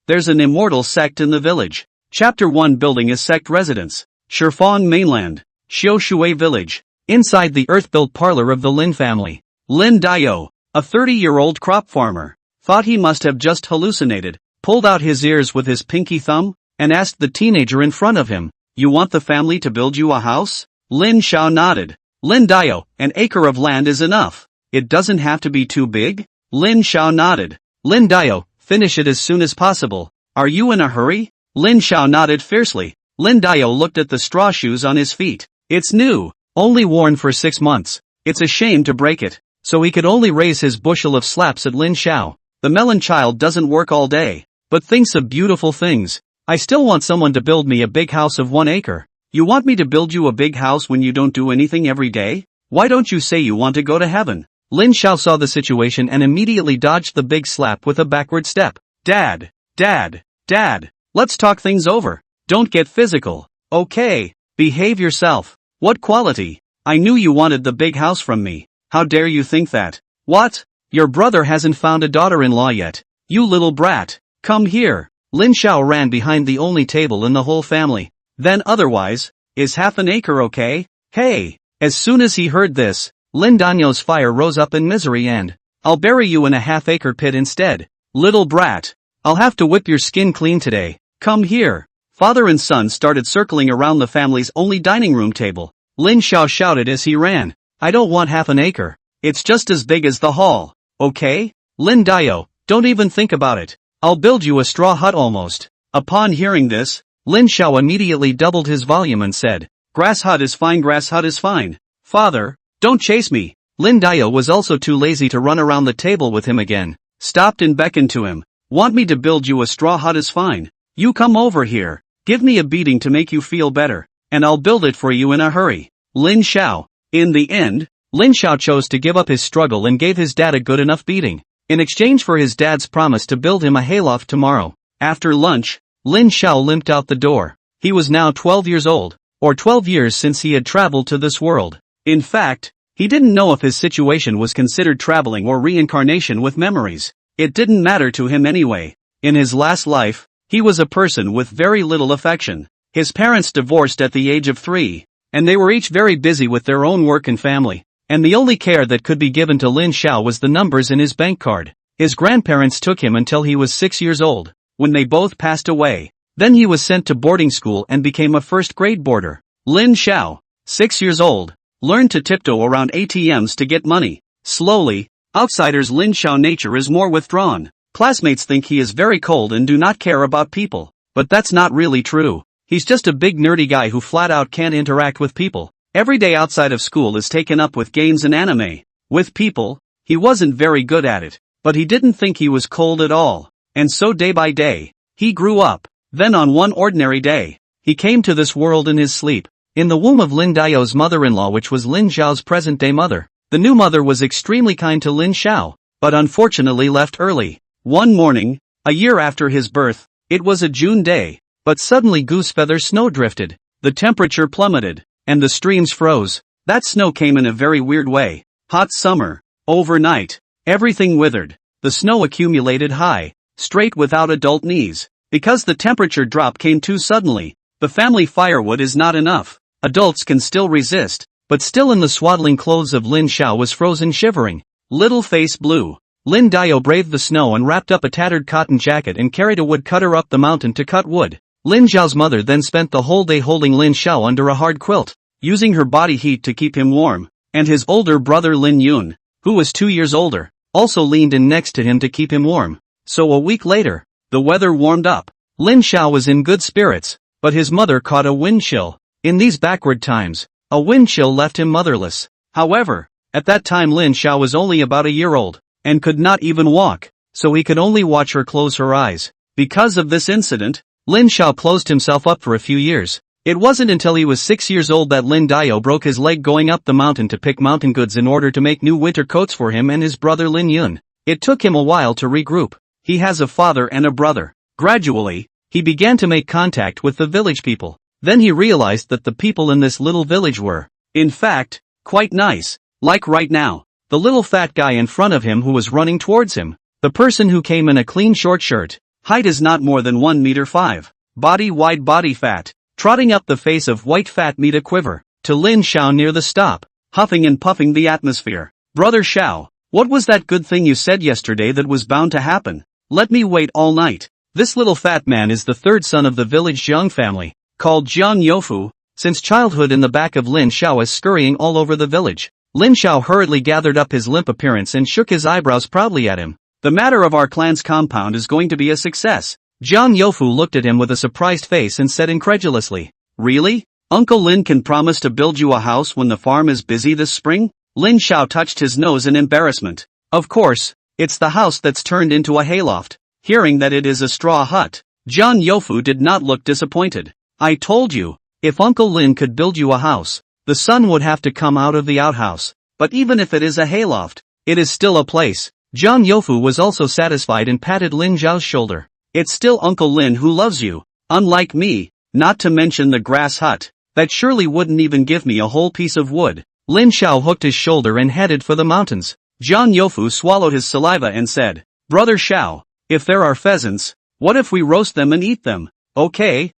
There's an immortal sect in the village. Chapter 1 Building a sect residence. Shifang Mainland. Xiu Shui Village. Inside the earth-built parlor of the Lin family. Lin Dio, a 30-year-old crop farmer, thought he must have just hallucinated, pulled out his ears with his pinky thumb, and asked the teenager in front of him, "You want the family to build you a house?" Lin Xiao nodded. Lin Dio, an acre of land is enough. It doesn't have to be too big? Lin Xiao nodded. Lin Dio, finish it as soon as possible. Are you in a hurry? Lin Xiao nodded fiercely. Lin Dio looked at the straw shoes on his feet. It's new, only worn for 6 months. It's a shame to break it. So he could only raise his bushel of slaps at Lin Xiao. The melon child doesn't work all day, but thinks of beautiful things. I still want someone to build me a big house of 1 acre. You want me to build you a big house when you don't do anything every day? Why don't you say you want to go to heaven? Lin Xiao saw the situation and immediately dodged the big slap with a backward step. Dad, let's talk things over. Don't get physical. Okay, behave yourself. What quality? I knew you wanted the big house from me. How dare you think that? What? Your brother hasn't found a daughter-in-law yet. You little brat. Come here. Lin Xiao ran behind the only table in the whole family. Then otherwise, is half an acre okay? Hey! As soon as he heard this, Lin Danyo's fire rose up in misery and, I'll bury you in a half-acre pit instead. Little brat. I'll have to whip your skin clean today. Come here. Father and son started circling around the family's only dining room table. Lin Xiao shouted as he ran. I don't want half an acre. It's just as big as the hall. Okay? Lin Dio, don't even think about it. I'll build you a straw hut almost. Upon hearing this, Lin Xiao immediately doubled his volume and said, Grass hut is fine, grass hut is fine. Father, don't chase me. Lin Dio was also too lazy to run around the table with him again. Stopped and beckoned to him. Want me to build you a straw hut is fine. You come over here. Give me a beating to make you feel better, and I'll build it for you in a hurry. Lin Xiao. In the end, Lin Xiao chose to give up his struggle and gave his dad a good enough beating, in exchange for his dad's promise to build him a hayloft tomorrow. After lunch, Lin Xiao limped out the door. He was now 12 years old, or 12 years since he had traveled to this world. In fact, he didn't know if his situation was considered traveling or reincarnation with memories. It didn't matter to him anyway. In his last life, he was a person with very little affection. His parents divorced at the age of 3, and they were each very busy with their own work and family, and the only care that could be given to Lin Xiao was the numbers in his bank card. His grandparents took him until he was 6 years old, when they both passed away. Then he was sent to boarding school and became a first-grade boarder. Lin Xiao, 6 years old, learned to tiptoe around ATMs to get money. Slowly, outsiders' Lin Xiao nature is more withdrawn. Classmates think he is very cold and do not care about people, but that's not really true. He's just a big nerdy guy who flat out can't interact with people. Every day outside of school is taken up with games and anime. With people, he wasn't very good at it, but he didn't think he was cold at all. And so day by day, he grew up. Then on one ordinary day, he came to this world in his sleep, in the womb of Lin Dio's mother-in-law, which was Lin Xiao's present-day mother. The new mother was extremely kind to Lin Xiao, but unfortunately left early. One morning, a year after his birth, it was a June day, but suddenly goosefeather snow drifted, the temperature plummeted, and the streams froze. That snow came in a very weird way. Hot summer. Overnight, everything withered. The snow accumulated high, straight without adult knees. Because the temperature drop came too suddenly, the family firewood is not enough. Adults can still resist, but still in the swaddling clothes of Lin Xiao was frozen shivering. Little face blue. Lin Dio braved the snow and wrapped up a tattered cotton jacket and carried a wood cutter up the mountain to cut wood. Lin Xiao's mother then spent the whole day holding Lin Xiao under a hard quilt, using her body heat to keep him warm, and his older brother Lin Yun, who was 2 years older, also leaned in next to him to keep him warm. So a week later, the weather warmed up. Lin Xiao was in good spirits, but his mother caught a wind chill. In these backward times, a wind chill left him motherless. However, at that time Lin Xiao was only about a year old, and could not even walk, so he could only watch her close her eyes. Because of this incident, Lin Xiao closed himself up for a few years. It wasn't until he was 6 years old that Lin Dio broke his leg going up the mountain to pick mountain goods in order to make new winter coats for him and his brother Lin Yun. It took him a while to regroup. He has a father and a brother. Gradually, he began to make contact with the village people. Then he realized that the people in this little village were, in fact, quite nice. Like right now, the little fat guy in front of him who was running towards him. The person who came in a clean short shirt, Height is not more than 1 meter 5. Body wide, body fat. Trotting up the face of white fat meat a quiver, to Lin Xiao near the stop, huffing and puffing the atmosphere. Brother Xiao, what was that good thing you said yesterday that was bound to happen? Let me wait all night. This little fat man is the third son of the village Jiang family, called Jiang Youfu. Since childhood in the back of Lin Xiao is scurrying all over the village. Lin Xiao hurriedly gathered up his limp appearance and shook his eyebrows proudly at him. The matter of our clan's compound is going to be a success. Jiang Youfu looked at him with a surprised face and said incredulously, "Really? Uncle Lin can promise to build you a house when the farm is busy this spring?" Lin Xiao touched his nose in embarrassment. Of course, it's the house that's turned into a hayloft. Hearing that it is a straw hut, Jiang Youfu did not look disappointed. I told you, if Uncle Lin could build you a house, the sun would have to come out of the outhouse. But even if it is a hayloft, it is still a place. Jiang Youfu was also satisfied and patted Lin Xiao's shoulder. It's still Uncle Lin who loves you, unlike me, not to mention the grass hut. That surely wouldn't even give me a whole piece of wood. Lin Xiao hooked his shoulder and headed for the mountains. Jiang Youfu swallowed his saliva and said, "Brother Xiao, if there are pheasants, what if we roast them and eat them?" Okay,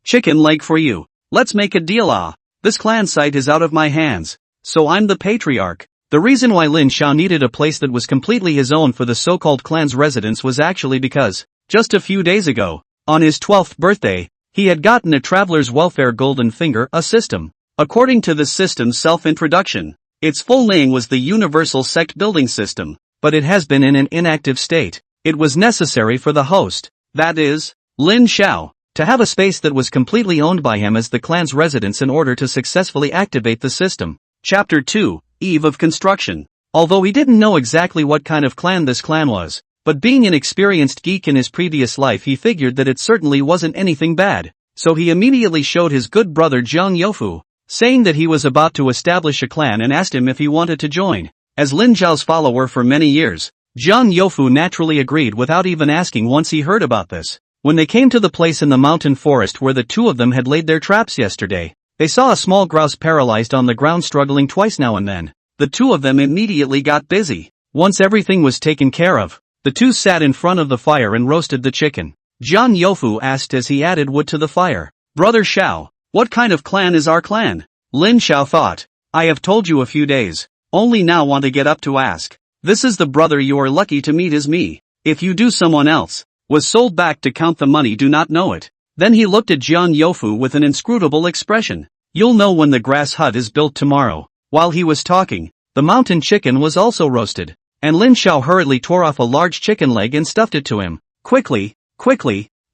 chicken leg for you. Let's make a deal. This clan site is out of my hands, so I'm the patriarch. The reason why Lin Xiao needed a place that was completely his own for the so-called clan's residence was actually because, just a few days ago, on his 12th birthday, he had gotten a Traveler's Welfare Golden Finger, a system. According to the system's self-introduction, its full name was the Universal Sect Building System, but it has been in an inactive state. It was necessary for the host, that is, Lin Xiao, to have a space that was completely owned by him as the clan's residence in order to successfully activate the system. Chapter 2, Eve of Construction. Although he didn't know exactly what kind of clan this clan was, but being an experienced geek in his previous life he figured that it certainly wasn't anything bad, so he immediately showed his good brother Jiang Youfu, saying that he was about to establish a clan and asked him if he wanted to join. As Lin Xiao's follower for many years, Jiang Youfu naturally agreed without even asking once he heard about this. When they came to the place in the mountain forest where the two of them had laid their traps yesterday, they saw a small grouse paralyzed on the ground struggling twice now and then. The two of them immediately got busy. Once everything was taken care of, the two sat in front of the fire and roasted the chicken. Jiang Youfu asked as he added wood to the fire, "Brother Xiao, what kind of clan is our clan?" Lin Xiao thought, "I have told you a few days, only now want to get up to ask. This is the brother you are lucky to meet is me. If you do someone else, was sold back to count the money do not know it." Then he looked at Jiang Youfu with an inscrutable expression. "You'll know when the grass hut is built tomorrow." While he was talking, the mountain chicken was also roasted, and Lin Xiao hurriedly tore off a large chicken leg and stuffed it to him. Quickly,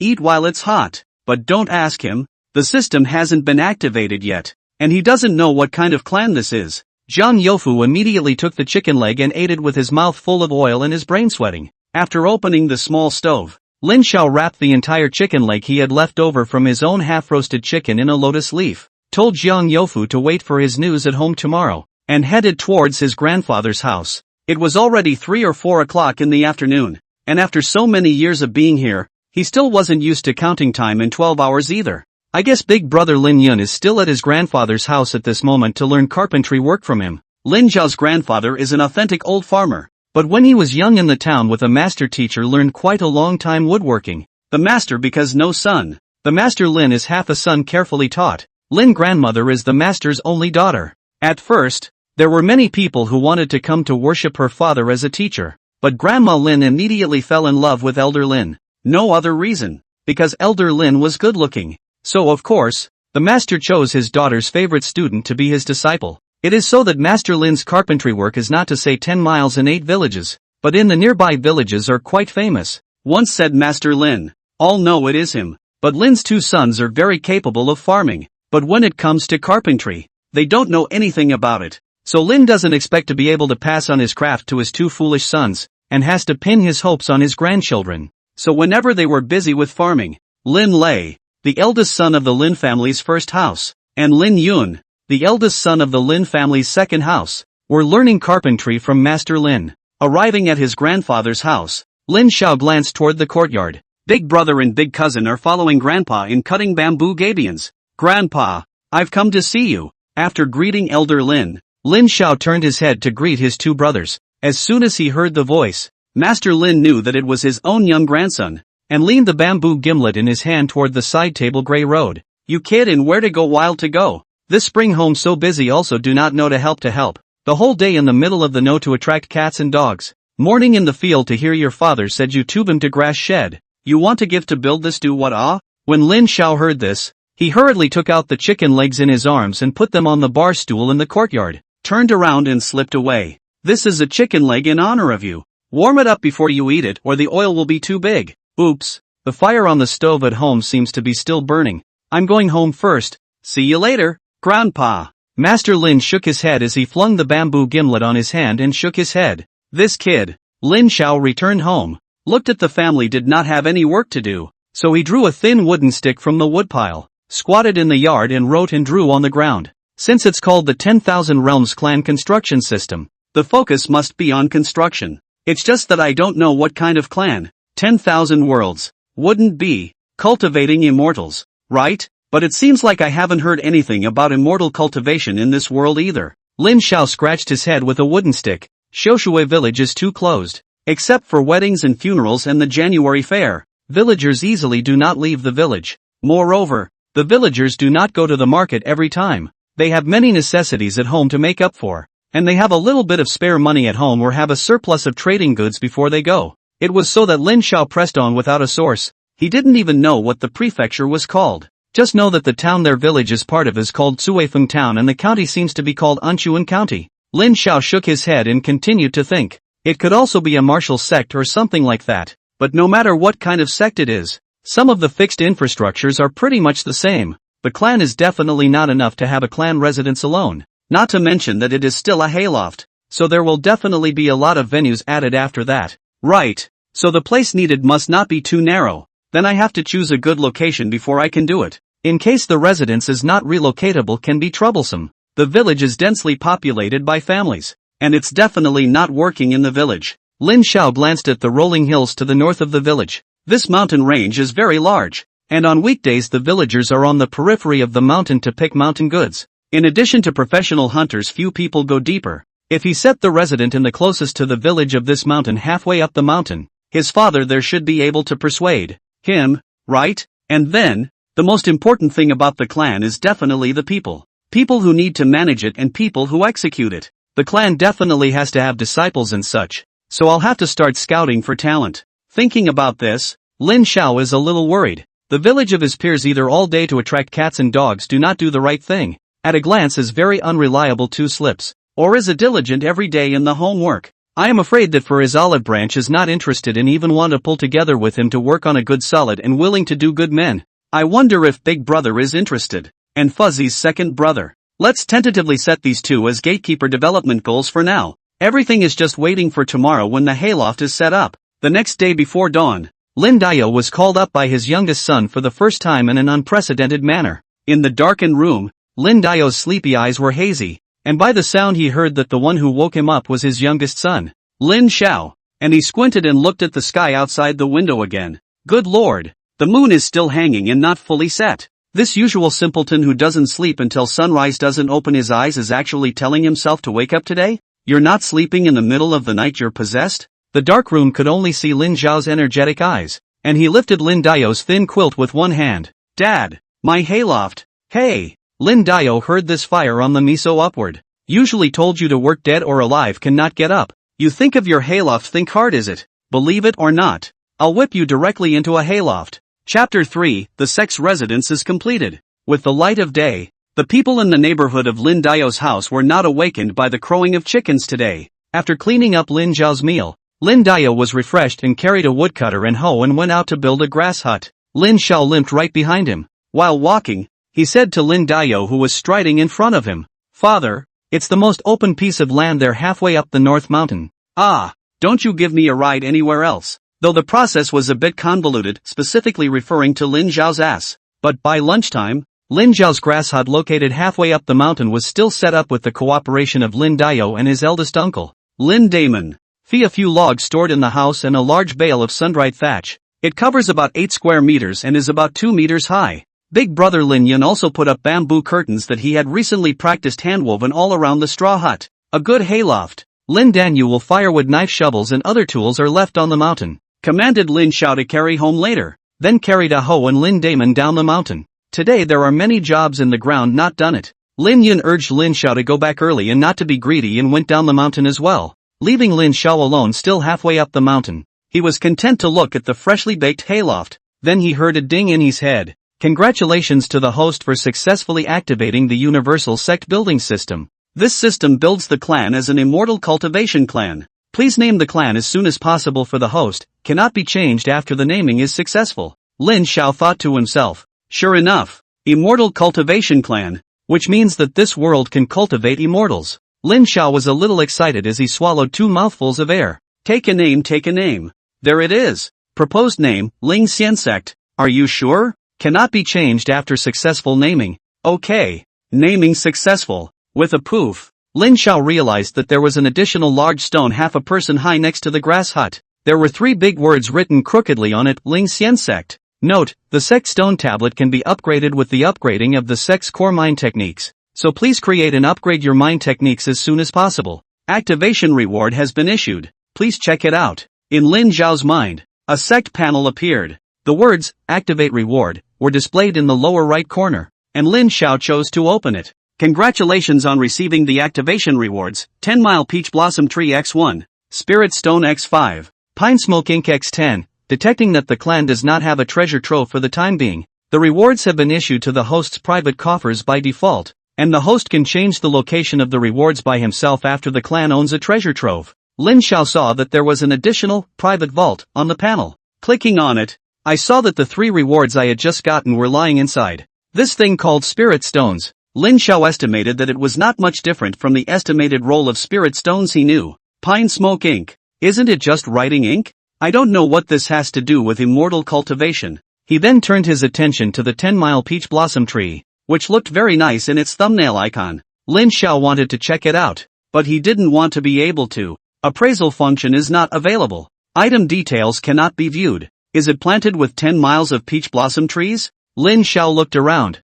eat while it's hot. But don't ask him, the system hasn't been activated yet, and he doesn't know what kind of clan this is." Jiang Youfu immediately took the chicken leg and ate it with his mouth full of oil and his brain sweating. After opening the small stove, Lin Xiao wrapped the entire chicken leg he had left over from his own half-roasted chicken in a lotus leaf, told Jiang Youfu to wait for his news at home tomorrow, and headed towards his grandfather's house. It was already 3 or 4 o'clock in the afternoon, and after so many years of being here, he still wasn't used to counting time in 12 hours either. I guess big brother Lin Yun is still at his grandfather's house at this moment to learn carpentry work from him. Lin Zhao's grandfather is an authentic old farmer, but when he was young in the town with a master teacher learned quite a long time woodworking. The master because no son. The master Lin is half a son carefully taught. Lin grandmother is the master's only daughter. At first, there were many people who wanted to come to worship her father as a teacher, but Grandma Lin immediately fell in love with Elder Lin. No other reason, because Elder Lin was good looking. So of course, the master chose his daughter's favorite student to be his disciple. It is so that Master Lin's carpentry work is not to say 10 miles and 8 villages, but in the nearby villages are quite famous. Once said Master Lin, all know it is him, but Lin's 2 sons are very capable of farming, but when it comes to carpentry, they don't know anything about it. So Lin doesn't expect to be able to pass on his craft to his 2 foolish sons, and has to pin his hopes on his grandchildren. So whenever they were busy with farming, Lin Lei, the eldest son of the Lin family's first house, and Lin Yun, the eldest son of the Lin family's second house, were learning carpentry from Master Lin. Arriving at his grandfather's house, Lin Xiao glanced toward the courtyard. Big brother and big cousin are following Grandpa in cutting bamboo gabions. Grandpa, I've come to see you. After greeting Elder Lin, Lin Xiao turned his head to greet his 2 brothers. As soon as he heard the voice, Master Lin knew that it was his own young grandson, and leaned the bamboo gimlet in his hand toward the side table Grey Road. You kid, and where to go, wild to go. This spring home so busy, also do not know to help. The whole day in the middle of the no to attract cats and dogs. Morning in the field to hear your father said you tube him to grass shed. You want to give to build this, do what ah? When Lin Xiao heard this, he hurriedly took out the chicken legs in his arms and put them on the bar stool in the courtyard, turned around and slipped away. This is a chicken leg in honor of you. Warm it up before you eat it or the oil will be too big. Oops, the fire on the stove at home seems to be still burning. I'm going home first. See you later, Grandpa. Master Lin shook his head as he flung the bamboo gimlet on his hand and shook his head. This kid. Lin Xiao returned home, looked at the family, did not have any work to do, so he drew a thin wooden stick from the woodpile, squatted in the yard and wrote and drew on the ground. Since it's called the 10,000 Realms clan construction system, the focus must be on construction. It's just that I don't know what kind of clan. 10,000 worlds. Wouldn't be cultivating immortals, right? But it seems like I haven't heard anything about immortal cultivation in this world either. Lin Xiao scratched his head with a wooden stick. Xiaoshui village is too closed. Except for weddings and funerals and the January fair, villagers easily do not leave the village. Moreover, the villagers do not go to the market every time. They have many necessities at home to make up for, and they have a little bit of spare money at home or have a surplus of trading goods before they go. It was so that Lin Xiao pressed on without a source. He didn't even know what the prefecture was called. Just know that the town their village is part of is called Cuifeng Town and the county seems to be called Anchuan County. Lin Xiao shook his head and continued to think. It could also be a martial sect or something like that. But no matter what kind of sect it is, some of the fixed infrastructures are pretty much the same. The clan is definitely not enough to have a clan residence alone. Not to mention that it is still a hayloft. So there will definitely be a lot of venues added after that. Right. So the place needed must not be too narrow. Then I have to choose a good location before I can do it. In case the residence is not relocatable, can be troublesome. The village is densely populated by families, and it's definitely not working in the village. Lin Xiao glanced at the rolling hills to the north of the village. This mountain range is very large, and on weekdays the villagers are on the periphery of the mountain to pick mountain goods. In addition to professional hunters, few people go deeper. If he set the resident in the closest to the village of this mountain halfway up the mountain, his father there should be able to persuade him, right? And then, the most important thing about the clan is definitely the people. People who need to manage it and people who execute it. The clan definitely has to have disciples and such, so I'll have to start scouting for talent. Thinking about this, Lin Xiao is a little worried. The village of his peers either all day to attract cats and dogs do not do the right thing, at a glance is very unreliable two slips, or is a diligent every day in the homework. I am afraid that for his olive branch is not interested and even want to pull together with him to work on a good solid and willing to do good men. I wonder if Big Brother is interested. And Fuzzy's second brother. Let's tentatively set these two as gatekeeper development goals for now. Everything is just waiting for tomorrow when the hayloft is set up. The next day before dawn, Lin Dao was called up by his youngest son for the first time in an unprecedented manner. In the darkened room, Lin Dao's sleepy eyes were hazy, and by the sound he heard that the one who woke him up was his youngest son, Lin Xiao, and he squinted and looked at the sky outside the window again. Good lord, the moon is still hanging and not fully set. This usual simpleton who doesn't sleep until sunrise doesn't open his eyes is actually telling himself to wake up today? You're not sleeping in the middle of the night, you're possessed? The dark room could only see Lin Xiao's energetic eyes, and he lifted Lin Dao's thin quilt with one hand. Dad, my hayloft. Hey! Lin Dao heard this fire on the miso upward. Usually told you to work, dead or alive cannot get up. You think of your hayloft, think hard, is it? Believe it or not, I'll whip you directly into a hayloft. Chapter 3, The Sect's residence is completed. With the light of day, the people in the neighborhood of Lin Dao's house were not awakened by the crowing of chickens today. After cleaning up Lin Zhao's meal, Lin Dao was refreshed and carried a woodcutter and hoe and went out to build a grass hut. Lin Xiao limped right behind him. While walking, he said to Lin Dao, who was striding in front of him, "Father, it's the most open piece of land there halfway up the North Mountain. Ah, don't you give me a ride anywhere else?" Though the process was a bit convoluted, specifically referring to Lin Zhao's ass. But by lunchtime, Lin Zhao's grass hut located halfway up the mountain was still set up with the cooperation of Lin Dao and his eldest uncle, Lin Damon. A few logs stored in the house and a large bale of sun-dried thatch. It covers about 8 square meters and is about 2 meters high. Big brother Lin Yun also put up bamboo curtains that he had recently practiced handwoven all around the straw hut. A good hayloft. Lin Danyu will firewood knife shovels and other tools are left on the mountain. Commanded Lin Xiao to carry home later. Then carried a hoe and Lin Damon down the mountain. Today there are many jobs in the ground not done it. Lin Yun urged Lin Xiao to go back early and not to be greedy and went down the mountain as well, leaving Lin Xiao alone still halfway up the mountain. He was content to look at the freshly baked hayloft. Then he heard a ding in his head. Congratulations to the host for successfully activating the universal sect building system. This system builds the clan as an immortal cultivation clan. Please name the clan as soon as possible for the host, cannot be changed after the naming is successful. Lin Xiao thought to himself. Sure enough, immortal cultivation clan, which means that this world can cultivate immortals. Lin Xiao was a little excited as he swallowed 2 mouthfuls of air. Take a name, take a name. There it is. Proposed name, Ling Xian Sect. Are you sure? Cannot be changed after successful naming. Okay. Naming successful. With a poof, Lin Xiao realized that there was an additional large stone half a person high next to the grass hut. There were 3 big words written crookedly on it, Ling Xian Sect. Note, the sect stone tablet can be upgraded with the upgrading of the sect's core mind techniques. So please create and upgrade your mind techniques as soon as possible. Activation reward has been issued. Please check it out. In Lin Xiao's mind, a sect panel appeared. The words, activate reward, were displayed in the lower right corner, and Lin Xiao chose to open it. Congratulations on receiving the activation rewards, 10 Mile Peach Blossom Tree X1, Spirit Stone X5, Pine Smoke Ink X10, detecting that the clan does not have a treasure trove for the time being. The rewards have been issued to the host's private coffers by default, and the host can change the location of the rewards by himself after the clan owns a treasure trove. Lin Xiao saw that there was an additional, private vault, on the panel. Clicking on it, I saw that the 3 rewards I had just gotten were lying inside this thing called Spirit Stones. Lin Xiao estimated that it was not much different from the estimated roll of Spirit Stones he knew. Pine Smoke Ink. Isn't it just writing ink? I don't know what this has to do with immortal cultivation. He then turned his attention to the 10-mile peach blossom tree, which looked very nice in its thumbnail icon. Lin Xiao wanted to check it out, but he didn't want to be able to. Appraisal function is not available. Item details cannot be viewed. Is it planted with 10 miles of peach blossom trees? Lin Xiao looked around.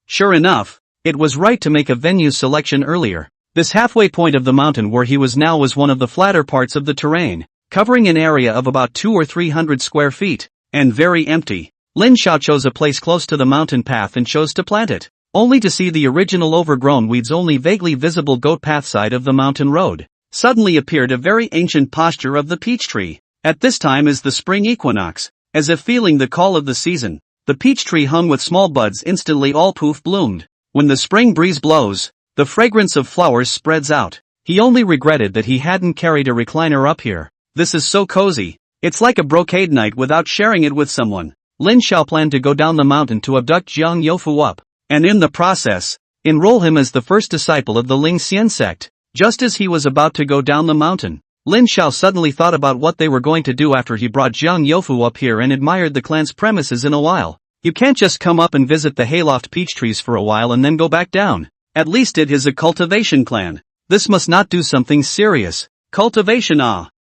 Sure enough, it was right to make a venue selection earlier. This halfway point of the mountain where he was now was one of the flatter parts of the terrain, covering an area of about 200 or 300 square feet, and very empty. Lin Xiao chose a place close to the mountain path and chose to plant it, only to see the original overgrown weeds only vaguely visible goat path side of the mountain road. Suddenly appeared a very ancient posture of the peach tree. At this time is the spring equinox, as if feeling the call of the season. The peach tree hung with small buds instantly all poof bloomed. When the spring breeze blows, the fragrance of flowers spreads out. He only regretted that he hadn't carried a recliner up here. This is so cozy. It's like a brocade night without sharing it with someone. Lin Xiao planned to go down the mountain to abduct Jiang Youfu up, and in the process, enroll him as the first disciple of the Ling Xian sect. Just as he was about to go down the mountain, Lin Xiao suddenly thought about what they were going to do after he brought Jiang Youfu up here and admired the clan's premises in a while. You can't just come up and visit the hayloft peach trees for a while and then go back down. At least it is a cultivation clan. This must not do something serious. Cultivation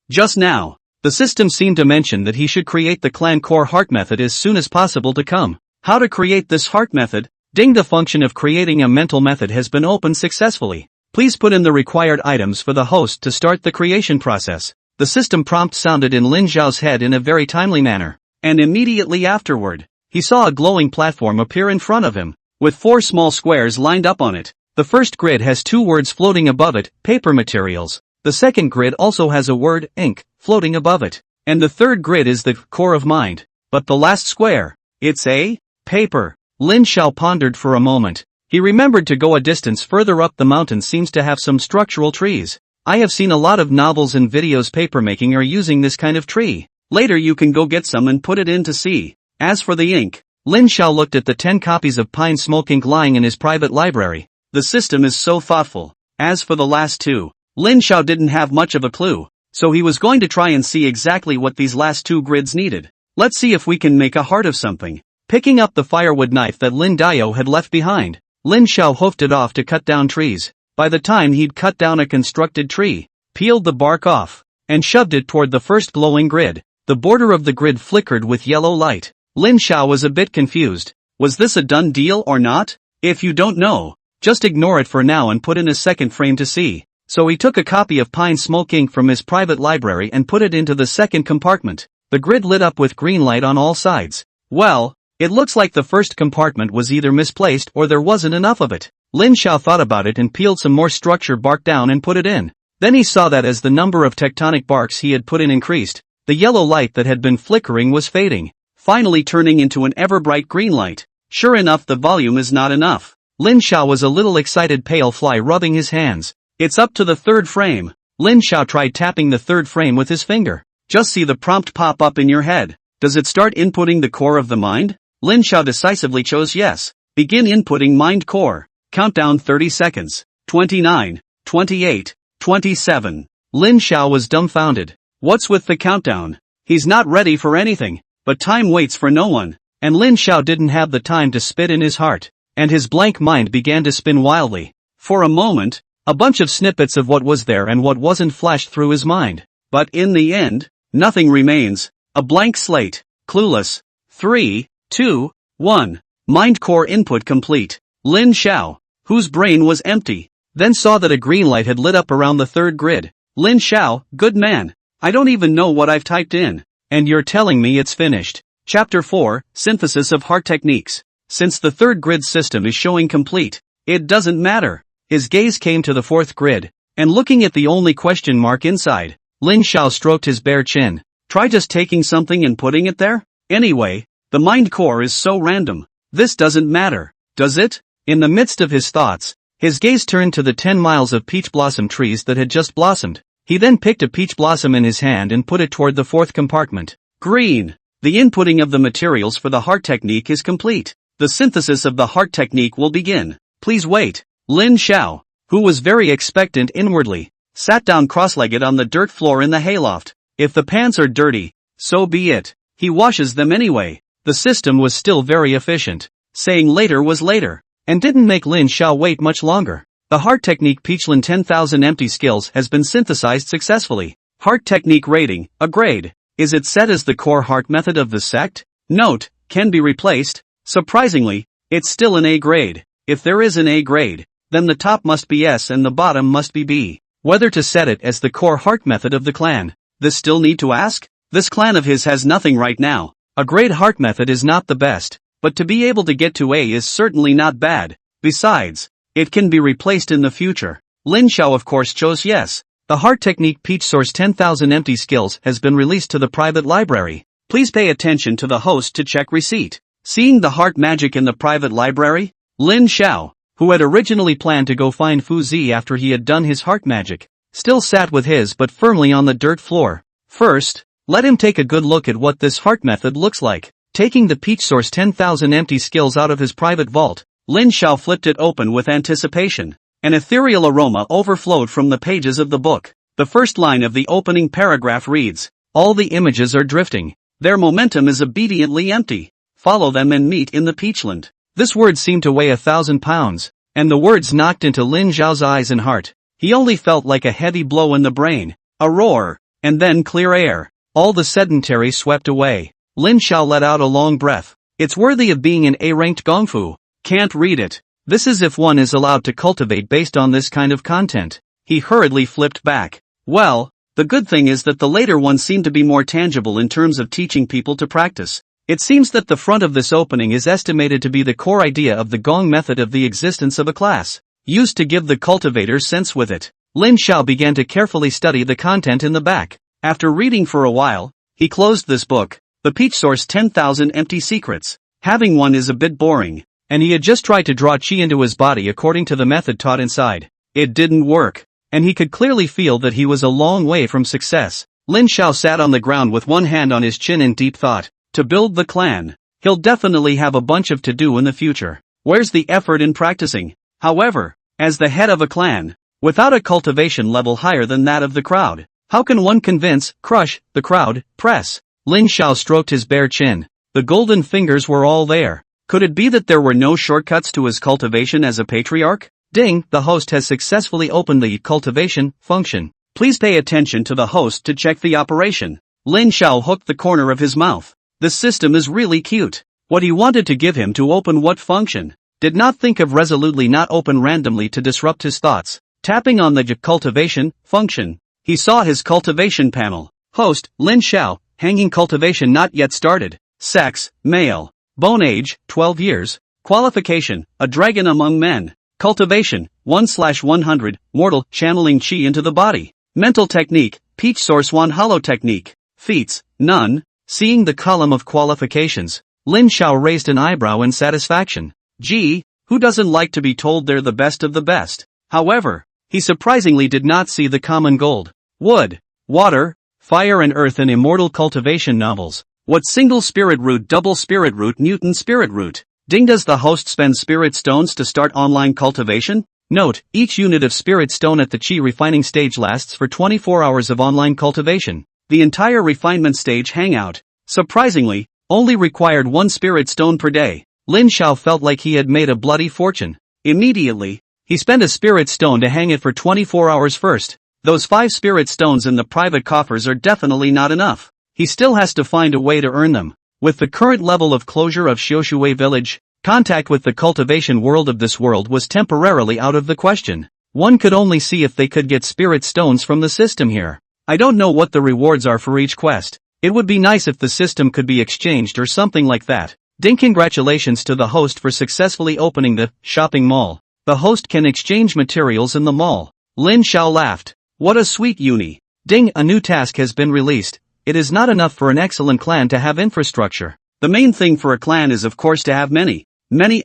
Just now, the system seemed to mention that he should create the clan core heart method as soon as possible to come. How to create this heart method? Ding, the function of creating a mental method has been opened successfully. Please put in the required items for the host to start the creation process. The system prompt sounded in Lin Xiao's head in a very timely manner. And immediately afterward, he saw a glowing platform appear in front of him, with 4 small squares lined up on it. The first grid has 2 words floating above it, paper materials. The second grid also has a word, ink, floating above it. And the third grid is the core of mind. But the last square, it's a paper. Lin Xiao pondered for a moment. He remembered to go a distance further up the mountain seems to have some structural trees. I have seen a lot of novels and videos papermaking are using this kind of tree. Later you can go get some and put it in to see. As for the ink, Lin Xiao looked at the 10 copies of pine smoke ink lying in his private library. The system is so thoughtful. As for the last 2, Lin Xiao didn't have much of a clue, so he was going to try and see exactly what these last 2 grids needed. Let's see if we can make a heart of something. Picking up the firewood knife that Lin Dao had left behind, Lin Xiao hoofed it off to cut down trees. By the time he'd cut down a constructed tree, peeled the bark off, and shoved it toward the first glowing grid, the border of the grid flickered with yellow light. Lin Xiao was a bit confused. Was this a done deal or not? If you don't know, just ignore it for now and put in a second frame to see. so he took a copy of Pine Smoke Ink from his private library and put it into the second compartment. The grid lit up with green light on all sides. Well, it looks like the first compartment was either misplaced or there wasn't enough of it. Lin Xiao thought about it and peeled some more structure bark down and put it in. Then he saw that as the number of tectonic barks he had put in increased, the yellow light that had been flickering was fading, finally turning into an ever-bright green light. Sure enough, the volume is not enough. Lin Xiao was a little excited, pale fly rubbing his hands. It's up to the third frame. Lin Xiao tried tapping the third frame with his finger. Just see the prompt pop up in your head. Does it start inputting the core of the mind? Lin Xiao decisively chose yes. Begin inputting mind core. Countdown 30 seconds. 29, 28, 27. Lin Xiao was dumbfounded. What's with the countdown? He's not ready for anything, but time waits for no one. And Lin Xiao didn't have the time to spit in his heart, and his blank mind began to spin wildly. For a moment, a bunch of snippets of what was there and what wasn't flashed through his mind. But in the end, nothing remains. A blank slate. Clueless. 3, 2, 1. Mind core input complete. Lin Xiao, whose brain was empty, then saw that a green light had lit up around the third grid. Lin Xiao, good man. I don't even know what I've typed in. And you're telling me it's finished. Chapter 4, Synthesis of Heart Techniques. Since the third grid system is showing complete, it doesn't matter. His gaze came to the fourth grid, and looking at the only question mark inside, Lin Xiao stroked his bare chin. Try just taking something and putting it there? Anyway, the mind core is so random. This doesn't matter, does it? In the midst of his thoughts, his gaze turned to the 10 miles of peach blossom trees that had just blossomed. He then picked a peach blossom in his hand and put it toward the fourth compartment. Green. The inputting of the materials for the heart technique is complete. The synthesis of the heart technique will begin. Please wait. Lin Xiao, who was very expectant inwardly, sat down cross-legged on the dirt floor in the hayloft. If the pants are dirty, so be it. He washes them anyway. The system was still very efficient. Saying later was later, and didn't make Lin Xiao wait much longer. The heart technique Peachlin 10,000 empty skills has been synthesized successfully. Heart technique rating, a grade. Is it set as the core heart method of the sect? Note, can be replaced. Surprisingly, it's still an A grade. If there is an A grade, then the top must be S and the bottom must be B. Whether to set it as the core heart method of the clan. This still need to ask? This clan of his has nothing right now. A grade heart method is not the best, but to be able to get to A is certainly not bad. Besides, it can be replaced in the future. Lin Xiao of course chose yes. The heart technique Peach Source 10,000 empty skills has been released to the private library. Please pay attention to the host to check receipt. Seeing the heart magic in the private library, Lin Xiao, who had originally planned to go find Fu Zi after he had done his heart magic, still sat with his but firmly on the dirt floor. First, let him take a good look at what this heart method looks like. Taking the Peach Source 10,000 empty skills out of his private vault, Lin Xiao flipped it open with anticipation. An ethereal aroma overflowed from the pages of the book. The first line of the opening paragraph reads, "All the images are drifting. Their momentum is obediently empty. Follow them and meet in the Peachland." This word seemed to weigh 1,000 pounds, and the words knocked into Lin Xiao's eyes and heart. He only felt like a heavy blow in the brain, a roar, and then clear air. All the sedentary swept away. Lin Xiao let out a long breath. It's worthy of being an A-ranked gongfu. Can't read it. This is if one is allowed to cultivate based on this kind of content. He hurriedly flipped back. Well, the good thing is that the later one seemed to be more tangible in terms of teaching people to practice. It seems that the front of this opening is estimated to be the core idea of the gong method of the existence of a class, used to give the cultivator sense with it. Lin Xiao began to carefully study the content in the back. After reading for a while, he closed this book. The Peach Source 10,000 Empty Secrets. Having one is a bit boring, and he had just tried to draw chi into his body according to the method taught inside. It didn't work, and he could clearly feel that he was a long way from success. Lin Xiao sat on the ground with one hand on his chin in deep thought. To build the clan, he'll definitely have a bunch of to do in the future. Where's the effort in practicing? However, as the head of a clan, without a cultivation level higher than that of the crowd, how can one convince, crush, the crowd, press? Lin Xiao stroked his bare chin. The golden fingers were all there. Could it be that there were no shortcuts to his cultivation as a patriarch? Ding, the host has successfully opened the cultivation function. Please pay attention to the host to check the operation. Lin Xiao hooked the corner of his mouth. The system is really cute. What he wanted to give him to open what function? Did not think of resolutely not open randomly to disrupt his thoughts. Tapping on the cultivation function, he saw his cultivation panel. Host, Lin Xiao, hanging cultivation not yet started. Sex, male. Bone age, 12 years. Qualification, a dragon among men. Cultivation, 1/100, mortal, channeling chi into the body. Mental technique, Peach Source One Hollow technique. Feats, none. Seeing the column of qualifications, Lin Xiao raised an eyebrow in satisfaction. Gee, who doesn't like to be told they're the best of the best? However, he surprisingly did not see the common gold. Wood, water, fire and earth in immortal cultivation novels. What single spirit root, double spirit root, mutant spirit root? Ding, does the host spend spirit stones to start online cultivation? Note, each unit of spirit stone at the chi refining stage lasts for 24 hours of online cultivation. The entire refinement stage hangout, surprisingly, only required 1 spirit stone per day. Lin Xiao felt like he had made a bloody fortune. Immediately, he spent a spirit stone to hang it for 24 hours first. Those 5 spirit stones in the private coffers are definitely not enough. He still has to find a way to earn them. With the current level of closure of Xiaoshui village, contact with the cultivation world of this world was temporarily out of the question. One could only see if they could get spirit stones from the system here. I don't know what the rewards are for each quest. It would be nice if the system could be exchanged or something like that. Ding, congratulations to the host for successfully opening the shopping mall. The host can exchange materials in the mall. Lin Xiao laughed. What a sweet uni. Ding, a new task has been released. It is not enough for an excellent clan to have infrastructure. The main thing for a clan is of course to have many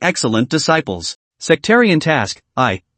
excellent disciples. Sectarian task,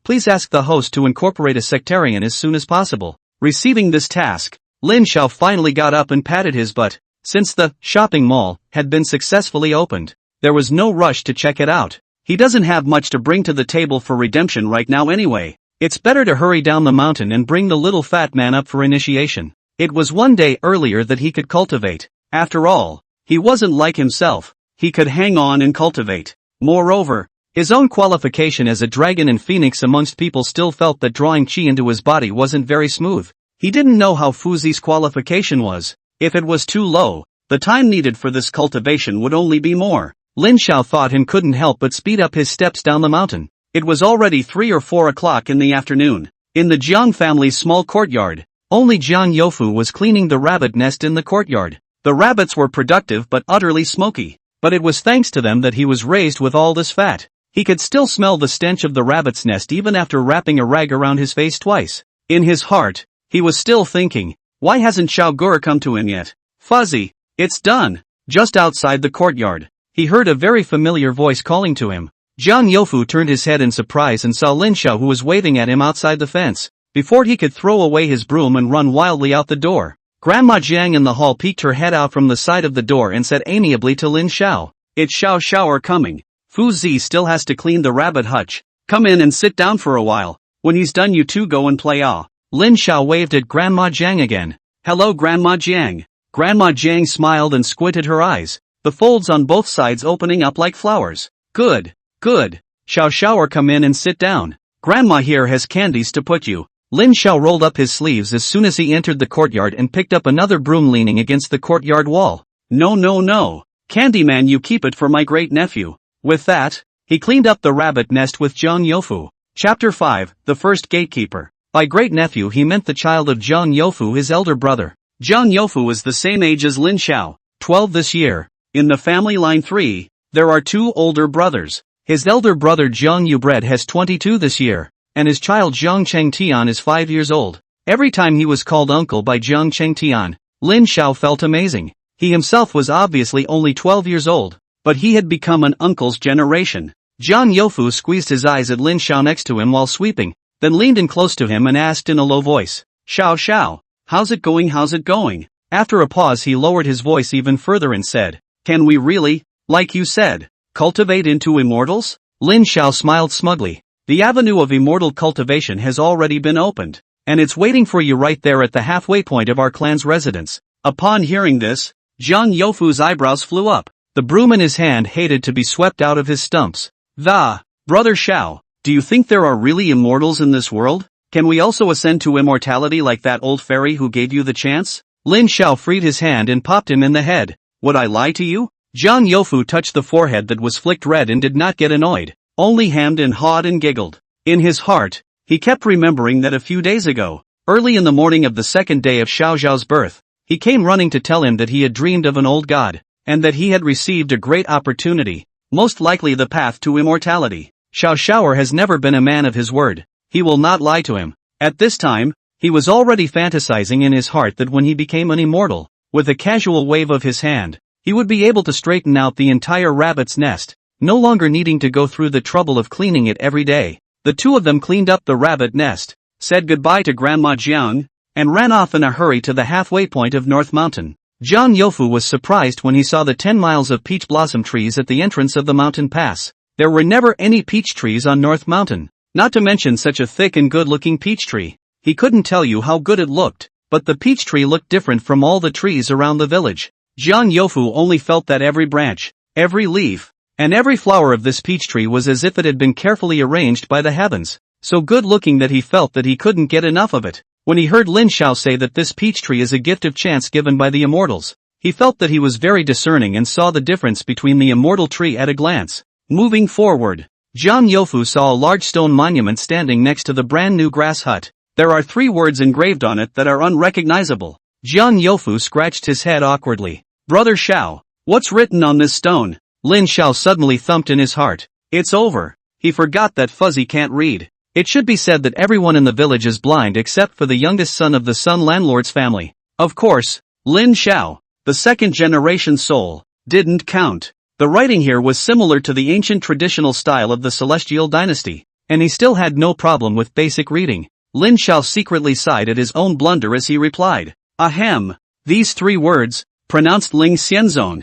please ask the host to incorporate a sectarian as soon as possible. Receiving this task, Lin Xiao finally got up and patted his butt. Since the shopping mall had been successfully opened, there was no rush to check it out. He doesn't have much to bring to the table for redemption right now anyway. It's better to hurry down the mountain and bring the little fat man up for initiation. It was one day earlier that he could cultivate. After all, he wasn't like himself. He could hang on and cultivate. Moreover, his own qualification as a dragon and phoenix amongst people still felt that drawing chi into his body wasn't very smooth. He didn't know how Fuzi's qualification was. If it was too low, the time needed for this cultivation would only be more. Lin Xiao thought and couldn't help but speed up his steps down the mountain. It was already 3 or 4 o'clock in the afternoon. In the Jiang family's small courtyard, only Jiang Youfu was cleaning the rabbit nest in the courtyard. The rabbits were productive but utterly smoky. But it was thanks to them that he was raised with all this fat. He could still smell the stench of the rabbit's nest even after wrapping a rag around his face twice. In his heart, he was still thinking, why hasn't Xiao Gur come to him yet? Fuzzy, it's done. Just outside the courtyard, he heard a very familiar voice calling to him. Jiang Youfu turned his head in surprise and saw Lin Xiao, who was waving at him outside the fence. Before he could throw away his broom and run wildly out the door, Grandma Jiang in the hall peeked her head out from the side of the door and said amiably to Lin Xiao, "It's Xiao Xiao are coming. Fu Zi still has to clean the rabbit hutch. Come in and sit down for a while. When he's done you two go and play ah." Lin Xiao waved at Grandma Jiang again. "Hello Grandma Jiang." Grandma Jiang smiled and squinted her eyes, the folds on both sides opening up like flowers. Good. Good. Xiao Xiao come in and sit down. Grandma here has candies to put you. Lin Xiao rolled up his sleeves as soon as he entered the courtyard and picked up another broom leaning against the courtyard wall. No. Candyman, you keep it for my great-nephew." With that, he cleaned up the rabbit nest with Jiang Youfu. Chapter 5, The First Gatekeeper. By great-nephew he meant the child of Jiang Youfu, his elder brother. Jiang Youfu was the same age as Lin Xiao, 12 this year. In the family line 3, there are 2 older brothers. His elder brother Jiang Yubred has 22 this year, and his child Jiang Chengtian is 5 years old. Every time he was called uncle by Jiang Chengtian, Lin Xiao felt amazing. He himself was obviously only 12 years old, but he had become an uncle's generation. Jiang Youfu squeezed his eyes at Lin Xiao next to him while sweeping, then leaned in close to him and asked in a low voice, Xiao, how's it going? After a pause he lowered his voice even further and said, "Can we really, like you said, cultivate into immortals?" Lin Xiao smiled smugly. "The avenue of immortal cultivation has already been opened, and it's waiting for you right there at the halfway point of our clan's residence." Upon hearing this, Jiang Youfu's eyebrows flew up. The broom in his hand hated to be swept out of his stumps. Brother Xiao, do you think there are really immortals in this world? Can we also ascend to immortality like that old fairy who gave you the chance?" Lin Xiao freed his hand and popped him in the head. "Would I lie to you?" Jiang Youfu touched the forehead that was flicked red and did not get annoyed, only hemmed and hawed and giggled. In his heart, He kept remembering that a few days ago, early in the morning of the second day of Xiao Zhao's birth, he came running to tell him that he had dreamed of an old god, and that he had received a great opportunity, most likely the path to immortality. Xiao Xiaoer has never been a man of his word. He will not lie to him. At this time, he was already fantasizing in his heart that when he became an immortal, with a casual wave of his hand, he would be able to straighten out the entire rabbit's nest, no longer needing to go through the trouble of cleaning it every day. The two of them cleaned up the rabbit nest, said goodbye to Grandma Jiang, and ran off in a hurry to the halfway point of North Mountain. Jiang Youfu was surprised when he saw the 10 miles of peach blossom trees at the entrance of the mountain pass. There were never any peach trees on North Mountain, not to mention such a thick and good-looking peach tree. He couldn't tell you how good it looked, but the peach tree looked different from all the trees around the village. Jiang Youfu only felt that every branch, every leaf, and every flower of this peach tree was as if it had been carefully arranged by the heavens, so good-looking that he felt that he couldn't get enough of it. When he heard Lin Xiao say that this peach tree is a gift of chance given by the immortals, he felt that he was very discerning and saw the difference between the immortal tree at a glance. Moving forward, Jiang Youfu saw a large stone monument standing next to the brand new grass hut. There are 3 words engraved on it that are unrecognizable. Jiang Youfu scratched his head awkwardly. Brother Xiao, what's written on this stone? Lin Xiao suddenly thumped in his heart. It's over. He forgot that Fuzzy can't read. It should be said that everyone in the village is blind except for the youngest son of the Sun Landlord's family. Of course, Lin Xiao, the second-generation soul, didn't count. The writing here was similar to the ancient traditional style of the Celestial Dynasty, and he still had no problem with basic reading. Lin Xiao secretly sighed at his own blunder as he replied, Ahem. These 3 words, pronounced Ling Xianzong,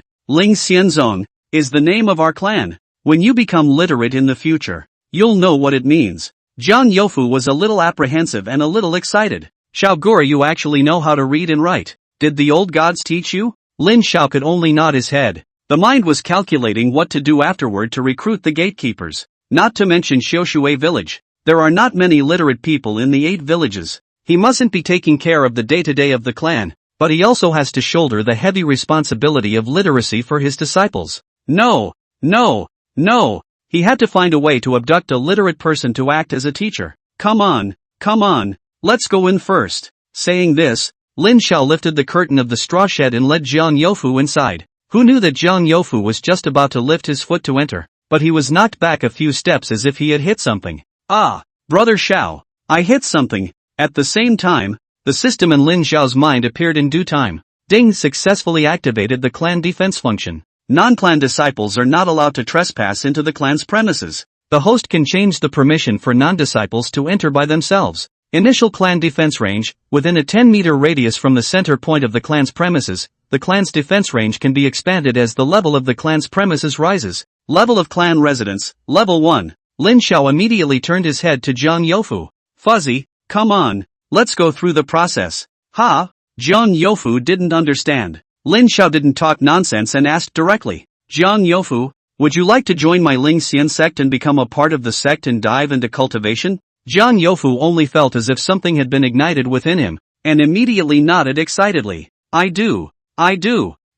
is the name of our clan. When you become literate in the future, you'll know what it means. Jiang Youfu was a little apprehensive and a little excited. Xiao Gura, you actually know how to read and write. Did the old gods teach you? Lin Xiao could only nod his head. The mind was calculating what to do afterward to recruit the gatekeepers, not to mention Xiaoshui village. There are not many literate people in the 8 villages. He mustn't be taking care of the day-to-day of the clan, but he also has to shoulder the heavy responsibility of literacy for his disciples. No. He had to find a way to abduct a literate person to act as a teacher. Come on, let's go in first. Saying this, Lin Xiao lifted the curtain of the straw shed and led Jiang Youfu inside. Who knew that Jiang Youfu was just about to lift his foot to enter, but he was knocked back a few steps as if he had hit something. Ah, Brother Xiao, I hit something. At the same time, the system in Lin Xiao's mind appeared in due time. Ding successfully activated the clan defense function. Non-clan disciples are not allowed to trespass into the clan's premises. The host can change the permission for non-disciples to enter by themselves. Initial clan defense range, within a 10-meter radius from the center point of the clan's premises. The clan's defense range can be expanded as the level of the clan's premises rises. Level of clan residence, level 1. Lin Xiao immediately turned his head to Jiang Youfu. Fuzzy, come on, let's go through the process. Ha? Jiang Youfu didn't understand. Lin Xiao didn't talk nonsense and asked directly. Jiang Youfu, would you like to join my Ling Xian sect and become a part of the sect and dive into cultivation? Jiang Youfu only felt as if something had been ignited within him, and immediately nodded excitedly. I do.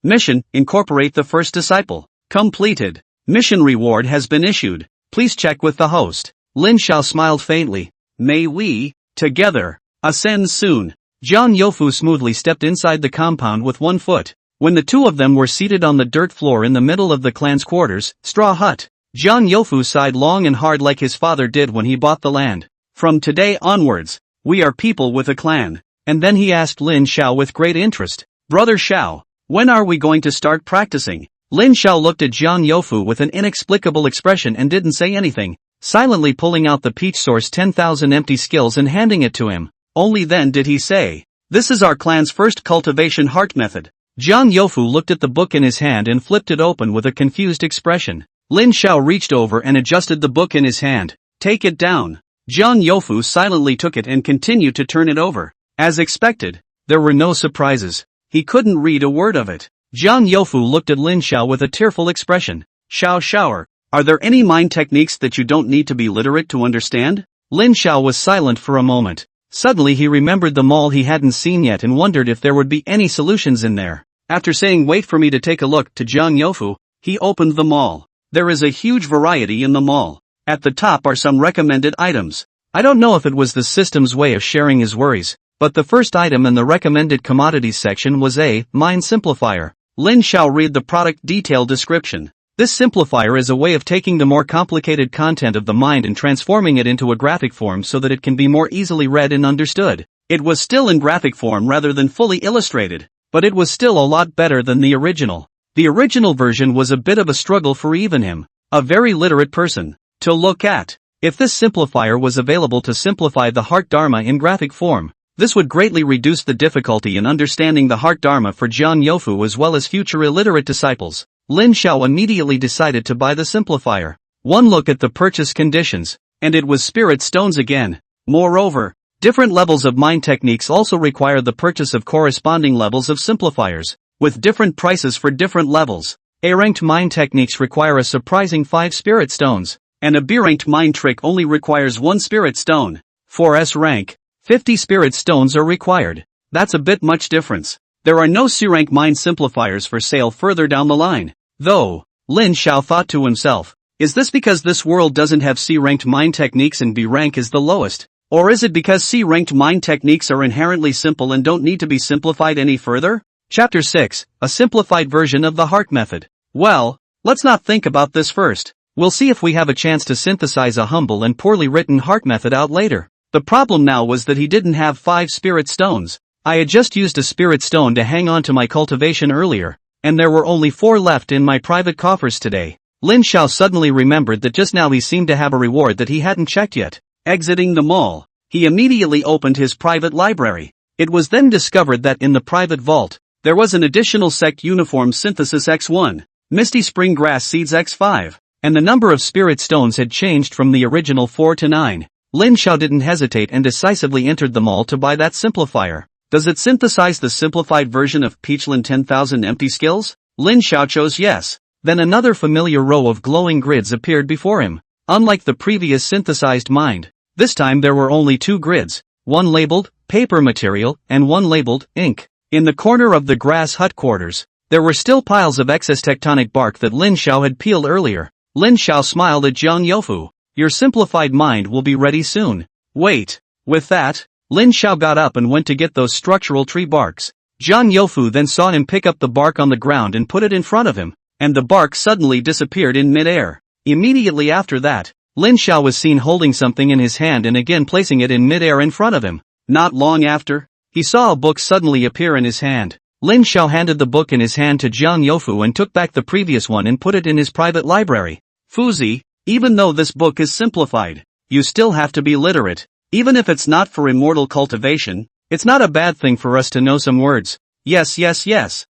Mission, incorporate the first disciple. Completed. Mission reward has been issued. Please check with the host. Lin Xiao smiled faintly. May we, together, ascend soon. Jiang Youfu smoothly stepped inside the compound with 1 foot. When the 2 of them were seated on the dirt floor in the middle of the clan's quarters, straw hut, Jiang Youfu sighed long and hard like his father did when he bought the land. From today onwards, we are people with a clan. And then he asked Lin Xiao with great interest. Brother Xiao, when are we going to start practicing? Lin Xiao looked at Jiang Youfu with an inexplicable expression and didn't say anything, silently pulling out the Peach Source 10,000 empty skills and handing it to him. Only then did he say, this is our clan's first cultivation heart method. Jiang Youfu looked at the book in his hand and flipped it open with a confused expression. Lin Xiao reached over and adjusted the book in his hand. Take it down. Jiang Youfu silently took it and continued to turn it over. As expected, there were no surprises. He couldn't read a word of it. Jiang Youfu looked at Lin Xiao with a tearful expression. Xiao Xiaoer, are there any mind techniques that you don't need to be literate to understand? Lin Xiao was silent for a moment. Suddenly he remembered the mall he hadn't seen yet and wondered if there would be any solutions in there. After saying wait for me to take a look to Jiang Youfu, he opened the mall. There is a huge variety in the mall. At the top are some recommended items. I don't know if it was the system's way of sharing his worries, but the first item in the recommended commodities section was a mind simplifier. Lin shall read the product detail description. This simplifier is a way of taking the more complicated content of the mind and transforming it into a graphic form so that it can be more easily read and understood. It was still in graphic form rather than fully illustrated, but it was still a lot better than the original. The original version was a bit of a struggle for even him, a very literate person, to look at. If this simplifier was available to simplify the heart dharma in graphic form, this would greatly reduce the difficulty in understanding the heart dharma for Jiang Yofu as well as future illiterate disciples. Lin Xiao immediately decided to buy the simplifier. One look at the purchase conditions, and it was spirit stones again. Moreover, different levels of mind techniques also require the purchase of corresponding levels of simplifiers, with different prices for different levels. A-ranked mind techniques require a surprising 5 spirit stones, and a B-ranked mind trick only requires 1 spirit stone. For S-rank, 50 spirit stones are required. That's a bit much difference. There are no C-rank mind simplifiers for sale further down the line. Though, Lin Xiao thought to himself, is this because this world doesn't have C-ranked mind techniques and B-rank is the lowest? Or is it because C-ranked mind techniques are inherently simple and don't need to be simplified any further? Chapter 6, a simplified version of the heart method. Well, let's not think about this first. We'll see if we have a chance to synthesize a humble and poorly written heart method out later. The problem now was that he didn't have 5 spirit stones. I had just used a spirit stone to hang on to my cultivation earlier, and there were only 4 left in my private coffers today. Lin Xiao suddenly remembered that just now he seemed to have a reward that he hadn't checked yet. Exiting the mall, he immediately opened his private library. It was then discovered that in the private vault, there was an additional sect uniform synthesis X1, misty spring grass seeds X5, and the number of spirit stones had changed from the original 4 to 9. Lin Xiao didn't hesitate and decisively entered the mall to buy that simplifier. Does it synthesize the simplified version of Peachland 10,000 empty skills? Lin Xiao chose yes. Then another familiar row of glowing grids appeared before him. Unlike the previous synthesized mind, this time there were only 2 grids, one labeled paper material and one labeled ink. In the corner of the grass hut quarters, there were still piles of excess tectonic bark that Lin Xiao had peeled earlier. Lin Xiao smiled at Jiang Yofu. Your simplified mind will be ready soon. Wait. With that, Lin Xiao got up and went to get those structural tree barks. Jiang Yofu then saw him pick up the bark on the ground and put it in front of him, and the bark suddenly disappeared in mid-air. Immediately after that, Lin Xiao was seen holding something in his hand and again placing it in mid-air in front of him. Not long after, he saw a book suddenly appear in his hand. Lin Xiao handed the book in his hand to Jiang Yofu and took back the previous one and put it in his private library. Fuzi, even though this book is simplified, you still have to be literate. Even if it's not for immortal cultivation, it's not a bad thing for us to know some words. Yes. Jiang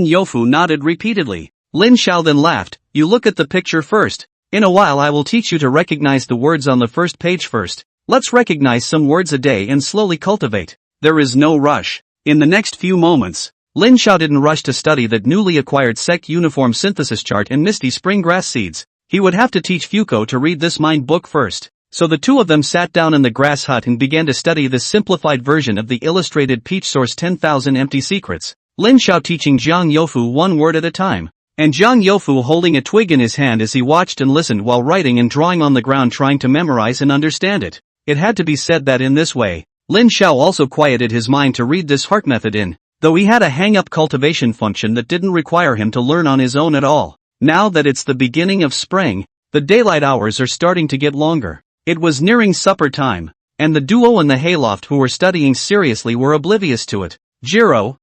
Yofu nodded repeatedly. Lin Xiao then laughed. You look at the picture first. In a while I will teach you to recognize the words on the first page first. Let's recognize some words a day and slowly cultivate. There is no rush. In the next few moments, Lin Xiao didn't rush to study that newly acquired sect uniform synthesis chart and misty spring grass seeds. He would have to teach Fuko to read this mind book first. So the two of them sat down in the grass hut and began to study this simplified version of the illustrated Peach Source 10,000 Empty Secrets. Lin Xiao teaching Jiang Yofu one word at a time, and Jiang Yofu holding a twig in his hand as he watched and listened while writing and drawing on the ground trying to memorize and understand it. It had to be said that in this way, Lin Xiao also quieted his mind to read this heart method in, though he had a hang-up cultivation function that didn't require him to learn on his own at all. Now that it's the beginning of spring, the daylight hours are starting to get longer. It was nearing supper time, and the duo in the hayloft who were studying seriously were oblivious to it. Jiro,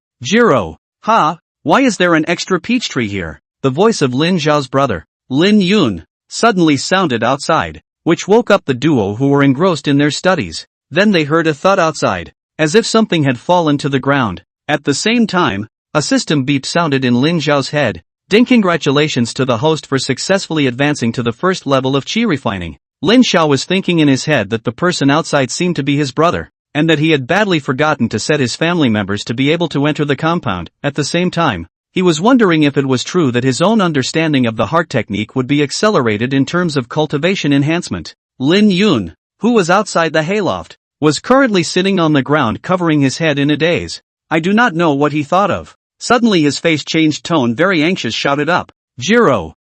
why is there an extra peach tree here? The voice of Lin Zhao's brother, Lin Yun, suddenly sounded outside, which woke up the duo who were engrossed in their studies. Then they heard a thud outside, as if something had fallen to the ground. At the same time, a system beep sounded in Lin Zhao's head. Ding! Congratulations to the host for successfully advancing to the first level of qi refining. Lin Xiao was thinking in his head that the person outside seemed to be his brother, and that he had badly forgotten to set his family members to be able to enter the compound. At the same time, he was wondering if it was true that his own understanding of the heart technique would be accelerated in terms of cultivation enhancement. Lin Yun, who was outside the hayloft, was currently sitting on the ground covering his head in a daze. I do not know what he thought of. Suddenly his face changed tone, very anxious, shouted up. Jiro,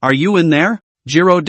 are you in there? Jiro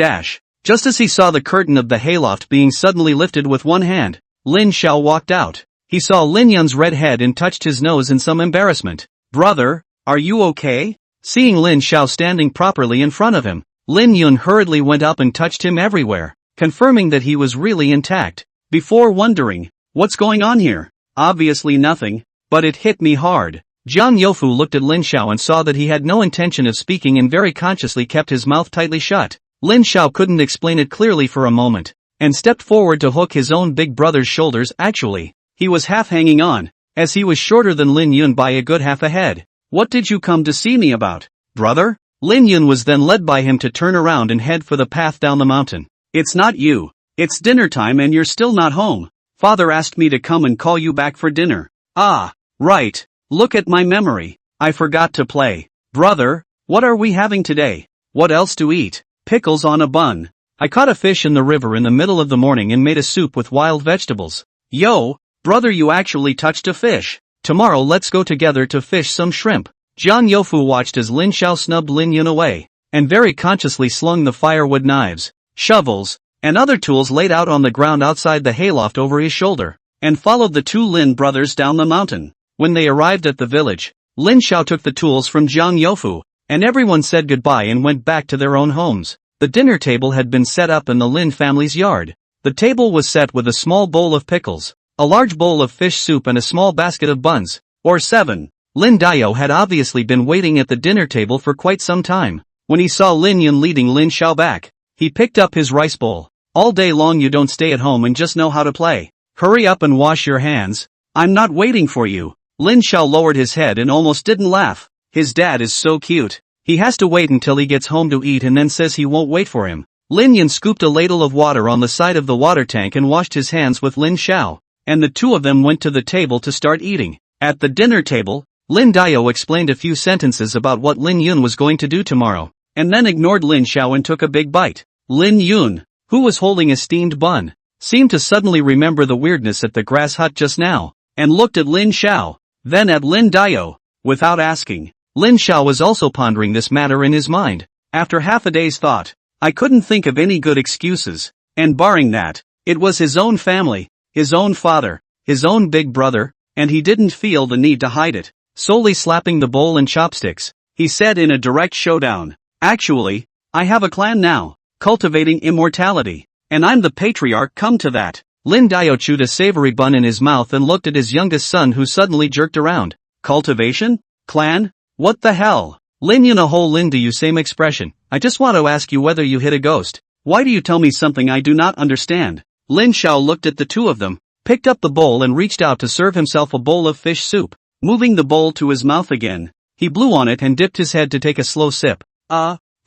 Just as he saw the curtain of the hayloft being suddenly lifted with one hand, Lin Xiao walked out. He saw Lin Yun's red head and touched his nose in some embarrassment. "Brother, are you okay?" Seeing Lin Xiao standing properly in front of him, Lin Yun hurriedly went up and touched him everywhere, confirming that he was really intact, before wondering, "What's going on here?" "Obviously nothing, but it hit me hard." Jiang Youfu looked at Lin Xiao and saw that he had no intention of speaking and very consciously kept his mouth tightly shut. Lin Xiao couldn't explain it clearly for a moment, and stepped forward to hook his own big brother's shoulders. Actually, he was half hanging on, as he was shorter than Lin Yun by a good half a head. "What did you come to see me about, brother?" Lin Yun was then led by him to turn around and head for the path down the mountain. "It's not you. It's dinner time and you're still not home. Father asked me to come and call you back for dinner." "Ah, right. Look at my memory. I forgot to play." "Brother, what are we having today?" "What else to eat? Pickles on a bun. I caught a fish in the river in the middle of the morning and made a soup with wild vegetables." "Yo, brother, you actually touched a fish. Tomorrow let's go together to fish some shrimp." Jiang Youfu watched as Lin Xiao snubbed Lin Yun away, and very consciously slung the firewood knives, shovels, and other tools laid out on the ground outside the hayloft over his shoulder, and followed the two Lin brothers down the mountain. When they arrived at the village, Lin Xiao took the tools from Jiang Youfu, and everyone said goodbye and went back to their own homes. The dinner table had been set up in the Lin family's yard. The table was set with a small bowl of pickles, a large bowl of fish soup and a small basket of buns, or 7. Lin Dao had obviously been waiting at the dinner table for quite some time. When he saw Lin Yun leading Lin Xiao back, he picked up his rice bowl. "All day long you don't stay at home and just know how to play. Hurry up and wash your hands. I'm not waiting for you." Lin Xiao lowered his head and almost didn't laugh. His dad is so cute. He has to wait until he gets home to eat and then says he won't wait for him. Lin Yun scooped a ladle of water on the side of the water tank and washed his hands with Lin Xiao, and the two of them went to the table to start eating. At the dinner table, Lin Dao explained a few sentences about what Lin Yun was going to do tomorrow, and then ignored Lin Xiao and took a big bite. Lin Yun, who was holding a steamed bun, seemed to suddenly remember the weirdness at the grass hut just now, and looked at Lin Xiao, then at Lin Dao, without asking. Lin Xiao was also pondering this matter in his mind. After half a day's thought, "I couldn't think of any good excuses, and barring that, it was his own family, his own father, his own big brother, and he didn't feel the need to hide it." Solely slapping the bowl and chopsticks, he said in a direct showdown, "Actually, I have a clan now, cultivating immortality, and I'm the patriarch. Come to that." Lin Dao chewed a savory bun in his mouth and looked at his youngest son, who suddenly jerked around. "Cultivation? Clan? What the hell?" "Lin Yun, a whole Lin do you same expression. I just want to ask you whether you hit a ghost. Why do you tell me something I do not understand?" Lin Xiao looked at the two of them, picked up the bowl and reached out to serve himself a bowl of fish soup. Moving the bowl to his mouth again, he blew on it and dipped his head to take a slow sip.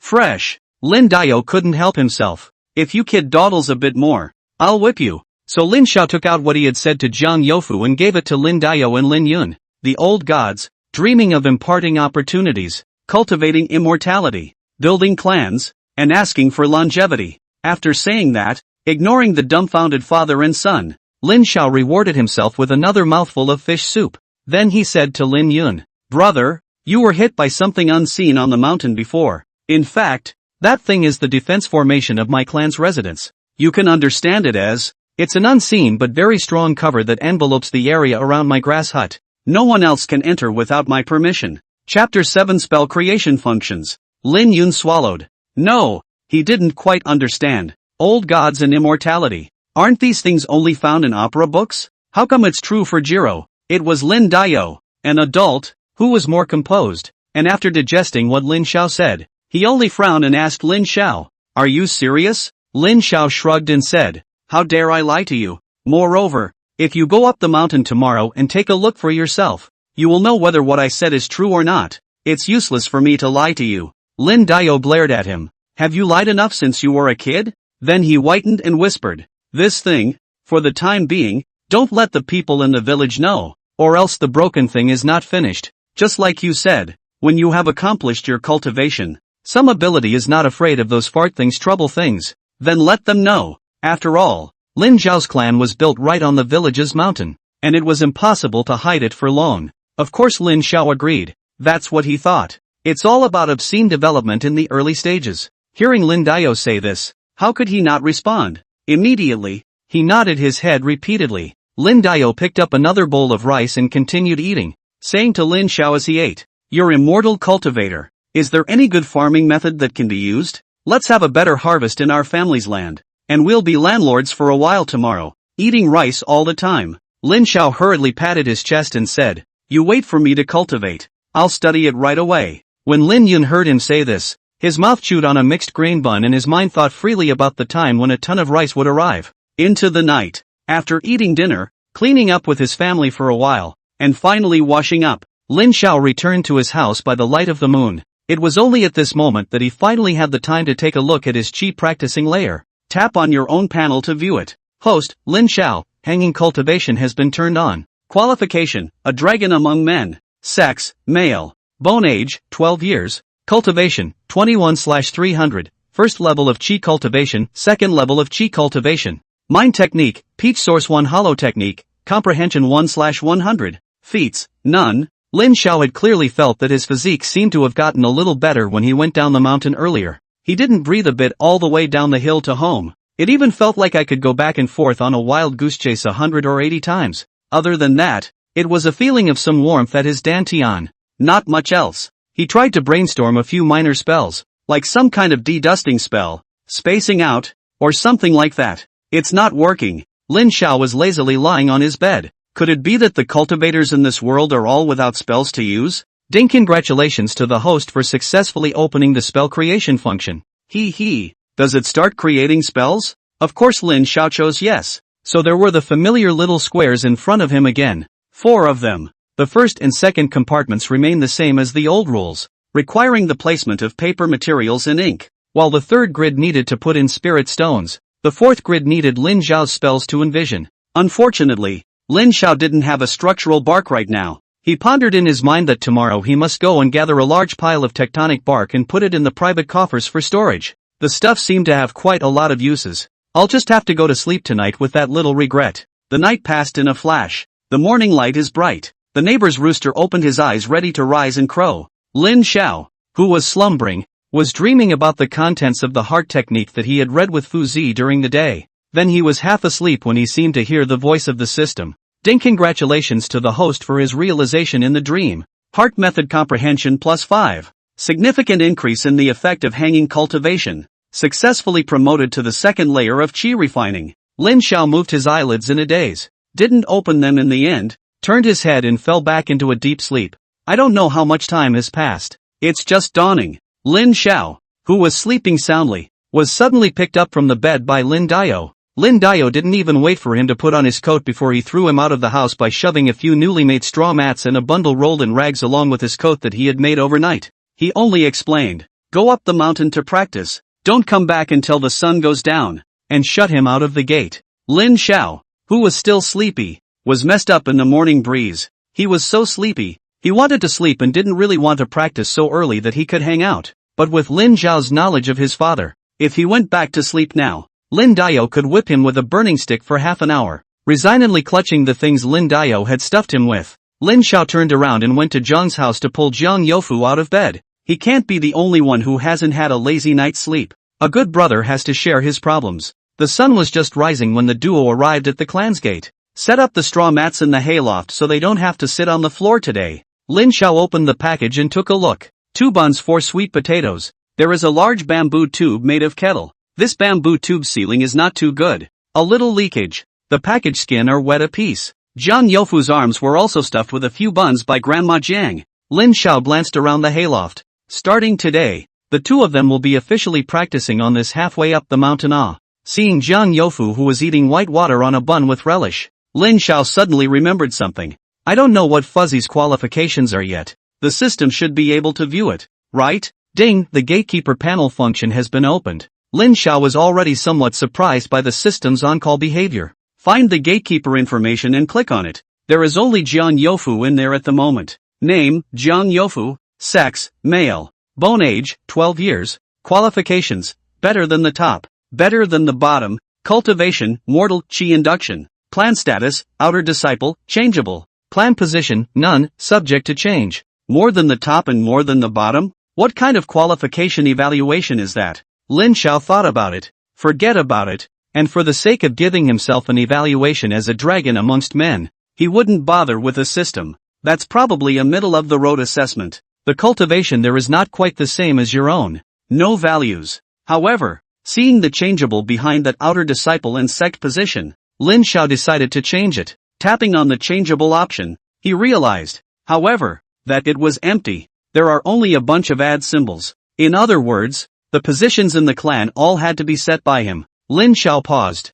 Fresh." Lin Dao couldn't help himself. "If you kid dawdles a bit more, I'll whip you." So Lin Xiao took out what he had said to Jiang Youfu and gave it to Lin Dao and Lin Yun. The old gods, dreaming of imparting opportunities, cultivating immortality, building clans, and asking for longevity. After saying that, ignoring the dumbfounded father and son, Lin Xiao rewarded himself with another mouthful of fish soup. Then he said to Lin Yun, "Brother, you were hit by something unseen on the mountain before. In fact, that thing is the defense formation of my clan's residence. You can understand it as, it's an unseen but very strong cover that envelopes the area around my grass hut. No one else can enter without my permission." Chapter 7 Spell Creation Functions. Lin Yun swallowed. No, he didn't quite understand. Old gods and immortality. Aren't these things only found in opera books? How come it's true for Jiro? It was Lin Dao, an adult, who was more composed, and after digesting what Lin Xiao said, he only frowned and asked Lin Xiao, "Are you serious?" Lin Xiao shrugged and said, "How dare I lie to you? Moreover, if you go up the mountain tomorrow and take a look for yourself, you will know whether what I said is true or not. It's useless for me to lie to you." Lin Dao glared at him. "Have you lied enough since you were a kid?" Then he whitened and whispered, "This thing, for the time being, don't let the people in the village know, or else the broken thing is not finished. Just like you said, when you have accomplished your cultivation, some ability is not afraid of those fart things, trouble things, then let them know." After all, Lin Zhao's clan was built right on the village's mountain, and it was impossible to hide it for long. Of course Lin Xiao agreed. That's what he thought. It's all about obscene development in the early stages. Hearing Lin Dao say this, How could he not respond? Immediately, he nodded his head repeatedly. Lin Dao picked up another bowl of rice and continued eating, saying to Lin Xiao as he ate, "You're immortal cultivator. Is there any good farming method that can be used? Let's have a better harvest in our family's land, and we'll be landlords for a while tomorrow, eating rice all the time." Lin Xiao hurriedly patted his chest and said, "You wait for me to cultivate. I'll study it right away." When Lin Yun heard him say this, his mouth chewed on a mixed grain bun and his mind thought freely about the time when a ton of rice would arrive. Into the night, after eating dinner, cleaning up with his family for a while, and finally washing up, Lin Xiao returned to his house by the light of the moon. It was only at this moment that he finally had the time to take a look at his chi practicing layer. Tap on your own panel to view it. Host, Lin Xiao, hanging cultivation has been turned on. Qualification, a dragon among men. Sex, male. Bone age, 12 years. Cultivation, 21/300. First level of chi cultivation, second level of chi cultivation. Mind technique, peach source 1 hollow technique, comprehension 1/100. Feats, none. Lin Xiao had clearly felt that his physique seemed to have gotten a little better when he went down the mountain earlier. He didn't breathe a bit all the way down the hill to home. It even felt like I could go back and forth on a wild goose chase 100 or 80 times. Other than that, it was a feeling of some warmth at his dantian. Not much else. He tried to brainstorm a few minor spells, like some kind of de-dusting spell, spacing out, or something like that. It's not working. Lin Xiao was lazily lying on his bed. Could it be that the cultivators in this world are all without spells to use? Ding! Congratulations to the host for successfully opening the spell creation function. Does it start creating spells? Of course Lin Xiao chose yes. So there were the familiar little squares in front of him again. 4 of them. The first and second compartments remain the same as the old rules, requiring the placement of paper materials and ink, while the third grid needed to put in spirit stones. The fourth grid needed Lin Xiao's spells to envision. Unfortunately, Lin Xiao didn't have a structural bark right now. He pondered in his mind that tomorrow he must go and gather a large pile of tectonic bark and put it in the private coffers for storage. The stuff seemed to have quite a lot of uses. I'll just have to go to sleep tonight with that little regret. The night passed in a flash. The morning light is bright. The neighbor's rooster opened his eyes ready to rise and crow. Lin Xiao, who was slumbering, was dreaming about the contents of the heart technique that he had read with Fu Zi during the day. Then he was half asleep when he seemed to hear the voice of the system. Ding! Congratulations to the host for his realization in the dream. Heart method comprehension +5. Significant increase in the effect of hanging cultivation. Successfully promoted to the second layer of chi refining. Lin Xiao moved his eyelids in a daze. Didn't open them in the end. Turned his head and fell back into a deep sleep. I don't know how much time has passed. It's just dawning. Lin Xiao, who was sleeping soundly, was suddenly picked up from the bed by Lin Dao. Lin Dao didn't even wait for him to put on his coat before he threw him out of the house by shoving a few newly made straw mats and a bundle rolled in rags along with his coat that he had made overnight. He only explained, "Go up the mountain to practice. Don't come back until the sun goes down," and shut him out of the gate. Lin Xiao, who was still sleepy, was messed up in the morning breeze. He was so sleepy, he wanted to sleep and didn't really want to practice so early that he could hang out. But with Lin Zhao's knowledge of his father, if he went back to sleep now, Lin Dao could whip him with a burning stick for half an hour. Resignedly clutching the things Lin Dao had stuffed him with, Lin Xiao turned around and went to Zhang's house to pull Zhang Youfu out of bed. He can't be the only one who hasn't had a lazy night's sleep. A good brother has to share his problems. The sun was just rising when the duo arrived at the clan's gate. Set up the straw mats in the hayloft so they don't have to sit on the floor today. Lin Xiao opened the package and took a look. 2 buns for sweet potatoes. There is a large bamboo tube made of kettle. This bamboo tube sealing is not too good. A little leakage. The package skin are wet apiece. Zhang Youfu's arms were also stuffed with a few buns by Grandma Jiang. Lin Xiao glanced around the hayloft. Starting today, the two of them will be officially practicing on this halfway up the mountain. Seeing Zhang Youfu who was eating white water on a bun with relish, Lin Xiao suddenly remembered something. I don't know what Fuzzy's qualifications are yet. The system should be able to view it, right? Ding! The gatekeeper panel function has been opened. Lin Xiao was already somewhat surprised by the system's on-call behavior. Find the gatekeeper information and click on it. There is only Zhang Youfu in there at the moment. Name, Zhang Youfu. Sex, male. Bone age, 12 years. Qualifications, better than the top, better than the bottom. Cultivation, mortal, chi induction. Clan status, outer disciple, changeable. Clan position, none, subject to change. More than the top and more than the bottom? What kind of qualification evaluation is that? Lin Xiao thought about it. forget about it, and for the sake of giving himself an evaluation as a dragon amongst men, he wouldn't bother with a system. That's probably a middle-of-the-road assessment. The cultivation there is not quite the same as your own. No values. However, seeing the changeable behind that outer disciple and sect position, Lin Xiao decided to change it. Tapping on the changeable option, he realized, however, that it was empty. There are only a bunch of add symbols. In other words, the positions in the clan all had to be set by him. Lin Xiao paused.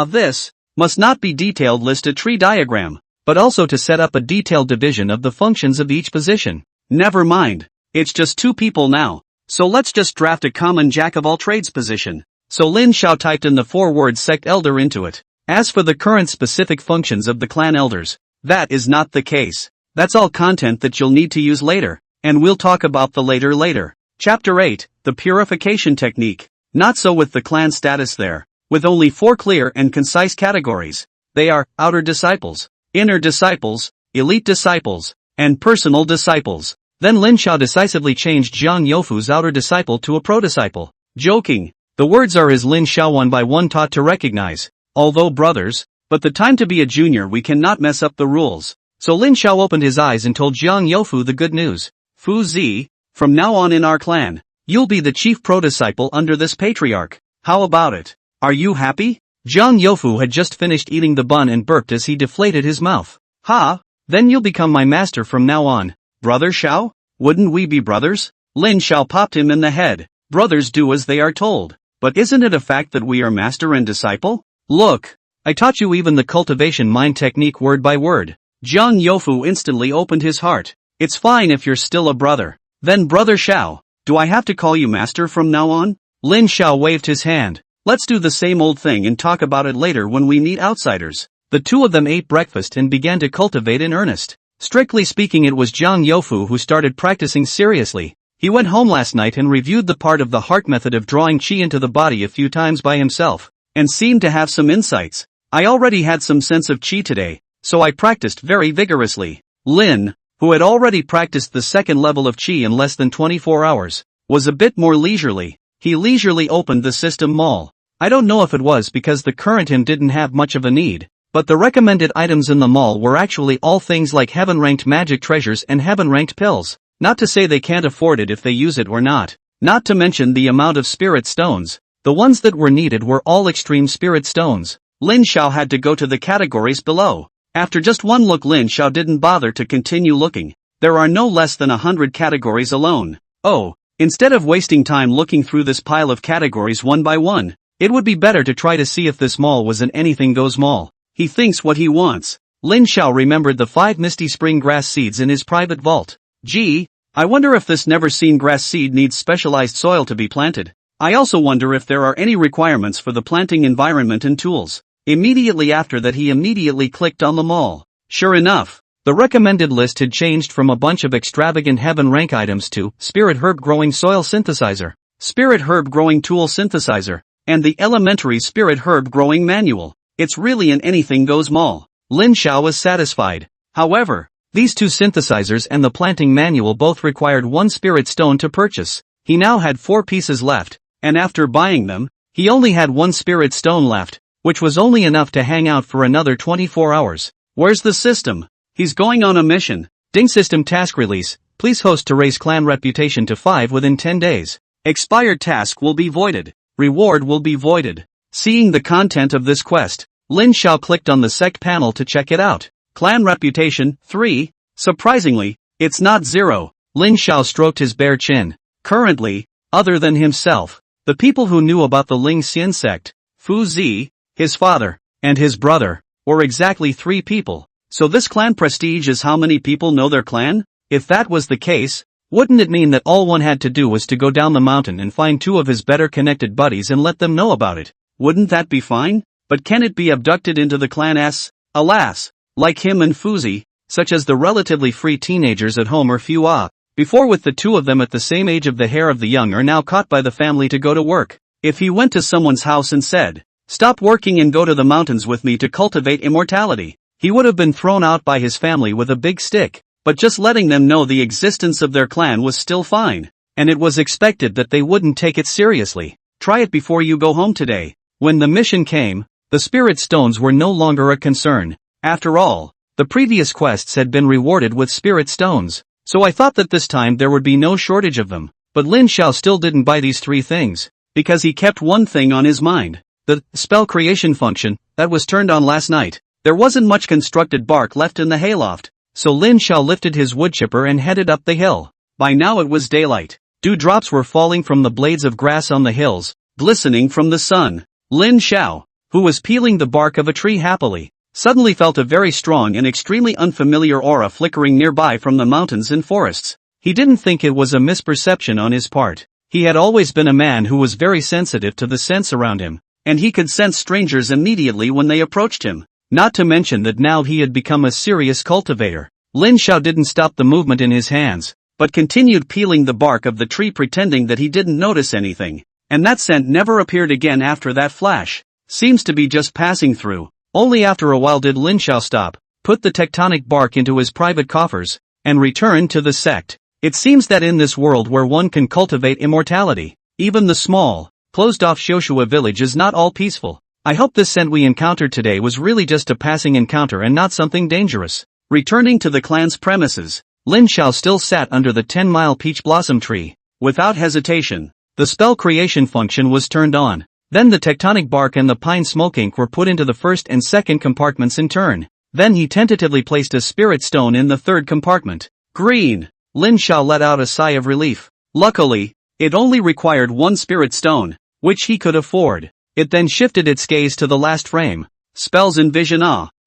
This must not be detailed list a tree diagram, but also to set up a detailed division of the functions of each position. Never mind, it's just 2 people now, so let's just draft a common jack-of-all-trades position. So Lin Xiao typed in the 4-word sect elder into it. As for the current specific functions of the clan elders, that is not the case. That's all content that you'll need to use later, and we'll talk about the later. Chapter 8, the purification technique. Not so with the clan status there, with only 4 clear and concise categories. They are outer disciples, inner disciples, elite disciples, and personal disciples. Then Lin Xiao decisively changed Zhang Youfu's outer disciple to a pro-disciple. Joking. The words are as Lin Xiao one by one taught to recognize, although brothers, but the time to be a junior we cannot mess up the rules. So Lin Xiao opened his eyes and told Zhang Youfu the good news. Fu Zi, from now on in our clan, you'll be the chief pro-disciple under this patriarch. How about it? Are you happy? Zhang Youfu had just finished eating the bun and burped as he deflated his mouth. Ha! Then you'll become my master from now on. Brother Xiao? Wouldn't we be brothers? Lin Xiao popped him in the head. Brothers do as they are told. But isn't it a fact that we are master and disciple? Look, I taught you even the cultivation mind technique word by word. Zhang Youfu instantly opened his heart. It's fine if you're still a brother. Then Brother Xiao, do I have to call you master from now on? Lin Xiao waved his hand. Let's do the same old thing and talk about it later when we meet outsiders. The 2 of them ate breakfast and began to cultivate in earnest. Strictly speaking, it was Zhang Youfu who started practicing seriously. He went home last night and reviewed the part of the heart method of drawing qi into the body a few times by himself, and seemed to have some insights. I already had some sense of qi today, so I practiced very vigorously. Lin, who had already practiced the 2nd level of qi in less than 24 hours, was a bit more leisurely. He leisurely opened the system mall. I don't know if it was because the current him didn't have much of a need, but the recommended items in the mall were actually all things like heaven-ranked magic treasures and heaven-ranked pills. Not to say they can't afford it if they use it or not. Not to mention the amount of spirit stones. The ones that were needed were all extreme spirit stones. Lin Xiao had to go to the categories below. After just one look, Lin Xiao didn't bother to continue looking. There are no less than 100 categories alone. Oh, instead of wasting time looking through this pile of categories one by one, it would be better to try to see if this mall was an anything goes mall. He thinks what he wants. Lin Xiao remembered the 5 misty spring grass seeds in his private vault. Gee, I wonder if this never-seen grass seed needs specialized soil to be planted. I also wonder if there are any requirements for the planting environment and tools. Immediately after that he immediately clicked on the mall. Sure enough, the recommended list had changed from a bunch of extravagant heaven rank items to Spirit Herb Growing Soil Synthesizer, Spirit Herb Growing Tool Synthesizer, and the Elementary Spirit Herb Growing Manual. It's really an anything goes mall. Lin Xiao was satisfied. However, these 2 synthesizers and the planting manual both required 1 spirit stone to purchase. He now had 4 pieces left, and after buying them, he only had 1 spirit stone left, which was only enough to hang out for another 24 hours. Where's the system? He's going on a mission. Ding system task release. Please host to raise clan reputation to 5 within 10 days. Expired task will be voided. Reward will be voided. Seeing the content of this quest, Lin Xiao clicked on the sect panel to check it out. Clan reputation, 3. Surprisingly, it's not 0. Lin Xiao stroked his bare chin. Currently, other than himself, the people who knew about the Ling Xian sect, Fu Zi, his father, and his brother, were exactly 3 people. So this clan prestige is how many people know their clan? If that was the case, wouldn't it mean that all one had to do was to go down the mountain and find 2 of his better connected buddies and let them know about it? Wouldn't that be fine? But can it be abducted into the clan S? Alas, like him and Fuzi, such as the relatively free teenagers at home are few before with the 2 of them at the same age of the hair of the young are now caught by the family to go to work. If he went to someone's house and said, "Stop working and go to the mountains with me to cultivate immortality," he would have been thrown out by his family with a big stick. But just letting them know the existence of their clan was still fine, and it was expected that they wouldn't take it seriously. Try it before you go home today. When the mission came, the spirit stones were no longer a concern. After all, the previous quests had been rewarded with spirit stones, so I thought that this time there would be no shortage of them. But Lin Xiao still didn't buy these 3 things, because he kept one thing on his mind. The spell creation function that was turned on last night. There wasn't much constructed bark left in the hayloft, so Lin Xiao lifted his woodchipper and headed up the hill. By now it was daylight. Dewdrops were falling from the blades of grass on the hills, glistening from the sun. Lin Xiao, who was peeling the bark of a tree happily, suddenly felt a very strong and extremely unfamiliar aura flickering nearby from the mountains and forests. He didn't think it was a misperception on his part. He had always been a man who was very sensitive to the sense around him, and he could sense strangers immediately when they approached him. Not to mention that now he had become a serious cultivator. Lin Xiao didn't stop the movement in his hands, but continued peeling the bark of the tree pretending that he didn't notice anything. And that scent never appeared again after that flash. Seems to be just passing through. Only after a while did Lin Xiao stop, put the tectonic bark into his private coffers, and return to the sect. It seems that in this world where one can cultivate immortality, even the small, closed-off Xiaoshua village is not all peaceful. I hope this scent we encountered today was really just a passing encounter and not something dangerous. Returning to the clan's premises, Lin Xiao still sat under the 10-mile peach blossom tree. Without hesitation, the spell creation function was turned on. Then the tectonic bark and the pine smoke ink were put into the first and second compartments in turn. Then he tentatively placed a spirit stone in the third compartment. Green! Lin Xiao let out a sigh of relief. Luckily, it only required 1 spirit stone, which he could afford. It then shifted its gaze to the last frame. Spells in vision.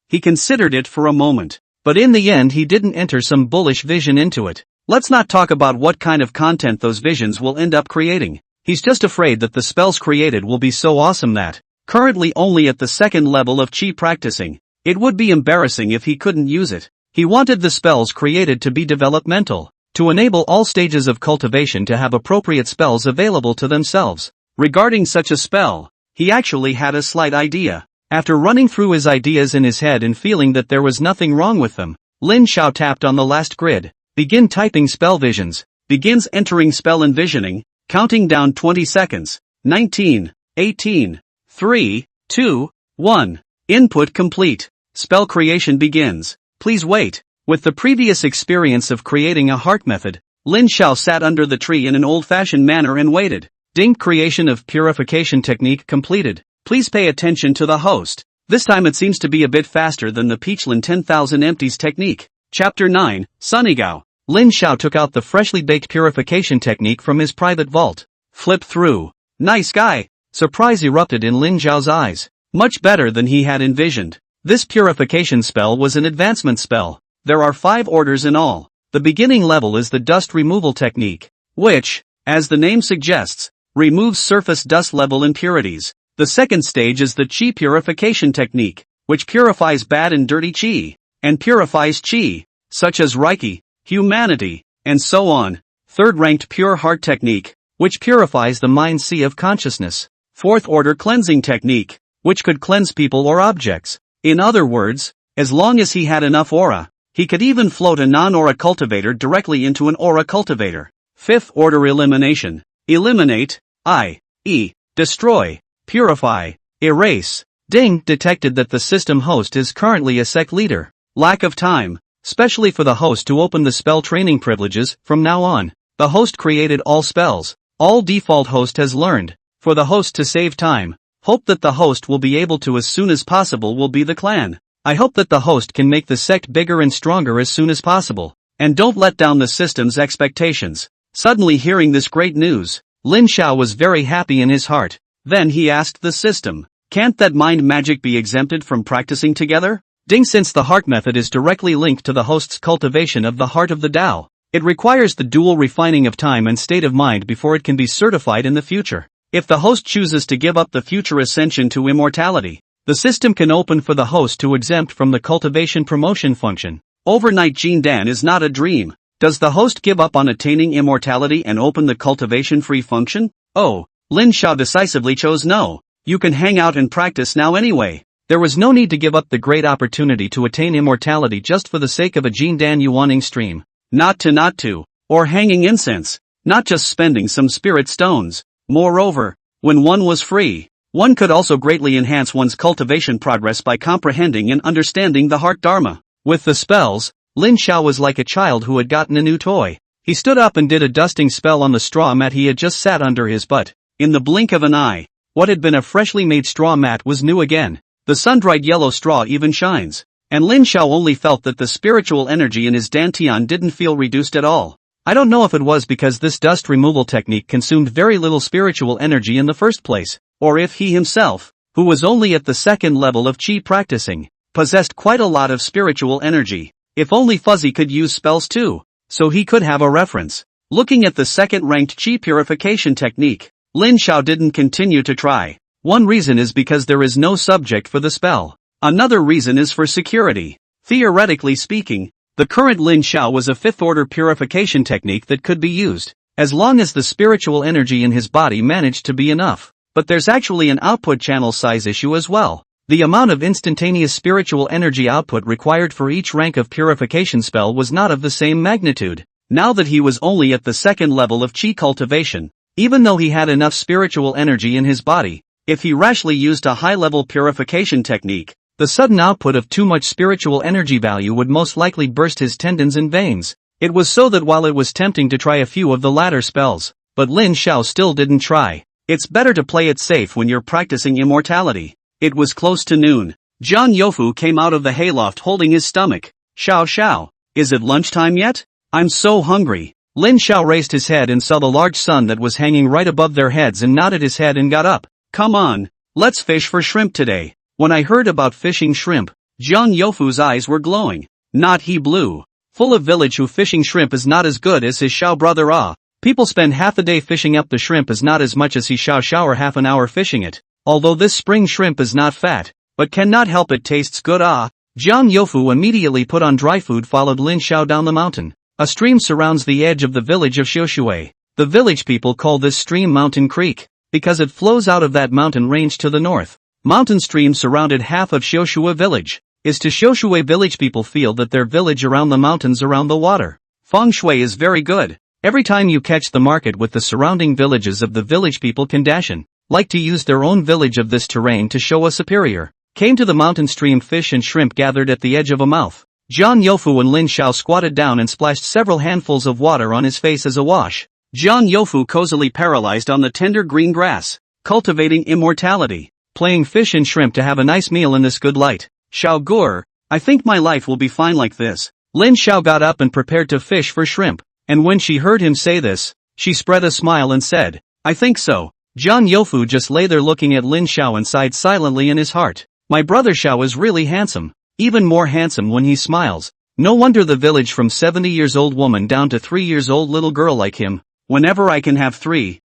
He considered it for a moment, but in the end he didn't enter some bullish vision into it. Let's not talk about what kind of content those visions will end up creating. He's just afraid that the spells created will be so awesome that, currently only at the 2nd level of Qi practicing, it would be embarrassing if he couldn't use it. He wanted the spells created to be developmental, to enable all stages of cultivation to have appropriate spells available to themselves. Regarding such a spell, he actually had a slight idea. After running through his ideas in his head and feeling that there was nothing wrong with them, Lin Xiao tapped on the last grid. Begin typing spell visions. Begins entering spell envisioning, counting down 20 seconds. 19, 18, 3, 2, 1. Input complete. Spell creation begins. Please wait. With the previous experience of creating a heart method, Lin Xiao sat under the tree in an old-fashioned manner and waited. Ding. Creation of purification technique completed. Please pay attention to the host. This time it seems to be a bit faster than the Peachland 10,000 empties technique. Chapter 9, Sunnygao. Lin Xiao took out the freshly baked purification technique from his private vault. Flip through. Nice guy. Surprise erupted in Lin Xiao's eyes. Much better than he had envisioned. This purification spell was an advancement spell. There are 5 orders in all. The beginning level is the dust removal technique, which, as the name suggests, removes surface dust level impurities. The second stage is the Qi purification technique, which purifies bad and dirty Qi, and purifies Qi, such as Reiki, humanity, and so on. Third-ranked pure heart technique, which purifies the mind sea of consciousness. Fourth order cleansing technique, which could cleanse people or objects. In other words, as long as he had enough aura, he could even float a non-aura cultivator directly into an aura cultivator. Fifth order elimination. Eliminate, i.e., destroy, purify, erase. Ding detected that the system host is currently a sect leader. Lack of time, especially for the host to open the spell training privileges from now on. The host created all spells. All default host has learned. For the host to save time, hope that the host will be able to as soon as possible will be the clan. I hope that the host can make the sect bigger and stronger as soon as possible. And don't let down the system's expectations. Suddenly hearing this great news, Lin Xiao was very happy in his heart. Then he asked the system, can't that mind magic be exempted from practicing together? Ding. Since the heart method is directly linked to the host's cultivation of the heart of the Tao, it requires the dual refining of time and state of mind before it can be certified in the future. If the host chooses to give up the future ascension to immortality, the system can open for the host to exempt from the cultivation promotion function. Overnight Jindan is not a dream. Does the host give up on attaining immortality and open the cultivation free function? Oh, Lin Xiao decisively chose no. You can hang out and practice now anyway. There was no need to give up the great opportunity to attain immortality just for the sake of a Jindan Yuaning stream. Not to, or hanging incense, not just spending some spirit stones. Moreover, When one was free, one could also greatly enhance one's cultivation progress by comprehending and understanding the heart dharma. With the spells, Lin Xiao was like a child who had gotten a new toy. He stood up and did a dusting spell on the straw mat he had just sat under his butt. In the blink of an eye, what had been a freshly made straw mat was new again. The sun-dried yellow straw even shines. And Lin Xiao only felt that the spiritual energy in his dantian didn't feel reduced at all. I don't know if it was because this dust removal technique consumed very little spiritual energy in the first place, or if he himself, who was only at the second level of qi practicing, possessed quite a lot of spiritual energy. If only Fuzzy could use spells too, so he could have a reference. Looking at the second-ranked qi purification technique, Lin Xiao didn't continue to try. One reason is because there is no subject for the spell. Another reason is for security. Theoretically speaking, the current Lin Xiao was a fifth-order purification technique that could be used, as long as the spiritual energy in his body managed to be enough. But there's actually an output channel size issue as well. The amount of instantaneous spiritual energy output required for each rank of purification spell was not of the same magnitude. Now that he was only at the second level of qi cultivation, even though he had enough spiritual energy in his body, if he rashly used a high-level purification technique, the sudden output of too much spiritual energy value would most likely burst his tendons and veins. It was so that while it was tempting to try a few of the latter spells, but Lin Xiao still didn't try. It's better to play it safe when you're practicing immortality. It was close to noon. Zhang Youfu came out of the hayloft holding his stomach. Xiao, is it lunchtime yet? I'm so hungry. Lin Xiao raised his head and saw the large sun that was hanging right above their heads and nodded his head and got up. Come on, let's fish for shrimp today. When I heard about fishing shrimp, Zhang Youfu's eyes were glowing. Not he blue. Full of village who fishing shrimp is not as good as his Xiao brother Ah. People spend half a day fishing up the shrimp is not as much as his Xiao or half an hour fishing it. Although this spring shrimp is not fat, but cannot help it tastes good ah. Zhang Youfu immediately put on dry food followed Lin Xiao down the mountain. A stream surrounds the edge of the village of Xiushui. The village people call this stream Mountain Creek, because it flows out of that mountain range to the north. Mountain stream surrounded half of Xiushui village. Is to Xiushui village people feel that their village around the mountains around the water. Feng shui is very good. Every time you catch the market with the surrounding villages of the village people can dash in, like to use their own village of this terrain to show a superior. Came to the mountain stream fish and shrimp gathered at the edge of a mouth. Zhang Youfu and Lin Xiao squatted down and splashed several handfuls of water on his face as a wash. Zhang Youfu cozily paralyzed on the tender green grass, cultivating immortality, playing fish and shrimp to have a nice meal in this good light. Xiao Gur, I think my life will be fine like this. Lin Xiao got up and prepared to fish for shrimp, and when she heard him say this, she spread a smile and said, I think so. Zhang Youfu just lay there looking at Lin Xiao and sighed silently in his heart. My brother Xiao is really handsome, even more handsome when he smiles. No wonder the village from 70 years old woman down to 3 years old little girl like him. Whenever I can have 2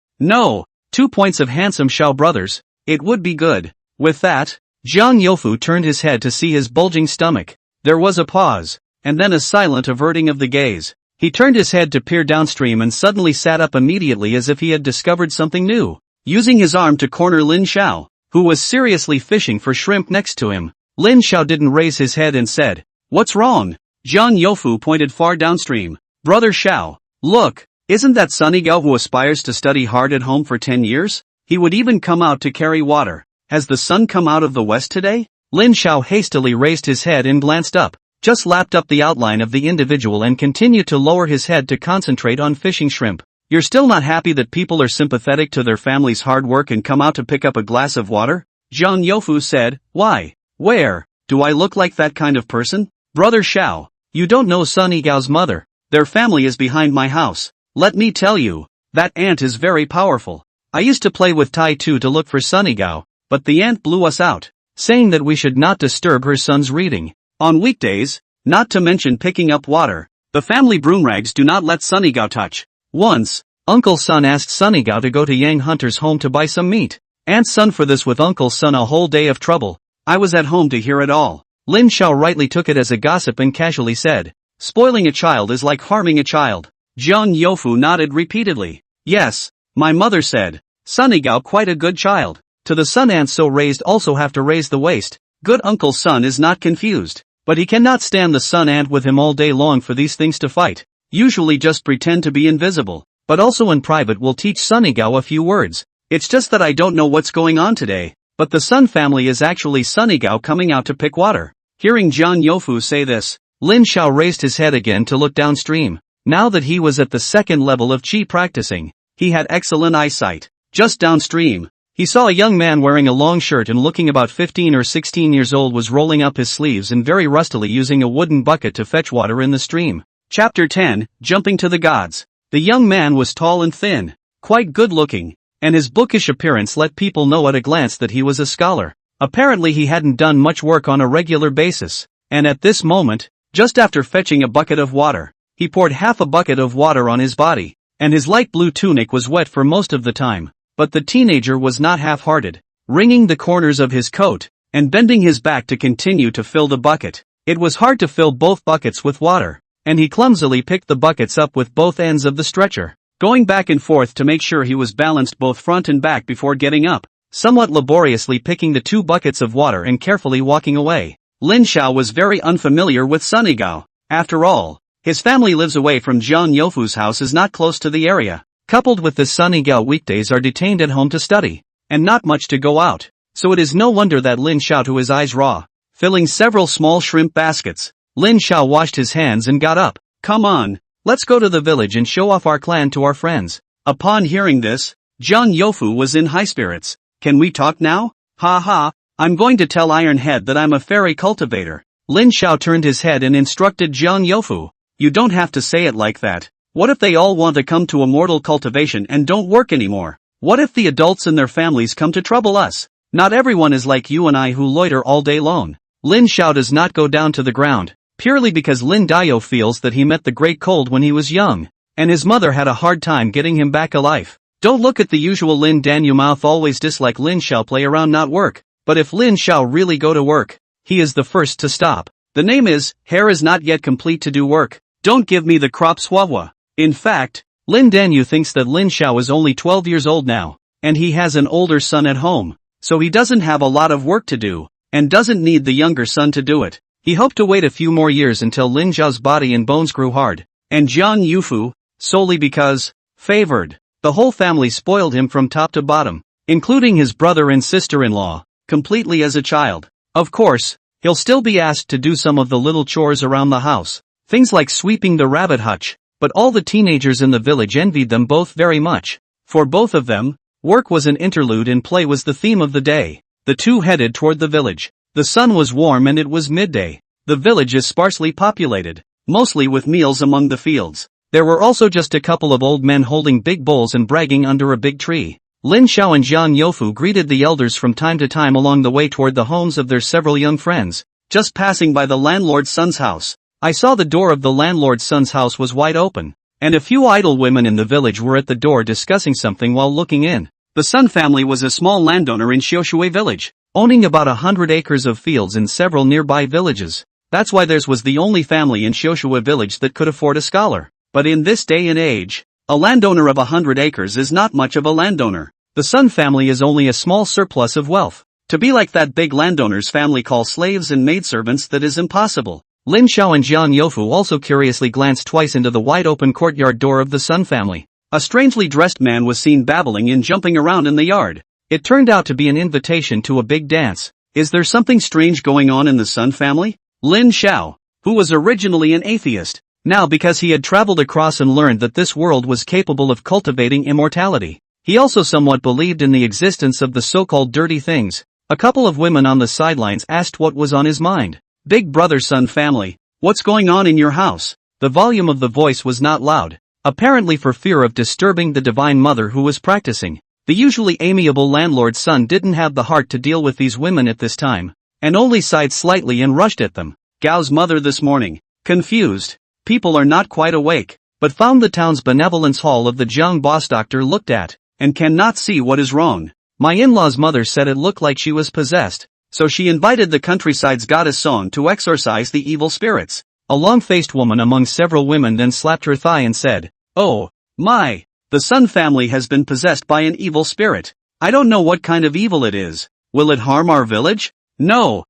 points of handsome Xiao brothers, it would be good. With that, Zhang Youfu turned his head to see his bulging stomach. There was a pause, and then a silent averting of the gaze. He turned his head to peer downstream and suddenly sat up immediately as if he had discovered something new. Using his arm to corner Lin Xiao, who was seriously fishing for shrimp next to him, Lin Xiao didn't raise his head and said, What's wrong? Zhang Youfu pointed far downstream. Brother Xiao, look, isn't that Sunny Gao who aspires to study hard at home for 10 years? He would even come out to carry water. Has the sun come out of the west today? Lin Xiao hastily raised his head and glanced up, just lapped up the outline of the individual and continued to lower his head to concentrate on fishing shrimp. You're still not happy that people are sympathetic to their family's hard work and come out to pick up a glass of water? Zhang Youfu said, Why? Where? Do I look like that kind of person? Brother Xiao, you don't know Sunny Gao's mother. Their family is behind my house. Let me tell you, that ant is very powerful. I used to play with Tai Tu to look for Sunny Gao, but the ant blew us out, saying that we should not disturb her son's reading. On weekdays, not to mention picking up water, the family broomrags do not let Sunny Gao touch. Once, Uncle Sun asked Sunny Gao to go to Yang Hunter's home to buy some meat. Aunt Sun for this with Uncle Sun a whole day of trouble. I was at home to hear it all. Lin Xiao rightly took it as a gossip and casually said, Spoiling a child is like harming a child. Zhang Youfu nodded repeatedly. Yes, my mother said. Sunny Gao quite a good child. To the sun ant so raised also have to raise the waist. Good Uncle Sun is not confused. But he cannot stand the sun ant with him all day long for these things to fight. Usually just pretend to be invisible, but also in private will teach Sunny Gao a few words. It's just that I don't know what's going on today, but the Sun family is actually Sunigao coming out to pick water. Hearing Jiang Youfu say this, Lin Xiao raised his head again to look downstream. Now that he was at the second level of Qi practicing, he had excellent eyesight. Just downstream, he saw a young man wearing a long shirt and looking about 15 or 16 years old was rolling up his sleeves and very rustily using a wooden bucket to fetch water in the stream. Chapter 10, Jumping to the Gods. The young man was tall and thin, quite good-looking, and his bookish appearance let people know at a glance that he was a scholar. Apparently he hadn't done much work on a regular basis, and at this moment, just after fetching a bucket of water, he poured half a bucket of water on his body, and his light blue tunic was wet for most of the time. But the teenager was not half-hearted, wringing the corners of his coat, and bending his back to continue to fill the bucket. It was hard to fill both buckets with water, and he clumsily picked the buckets up with both ends of the stretcher, going back and forth to make sure he was balanced both front and back before getting up, somewhat laboriously picking the 2 buckets of water and carefully walking away. Lin Xiao was very unfamiliar with Sunigao. After all, his family lives away from Jiang Youfu's house is not close to the area. Coupled with this Sunigao weekdays are detained at home to study, and not much to go out, so it is no wonder that Lin Xiao to his eyes raw. Filling several small shrimp baskets, Lin Xiao washed his hands and got up. Come on, let's go to the village and show off our clan to our friends. Upon hearing this, Jiang Youfu was in high spirits. Can we talk now? Ha ha, I'm going to tell Ironhead that I'm a fairy cultivator. Lin Xiao turned his head and instructed Jiang Youfu. You don't have to say it like that. What if they all want to come to immortal cultivation and don't work anymore? What if the adults and their families come to trouble us? Not everyone is like you and I who loiter all day long. Lin Xiao does not go down to the ground, purely because Lin Dayo feels that he met the great cold when he was young, and his mother had a hard time getting him back alive. Don't look at the usual Lin Danyu mouth always dislike Lin Xiao play around not work, but if Lin Xiao really go to work, he is the first to stop. The name is, hair is not yet complete to do work. Don't give me the crop swahwa. In fact, Lin Danyu thinks that Lin Xiao is only 12 years old now, and he has an older son at home, so he doesn't have a lot of work to do, and doesn't need the younger son to do it. He hoped to wait a few more years until Lin Xiao's body and bones grew hard, and Jiang Youfu, solely because, favored, the whole family spoiled him from top to bottom, including his brother and sister-in-law, completely as a child. Of course, he'll still be asked to do some of the little chores around the house, things like sweeping the rabbit hutch. But all the teenagers in the village envied them both very much. For both of them, work was an interlude and play was the theme of the day. The two headed toward the village. The sun was warm and it was midday. The village is sparsely populated, mostly with meals among the fields. There were also just a couple of old men holding big bowls and bragging under a big tree. Lin Xiao and Jiang Youfu greeted the elders from time to time along the way toward the homes of their several young friends. Just passing by the landlord's son's house, I saw the door of the landlord's son's house was wide open, and a few idle women in the village were at the door discussing something while looking in. The Sun family was a small landowner in Xiaoshui village, owning about 100 acres of fields in several nearby villages. That's why theirs was the only family in Xiaoshui village that could afford a scholar. But in this day and age, a landowner of 100 acres is not much of a landowner. The Sun family is only a small surplus of wealth. To be like that big landowner's family call slaves and maidservants, that is impossible. Lin Xiao and Jiang Youfu also curiously glanced twice into the wide-open courtyard door of the Sun family. A strangely dressed man was seen babbling and jumping around in the yard. It turned out to be an invitation to a big dance. Is there something strange going on in the Sun family? Lin Xiao, who was originally an atheist, now because he had traveled across and learned that this world was capable of cultivating immortality, he also somewhat believed in the existence of the so-called dirty things. A couple of women on the sidelines asked what was on his mind. Big brother Sun family, what's going on in your house? The volume of the voice was not loud, apparently for fear of disturbing the divine mother who was practicing. The usually amiable landlord's son didn't have the heart to deal with these women at this time, and only sighed slightly and rushed at them. Gao's mother this morning, confused, people are not quite awake, but found the town's benevolence hall of the Jiang boss doctor looked at, and cannot see what is wrong. My in-law's mother said it looked like she was possessed. So she invited the countryside's goddess Song to exorcise the evil spirits. A long-faced woman among several women then slapped her thigh and said, "Oh, my, the Sun family has been possessed by an evil spirit. I don't know what kind of evil it is. Will it harm our village? No,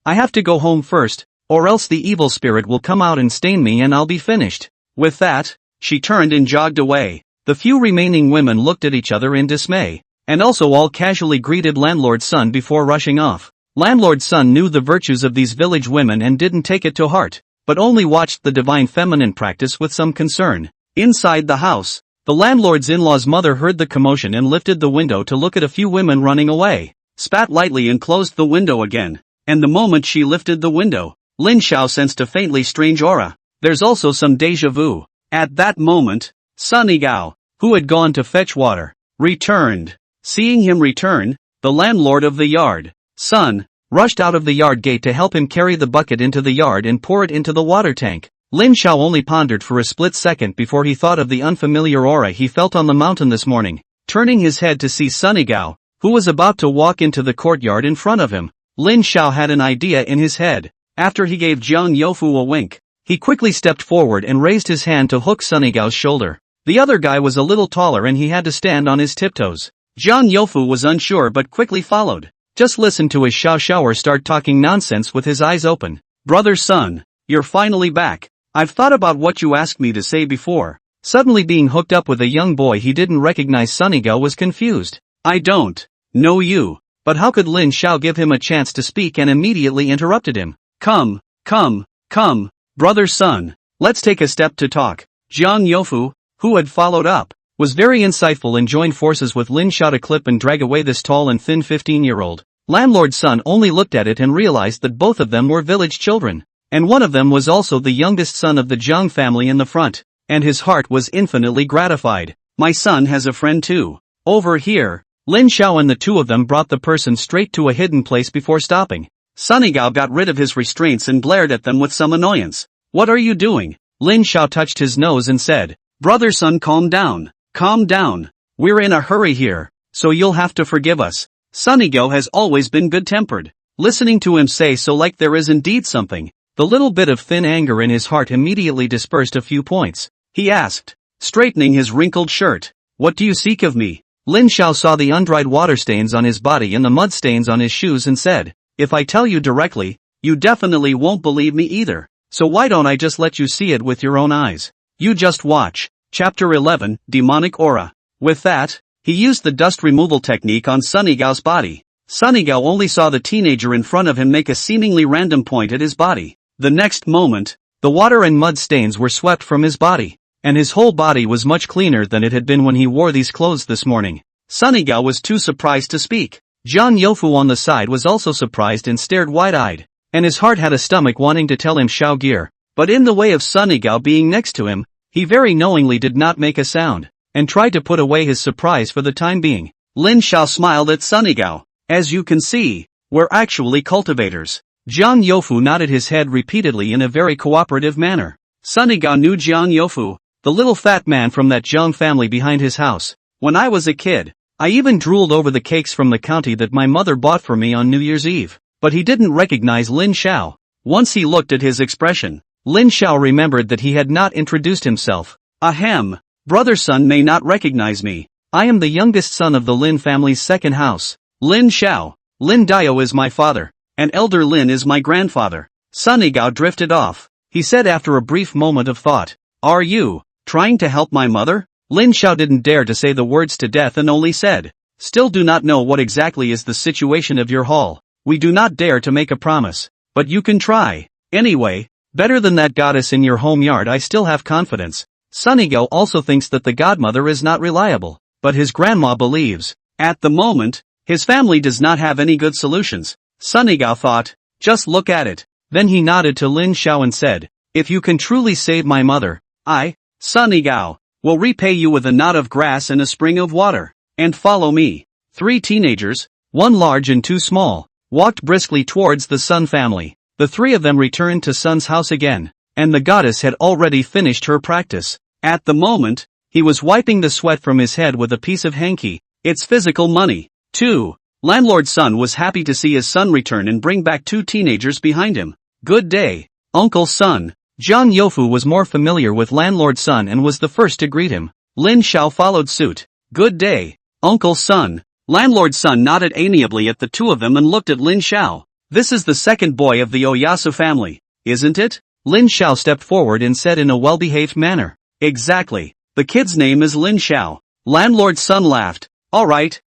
I have to go home first, or else the evil spirit will come out and stain me and I'll be finished." With that, she turned and jogged away. The few remaining women looked at each other in dismay, and also all casually greeted landlord's son before rushing off. Landlord's son knew the virtues of these village women and didn't take it to heart, but only watched the divine feminine practice with some concern. Inside the house, the landlord's in-law's mother heard the commotion and lifted the window to look at a few women running away, spat lightly and closed the window again, and the moment she lifted the window, Lin Xiao sensed a faintly strange aura. There's also some déjà vu. At that moment, Sunny Gao, who had gone to fetch water, returned. Seeing him return, the landlord of the yard, Sun, rushed out of the yard gate to help him carry the bucket into the yard and pour it into the water tank. Lin Xiao only pondered for a split second before he thought of the unfamiliar aura he felt on the mountain this morning. Turning his head to see Sunny Gao, who was about to walk into the courtyard in front of him, Lin Xiao had an idea in his head. After he gave Jiang Youfu a wink, he quickly stepped forward and raised his hand to hook Sunny Gao's shoulder. The other guy was a little taller and he had to stand on his tiptoes. Jiang Youfu was unsure but quickly followed. Just listen to his Xiao start talking nonsense with his eyes open. Brother Sun, you're finally back. I've thought about what you asked me to say before. Suddenly being hooked up with a young boy he didn't recognize, Sunny Gao was confused. I don't know you. But how could Lin Xiao give him a chance to speak and immediately interrupted him? Come, brother Sun, let's take a step to talk. Jiang Youfu, who had followed up, was very insightful and joined forces with Lin Xiao to clip and drag away this tall and thin 15-year-old. Landlord's son only looked at it and realized that both of them were village children, and one of them was also the youngest son of the Jiang family in the front, and his heart was infinitely gratified. My son has a friend too. Over here. Lin Xiao and the two of them brought the person straight to a hidden place before stopping. Sunny Gao got rid of his restraints and glared at them with some annoyance. What are you doing? Lin Xiao touched his nose and said, Brother Sun, calm down. Calm down. We're in a hurry here, so you'll have to forgive us. Sunny Gao has always been good-tempered. Listening to him say so like there is indeed something, the little bit of thin anger in his heart immediately dispersed a few points. He asked, straightening his wrinkled shirt, what do you seek of me? Lin Xiao saw the undried water stains on his body and the mud stains on his shoes and said, if I tell you directly, you definitely won't believe me either, so why don't I just let you see it with your own eyes? You just watch. Chapter 11, Demonic Aura. With that, he used the dust removal technique on Sunny Gao's body. Sunny Gao only saw the teenager in front of him make a seemingly random point at his body. The next moment, the water and mud stains were swept from his body, and his whole body was much cleaner than it had been when he wore these clothes this morning. Sunny Gao was too surprised to speak. Jiang Youfu on the side was also surprised and stared wide-eyed, and his heart had a stomach wanting to tell him Xiao Gear, but in the way of Sunny Gao being next to him, he very knowingly did not make a sound, and tried to put away his surprise for the time being. Lin Xiao smiled at Sunny Gao. As you can see, we're actually cultivators. Jiang Youfu nodded his head repeatedly in a very cooperative manner. Sunny Gao knew Jiang Youfu, the little fat man from that Jiang family behind his house. When I was a kid, I even drooled over the cakes from the county that my mother bought for me on New Year's Eve. But he didn't recognize Lin Xiao. Once he looked at his expression, Lin Xiao remembered that he had not introduced himself. Ahem, brother Sun may not recognize me. I am the youngest son of the Lin family's second house. Lin Xiao. Lin Dio is my father, and elder Lin is my grandfather. Sunny Gao drifted off. He said after a brief moment of thought, are you trying to help my mother? Lin Xiao didn't dare to say the words to death and only said, still do not know what exactly is the situation of your hall. We do not dare to make a promise, but you can try. Anyway, better than that goddess in your home yard. I still have confidence. Sunny Gao also thinks that the godmother is not reliable, but his grandma believes. At the moment, his family does not have any good solutions. Sunny Gao thought, just look at it. Then he nodded to Lin Xiao and said, if you can truly save my mother, I, Sunny Gao, will repay you with a knot of grass and a spring of water. And follow me. 3 teenagers, 1 large and 2 small, walked briskly towards the Sun family. The 3 of them returned to Sun's house again, and the goddess had already finished her practice. At the moment, he was wiping the sweat from his head with a piece of hanky. It's physical money. 2. Landlord's son was happy to see his son return and bring back 2 teenagers behind him. Good day, Uncle Sun. Jiang Youfu was more familiar with Landlord's son and was the first to greet him. Lin Xiao followed suit. Good day, Uncle Sun. Landlord's son nodded amiably at the 2 of them and looked at Lin Xiao. This is the second boy of the Oyasu family, isn't it? Lin Xiao stepped forward and said in a well-behaved manner. Exactly. The kid's name is Lin Xiao. Landlord's son laughed. Alright,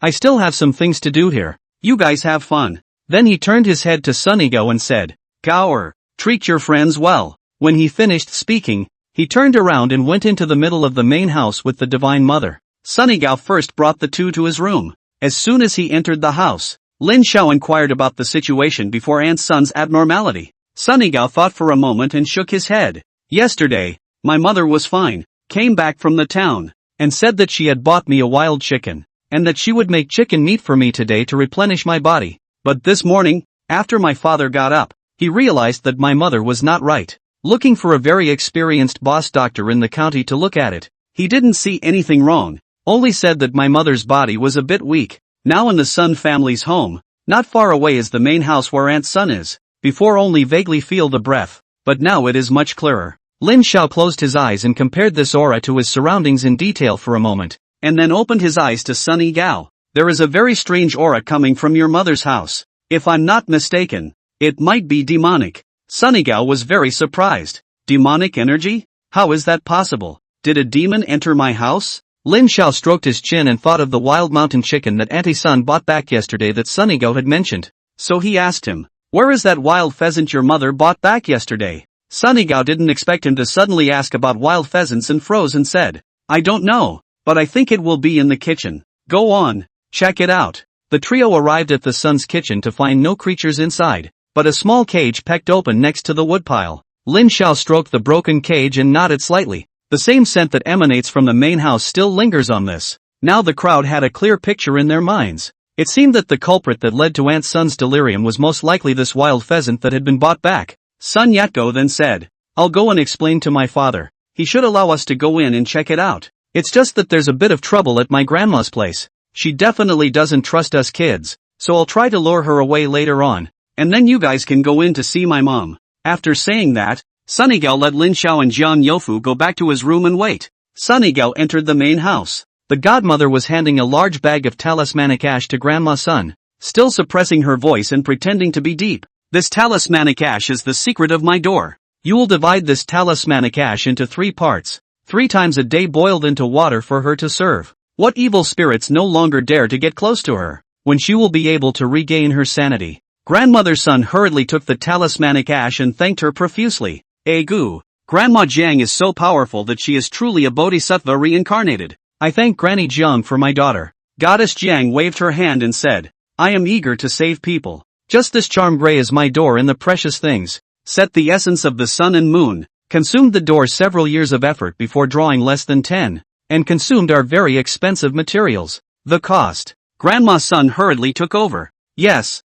I still have some things to do here. You guys have fun. Then he turned his head to Sunny Gao and said, Gaoer, treat your friends well. When he finished speaking, he turned around and went into the middle of the main house with the Divine Mother. Sunny Gao first brought the two to his room. As soon as he entered the house, Lin Xiao inquired about the situation before Aunt Sun's abnormality. Sunny Gao thought for a moment and shook his head. Yesterday, my mother was fine, came back from the town, and said that she had bought me a wild chicken, and that she would make chicken meat for me today to replenish my body. But this morning, after my father got up, he realized that my mother was not right. Looking for a very experienced boss doctor in the county to look at it, he didn't see anything wrong, only said that my mother's body was a bit weak. Now in the Sun family's home, not far away is the main house where Aunt Sun is. Before only vaguely feel the breath, but now it is much clearer. Lin Xiao closed his eyes and compared this aura to his surroundings in detail for a moment, and then opened his eyes to Sunny Gao. There is a very strange aura coming from your mother's house. If I'm not mistaken, it might be demonic. Sunny Gao was very surprised. Demonic energy? How is that possible? Did a demon enter my house? Lin Xiao stroked his chin and thought of the wild mountain chicken that Auntie Sun bought back yesterday that Sunny Gao had mentioned. So he asked him, where is that wild pheasant your mother bought back yesterday? Sunny Gao didn't expect him to suddenly ask about wild pheasants and froze and said, I don't know, but I think it will be in the kitchen. Go on, check it out. The trio arrived at the Sun's kitchen to find no creatures inside, but a small cage pecked open next to the woodpile. Lin Xiao stroked the broken cage and nodded slightly. The same scent that emanates from the main house still lingers on this. Now the crowd had a clear picture in their minds. It seemed that the culprit that led to Aunt Sun's delirium was most likely this wild pheasant that had been bought back. Sun Yatgo then said, I'll go and explain to my father. He should allow us to go in and check it out. It's just that there's a bit of trouble at my grandma's place. She definitely doesn't trust us kids, so I'll try to lure her away later on, and then you guys can go in to see my mom. After saying that, Sunny Gao let Lin Xiao and Jiang Youfu go back to his room and wait. Sunny Gao entered the main house. The godmother was handing a large bag of talismanic ash to Grandma Sun, still suppressing her voice and pretending to be deep. This talismanic ash is the secret of my door. You will divide this talismanic ash into 3 parts, 3 times a day boiled into water for her to serve. What evil spirits no longer dare to get close to her, when she will be able to regain her sanity. Grandmother Sun hurriedly took the talismanic ash and thanked her profusely. Egu, Grandma Jiang is so powerful that she is truly a bodhisattva reincarnated. I thank Granny Jiang for my daughter. Goddess Jiang waved her hand and said, I am eager to save people. Just this charm gray is my door in the precious things. Set the essence of the sun and moon. Consumed the door several years of effort before drawing less than 10. And consumed our very expensive materials. The cost. Grandma Sun hurriedly took over. Yes.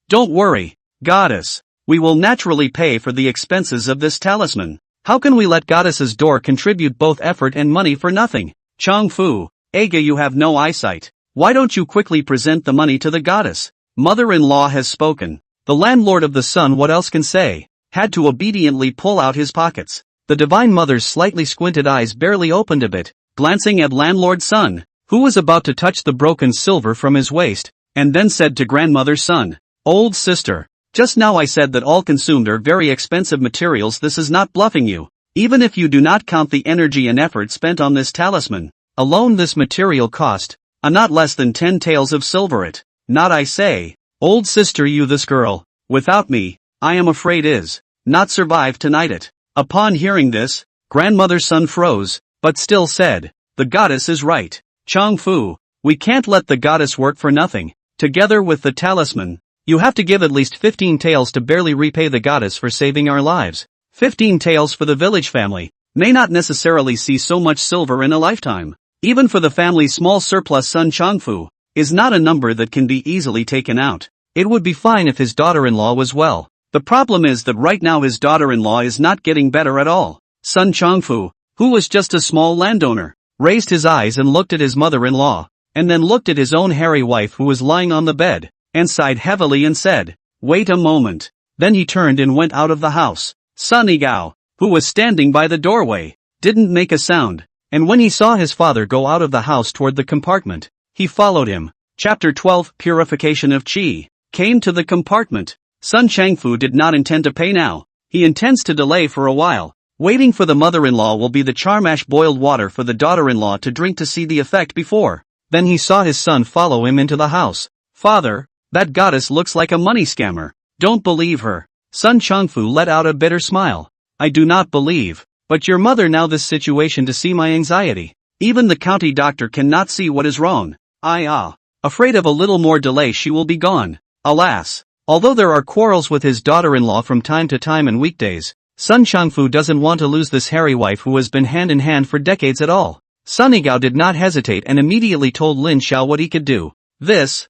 Don't worry, Goddess. We will naturally pay for the expenses of this talisman. How can we let Goddess's door contribute both effort and money for nothing? Chong Fu, Aga, you have no eyesight. Why don't you quickly present the money to the goddess? Mother-in-law has spoken. The landlord of the sun, what else can say? Had to obediently pull out his pockets. The divine mother's slightly squinted eyes barely opened a bit, glancing at landlord Sun, who was about to touch the broken silver from his waist, and then said to grandmother Sun, old sister, just now I said that all consumed are very expensive materials. This is not bluffing you. Even if you do not count the energy and effort spent on this talisman, alone this material cost, not less than 10 taels of silver it. Not I say, old sister, you this girl, without me, I am afraid is, not survive tonight it. Upon hearing this, grandmother Sun froze, but still said, the goddess is right. Chong Fu, we can't let the goddess work for nothing. Together with the talisman, you have to give at least 15 taels to barely repay the goddess for saving our lives. 15 taels for the village family, may not necessarily see so much silver in a lifetime. Even for the family's small surplus, Sun Chongfu, is not a number that can be easily taken out. It would be fine if his daughter-in-law was well. The problem is that right now his daughter-in-law is not getting better at all. Sun Chongfu, who was just a small landowner, raised his eyes and looked at his mother-in-law, and then looked at his own hairy wife who was lying on the bed, and sighed heavily and said, wait a moment. Then he turned and went out of the house. Sunny Gao, who was standing by the doorway, didn't make a sound, and when he saw his father go out of the house toward the compartment, he followed him. Chapter 12, Purification of Qi. Came to the compartment. Sun Changfu did not intend to pay now. He intends to delay for a while. Waiting for the mother-in-law will be the charmash boiled water for the daughter-in-law to drink to see the effect before. Then he saw his son follow him into the house. Father, that goddess looks like a money scammer. Don't believe her. Sun Changfu let out a bitter smile. I do not believe. But your mother now this situation to see my anxiety. Even the county doctor cannot see what is wrong. Afraid of a little more delay she will be gone. Alas. Although there are quarrels with his daughter-in-law from time to time and weekdays, Sun Changfu doesn't want to lose this hairy wife who has been hand in hand for decades at all. Sun Yigao did not hesitate and immediately told Lin Xiao what he could do. This,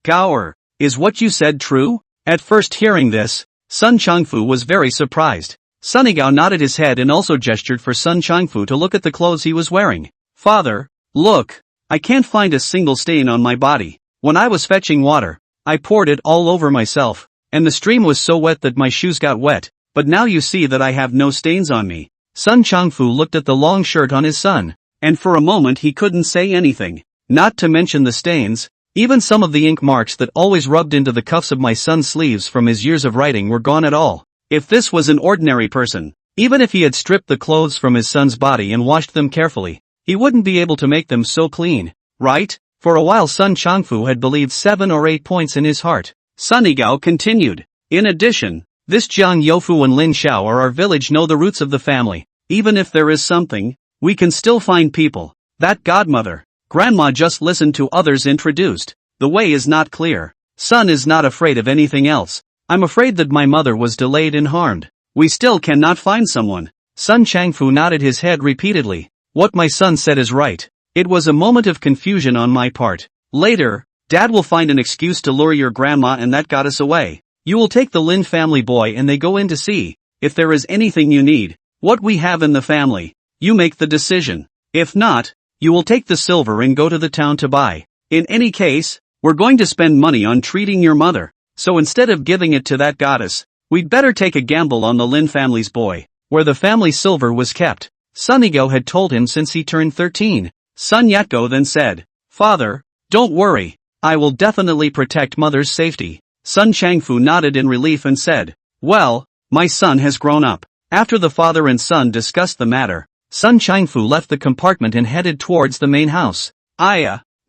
Gaoer, is what you said true? At first hearing this, Sun Changfu was very surprised. Sun Yigao nodded his head and also gestured for Sun Changfu to look at the clothes he was wearing. Father, look, I can't find a single stain on my body. When I was fetching water, I poured it all over myself, and the stream was so wet that my shoes got wet, but now you see that I have no stains on me. Sun Changfu looked at the long shirt on his son, and for a moment he couldn't say anything. Not to mention the stains, even some of the ink marks that always rubbed into the cuffs of my son's sleeves from his years of writing were gone at all. If this was an ordinary person, even if he had stripped the clothes from his son's body and washed them carefully, he wouldn't be able to make them so clean, right? For a while Sun Changfu had believed 7 or 8 points in his heart. Sun Yigao continued. In addition, this Jiang Youfu and Lin Xiao are our village know the roots of the family. Even if there is something, we can still find people. That godmother, grandma just listened to others introduced. The way is not clear. Sun is not afraid of anything else. I'm afraid that my mother was delayed and harmed. We still cannot find someone. Sun Changfu nodded his head repeatedly. What my son said is right. It was a moment of confusion on my part. Later, Dad will find an excuse to lure your grandma and that goddess away. You will take the Lin family boy and they go in to see if there is anything you need. What we have in the family. You make the decision. If not, you will take the silver and go to the town to buy. In any case, we're going to spend money on treating your mother. So instead of giving it to that goddess, we'd better take a gamble on the Lin family's boy, where the family silver was kept. Sun Yigao had told him since he turned 13. Sun Yatgo then said, Father, don't worry, I will definitely protect mother's safety. Sun Changfu nodded in relief and said, well, my son has grown up. After the father and son discussed the matter, Sun Changfu left the compartment and headed towards the main house.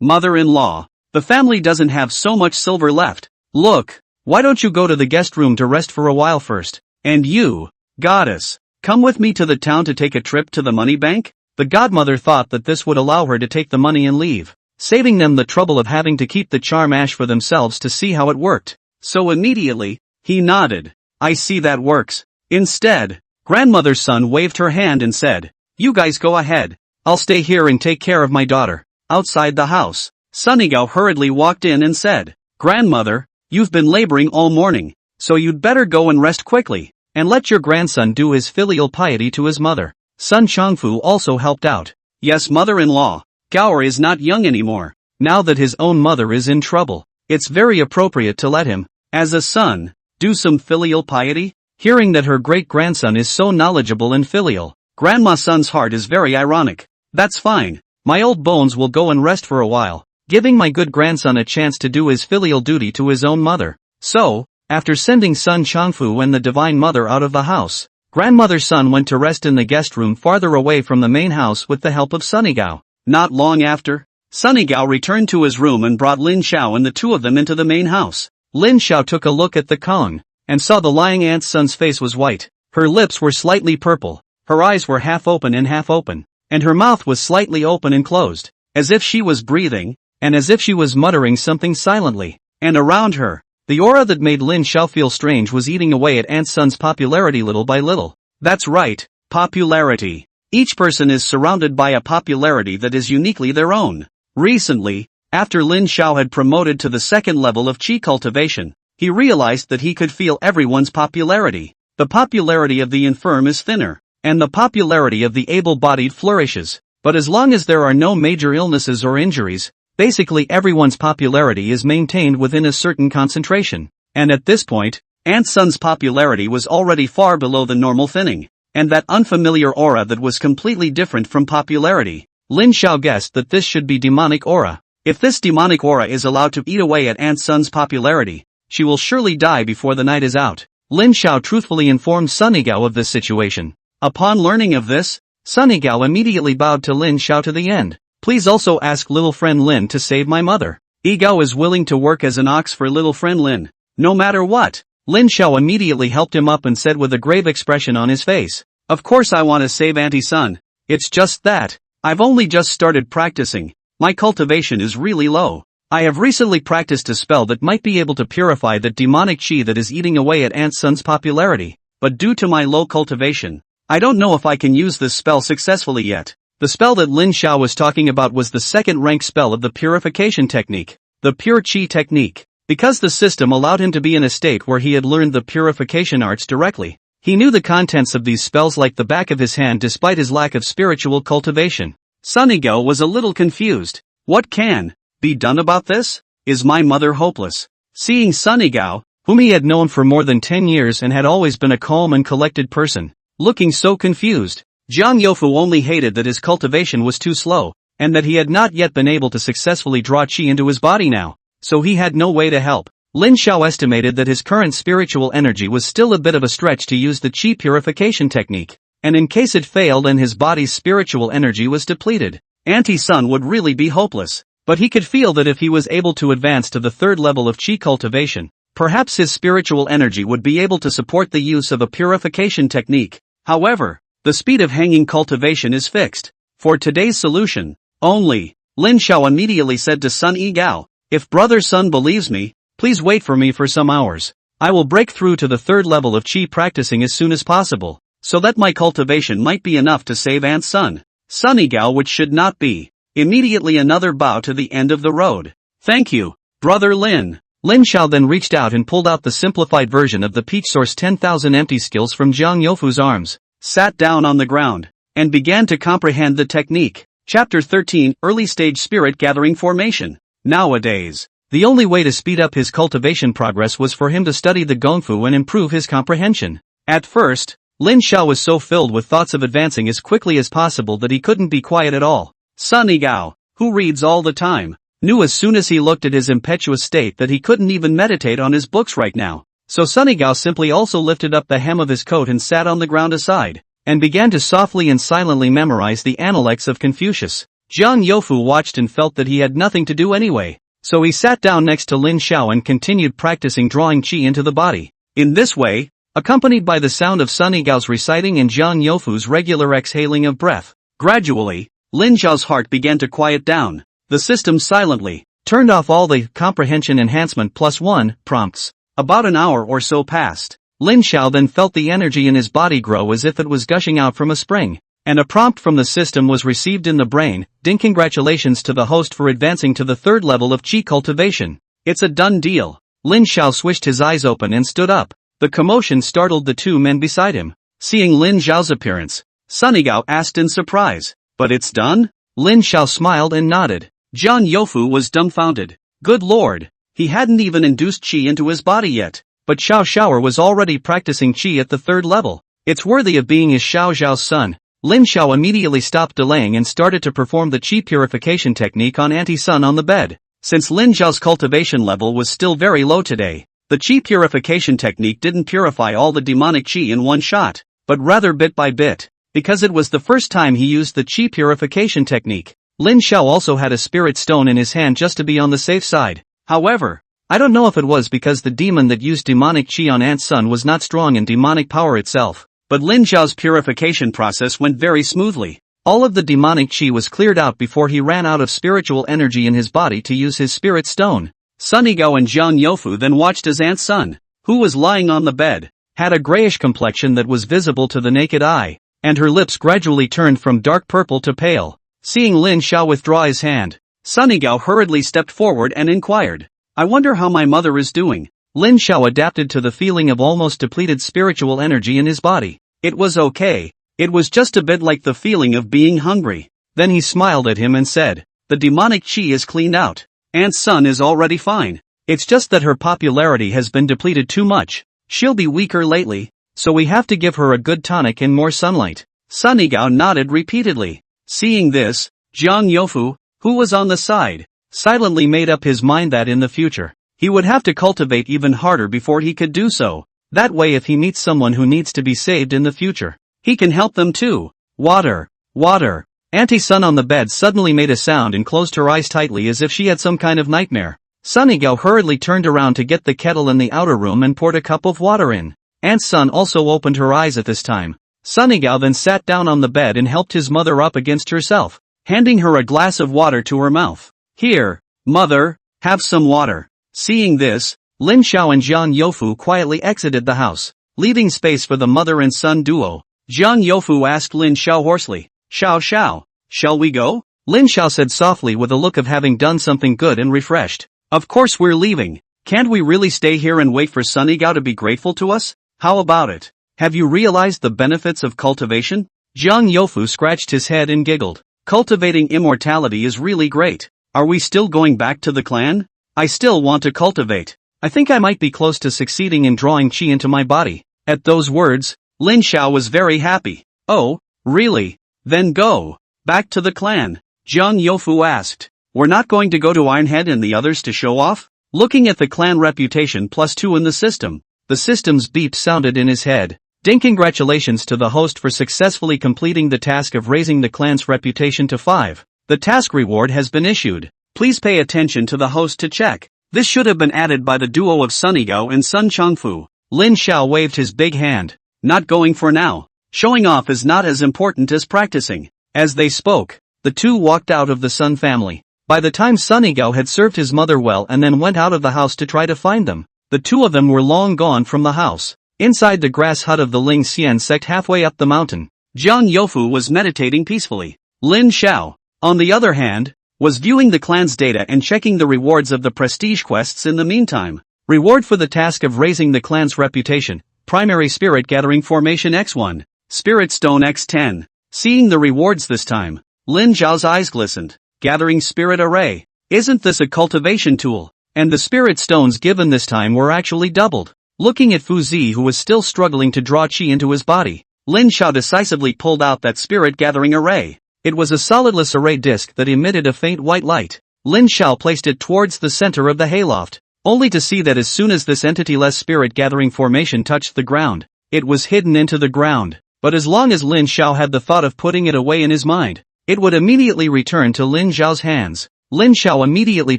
Mother-in-law, the family doesn't have so much silver left. Look, why don't you go to the guest room to rest for a while first? And you, goddess, come with me to the town to take a trip to the money bank? The godmother thought that this would allow her to take the money and leave, saving them the trouble of having to keep the charm ash for themselves to see how it worked. So immediately, he nodded. I see that works. Instead, grandmother's son waved her hand and said, you guys go ahead. I'll stay here and take care of my daughter. Outside the house, Sun Yigao hurriedly walked in and said, Grandmother, you've been laboring all morning, so you'd better go and rest quickly, and let your grandson do his filial piety to his mother. Sun Changfu also helped out. Yes, mother-in-law, Gaoer is not young anymore. Now that his own mother is in trouble, it's very appropriate to let him, as a son, do some filial piety. Hearing that her great-grandson is so knowledgeable and filial, Grandma Sun's heart is very ironic. That's fine, my old bones will go and rest for a while, giving my good grandson a chance to do his filial duty to his own mother. So, after sending Sun Changfu and the Divine Mother out of the house, grandmother's son went to rest in the guest room farther away from the main house with the help of Sun Yigao. Not long after, Sun Yigao returned to his room and brought Lin Xiao and the two of them into the main house. Lin Xiao took a look at the Kong, and saw the lying aunt's son's face was white. Her lips were slightly purple, her eyes were half open, and her mouth was slightly open and closed, as if she was breathing, and as if she was muttering something silently. And around her, the aura that made Lin Xiao feel strange was eating away at Aunt Sun's popularity little by little. That's right, popularity. Each person is surrounded by a popularity that is uniquely their own. Recently, after Lin Xiao had promoted to the second level of qi cultivation, he realized that he could feel everyone's popularity. The popularity of the infirm is thinner, and the popularity of the able-bodied flourishes. But as long as there are no major illnesses or injuries, basically everyone's popularity is maintained within a certain concentration. And at this point, Aunt Sun's popularity was already far below the normal thinning, and that unfamiliar aura that was completely different from popularity. Lin Xiao guessed that this should be demonic aura. If this demonic aura is allowed to eat away at Aunt Sun's popularity, she will surely die before the night is out. Lin Xiao truthfully informed Sun Yigao of this situation. Upon learning of this, Sunny Gao immediately bowed to Lin Xiao to the end. Please also ask little friend Lin to save my mother. Yi Gao is willing to work as an ox for little friend Lin, no matter what. Lin Xiao immediately helped him up and said with a grave expression on his face, of course I want to save Auntie Sun. It's just that I've only just started practicing. My cultivation is really low. I have recently practiced a spell that might be able to purify that demonic chi that is eating away at Aunt Sun's popularity, but due to my low cultivation, I don't know if I can use this spell successfully yet. The spell that Lin Xiao was talking about was the second rank spell of the purification technique, the pure chi technique. Because the system allowed him to be in a state where he had learned the purification arts directly, he knew the contents of these spells like the back of his hand despite his lack of spiritual cultivation. Sunny Gao was a little confused. What can be done about this? Is my mother hopeless? Seeing Sunny Gao, whom he had known for more than 10 years and had always been a calm and collected person, looking so confused, Jiang Youfu only hated that his cultivation was too slow, and that he had not yet been able to successfully draw chi into his body now. So he had no way to help. Lin Xiao estimated that his current spiritual energy was still a bit of a stretch to use the chi purification technique, and in case it failed and his body's spiritual energy was depleted, Auntie Sun would really be hopeless. But he could feel that if he was able to advance to the third level of chi cultivation, perhaps his spiritual energy would be able to support the use of a purification technique. However, the speed of hanging cultivation is fixed. For today's solution, only, Lin Xiao immediately said to Sun Yi Gao, if Brother Sun believes me, please wait for me for some hours. I will break through to the third level of chi practicing as soon as possible, so that my cultivation might be enough to save Aunt Sun. Sunny Gao, which should not be. Immediately another bow to the end of the road. Thank you, Brother Lin. Lin Xiao then reached out and pulled out the simplified version of the Peach Source 10,000 empty skills from Jiang Youfu's arms, sat down on the ground, and began to comprehend the technique. Chapter 13, Early Stage Spirit Gathering Formation. Nowadays, the only way to speed up his cultivation progress was for him to study the Gongfu and improve his comprehension. At first, Lin Xiao was so filled with thoughts of advancing as quickly as possible that he couldn't be quiet at all. Sunny Gao, who reads all the time, knew as soon as he looked at his impetuous state that he couldn't even meditate on his books right now. So Sunny Gao simply also lifted up the hem of his coat and sat on the ground aside, and began to softly and silently memorize the Analects of Confucius. Jiang Youfu watched and felt that he had nothing to do anyway, so he sat down next to Lin Xiao and continued practicing drawing qi into the body. In this way, accompanied by the sound of Sunny Gao's reciting and Jiang Youfu's regular exhaling of breath, gradually, Lin Xiao's heart began to quiet down. The system silently turned off all the comprehension enhancement +1 prompts. About an hour or so passed. Lin Xiao then felt the energy in his body grow as if it was gushing out from a spring. And a prompt from the system was received in the brain. Ding, congratulations to the host for advancing to the third level of chi cultivation. It's a done deal. Lin Xiao swished his eyes open and stood up. The commotion startled the two men beside him. Seeing Lin Xiao's appearance, Sunny Gao asked in surprise, but it's done? Lin Xiao smiled and nodded. Jiang Youfu was dumbfounded. Good lord, he hadn't even induced qi into his body yet, but Xiao Xiaoer was already practicing qi at the third level. It's worthy of being his Xiao Zhao's son. Lin Xiao immediately stopped delaying and started to perform the qi purification technique on Auntie Sun on the bed. Since Lin Xiao's cultivation level was still very low today, the qi purification technique didn't purify all the demonic qi in one shot, but rather bit by bit. Because it was the first time he used the qi purification technique, Lin Xiao also had a spirit stone in his hand just to be on the safe side. However, I don't know if it was because the demon that used demonic qi on Aunt Sun was not strong in demonic power itself, but Lin Xiao's purification process went very smoothly. All of the demonic qi was cleared out before he ran out of spiritual energy in his body to use his spirit stone. Sunny Gao and Jiang Youfu then watched as Aunt Sun, who was lying on the bed, had a grayish complexion that was visible to the naked eye, and her lips gradually turned from dark purple to pale. Seeing Lin Xiao withdraw his hand, Sunny Gao hurriedly stepped forward and inquired, I wonder how my mother is doing. Lin Xiao adapted to the feeling of almost depleted spiritual energy in his body. It was okay. It was just a bit like the feeling of being hungry. Then he smiled at him and said, the demonic qi is cleaned out. Aunt Sun is already fine. It's just that her popularity has been depleted too much. She'll be weaker lately, so we have to give her a good tonic and more sunlight. Sunny Gao nodded repeatedly. Seeing this, Jiang Youfu, who was on the side, silently made up his mind that in the future, he would have to cultivate even harder before he could do so. That way if he meets someone who needs to be saved in the future, He can help them too. Water. Water. Auntie Sun on the bed suddenly made a sound and closed her eyes tightly as if she had some kind of nightmare. Sunnygao hurriedly turned around to get the kettle in the outer room and poured a cup of water in. Aunt Sun also opened her eyes at this time. Sunnygao then sat down on the bed and helped his mother up against herself, handing her a glass of water to her mouth. Here, mother, have some water. Seeing this, Lin Xiao and Jiang Youfu quietly exited the house, leaving space for the mother and son duo. Jiang Youfu asked Lin Xiao hoarsely, Xiao, shall we go? Lin Xiao said softly with a look of having done something good and refreshed. Of course we're leaving. Can't we really stay here and wait for Sunnygao to be grateful to us? How about it? Have you realized the benefits of cultivation? Jiang Youfu scratched his head and giggled. Cultivating immortality is really great. Are we still going back to the clan? I still want to cultivate. I think I might be close to succeeding in drawing qi into my body. At those words, Lin Xiao was very happy. Oh, really? Then go. Back to the clan. Jiang Youfu asked. We're not going to go to Ironhead and the others to show off? Looking at the clan reputation +2 in the system, the system's beep sounded in his head. Ding, congratulations to the host for successfully completing the task of raising the clan's reputation to 5. The task reward has been issued. Please pay attention to the host to check. This should have been added by the duo of Sunnygao and Sun Changfu. Lin Xiao waved his big hand. Not going for now. Showing off is not as important as practicing. As they spoke, the two walked out of the Sun family. By the time Sunnygao had served his mother well and then went out of the house to try to find them, the two of them were long gone from the house. Inside the grass hut of the Ling Xian sect halfway up the mountain, Jiang Youfu was meditating peacefully. Lin Xiao, on the other hand, was viewing the clan's data and checking the rewards of the prestige quests in the meantime. Reward for the task of raising the clan's reputation, Primary Spirit Gathering Formation X1, Spirit Stone X10. Seeing the rewards this time, Lin Xiao's eyes glistened. Gathering Spirit Array. Isn't this a cultivation tool? And the spirit stones given this time were actually doubled. Looking at Fu Zi, who was still struggling to draw qi into his body, Lin Xiao decisively pulled out that spirit gathering array. It was a solidless array disc that emitted a faint white light. Lin Xiao placed it towards the center of the hayloft, only to see that as soon as this entity-less spirit gathering formation touched the ground, it was hidden into the ground. But as long as Lin Xiao had the thought of putting it away in his mind, it would immediately return to Lin Xiao's hands. Lin Xiao immediately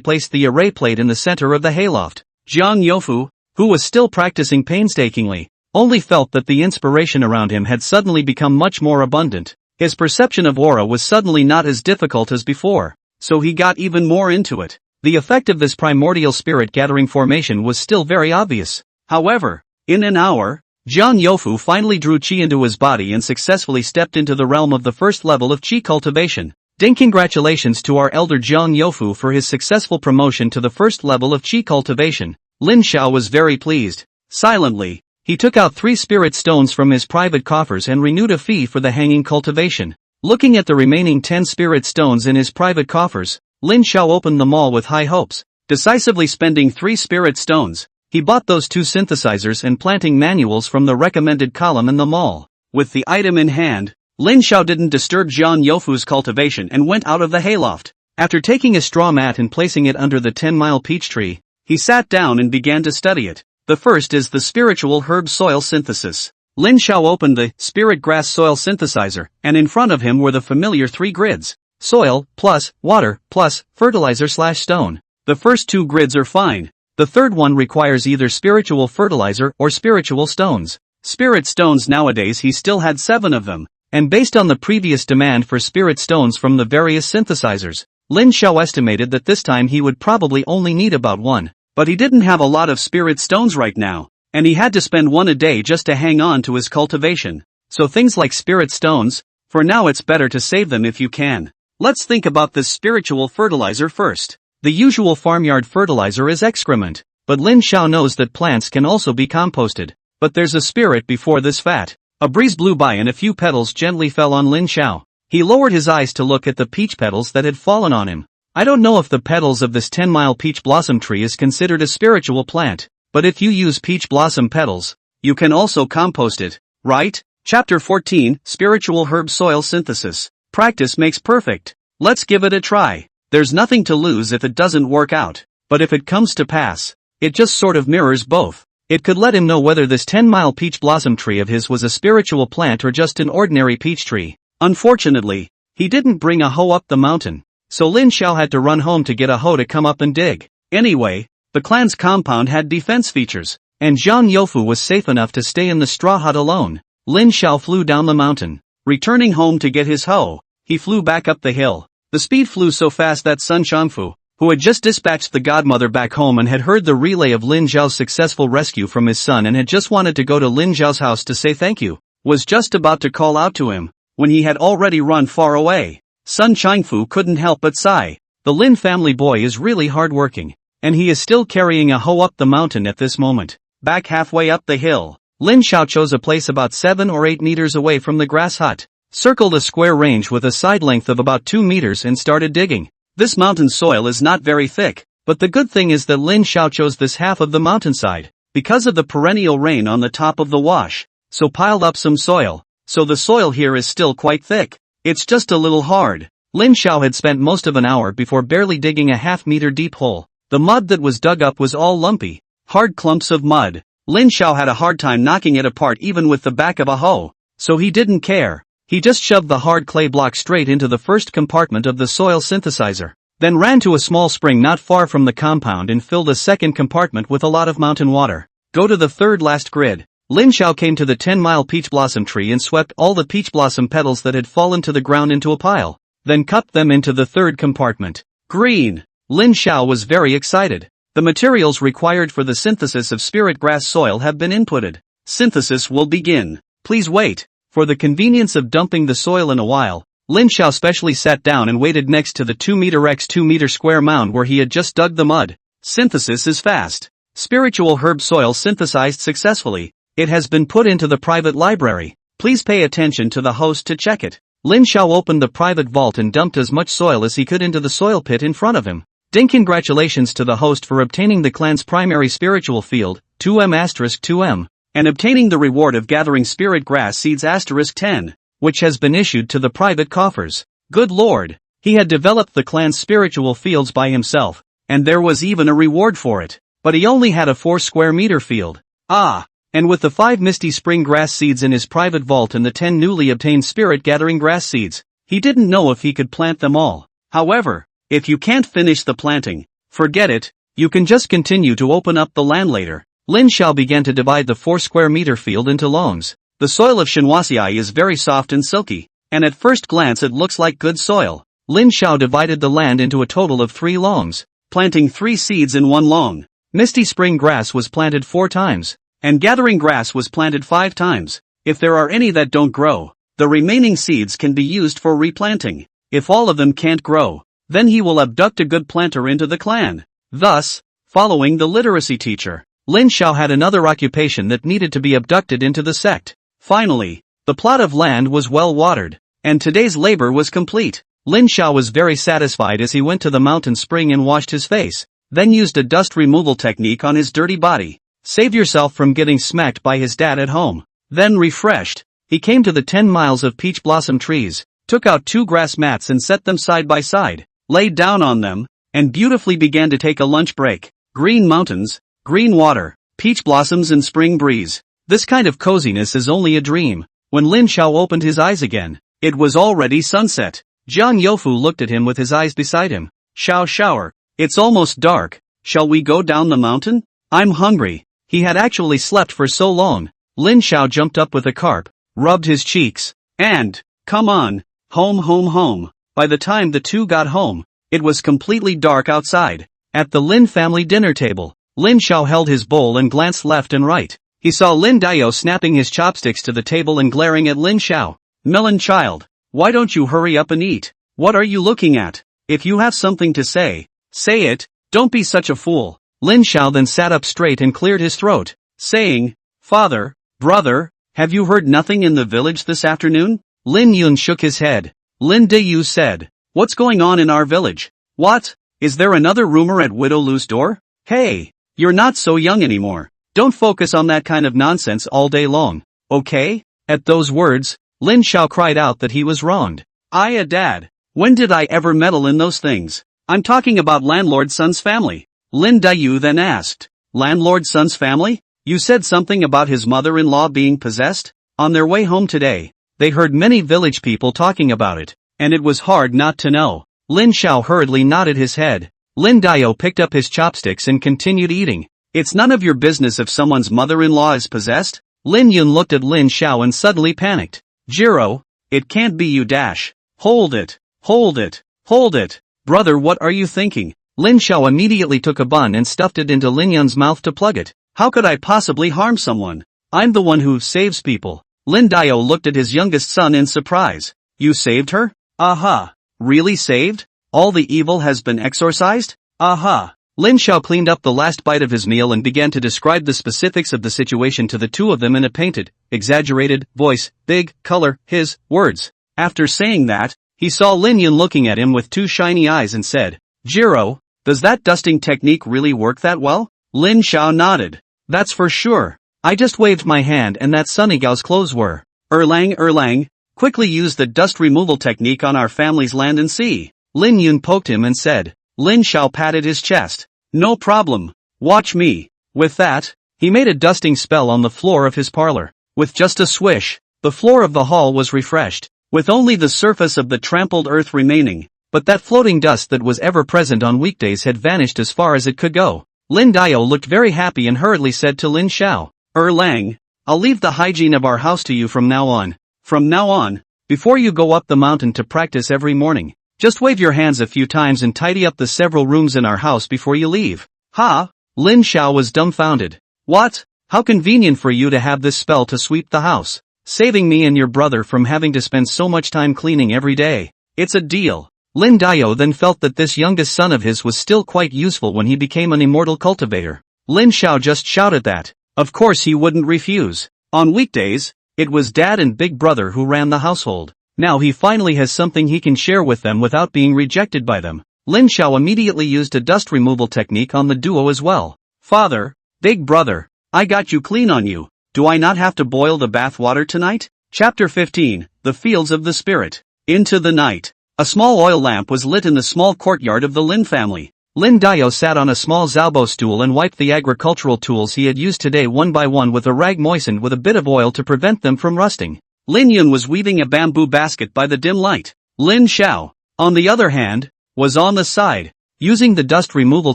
placed the array plate in the center of the hayloft. Jiang Youfu, who was still practicing painstakingly, only felt that the inspiration around him had suddenly become much more abundant. His perception of aura was suddenly not as difficult as before, so he got even more into it. The effect of this primordial spirit gathering formation was still very obvious. However, in an hour, Jiang Youfu finally drew qi into his body and successfully stepped into the realm of the first level of qi cultivation. Ding, congratulations to our elder Jiang Youfu for his successful promotion to the first level of qi cultivation. Lin Xiao was very pleased. Silently, he took out 3 spirit stones from his private coffers and renewed a fee for the hanging cultivation. Looking at the remaining 10 spirit stones in his private coffers, Lin Xiao opened them all with high hopes. Decisively spending 3 spirit stones, he bought those 2 synthesizers and planting manuals from the recommended column in the mall. With the item in hand, Lin Xiao didn't disturb Jiang Youfu's cultivation and went out of the hayloft. After taking a straw mat and placing it under the 10-mile peach tree, he sat down and began to study it. The first is the spiritual herb soil synthesis. Lin Xiao opened the spirit grass soil synthesizer, and in front of him were the familiar 3 grids. Soil, plus, water, plus, fertilizer/stone. The first 2 grids are fine. The third one requires either spiritual fertilizer or spiritual stones. Spirit stones nowadays he still had 7 of them, and based on the previous demand for spirit stones from the various synthesizers, Lin Xiao estimated that this time he would probably only need about 1. But he didn't have a lot of spirit stones right now, and he had to spend 1 a day just to hang on to his cultivation. So things like spirit stones, for now it's better to save them if you can. Let's think about this spiritual fertilizer first. The usual farmyard fertilizer is excrement, but Lin Xiao knows that plants can also be composted. But there's a spirit before this fat. A breeze blew by and a few petals gently fell on Lin Xiao. He lowered his eyes to look at the peach petals that had fallen on him. I don't know if the petals of this 10-mile peach blossom tree is considered a spiritual plant, but if you use peach blossom petals, you can also compost it, right? Chapter 14, Spiritual Herb Soil Synthesis. Practice makes perfect. Let's give it a try. There's nothing to lose if it doesn't work out, but if it comes to pass, it just sort of mirrors both. It could let him know whether this 10-mile peach blossom tree of his was a spiritual plant or just an ordinary peach tree. Unfortunately, he didn't bring a hoe up the mountain, so Lin Xiao had to run home to get a hoe to come up and dig. Anyway, the clan's compound had defense features, and Zhang Youfu was safe enough to stay in the straw hut alone. Lin Xiao flew down the mountain. Returning home to get his hoe, he flew back up the hill. The speed flew so fast that Sun Changfu, who had just dispatched the godmother back home and had heard the relay of Lin Zhao's successful rescue from his son and had just wanted to go to Lin Zhao's house to say thank you, was just about to call out to him, when he had already run far away. Sun Changfu couldn't help but sigh. The Lin family boy is really hardworking, and he is still carrying a hoe up the mountain at this moment. Back halfway up the hill, Lin Xiao chose a place about 7 or 8 meters away from the grass hut, circled a square range with a side length of about 2 meters and started digging. This mountain soil is not very thick, but the good thing is that Lin Xiao chose this half of the mountainside, because of the perennial rain on the top of the wash, so piled up some soil, so the soil here is still quite thick. It's just a little hard. Lin Xiao had spent most of an hour before barely digging a half-meter deep hole. The mud that was dug up was all lumpy, hard clumps of mud. Lin Xiao had a hard time knocking it apart even with the back of a hoe, so he didn't care. He just shoved the hard clay block straight into the first compartment of the soil synthesizer, then ran to a small spring not far from the compound and filled a second compartment with a lot of mountain water. Go to the third last grid. Lin Xiao came to the 10-mile peach blossom tree and swept all the peach blossom petals that had fallen to the ground into a pile, then cupped them into the third compartment. Green! Lin Xiao was very excited. The materials required for the synthesis of spirit grass soil have been inputted. Synthesis will begin. Please wait. For the convenience of dumping the soil in a while, Lin Xiao specially sat down and waited next to the 2 x 2 square mound where he had just dug the mud. Synthesis is fast. Spiritual herb soil synthesized successfully. It has been put into the private library. Please pay attention to the host to check it. Lin Xiao opened the private vault and dumped as much soil as he could into the soil pit in front of him. Ding! Congratulations to the host for obtaining the clan's primary spiritual field, 2M*2M, and obtaining the reward of gathering spirit grass seeds *10, which has been issued to the private coffers. Good lord! He had developed the clan's spiritual fields by himself, and there was even a reward for it. But he only had a 4 square meter field. And with the 5 misty spring grass seeds in his private vault and the 10 newly obtained spirit gathering grass seeds, he didn't know if he could plant them all. However, if you can't finish the planting, forget it, you can just continue to open up the land later. Lin Xiao began to divide the 4 square meter field into longs. The soil of Shenhuaxiai is very soft and silky, and at first glance it looks like good soil. Lin Xiao divided the land into a total of 3 longs, planting 3 seeds in 1 long. Misty spring grass was planted 4 times, and gathering grass was planted 5 times. If there are any that don't grow, the remaining seeds can be used for replanting. If all of them can't grow, then he will abduct a good planter into the clan. Thus, following the literacy teacher, Lin Xiao had another occupation that needed to be abducted into the sect. Finally, the plot of land was well watered, and today's labor was complete. Lin Xiao was very satisfied as he went to the mountain spring and washed his face, then used a dust removal technique on his dirty body. Save yourself from getting smacked by his dad at home. Then refreshed, he came to the 10 miles of peach blossom trees, took out 2 grass mats and set them side by side, laid down on them, and beautifully began to take a lunch break. Green mountains, green water, peach blossoms and spring breeze. This kind of coziness is only a dream. When Lin Xiao opened his eyes again, it was already sunset. Zhang Youfu looked at him with his eyes beside him. Xiao shower, it's almost dark. Shall we go down the mountain? I'm hungry. He had actually slept for so long. Lin Xiao jumped up with a carp, rubbed his cheeks, and, come on, home. By the time the two got home, it was completely dark outside. At the Lin family dinner table, Lin Xiao held his bowl and glanced left and right. He saw Lin Dao snapping his chopsticks to the table and glaring at Lin Xiao. Melon child, why don't you hurry up and eat? What are you looking at? If you have something to say it, don't be such a fool. Lin Xiao then sat up straight and cleared his throat, saying, Father, brother, have you heard nothing in the village this afternoon? Lin Yun shook his head. Lin Dayu said, what's going on in our village? What? Is there another rumor at Widow Lu's door? Hey, you're not so young anymore. Don't focus on that kind of nonsense all day long, okay? At those words, Lin Xiao cried out that he was wronged. Dad, when did I ever meddle in those things? I'm talking about landlord son's family. Lin Dayu then asked, landlord son's family? You said something about his mother-in-law being possessed? On their way home today, they heard many village people talking about it, and it was hard not to know. Lin Xiao hurriedly nodded his head. Lin Dao picked up his chopsticks and continued eating. It's none of your business if someone's mother-in-law is possessed? Lin Yun looked at Lin Xiao and suddenly panicked. Jiro, it can't be you dash. Hold it, hold it, hold it. Brother, what are you thinking? Lin Xiao immediately took a bun and stuffed it into Lin Yun's mouth to plug it. How could I possibly harm someone? I'm the one who saves people. Lin Dao looked at his youngest son in surprise. You saved her? Aha. Really saved? All the evil has been exorcised? Aha. Lin Xiao cleaned up the last bite of his meal and began to describe the specifics of the situation to the two of them in a painted, exaggerated voice, big, color, his words. After saying that, he saw Lin Yun looking at him with two shiny eyes and said, Jiro, does that dusting technique really work that well? Lin Xiao nodded. That's for sure. I just waved my hand and that Sunny Gao's clothes were. Erlang, quickly use the dust removal technique on our family's land and sea. Lin Yun poked him and said. Lin Xiao patted his chest. No problem. Watch me. With that, he made a dusting spell on the floor of his parlor. With just a swish, the floor of the hall was refreshed, with only the surface of the trampled earth remaining. But that floating dust that was ever present on weekdays had vanished as far as it could go. Lin Dao looked very happy and hurriedly said to Lin Xiao, Erlang, I'll leave the hygiene of our house to you from now on. From now on, before you go up the mountain to practice every morning, just wave your hands a few times and tidy up the several rooms in our house before you leave. Ha! Lin Xiao was dumbfounded. What? How convenient for you to have this spell to sweep the house, saving me and your brother from having to spend so much time cleaning every day. It's a deal. Lin Dao then felt that this youngest son of his was still quite useful when he became an immortal cultivator. Lin Xiao just shouted that. Of course he wouldn't refuse. On weekdays, it was Dad and Big Brother who ran the household. Now he finally has something he can share with them without being rejected by them. Lin Xiao immediately used a dust removal technique on the duo as well. Father, Big Brother, I got you clean on you. Do I not have to boil the bath water tonight? Chapter 15, The Fields of the Spirit. Into the night. A small oil lamp was lit in the small courtyard of the Lin family. Lin Dao sat on a small Zaobo stool and wiped the agricultural tools he had used today one by one with a rag moistened with a bit of oil to prevent them from rusting. Lin Yun was weaving a bamboo basket by the dim light. Lin Xiao, on the other hand, was on the side, using the dust removal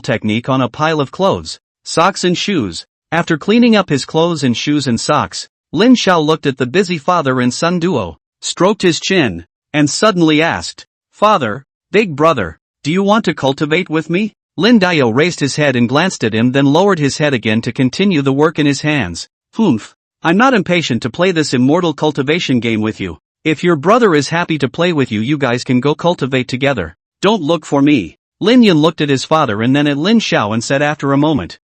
technique on a pile of clothes, socks and shoes. After cleaning up his clothes and shoes and socks, Lin Xiao looked at the busy father and son duo, stroked his chin, and suddenly asked, Father, Big Brother, do you want to cultivate with me? Lin Dao raised his head and glanced at him, then lowered his head again to continue the work in his hands. Humph. I'm not impatient to play this immortal cultivation game with you. If your brother is happy to play with you, you guys can go cultivate together. Don't look for me. Lin Yun looked at his father and then at Lin Xiao and said after a moment,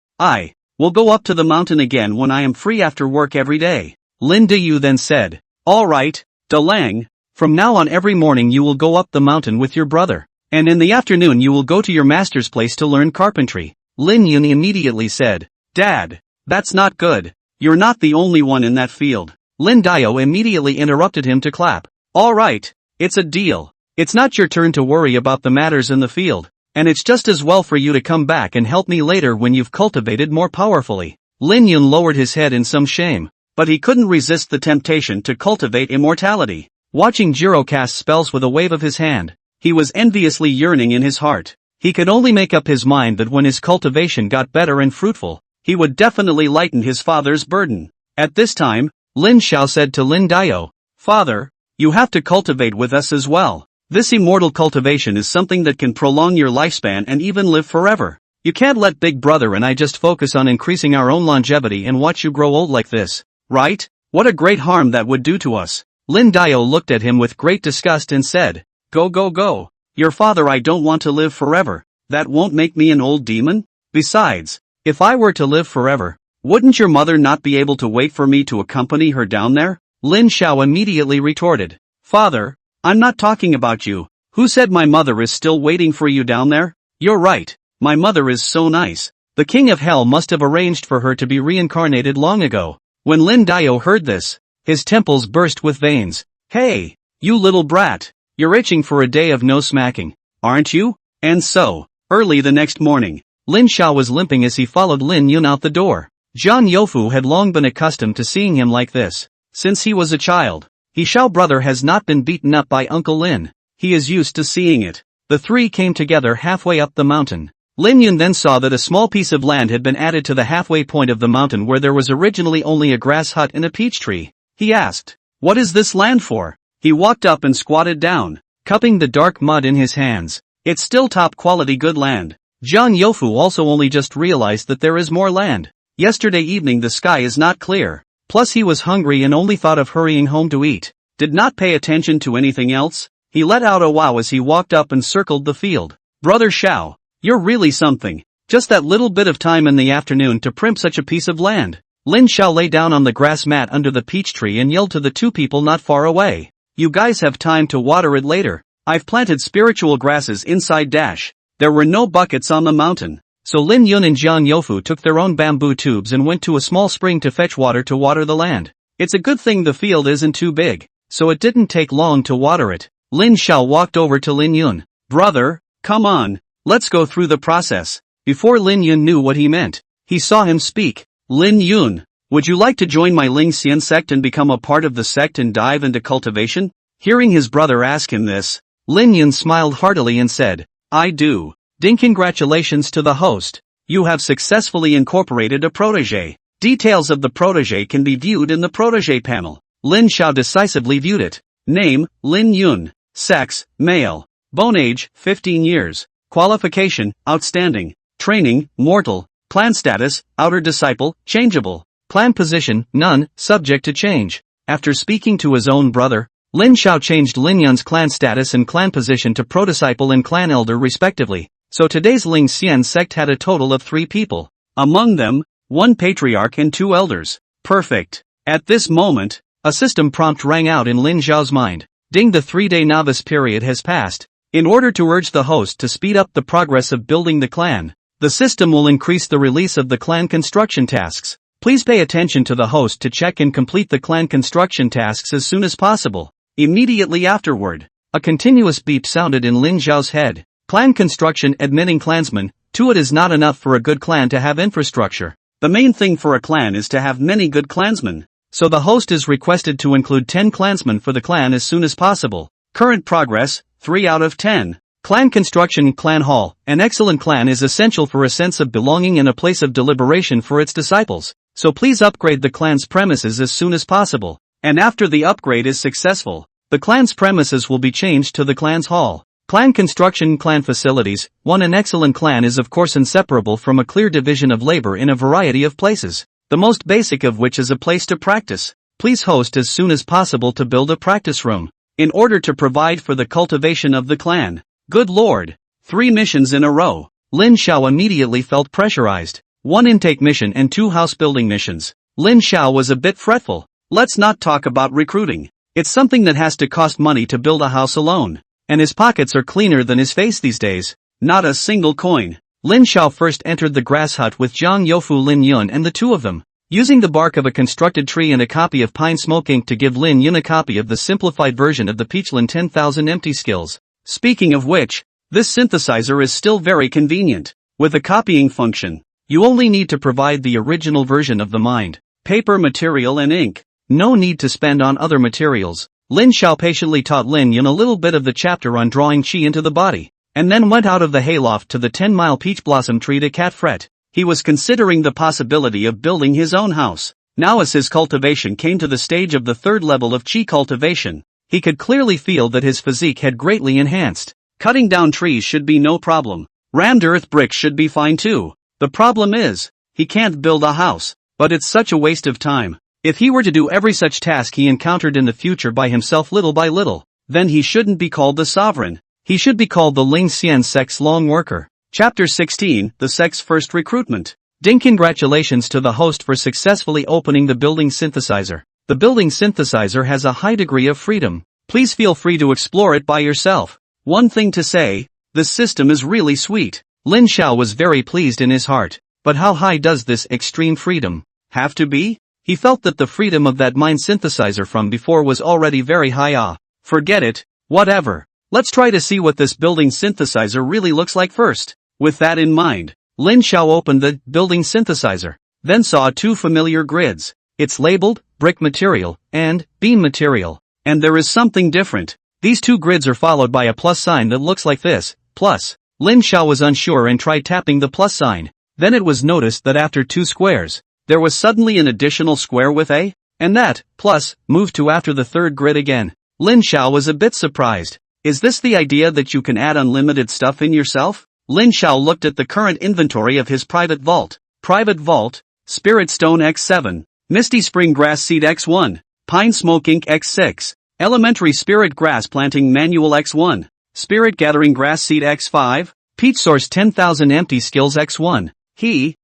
we'll go up to the mountain again when I am free after work every day. Lin Diyu then said, Alright, Da Lang, from now on every morning you will go up the mountain with your brother, and in the afternoon you will go to your master's place to learn carpentry. Lin Yun immediately said, Dad, that's not good. You're not the only one in that field. Lin Dao immediately interrupted him to clap. Alright, it's a deal. It's not your turn to worry about the matters in the field, and it's just as well for you to come back and help me later when you've cultivated more powerfully. Lin Yun lowered his head in some shame, but he couldn't resist the temptation to cultivate immortality. Watching Jiro cast spells with a wave of his hand, he was enviously yearning in his heart. He could only make up his mind that when his cultivation got better and fruitful, he would definitely lighten his father's burden. At this time, Lin Xiao said to Lin Dao, Father, you have to cultivate with us as well. This immortal cultivation is something that can prolong your lifespan and even live forever. You can't let Big Brother and I just focus on increasing our own longevity and watch you grow old like this, right? What a great harm that would do to us. Lin Dao looked at him with great disgust and said, Go. Your father, I don't want to live forever. That won't make me an old demon. Besides, if I were to live forever, wouldn't your mother not be able to wait for me to accompany her down there? Lin Xiao immediately retorted, Father, I'm not talking about you. Who said my mother is still waiting for you down there? You're right, my mother is so nice. The king of hell must have arranged for her to be reincarnated long ago. When Lin Dao heard this, his temples burst with veins. Hey, you little brat, you're itching for a day of no smacking, aren't you? And so, early the next morning, Lin Xiao was limping as he followed Lin Yun out the door. Jiang Youfu had long been accustomed to seeing him like this. Since he was a child, He Xiao brother has not been beaten up by Uncle Lin. He is used to seeing it. The three came together halfway up the mountain. Lin Yun then saw that a small piece of land had been added to the halfway point of the mountain where there was originally only a grass hut and a peach tree. He asked, "What is this land for?" He walked up and squatted down, cupping the dark mud in his hands. It's still top quality good land. Jiang Youfu also only just realized that there is more land. Yesterday evening the sky is not clear. Plus he was hungry and only thought of hurrying home to eat. Did not pay attention to anything else. He let out a wow as he walked up and circled the field. "Brother Xiao, you're really something. Just that little bit of time in the afternoon to primp such a piece of land." Lin Xiao lay down on the grass mat under the peach tree and yelled to the two people not far away. "You guys have time to water it later. I've planted spiritual grasses inside dash." There were no buckets on the mountain, so Lin Yun and Jiang Youfu took their own bamboo tubes and went to a small spring to fetch water to water the land. It's a good thing the field isn't too big, so it didn't take long to water it. Lin Xiao walked over to Lin Yun. "Brother, come on, let's go through the process." Before Lin Yun knew what he meant, he saw him speak. "Lin Yun, would you like to join my Ling Xian sect and become a part of the sect and dive into cultivation?" Hearing his brother ask him this, Lin Yun smiled heartily and said, "I do." "Ding, congratulations to the host. You have successfully incorporated a protege. Details of the protege can be viewed in the protege panel." Lin Xiao decisively viewed it. Name, Lin Yun. Sex, male. Bone age, 15 years. Qualification, outstanding. Training, mortal. Clan status, outer disciple, changeable. Clan position, none, subject to change. After speaking to his own brother, Lin Xiao changed Lin Yun's clan status and clan position to prodisciple and clan elder respectively. So today's Ling Xian sect had a total of 3 people. Among them, 1 patriarch and 2 elders. Perfect. At this moment, a system prompt rang out in Lin Xiao's mind. Ding, the 3-day novice period has passed. In order to urge the host to speed up the progress of building the clan, the system will increase the release of the clan construction tasks. Please pay attention to the host to check and complete the clan construction tasks as soon as possible. Immediately afterward, a continuous beep sounded in Lin Xiao's head. Clan construction admitting clansmen. It is not enough for a good clan to have infrastructure. The main thing for a clan is to have many good clansmen. So the host is requested to include 10 clansmen for the clan as soon as possible. Current progress, 3 out of 10. Clan construction. Clan hall. An excellent clan is essential for a sense of belonging and a place of deliberation for its disciples. So please upgrade the clan's premises as soon as possible. And after the upgrade is successful, the clan's premises will be changed to the clan's hall. Clan construction. Clan facilities. An excellent clan is of course inseparable from a clear division of labor in a variety of places, the most basic of which is a place to practice. Please host as soon as possible to build a practice room, in order to provide for the cultivation of the clan. Good lord. 3 missions in a row. Lin Xiao immediately felt pressurized. 1 intake mission and 2 house building missions. Lin Xiao was a bit fretful. Let's not talk about recruiting. It's something that has to cost money to build a house alone. And his pockets are cleaner than his face these days. Not a single coin. Lin Xiao first entered the grass hut with Jiang Youfu, Lin Yun and the two of them, using the bark of a constructed tree and a copy of pine smoke ink to give Lin Yun a copy of the simplified version of the Peachlin 10,000 empty skills. Speaking of which, this synthesizer is still very convenient. With a copying function, you only need to provide the original version of the mind, paper, material and ink. No need to spend on other materials. Lin Xiao patiently taught Lin Yun a little bit of the chapter on drawing qi into the body, and then went out of the hayloft to the 10-mile peach blossom tree to cat fret. He was considering the possibility of building his own house. Now as his cultivation came to the stage of the 3rd level of qi cultivation, he could clearly feel that his physique had greatly enhanced. Cutting down trees should be no problem. Rammed earth bricks should be fine too. The problem is, he can't build a house, but it's such a waste of time. If he were to do every such task he encountered in the future by himself little by little, then he shouldn't be called the sovereign. He should be called the Ling Xian sect's long worker. Chapter 16, the sect's first recruitment. Ding, congratulations to the host for successfully opening the building synthesizer. The building synthesizer has a high degree of freedom. Please feel free to explore it by yourself. One thing to say, the system is really sweet. Lin Xiao was very pleased in his heart. But how high does this extreme freedom have to be? He felt that the freedom of that mind synthesizer from before was already very high. Forget it, whatever. Let's try to see what this building synthesizer really looks like first. With that in mind, Lin Xiao opened the building synthesizer. then saw two familiar grids. It's labeled, brick material, and beam material. And there is something different. These two grids are followed by a plus sign that looks like this, plus. Lin Xiao was unsure and tried tapping the plus sign. Then it was noticed that after two squares, there was suddenly an additional square with a, and that, plus, moved to after the third grid again. Lin Xiao was a bit surprised. Is this the idea that you can add unlimited stuff in yourself? Lin Xiao looked at the current inventory of his private vault. Private vault, Spirit Stone X7, Misty Spring Grass Seed X1, Pine Smoke Ink X6, Elementary Spirit Grass Planting Manual X1, Spirit Gathering Grass Seed X5, Peach Source 10,000 Empty Skills X1. He,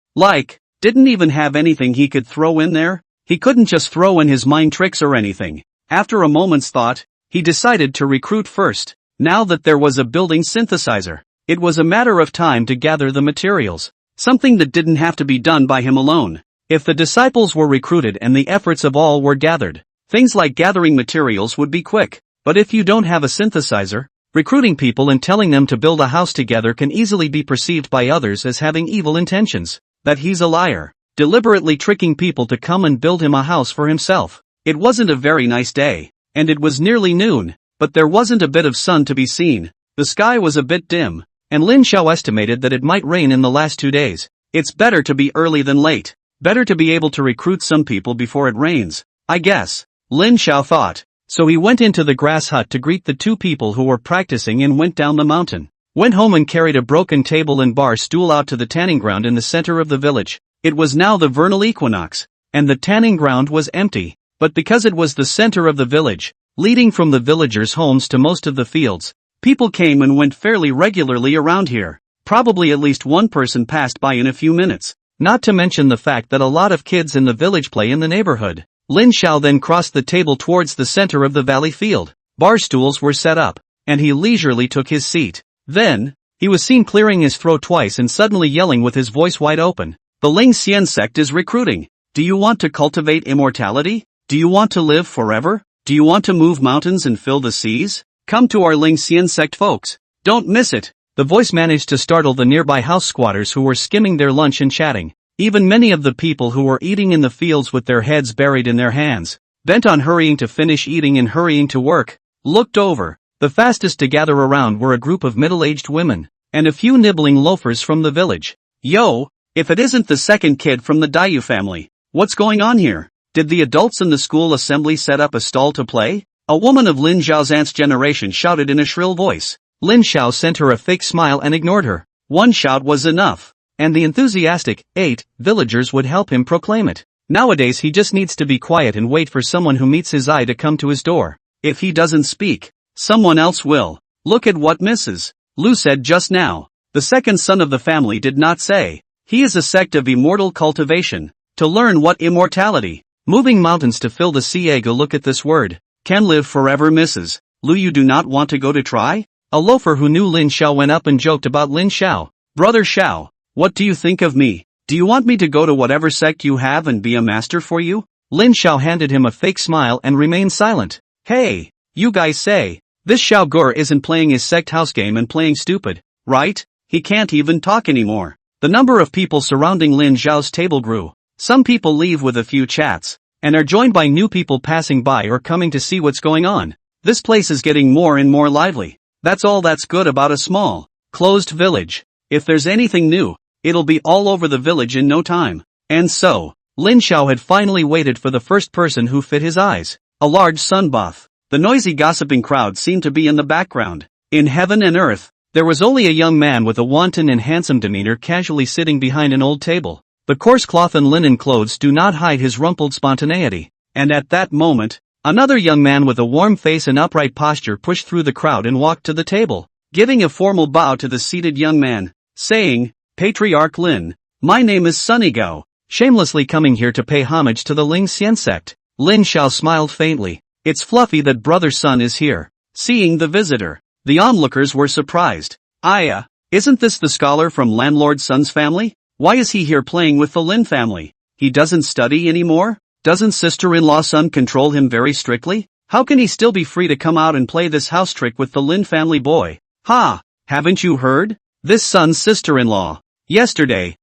didn't even have anything he could throw in there. He couldn't just throw in his mind tricks or anything. After a moment's thought, he decided to recruit first. Now that there was a building synthesizer, it was a matter of time to gather the materials. Something that didn't have to be done by him alone. If the disciples were recruited and the efforts of all were gathered, things like gathering materials would be quick. But if you don't have a synthesizer, recruiting people and telling them to build a house together can easily be perceived by others as having evil intentions. That he's a liar, deliberately tricking people to come and build him a house for himself. It wasn't a very nice day, and it was nearly noon, but there wasn't a bit of sun to be seen. The sky was a bit dim, and Lin Xiao estimated that it might rain in the last 2 days. It's better to be early than late. Better to be able to recruit some people before it rains, I guess, Lin Xiao thought. So he went into the grass hut to greet the two people who were practicing and went down the mountain. Went home and carried a broken table and bar stool out to the tanning ground in the center of the village. It was now the vernal equinox, and the tanning ground was empty. But because it was the center of the village, leading from the villagers' homes to most of the fields, people came and went fairly regularly around here. Probably at least one person passed by in a few minutes. Not to mention the fact that a lot of kids in the village play in the neighborhood. Lin Xiao then crossed the table towards the center of the valley field. Bar stools were set up, and he leisurely took his seat. Then, he was seen clearing his throat twice and suddenly yelling with his voice wide open. The Ling Xian sect is recruiting. Do you want to cultivate immortality? Do you want to live forever? Do you want to move mountains and fill the seas? Come to our Ling Xian sect, folks. Don't miss it. The voice managed to startle the nearby house squatters who were skimming their lunch and chatting. Even many of the people who were eating in the fields with their heads buried in their hands, bent on hurrying to finish eating and hurrying to work, looked over. The fastest to gather around were a group of middle-aged women, and a few nibbling loafers from the village. Yo, if it isn't the second kid from the Dayu family, what's going on here? Did the adults in the school assembly set up a stall to play? A woman of Lin Xiao's aunt's generation shouted in a shrill voice. Lin Xiao sent her a fake smile and ignored her. One shout was enough, and the enthusiastic, villagers would help him proclaim it. Nowadays he just needs to be quiet and wait for someone who meets his eye to come to his door. If he doesn't speak, someone else will. Look at what Mrs. Lu said just now. The second son of the family did not say. He is a sect of immortal cultivation. To learn what immortality, moving mountains to fill the sea. Go look at this word. Can live forever, Mrs. Lu. You do not want to go to try? A loafer who knew Lin Xiao went up and joked about Lin Xiao. Brother Xiao, what do you think of me? Do you want me to go to whatever sect you have and be a master for you? Lin Xiao handed him a fake smile and remained silent. Hey, you guys say. This Xiao Gur isn't playing his sect house game and playing stupid, right? He can't even talk anymore. The number of people surrounding Lin Xiao's table grew. Some people leave with a few chats, and are joined by new people passing by or coming to see what's going on. This place is getting more and more lively. That's all that's good about a small, closed village. If there's anything new, it'll be all over the village in no time. And so, Lin Xiao had finally waited for the first person who fit his eyes. A large sunbath. The noisy gossiping crowd seemed to be in the background. In heaven and earth, there was only a young man with a wanton and handsome demeanor casually sitting behind an old table. The coarse cloth and linen clothes do not hide his rumpled spontaneity. And at that moment, another young man with a warm face and upright posture pushed through the crowd and walked to the table, giving a formal bow to the seated young man, saying, Patriarch Lin, my name is Sunny Gao, shamelessly coming here to pay homage to the Ling Xian sect. Lin Xiao smiled faintly. It's fluffy that brother Sun is here. Seeing the visitor, the onlookers were surprised. Isn't this the scholar from Landlord Sun's family? Why is he here playing with the Lin family? He doesn't study anymore? Doesn't sister-in-law Sun control him very strictly? How can he still be free to come out and play this house trick with the Lin family boy? Ha! Haven't you heard? This Sun's sister-in-law. Yesterday.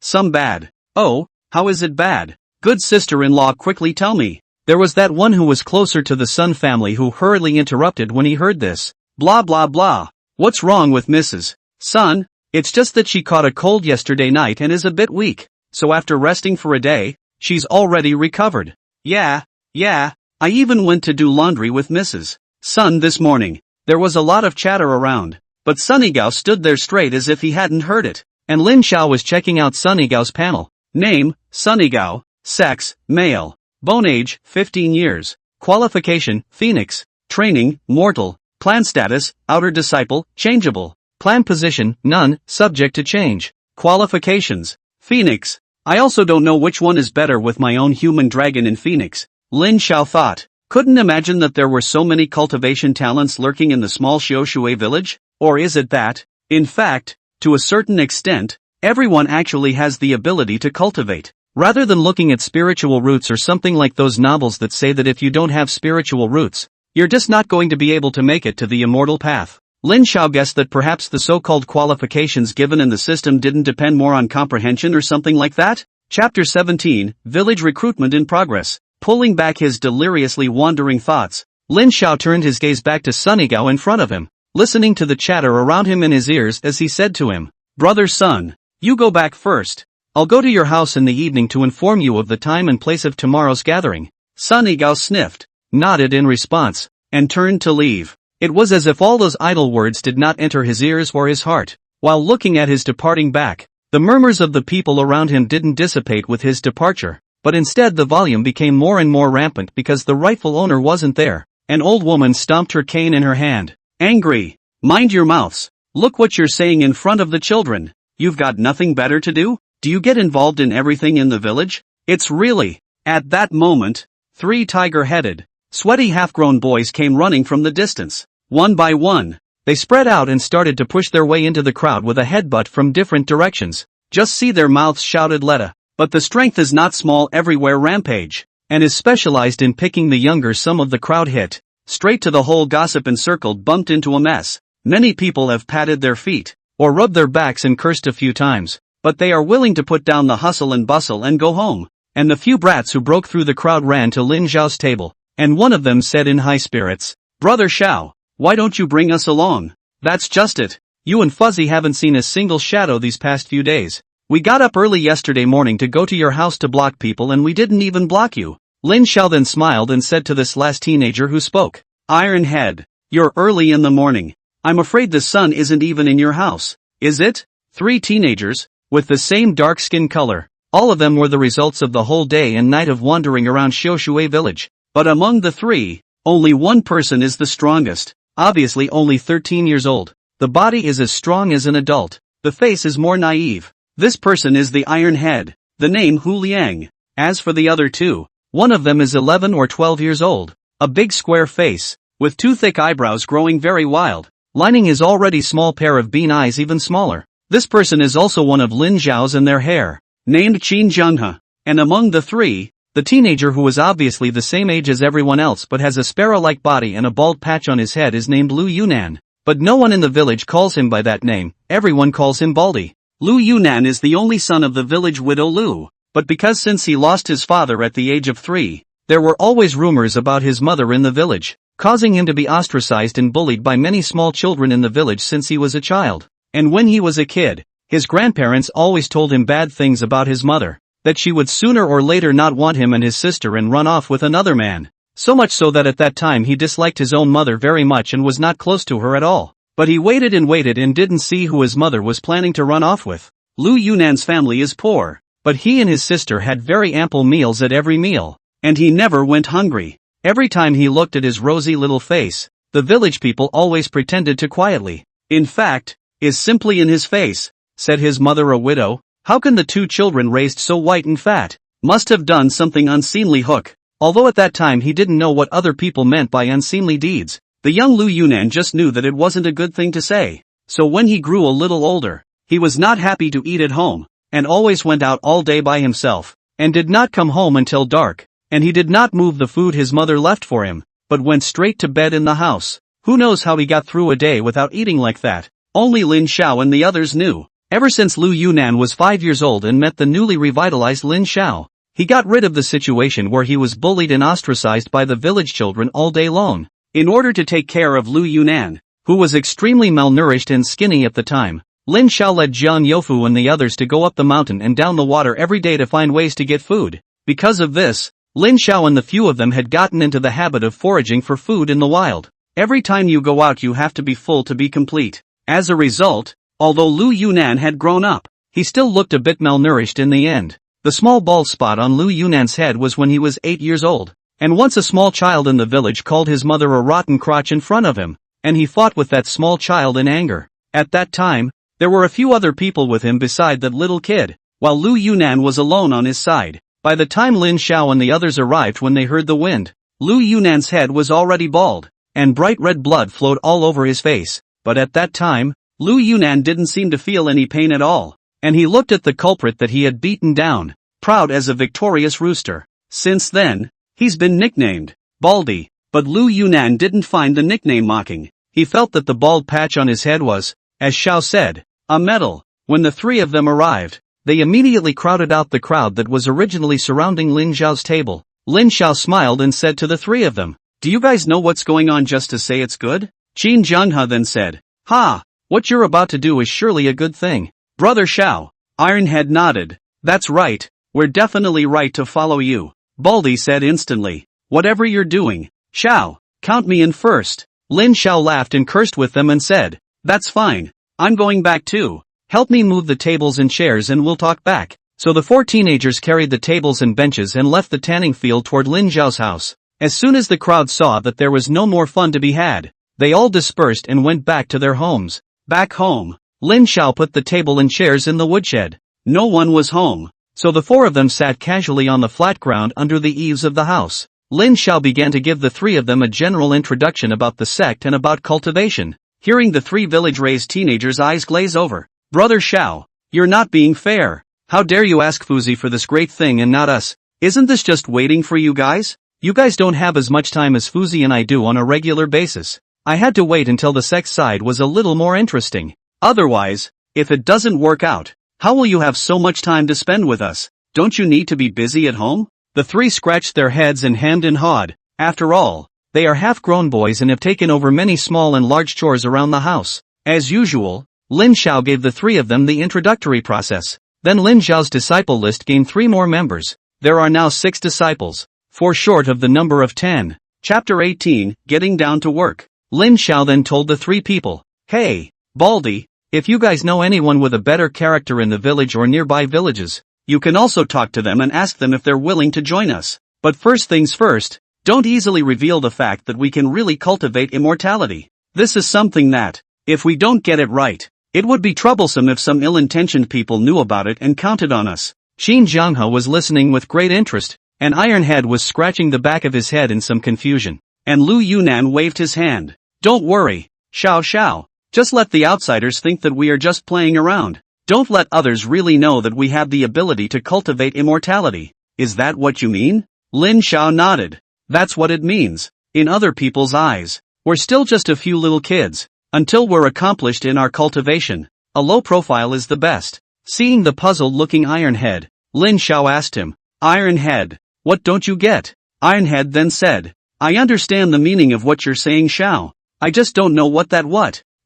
Some bad. Oh, How is it bad? Good sister-in-law, quickly tell me. There was that one who was closer to the Sun family who hurriedly interrupted when he heard this. Blah blah blah. What's wrong with Mrs. Sun? It's just that she caught a cold yesterday night and is a bit weak, so after resting for a day, she's already recovered. Yeah, I even went to do laundry with Mrs. Sun this morning. There was a lot of chatter around, but Sunnygao stood there straight as if he hadn't heard it, and Lin Xiao was checking out Sunnygao's panel. Name, Sunnygao. Sex, male. Bone age, 15 years. Qualification, Phoenix. Training, mortal. Clan status, outer disciple, changeable. Clan position, none, subject to change. Qualifications, Phoenix. I also don't know which one is better with my own human dragon in Phoenix, Lin Xiao thought. Couldn't imagine that there were so many cultivation talents lurking in the small Xiaoshui village, or is it that, in fact, to a certain extent, everyone actually has the ability to cultivate? Rather than looking at spiritual roots or something like those novels that say that if you don't have spiritual roots, you're just not going to be able to make it to the immortal path. Lin Xiao guessed that perhaps the so-called qualifications given in the system didn't depend more on comprehension or something like that. Chapter 17, Village Recruitment in Progress. Pulling back his deliriously wandering thoughts, Lin Xiao turned his gaze back to Sunnygao in front of him, listening to the chatter around him in his ears as he said to him, Brother Sun, you go back first. I'll go to your house in the evening to inform you of the time and place of tomorrow's gathering. Sunnygao sniffed, nodded in response, and turned to leave. It was as if all those idle words did not enter his ears or his heart. While looking at his departing back, the murmurs of the people around him didn't dissipate with his departure, but instead the volume became more and more rampant because the rightful owner wasn't there. An old woman stomped her cane in her hand. Angry. Mind your mouths. Look what you're saying in front of the children. You've got nothing better to do? Do you get involved in everything in the village? It's really... At that moment, 3 tiger-headed, sweaty half-grown boys came running from the distance. One by one, they spread out and started to push their way into the crowd with a headbutt from different directions. Just see their mouths, shouted Letta. But the strength is not small everywhere rampage, and is specialized in picking the younger. Some of the crowd hit straight to the whole gossip encircled, bumped into a mess. Many people have patted their feet, or rubbed their backs and cursed a few times, but they are willing to put down the hustle and bustle and go home. And the few brats who broke through the crowd ran to Lin Xiao's table, and one of them said in high spirits, Brother Xiao, why don't you bring us along? That's just it. You and Fuzzy haven't seen a single shadow these past few days. We got up early yesterday morning to go to your house to block people and we didn't even block you. Lin Xiao then smiled and said to this last teenager who spoke, Iron Head, you're early in the morning. I'm afraid the sun isn't even in your house, is it? 3 teenagers, with the same dark skin color. All of them were the results of the whole day and night of wandering around Xiaoshui village. But among the 3, only one person is the strongest, obviously only 13 years old. The body is as strong as an adult. The face is more naive. This person is the Iron Head, the name Hu Liang. As for the other 2, one of them is 11 or 12 years old. A big square face, with 2 thick eyebrows growing very wild, lining his already small pair of bean eyes even smaller. This person is also one of Lin Xiao's and their hair, named Qin Zhenghe. And among the 3, the teenager who is obviously the same age as everyone else but has a sparrow-like body and a bald patch on his head is named Lu Yunan. But no one in the village calls him by that name, everyone calls him Baldy. Lu Yunan is the only son of the village widow Lu, but because since he lost his father at the age of 3, there were always rumors about his mother in the village, causing him to be ostracized and bullied by many small children in the village since he was a child. And when he was a kid, his grandparents always told him bad things about his mother, that she would sooner or later not want him and his sister and run off with another man. So much so that at that time he disliked his own mother very much and was not close to her at all. But he waited and didn't see who his mother was planning to run off with. Lu Yunan's family is poor, but he and his sister had very ample meals at every meal, and he never went hungry. Every time he looked at his rosy little face, the village people always pretended to quietly. In fact, is simply in his face, said his mother, a widow. How can the 2 children raised so white and fat? Must have done something unseemly. Hook. Although at that time he didn't know what other people meant by unseemly deeds, the young Lu Yunan just knew that it wasn't a good thing to say. So when he grew a little older, he was not happy to eat at home, and always went out all day by himself, and did not come home until dark, and he did not move the food his mother left for him, but went straight to bed in the house. Who knows how he got through a day without eating like that? Only Lin Xiao and the others knew. Ever since Lu Yunan was 5 years old and met the newly revitalized Lin Xiao, he got rid of the situation where he was bullied and ostracized by the village children all day long. In order to take care of Lu Yunan, who was extremely malnourished and skinny at the time, Lin Xiao led Jiang Youfu and the others to go up the mountain and down the water every day to find ways to get food. Because of this, Lin Xiao and the few of them had gotten into the habit of foraging for food in the wild. Every time you go out you have to be full to be complete. As a result, although Lu Yunan had grown up, he still looked a bit malnourished in the end. The small bald spot on Lu Yunan's head was when he was 8 years old, and once a small child in the village called his mother a rotten crotch in front of him, and he fought with that small child in anger. At that time, there were a few other people with him beside that little kid, while Lu Yunan was alone on his side. By the time Lin Xiao and the others arrived when they heard the wind, Lu Yunan's head was already bald, and bright red blood flowed all over his face, but at that time, Lu Yunan didn't seem to feel any pain at all, and he looked at the culprit that he had beaten down, proud as a victorious rooster. Since then, he's been nicknamed Baldy, but Lu Yunan didn't find the nickname mocking. He felt that the bald patch on his head was, as Xiao said, a medal. When the three of them arrived, they immediately crowded out the crowd that was originally surrounding Lin Xiao's table. Lin Xiao smiled and said to the three of them, "Do you guys know what's going on just to say it's good?" Qin Jianghe then said, "Ha! What you're about to do is surely a good thing." Brother Xiao, Ironhead nodded. "That's right, we're definitely right to follow you," Baldy said instantly. "Whatever you're doing, Xiao, count me in first." Lin Xiao laughed and cursed with them and said, "That's fine, I'm going back too. Help me move the tables and chairs and we'll talk back." So the four teenagers carried the tables and benches and left the tanning field toward Lin Xiao's house. As soon as the crowd saw that there was no more fun to be had, they all dispersed and went back to their homes. Back home, Lin Xiao put the table and chairs in the woodshed. No one was home, so the four of them sat casually on the flat ground under the eaves of the house. Lin Xiao began to give the three of them a general introduction about the sect and about cultivation. Hearing the three village-raised teenagers' eyes glaze over. "Brother Xiao, you're not being fair. How dare you ask Fuzi for this great thing and not us? Isn't this just waiting for you guys? You guys don't have as much time as Fuzi and I do on a regular basis. I had to wait until the sect side was a little more interesting. Otherwise, if it doesn't work out, how will you have so much time to spend with us? Don't you need to be busy at home?" The three scratched their heads and hemmed and hawed. After all, they are half-grown boys and have taken over many small and large chores around the house. As usual, Lin Xiao gave the three of them the introductory process. Then Lin Xiao's disciple list gained 3 more members. There are now 6 disciples, 4 short of the number of 10. Chapter 18, Getting Down to Work. Lin Xiao then told the 3 people, "Hey, Baldy, if you guys know anyone with a better character in the village or nearby villages, you can also talk to them and ask them if they're willing to join us. But first things first, don't easily reveal the fact that we can really cultivate immortality. This is something that, if we don't get it right, it would be troublesome if some ill-intentioned people knew about it and counted on us." Qin Jianghe was listening with great interest, and Ironhead was scratching the back of his head in some confusion. And Lu Yunan waved his hand. "Don't worry, Xiao. Just let the outsiders think that we are just playing around. Don't let others really know that we have the ability to cultivate immortality." "Is that what you mean?" Lin Xiao nodded. "That's what it means. In other people's eyes, we're still just a few little kids. Until we're accomplished in our cultivation, a low profile is the best." Seeing the puzzled-looking Ironhead, Lin Xiao asked him, "Ironhead, what don't you get?" Ironhead then said, "I understand the meaning of what you're saying, Xiao. I just don't know what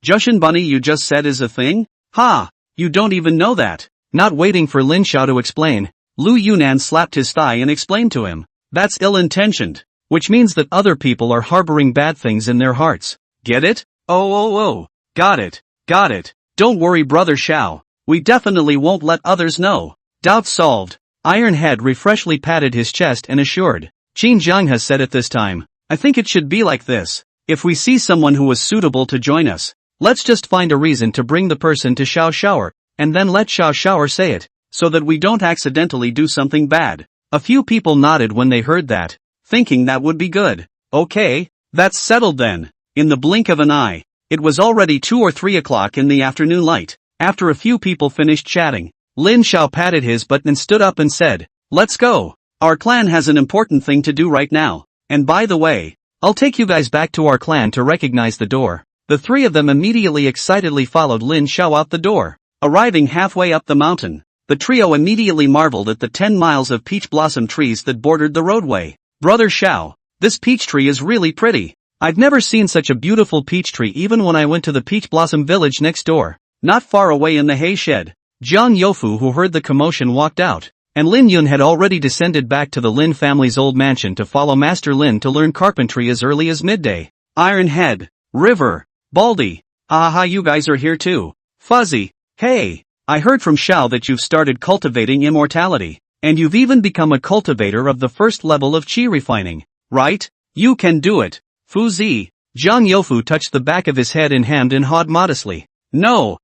Jushin Bunny you just said is a thing? Ha! You don't even know that." Not waiting for Lin Xiao to explain, Lu Yunan slapped his thigh and explained to him, "That's ill-intentioned, which means that other people are harboring bad things in their hearts. Get it? Oh. Got it. Don't worry, Brother Xiao. We definitely won't let others know." Doubt solved. Ironhead refreshingly patted his chest and assured. Qin Jianghe said at this time, "I think it should be like this. If we see someone who is suitable to join us, let's just find a reason to bring the person to Xiao Shower, and then let Xiao Shower say it, so that we don't accidentally do something bad." A few people nodded when they heard that, thinking that would be good. "Okay, that's settled then." In the blink of an eye, it was already 2 or 3 o'clock in the afternoon light. After a few people finished chatting, Lin Xiao patted his butt and stood up and said, "Let's go. Our clan has an important thing to do right now, and by the way, I'll take you guys back to our clan to recognize the door." The 3 of them immediately excitedly followed Lin Xiao out the door. Arriving halfway up the mountain, the trio immediately marveled at the 10 miles of peach blossom trees that bordered the roadway. Brother Xiao, this peach tree is really pretty. I've never seen such a beautiful peach tree even when I went to the peach blossom village next door. Not far away in the hay shed, Jiang Youfu, who heard the commotion, walked out, and Lin Yun had already descended back to the Lin family's old mansion to follow Master Lin to learn carpentry as early as midday. Iron Head, River, Baldy, haha, you guys are here too. Fuzzy, hey, I heard from Xiao that you've started cultivating immortality, and you've even become a cultivator of the first level of qi refining, right? You can do it. Fuzi, Jiang Youfu touched the back of his head and hemmed and hawed modestly. No,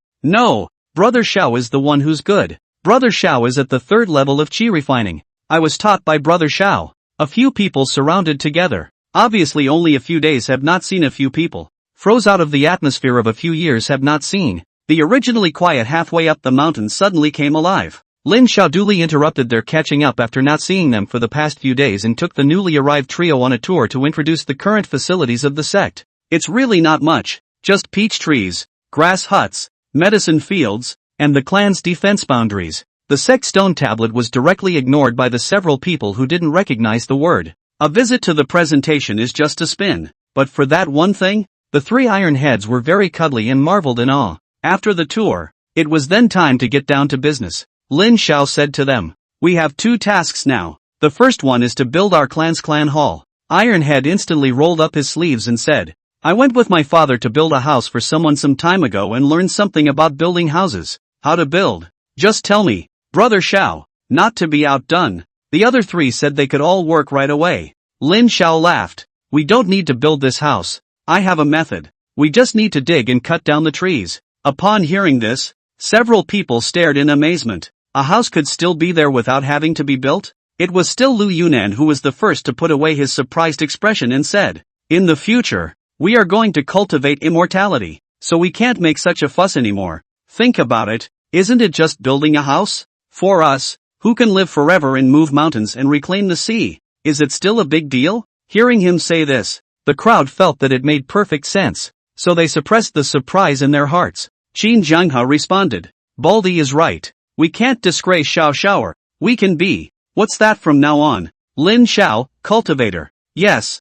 Brother Xiao is the one who's good. Brother Xiao is at the third level of qi refining. I was taught by Brother Xiao. A few people surrounded together. Obviously only a few days have not seen a few people. Froze out of the atmosphere of a few years have not seen. The originally quiet halfway up the mountain suddenly came alive. Lin Xiao duly interrupted their catching up after not seeing them for the past few days and took the newly arrived trio on a tour to introduce the current facilities of the sect. It's really not much, just peach trees, grass huts, medicine fields, and the clan's defense boundaries. The sect stone tablet was directly ignored by the several people who didn't recognize the word. A visit to the presentation is just a spin, but for that one thing, the three iron heads were very cuddly and marveled in awe. After the tour, it was then time to get down to business. Lin Xiao said to them, "We have 2 tasks now. The first one is to build our clan's clan hall." Ironhead instantly rolled up his sleeves and said, "I went with my father to build a house for someone some time ago and learned something about building houses. How to build? Just tell me, Brother Xiao." Not to be outdone, the other 3 said they could all work right away. Lin Xiao laughed. "We don't need to build this house. I have a method. We just need to dig and cut down the trees." Upon hearing this, several people stared in amazement. A house could still be there without having to be built? It was still Lu Yunan who was the first to put away his surprised expression and said, "In the future, we are going to cultivate immortality, so we can't make such a fuss anymore. Think about it, isn't it just building a house? For us, who can live forever and move mountains and reclaim the sea, is it still a big deal?" Hearing him say this, the crowd felt that it made perfect sense, so they suppressed the surprise in their hearts. Qin Jianghe responded, "Baldy is right. We can't disgrace Xiao Xiaoer. We can be, what's that from now on? Lin Xiao, cultivator. Yes,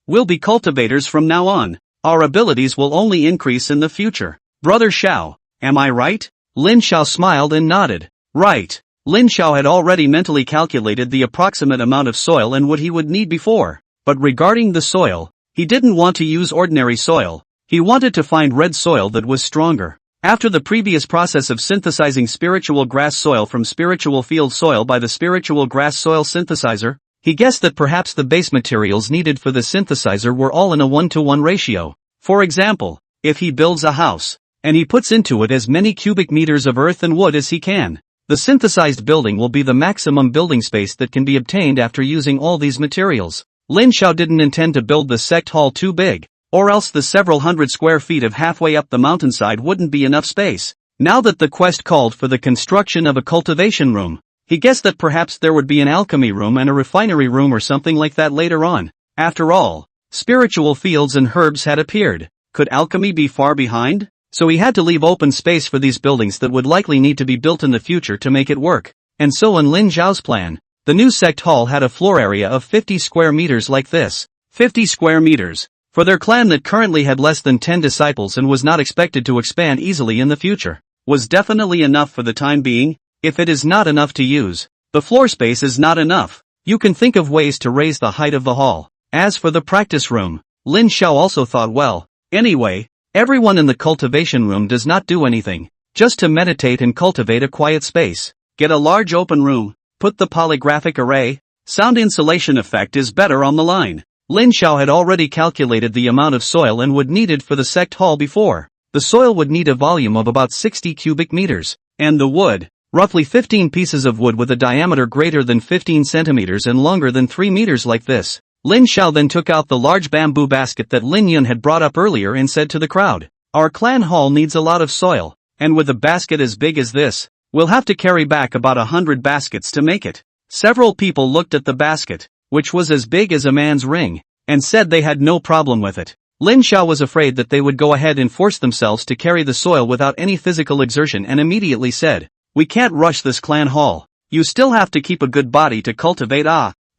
we'll be cultivators from now on. Our abilities will only increase in the future. Brother Xiao, am I right?" Lin Xiao smiled and nodded. Right. Lin Xiao had already mentally calculated the approximate amount of soil and wood he would need before, but regarding the soil, he didn't want to use ordinary soil. He wanted to find red soil that was stronger. After the previous process of synthesizing spiritual grass soil from spiritual field soil by the spiritual grass soil synthesizer, he guessed that perhaps the base materials needed for the synthesizer were all in a 1-to-1 ratio. For example, if he builds a house, and he puts into it as many cubic meters of earth and wood as he can, the synthesized building will be the maximum building space that can be obtained after using all these materials. Lin Xiao didn't intend to build the sect hall too big, or else the several hundred square feet of halfway up the mountainside wouldn't be enough space. Now that the quest called for the construction of a cultivation room, he guessed that perhaps there would be an alchemy room and a refinery room or something like that later on. After all, spiritual fields and herbs had appeared. Could alchemy be far behind? So he had to leave open space for these buildings that would likely need to be built in the future to make it work. And so in Lin Xiao's plan, the new sect hall had a floor area of 50 square meters like this. 50 square meters. For their clan that currently had less than 10 disciples and was not expected to expand easily in the future, was definitely enough for the time being. If it is not enough to use, the floor space is not enough. You can think of ways to raise the height of the hall. As for the practice room, Lin Xiao also thought, well, anyway, everyone in the cultivation room does not do anything, just to meditate and cultivate a quiet space. Get a large open room, put the polygraphic array, sound insulation effect is better on the line. Lin Xiao had already calculated the amount of soil and wood needed for the sect hall before. The soil would need a volume of about 60 cubic meters, and the wood, roughly 15 pieces of wood with a diameter greater than 15 centimeters and longer than 3 meters like this. Lin Xiao then took out the large bamboo basket that Lin Yun had brought up earlier and said to the crowd, "Our clan hall needs a lot of soil, and with a basket as big as this, we'll have to carry back about 100 baskets to make it." Several people looked at the basket, which was as big as a man's ring, and said they had no problem with it. Lin Xiao was afraid that they would go ahead and force themselves to carry the soil without any physical exertion and immediately said, "We can't rush this clan hall. You still have to keep a good body to cultivate.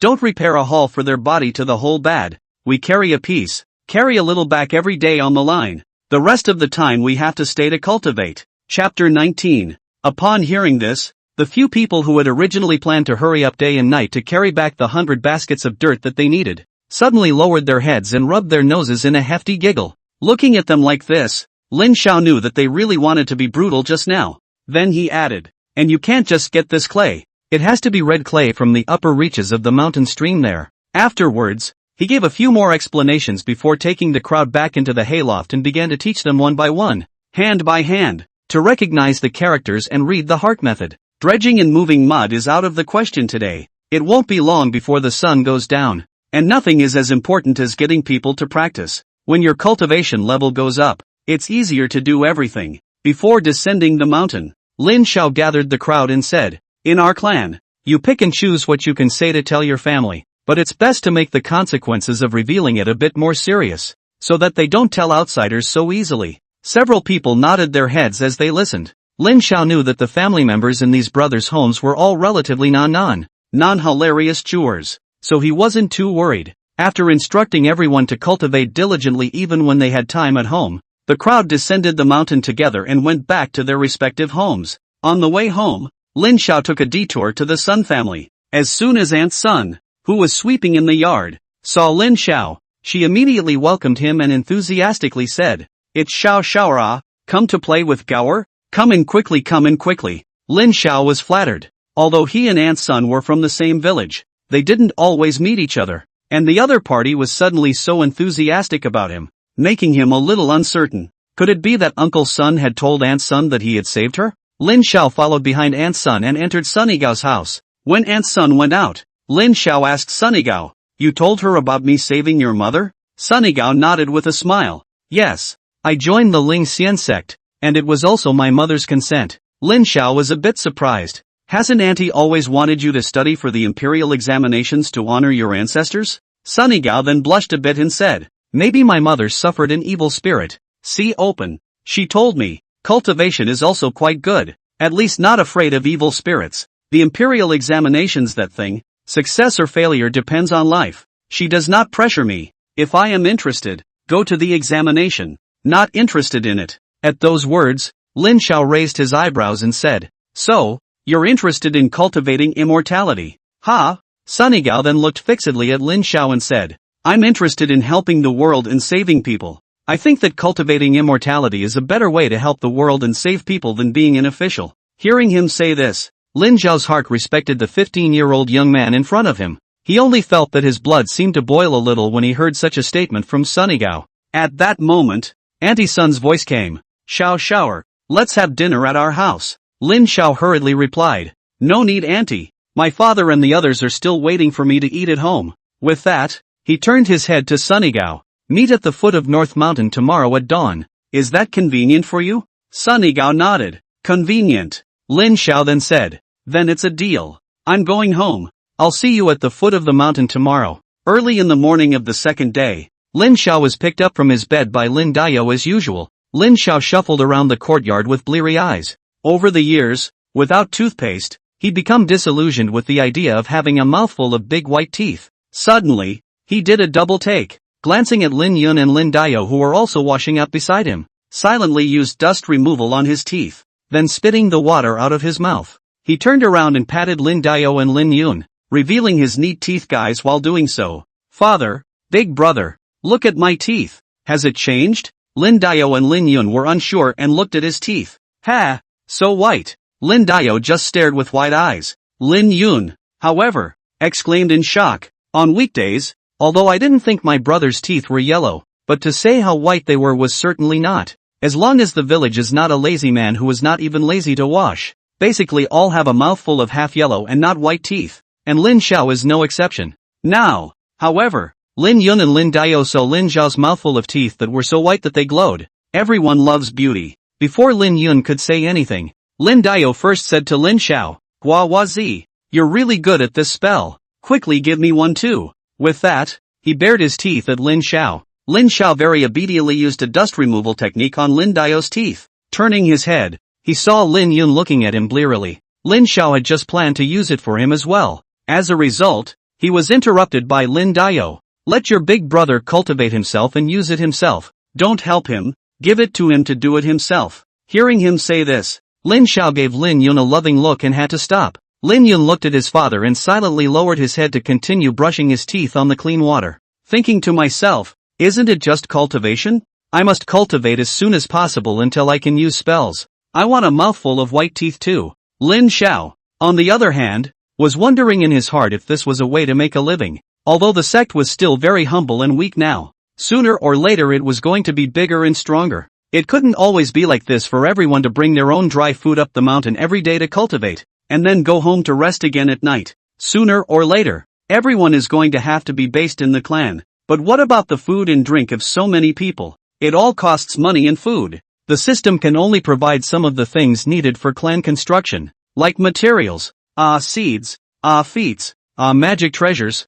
Don't repair a hall for their body to the whole bad. We carry a piece, carry a little back every day on the line. The rest of the time we have to stay to cultivate." Chapter 19. Upon hearing this, the few people who had originally planned to hurry up day and night to carry back the 100 baskets of dirt that they needed, suddenly lowered their heads and rubbed their noses in a hefty giggle. Looking at them like this, Lin Xiao knew that they really wanted to be brutal just now. Then he added, "And you can't just get this clay. It has to be red clay from the upper reaches of the mountain stream there." Afterwards, he gave a few more explanations before taking the crowd back into the hayloft and began to teach them one by one, hand by hand, to recognize the characters and read the heart method. Dredging and moving mud is out of the question today. It won't be long before the sun goes down. And nothing is as important as getting people to practice. When your cultivation level goes up, it's easier to do everything. Before descending the mountain, Lin Xiao gathered the crowd and said, "In our clan, you pick and choose what you can say to tell your family, but it's best to make the consequences of revealing it a bit more serious, so that they don't tell outsiders so easily." Several people nodded their heads as they listened. Lin Xiao knew that the family members in these brothers' homes were all relatively non-hilarious chewers, so he wasn't too worried. After instructing everyone to cultivate diligently even when they had time at home, the crowd descended the mountain together and went back to their respective homes. On the way home, Lin Xiao took a detour to the Sun family. As soon as Aunt Sun, who was sweeping in the yard, saw Lin Xiao, she immediately welcomed him and enthusiastically said, "It's Xiao, come to play with Gower? Come in quickly, come in quickly." Lin Xiao was flattered. Although he and Aunt Sun were from the same village, they didn't always meet each other, and the other party was suddenly so enthusiastic about him, making him a little uncertain. Could it be that Uncle Sun had told Aunt Sun that he had saved her? Lin Xiao followed behind Aunt Sun and entered Sunnygao's house. When Aunt Sun went out, Lin Xiao asked Sunnygao, "You told her about me saving your mother?" Sunnygao nodded with a smile. "Yes, I joined the Ling Xian sect, and it was also my mother's consent." Lin Xiao was a bit surprised. "Hasn't Auntie always wanted you to study for the imperial examinations to honor your ancestors?" Sunnygao then blushed a bit and said, "Maybe my mother suffered an evil spirit. See open. She told me, cultivation is also quite good, at least not afraid of evil spirits. The imperial examinations, that thing, success or failure depends on life. She does not pressure me. If I am interested, go to the examination. Not interested in it." At those words, Lin Xiao raised his eyebrows and said, "So, you're interested in cultivating immortality, huh?" Sunnygao then looked fixedly at Lin Xiao and said, "I'm interested in helping the world and saving people. I think that cultivating immortality is a better way to help the world and save people than being an official." Hearing him say this, Lin Xiao's heart respected the 15-year-old young man in front of him. He only felt that his blood seemed to boil a little when he heard such a statement from Sunnygao. At that moment, Auntie Sun's voice came. Shower, let's have dinner at our house." Lin Xiao hurriedly replied, "No need, Auntie. My father and the others are still waiting for me to eat at home." With that, he turned his head to Sunnygao. "Meet at the foot of North Mountain tomorrow at dawn. Is that convenient for you?" Sunnygao nodded. "Convenient." Lin Xiao then said, "Then it's a deal. I'm going home. I'll see you at the foot of the mountain tomorrow." Early in the morning of the second day, Lin Xiao was picked up from his bed by Lin Dayo as usual. Lin Xiao shuffled around the courtyard with bleary eyes. Over the years, without toothpaste, he'd become disillusioned with the idea of having a mouthful of big white teeth. Suddenly, he did a double take, glancing at Lin Yun and Lin Dayo, who were also washing up beside him. Silently used dust removal on his teeth, then spitting the water out of his mouth. He turned around and patted Lin Dayo and Lin Yun, revealing his neat teeth guys while doing so. "Father, big brother, look at my teeth. Has it changed?" Lin Dayo and Lin Yun were unsure and looked at his teeth. "Ha! So white." Lin Dayo just stared with wide eyes. Lin Yun, however, exclaimed in shock, "On weekdays, although I didn't think my brother's teeth were yellow, but to say how white they were was certainly not. As long as the village is not a lazy man who is not even lazy to wash, basically all have a mouthful of half yellow and not white teeth, and Lin Xiao is no exception." Now, however, Lin Yun and Lin Dayo saw Lin Xiao's mouthful of teeth that were so white that they glowed. Everyone loves beauty. Before Lin Yun could say anything, Lin Dayo first said to Lin Xiao, "Hua Zi, you're really good at this spell. Quickly give me one too." With that, he bared his teeth at Lin Xiao. Lin Xiao very obediently used a dust removal technique on Lin Dao's teeth. Turning his head, he saw Lin Yun looking at him blearily. Lin Xiao had just planned to use it for him as well. As a result, he was interrupted by Lin Dao. Let your big brother cultivate himself and use it himself. Don't help him, give it to him to do it himself. Hearing him say this, Lin Xiao gave Lin Yun a loving look and had to stop. Lin Yun looked at his father and silently lowered his head to continue brushing his teeth on the clean water. Thinking to myself, isn't it just cultivation? I must cultivate as soon as possible until I can use spells. I want a mouthful of white teeth too. Lin Xiao, on the other hand, was wondering in his heart if this was a way to make a living. Although the sect was still very humble and weak now, sooner or later it was going to be bigger and stronger. It couldn't always be like this for everyone to bring their own dry food up the mountain every day to cultivate, and then go home to rest again at night. Sooner or later, everyone is going to have to be based in the clan. But what about the food and drink of so many people? It all costs money and food. The system can only provide some of the things needed for clan construction, like materials, seeds, feats, magic treasures,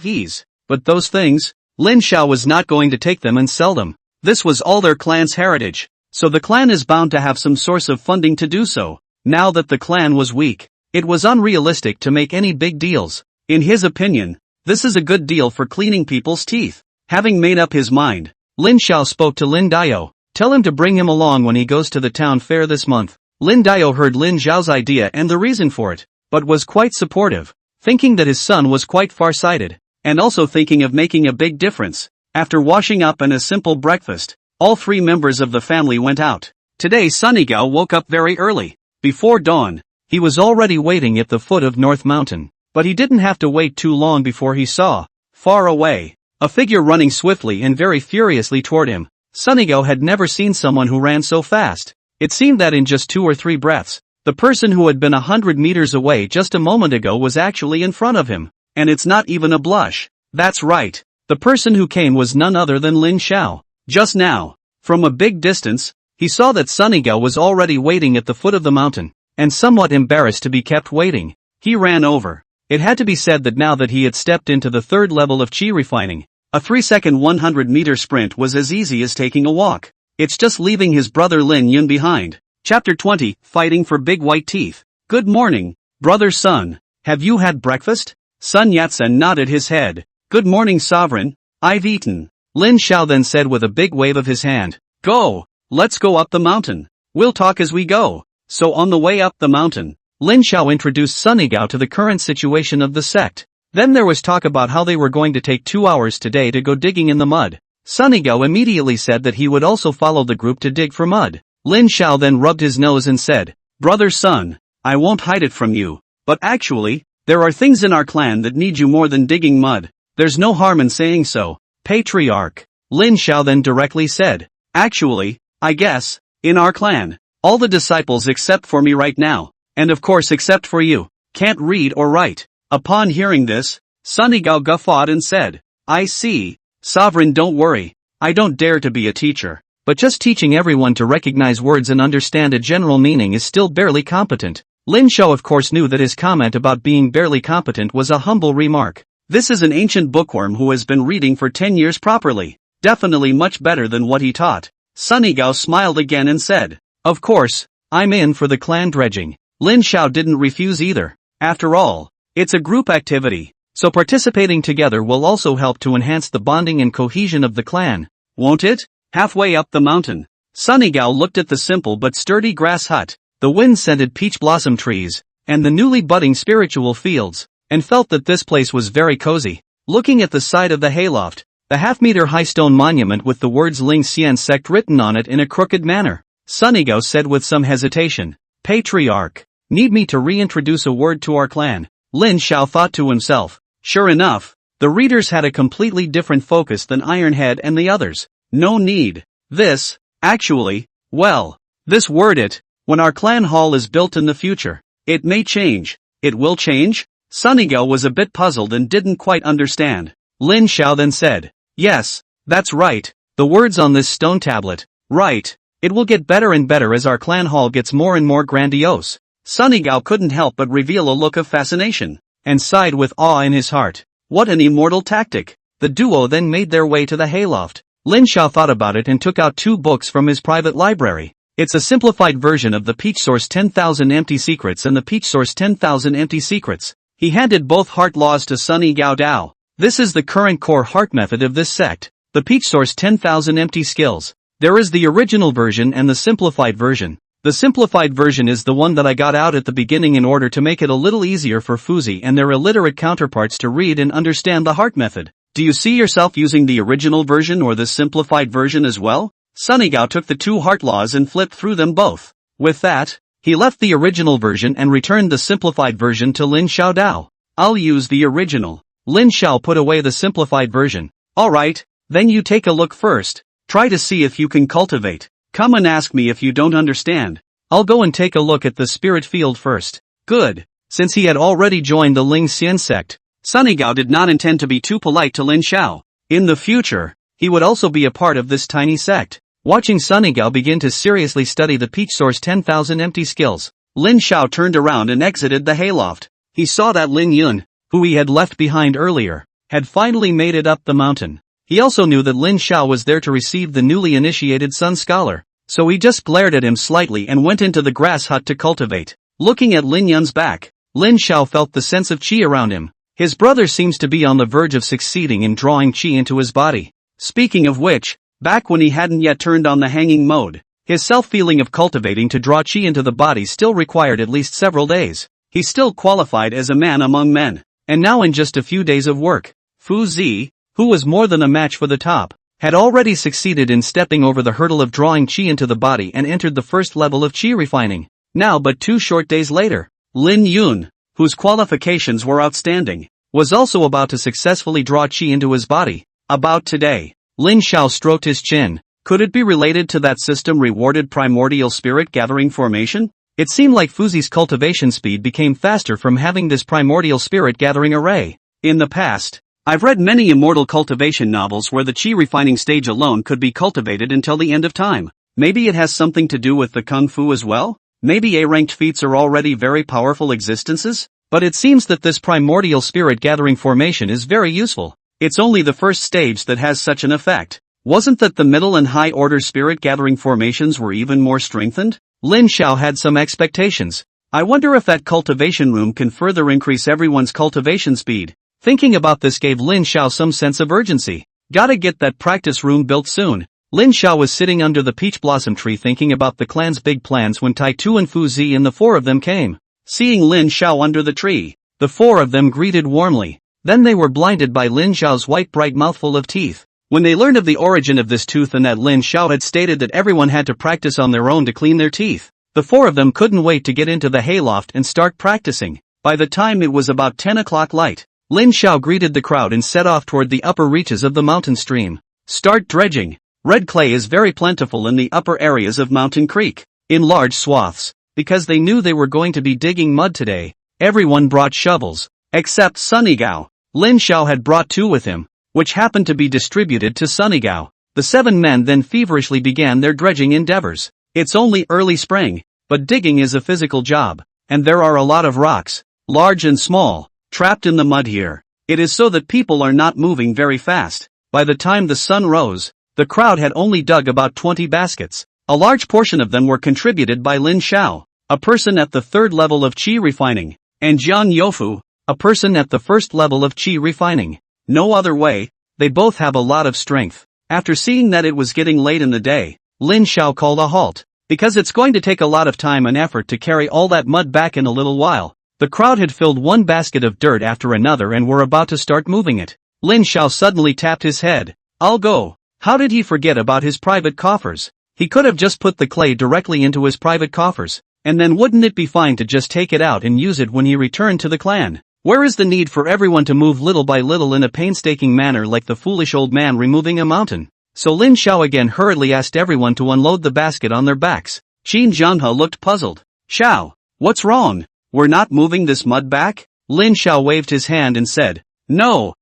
ease. But those things, Lin Xiao was not going to take them and sell them. This was all their clan's heritage, so the clan is bound to have some source of funding to do so. Now that the clan was weak, it was unrealistic to make any big deals. In his opinion, this is a good deal for cleaning people's teeth. Having made up his mind, Lin Xiao spoke to Lin Dao. Tell him to bring him along when he goes to the town fair this month. Lin Dao heard Lin Xiao's idea and the reason for it, but was quite supportive, thinking that his son was quite far-sighted, and also thinking of making a big difference. After washing up and a simple breakfast, all three members of the family went out. Today Sunny Gao woke up very early. Before dawn, he was already waiting at the foot of North Mountain, but he didn't have to wait too long before he saw, far away, a figure running swiftly and very furiously toward him. Sunny Gao had never seen someone who ran so fast. It seemed that in just 2 or 3 breaths, the person who had been 100 meters away just a moment ago was actually in front of him. And it's not even a blush. That's right. The person who came was none other than Lin Xiao. Just now, from a big distance, he saw that Sunny Gao was already waiting at the foot of the mountain, and somewhat embarrassed to be kept waiting, he ran over. It had to be said that now that he had stepped into the 3rd level of chi refining, a 3-second 100-meter sprint was as easy as taking a walk. It's just leaving his brother Lin Yun behind. Chapter 20, Fighting for Big White Teeth. Good morning, brother Sun. Have you had breakfast? Sun Yat-sen nodded his head. Good morning, sovereign. I've eaten. Lin Xiao then said with a big wave of his hand. Go, let's go up the mountain. We'll talk as we go. So on the way up the mountain, Lin Xiao introduced Sunny Gao to the current situation of the sect. Then there was talk about how they were going to take 2 hours today to go digging in the mud. Sunny Gao immediately said that he would also follow the group to dig for mud. Lin Xiao then rubbed his nose and said, Brother Sun, I won't hide it from you, but actually, there are things in our clan that need you more than digging mud. There's no harm in saying so, Patriarch. Lin Xiao then directly said, Actually, I guess, in our clan, all the disciples except for me right now, and of course except for you, can't read or write. Upon hearing this, Sunny Gao guffawed and said, I see, Sovereign, don't worry, I don't dare to be a teacher, but just teaching everyone to recognize words and understand a general meaning is still barely competent. Lin Xiao of course knew that his comment about being barely competent was a humble remark. This is an ancient bookworm who has been reading for 10 years properly, definitely much better than what he taught. Sunny Gao smiled again and said, Of course, I'm in for the clan dredging. Lin Xiao didn't refuse either. After all, it's a group activity, so participating together will also help to enhance the bonding and cohesion of the clan, won't it? Halfway up the mountain, Sunny Gao looked at the simple but sturdy grass hut, the wind-scented peach blossom trees, and the newly budding spiritual fields, and felt that this place was very cozy. Looking at the side of the hayloft, the half-meter-high stone monument with the words Ling Xian sect written on it in a crooked manner, Sunny Gao said with some hesitation, Patriarch, need me to reintroduce a word to our clan? Lin Xiao thought to himself. Sure enough, the readers had a completely different focus than Ironhead and the others. No need. This, actually, well, this word it, when our clan hall is built in the future, it may change. It will change? Sunny Gao was a bit puzzled and didn't quite understand. Lin Xiao then said, Yes, that's right, the words on this stone tablet, right, it will get better and better as our clan hall gets more and more grandiose. Sunny Gao couldn't help but reveal a look of fascination, and sighed with awe in his heart. What an immortal tactic! The duo then made their way to the hayloft. Lin Xiao thought about it and took out 2 books from his private library. It's a simplified version of the Peach Source 10,000 Empty Secrets and the Peach Source 10,000 Empty Secrets. He handed both heart laws to Sunny Gao Dao. This is the current core heart method of this sect. The Peach Source 10,000 Empty Skills. There is the original version and the simplified version. The simplified version is the one that I got out at the beginning in order to make it a little easier for Fuzi and their illiterate counterparts to read and understand the heart method. Do you see yourself using the original version or the simplified version as well? Sunny Gao took the 2 heart laws and flipped through them both. With that, he left the original version and returned the simplified version to Lin Xiao Dao. I'll use the original. Lin Xiao put away the simplified version. Alright, then you take a look first. Try to see if you can cultivate. Come and ask me if you don't understand. I'll go and take a look at the spirit field first. Good. Since he had already joined the Ling Xian sect, Sunny Gao did not intend to be too polite to Lin Xiao. In the future, he would also be a part of this tiny sect. Watching Sunny Gao begin to seriously study the Peach Source 10,000 Empty Skills, Lin Xiao turned around and exited the hayloft. He saw that Lin Yun, who he had left behind earlier, had finally made it up the mountain. He also knew that Lin Xiao was there to receive the newly initiated Sun Scholar, so he just glared at him slightly and went into the grass hut to cultivate. Looking at Lin Yun's back, Lin Xiao felt the sense of qi around him. His brother seems to be on the verge of succeeding in drawing qi into his body. Speaking of which, back when he hadn't yet turned on the hanging mode, his self-feeling of cultivating to draw qi into the body still required at least several days. He still qualified as a man among men. And now in just a few days of work, Fu Zi, who was more than a match for the top, had already succeeded in stepping over the hurdle of drawing qi into the body and entered the first level of qi refining. Now but 2 short days later, Lin Yun, whose qualifications were outstanding, was also about to successfully draw qi into his body. About today, Lin Xiao stroked his chin. Could it be related to that system rewarded primordial spirit gathering formation? It seemed like Fuzi's cultivation speed became faster from having this primordial spirit gathering array. In the past, I've read many immortal cultivation novels where the qi refining stage alone could be cultivated until the end of time. Maybe it has something to do with the kung fu as well? Maybe A-ranked feats are already very powerful existences? But it seems that this primordial spirit gathering formation is very useful. It's only the first stage that has such an effect. Wasn't that the middle and high order spirit gathering formations were even more strengthened? Lin Xiao had some expectations. I wonder if that cultivation room can further increase everyone's cultivation speed. Thinking about this gave Lin Xiao some sense of urgency. Gotta get that practice room built soon. Lin Xiao was sitting under the peach blossom tree thinking about the clan's big plans when Tai Tu and Fu Zi and the 4 of them came. Seeing Lin Xiao under the tree, the 4 of them greeted warmly. Then they were blinded by Lin Xiao's white bright mouthful of teeth. When they learned of the origin of this tooth and that Lin Xiao had stated that everyone had to practice on their own to clean their teeth, the 4 of them couldn't wait to get into the hayloft and start practicing. By the time it was about 10 o'clock light, Lin Xiao greeted the crowd and set off toward the upper reaches of the mountain stream. Start dredging. Red clay is very plentiful in the upper areas of Mountain Creek, in large swaths, because they knew they were going to be digging mud today. Everyone brought shovels, except Sunny Gao. Lin Xiao had brought 2 with him, which happened to be distributed to Sunny Gao. The 7 men then feverishly began their dredging endeavors. It's only early spring, but digging is a physical job, and there are a lot of rocks, large and small, trapped in the mud here. It is so that people are not moving very fast. By the time the sun rose, the crowd had only dug about 20 baskets. A large portion of them were contributed by Lin Xiao, a person at the 3rd level of qi refining, and Jiang Youfu, a person at the 1st level of qi refining. No other way, they both have a lot of strength. After seeing that it was getting late in the day, Lin Xiao called a halt, because it's going to take a lot of time and effort to carry all that mud back in a little while. The crowd had filled one basket of dirt after another and were about to start moving it. Lin Xiao suddenly tapped his head. I'll go. How did he forget about his private coffers? He could have just put the clay directly into his private coffers, and then wouldn't it be fine to just take it out and use it when he returned to the clan? Where is the need for everyone to move little by little in a painstaking manner like the foolish old man removing a mountain? So Lin Xiao again hurriedly asked everyone to unload the basket on their backs. Qin Jianghe looked puzzled. Xiao, what's wrong? We're not moving this mud back? Lin Xiao waved his hand and said, No,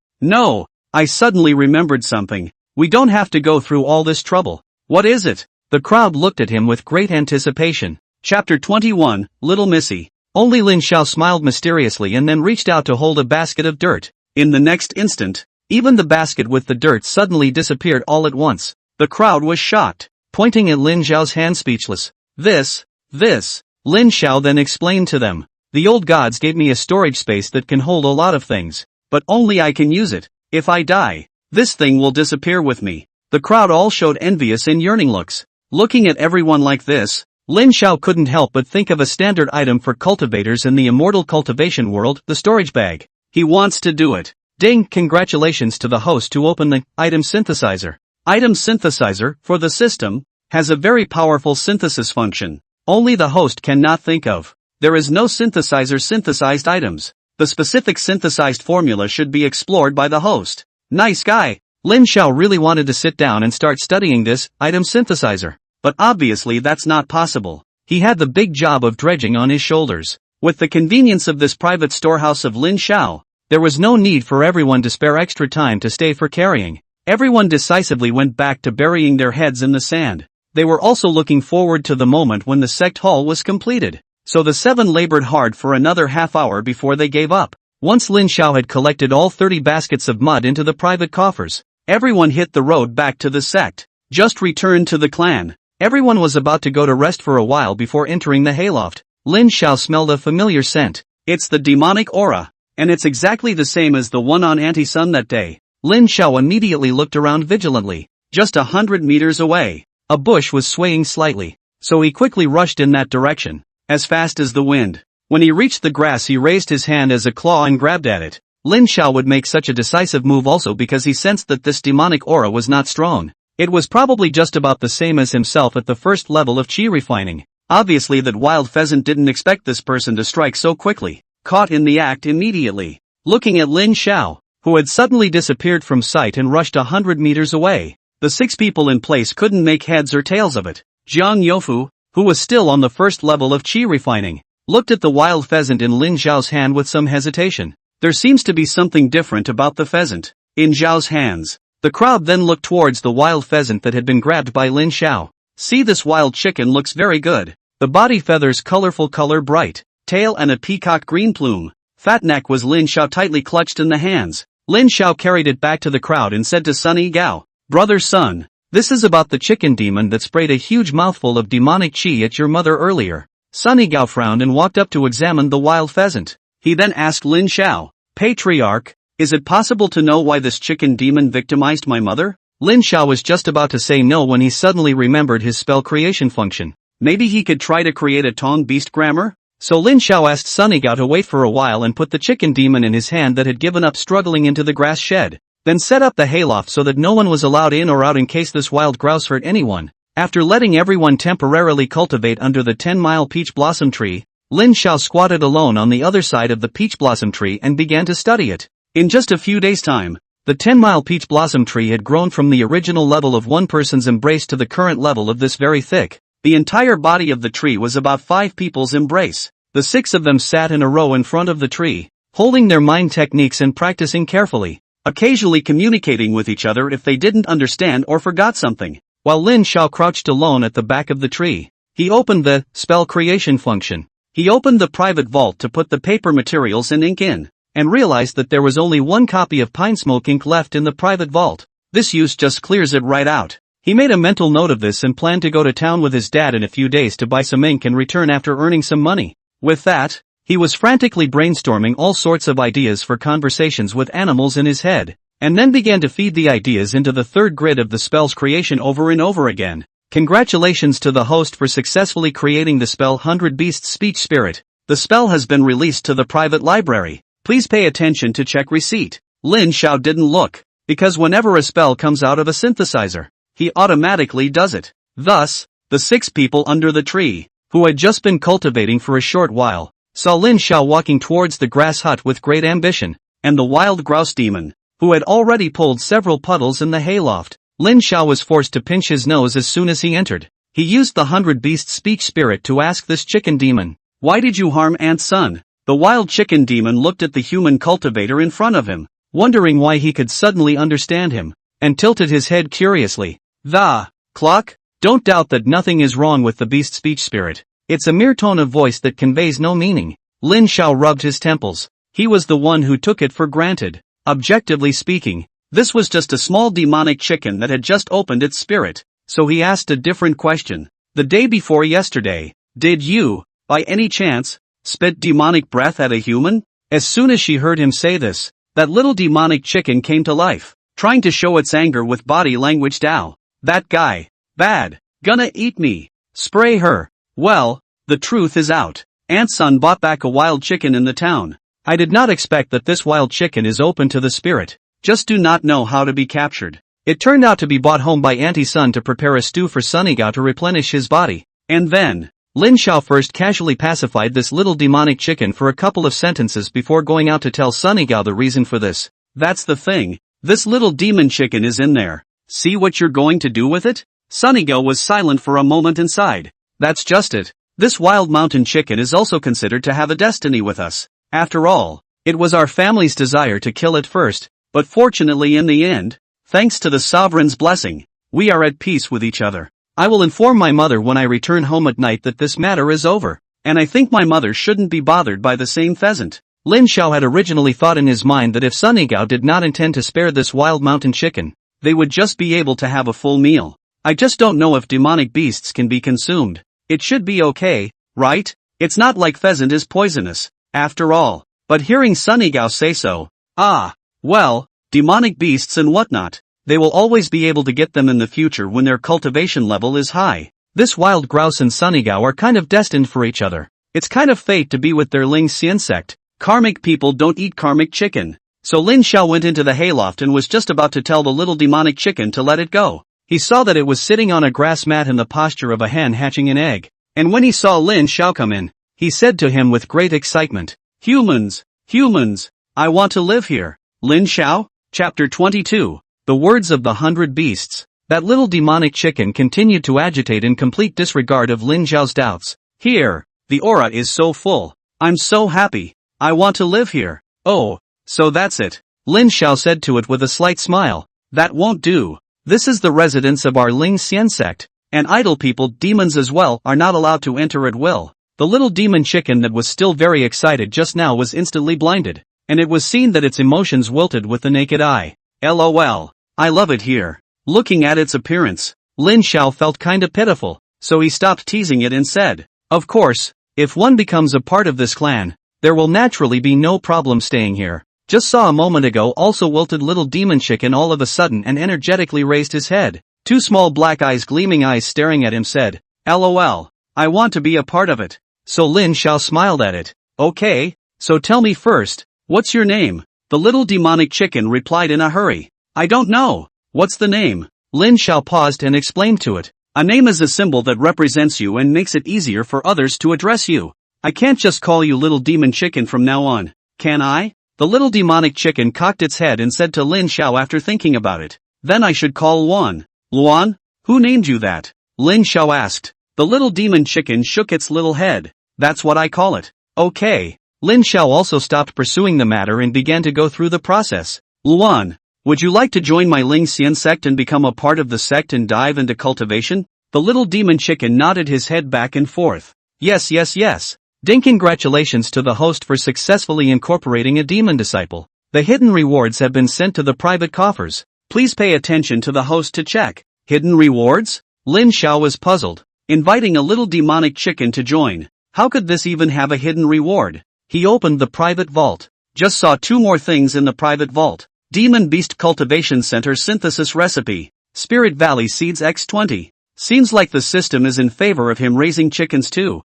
I suddenly remembered something. We don't have to go through all this trouble. What is it? The crowd looked at him with great anticipation. Chapter 21, Little Missy. Only Lin Xiao smiled mysteriously and then reached out to hold a basket of dirt. In the next instant, Even the basket with the dirt suddenly disappeared all at once. The crowd was shocked, pointing at Lin Xiao's hand speechless. This. Lin Xiao then explained to them. The old gods gave me a storage space that can hold a lot of things, but only I can use it. If I die, this thing will disappear with me. The crowd all showed envious and yearning looks. Looking at everyone like this, Lin Xiao couldn't help but think of a standard item for cultivators in the immortal cultivation world, the storage bag. He wants to do it. Ding! Congratulations to the host who opened the item synthesizer. Item synthesizer, for the system, has a very powerful synthesis function. Only the host cannot think of. There is no synthesizer synthesized items. The specific synthesized formula should be explored by the host. Nice guy. Lin Xiao really wanted to sit down and start studying this item synthesizer. But obviously that's not possible. He had the big job of dredging on his shoulders. With the convenience of this private storehouse of Lin Xiao, there was no need for everyone to spare extra time to stay for carrying. Everyone decisively went back to burying their heads in the sand. They were also looking forward to the moment when the sect hall was completed. So the 7 labored hard for another half hour before they gave up. Once Lin Xiao had collected all 30 baskets of mud into the private coffers, everyone hit the road back to the sect. Just returned to the clan. Everyone was about to go to rest for a while before entering the hayloft. Lin Xiao smelled a familiar scent. It's the demonic aura. And it's exactly the same as the one on Anti-Sun that day. Lin Xiao immediately looked around vigilantly. Just 100 meters away, a bush was swaying slightly. So he quickly rushed in that direction, as fast as the wind. When he reached the grass, he raised his hand as a claw and grabbed at it. Lin Xiao would make such a decisive move also because he sensed that this demonic aura was not strong. It was probably just about the same as himself at the first level of qi refining. Obviously that wild pheasant didn't expect this person to strike so quickly. Caught in the act immediately. Looking at Lin Xiao, who had suddenly disappeared from sight and rushed 100 meters away, the 6 people in place couldn't make heads or tails of it. Jiang Youfu, who was still on the first level of qi refining, looked at the wild pheasant in Lin Xiao's hand with some hesitation. There seems to be something different about the pheasant in Zhao's hands. The crowd then looked towards the wild pheasant that had been grabbed by Lin Xiao. See, this wild chicken looks very good. The body feathers colorful, color bright, tail and a peacock green plume. Fat neck was Lin Xiao tightly clutched in the hands. Lin Xiao carried it back to the crowd and said to Sun Yigao, "Brother Sun, this is about the chicken demon that sprayed a huge mouthful of demonic qi at your mother earlier." Sun Yigao frowned and walked up to examine the wild pheasant. He then asked Lin Xiao, "Patriarch, is it possible to know why this chicken demon victimized my mother?" Lin Xiao was just about to say no when he suddenly remembered his spell creation function. Maybe he could try to create a Tong beast grammar? So Lin Xiao asked Sun Yigao to wait for a while and put the chicken demon in his hand that had given up struggling into the grass shed. Then set up the hayloft so that no one was allowed in or out in case this wild grouse hurt anyone. After letting everyone temporarily cultivate under the 10-mile peach blossom tree, Lin Xiao squatted alone on the other side of the peach blossom tree and began to study it. In just a few days' time, the 10-mile peach blossom tree had grown from the original level of one person's embrace to the current level of this very thick. The entire body of the tree was about 5 people's embrace. The 6 of them sat in a row in front of the tree, holding their mind techniques and practicing carefully, occasionally communicating with each other if they didn't understand or forgot something, while Lin Xiao crouched alone at the back of the tree. He opened the spell creation function. He opened the private vault to put the paper materials and ink in, and realized that there was only 1 copy of pine smoke ink left in the private vault. This use just clears it right out. He made a mental note of this and planned to go to town with his dad in a few days to buy some ink and return after earning some money. With that, he was frantically brainstorming all sorts of ideas for conversations with animals in his head, and then began to feed the ideas into the 3rd grid of the spell's creation over and over again. Congratulations to the host for successfully creating the spell 100 Beasts Speech Spirit. The spell has been released to the private library. Please pay attention to check receipt. Lin Xiao didn't look, because whenever a spell comes out of a synthesizer, he automatically does it. Thus, the 6 people under the tree, who had just been cultivating for a short while, saw Lin Xiao walking towards the grass hut with great ambition, and the wild grouse demon, who had already pulled several puddles in the hayloft. Lin Xiao was forced to pinch his nose as soon as he entered. He used the 100 Beast Speech Spirit to ask this chicken demon, "Why did you harm Aunt Sun?" The wild chicken demon looked at the human cultivator in front of him, wondering why he could suddenly understand him, and tilted his head curiously. "The clock? Don't doubt that nothing is wrong with the beast speech spirit. It's a mere tone of voice that conveys no meaning." Lin Xiao rubbed his temples. He was the one who took it for granted. Objectively speaking, This was just a small demonic chicken that had just opened its spirit, so he asked a different question. The day before yesterday, did you, by any chance, spit demonic breath at a human? As soon as she heard him say this, that little demonic chicken came to life, trying to show its anger with body language. Dow. That guy. Bad. Gonna eat me. Spray her. Well, the truth is out. Aunt's son bought back a wild chicken in the town. I did not expect that this wild chicken is open to the spirit. Just do not know how to be captured. It turned out to be brought home by Auntie's son to prepare a stew for Sunnygao to replenish his body. And then, Lin Xiao first casually pacified this little demonic chicken for a couple of sentences before going out to tell Sunnygao the reason for this. That's the thing. This little demon chicken is in there. See what you're going to do with it? Sunnygao was silent for a moment inside. That's just it. This wild mountain chicken is also considered to have a destiny with us. After all, it was our family's desire to kill it first, but fortunately in the end, thanks to the sovereign's blessing, we are at peace with each other. I will inform my mother when I return home at night that this matter is over, and I think my mother shouldn't be bothered by the same pheasant. Lin Xiao had originally thought in his mind that if Sunnygao did not intend to spare this wild mountain chicken, they would just be able to have a full meal. I just don't know if demonic beasts can be consumed. It should be okay, right? It's not like pheasant is poisonous, after all. But hearing Sunnygao say so, well, demonic beasts and whatnot, they will always be able to get them in the future when their cultivation level is high. This wild grouse and Sunnygao are kind of destined for each other. It's kind of fate to be with their Ling Xian sect. Karmic people don't eat karmic chicken. So Lin Xiao went into the hayloft and was just about to tell the little demonic chicken to let it go. He saw that it was sitting on a grass mat in the posture of a hen hatching an egg. And when he saw Lin Xiao come in, he said to him with great excitement, Humans, I want to live here. Lin Xiao? Chapter 22. The words of the 100 beasts. That little demonic chicken continued to agitate in complete disregard of Lin Xiao's doubts. Here, the aura is so full. I'm so happy. I want to live here. Oh, so that's it. Lin Xiao said to it with a slight smile. That won't do. This is the residence of our Ling Xian sect, and idle people, demons as well, are not allowed to enter at will. The little demon chicken that was still very excited just now was instantly blinded, and it was seen that its emotions wilted with the naked eye. LOL. I love it here. Looking at its appearance, Lin Xiao felt kinda pitiful, so he stopped teasing it and said, Of course, if one becomes a part of this clan, there will naturally be no problem staying here. Just saw a moment ago also wilted little demon chicken all of a sudden and energetically raised his head. Two small black gleaming eyes staring at him said, LOL, I want to be a part of it. So Lin Xiao smiled at it. Okay, so tell me first, what's your name? The little demonic chicken replied in a hurry. I don't know. What's the name? Lin Xiao paused and explained to it. A name is a symbol that represents you and makes it easier for others to address you. I can't just call you little demon chicken from now on, can I? The little demonic chicken cocked its head and said to Lin Xiao after thinking about it. Then I should call Luan. Luan? Who named you that? Lin Xiao asked. The little demon chicken shook its little head. That's what I call it. Okay. Lin Xiao also stopped pursuing the matter and began to go through the process. Luan, would you like to join my Ling Xian sect and become a part of the sect and dive into cultivation? The little demon chicken nodded his head back and forth. Yes. Ding, congratulations to the host for successfully incorporating a demon disciple. The hidden rewards have been sent to the private coffers. Please pay attention to the host to check. Hidden rewards? Lin Xiao was puzzled. Inviting a little demonic chicken to join. How could this even have a hidden reward? He opened the private vault. Just saw two more things in the private vault. Demon Beast Cultivation Center Synthesis Recipe. Spirit Valley Seeds X20. Seems like the system is in favor of him raising chickens too.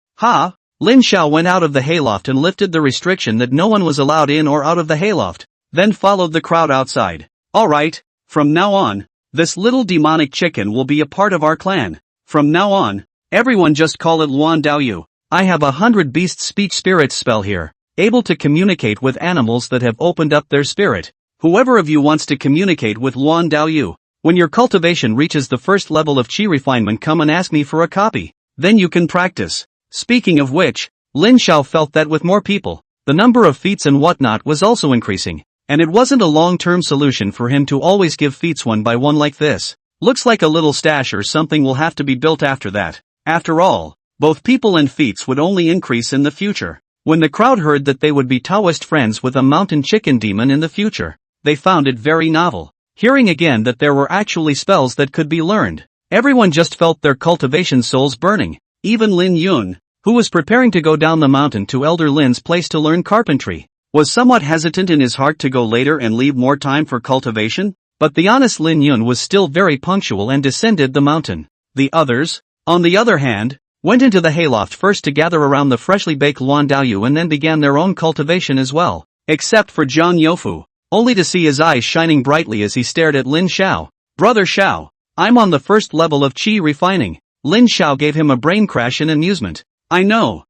Lin Xiao went out of the hayloft and lifted the restriction that no one was allowed in or out of the hayloft, then followed the crowd outside. Alright, from now on, this little demonic chicken will be a part of our clan. From now on, everyone just call it Luan Daoyu. I have 100 beast speech spirits spell here, able to communicate with animals that have opened up their spirit. Whoever of you wants to communicate with Luan Daoyu, when your cultivation reaches the first level of chi refinement, come and ask me for a copy. Then you can practice. Speaking of which, Lin Xiao felt that with more people, the number of feats and whatnot was also increasing, and it wasn't a long-term solution for him to always give feats one by one like this. Looks like a little stash or something will have to be built after that. After all, both people and feats would only increase in the future. When the crowd heard that they would be Taoist friends with a mountain chicken demon in the future, they found it very novel. hearing again that there were actually spells that could be learned. Everyone just felt their cultivation souls burning. Even Lin Yun, who was preparing to go down the mountain to Elder Lin's place to learn carpentry, was somewhat hesitant in his heart to go later and leave more time for cultivation, but the honest Lin Yun was still very punctual and descended the mountain. The others, on the other hand, went into the hayloft first to gather around the freshly baked Luan Daoyu and then began their own cultivation as well, except for Zhang Youfu, only to see his eyes shining brightly as he stared at Lin Xiao. Brother Xiao, I'm on the first level of qi refining. Lin Xiao gave him a brain crash in amusement. I know,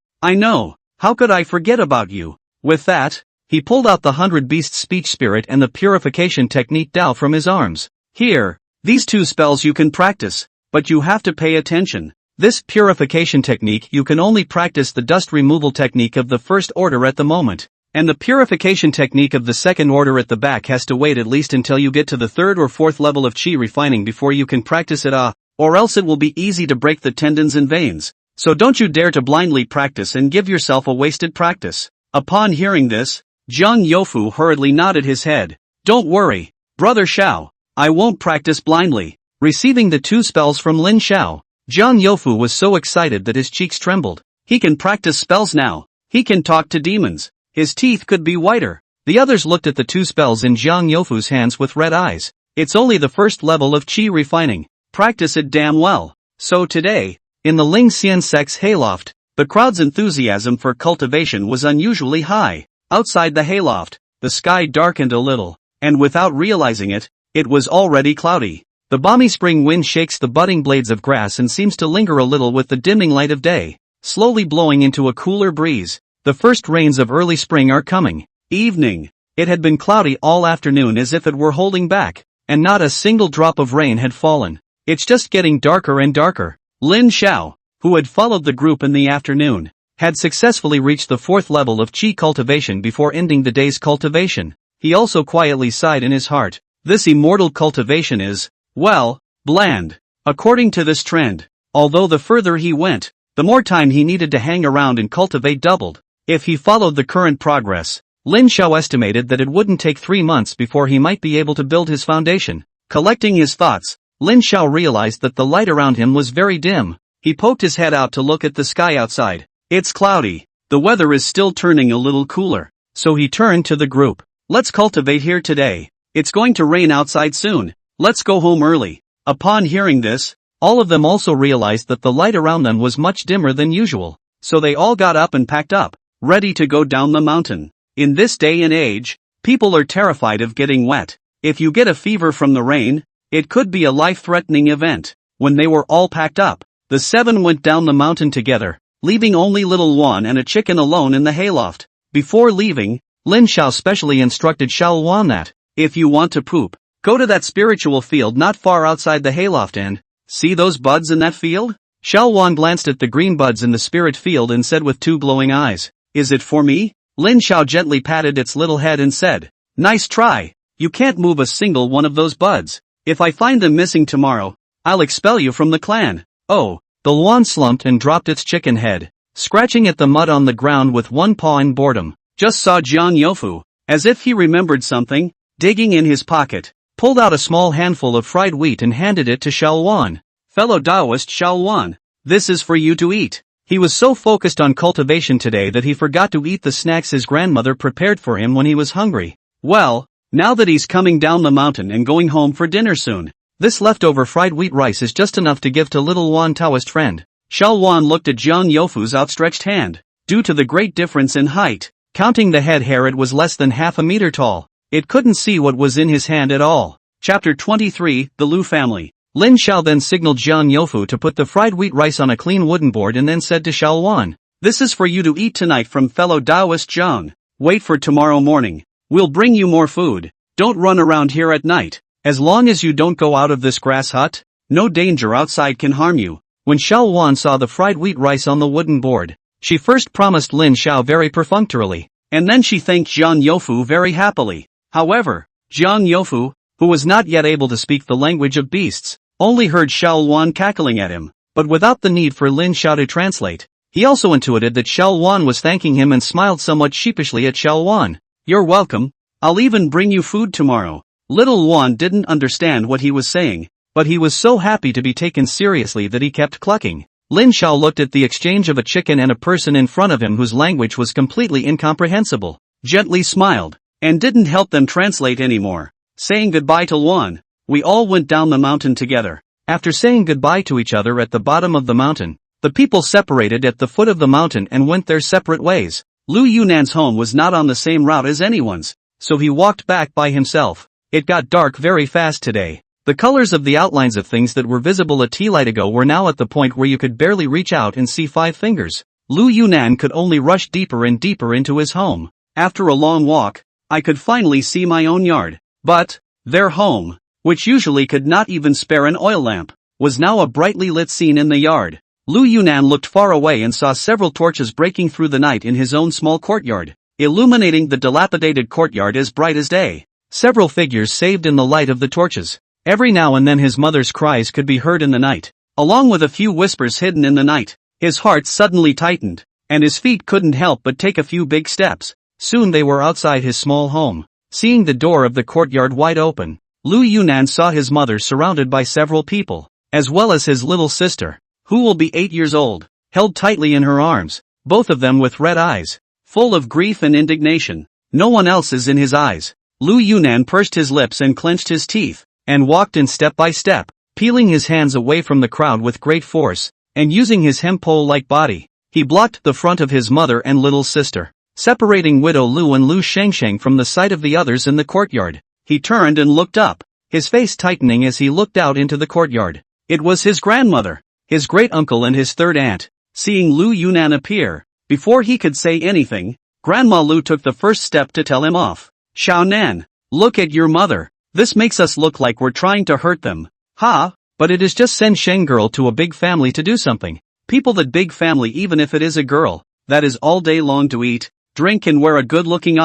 how could I forget about you? With that, he pulled out the 100 Beasts speech spirit and the purification technique Dao from his arms. Here, these two spells you can practice, but you have to pay attention. This purification technique you can only practice the dust removal technique of the first order at the moment, and the purification technique of the second order at the back has to wait at least until you get to the third or fourth level of qi refining before you can practice it or else it will be easy to break the tendons and veins. So don't you dare to blindly practice and give yourself a wasted practice. Upon hearing this, Zhang Youfu hurriedly nodded his head. Don't worry, Brother Xiao, I won't practice blindly. Receiving the two spells from Lin Xiao, Zhang Youfu was so excited that his cheeks trembled. He can practice spells now. He can talk to demons. His teeth could be whiter. The others looked at the two spells in Zhang Youfu's hands with red eyes. It's only the first level of qi refining. Practice it damn well. So today, in the Ling Xian sect's hayloft, the crowd's enthusiasm for cultivation was unusually high. Outside the hayloft, the sky darkened a little, and without realizing it, it was already cloudy. The balmy spring wind shakes the budding blades of grass and seems to linger a little with the dimming light of day, slowly blowing into a cooler breeze. The first rains of early spring are coming. Evening. It had been cloudy all afternoon as if it were holding back, and not a single drop of rain had fallen. It's just getting darker and darker. Lin Xiao, who had followed the group in the afternoon, had successfully reached the fourth level of qi cultivation before ending the day's cultivation. He also quietly sighed in his heart. This immortal cultivation is, well, bland. According to this trend, although the further he went, the more time he needed to hang around and cultivate doubled. If he followed the current progress, Lin Xiao estimated that it wouldn't take 3 months before he might be able to build his foundation. Collecting his thoughts, Lin Xiao realized that the light around him was very dim. He poked his head out to look at the sky outside. It's cloudy. The weather is still turning a little cooler. So he turned to the group. Let's cultivate here today. It's going to rain outside soon. Let's go home early. Upon hearing this, all of them also realized that the light around them was much dimmer than usual. So they all got up and packed up, ready to go down the mountain. In this day and age, people are terrified of getting wet. If you get a fever from the rain, it could be a life-threatening event. When they were all packed up, the 7 went down the mountain together, leaving only little Wan and a chicken alone in the hayloft. Before leaving, Lin Xiao specially instructed Xiao Wan that, if you want to poop, go to that spiritual field not far outside the hayloft and, see those buds in that field? Xiao Wan glanced at the green buds in the spirit field and said with 2 glowing eyes, is it for me? Lin Xiao gently patted its little head and said, nice try. You can't move a single one of those buds. If I find them missing tomorrow, I'll expel you from the clan. Oh, the Luan slumped and dropped its chicken head, scratching at the mud on the ground with one paw in boredom. Just saw Zhang Youfu, as if he remembered something, digging in his pocket, pulled out a small handful of fried wheat and handed it to Xiao Wan. Fellow Taoist Xiao Wan, this is for you to eat. He was so focused on cultivation today that he forgot to eat the snacks his grandmother prepared for him when he was hungry. Well, now that he's coming down the mountain and going home for dinner soon, this leftover fried wheat rice is just enough to give to little Wan Taoist friend. Xiao Wan looked at Zhang Youfu's outstretched hand. Due to the great difference in height, counting the head hair, it was less than half a meter tall. It couldn't see what was in his hand at all. Chapter 23, The Lu Family. Lin Xiao then signaled Zhang Youfu to put the fried wheat rice on a clean wooden board and then said to Xiao Wan, this is for you to eat tonight from fellow Taoist Zhang. Wait for tomorrow morning. We'll bring you more food. Don't run around here at night. As long as you don't go out of this grass hut, no danger outside can harm you. When Xiao Wan saw the fried wheat rice on the wooden board, she first promised Lin Xiao very perfunctorily, and then she thanked Zhang Youfu very happily. However, Zhang Youfu, who was not yet able to speak the language of beasts, only heard Xiao Wan cackling at him, but without the need for Lin Xiao to translate. He also intuited that Xiao Wan was thanking him and smiled somewhat sheepishly at Xiao Wan. You're welcome. I'll even bring you food tomorrow. Little Juan didn't understand what he was saying, but he was so happy to be taken seriously that he kept clucking. Lin Xiao looked at the exchange of a chicken and a person in front of him whose language was completely incomprehensible, gently smiled, and didn't help them translate anymore. Saying goodbye to Luan, we all went down the mountain together. After saying goodbye to each other at the bottom of the mountain, the people separated at the foot of the mountain and went their separate ways. Lu Yunan's home was not on the same route as anyone's, so he walked back by himself. It got dark very fast today. The colors of the outlines of things that were visible a tea-light ago were now at the point where you could barely reach out and see 5 fingers. Lu Yunan could only rush deeper and deeper into his home. After a long walk, I could finally see my own yard. But their home, which usually could not even spare an oil lamp, was now a brightly lit scene in the yard. Lu Yunan looked far away and saw several torches breaking through the night in his own small courtyard, illuminating the dilapidated courtyard as bright as day. Several figures saved in the light of the torches. Every now and then his mother's cries could be heard in the night, along with a few whispers hidden in the night. His heart suddenly tightened, and his feet couldn't help but take a few big steps. Soon they were outside his small home. Seeing the door of the courtyard wide open, Lu Yunan saw his mother surrounded by several people, as well as his little sister, who will be 8 years old, held tightly in her arms, both of them with red eyes, full of grief and indignation. No one else is in his eyes. Lu Yunan pursed his lips and clenched his teeth, and walked in step by step, peeling his hands away from the crowd with great force, and using his hemp-pole-like body, he blocked the front of his mother and little sister, separating Widow Lu and Lu Shengsheng from the sight of the others in the courtyard. He turned and looked up, his face tightening as he looked out into the courtyard. It was his grandmother, his great-uncle and his third aunt. Seeing Lu Yunan appear, before he could say anything, Grandma Lu took the first step to tell him off. "Xiao Nan, look at your mother. This makes us look like we're trying to hurt them." "Ha, but it is just send Sheng girl to a big family to do something. People that big family even if it is a girl, that is all day long to eat, drink and wear a good-looking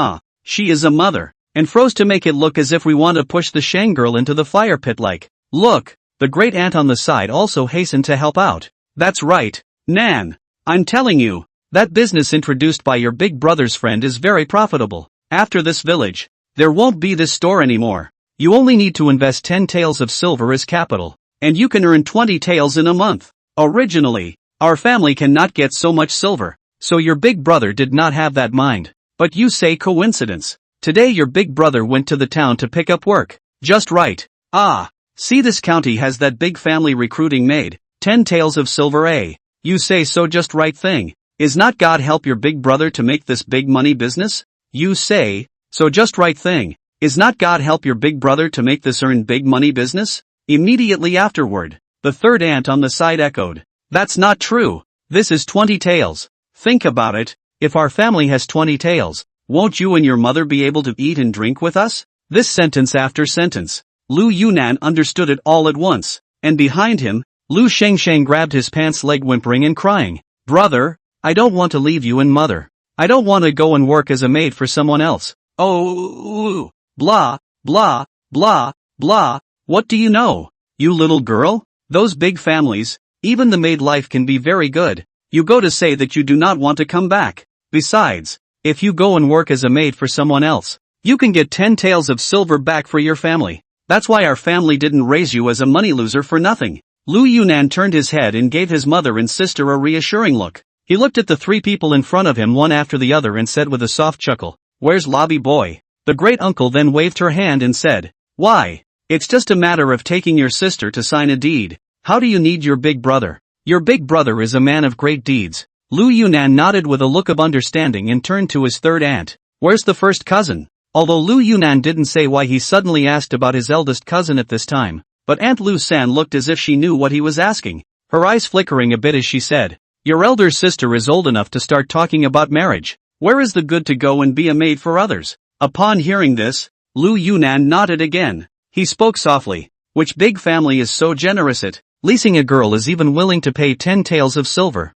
she is a mother, and froze to make it look as if we want to push the Sheng girl into the fire pit like." "Look," the great aunt on the side also hastened to help out. "That's right, Nan. I'm telling you, that business introduced by your big brother's friend is very profitable. After this village, there won't be this store anymore. You only need to invest 10 taels of silver as capital, and you can earn 20 taels in a month. Originally, our family cannot get so much silver, so your big brother did not have that mind. But you say coincidence. Today your big brother went to the town to pick up work. Just right. See this county has that big family recruiting maid, 10 taels of silver You say so just right thing. Is not God help your big brother to make this big money business? You say, so just right thing. Is not God help your big brother to make this earn big money business? Immediately afterward, the third aunt on the side echoed. That's not true. This is 20 taels. Think about it. If our family has 20 taels, won't you and your mother be able to eat and drink with us? This sentence after sentence. Lu Yunan understood it all at once, and behind him, Lu Shengsheng grabbed his pants leg whimpering and crying. Brother, I don't want to leave you and mother. I don't want to go and work as a maid for someone else. Oh, blah, blah, blah, blah. What do you know, you little girl? Those big families, even the maid life can be very good. You go to say that you do not want to come back. Besides, if you go and work as a maid for someone else, you can get 10 taels of silver back for your family. That's why our family didn't raise you as a money loser for nothing. Lu Yunan turned his head and gave his mother and sister a reassuring look. He looked at the 3 people in front of him one after the other and said with a soft chuckle, "Where's Lobby Boy?" The great uncle then waved her hand and said, "Why, it's just a matter of taking your sister to sign a deed. How do you need your big brother? Your big brother is a man of great deeds." Lu Yunan nodded with a look of understanding and turned to his third aunt. "Where's the first cousin?" Although Lu Yunan didn't say why he suddenly asked about his eldest cousin at this time, but Aunt Lu San looked as if she knew what he was asking, her eyes flickering a bit as she said, "Your elder sister is old enough to start talking about marriage. Where is the good to go and be a maid for others?" Upon hearing this, Lu Yunan nodded again. He spoke softly. "Which big family is so generous at leasing a girl is even willing to pay 10 taels of silver?"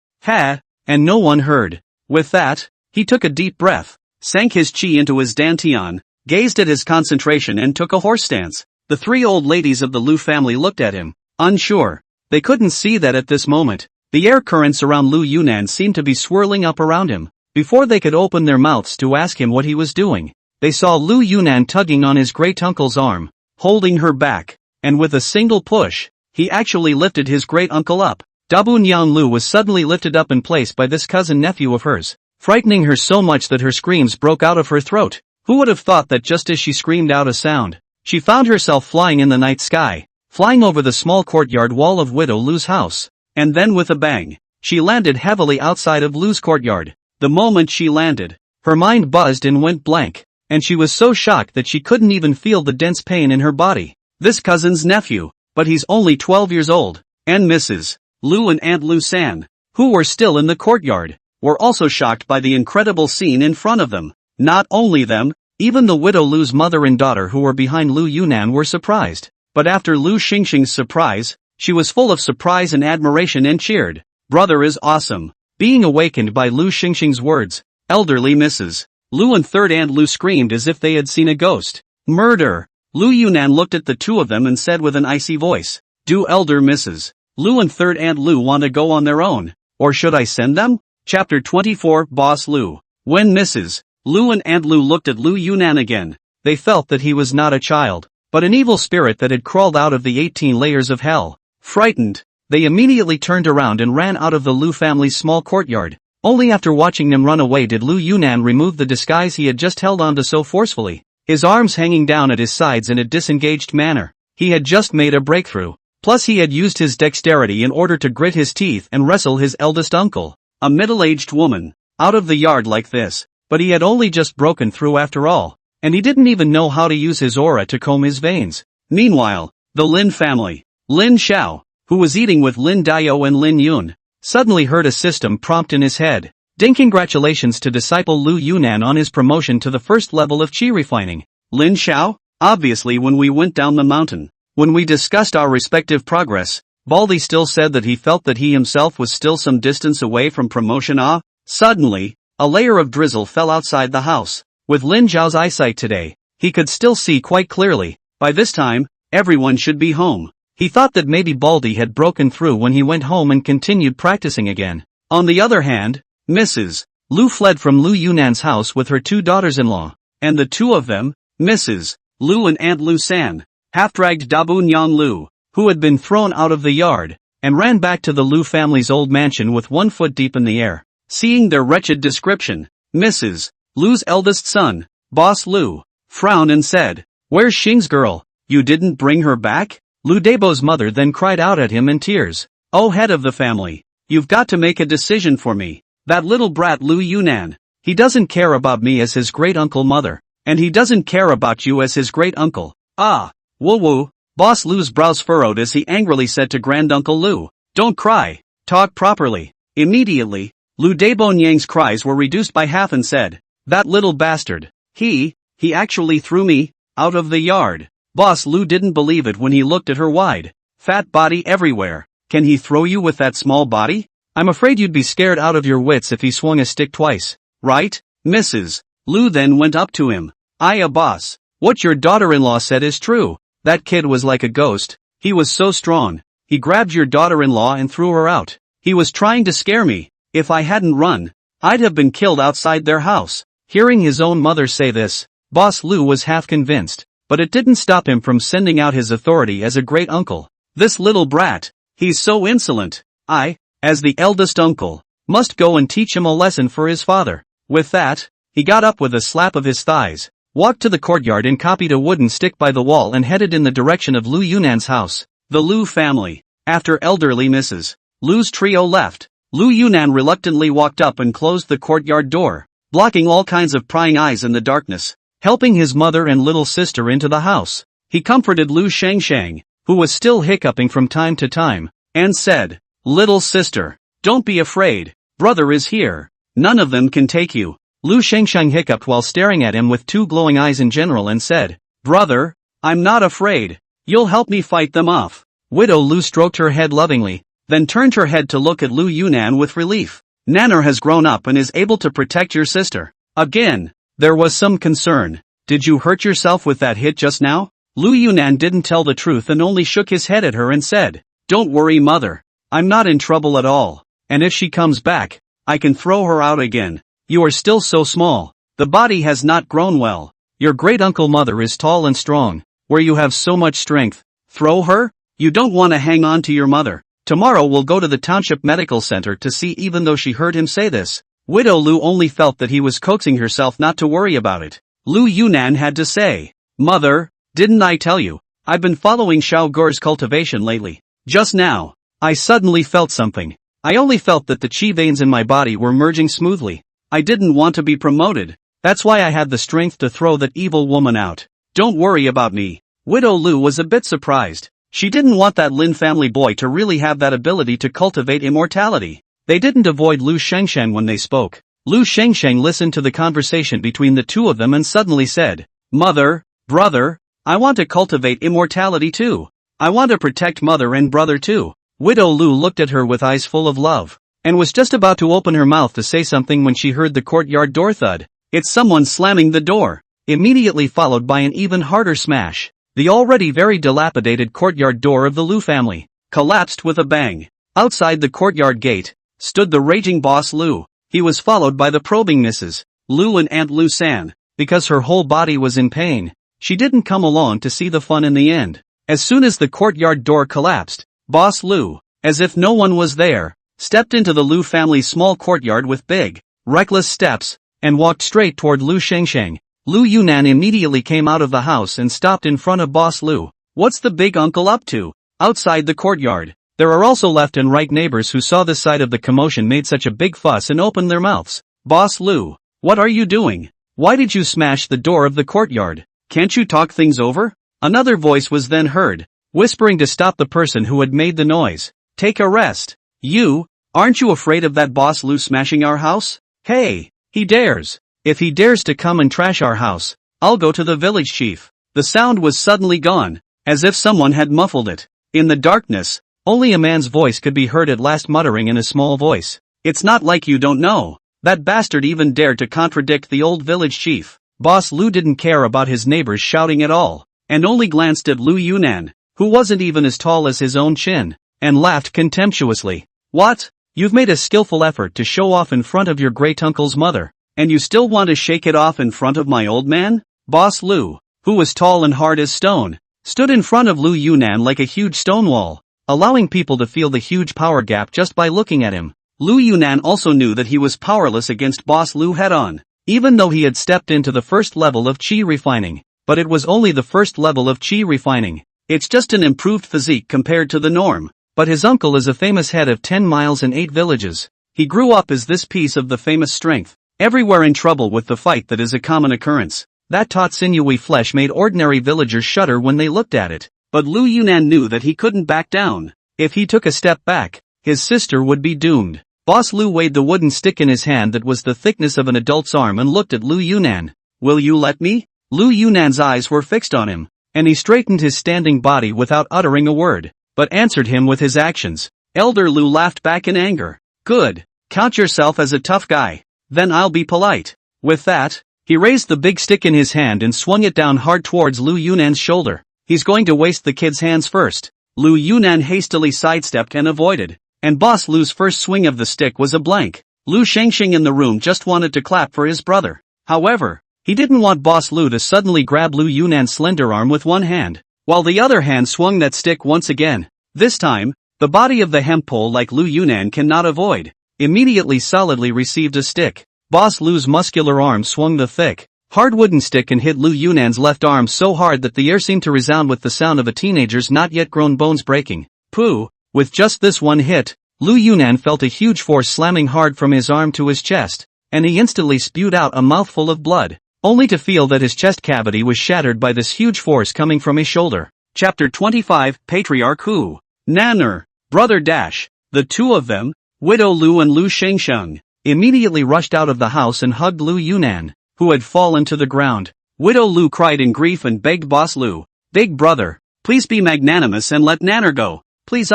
And no one heard. With that, he took a deep breath, sank his chi into his dantian, gazed at his concentration and took a horse stance. The 3 old ladies of the Lu family looked at him, unsure. They couldn't see that at this moment, the air currents around Lu Yunan seemed to be swirling up around him, before they could open their mouths to ask him what he was doing. they saw Lu Yunnan tugging on his great-uncle's arm, holding her back, and with a single push, he actually lifted his great-uncle up. Dabu Nyan Lu was suddenly lifted up in place by this cousin-nephew of hers, frightening her so much that her screams broke out of her throat. Who would have thought that just as she screamed out a sound, she found herself flying in the night sky, flying over the small courtyard wall of Widow Lu's house, and then with a bang, she landed heavily outside of Lu's courtyard. The moment she landed, her mind buzzed and went blank, and she was so shocked that she couldn't even feel the dense pain in her body. This cousin's nephew, but he's only 12 years old, and Mrs. Lu and Aunt Lu San, who were still in the courtyard, were also shocked by the incredible scene in front of them. Not only them, even the Widow Lu's mother and daughter who were behind Lu Yunnan were surprised. But after Lu Xingxing's surprise, she was full of surprise and admiration and cheered. Brother is awesome. Being awakened by Lu Xingxing's words, elderly Mrs. Lu and third Aunt Lu screamed as if they had seen a ghost. Murder! Lu Yunnan looked at the two of them and said with an icy voice, do elder Mrs. Lu and third Aunt Lu want to go on their own, or should I send them? Chapter 24 Boss Lu. When Mrs. Lu and Aunt Lu looked at Lu Yunnan again, they felt that he was not a child, but an evil spirit that had crawled out of the 18 layers of hell. Frightened, they immediately turned around and ran out of the Lu family's small courtyard. Only after watching them run away did Lu Yunnan remove the disguise he had just held onto so forcefully, his arms hanging down at his sides in a disengaged manner. He had just made a breakthrough, plus he had used his dexterity in order to grit his teeth and wrestle his eldest uncle, a middle-aged woman, out of the yard like this, but he had only just broken through after all, and he didn't even know how to use his aura to comb his veins. Meanwhile, the Lin family, Lin Xiao, who was eating with Lin Dayo and Lin Yun, suddenly heard a system prompt in his head. Ding! Congratulations to disciple Lu Yunnan on his promotion to the first level of qi refining. Lin Xiao? Obviously when we went down the mountain, when we discussed our respective progress, Baldy still said that he felt that he himself was still some distance away from promotion. Suddenly, a layer of drizzle fell outside the house. With Lin Zhao's eyesight today, he could still see quite clearly. By this time, everyone should be home. He thought that maybe Baldy had broken through when he went home and continued practicing again. On the other hand, Mrs. Lu fled from Lu Yunnan's house with her two daughters-in-law, and the two of them, Mrs. Lu and Aunt Lu San, half-dragged Dabu Nyan Lu, who had been thrown out of the yard, and ran back to the Lu family's old mansion with 1 foot deep in the air. Seeing their wretched description, Mrs. Lu's eldest son, Boss Lu, frowned and said, "Where's Xing's girl? You didn't bring her back?" Lu Debo's mother then cried out at him in tears, "Oh head of the family, you've got to make a decision for me. That little brat Lu Yunnan, he doesn't care about me as his great-uncle mother, and he doesn't care about you as his great-uncle." Woo woo. Boss Lu's brows furrowed as he angrily said to Granduncle Lu, "Don't cry, talk properly." Immediately, Lu Debo Nyang's cries were reduced by half and said, "That little bastard, he actually threw me out of the yard." Boss Lu didn't believe it when he looked at her wide, fat body everywhere. "Can he throw you with that small body? I'm afraid you'd be scared out of your wits if he swung a stick twice, right?" Mrs. Lu then went up to him. Boss, what your daughter-in-law said is true. That kid was like a ghost. He was so strong. He grabbed your daughter-in-law and threw her out. He was trying to scare me. If I hadn't run, I'd have been killed outside their house." Hearing his own mother say this, Boss Lu was half convinced, but it didn't stop him from sending out his authority as a great uncle. "This little brat, he's so insolent. I, as the eldest uncle, must go and teach him a lesson for his father." With that, he got up with a slap of his thighs, walked to the courtyard and copied a wooden stick by the wall and headed in the direction of Lu Yunnan's house. The Lu family. After elderly Mrs. Lu's trio left, Lu Yunnan reluctantly walked up and closed the courtyard door, blocking all kinds of prying eyes in the darkness, helping his mother and little sister into the house. He comforted Lu Shangshang, who was still hiccuping from time to time, and said, "Little sister, don't be afraid, brother is here. None of them can take you." Lu Shangshang hiccuped while staring at him with two glowing eyes in general and said, "Brother, I'm not afraid. You'll help me fight them off." Widow Lu stroked her head lovingly, then turned her head to look at Lu Yunnan with relief. "Nanner has grown up and is able to protect your sister." Again, there was some concern. "Did you hurt yourself with that hit just now?" Lu Yunnan didn't tell the truth and only shook his head at her and said, "Don't worry mother. I'm not in trouble at all. And if she comes back, I can throw her out again. You are still so small. The body has not grown well. Your great-uncle mother is tall and strong. Where you have so much strength, throw her? You don't want to hang on to your mother. Tomorrow we'll go to the township medical center to see. Even though she heard him say this, Widow Lu only felt that he was coaxing herself not to worry about it. Lu Yunan had to say, Mother, didn't I tell you? I've been following Xiao Ge's cultivation lately. Just now, I suddenly felt something. I only felt that the qi veins in my body were merging smoothly. I didn't want to be promoted. That's why I had the strength to throw that evil woman out. Don't worry about me. Widow Lu was a bit surprised. She didn't want that Lin family boy to really have that ability to cultivate immortality. They didn't avoid Lu Shengsheng when they spoke. Lu Shengsheng listened to the conversation between the two of them and suddenly said, Mother, brother, I want to cultivate immortality too. I want to protect mother and brother too. Widow Lu looked at her with eyes full of love, and was just about to open her mouth to say something when she heard the courtyard door thud. It's someone slamming the door, immediately followed by an even harder smash. The already very dilapidated courtyard door of the Lu family collapsed with a bang. Outside the courtyard gate stood the raging boss Lu. He was followed by the probing Mrs. Lu and Aunt Lu San. Because her whole body was in pain, she didn't come along to see the fun in the end. As soon as the courtyard door collapsed, Boss Lu, as if no one was there, stepped into the Lu family's small courtyard with big, reckless steps, and walked straight toward Lu Shengsheng. Lu Yunan immediately came out of the house and stopped in front of Boss Lu. What's the big uncle up to? Outside the courtyard, there are also left and right neighbors who saw this side of the commotion made such a big fuss and opened their mouths. Boss Lu, what are you doing? Why did you smash the door of the courtyard? Can't you talk things over? Another voice was then heard, whispering to stop the person who had made the noise. Take a rest. You, aren't you afraid of that Boss Lu smashing our house? Hey, he dares. If he dares to come and trash our house, I'll go to the village chief. The sound was suddenly gone, as if someone had muffled it. In the darkness, only a man's voice could be heard at last muttering in a small voice. It's not like you don't know. That bastard even dared to contradict the old village chief. Boss Lu didn't care about his neighbors shouting at all, and only glanced at Lu Yunan, who wasn't even as tall as his own chin, and laughed contemptuously. What? You've made a skillful effort to show off in front of your great-uncle's mother, and you still want to shake it off in front of my old man? Boss Lu, who was tall and hard as stone, stood in front of Lu Yunan like a huge stone wall, allowing people to feel the huge power gap just by looking at him. Lu Yunan also knew that he was powerless against Boss Lu head-on, even though he had stepped into the first level of qi refining. But it was only the first level of qi refining. It's just an improved physique compared to the norm. But his uncle is a famous head of 10 miles and 8 villages. He grew up as this piece of the famous strength, everywhere in trouble with the fight that is a common occurrence. That taut sinewy flesh made ordinary villagers shudder when they looked at it. But Lu Yunan knew that he couldn't back down. If he took a step back, his sister would be doomed. Boss Lu weighed the wooden stick in his hand that was the thickness of an adult's arm and looked at Lu Yunan. Will you let me? Lu Yunan's eyes were fixed on him, and he straightened his standing body without uttering a word, but answered him with his actions. Elder Lu laughed back in anger. Good. Count yourself as a tough guy. Then I'll be polite. With that, he raised the big stick in his hand and swung it down hard towards Lu Yunan's shoulder. He's going to waste the kid's hands first. Lu Yunan hastily sidestepped and avoided, and Boss Lu's first swing of the stick was a blank. Lu Shengsheng in the room just wanted to clap for his brother. However, he didn't want Boss Lu to suddenly grab Lu Yunan's slender arm with one hand, while the other hand swung that stick once again. This time, the body of the hemp pole like Lu Yunan cannot avoid, immediately solidly received a stick. Boss Lu's muscular arm swung the thick, hard wooden stick and hit Lu Yunan's left arm so hard that the air seemed to resound with the sound of a teenager's not yet grown bones breaking. Pooh! With just this one hit, Lu Yunan felt a huge force slamming hard from his arm to his chest, and he instantly spewed out a mouthful of blood, only to feel that his chest cavity was shattered by this huge force coming from his shoulder. Chapter 25, Patriarch Hu. Nanner, Brother Dash. The two of them, Widow Lu and Lu Shengsheng, immediately rushed out of the house and hugged Lu Yunan, who had fallen to the ground. Widow Lu cried in grief and begged Boss Lu, Big brother, please be magnanimous and let Nanner go. Please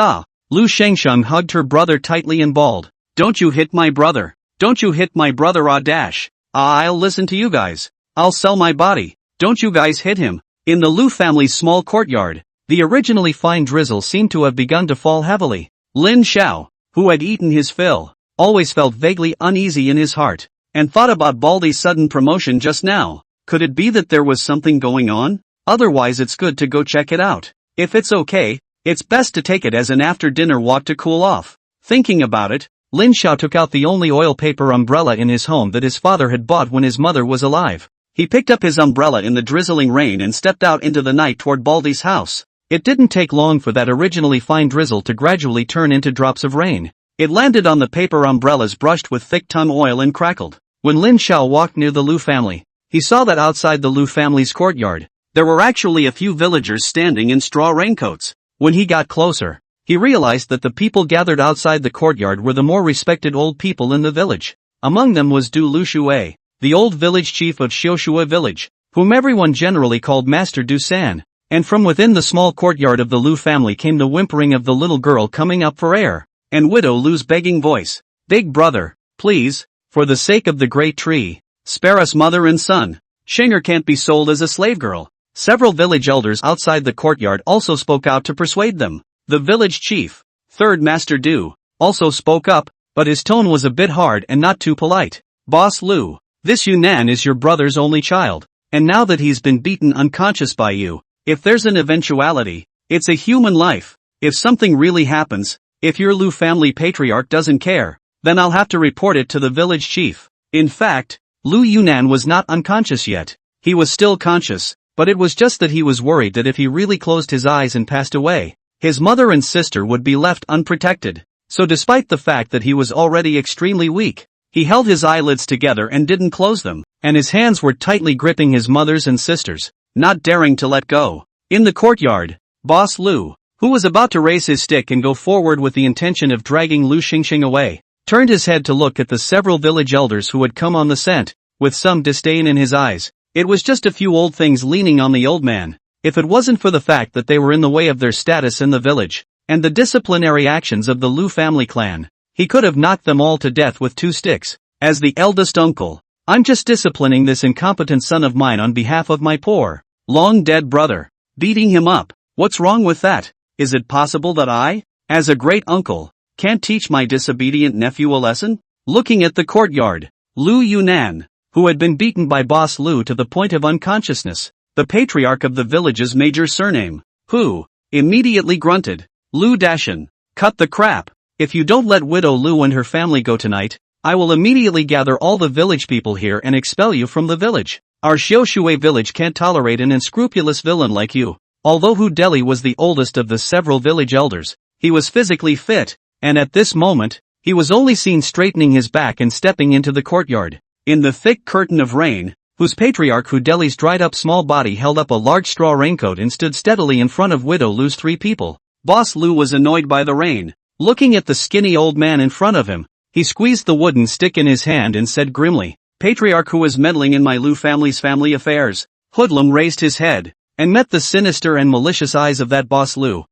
Lu Shengsheng hugged her brother tightly and bawled, Don't you hit my brother. Don't you hit my brother Dash. I'll listen to you guys. I'll sell my body. Don't you guys hit him. In the Lu family's small courtyard, the originally fine drizzle seemed to have begun to fall heavily. Lin Xiao, who had eaten his fill, always felt vaguely uneasy in his heart, and thought about Baldy's sudden promotion just now. Could it be that there was something going on? Otherwise it's good to go check it out. If it's okay, it's best to take it as an after-dinner walk to cool off. Thinking about it, Lin Xiao took out the only oil paper umbrella in his home that his father had bought when his mother was alive. He picked up his umbrella in the drizzling rain and stepped out into the night toward Baldy's house. It didn't take long for that originally fine drizzle to gradually turn into drops of rain. It landed on the paper umbrellas brushed with thick tung oil and crackled. When Lin Xiao walked near the Lu family, he saw that outside the Lu family's courtyard, there were actually a few villagers standing in straw raincoats. When he got closer, he realized that the people gathered outside the courtyard were the more respected old people in the village. Among them was Du Lu Shui, the old village chief of Xiaoshui village, whom everyone generally called Master Du San. And from within the small courtyard of the Lu family came the whimpering of the little girl coming up for air, and Widow Lu's begging voice. Big brother, please, for the sake of the great tree, spare us mother and son. Shinger can't be sold as a slave girl. Several village elders outside the courtyard also spoke out to persuade them. The village chief, Third Master Du, also spoke up, but his tone was a bit hard and not too polite. Boss Lu, this Yunnan is your brother's only child, and now that he's been beaten unconscious by you, if there's an eventuality, it's a human life. If something really happens, if your Lu family patriarch doesn't care, then I'll have to report it to the village chief. In fact, Lu Yunnan was not unconscious yet. He was still conscious, but it was just that he was worried that if he really closed his eyes and passed away, his mother and sister would be left unprotected. So despite the fact that he was already extremely weak, he held his eyelids together and didn't close them, and his hands were tightly gripping his mother's and sister's, not daring to let go. In the courtyard, Boss Lu, who was about to raise his stick and go forward with the intention of dragging Lu Xingxing away, turned his head to look at the several village elders who had come on the scent, with some disdain in his eyes. It was just a few old things leaning on the old man. If it wasn't for the fact that they were in the way of their status in the village, and the disciplinary actions of the Lu family clan, he could have knocked them all to death with 2 sticks. As the eldest uncle, I'm just disciplining this incompetent son of mine on behalf of my poor, long-dead brother. Beating him up, what's wrong with that? Is it possible that I, as a great uncle, can't teach my disobedient nephew a lesson? Looking at the courtyard, Lu Yunnan, who had been beaten by Boss Lu to the point of unconsciousness, the patriarch of the village's major surname, who, immediately grunted, Lu Dashan, cut the crap. If you don't let Widow Lu and her family go tonight, I will immediately gather all the village people here and expel you from the village. Our Xiaoshui village can't tolerate an unscrupulous villain like you. Although Hu Deli was the oldest of the several village elders, he was physically fit, and at this moment, he was only seen straightening his back and stepping into the courtyard. In the thick curtain of rain, whose patriarch Hu Deli's dried-up small body held up a large straw raincoat and stood steadily in front of Widow Lu's 3 people. Boss Lu was annoyed by the rain. Looking at the skinny old man in front of him, he squeezed the wooden stick in his hand and said grimly, Patriarch who is meddling in my Lu family's family affairs. Hoodlum raised his head, and met the sinister and malicious eyes of that Boss Lu.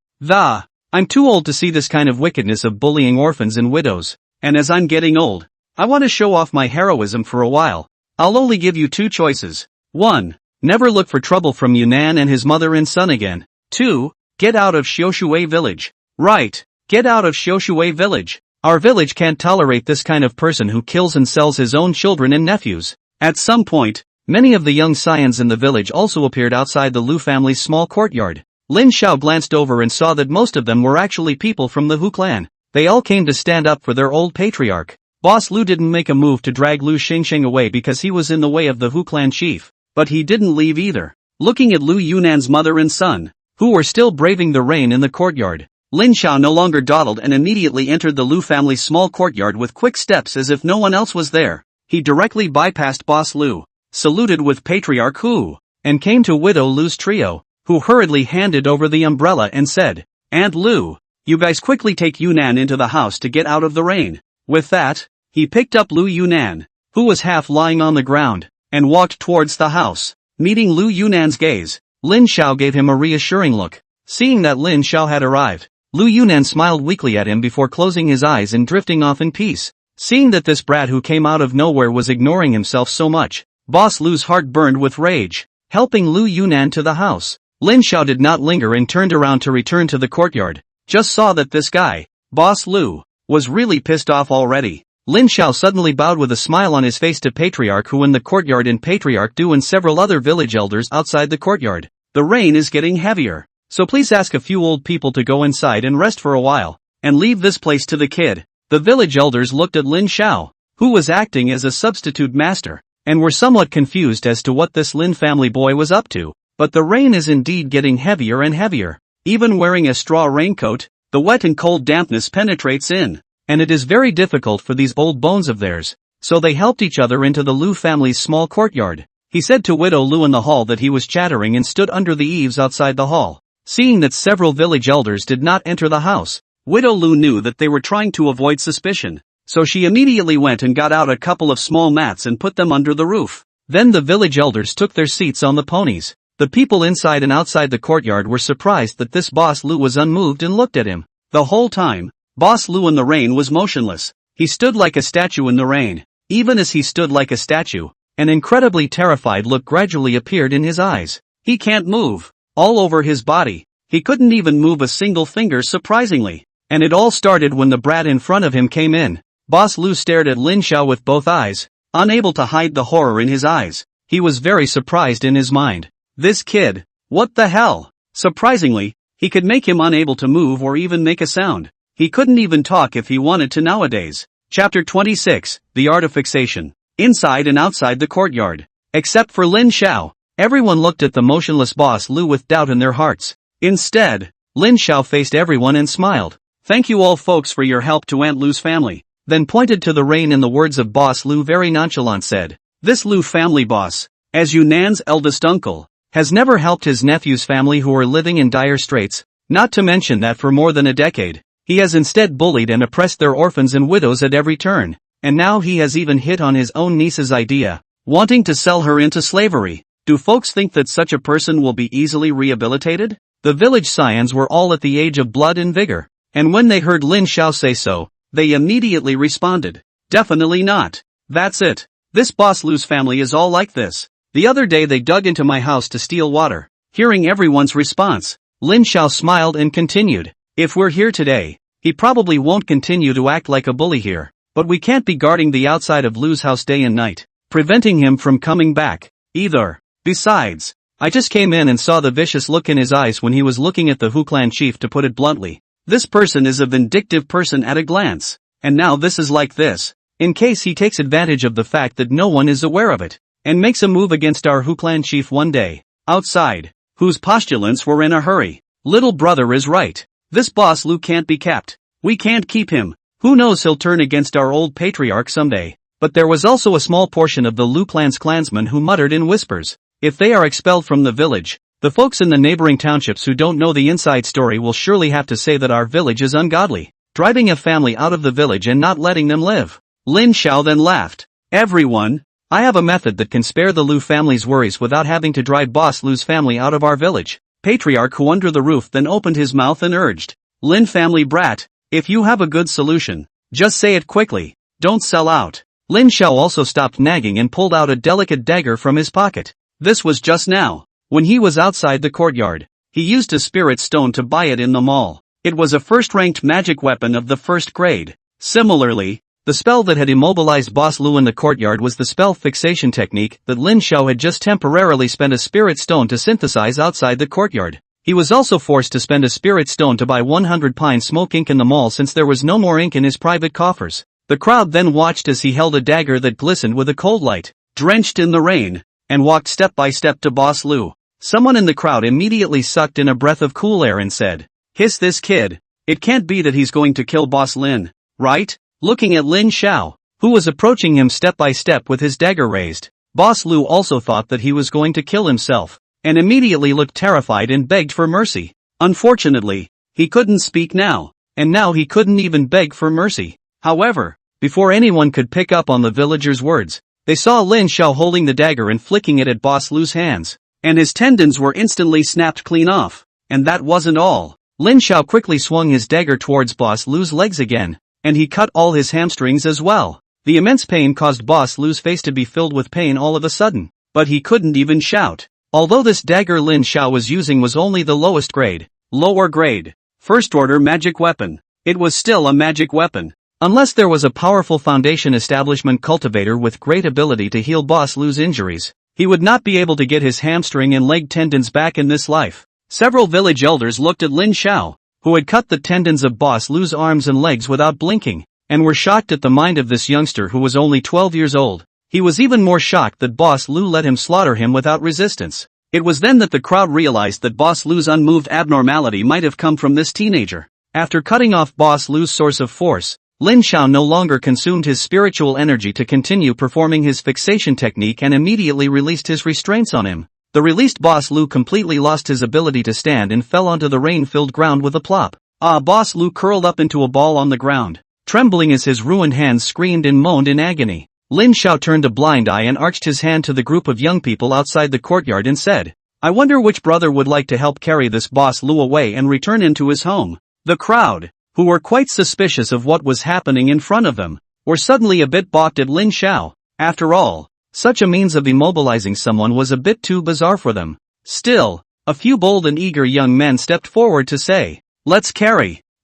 I'm too old to see this kind of wickedness of bullying orphans and widows, and as I'm getting old, I want to show off my heroism for a while. I'll only give you 2 choices. 1. Never look for trouble from Yunnan and his mother and son again. 2. Get out of Xiaoshui village. Right, get out of Xiaoshui village. Our village can't tolerate this kind of person who kills and sells his own children and nephews. At some point, many of the young scions in the village also appeared outside the Lu family's small courtyard. Lin Xiao glanced over and saw that most of them were actually people from the Hu clan. They all came to stand up for their old patriarch. Boss Lu didn't make a move to drag Lu Xingxing away because he was in the way of the Hu clan chief, but he didn't leave either. Looking at Lu Yunnan's mother and son, who were still braving the rain in the courtyard, Lin Xiao no longer dawdled and immediately entered the Lu family's small courtyard with quick steps as if no one else was there. He directly bypassed Boss Lu, saluted with Patriarch Hu, and came to Widow Lu's trio, who hurriedly handed over the umbrella and said, Aunt Lu, you guys quickly take Yunnan into the house to get out of the rain. With that, he picked up Lu Yunnan, who was half lying on the ground, and walked towards the house. Meeting Lu Yunnan's gaze, Lin Xiao gave him a reassuring look. Seeing that Lin Xiao had arrived, Lu Yunnan smiled weakly at him before closing his eyes and drifting off in peace. Seeing that this brat who came out of nowhere was ignoring himself so much, Boss Lu's heart burned with rage. Helping Lu Yunnan to the house, Lin Xiao did not linger and turned around to return to the courtyard. Just saw that this guy, Boss Lu, was really pissed off already. Lin Xiao suddenly bowed with a smile on his face to Patriarch Hu in the courtyard and Patriarch Du and several other village elders outside the courtyard. The rain is getting heavier, so please ask a few old people to go inside and rest for a while, and leave this place to the kid. The village elders looked at Lin Xiao, who was acting as a substitute master, and were somewhat confused as to what this Lin family boy was up to. But the rain is indeed getting heavier and heavier. Even wearing a straw raincoat, the wet and cold dampness penetrates in, and it is very difficult for these old bones of theirs. So they helped each other into the Lu family's small courtyard. He said to Widow Lu in the hall that he was chattering and stood under the eaves outside the hall. Seeing that several village elders did not enter the house, Widow Lu knew that they were trying to avoid suspicion, so she immediately went and got out a couple of small mats and put them under the roof. Then the village elders took their seats on the ponies. The people inside and outside the courtyard were surprised that this Boss Lu was unmoved and looked at him. The whole time, Boss Lu in the rain was motionless. He stood like a statue in the rain. Even as he stood like a statue, an incredibly terrified look gradually appeared in his eyes. He can't move. All over his body. He couldn't even move a single finger surprisingly. And it all started when the brat in front of him came in. Boss Lu stared at Lin Xiao with both eyes, unable to hide the horror in his eyes. He was very surprised in his mind. This kid, what the hell? Surprisingly, he could make him unable to move or even make a sound. He couldn't even talk if he wanted to nowadays. Chapter 26, The Art of Fixation. Inside and outside the courtyard. Except for Lin Xiao, everyone looked at the motionless Boss Lu with doubt in their hearts. Instead, Lin Xiao faced everyone and smiled. Thank you all folks for your help to Aunt Lu's family. Then pointed to the rain in the words of Boss Lu very nonchalant said, this Lu family boss, as Yunan's eldest uncle, has never helped his nephew's family who are living in dire straits, not to mention that for more than a decade, he has instead bullied and oppressed their orphans and widows at every turn, and now he has even hit on his own niece's idea, wanting to sell her into slavery. Do folks think that such a person will be easily rehabilitated? The village scions were all at the age of blood and vigor, and when they heard Lin Xiao say so, they immediately responded, definitely not. That's it. This Boss Lu's family is all like this. The other day they dug into my house to steal water. Hearing everyone's response, Lin Xiao smiled and continued, if we're here today, he probably won't continue to act like a bully here, but we can't be guarding the outside of Lu's house day and night, preventing him from coming back, either. Besides, I just came in and saw the vicious look in his eyes when he was looking at the Hu clan chief, to put it bluntly. This person is a vindictive person at a glance, and now this is like this, in case he takes advantage of the fact that no one is aware of it, and makes a move against our Hu clan chief one day, outside, whose postulants were in a hurry. Little brother is right. This Boss Lu can't be kept. We can't keep him. Who knows, he'll turn against our old patriarch someday. But there was also a small portion of the Lu clan's clansmen who muttered in whispers, if they are expelled from the village, the folks in the neighboring townships who don't know the inside story will surely have to say that our village is ungodly, driving a family out of the village and not letting them live. Lin Xiao then laughed. Everyone, I have a method that can spare the Lu family's worries without having to drive Boss Lu's family out of our village. Patriarch Hu under the roof then opened his mouth and urged, Lin family brat, if you have a good solution, just say it quickly, don't sell out. Lin Xiao also stopped nagging and pulled out a delicate dagger from his pocket. This was just now. When he was outside the courtyard, he used a spirit stone to buy it in the mall. It was a first-ranked magic weapon of the first grade. Similarly, the spell that had immobilized Boss Lu in the courtyard was the spell fixation technique that Lin Xiao had just temporarily spent a spirit stone to synthesize outside the courtyard. He was also forced to spend a spirit stone to buy 100 pine smoke ink in the mall since there was no more ink in his private coffers. The crowd then watched as he held a dagger that glistened with a cold light, drenched in the rain, and walked step by step to Boss Lu. Someone in the crowd immediately sucked in a breath of cool air and said, hiss this kid. It can't be that he's going to kill Boss Lin, right? Looking at Lin Xiao, who was approaching him step by step with his dagger raised, Boss Lu also thought that he was going to kill himself, and immediately looked terrified and begged for mercy. Unfortunately, he couldn't speak now, and now he couldn't even beg for mercy. However, before anyone could pick up on the villagers' words, they saw Lin Xiao holding the dagger and flicking it at Boss Lu's hands, and his tendons were instantly snapped clean off. And that wasn't all. Lin Xiao quickly swung his dagger towards Boss Lu's legs again, and he cut all his hamstrings as well. The immense pain caused Boss Lu's face to be filled with pain all of a sudden, but he couldn't even shout. Although this dagger Lin Xiao was using was only the lowest grade, lower grade, first order magic weapon, it was still a magic weapon. Unless there was a powerful foundation establishment cultivator with great ability to heal Boss Lu's injuries, he would not be able to get his hamstring and leg tendons back in this life. Several village elders looked at Lin Xiao, who had cut the tendons of Boss Lu's arms and legs without blinking, and were shocked at the mind of this youngster who was only 12 years old. He was even more shocked that Boss Lu let him slaughter him without resistance. It was then that the crowd realized that Boss Lu's unmoved abnormality might have come from this teenager. After cutting off Boss Lu's source of force, Lin Xiao no longer consumed his spiritual energy to continue performing his fixation technique and immediately released his restraints on him. The released Boss Lu completely lost his ability to stand and fell onto the rain-filled ground with a plop. Boss Lu curled up into a ball on the ground, trembling as his ruined hands screamed and moaned in agony. Lin Xiao turned a blind eye and arched his hand to the group of young people outside the courtyard and said, "I wonder which brother would like to help carry this Boss Lu away and return him to his home." The crowd, who were quite suspicious of what was happening in front of them, were suddenly a bit balked at Lin Xiao. After all, such a means of immobilizing someone was a bit too bizarre for them. Still, a few bold and eager young men stepped forward to say, "Let's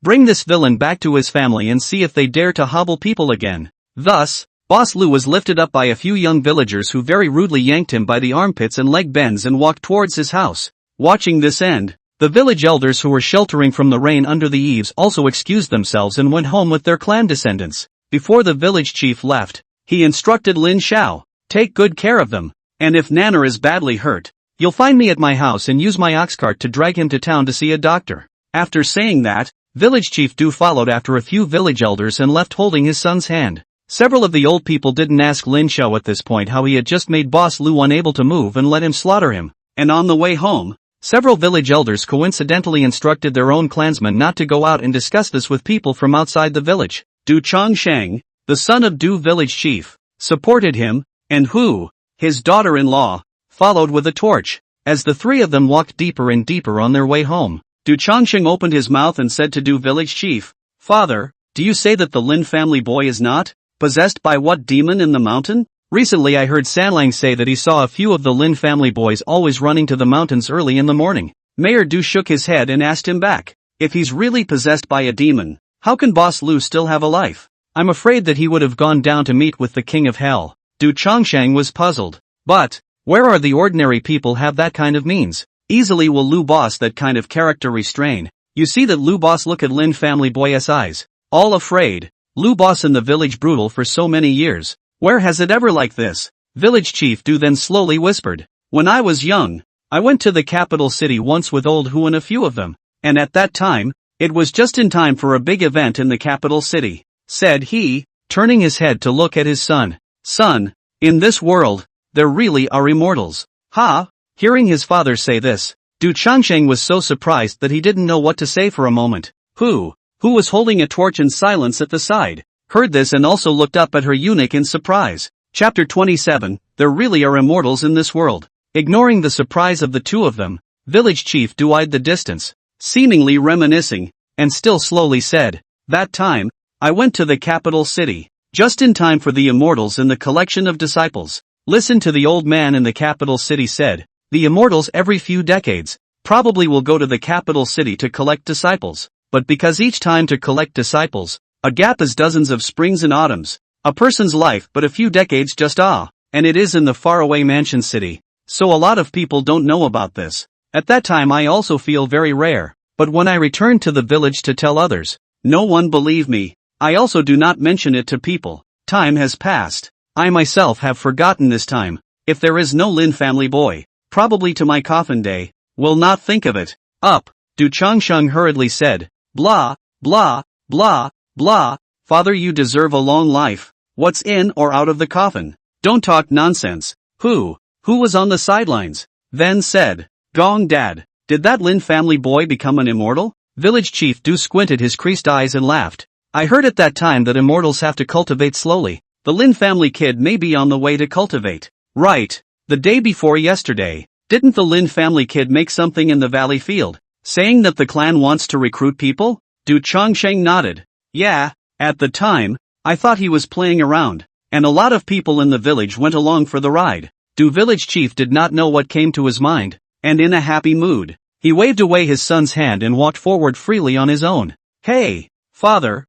bring this villain back to his family and see if they dare to hobble people again." Thus, Boss Lu was lifted up by a few young villagers who very rudely yanked him by the armpits and leg bends and walked towards his house. Watching this end, the village elders who were sheltering from the rain under the eaves also excused themselves and went home with their clan descendants. Before the village chief left, he instructed Lin Xiao, "Take good care of them, and if Nana is badly hurt, you'll find me at my house and use my ox cart to drag him to town to see a doctor." After saying that, village chief Du followed after a few village elders and left holding his son's hand. Several of the old people didn't ask Lin Xiao at this point how he had just made Boss Lu unable to move and let him slaughter him, and on the way home, several village elders coincidentally instructed their own clansmen not to go out and discuss this with people from outside the village. Du Chongsheng, the son of Du village chief, supported him, and Hu, his daughter-in-law, followed with a torch. As the three of them walked deeper and deeper on their way home, Du Chongsheng opened his mouth and said to Du village chief, "Father, do you say that the Lin family boy is not possessed by what demon in the mountain? Recently I heard Sanlang say that he saw a few of the Lin family boys always running to the mountains early in the morning." Mayor Du shook his head and asked him back, "If he's really possessed by a demon, how can Boss Lu still have a life? I'm afraid that he would have gone down to meet with the king of hell." Du Chongsheng was puzzled. "But, where are the ordinary people have that kind of means? Easily will Lu Boss that kind of character restrain. You see that Lu Boss look at Lin family boy's eyes. All afraid. Lu Boss in the village brutal for so many years. Where has it ever like this?" Village chief Du then slowly whispered, "When I was young, I went to the capital city once with old Hu and a few of them, and at that time, it was just in time for a big event in the capital city," said he, turning his head to look at his son. "Son, in this world, there really are immortals." Ha! Hearing his father say this, Du Chongsheng was so surprised that he didn't know what to say for a moment. Who was holding a torch in silence at the side, heard this and also looked up at her eunuch in surprise. Chapter 27, There really are immortals in this world. Ignoring the surprise of the two of them, village chief Du eyed the distance, seemingly reminiscing, and still slowly said, "That time, I went to the capital city, just in time for the immortals in the collection of disciples." Listen to the old man in the capital city said, "The immortals every few decades, probably will go to the capital city to collect disciples, but because each time to collect disciples, a gap is dozens of springs and autumns, a person's life but a few decades just and it is in the faraway mansion city, so a lot of people don't know about this. At that time I also feel very rare, but when I return to the village to tell others, no one believe me. I also do not mention it to people. Time has passed. I myself have forgotten this time. If there is no Lin family boy, probably to my coffin day, will not think of it." Up, Du Chongsheng hurriedly said, "Blah, blah, blah, blah, father, you deserve a long life. What's in or out of the coffin? Don't talk nonsense." Who was on the sidelines, then said, "Gong dad, did that Lin family boy become an immortal?" Village chief Du squinted his creased eyes and laughed. "I heard at that time that immortals have to cultivate slowly. The Lin family kid may be on the way to cultivate." "Right, the day before yesterday, didn't the Lin family kid make something in the valley field, saying that the clan wants to recruit people?" Du Chongsheng nodded. "Yeah, at the time, I thought he was playing around, and a lot of people in the village went along for the ride." Du village chief did not know what came to his mind, and in a happy mood, he waved away his son's hand and walked forward freely on his own. "Hey, father,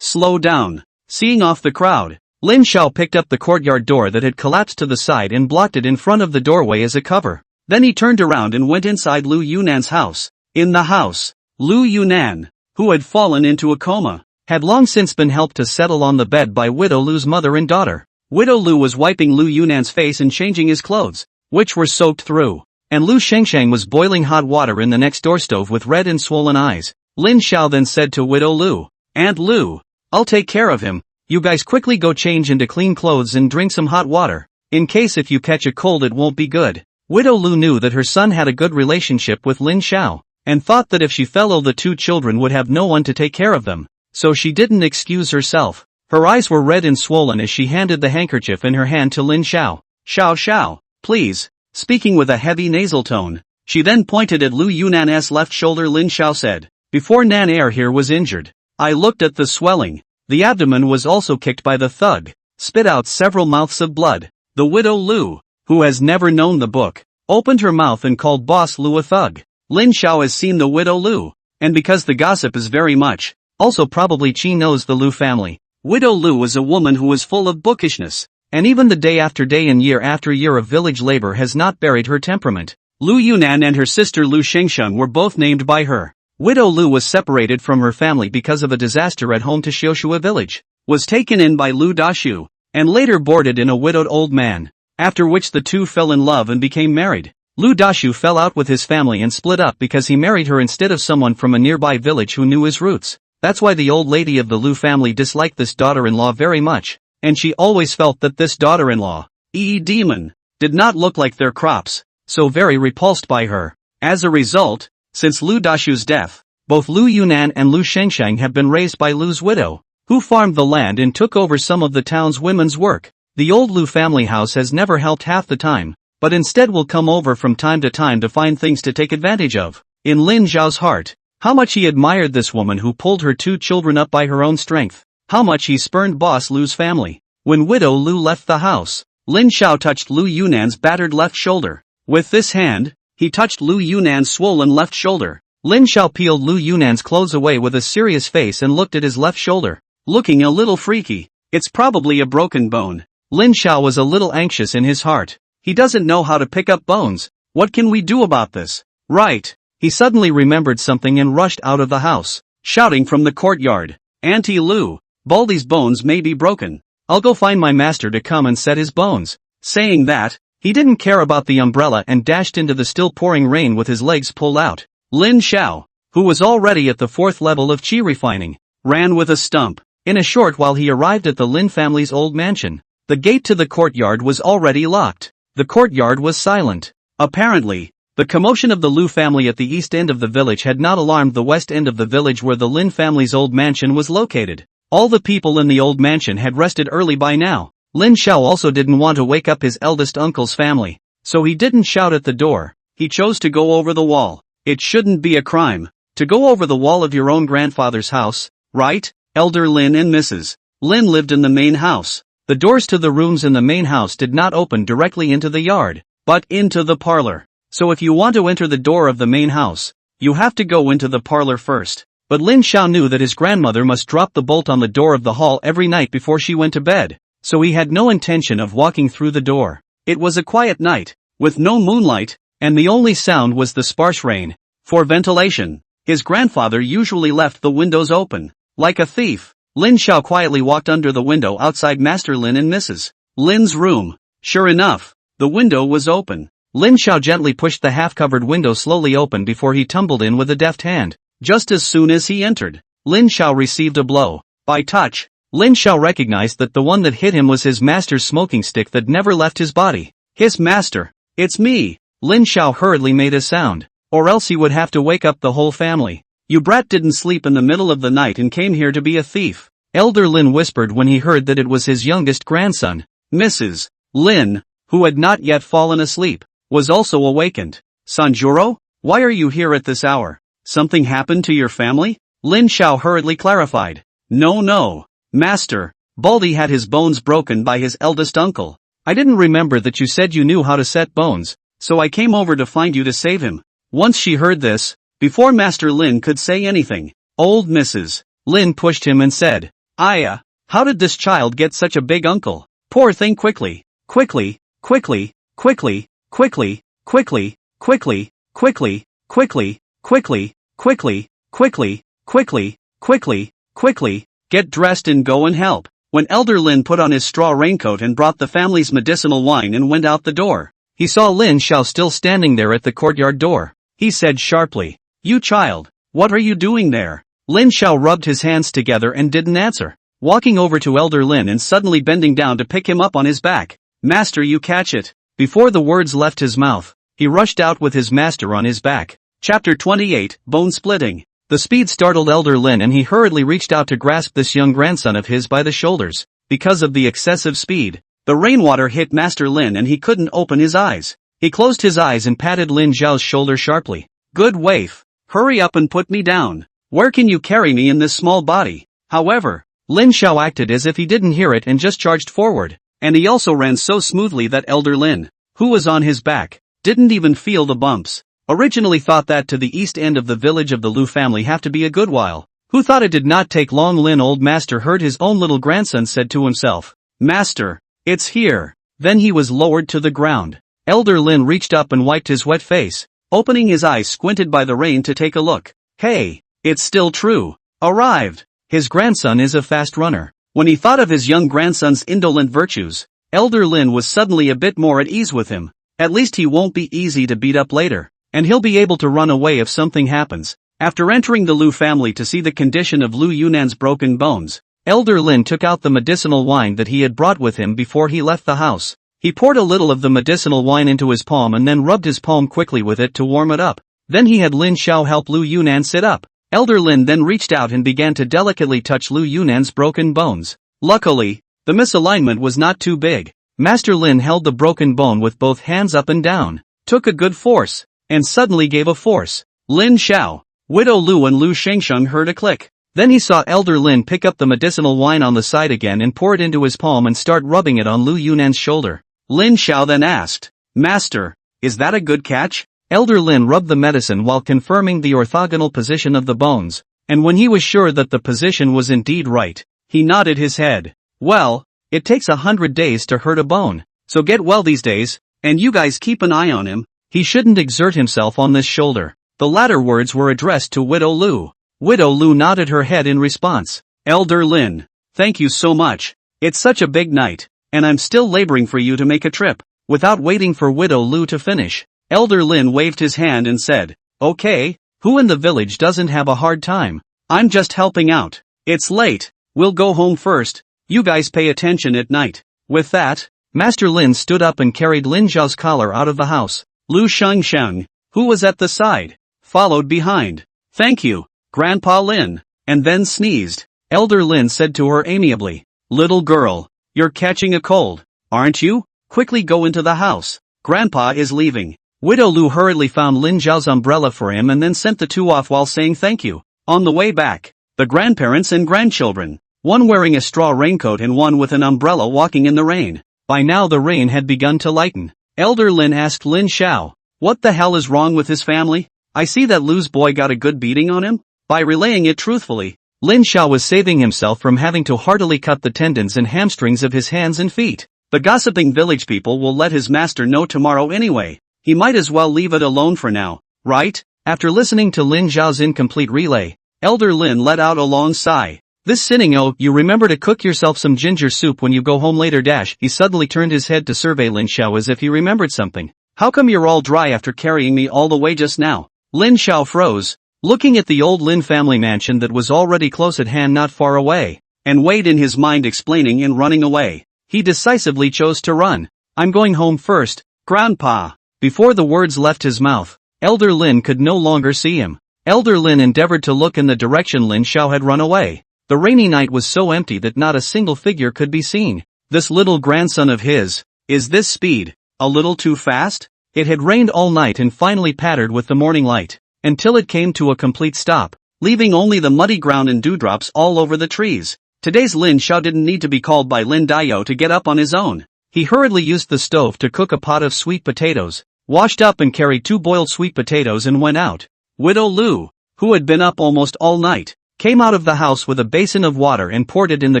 Slow down. Seeing off the crowd, Lin Xiao picked up the courtyard door that had collapsed to the side and blocked it in front of the doorway as a cover. Then he turned around and went inside Lu Yunan's house. In the house, Lu Yunan, who had fallen into a coma, had long since been helped to settle on the bed by Widow Lu's mother and daughter. Widow Lu was wiping Lu Yunan's face and changing his clothes, which were soaked through, and Lu Shengsheng was boiling hot water in the next door stove with red and swollen eyes. Lin Xiao then said to Widow Lu, "Aunt Lu, I'll take care of him. You guys quickly go change into clean clothes and drink some hot water. In case if you catch a cold it won't be good." Widow Lu knew that her son had a good relationship with Lin Xiao, and thought that if she fell ill the two children would have no one to take care of them, so she didn't excuse herself. Her eyes were red and swollen as she handed the handkerchief in her hand to Lin Xiao. "Xiao Xiao, please." Speaking with a heavy nasal tone, she then pointed at Lu Yunan's left shoulder. Lin Xiao said, "Before Nan Er here was injured, I looked at the swelling. The abdomen was also kicked by the thug, spit out several mouths of blood." The Widow Lu, who has never known the book, opened her mouth and called Boss Lu a thug. Lin Xiao has seen the Widow Lu, and because the gossip is very much, also probably she knows the Lu family. Widow Lu was a woman who was full of bookishness, and even the day after day and year after year of village labor has not buried her temperament. Lu Yunan and her sister Lu Shengsheng were both named by her. Widow Lu was separated from her family because of a disaster at home to Xiaoshua village, was taken in by Lu Dashu, and later boarded in a widowed old man, after which the two fell in love and became married. Lu Dashu fell out with his family and split up because he married her instead of someone from a nearby village who knew his roots. That's why the old lady of the Lu family disliked this daughter-in-law very much, and she always felt that this daughter-in-law, demon, did not look like their crops, so very repulsed by her. As a result, since Lu Dashu's death, both Lu Yunan and Lu Shengsheng have been raised by Lu's widow, who farmed the land and took over some of the town's women's work. The old Lu family house has never helped half the time, but instead will come over from time to find things to take advantage of. In Lin Xiao's heart, how much he admired this woman who pulled her two children up by her own strength. How much he spurned Boss Lu's family. When Widow Lu left the house, Lin Xiao touched Lu Yunan's battered left shoulder. With this hand, he touched Lu Yunan's swollen left shoulder. Lin Xiao peeled Lu Yunan's clothes away with a serious face and looked at his left shoulder, looking a little freaky. It's probably a broken bone. Lin Xiao was a little anxious in his heart. He doesn't know how to pick up bones. What can we do about this? Right. He suddenly remembered something and rushed out of the house, shouting from the courtyard, "Auntie Lu, Baldy's bones may be broken. I'll go find my master to come and set his bones." Saying that, he didn't care about the umbrella and dashed into the still pouring rain with his legs pulled out. Lin Xiao, who was already at the 4th level of qi refining, ran with a stump. In a short while he arrived at the Lin family's old mansion. The gate to the courtyard was already locked. The courtyard was silent. Apparently, the commotion of the Lu family at the east end of the village had not alarmed the west end of the village where the Lin family's old mansion was located. All the people in the old mansion had rested early by now. Lin Xiao also didn't want to wake up his eldest uncle's family, so he didn't shout at the door. He chose to go over the wall. It shouldn't be a crime to go over the wall of your own grandfather's house, right? Elder Lin and Mrs. Lin lived in the main house. The doors to the rooms in the main house did not open directly into the yard, but into the parlor. So if you want to enter the door of the main house, you have to go into the parlor first. But Lin Xiao knew that his grandmother must drop the bolt on the door of the hall every night before she went to bed, so he had no intention of walking through the door. It was a quiet night, with no moonlight, and the only sound was the sparse rain. For ventilation, his grandfather usually left the windows open. Like a thief, Lin Xiao quietly walked under the window outside Master Lin and Mrs. Lin's room. Sure enough, the window was open. Lin Xiao gently pushed the half-covered window slowly open before he tumbled in with a deft hand. Just as soon as he entered, Lin Xiao received a blow. By touch, Lin Xiao recognized that the one that hit him was his master's smoking stick that never left his body. His master, it's me. Lin Xiao hurriedly made a sound, or else he would have to wake up the whole family. You brat didn't sleep in the middle of the night and came here to be a thief. Elder Lin whispered when he heard that it was his youngest grandson. Mrs. Lin, who had not yet fallen asleep, was also awakened. Sanjuro, why are you here at this hour? Something happened to your family? Lin Xiao hurriedly clarified. No, master, Baldy had his bones broken by his eldest uncle. I didn't remember that you said you knew how to set bones, so I came over to find you to save him. Once she heard this, before Master Lin could say anything, old Mrs. Lin pushed him and said, How did this child get such a big uncle? Poor thing quickly, quickly, quickly, quickly, quickly, quickly, quickly, quickly, quickly, quickly, quickly, quickly, quickly, quickly, quickly, get dressed and go and help. When Elder Lin put on his straw raincoat and brought the family's medicinal wine and went out the door, he saw Lin Xiao still standing there at the courtyard door. He said sharply, "You child, what are you doing there?" Lin Xiao rubbed his hands together and didn't answer. Walking over to Elder Lin and suddenly bending down to pick him up on his back. "Master, you catch it." Before the words left his mouth, he rushed out with his master on his back. Chapter 28, Bone Splitting. The speed startled Elder Lin and he hurriedly reached out to grasp this young grandson of his by the shoulders. Because of the excessive speed, the rainwater hit Master Lin and he couldn't open his eyes. He closed his eyes and patted Lin Zhao's shoulder sharply. "Good waif. Hurry up and put me down. Where can you carry me in this small body?" However, Lin Xiao acted as if he didn't hear it and just charged forward, and he also ran so smoothly that Elder Lin, who was on his back, didn't even feel the bumps. Originally thought that to the east end of the village of the Lu family have to be a good while. Who thought it did not take long? Lin old master heard his own little grandson said to himself, "Master, it's here." Then he was lowered to the ground. Elder Lin reached up and wiped his wet face, opening his eyes squinted by the rain to take a look. Hey, it's still true. Arrived. His grandson is a fast runner. When he thought of his young grandson's indolent virtues, Elder Lin was suddenly a bit more at ease with him. At least he won't be easy to beat up later, and he'll be able to run away if something happens. After entering the Lu family to see the condition of Lu Yunan's broken bones, Elder Lin took out the medicinal wine that he had brought with him before he left the house. He poured a little of the medicinal wine into his palm and then rubbed his palm quickly with it to warm it up. Then he had Lin Xiao help Lu Yunan sit up. Elder Lin then reached out and began to delicately touch Lu Yunan's broken bones. Luckily, the misalignment was not too big. Master Lin held the broken bone with both hands up and down, took a good force, and suddenly gave a force. Lin Xiao, Widow Lu and Lu Shengsheng heard a click. Then he saw Elder Lin pick up the medicinal wine on the side again and pour it into his palm and start rubbing it on Lu Yunan's shoulder. Lin Xiao then asked, "Master, is that a good catch?" Elder Lin rubbed the medicine while confirming the orthogonal position of the bones, and when he was sure that the position was indeed right, he nodded his head. "Well, it takes 100 days to hurt a bone, so get well these days, and you guys keep an eye on him. He shouldn't exert himself on this shoulder." The latter words were addressed to Widow Lu. Widow Lu nodded her head in response. "Elder Lin, thank you so much. It's such a big night, and I'm still laboring for you to make a trip." Without waiting for Widow Lu to finish, Elder Lin waved his hand and said, "Okay, who in the village doesn't have a hard time? I'm just helping out. It's late, we'll go home first, you guys pay attention at night." With that, Master Lin stood up and carried Lin Zhao's collar out of the house. Lu Shengsheng, who was at the side, followed behind. "Thank you, Grandpa Lin," and then sneezed. Elder Lin said to her amiably, "Little girl, you're catching a cold, aren't you? Quickly go into the house. Grandpa is leaving." Widow Lu hurriedly found Lin Zhao's umbrella for him and then sent the two off while saying thank you. On the way back, the grandparents and grandchildren, one wearing a straw raincoat and one with an umbrella walking in the rain. By now the rain had begun to lighten. Elder Lin asked Lin Xiao, "What the hell is wrong with his family? I see that Lu's boy got a good beating on him?" By relaying it truthfully, Lin Xiao was saving himself from having to heartily cut the tendons and hamstrings of his hands and feet. The gossiping village people will let his master know tomorrow anyway. He might as well leave it alone for now, right? After listening to Lin Zhao's incomplete relay, Elder Lin let out a long sigh. "This sinning, oh, you remember to cook yourself some ginger soup when you go home later dash." He suddenly turned his head to survey Lin Xiao as if he remembered something. "How come you're all dry after carrying me all the way just now?" Lin Xiao froze, looking at the old Lin family mansion that was already close at hand not far away, and weighed in his mind explaining and running away. He decisively chose to run. "I'm going home first, Grandpa." Before the words left his mouth, Elder Lin could no longer see him. Elder Lin endeavored to look in the direction Lin Xiao had run away. The rainy night was so empty that not a single figure could be seen. This little grandson of his, is this speed a little too fast? It had rained all night and finally pattered with the morning light, until it came to a complete stop, leaving only the muddy ground and dewdrops all over the trees. Today's Lin Xiao didn't need to be called by Lin Dayo to get up on his own. He hurriedly used the stove to cook a pot of sweet potatoes, washed up and carried 2 boiled sweet potatoes and went out. Widow Lu, who had been up almost all night, came out of the house with a basin of water and poured it in the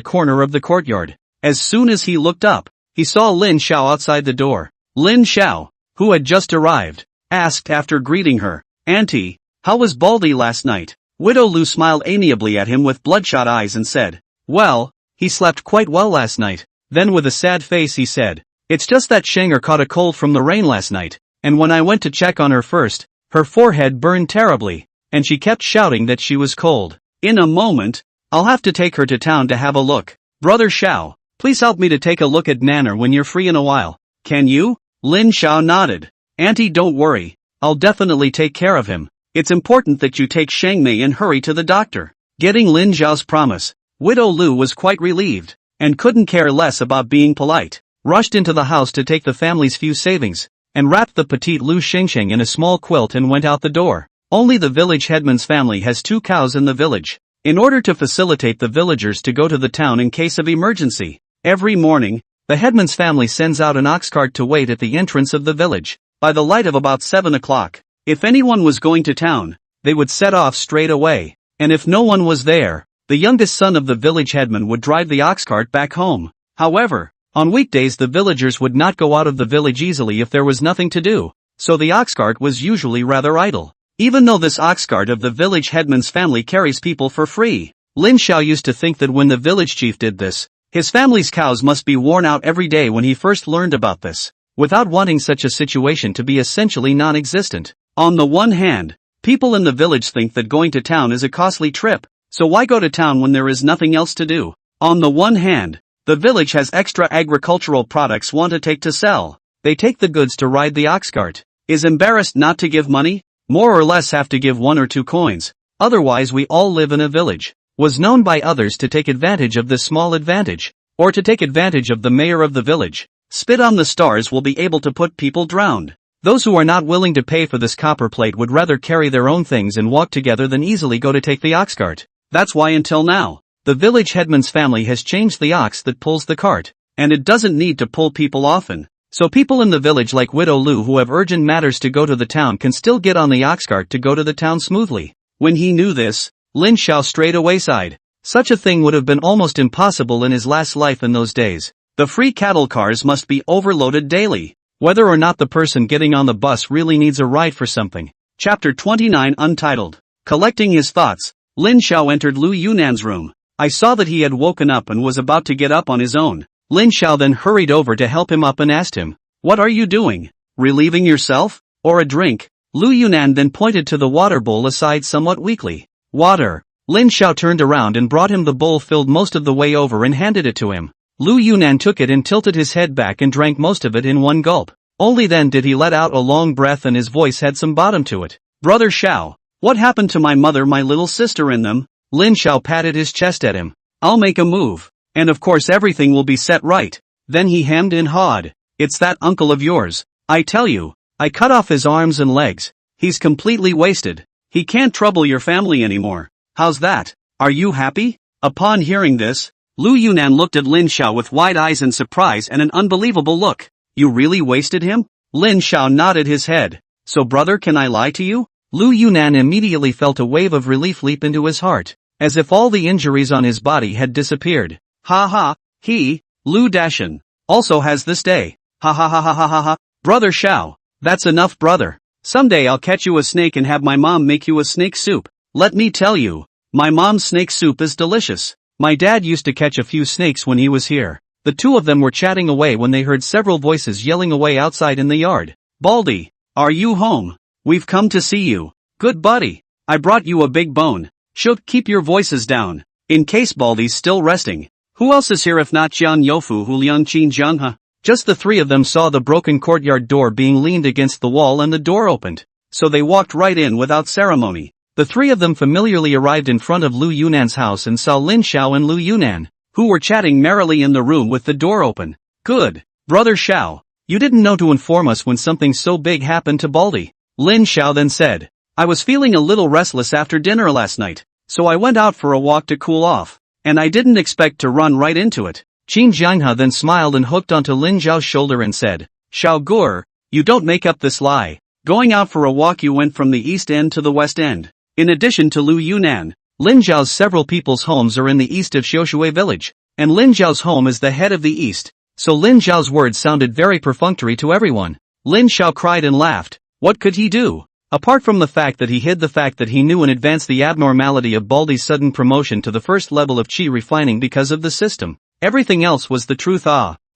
corner of the courtyard. As soon as he looked up, he saw Lin Xiao outside the door. Lin Xiao, who had just arrived, asked after greeting her, "Auntie, how was Baldy last night?" Widow Lu smiled amiably at him with bloodshot eyes and said, "Well, he slept quite well last night." Then with a sad face he said, "It's just that Shenger caught a cold from the rain last night, and when I went to check on her first, her forehead burned terribly, and she kept shouting that she was cold. In a moment, I'll have to take her to town to have a look. Brother Xiao, please help me to take a look at Nanner when you're free in a while. Can you?" Lin Xiao nodded. "Auntie, don't worry, I'll definitely take care of him. It's important that you take Shang Mei and hurry to the doctor." Getting Lin Xiao's promise, Widow Lu was quite relieved, and couldn't care less about being polite, rushed into the house to take the family's few savings, and wrapped the petite Lu Xingxing in a small quilt and went out the door. Only the village headman's family has 2 cows in the village. In order to facilitate the villagers to go to the town in case of emergency, every morning, the headman's family sends out an ox cart to wait at the entrance of the village, by the light of about 7 o'clock. If anyone was going to town, they would set off straight away, and if no one was there, the youngest son of the village headman would drive the ox cart back home. However, on weekdays the villagers would not go out of the village easily if there was nothing to do, so the ox cart was usually rather idle. Even though this ox cart of the village headman's family carries people for free, Lin Xiao used to think that when the village chief did this, his family's cows must be worn out every day when he first learned about this, without wanting such a situation to be essentially non-existent. On the one hand, people in the village think that going to town is a costly trip, so why go to town when there is nothing else to do? On the one hand, the village has extra agricultural products want to take to sell. They take the goods to ride the ox cart. Is embarrassed not to give money? More or less have to give 1 or 2 coins, otherwise we all live in a village. Was known by others to take advantage of this small advantage, or to take advantage of the mayor of the village. Spit on the stars will be able to put people drowned. Those who are not willing to pay for this copper plate would rather carry their own things and walk together than easily go to take the ox cart. That's why until now, the village headman's family has changed the ox that pulls the cart, and it doesn't need to pull people often. So people in the village like Widow Lu who have urgent matters to go to the town can still get on the ox cart to go to the town smoothly. When he knew this, Lin Xiao straight away sighed. Such a thing would have been almost impossible in his last life in those days. The free cattle cars must be overloaded daily, whether or not the person getting on the bus really needs a ride for something. Chapter 29 Untitled. Collecting his thoughts, Lin Xiao entered Lu Yunan's room. I saw that he had woken up and was about to get up on his own. Lin Xiao then hurried over to help him up and asked him, "What are you doing? Relieving yourself? Or a drink?" Lu Yunan then pointed to the water bowl aside somewhat weakly. "Water." Lin Xiao turned around and brought him the bowl filled most of the way over and handed it to him. Lu Yunan took it and tilted his head back and drank most of it in one gulp. Only then did he let out a long breath and his voice had some bottom to it. "Brother Xiao, what happened to my mother, my little sister in them?" Lin Xiao patted his chest at him. "I'll make a move. And of course everything will be set right." Then he hemmed and hawed. "It's that uncle of yours. I tell you, I cut off his arms and legs. He's completely wasted. He can't trouble your family anymore. How's that? Are you happy?" Upon hearing this, Lu Yunan looked at Lin Xiao with wide eyes in surprise and an unbelievable look. "You really wasted him?" Lin Xiao nodded his head. "So brother, can I lie to you?" Lu Yunan immediately felt a wave of relief leap into his heart, as if all the injuries on his body had disappeared. "Ha ha, he, Lu Dashan, also has this day. Ha ha ha ha ha ha ha. Brother Xiao, that's enough brother. Someday I'll catch you a snake and have my mom make you a snake soup. Let me tell you, my mom's snake soup is delicious. My dad used to catch a few snakes when he was here." The 2 of them were chatting away when they heard several voices yelling away outside in the yard. "Baldy, are you home? We've come to see you. Good buddy, I brought you a big bone. Should keep your voices down, in case Baldy's still resting. Who else is here if not Jian Youfu Huliang Qin Jianghe?" Just the 3 of them saw the broken courtyard door being leaned against the wall and the door opened, so they walked right in without ceremony. The 3 of them familiarly arrived in front of Lu Yunan's house and saw Lin Xiao and Lu Yunan, who were chatting merrily in the room with the door open. "Good, brother Xiao, you didn't know to inform us when something so big happened to Baldy." Lin Xiao then said, "I was feeling a little restless after dinner last night, so I went out for a walk to cool off, and I didn't expect to run right into it." Qin Jianghe then smiled and hooked onto Lin Xiao's shoulder and said, "Xiao Gur, you don't make up this lie. Going out for a walk you went from the east end to the west end." In addition to Lu Yunan, Lin Zhao's several people's homes are in the east of Xiaoshui village, and Lin Zhao's home is the head of the east, so Lin Zhao's words sounded very perfunctory to everyone. Lin Zhao cried and laughed. What could he do? Apart from the fact that he hid the fact that he knew in advance the abnormality of Baldy's sudden promotion to the first level of qi refining because of the system, everything else was the truth.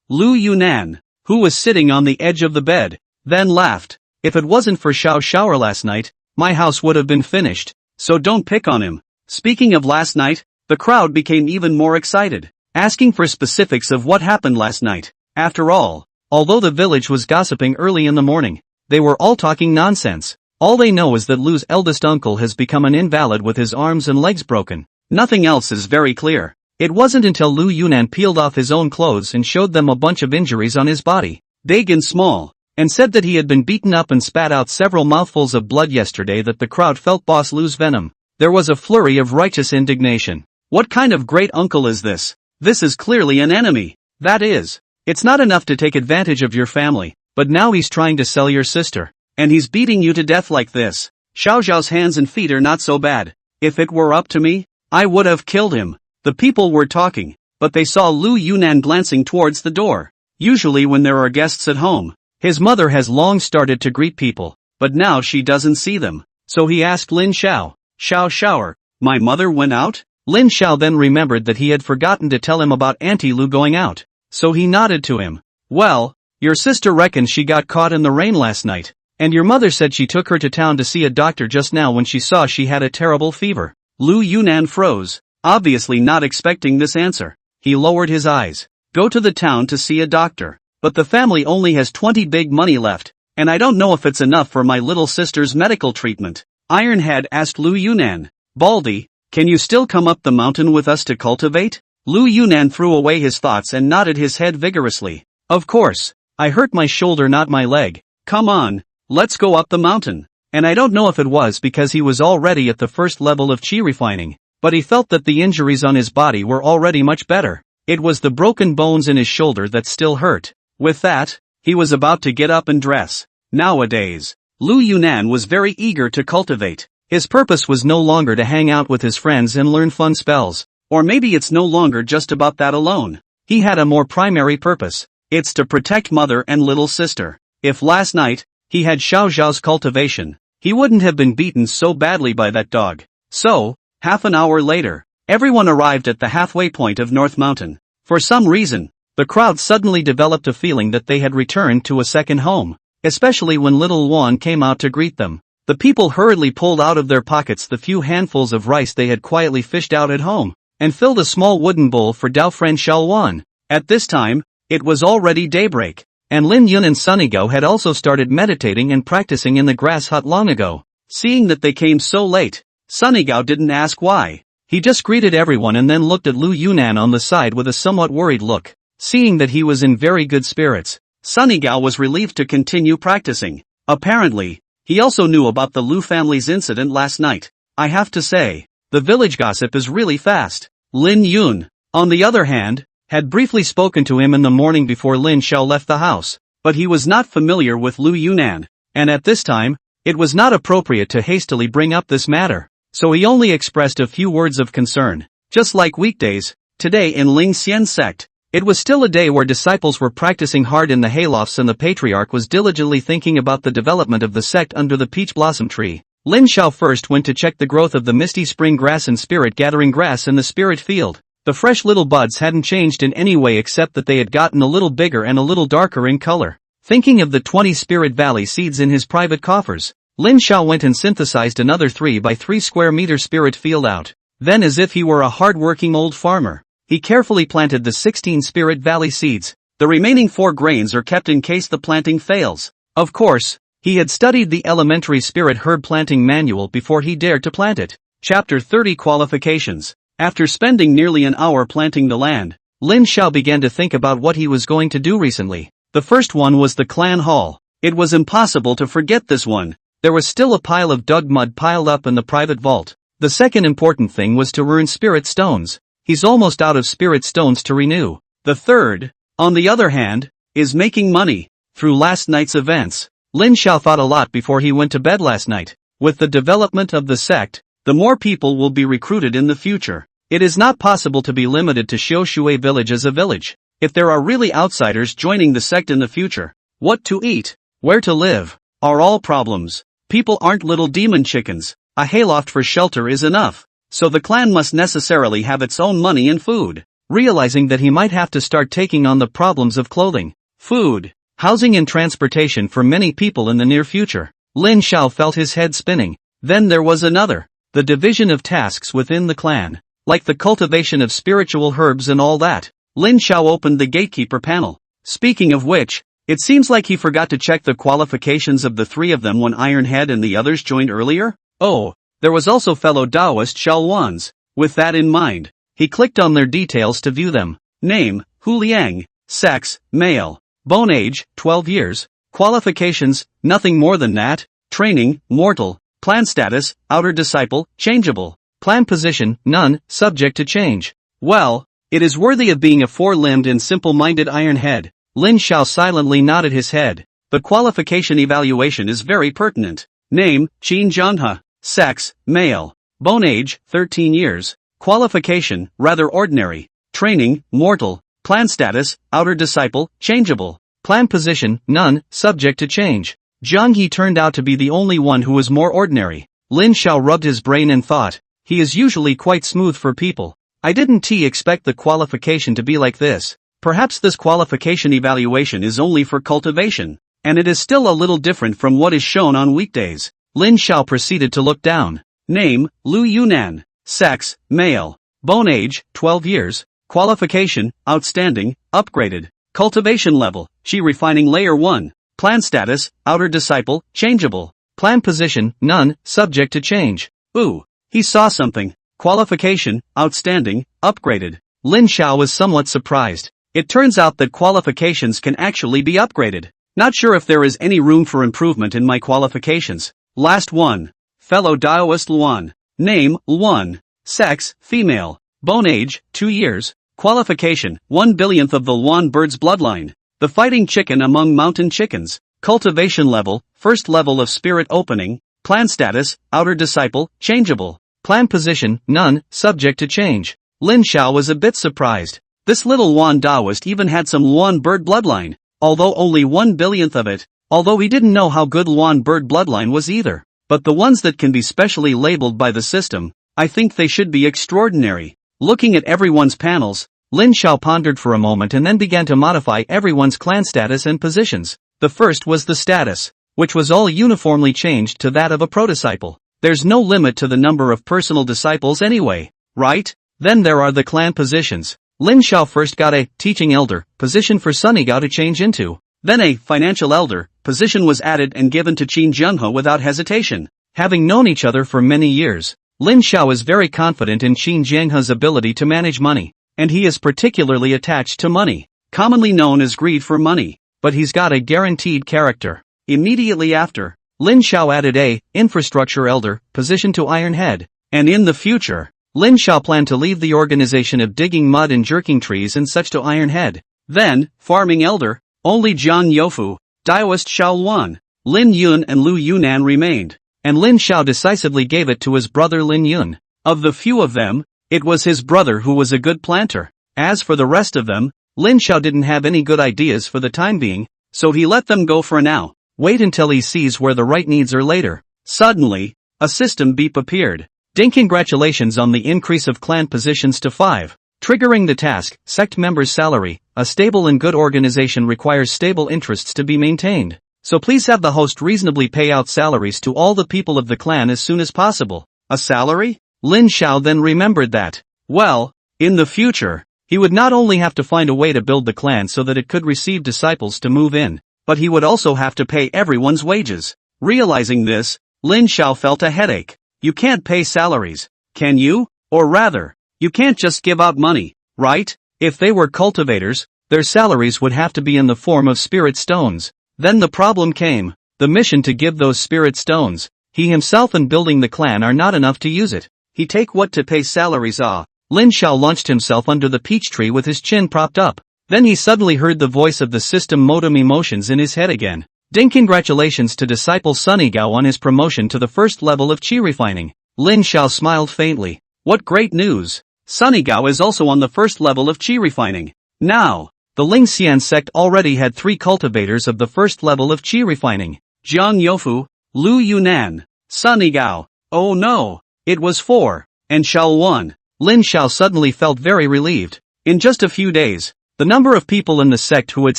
Lu Yunan, who was sitting on the edge of the bed, then laughed. If it wasn't for Xiao's shower last night, my house would have been finished, so don't pick on him. Speaking of last night, the crowd became even more excited, asking for specifics of what happened last night. After all, although the village was gossiping early in the morning, they were all talking nonsense. All they know is that Lu's eldest uncle has become an invalid with his arms and legs broken. Nothing else is very clear. It wasn't until Lu Yunan peeled off his own clothes and showed them a bunch of injuries on his body, big and small, and said that he had been beaten up and spat out several mouthfuls of blood yesterday that the crowd felt Boss Lu's venom. There was a flurry of righteous indignation. What kind of great uncle is this? This is clearly an enemy. That is, it's not enough to take advantage of your family, but now he's trying to sell your sister. And he's beating you to death like this. Xiao Zhao's hands and feet are not so bad. If it were up to me, I would have killed him. The people were talking, but they saw Lu Yunan glancing towards the door. Usually when there are guests at home, his mother has long started to greet people, but now she doesn't see them. So he asked Lin Xiao, Xiao shower, my mother went out? Lin Xiao then remembered that he had forgotten to tell him about Auntie Lu going out, so he nodded to him. Well, your sister reckons she got caught in the rain last night. And your mother said she took her to town to see a doctor just now when she saw she had a terrible fever. Lu Yunan froze, obviously not expecting this answer. He lowered his eyes. Go to the town to see a doctor. But the family only has 20 big money left, and I don't know if it's enough for my little sister's medical treatment. Ironhead asked Lu Yunan. Baldy, can you still come up the mountain with us to cultivate? Lu Yunan threw away his thoughts and nodded his head vigorously. Of course. I hurt my shoulder, not my leg. Come on. Let's go up the mountain. And I don't know if it was because he was already at the first level of qi refining, but he felt that the injuries on his body were already much better. It was the broken bones in his shoulder that still hurt. With that, he was about to get up and dress. Nowadays, Lu Yunan was very eager to cultivate. His purpose was no longer to hang out with his friends and learn fun spells. Or maybe it's no longer just about that alone. He had a more primary purpose. It's to protect mother and little sister. If last night, he had Xiao Zhao's cultivation, he wouldn't have been beaten so badly by that dog. So, half an hour later, everyone arrived at the halfway point of North Mountain. For some reason, the crowd suddenly developed a feeling that they had returned to a second home, especially when little Wan came out to greet them. The people hurriedly pulled out of their pockets the few handfuls of rice they had quietly fished out at home, and filled a small wooden bowl for Dao friend Xiao Wan. At this time, it was already daybreak. And Lin Yun and Sunny Go had also started meditating and practicing in the grass hut long ago. Seeing that they came so late, Sunny Go didn't ask why. He just greeted everyone and then looked at Lu Yunan on the side with a somewhat worried look. Seeing that he was in very good spirits, Sunny Go was relieved to continue practicing. Apparently, he also knew about the Lu family's incident last night. I have to say, the village gossip is really fast. Lin Yun, on the other hand, had briefly spoken to him in the morning before Lin Xiao left the house, but he was not familiar with Lu Yunan, and at this time, it was not appropriate to hastily bring up this matter, so he only expressed a few words of concern. Just like weekdays, today in Ling Xian sect, it was still a day where disciples were practicing hard in the haylofts and the patriarch was diligently thinking about the development of the sect under the peach blossom tree. Lin Xiao first went to check the growth of the misty spring grass and spirit gathering grass in the spirit field. The fresh little buds hadn't changed in any way except that they had gotten a little bigger and a little darker in color. Thinking of the 20 Spirit Valley seeds in his private coffers, Lin Xiao went and synthesized another 3 by 3 square meter spirit field out. Then, as if he were a hard-working old farmer, he carefully planted the 16 Spirit Valley seeds. The remaining 4 grains are kept in case the planting fails. Of course, he had studied the elementary spirit herb planting manual before he dared to plant it. Chapter 30 Qualifications. After spending nearly an hour planting the land, Lin Xiao began to think about what he was going to do recently. The first one was the clan hall. It was impossible to forget this one. There was still a pile of dug mud piled up in the private vault. The second important thing was to earn spirit stones. He's almost out of spirit stones to renew. The third, on the other hand, is making money. Through last night's events, Lin Xiao thought a lot before he went to bed last night. With the development of the sect, the more people will be recruited in the future. It is not possible to be limited to Xiaoshui village as a village. If there are really outsiders joining the sect in the future, what to eat, where to live, are all problems. People aren't little demon chickens. A hayloft for shelter is enough. So the clan must necessarily have its own money and food. Realizing that he might have to start taking on the problems of clothing, food, housing and transportation for many people in the near future, Lin Xiao felt his head spinning. Then there was another, the division of tasks within the clan, like the cultivation of spiritual herbs and all that. Lin Xiao opened the gatekeeper panel. Speaking of which, it seems like he forgot to check the qualifications of the three of them when Ironhead and the others joined earlier. Oh, there was also fellow Taoist Xiaowan's. With that in mind, he clicked on their details to view them. Name, Hu Liang. Sex, male. Bone age, 12 years. Qualifications, nothing more than that. Training, mortal. Clan status, outer disciple, changeable. Clan position, none, subject to change. Well, it is worthy of being a four-limbed and simple-minded Ironhead. Lin Xiao silently nodded his head. The qualification evaluation is very pertinent. Name, Qin Zhanghe. Sex, male. Bone age, 13 years. Qualification, rather ordinary. Training, mortal. Clan status, outer disciple, changeable. Clan position, none, subject to change. Zhang Yi turned out to be the only one who was more ordinary. Lin Xiao rubbed his brain and thought, he is usually quite smooth for people. I didn't expect the qualification to be like this. Perhaps this qualification evaluation is only for cultivation, and it is still a little different from what is shown on weekdays. Lin Xiao proceeded to look down. Name, Lu Yunan. Sex, male. Bone age, 12 years. Qualification, outstanding, upgraded. Cultivation level, Qi refining layer 1. Clan status, outer disciple, changeable. Clan position, none, subject to change. Ooh, he saw something. Qualification, outstanding, upgraded. Lin Xiao was somewhat surprised. It turns out that qualifications can actually be upgraded. Not sure if there is any room for improvement in my qualifications. Last one. Fellow Taoist Luan. Name, Luan. Sex, female. Bone age, 2 years. Qualification, 1/1000th of the Luan bird's bloodline. The fighting chicken among mountain chickens. Cultivation level, first level of spirit opening. Clan status, outer disciple, changeable. Clan position, none, subject to change. Lin Xiao was a bit surprised. This little Luan Taoist even had some Luan bird bloodline, although only 1/1000th of it. Although he didn't know how good Luan bird bloodline was either. But the ones that can be specially labeled by the system, I think they should be extraordinary. Looking at everyone's panels, Lin Xiao pondered for a moment and then began to modify everyone's clan status and positions. The first was the status, which was all uniformly changed to that of a prodisciple. There's no limit to the number of personal disciples anyway, right? Then there are the clan positions. Lin Xiao first got a teaching elder position for Sunigao to change into. Then a financial elder position was added and given to Qin Zhanghe without hesitation. Having known each other for many years, Lin Xiao is very confident in Qin Zhanghe's ability to manage money, and he is particularly attached to money, commonly known as greed for money, but he's got a guaranteed character. Immediately after, Lin Xiao added a infrastructure elder position to Ironhead, and in the future, Lin Xiao planned to leave the organization of digging mud and jerking trees and such to Ironhead. Then, farming elder, only Jiang Youfu, Taoist Xiaoluan, Lin Yun and Lu Yunan remained, and Lin Xiao decisively gave it to his brother Lin Yun. Of the few of them, it was his brother who was a good planter. As for the rest of them, Lin Xiao didn't have any good ideas for the time being, so he let them go for now. Wait until he sees where the right needs are later. Suddenly, a system beep appeared. Ding, congratulations on the increase of clan positions to 5. Triggering the task, sect members' salary. A stable and good organization requires stable interests to be maintained. So please have the host reasonably pay out salaries to all the people of the clan as soon as possible. A salary? Lin Xiao then remembered that, well, in the future, he would not only have to find a way to build the clan so that it could receive disciples to move in, but he would also have to pay everyone's wages. Realizing this, Lin Xiao felt a headache. You can't pay salaries, can you? Or rather, you can't just give out money, right? If they were cultivators, their salaries would have to be in the form of spirit stones. Then the problem came, the mission to give those spirit stones. He himself and building the clan are not enough to use it. He take what to pay salaries ah. Lin Xiao launched himself under the peach tree with his chin propped up. Then he suddenly heard the voice of the system modem emotions in his head again. Ding, congratulations to disciple Sunny Gao on his promotion to the first level of Qi refining. Lin Xiao smiled faintly. What great news! Sunigao is also on the first level of qi refining. Now, the Lingxian sect already had 3 cultivators of the first level of qi refining. Jiang Youfu, Lu Yunan, Sunigao. Oh no, it was 4, and Xiao 1. Lin Xiao suddenly felt very relieved. In just a few days, the number of people in the sect who had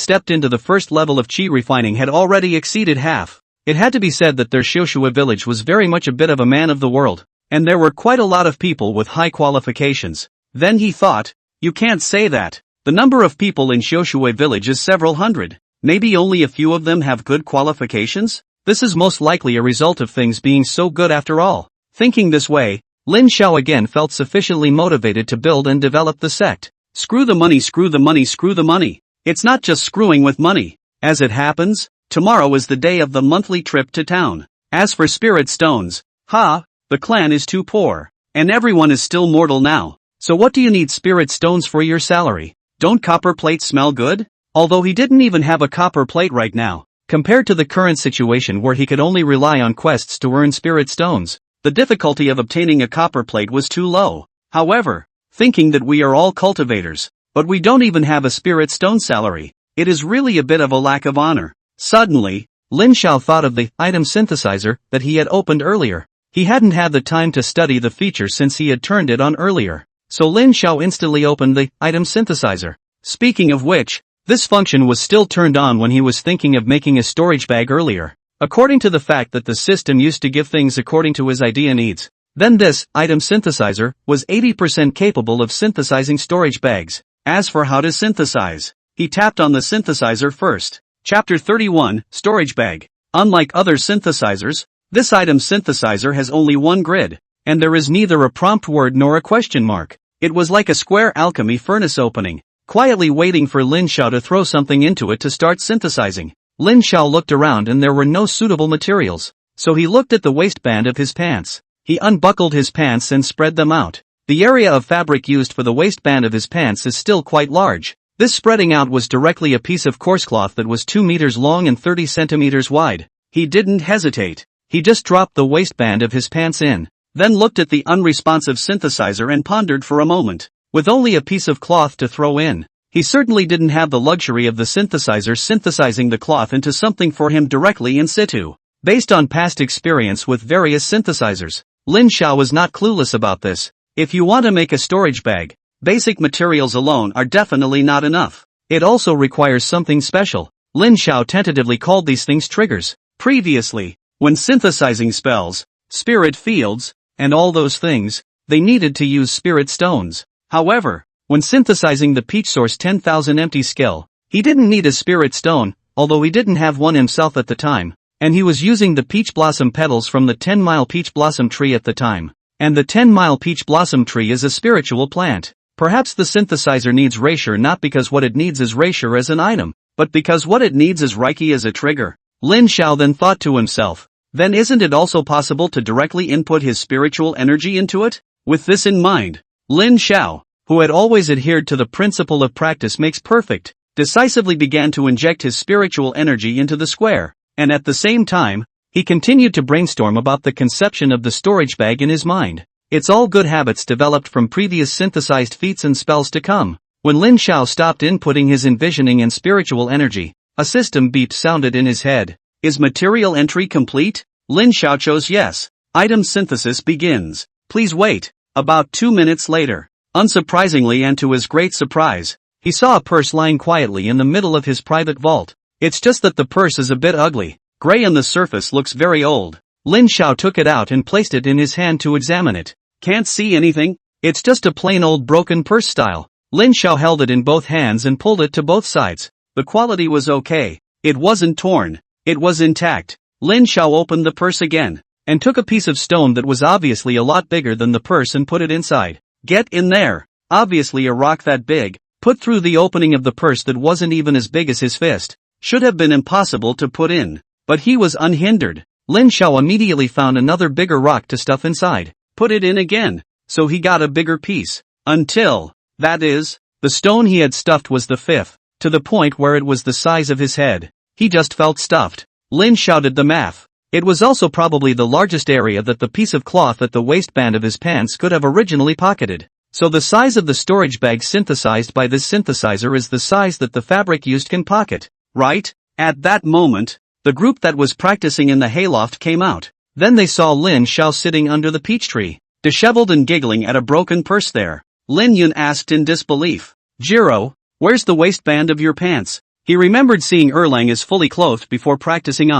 stepped into the first level of qi refining had already exceeded half. It had to be said that their Xiushue village was very much a bit of a man of the world, and there were quite a lot of people with high qualifications. Then he thought, you can't say that. The number of people in Xiushue village is several hundred. Maybe only a few of them have good qualifications? This is most likely a result of things being so good after all. Thinking this way, Lin Xiao again felt sufficiently motivated to build and develop the sect. Screw the money, screw the money, screw the money. It's not just screwing with money. As it happens, tomorrow is the day of the monthly trip to town. As for spirit stones, the clan is too poor, and everyone is still mortal now. So what do you need spirit stones for your salary? Don't copper plates smell good? Although he didn't even have a copper plate right now, compared to the current situation where he could only rely on quests to earn spirit stones, the difficulty of obtaining a copper plate was too low. However, thinking that we are all cultivators, but we don't even have a spirit stone salary, it is really a bit of a lack of honor. Suddenly, Lin Xiao thought of the item synthesizer that he had opened earlier. He hadn't had the time to study the feature since he had turned it on earlier, so Lin Xiao instantly opened the item synthesizer. Speaking of which, this function was still turned on when he was thinking of making a storage bag earlier. According to the fact that the system used to give things according to his idea needs, then this item synthesizer was 80% capable of synthesizing storage bags. As for how to synthesize, he tapped on the synthesizer first. Chapter 31, Storage Bag. Unlike other synthesizers, this item synthesizer has only one grid, and there is neither a prompt word nor a question mark. It was like a square alchemy furnace opening, quietly waiting for Lin Xiao to throw something into it to start synthesizing. Lin Xiao looked around and there were no suitable materials, so he looked at the waistband of his pants. He unbuckled his pants and spread them out. The area of fabric used for the waistband of his pants is still quite large. This spreading out was directly a piece of coarse cloth that was 2 meters long and 30 centimeters wide. He didn't hesitate. He just dropped the waistband of his pants in, then looked at the unresponsive synthesizer and pondered for a moment. With only a piece of cloth to throw in, he certainly didn't have the luxury of the synthesizer synthesizing the cloth into something for him directly in situ. Based on past experience with various synthesizers, Lin Xiao was not clueless about this. If you want to make a storage bag, basic materials alone are definitely not enough. It also requires something special. Lin Xiao tentatively called these things triggers. Previously, when synthesizing spells, spirit fields, and all those things, they needed to use spirit stones. However, when synthesizing the Peach Source 10,000 empty skill, he didn't need a spirit stone, although he didn't have one himself at the time, and he was using the peach blossom petals from the 10-mile peach blossom tree at the time. And the 10-mile peach blossom tree is a spiritual plant. Perhaps the synthesizer needs Reisher not because what it needs is Reisher as an item, but because what it needs is Reiki as a trigger. Lin Xiao then thought to himself, then isn't it also possible to directly input his spiritual energy into it? With this in mind, Lin Xiao, who had always adhered to the principle of practice makes perfect, decisively began to inject his spiritual energy into the square, and at the same time, he continued to brainstorm about the conception of the storage bag in his mind. It's all good habits developed from previous synthesized feats and spells to come. When Lin Xiao stopped inputting his envisioning and spiritual energy, a system beep sounded in his head. Is material entry complete? Lin Xiao chose yes. Item synthesis begins. Please wait. About 2 minutes later, unsurprisingly and to his great surprise, he saw a purse lying quietly in the middle of his private vault. It's just that the purse is a bit ugly. Gray on the surface looks very old. Lin Xiao took it out and placed it in his hand to examine it. Can't see anything. It's just a plain old broken purse style. Lin Xiao held it in both hands and pulled it to both sides. The quality was okay. It wasn't torn. It was intact. Lin Xiao opened the purse again, and took a piece of stone that was obviously a lot bigger than the purse and put it inside. Get in there. Obviously a rock that big, put through the opening of the purse that wasn't even as big as his fist, should have been impossible to put in. But he was unhindered. Lin Xiao immediately found another bigger rock to stuff inside. Put it in again. So he got a bigger piece. Until, that is, the stone he had stuffed was the fifth, to the point where it was the size of his head. He just felt stuffed. Lin shouted the math. It was also probably the largest area that the piece of cloth at the waistband of his pants could have originally pocketed. So the size of the storage bag synthesized by this synthesizer is the size that the fabric used can pocket, right? At that moment, the group that was practicing in the hayloft came out. Then they saw Lin Xiao sitting under the peach tree, disheveled and giggling at a broken purse there. Lin Yun asked in disbelief, "Jiro, where's the waistband of your pants?" He remembered seeing Erlang as fully clothed before practicing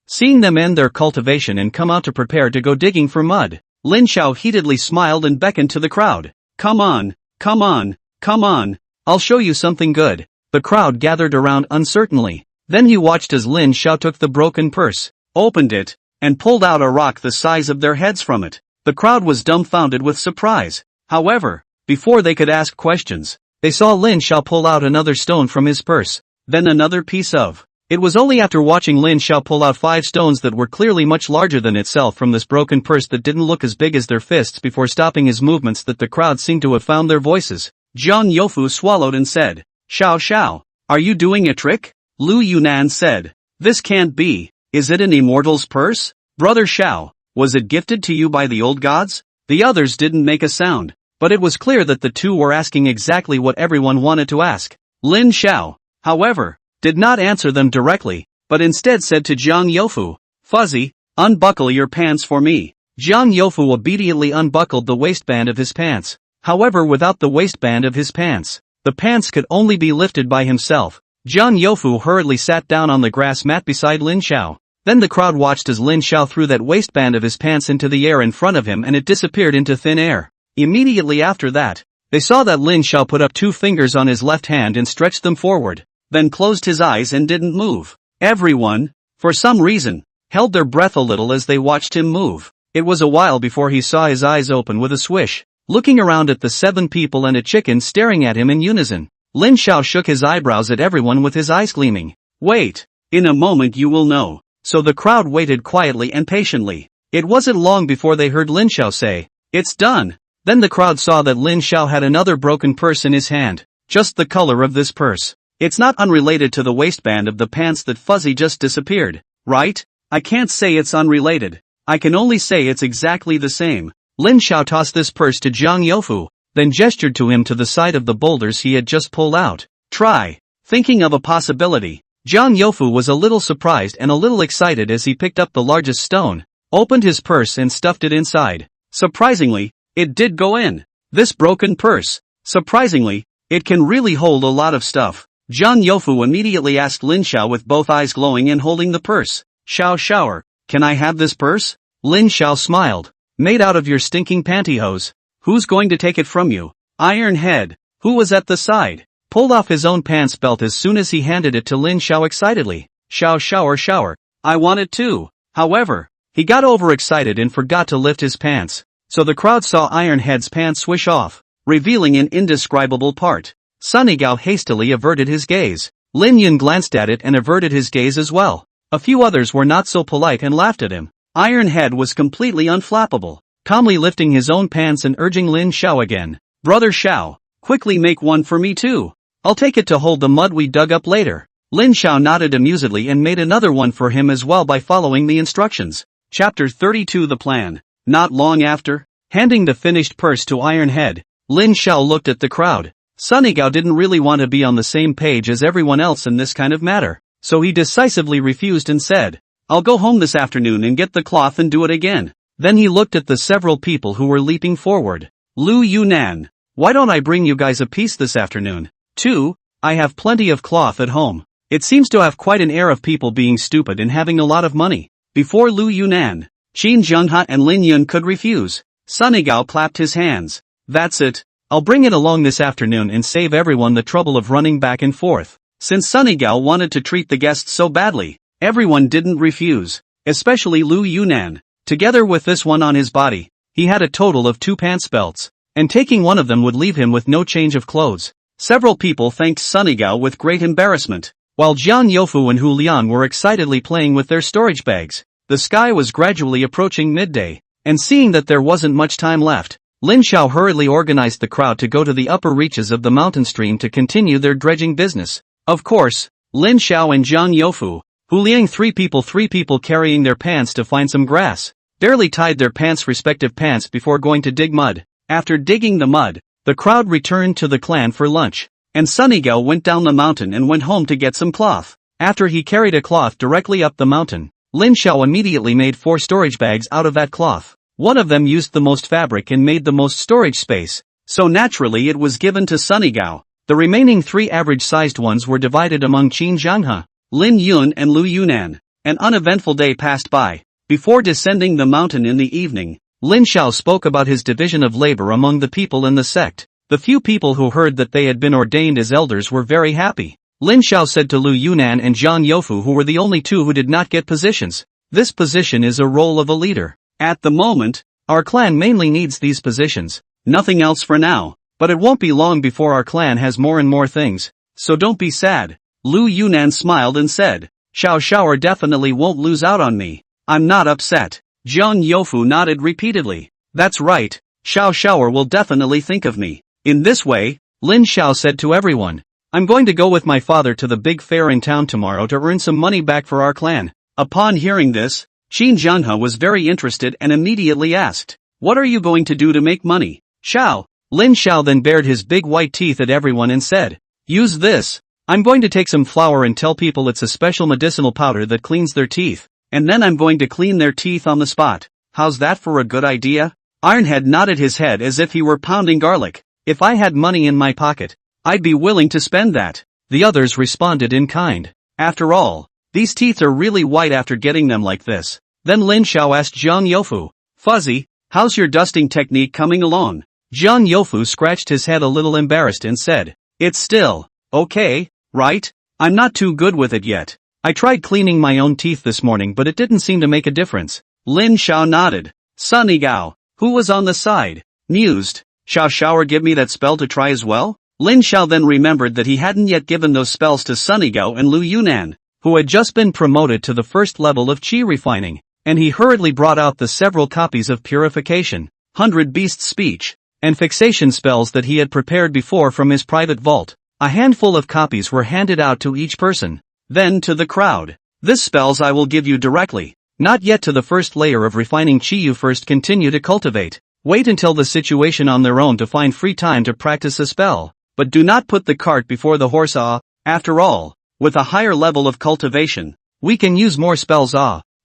seeing them end their cultivation and come out to prepare to go digging for mud. Lin Xiao heatedly smiled and beckoned to the crowd. Come on, come on, come on, I'll show you something good." The crowd gathered around uncertainly. Then he watched as Lin Xiao took the broken purse, opened it, and pulled out a rock the size of their heads from it. The crowd was dumbfounded with surprise. However, before they could ask questions, they saw Lin Xiao pull out another stone from his purse, then another piece of. It was only after watching Lin Xiao pull out 5 stones that were clearly much larger than itself from this broken purse that didn't look as big as their fists before stopping his movements that the crowd seemed to have found their voices. Jiang Youfu swallowed and said, "Xiao Xiao, are you doing a trick?" Lu Yunan said, "This can't be. Is it an immortal's purse? Brother Xiao, was it gifted to you by the old gods?" The others didn't make a sound, but it was clear that the two were asking exactly what everyone wanted to ask. Lin Xiao, however, did not answer them directly, but instead said to Jiang Youfu, "Fuzzy, unbuckle your pants for me." Jiang Youfu obediently unbuckled the waistband of his pants. However, without the waistband of his pants, the pants could only be lifted by himself. Jiang Youfu hurriedly sat down on the grass mat beside Lin Xiao. Then the crowd watched as Lin Xiao threw that waistband of his pants into the air in front of him and it disappeared into thin air. Immediately after that, they saw that Lin Xiao put up 2 fingers on his left hand and stretched them forward, then closed his eyes and didn't move. Everyone, for some reason, held their breath a little as they watched him move. It was a while before he saw his eyes open with a swish, looking around at the 7 people and a chicken staring at him in unison. Lin Xiao shook his eyebrows at everyone with his eyes gleaming. "Wait, in a moment you will know." So the crowd waited quietly and patiently. It wasn't long before they heard Lin Xiao say, "It's done." Then the crowd saw that Lin Xiao had another broken purse in his hand, just the color of this purse. It's not unrelated to the waistband of the pants that Fuzzy just disappeared, right? I can't say it's unrelated. I can only say it's exactly the same. Lin Xiao tossed this purse to Jiang Youfu, then gestured to him to the side of the boulders he had just pulled out. "Try." Thinking of a possibility, Jiang Youfu was a little surprised and a little excited as he picked up the largest stone, opened his purse and stuffed it inside. Surprisingly, it did go in. This broken purse, surprisingly, it can really hold a lot of stuff. Jiang Youfu immediately asked Lin Xiao with both eyes glowing and holding the purse. "Xiao Xiao, can I have this purse?" Lin Xiao smiled. "Made out of your stinking pantyhose. Who's going to take it from you?" Iron Head, who was at the side, pulled off his own pants belt as soon as he handed it to Lin Xiao excitedly. "Xiao Xiao, I want it too." However, he got overexcited and forgot to lift his pants, so the crowd saw Iron Head's pants swish off, revealing an indescribable part. Sunny Gao hastily averted his gaze. Lin Yun glanced at it and averted his gaze as well. A few others were not so polite and laughed at him. Iron Head was completely unflappable, calmly lifting his own pants and urging Lin Xiao again. "Brother Xiao, quickly make one for me too. I'll take it to hold the mud we dug up later." Lin Xiao nodded amusedly and made another one for him as well by following the instructions. Chapter 32 The Plan. Not long after, handing the finished purse to Iron Head, Lin Xiao looked at the crowd. Sunny Gao didn't really want to be on the same page as everyone else in this kind of matter, so he decisively refused and said, "I'll go home this afternoon and get the cloth and do it again." Then he looked at the several people who were leaping forward. "Lu Yunan, why don't I bring you guys a piece this afternoon? Too, I have plenty of cloth at home." It seems to have quite an air of people being stupid and having a lot of money. Before Lu Yunan, Qin Zhenghe and Lin Yun could refuse. Sunny Gao clapped his hands. "That's it. I'll bring it along this afternoon and save everyone the trouble of running back and forth." Since Sunny Gao wanted to treat the guests so badly, everyone didn't refuse, especially Lu Yunan. Together with this one on his body, he had a total of 2 pants belts, and taking one of them would leave him with no change of clothes. Several people thanked Sunny Gao with great embarrassment, while Jiang Youfu and Hu Lian were excitedly playing with their storage bags. The sky was gradually approaching midday, and seeing that there wasn't much time left, Lin Xiao hurriedly organized the crowd to go to the upper reaches of the mountain stream to continue their dredging business. Of course, Lin Xiao and Jiang Youfu, Huliang three people carrying their pants to find some grass, barely tied their respective pants before going to dig mud. After digging the mud, the crowd returned to the clan for lunch, and Sunnygao went down the mountain and went home to get some cloth. After he carried a cloth directly up the mountain, Lin Xiao immediately made 4 storage bags out of that cloth. One of them used the most fabric and made the most storage space, so naturally it was given to Sunnygao. The remaining 3 average-sized ones were divided among Qin Zhanghe, Lin Yun and Lu Yunan. An uneventful day passed by. Before descending the mountain in the evening, Lin Xiao spoke about his division of labor among the people in the sect. The few people who heard that they had been ordained as elders were very happy. Lin Xiao said to Lu Yunan and Zhang Youfu, who were the only 2 who did not get positions, "This position is a role of a leader. At the moment, our clan mainly needs these positions. Nothing else for now, but it won't be long before our clan has more and more things, so don't be sad." Lu Yunan smiled and said, "Xiao Xiaoer definitely won't lose out on me. I'm not upset." Zhang Youfu nodded repeatedly. "That's right, Xiao Xiaoer will definitely think of me." In this way, Lin Xiao said to everyone, "I'm going to go with my father to the big fair in town tomorrow to earn some money back for our clan." Upon hearing this, Qin Zhanghe was very interested and immediately asked, "What are you going to do to make money, Xiao?" Lin Xiao then bared his big white teeth at everyone and said, "Use this. I'm going to take some flour and tell people it's a special medicinal powder that cleans their teeth, and then I'm going to clean their teeth on the spot. How's that for a good idea?" Ironhead nodded his head as if he were pounding garlic. "If I had money in my pocket, I'd be willing to spend that." The others responded in kind. After all, these teeth are really white after getting them like this. Then Lin Xiao asked Zhang Youfu, "Fuzzy, how's your dusting technique coming along?" Zhang Youfu scratched his head a little embarrassed and said, "It's still okay, right? I'm not too good with it yet. I tried cleaning my own teeth this morning but it didn't seem to make a difference." Lin Xiao nodded. Sunnygao, who was on the side, mused, "Xiao Xiaoer give me that spell to try as well?" Lin Xiao then remembered that he hadn't yet given those spells to Sunnygao and Lu Yunan, who had just been promoted to the first level of qi refining, and he hurriedly brought out the several copies of Purification, 100 Beast Speech, and Fixation spells that he had prepared before from his private vault. A handful of copies were handed out to each person. Then to the crowd, "This spells I will give you directly. Not yet to the first layer of refining qi, you first continue to cultivate. Wait until the situation on their own to find free time to practice a spell, but do not put the cart before the horse. After all, with a higher level of cultivation, we can use more spells.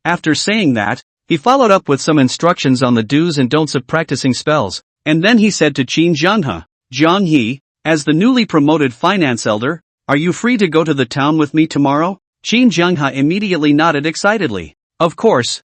After saying that, he followed up with some instructions on the do's and don'ts of practicing spells, and then he said to Qin Zhanghe, "Zhang He, as the newly promoted finance elder, are you free to go to the town with me tomorrow?" Qin Zhanghe immediately nodded excitedly. Of course,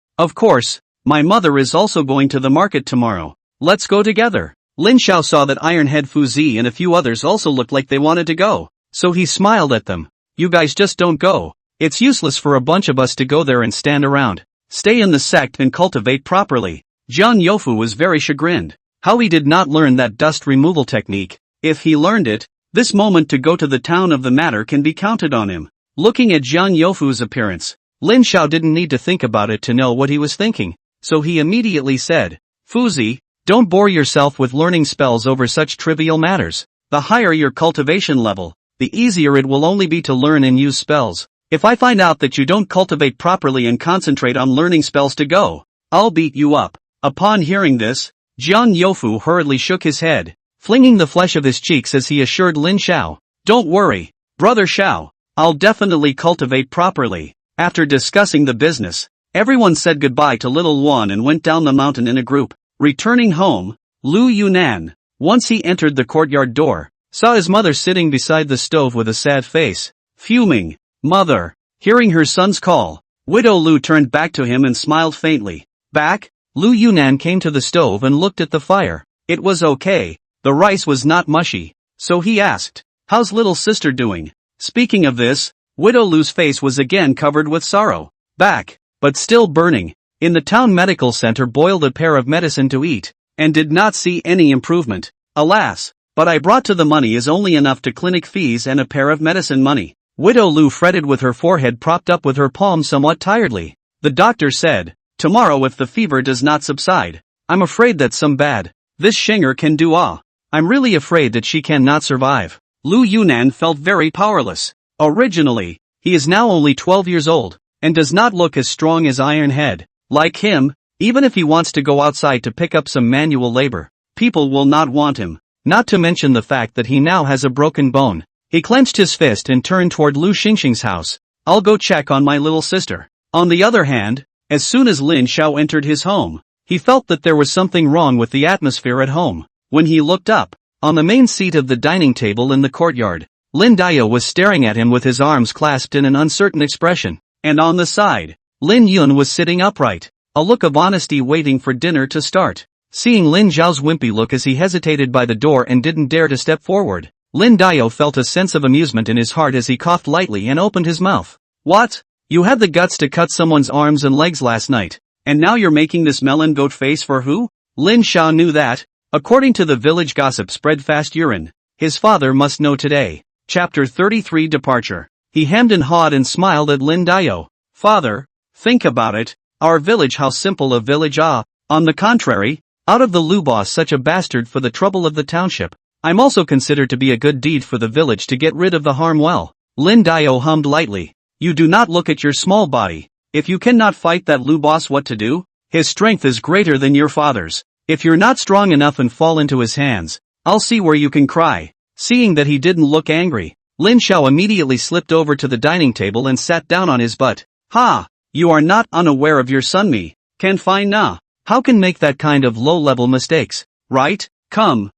my mother is also going to the market tomorrow. Let's go together." Lin Xiao saw that Ironhead Fuzi and a few others also looked like they wanted to go, so he smiled at them. "You guys just don't go. It's useless for a bunch of us to go there and stand around. Stay in the sect and cultivate properly." Zhang Youfu was very chagrined. How he did not learn that dust removal technique. If he learned it, this moment to go to the town of the matter can be counted on him. Looking at Zhang Youfu's appearance, Lin Xiao didn't need to think about it to know what he was thinking, so he immediately said, "Fuzi, don't bore yourself with learning spells over such trivial matters. The higher your cultivation level, the easier it will only be to learn and use spells. If I find out that you don't cultivate properly and concentrate on learning spells to go, I'll beat you up." Upon hearing this, Zhang Youfu hurriedly shook his head, flinging the flesh of his cheeks as he assured Lin Xiao, "Don't worry, brother Xiao, I'll definitely cultivate properly." After discussing the business, everyone said goodbye to little Wan and went down the mountain in a group. Returning home, Lu Yunan, once he entered the courtyard door, saw his mother sitting beside the stove with a sad face, fuming. "Mother." Hearing her son's call, Widow Lu turned back to him and smiled faintly. "Back?" Lu Yunan came to the stove and looked at the fire. It was okay, the rice was not mushy, so he asked, "How's little sister doing?" Speaking of this, Widow Lu's face was again covered with sorrow. "Back, but still burning. In the town medical center boiled a pair of medicine to eat, and did not see any improvement. Alas, but I brought to the money is only enough to clinic fees and a pair of medicine money." Widow Lu fretted with her forehead propped up with her palm somewhat tiredly. The doctor said, "Tomorrow if the fever does not subside, I'm afraid that some bad. This Shenger can do. I'm really afraid that she cannot survive." Lu Yunan felt very powerless. Originally, he is now only 12 years old, and does not look as strong as Iron Head. Like him, even if he wants to go outside to pick up some manual labor, people will not want him. Not to mention the fact that he now has a broken bone. He clenched his fist and turned toward Lu Xingxing's house. I'll go check on my little sister. On the other hand, as soon as Lin Xiao entered his home, he felt that there was something wrong with the atmosphere at home. When he looked up, on the main seat of the dining table in the courtyard, Lin Dio was staring at him with his arms clasped in an uncertain expression, and on the side, Lin Yun was sitting upright, a look of honesty waiting for dinner to start. Seeing Lin Zhao's wimpy look as he hesitated by the door and didn't dare to step forward, Lin Dio felt a sense of amusement in his heart as he coughed lightly and opened his mouth. What? You had the guts to cut someone's arms and legs last night, and now you're making this melon goat face for who? Lin Xiao knew that. According to the village gossip spread fast urine, his father must know today. Chapter 33 Departure. He hemmed and hawed and smiled at Lin Dio. Father, think about it. Our village, how simple a village ah. On the contrary, out of the Lu boss such a bastard for the trouble of the township. I'm also considered to be a good deed for the village to get rid of the harm well. Lin Dio hummed lightly. You do not look at your small body. If you cannot fight that Lu boss, what to do? His strength is greater than your father's. If you're not strong enough and fall into his hands, I'll see where you can cry. Seeing that he didn't look angry, Lin Xiao immediately slipped over to the dining table and sat down on his butt. Ha! You are not unaware of your son me. Can fine na. How can make that kind of low-level mistakes, right? Come,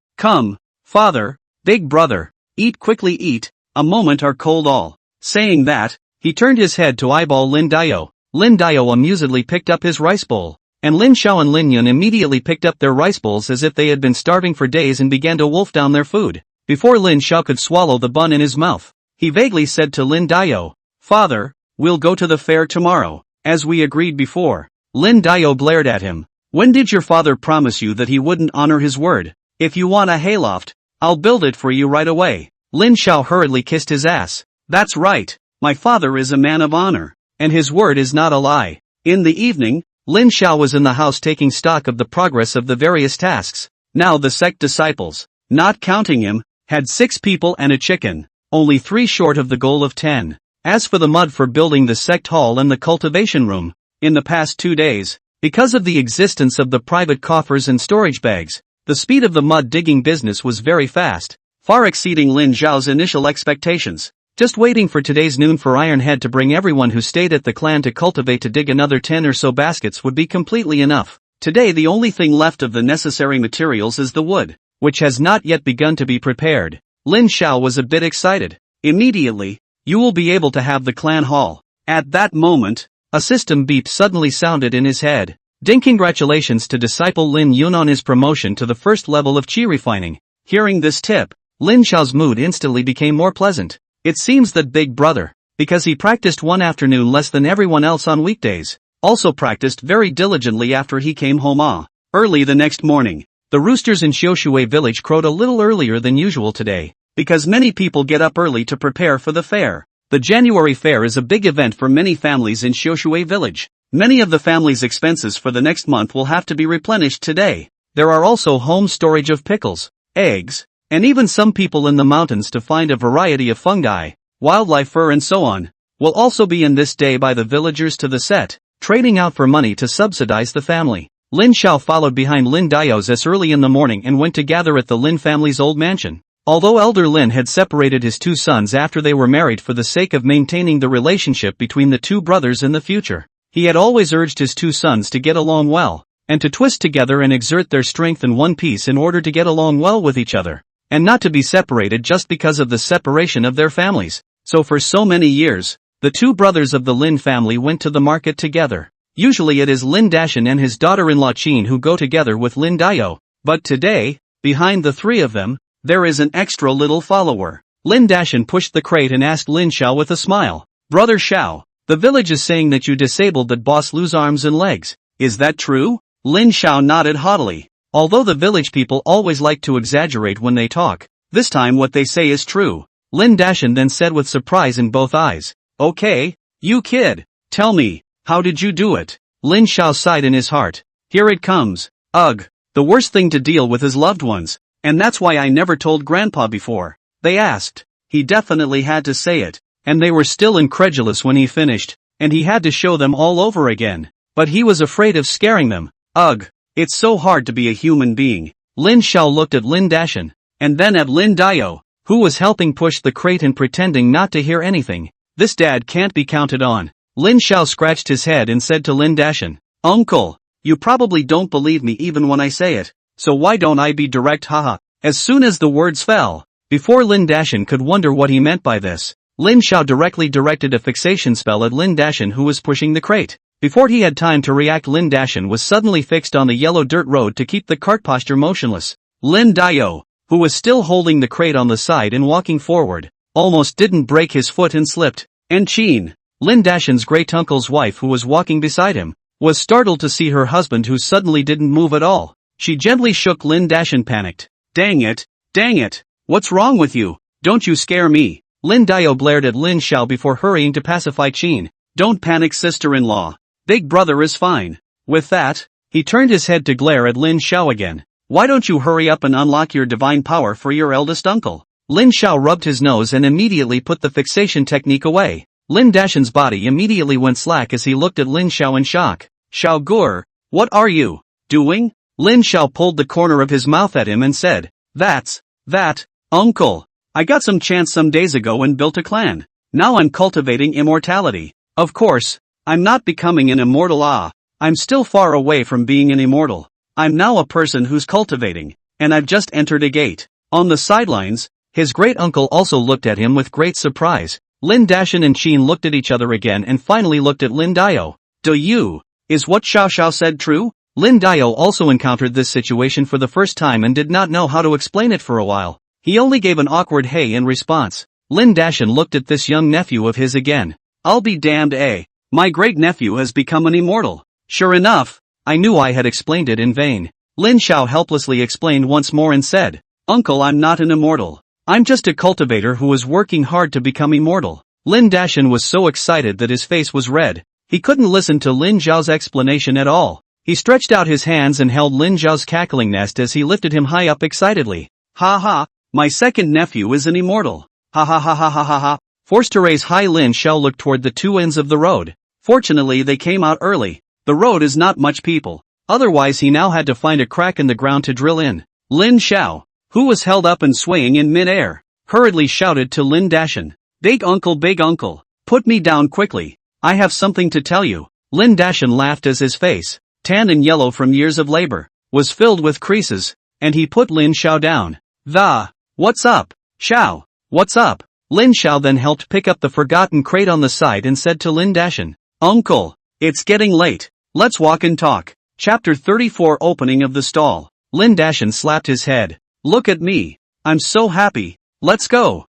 father, big brother, eat quickly eat, a moment are cold all. Saying that, he turned his head to eyeball Lin Dio. Lin Dio amusedly picked up his rice bowl, and Lin Xiao and Lin Yun immediately picked up their rice bowls as if they had been starving for days and began to wolf down their food. Before Lin Xiao could swallow the bun in his mouth, he vaguely said to Lin Dio, Father, we'll go to the fair tomorrow, as we agreed before. Lin Dio glared at him. When did your father promise you that he wouldn't honor his word? If you want a hayloft, I'll build it for you right away. Lin Xiao hurriedly kissed his ass. That's right, my father is a man of honor, and his word is not a lie. In the evening, Lin Xiao was in the house taking stock of the progress of the various tasks. Now the sect disciples, not counting him, had 6 people and a chicken, only 3 short of the goal of 10. As for the mud for building the sect hall and the cultivation room, in the past 2 days, because of the existence of the private coffers and storage bags, the speed of the mud digging business was very fast, far exceeding Lin Zhao's initial expectations. Just waiting for today's noon for Iron Head to bring everyone who stayed at the clan to cultivate to dig another 10 or so baskets would be completely enough. Today the only thing left of the necessary materials is the wood, which has not yet begun to be prepared. Lin Xiao was a bit excited. Immediately, you will be able to have the clan hall. At that moment, a system beep suddenly sounded in his head. Ding! Congratulations to disciple Lin Yun on his promotion to the first level of qi refining. Hearing this tip, Lin Xiao's mood instantly became more pleasant. It seems that big brother, because he practiced one afternoon less than everyone else on weekdays, also practiced very diligently after he came home. Early the next morning, the roosters in Xiaoshui village crowed a little earlier than usual today, because many people get up early to prepare for the fair. The January fair is a big event for many families in Xiaoshui village. Many of the family's expenses for the next month will have to be replenished today. There are also home storage of pickles, eggs, and even some people in the mountains to find a variety of fungi, wildlife fur and so on, will also be in this day by the villagers to the set, trading out for money to subsidize the family. Lin Xiao followed behind Lin Dio's as early in the morning and went to gather at the Lin family's old mansion. Although elder Lin had separated his 2 sons after they were married for the sake of maintaining the relationship between the 2 brothers in the future, he had always urged his 2 sons to get along well, and to twist together and exert their strength in one piece in order to get along well with each other, and not to be separated just because of the separation of their families. So for so many years, the 2 brothers of the Lin family went to the market together. Usually it is Lin Dashan and his daughter-in-law Qin who go together with Lin Dio, but today, behind the 3 of them, there is an extra little follower. Lin Dashan pushed the crate and asked Lin Xiao with a smile, Brother Xiao, the village is saying that you disabled that boss Lu's arms and legs. Is that true? Lin Xiao nodded haughtily. Although the village people always like to exaggerate when they talk, this time what they say is true. Lin Dashan then said with surprise in both eyes, Okay, you kid, tell me, how did you do it? Lin Xiao sighed in his heart. Here it comes. Ugh, the worst thing to deal with is loved ones, and that's why I never told Grandpa before. They asked. He definitely had to say it, and they were still incredulous when he finished. and he had to show them all over again. But he was afraid of scaring them. Ugh, it's so hard to be a human being. Lin Xiao looked at Lin Dashan, and then at Lin Dao, who was helping push the crate and pretending not to hear anything. This dad can't be counted on. Lin Xiao scratched his head and said to Lin Dashan, "Uncle, you probably don't believe me even when I say it, so why don't I be direct, haha." As soon as the words fell, before Lin Dashan could wonder what he meant by this, Lin Xiao directed a fixation spell at Lin Dashan, who was pushing the crate. Before he had time to react, Lin Dashan was suddenly fixed on the yellow dirt road to keep the cart posture motionless. Lin Dao, who was still holding the crate on the side and walking forward, almost didn't break his foot and slipped. And Qin, Lin Dashan's great-uncle's wife, who was walking beside him, was startled to see her husband, who suddenly didn't move at all. She gently shook Lin Dashan, panicked. Dang it, what's wrong with you? Don't you scare me." Lin Dao blared at Lin Xiao before hurrying to pacify Qin. "Don't panic, sister-in-law. Big brother is fine." With that, he turned his head to glare at Lin Xiao again. "Why don't you hurry up and unlock your divine power for your eldest uncle?" Lin Xiao rubbed his nose and immediately put the fixation technique away. Lin Dashan's body immediately went slack as he looked at Lin Xiao in shock. "Xiao Gur, what are you doing?" Lin Xiao pulled the corner of his mouth at him and said, That, uncle. I got some chance some days ago and built a clan. Now I'm cultivating immortality. Of course, I'm not becoming an immortal. I'm still far away from being an immortal. I'm now a person who's cultivating, and I've just entered a gate." On the sidelines, his great-uncle also looked at him with great surprise. Lin Dashan and Qin looked at each other again and finally looked at Lin Dao. Is what Xiao Xiao said true? Lin Dao also encountered this situation for the first time and did not know how to explain it for a while. He only gave an awkward hey in response. Lin Dashan looked at this young nephew of his again. "I'll be damned, my great-nephew has become an immortal." Sure enough, I knew I had explained it in vain. Lin Xiao helplessly explained once more and said, "Uncle, I'm not an immortal. I'm just a cultivator who is working hard to become immortal." Lin Dashan was so excited that his face was red. He couldn't listen to Lin Zhao's explanation at all. He stretched out his hands and held Lin Zhao's cackling nest as he lifted him high up excitedly. "Ha ha, my second nephew is an immortal. Ha ha ha ha ha ha ha." Forced to raise high, Lin Xiao looked toward the two ends of the road. Fortunately, they came out early. The road is not much people. Otherwise, he now had to find a crack in the ground to drill in. Lin Xiao, who was held up and swaying in mid-air, hurriedly shouted to Lin Dashan, big uncle, put me down quickly. I have something to tell you." Lin Dashan laughed as his face, tan and yellow from years of labor, was filled with creases, and he put Lin Xiao down. What's up, Xiao? What's up?" Lin Xiao then helped pick up the forgotten crate on the side and said to Lin Dashan, "Uncle, it's getting late. Let's walk and talk." Chapter 34, Opening of the Stall. Lin Dashan slapped his head. "Look at me. I'm so happy. Let's go.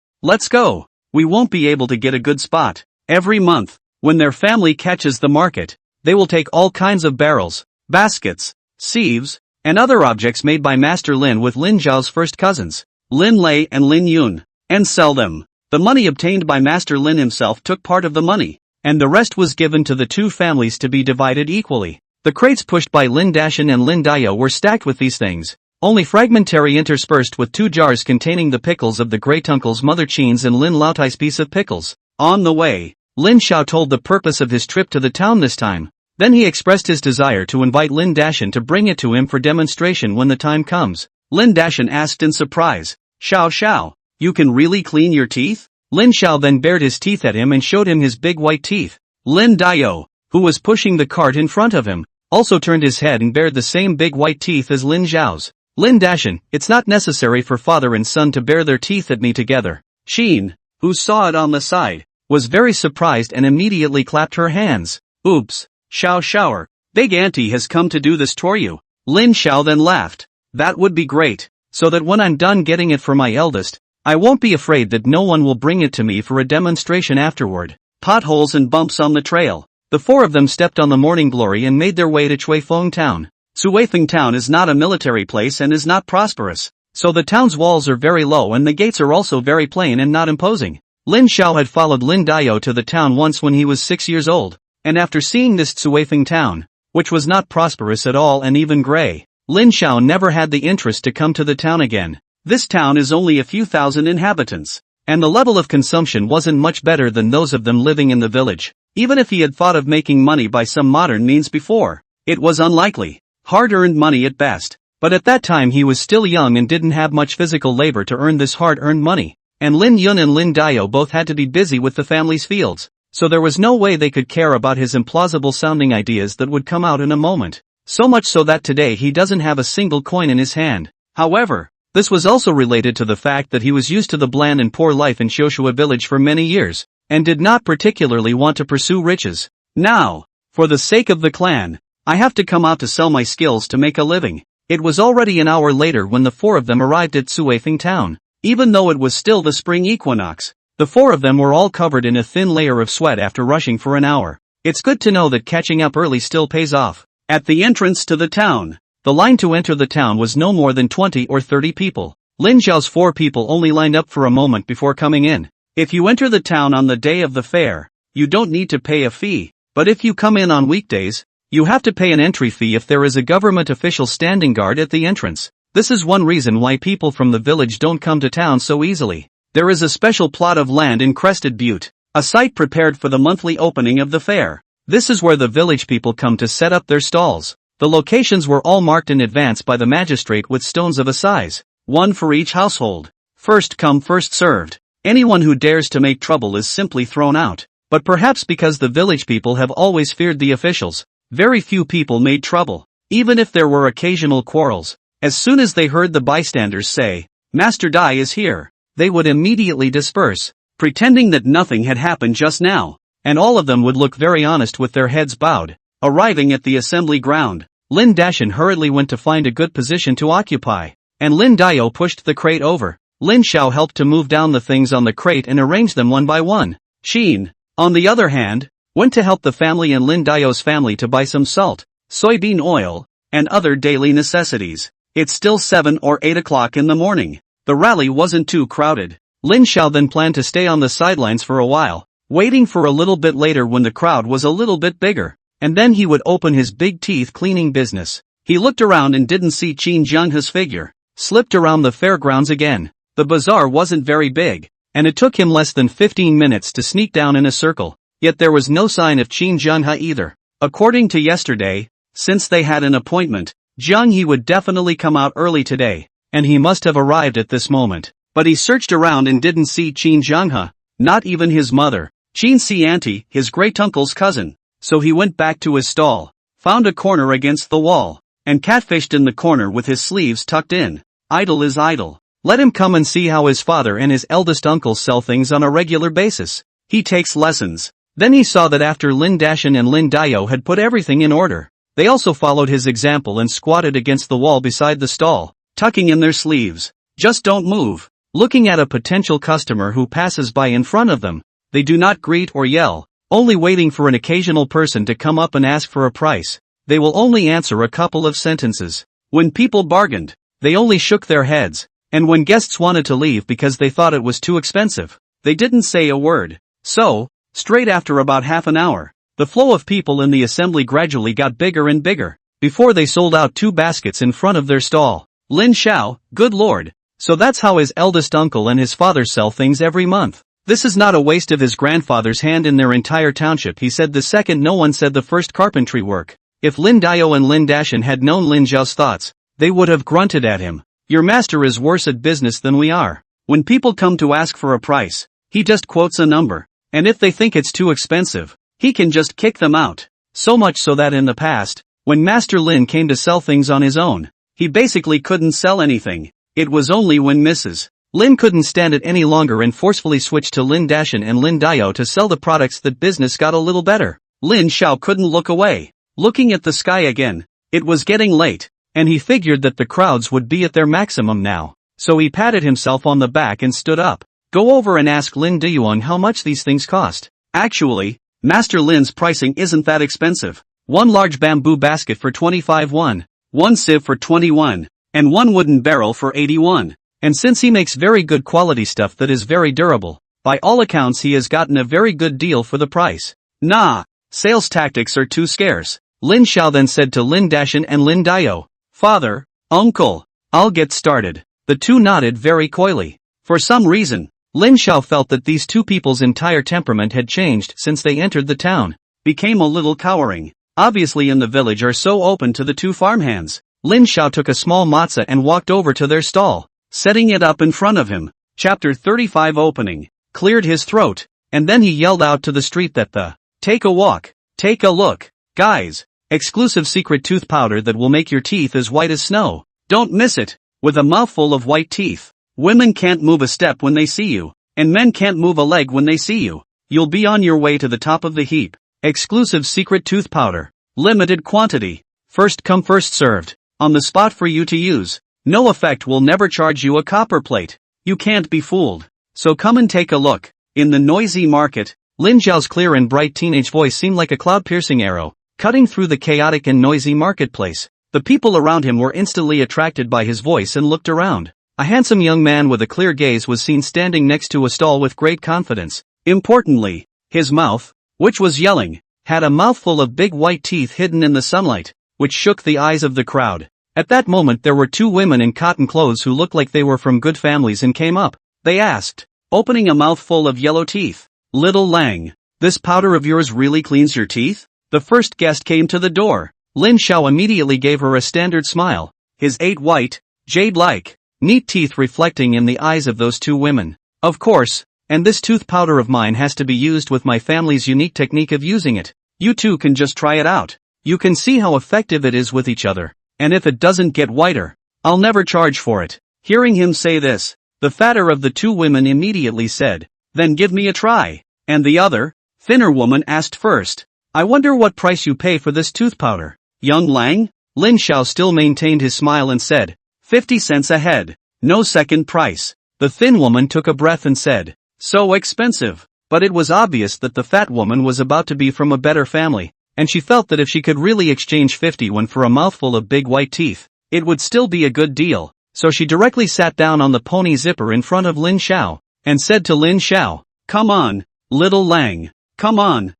We won't be able to get a good spot. Every month, when their family catches the market, they will take all kinds of barrels, baskets, sieves, and other objects made by Master Lin with Lin Zhao's first cousins, Lin Lei and Lin Yun, and sell them. The money obtained by Master Lin himself took part of the money, and the rest was given to the two families to be divided equally. The crates pushed by Lin Dashan and Lin Dao were stacked with these things, only fragmentary, interspersed with 2 jars containing the pickles of the great-uncle's mother Qin's and Lin Laotai's piece of pickles. On the way, Lin Xiao told the purpose of his trip to the town this time. Then he expressed his desire to invite Lin Dashan to bring it to him for demonstration when the time comes. Lin Dashan asked in surprise, Xiao, you can really clean your teeth?" Lin Xiao then bared his teeth at him and showed him his big white teeth. Lin Dao, who was pushing the cart in front of him, also turned his head and bared the same big white teeth as Lin Zhao's. Lin Dashan, it's not necessary for father and son to bare their teeth at me together. Qin, who saw it on the side, was very surprised and immediately clapped her hands. Oops, Xiao, big auntie has come to do this for you. Lin Xiao then laughed. That would be great, so that when I'm done getting it for my eldest, I won't be afraid that no one will bring it to me for a demonstration afterward. Potholes and bumps on the trail. The 4 of them stepped on the morning glory and made their way to Cuifeng town. Cuifeng town is not a military place and is not prosperous, so the town's walls are very low and the gates are also very plain and not imposing. Lin Xiao had followed Lin Dao to the town once when he was 6 years old, and after seeing this Cuifeng town, which was not prosperous at all and even gray, Lin Xiao never had the interest to come to the town again. This town is only a few thousand inhabitants, and the level of consumption wasn't much better than those of them living in the village. Even if he had thought of making money by some modern means before, it was unlikely. Hard-earned money at best. But at that time he was still young and didn't have much physical labor to earn this hard-earned money. And Lin Yun and Lin Dio both had to be busy with the family's fields, so there was no way they could care about his implausible-sounding ideas that would come out in a moment. So much so that today he doesn't have a single coin in his hand. However, this was also related to the fact that he was used to the bland and poor life in Shoshua village for many years, and did not particularly want to pursue riches. Now, for the sake of the clan, I have to come out to sell my skills to make a living. It was already an hour later when the four of them arrived at Suifeng town. Even though it was still the spring equinox, the four of them were all covered in a thin layer of sweat after rushing for an hour. It's good to know that catching up early still pays off. At the entrance to the town, the line to enter the town was no more than 20 or 30 people. Lin Zhao's 4 people only lined up for a moment before coming in. If you enter the town on the day of the fair, you don't need to pay a fee, but if you come in on weekdays, you have to pay an entry fee if there is a government official standing guard at the entrance. This is one reason why people from the village don't come to town so easily. There is a special plot of land in Crested Butte, a site prepared for the monthly opening of the fair. This is where the village people come to set up their stalls. The locations were all marked in advance by the magistrate with stones of a size, one for each household. First come first served. Anyone who dares to make trouble is simply thrown out. But perhaps because the village people have always feared the officials, very few people made trouble. Even if there were occasional quarrels, as soon as they heard the bystanders say, "Master Dai is here," they would immediately disperse, pretending that nothing had happened just now, and all of them would look very honest with their heads bowed. Arriving at the assembly ground, Lin Dashan hurriedly went to find a good position to occupy, and Lin Dio pushed the crate over. Lin Xiao helped to move down the things on the crate and arrange them one by one. Xin, on the other hand, went to help the family and Lin Dio's family to buy some salt, soybean oil, and other daily necessities. It's still 7 or 8 o'clock in the morning. The rally wasn't too crowded. Lin Xiao then planned to stay on the sidelines for a while, waiting for a little bit later when the crowd was a little bit bigger, and then he would open his big teeth cleaning business. He looked around and didn't see Qin Jianghe's figure. Slipped around the fairgrounds again. The bazaar wasn't very big, and it took him less than 15 minutes to sneak down in a circle, yet there was no sign of Qin Jianghe either. According to yesterday, since they had an appointment, Jiang He would definitely come out early today, and he must have arrived at this moment. But he searched around and didn't see Qin Jianghe, not even his mother, Qin Si Auntie, his great-uncle's cousin. So he went back to his stall, found a corner against the wall, and catfished in the corner with his sleeves tucked in. Idle is idle. Let him come and see how his father and his eldest uncle sell things on a regular basis. He takes lessons. Then he saw that after Lin Dashan and Lin Dio had put everything in order, they also followed his example and squatted against the wall beside the stall, tucking in their sleeves. Just don't move. Looking at a potential customer who passes by in front of them, they do not greet or yell, only waiting for an occasional person to come up and ask for a price. They will only answer a couple of sentences. When people bargained, they only shook their heads. And when guests wanted to leave because they thought it was too expensive, they didn't say a word. So, straight after about half an hour, the flow of people in the assembly gradually got bigger and bigger, before they sold out 2 baskets in front of their stall. Lin Xiao, good lord. So that's how his eldest uncle and his father sell things every month. This is not a waste of his grandfather's hand in their entire township, he said the second no one said the first carpentry work. If Lin Dio and Lin Dashan had known Lin Zhao's thoughts, they would have grunted at him. Your master is worse at business than we are. When people come to ask for a price, he just quotes a number, and if they think it's too expensive, he can just kick them out. So much so that in the past, when Master Lin came to sell things on his own, he basically couldn't sell anything. It was only when Mrs. Lin couldn't stand it any longer and forcefully switched to Lin Dashan and Lin Dio to sell the products that business got a little better. Lin Xiao couldn't look away. Looking at the sky again, it was getting late, and he figured that the crowds would be at their maximum now, so he patted himself on the back and stood up. Go over and ask Lin Diyuan how much these things cost. Actually, Master Lin's pricing isn't that expensive. 1 large bamboo basket for 25 won, 1 sieve for 21, and 1 wooden barrel for 81. And since he makes very good quality stuff that is very durable, by all accounts he has gotten a very good deal for the price. Nah, sales tactics are too scarce. Lin Xiao then said to Lin Dashan and Lin Dio, Father, Uncle, I'll get started. The two nodded very coyly. For some reason, Lin Xiao felt that these two people's entire temperament had changed since they entered the town. Became a little cowering. Obviously in the village are so open to the two farmhands. Lin Xiao took a small matzah and walked over to their stall, setting it up in front of him. Chapter 35 Opening. Cleared his throat, and then he yelled out to the street that take a walk, take a look, guys, exclusive secret tooth powder that will make your teeth as white as snow. Don't miss it. With a mouthful of white teeth, women can't move a step when they see you, and men can't move a leg when they see you. You'll be on your way to the top of the heap. Exclusive secret tooth powder. Limited quantity. First come first served. On the spot for you to use. No effect, will never charge you a copper plate. You can't be fooled. So come and take a look. In the noisy market, Lin Xiao's clear and bright teenage voice seemed like a cloud-piercing arrow, cutting through the chaotic and noisy marketplace. The people around him were instantly attracted by his voice and looked around. A handsome young man with a clear gaze was seen standing next to a stall with great confidence. Importantly, his mouth, which was yelling, had a mouthful of big white teeth hidden in the sunlight, which shook the eyes of the crowd. At that moment there were two women in cotton clothes who looked like they were from good families and came up. They asked, opening a mouthful of yellow teeth, "Little Lang, this powder of yours really cleans your teeth?" The first guest came to the door. Lin Xiao immediately gave her a standard smile, his 8 white, jade-like, neat teeth reflecting in the eyes of those two women. "Of course, and this tooth powder of mine has to be used with my family's unique technique of using it. You two can just try it out. You can see how effective it is with each other, and if it doesn't get whiter, I'll never charge for it." Hearing him say this, the fatter of the two women immediately said, "Then give me a try." And the other, thinner woman asked first, "I wonder what price you pay for this tooth powder, young Lang?" Lin Xiao still maintained his smile and said, 50 cents a head, no second price. The thin woman took a breath and said, "So expensive." But it was obvious that the fat woman was about to be from a better family, and she felt that if she could really exchange 50 for a mouthful of big white teeth, it would still be a good deal. So she directly sat down on the pony zipper in front of Lin Xiao, and said to Lin Xiao, "Come on, little Lang, come on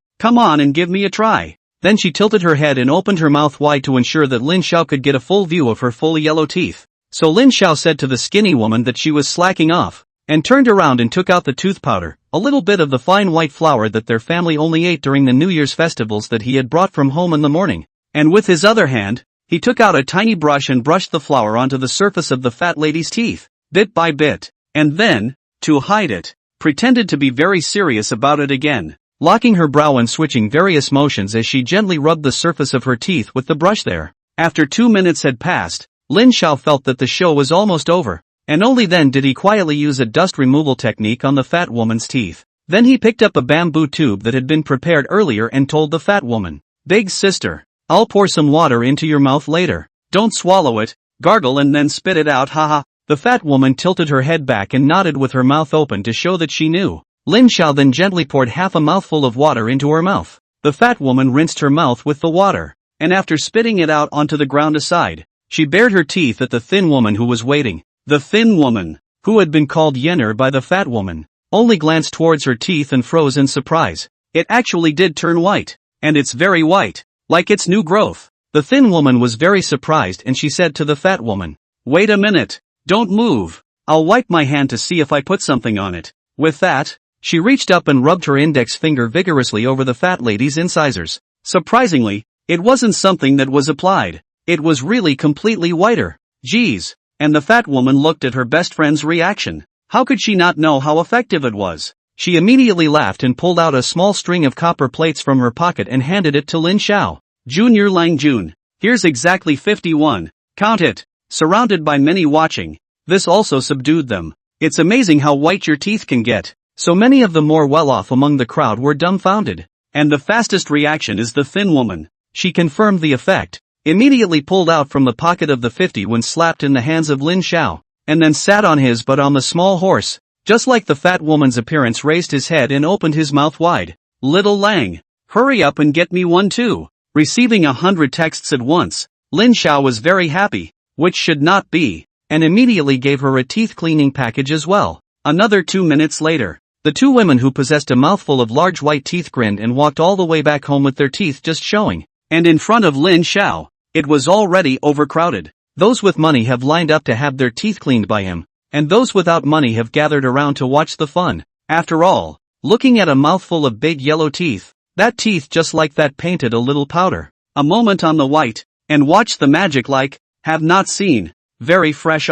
and give me a try." Then she tilted her head and opened her mouth wide to ensure that Lin Xiao could get a full view of her full yellow teeth. So Lin Xiao said to the skinny woman that she was slacking off, and turned around and took out the tooth powder, a little bit of the fine white flour that their family only ate during the New Year's festivals that he had brought from home in the morning. And with his other hand, he took out a tiny brush and brushed the flour onto the surface of the fat lady's teeth, bit by bit, and then, to hide it, pretended to be very serious about it again, locking her brow and switching various motions as she gently rubbed the surface of her teeth with the brush there. After 2 minutes had passed, Lin Xiao felt that the show was almost over, and only then did he quietly use a dust removal technique on the fat woman's teeth. Then he picked up a bamboo tube that had been prepared earlier and told the fat woman, "Big sister, I'll pour some water into your mouth later. Don't swallow it, gargle and then spit it out, haha." The fat woman tilted her head back and nodded with her mouth open to show that she knew. Lin Xiao then gently poured half a mouthful of water into her mouth. The fat woman rinsed her mouth with the water, and after spitting it out onto the ground aside, she bared her teeth at the thin woman who was waiting. The thin woman, who had been called Yenner by the fat woman, only glanced towards her teeth and froze in surprise. It actually did turn white, and it's very white, like its new growth. The thin woman was very surprised and she said to the fat woman, "Wait a minute, don't move, I'll wipe my hand to see if I put something on it." With that, she reached up and rubbed her index finger vigorously over the fat lady's incisors. Surprisingly, it wasn't something that was applied. It was really completely whiter. Geez. And the fat woman looked at her best friend's reaction. How could she not know how effective it was? She immediately laughed and pulled out a small string of copper plates from her pocket and handed it to Lin Xiao. "Junior Lang Jun, here's exactly 51. Count it." Surrounded by many watching, this also subdued them. It's amazing how white your teeth can get. So many of the more well-off among the crowd were dumbfounded. And the fastest reaction is the thin woman. She confirmed the effect, immediately pulled out from the pocket of the 50 when slapped in the hands of Lin Xiao, and then sat on his butt on the small horse. Just like the fat woman's appearance, raised his head and opened his mouth wide. "Little Lang, hurry up and get me one too." Receiving 100 texts at once, Lin Xiao was very happy, which should not be, and immediately gave her a teeth cleaning package as well. Another 2 minutes later, the two women who possessed a mouthful of large white teeth grinned and walked all the way back home with their teeth just showing. And in front of Lin Xiao, it was already overcrowded. Those with money have lined up to have their teeth cleaned by him, and those without money have gathered around to watch the fun. After all, looking at a mouthful of big yellow teeth, that teeth just like that painted a little powder. A moment on the white, and watch the magic like, have not seen, very fresh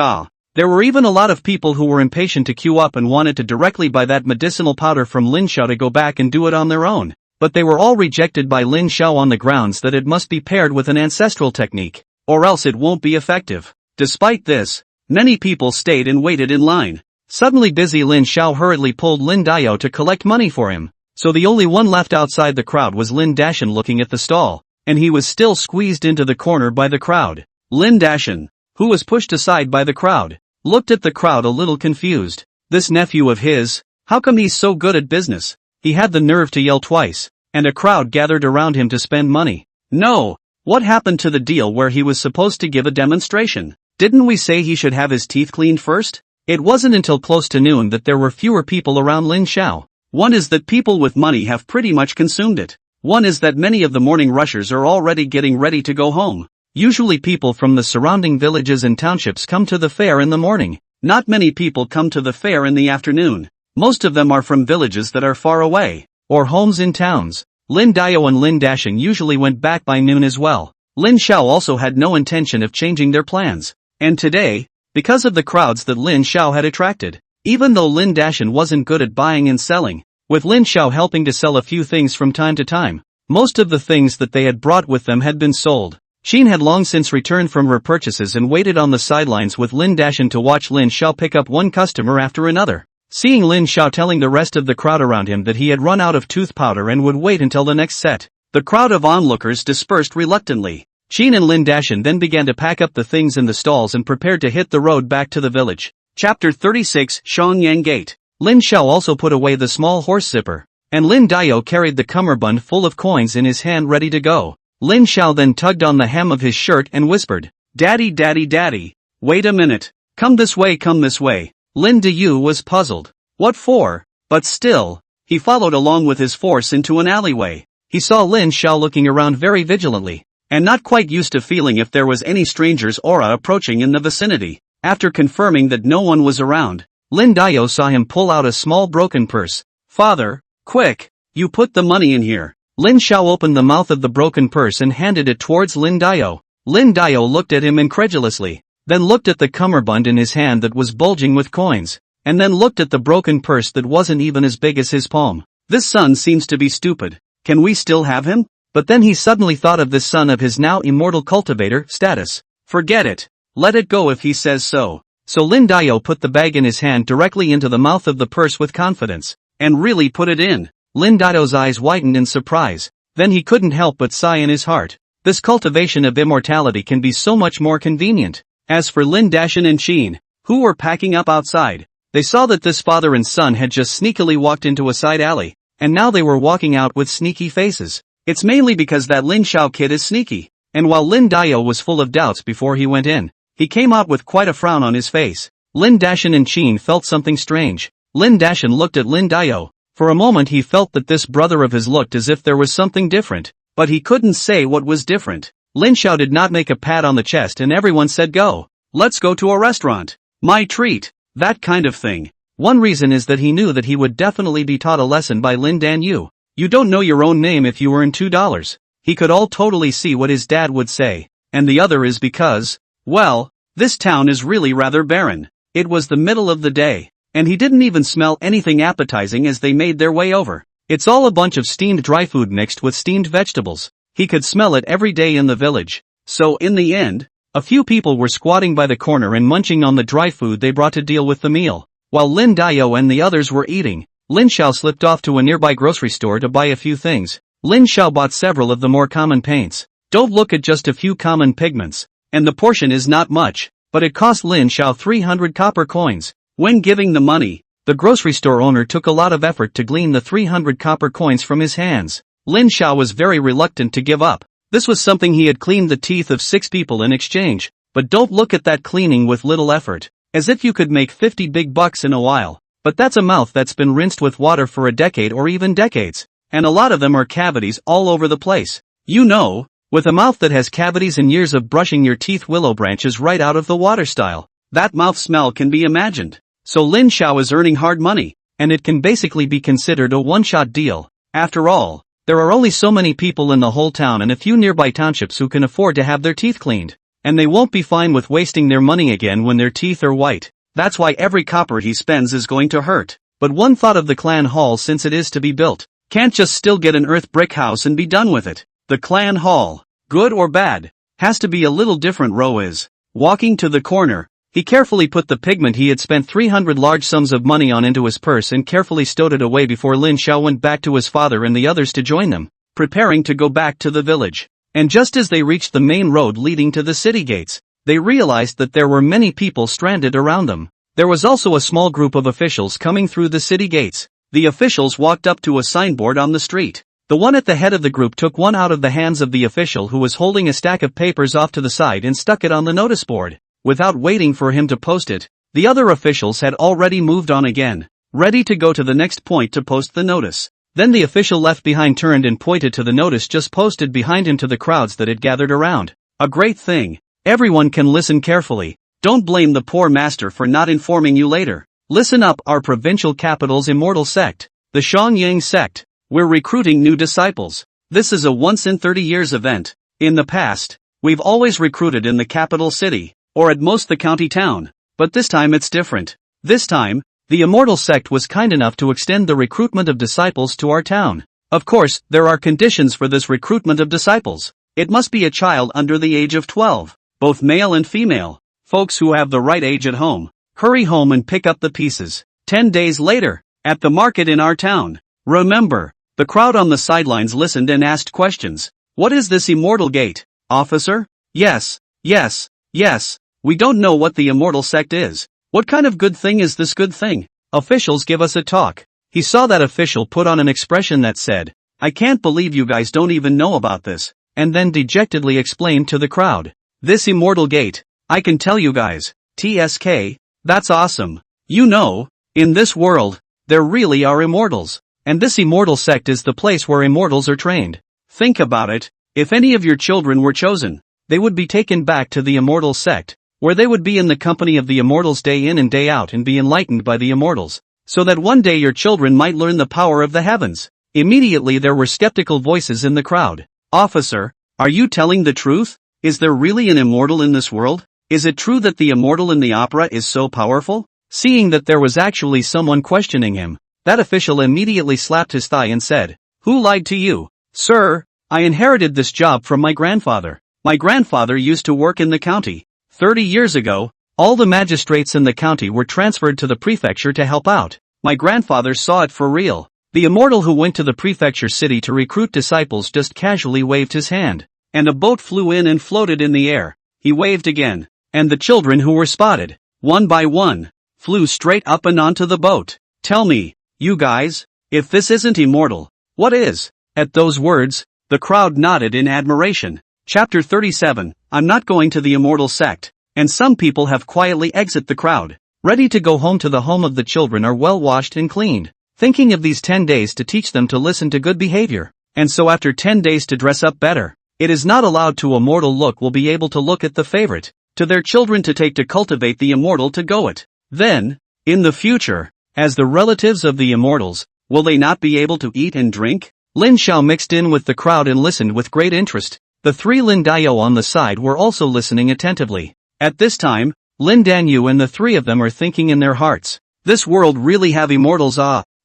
There were even a lot of people who were impatient to queue up and wanted to directly buy that medicinal powder from Lin Xiao to go back and do it on their own. But they were all rejected by Lin Xiao on the grounds that it must be paired with an ancestral technique, or else it won't be effective. Despite this, many people stayed and waited in line. Suddenly busy Lin Xiao hurriedly pulled Lin Dao to collect money for him, so the only one left outside the crowd was Lin Dashan looking at the stall, and he was still squeezed into the corner by the crowd. Lin Dashan, who was pushed aside by the crowd, looked at the crowd a little confused. This nephew of his, how come he's so good at business? He had the nerve to yell twice, and a crowd gathered around him to spend money. No! What happened to the deal where he was supposed to give a demonstration? Didn't we say he should have his teeth cleaned first? It wasn't until close to noon that there were fewer people around Lin Xiao. One is that people with money have pretty much consumed it. One is that many of the morning rushers are already getting ready to go home. Usually people from the surrounding villages and townships come to the fair in the morning. Not many people come to the fair in the afternoon. Most of them are from villages that are far away, or homes in towns. Lin Dao and Lin Dashan usually went back by noon as well. Lin Xiao also had no intention of changing their plans. And today, because of the crowds that Lin Xiao had attracted, even though Lin Dashan wasn't good at buying and selling, with Lin Xiao helping to sell a few things from time to time, most of the things that they had brought with them had been sold. Xin had long since returned from her purchases and waited on the sidelines with Lin Dashan to watch Lin Xiao pick up one customer after another. Seeing Lin Xiao telling the rest of the crowd around him that he had run out of tooth powder and would wait until the next set, the crowd of onlookers dispersed reluctantly. Xin and Lin Dashan then began to pack up the things in the stalls and prepared to hit the road back to the village. Chapter 36 Xiangyang Gate. Lin Xiao also put away the small horse zipper, and Lin Dao carried the cummerbund full of coins in his hand ready to go. Lin Xiao then tugged on the hem of his shirt and whispered, "Daddy, daddy, daddy, wait a minute, come this way, come this way." Lin Diyu was puzzled. What for? But still, he followed along with his force into an alleyway. He saw Lin Xiao looking around very vigilantly, and not quite used to feeling if there was any stranger's aura approaching in the vicinity. After confirming that no one was around, Lin Dao saw him pull out a small broken purse. "Father, quick, you put the money in here." Lin Xiao opened the mouth of the broken purse and handed it towards Lin Dao. Lin Dao looked at him incredulously, then looked at the cummerbund in his hand that was bulging with coins, and then looked at the broken purse that wasn't even as big as his palm. This son seems to be stupid. Can we still have him? But then he suddenly thought of this son of his now immortal cultivator status. Forget it. Let it go if he says so. So Lin Dao put the bag in his hand directly into the mouth of the purse with confidence, and really put it in. Lin Dao's eyes widened in surprise. Then he couldn't help but sigh in his heart. This cultivation of immortality can be so much more convenient. As for Lin Dashan and Xin, who were packing up outside, they saw that this father and son had just sneakily walked into a side alley, and now they were walking out with sneaky faces. It's mainly because that Lin Xiao kid is sneaky, and while Lin Dao was full of doubts before he went in, he came out with quite a frown on his face. Lin Dashan and Xin felt something strange. Lin Dashan looked at Lin Dao. For a moment he felt that this brother of his looked as if there was something different, but he couldn't say what was different. Lin Xiao did not make a pat on the chest and everyone said go. Let's go to a restaurant. My treat. That kind of thing. One reason is that he knew that he would definitely be taught a lesson by Lin Dan Yu. You don't know your own name if you earn $2. He could all totally see what his dad would say. And the other is because, well, this town is really rather barren. It was the middle of the day, and he didn't even smell anything appetizing as they made their way over. It's all a bunch of steamed dry food mixed with steamed vegetables. He could smell it every day in the village. So in the end, a few people were squatting by the corner and munching on the dry food they brought to deal with the meal. While Lin Dao and the others were eating, Lin Xiao slipped off to a nearby grocery store to buy a few things. Lin Xiao bought several of the more common paints. Don't look at just a few common pigments. And the portion is not much, but it cost Lin Xiao 300 copper coins. When giving the money, the grocery store owner took a lot of effort to glean the 300 copper coins from his hands. Lin Xiao was very reluctant to give up. This was something he had cleaned the teeth of 6 people in exchange. But don't look at that cleaning with little effort. As if you could make 50 big bucks in a while. But that's a mouth that's been rinsed with water for a decade or even decades. And a lot of them are cavities all over the place. You know, with a mouth that has cavities and years of brushing your teeth, willow branches right out of the water style. That mouth smell can be imagined. So Lin Xiao is earning hard money, and it can basically be considered a one-shot deal. After all, there are only so many people in the whole town and a few nearby townships who can afford to have their teeth cleaned. And they won't be fine with wasting their money again when their teeth are white. That's why every copper he spends is going to hurt. But one thought of the clan hall since it is to be built. Can't just still get an earth brick house and be done with it. The clan hall, good or bad, has to be a little different. Ro is walking to the corner. He carefully put the pigment he had spent 300 large sums of money on into his purse and carefully stowed it away before Lin Xiao went back to his father and the others to join them, preparing to go back to the village. And just as they reached the main road leading to the city gates, they realized that there were many people stranded around them. There was also a small group of officials coming through the city gates. The officials walked up to a signboard on the street. The one at the head of the group took one out of the hands of the official who was holding a stack of papers off to the side and stuck it on the notice board. Without waiting for him to post it, the other officials had already moved on again, ready to go to the next point to post the notice. Then the official left behind turned and pointed to the notice just posted behind him to the crowds that had gathered around. A great thing. Everyone can listen carefully. Don't blame the poor master for not informing you later. Listen up, our provincial capital's immortal sect, the Shangyang sect. We're recruiting new disciples. This is a once in 30 years event. In the past, we've always recruited in the capital city, or at most the county town. But this time it's different. This time, the immortal sect was kind enough to extend the recruitment of disciples to our town. Of course, there are conditions for this recruitment of disciples. It must be a child under the age of 12, both male and female. Folks who have the right age at home, hurry home and pick up the pieces. 10 days later, at the market in our town. Remember, the crowd on the sidelines listened and asked questions. What is this immortal gate, officer? Yes. We don't know what the immortal sect is. What kind of good thing is this good thing? Officials give us a talk. He saw that official put on an expression that said, I can't believe you guys don't even know about this, and then dejectedly explained to the crowd. This immortal gate, I can tell you guys, TSK, that's awesome. You know, in this world, there really are immortals. And this immortal sect is the place where immortals are trained. Think about it, if any of your children were chosen, they would be taken back to the immortal sect, where they would be in the company of the immortals day in and day out and be enlightened by the immortals, so that one day your children might learn the power of the heavens. Immediately there were skeptical voices in the crowd. Officer, are you telling the truth? Is there really an immortal in this world? Is it true that the immortal in the opera is so powerful? Seeing that there was actually someone questioning him, that official immediately slapped his thigh and said, Who lied to you? Sir, I inherited this job from my grandfather. My grandfather used to work in the county. 30 years ago, all the magistrates in the county were transferred to the prefecture to help out. My grandfather saw it for real. The immortal who went to the prefecture city to recruit disciples just casually waved his hand, and a boat flew in and floated in the air. He waved again, and the children who were spotted, one by one, flew straight up and onto the boat. Tell me, you guys, if this isn't immortal, what is? At those words, the crowd nodded in admiration. Chapter 37, I'm not going to the immortal sect, and some people have quietly exit the crowd, ready to go home to the home of the children are well washed and cleaned, thinking of these 10 days to teach them to listen to good behavior, and so after 10 days to dress up better. It is not allowed to immortal look will be able to look at the favorite, to their children to take to cultivate the immortal to go it. Then, in the future, as the relatives of the immortals, will they not be able to eat and drink? Lin Xiao mixed in with the crowd and listened with great interest. The three Lin Dao on the side were also listening attentively. At this time, Lin Danyu and the three of them are thinking in their hearts, this world really have immortals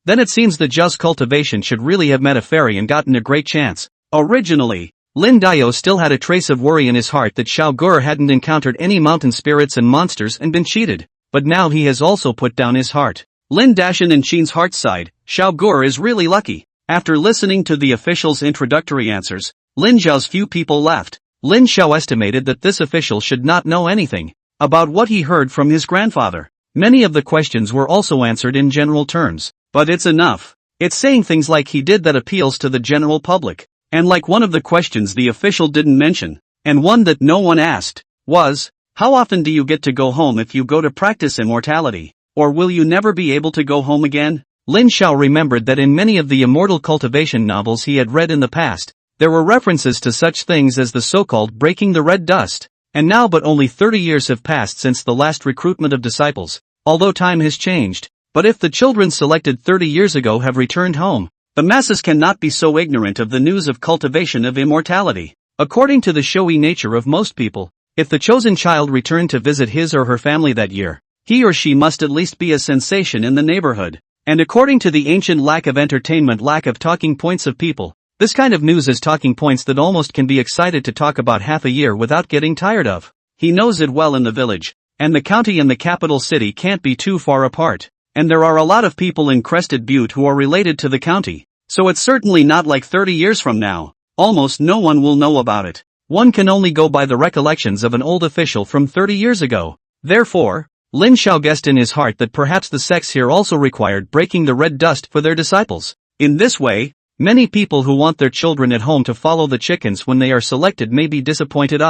then it seems the just cultivation should really have met a fairy and gotten a great chance. Originally, Lin Dao still had a trace of worry in his heart that Xiao Gur hadn't encountered any mountain spirits and monsters and been cheated, but now he has also put down his heart. Lin Dashan and Qin's heart sighed, Xiao Gur is really lucky. After listening to the official's introductory answers, Lin Xiao's few people left. Lin Xiao estimated that this official should not know anything about what he heard from his grandfather. Many of the questions were also answered in general terms, but it's enough. It's saying things like he did that appeals to the general public. And like one of the questions the official didn't mention, and one that no one asked, was, how often do you get to go home if you go to practice immortality? Or will you never be able to go home again? Lin Xiao remembered that in many of the immortal cultivation novels he had read in the past, there were references to such things as the so-called breaking the red dust. And now but only 30 years have passed since the last recruitment of disciples, although time has changed. But if the children selected 30 years ago have returned home, the masses cannot be so ignorant of the news of cultivation of immortality. According to the showy nature of most people, if the chosen child returned to visit his or her family that year, he or she must at least be a sensation in the neighborhood. And according to the ancient lack of entertainment, lack of talking points of people, this kind of news is talking points that almost can be excited to talk about half a year without getting tired of. He knows it well in the village, and the county and the capital city can't be too far apart. And there are a lot of people in Crested Butte who are related to the county, so it's certainly not like 30 years from now. Almost no one will know about it. One can only go by the recollections of an old official from 30 years ago. Therefore, Lin Xiao guessed in his heart that perhaps the sects here also required breaking the red dust for their disciples. In this way, many people who want their children at home to follow the chickens when they are selected may be disappointed.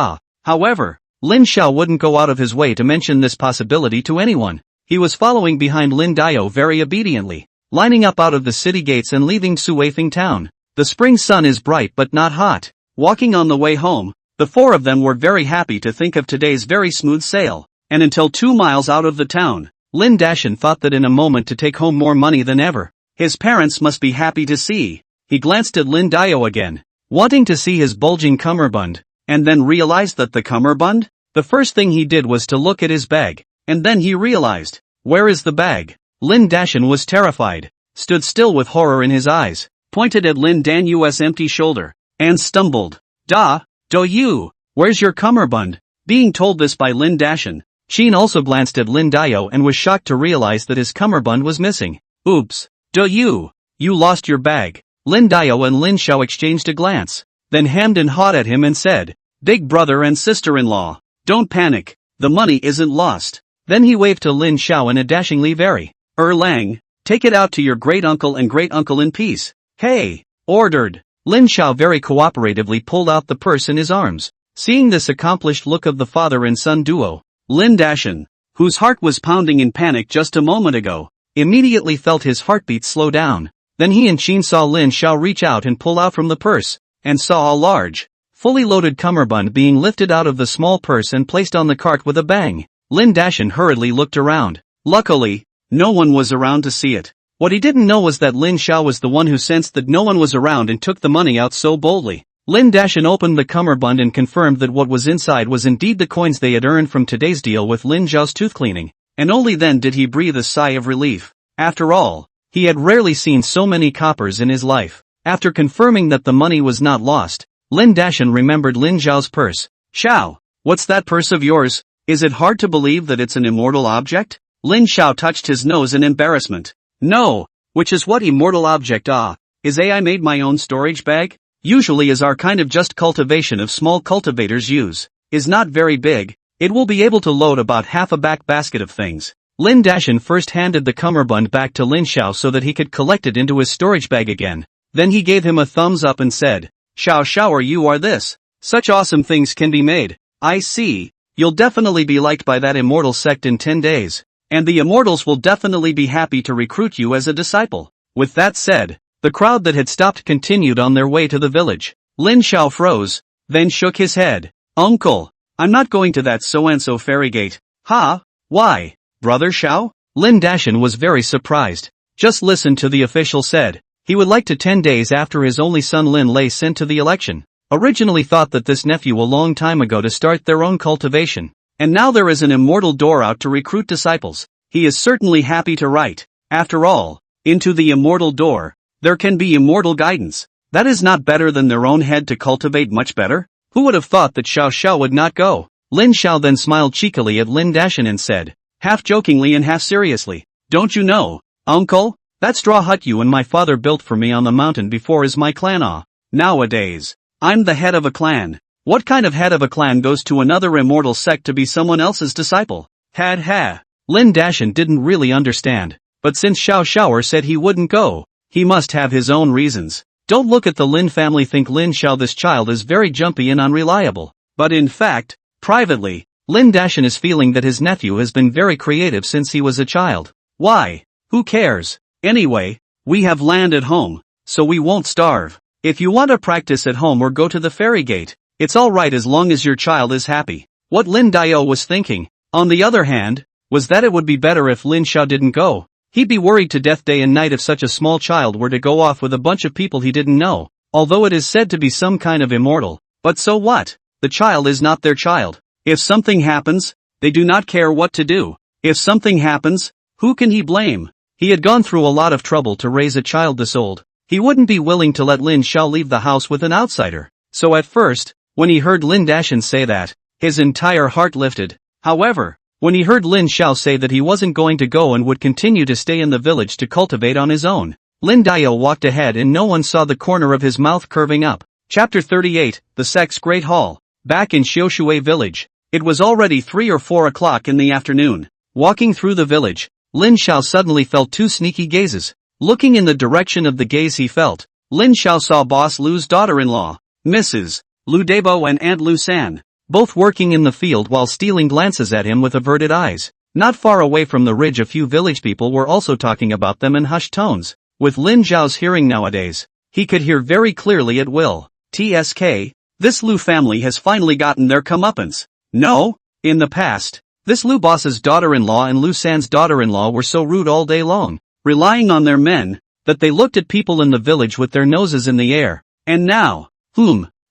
However, Lin Xiao wouldn't go out of his way to mention this possibility to anyone. He was following behind Lin Dao very obediently, lining up out of the city gates and leaving Suifeng town. The spring sun is bright but not hot. Walking on the way home, the four of them were very happy to think of today's very smooth sail. And until 2 miles out of the town, Lin Dashan thought that in a moment to take home more money than ever. His parents must be happy to see. He glanced at Lin Dao again, wanting to see his bulging cummerbund, and then realized that the cummerbund? The first thing he did was to look at his bag. And then he realized, where is the bag? Lin Dashan was terrified, stood still with horror in his eyes, pointed at Lin Danu's empty shoulder, and stumbled. Do you? Where's your cummerbund? Being told this by Lin Dashan, Sheen also glanced at Lin Dao and was shocked to realize that his cummerbund was missing. Oops. Do you? You lost your bag. Lin Dao and Lin Xiao exchanged a glance, then hemmed and hawed at him and said, Big brother and sister-in-law, don't panic, the money isn't lost. Then he waved to Lin Xiao in a dashingly very, Lang, take it out to your great-uncle and great-uncle in peace. Hey, ordered. Lin Xiao very cooperatively pulled out the purse in his arms. Seeing this accomplished look of the father and son duo, Lin Dashan, whose heart was pounding in panic just a moment ago, immediately felt his heartbeat slow down. Then he and Sheen saw Lin Xiao reach out and pull out from the purse, and saw a large, fully loaded cummerbund being lifted out of the small purse and placed on the cart with a bang. Lin Dashan hurriedly looked around. Luckily, no one was around to see it. What he didn't know was that Lin Xiao was the one who sensed that no one was around and took the money out so boldly. Lin Dashan opened the cummerbund and confirmed that what was inside was indeed the coins they had earned from today's deal with Lin Xiao's tooth cleaning, and only then did he breathe a sigh of relief. After all, he had rarely seen so many coppers in his life. After confirming that the money was not lost, Lin Dashan remembered Lin Xiao's purse. Xiao, what's that purse of yours? Is it hard to believe that it's an immortal object? Lin Xiao touched his nose in embarrassment. No, which is what immortal object is I made my own storage bag? Usually is our kind of just cultivation of small cultivators use, is not very big, it will be able to load about half a back basket of things. Lin Dashan first handed the cummerbund back to Lin Xiao so that he could collect it into his storage bag again. Then he gave him a thumbs up and said, Xiao you are this. Such awesome things can be made. I see. You'll definitely be liked by that immortal sect in 10 days. And the immortals will definitely be happy to recruit you as a disciple. With that said, the crowd that had stopped continued on their way to the village. Lin Xiao froze, then shook his head. Uncle, I'm not going to that so-and-so fairy gate. Ha? Why? Brother Xiao? Lin Dashan was very surprised. Just listen to the official said. He would like to 10 days after his only son Lin Lei sent to the election. Originally thought that this nephew a long time ago to start their own cultivation. And now there is an immortal door out to recruit disciples. He is certainly happy to write. After all, into the immortal door, there can be immortal guidance. That is not better than their own head to cultivate much better? Who would have thought that Xiao would not go? Lin Xiao then smiled cheekily at Lin Dashan and said, half jokingly and half seriously, don't you know, uncle, that straw hut you and my father built for me on the mountain before is my clan. Nowadays, I'm the head of a clan. What kind of head of a clan goes to another immortal sect to be someone else's disciple? Ha. Lin Dashan didn't really understand, but since Xiao said he wouldn't go, he must have his own reasons. Don't look at the Lin family think Lin Xiao this child is very jumpy and unreliable. But in fact, privately, Lin Dashan is feeling that his nephew has been very creative since he was a child. Why? Who cares? Anyway, we have land at home, so we won't starve. If you want to practice at home or go to the fairy gate, it's alright as long as your child is happy. What Lin Dio was thinking, on the other hand, was that it would be better if Lin Xiao didn't go. He'd be worried to death day and night if such a small child were to go off with a bunch of people he didn't know, although it is said to be some kind of immortal. But so what? The child is not their child. If something happens, they do not care what to do. If something happens, who can he blame? He had gone through a lot of trouble to raise a child this old. He wouldn't be willing to let Lin Xiao leave the house with an outsider. So at first, when he heard Lin Dashan say that, his entire heart lifted. However, when he heard Lin Xiao say that he wasn't going to go and would continue to stay in the village to cultivate on his own, Lin Dio walked ahead and no one saw the corner of his mouth curving up. Chapter 38, The Sect's Great Hall. Back in Xiaoshui village. It was already 3 or 4 o'clock in the afternoon. Walking through the village, Lin Xiao suddenly felt 2 sneaky gazes. Looking in the direction of the gaze he felt, Lin Xiao saw Boss Lu's daughter-in-law, Mrs. Lu Debo and Aunt Lu San, both working in the field while stealing glances at him with averted eyes. Not far away from the ridge a few village people were also talking about them in hushed tones. With Lin Xiao's hearing nowadays, he could hear very clearly at will. TSK, this Lu family has finally gotten their comeuppance. No, in the past, this Lu boss's daughter-in-law and Lu San's daughter-in-law were so rude all day long, relying on their men, that they looked at people in the village with their noses in the air. And now,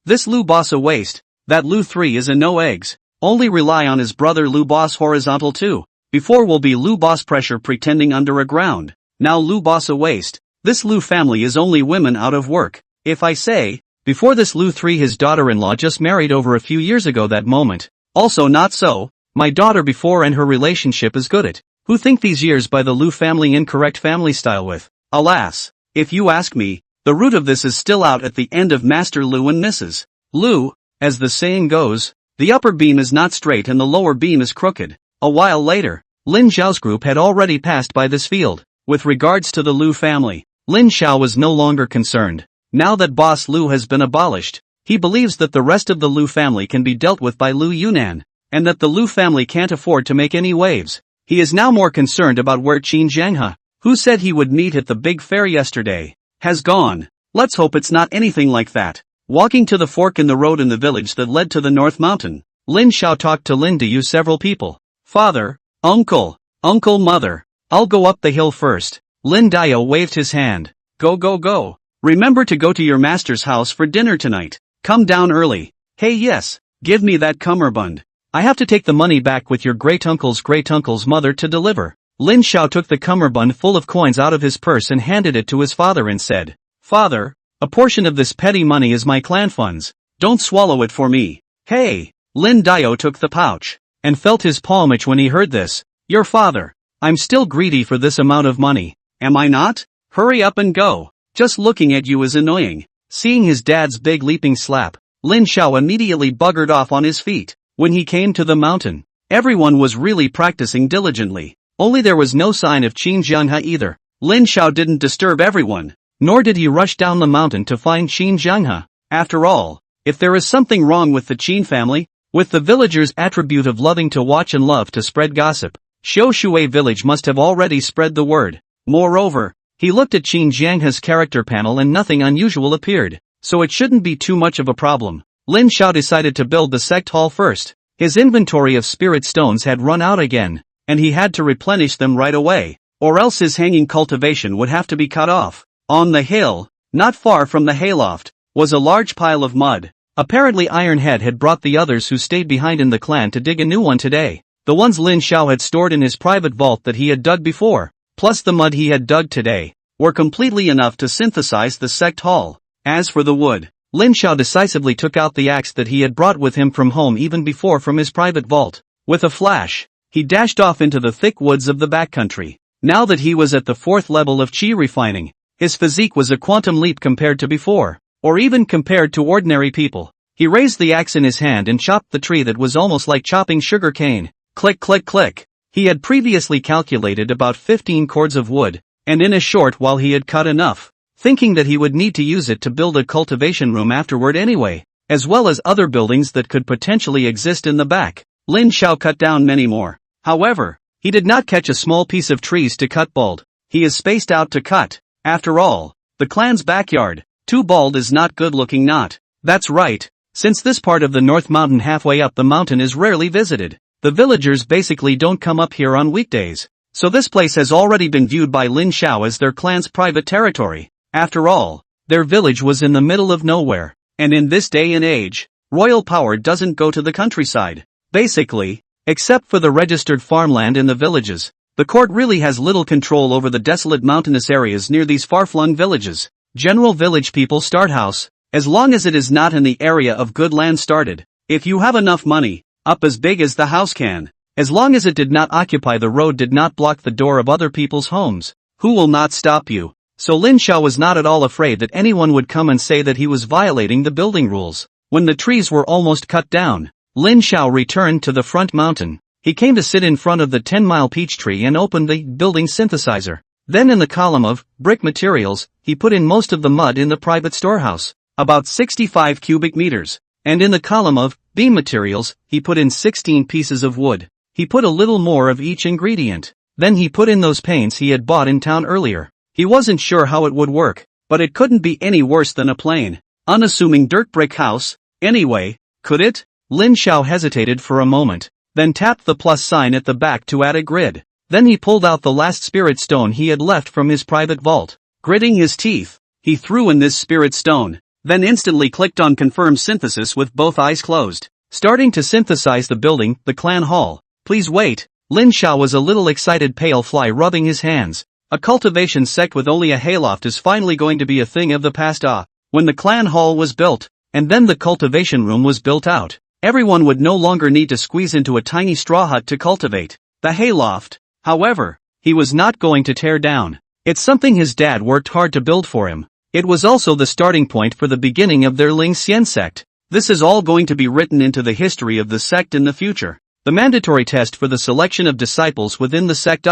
this Lu boss a waste. That Lu 3 is a no eggs, only rely on his brother Lu boss horizontal too. Before will be Lu boss pressure pretending under a ground. Now Lu boss a waste. This Lu family is only women out of work. If I say, before this Lu 3 his daughter-in-law just married over a few years ago that moment. Also not so, my daughter before and her relationship is good at. Who think these years by the Lu family incorrect family style with. Alas, if you ask me, the root of this is still out at the end of Master Lu and Mrs. Lu. As the saying goes, the upper beam is not straight and the lower beam is crooked. A while later, Lin Xiao's group had already passed by this field. With regards to the Lu family, Lin Xiao was no longer concerned. Now that Boss Lu has been abolished, he believes that the rest of the Lu family can be dealt with by Lu Yunnan, and that the Lu family can't afford to make any waves. He is now more concerned about where Qin Zhanghe, who said he would meet at the big fair yesterday, has gone. Let's hope it's not anything like that. Walking to the fork in the road in the village that led to the North Mountain, Lin Xiao talked to Lin Diyu several people. Father, uncle, mother, I'll go up the hill first. Lin Dio waved his hand. Go. Remember to go to your master's house for dinner tonight. Come down early. Hey yes, give me that cummerbund. I have to take the money back with your great-uncle's mother to deliver. Lin Xiao took the cummerbund full of coins out of his purse and handed it to his father and said, Father, a portion of this petty money is my clan funds. Don't swallow it for me. Hey! Lin Dio took the pouch, and felt his palm itch when he heard this. Your father. I'm still greedy for this amount of money. Am I not? Hurry up and go. Just looking at you is annoying. Seeing his dad's big leaping slap, Lin Xiao immediately buggered off on his feet. When he came to the mountain, everyone was really practicing diligently. Only there was no sign of Qin Zhanghe either. Lin Xiao didn't disturb everyone. Nor did he rush down the mountain to find Qin Zhanghe. After all, if there is something wrong with the Qin family, with the villagers' attribute of loving to watch and love to spread gossip, Xiaoshui village must have already spread the word. Moreover, he looked at Qin Zhanghe's character panel and nothing unusual appeared, so it shouldn't be too much of a problem. Lin Xiao decided to build the sect hall first. His inventory of spirit stones had run out again, and he had to replenish them right away, or else his hanging cultivation would have to be cut off. On the hill, not far from the hayloft, was a large pile of mud. Apparently Ironhead had brought the others who stayed behind in the clan to dig a new one today. The ones Lin Xiao had stored in his private vault that he had dug before, plus the mud he had dug today, were completely enough to synthesize the sect hall. As for the wood, Lin Xiao decisively took out the axe that he had brought with him from home even before from his private vault. With a flash, he dashed off into the thick woods of the backcountry. Now that he was at the 4th level of chi refining, his physique was a quantum leap compared to before, or even compared to ordinary people. He raised the axe in his hand and chopped the tree that was almost like chopping sugar cane. Click click click. He had previously calculated about 15 cords of wood, and in a short while he had cut enough, thinking that he would need to use it to build a cultivation room afterward anyway, as well as other buildings that could potentially exist in the back. Lin Xiao cut down many more. However, he did not catch a small piece of trees to cut bald. He is spaced out to cut. After all, the clan's backyard, too bald is not good looking not. That's right, Since this part of the North Mountain halfway up the mountain is rarely visited, the villagers basically don't come up here on weekdays. So this place has already been viewed by Lin Xiao as their clan's private territory. After all, their village was in the middle of nowhere, and in this day and age, royal power doesn't go to the countryside. Basically, except for the registered farmland in the villages, the court really has little control over the desolate mountainous areas near these far-flung villages. General village people start house, as long as it is not in the area of good land started. If you have enough money, up as big as the house can. As long as it did not occupy the road, did not block the door of other people's homes. Who will not stop you? So Lin Xiao was not at all afraid that anyone would come and say that he was violating the building rules. When the trees were almost cut down, Lin Xiao returned to the front mountain. He came to sit in front of the 10-mile peach tree and opened the building synthesizer. Then in the column of brick materials, he put in most of the mud in the private storehouse, about 65 cubic meters. And in the column of beam materials, he put in 16 pieces of wood. He put a little more of each ingredient. Then he put in those paints he had bought in town earlier. He wasn't sure how it would work, but it couldn't be any worse than a plain, unassuming dirt brick house. Anyway, could it? Lin Xiao hesitated for a moment, then tapped the plus sign at the back to add a grid. Then he pulled out the last spirit stone he had left from his private vault. Gritting his teeth, he threw in this spirit stone, then instantly clicked on confirm synthesis with both eyes closed, starting to synthesize the building, the clan hall. Please wait. Lin Xiao was a little excited, pale fly rubbing his hands. A cultivation sect with only a hayloft is finally going to be a thing of the past. When the clan hall was built, and then the cultivation room was built out, everyone would no longer need to squeeze into a tiny straw hut to cultivate. The hayloft, however, he was not going to tear down. It's something his dad worked hard to build for him. It was also the starting point for the beginning of their Ling Xian sect. This is all going to be written into the history of the sect in the future. The mandatory test for the selection of disciples within the sect.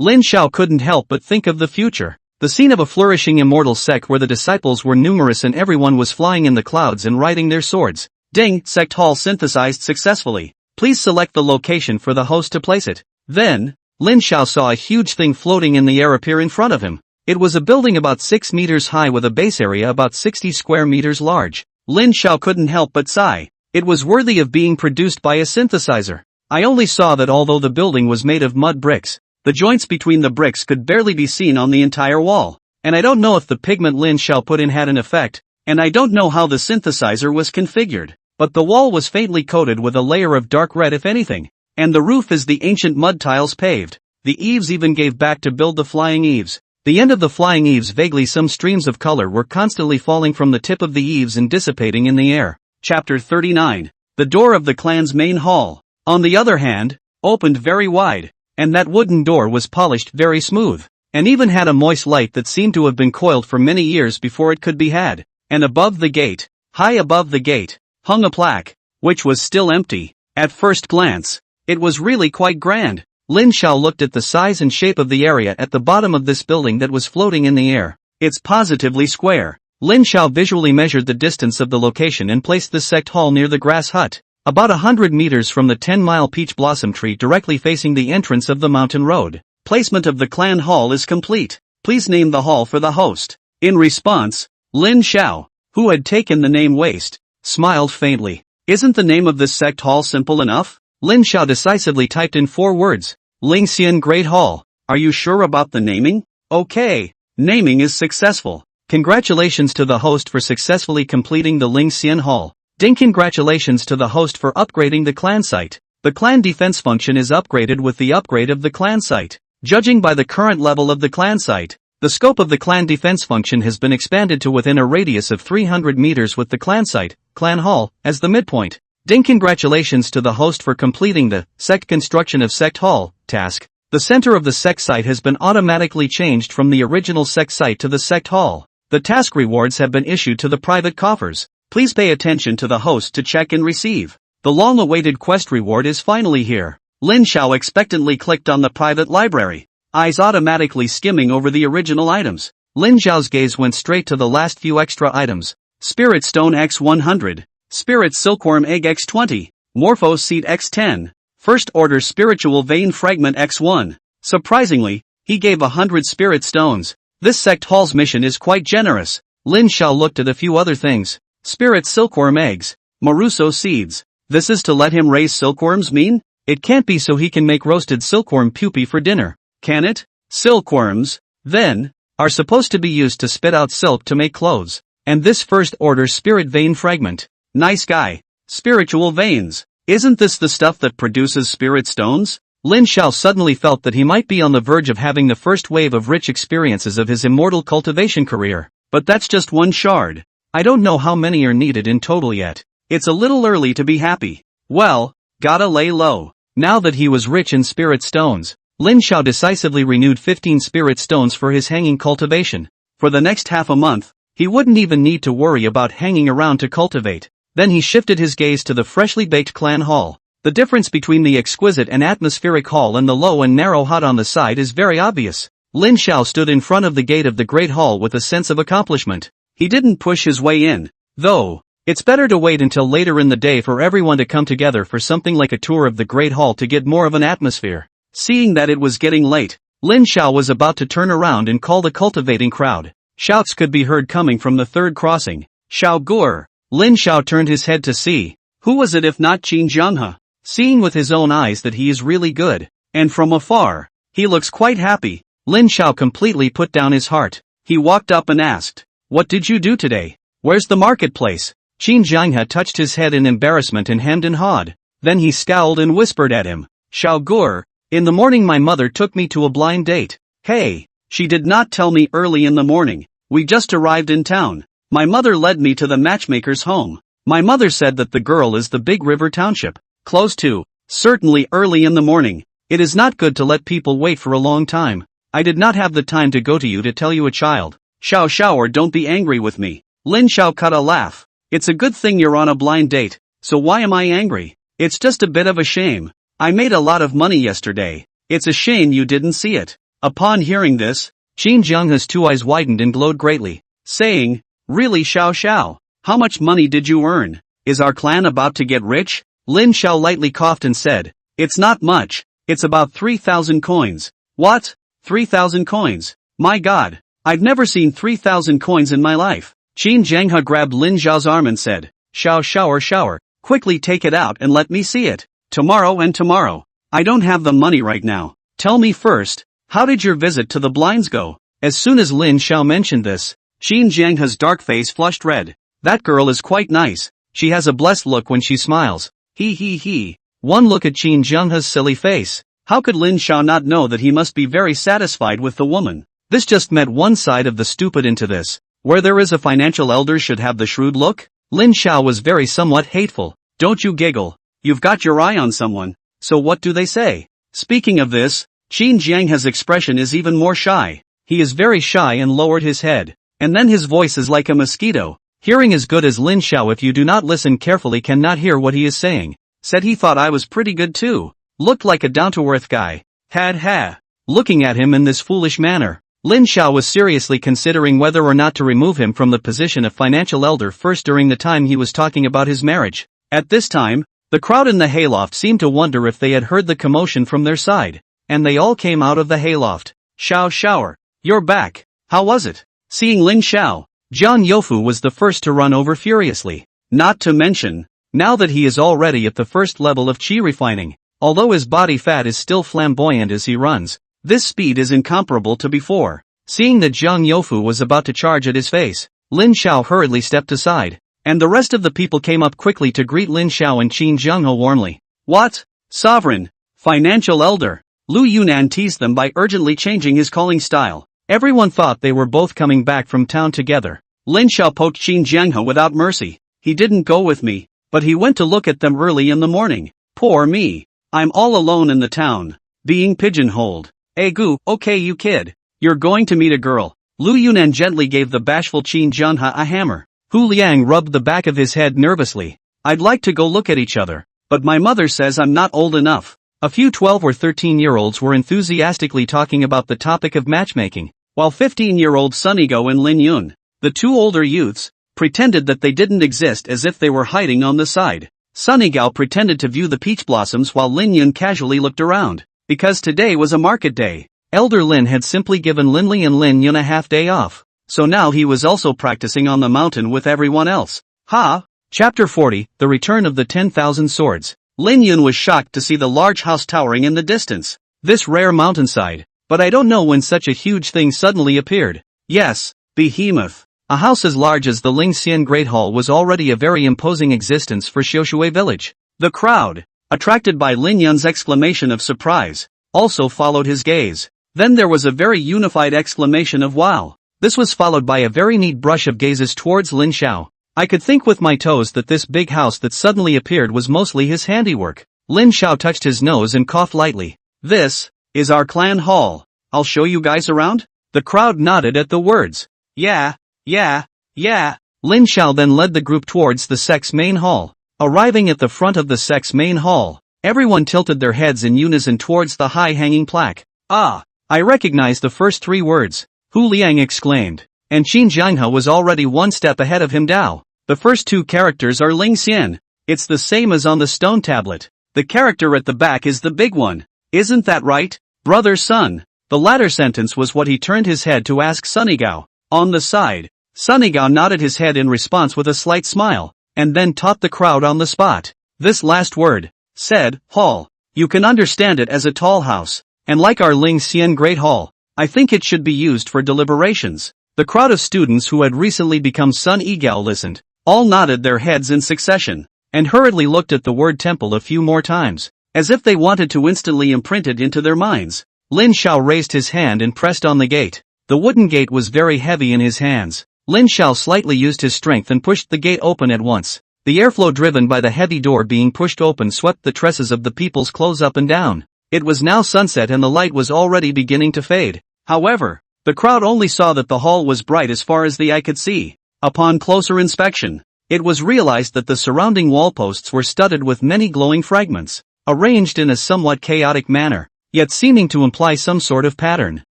Lin Xiao couldn't help but think of the future. The scene of a flourishing immortal sect where the disciples were numerous and everyone was flying in the clouds and riding their swords. Ding! Sect hall synthesized successfully. Please select the location for the host to place it. Then, Lin Xiao saw a huge thing floating in the air appear in front of him. It was a building about 6 meters high with a base area about 60 square meters large. Lin Xiao couldn't help but sigh. It was worthy of being produced by a synthesizer. I only saw that although the building was made of mud bricks, the joints between the bricks could barely be seen on the entire wall. And I don't know if the pigment Lin Xiao put in had an effect, and I don't know how the synthesizer was configured, but the wall was faintly coated with a layer of dark red if anything, and the roof is the ancient mud tiles paved. The eaves even gave back to build the flying eaves. The end of the flying eaves vaguely some streams of color were constantly falling from the tip of the eaves and dissipating in the air. Chapter 39. The door of the clan's main hall, on the other hand, opened very wide, and that wooden door was polished very smooth, and even had a moist light that seemed to have been coiled for many years before it could be had. And above the gate, high above the gate, hung a plaque, which was still empty. At first glance, it was really quite grand. Lin Xiao looked at the size and shape of the area at the bottom of this building that was floating in the air. It's positively square. Lin Xiao visually measured the distance of the location and placed the sect hall near the grass hut, about 100 meters from the 10-mile peach blossom tree directly facing the entrance of the mountain road. Placement of the clan hall is complete. Please name the hall for the host. In response, Lin Xiao, who had taken the name Waste, smiled faintly. Isn't the name of this sect hall simple enough? Lin Xiao decisively typed in 4 words. Ling Xian Great Hall. Are you sure about the naming? Okay. Naming is successful. Congratulations to the host for successfully completing the Ling Xian Hall. Ding! Congratulations to the host for upgrading the clan site. The clan defense function is upgraded with the upgrade of the clan site. Judging by the current level of the clan site, the scope of the clan defense function has been expanded to within a radius of 300 meters with the clan site, clan hall, as the midpoint. Ding! Congratulations to the host for completing the sect construction of sect hall task. The center of the sect site has been automatically changed from the original sect site to the sect hall. The task rewards have been issued to the private coffers. Please pay attention to the host to check and receive. The long-awaited quest reward is finally here. Lin Xiao expectantly clicked on the private library, eyes automatically skimming over the original items. Lin Xiao's gaze went straight to the last few extra items. Spirit Stone X100. Spirit Silkworm Egg X20. Morpho Seed X10. First Order Spiritual Vein Fragment X1. Surprisingly, he gave 100 spirit stones. This sect hall's mission is quite generous. Lin Xiao looked at a few other things. Spirit Silkworm Eggs. Maruso seeds. This is to let him raise silkworms mean? It can't be so he can make roasted silkworm pupae for dinner, can it? Silkworms, then, are supposed to be used to spit out silk to make clothes. And this first order spirit vein fragment. Nice guy. Spiritual veins. Isn't this the stuff that produces spirit stones? Lin Xiao suddenly felt that he might be on the verge of having the first wave of rich experiences of his immortal cultivation career. But that's just one shard. I don't know how many are needed in total yet. It's a little early to be happy. Well, gotta lay low. Now that he was rich in spirit stones, Lin Xiao decisively renewed 15 spirit stones for his hanging cultivation. For the next half a month, he wouldn't even need to worry about hanging around to cultivate. Then he shifted his gaze to the freshly baked clan hall. The difference between the exquisite and atmospheric hall and the low and narrow hut on the side is very obvious. Lin Xiao stood in front of the gate of the great hall with a sense of accomplishment. He didn't push his way in, though. It's better to wait until later in the day for everyone to come together for something like a tour of the great hall to get more of an atmosphere. Seeing that it was getting late, Lin Xiao was about to turn around and call the cultivating crowd. Shouts could be heard coming from the third crossing. Xiao Gur. Lin Xiao turned his head to see. Who was it if not Qin Jianghe? Seeing with his own eyes that he is really good, and from afar, he looks quite happy, Lin Xiao completely put down his heart. He walked up and asked, "What did you do today? Where's the marketplace?" Qin Jianghe touched his head in embarrassment and hemmed and hawed. Then he scowled and whispered at him, "Xiao Gur, in the morning my mother took me to a blind date." "Hey, she did not tell me early in the morning. We just arrived in town. My mother led me to the matchmaker's home. My mother said that the girl is the Big River Township. Close to. Certainly early in the morning. It is not good to let people wait for a long time. I did not have the time to go to you to tell you a child. Xiao Xiao, or don't be angry with me." Lin Xiao cut a laugh. "It's a good thing you're on a blind date, so why am I angry? It's just a bit of a shame. I made a lot of money yesterday. It's a shame you didn't see it." Upon hearing this, Qin Jianghe's two eyes widened and glowed greatly, saying, "Really, Xiao Xiao? How much money did you earn? Is our clan about to get rich?" Lin Xiao lightly coughed and said, "It's not much. It's about 3,000 coins. "What? 3,000 coins? My god, I've never seen 3,000 coins in my life." Qin Jianghe grabbed Lin Xiao's arm and said, "Xiao Xiao, quickly take it out and let me see it. Tomorrow and tomorrow. I don't have the money right now. Tell me first, how did your visit to the blinds go?" As soon as Lin Xiao mentioned this, Qin Jianghe's dark face flushed red. "That girl is quite nice. She has a blessed look when she smiles. He. One look at Qin Jianghe's silly face. How could Lin Xiao not know that he must be very satisfied with the woman? This just met one side of the stupid into this. Where there is a financial elder should have the shrewd look? Lin Xiao was very somewhat hateful. "Don't you giggle. You've got your eye on someone. So what do they say?" Speaking of this, Qin Jianghe's expression is even more shy. He is very shy and lowered his head. And then his voice is like a mosquito. Hearing as good as Lin Xiao, if you do not listen carefully, cannot hear what he is saying. Said he thought I was pretty good too. Looked like a down-to-earth guy. Ha. Looking at him in this foolish manner, Lin Xiao was seriously considering whether or not to remove him from the position of financial elder first during the time he was talking about his marriage. At this time, the crowd in the hayloft seemed to wonder if they had heard the commotion from their side, and they all came out of the hayloft. "Xiao Xiao, you're back. How was it?" Seeing Lin Xiao, Zhang Youfu was the first to run over furiously. Not to mention, now that he is already at the first level of qi refining, although his body fat is still flamboyant as he runs, this speed is incomparable to before. Seeing that Zhang Youfu was about to charge at his face, Lin Xiao hurriedly stepped aside, and the rest of the people came up quickly to greet Lin Xiao and Qin Jianghe warmly. "What? Sovereign? Financial elder?" Lu Yunnan teased them by urgently changing his calling style. Everyone thought they were both coming back from town together. Lin Xiao poked Qin Jianghe without mercy. "He didn't go with me, but he went to look at them early in the morning. Poor me. I'm all alone in the town, being pigeonholed." "Egu, okay you kid. You're going to meet a girl." Lu Yunnan gently gave the bashful Qin Jianghe a hammer. Hu Liang rubbed the back of his head nervously. "I'd like to go look at each other, but my mother says I'm not old enough." A few 12 or 13-year-olds were enthusiastically talking about the topic of matchmaking, while 15-year-old Sunigo and Lin Yun, the two older youths, pretended that they didn't exist as if they were hiding on the side. Sunigao pretended to view the peach blossoms while Lin Yun casually looked around. Because today was a market day, Elder Lin had simply given Linli and Lin Yun a half day off, so now he was also practicing on the mountain with everyone else. "Ha, Chapter 40, The Return of the 10,000 Swords. Lin Yun was shocked to see the large house towering in the distance. This rare mountainside. But I don't know when such a huge thing suddenly appeared. Yes, behemoth. A house as large as the Lingxian Great Hall was already a very imposing existence for Xiaoshui village. The crowd, attracted by Lin Yun's exclamation of surprise, also followed his gaze. Then there was a very unified exclamation of wow. This was followed by a very neat brush of gazes towards Lin Xiao. I could think with my toes that this big house that suddenly appeared was mostly his handiwork. Lin Xiao touched his nose and coughed lightly. This is our clan hall. I'll show you guys around? The crowd nodded at the words. Yeah. Lin Xiao then led the group towards the sect's main hall. Arriving at the front of the sect's main hall, everyone tilted their heads in unison towards the high-hanging plaque. Ah, I recognize the first three words, Hu Liang exclaimed. And Qin Jianghe was already one step ahead of him. Dao. The first two characters are Ling Xian. It's the same as on the stone tablet. The character at the back is the big one. Isn't that right, brother son? The latter sentence was what he turned his head to ask Sunnigao. On the side, Sunnigao nodded his head in response with a slight smile, and then taught the crowd on the spot. This last word, said, hall. You can understand it as a tall house, and like our Ling Xian Great Hall, I think it should be used for deliberations. The crowd of students who had recently become Sun Yigao listened, all nodded their heads in succession, and hurriedly looked at the word temple a few more times, as if they wanted to instantly imprint it into their minds. Lin Xiao raised his hand and pressed on the gate. The wooden gate was very heavy in his hands. Lin Xiao slightly used his strength and pushed the gate open at once. The airflow driven by the heavy door being pushed open swept the tresses of the people's clothes up and down. It was now sunset and the light was already beginning to fade. However, the crowd only saw that the hall was bright as far as the eye could see. Upon closer inspection, it was realized that the surrounding wall posts were studded with many glowing fragments, arranged in a somewhat chaotic manner, yet seeming to imply some sort of pattern.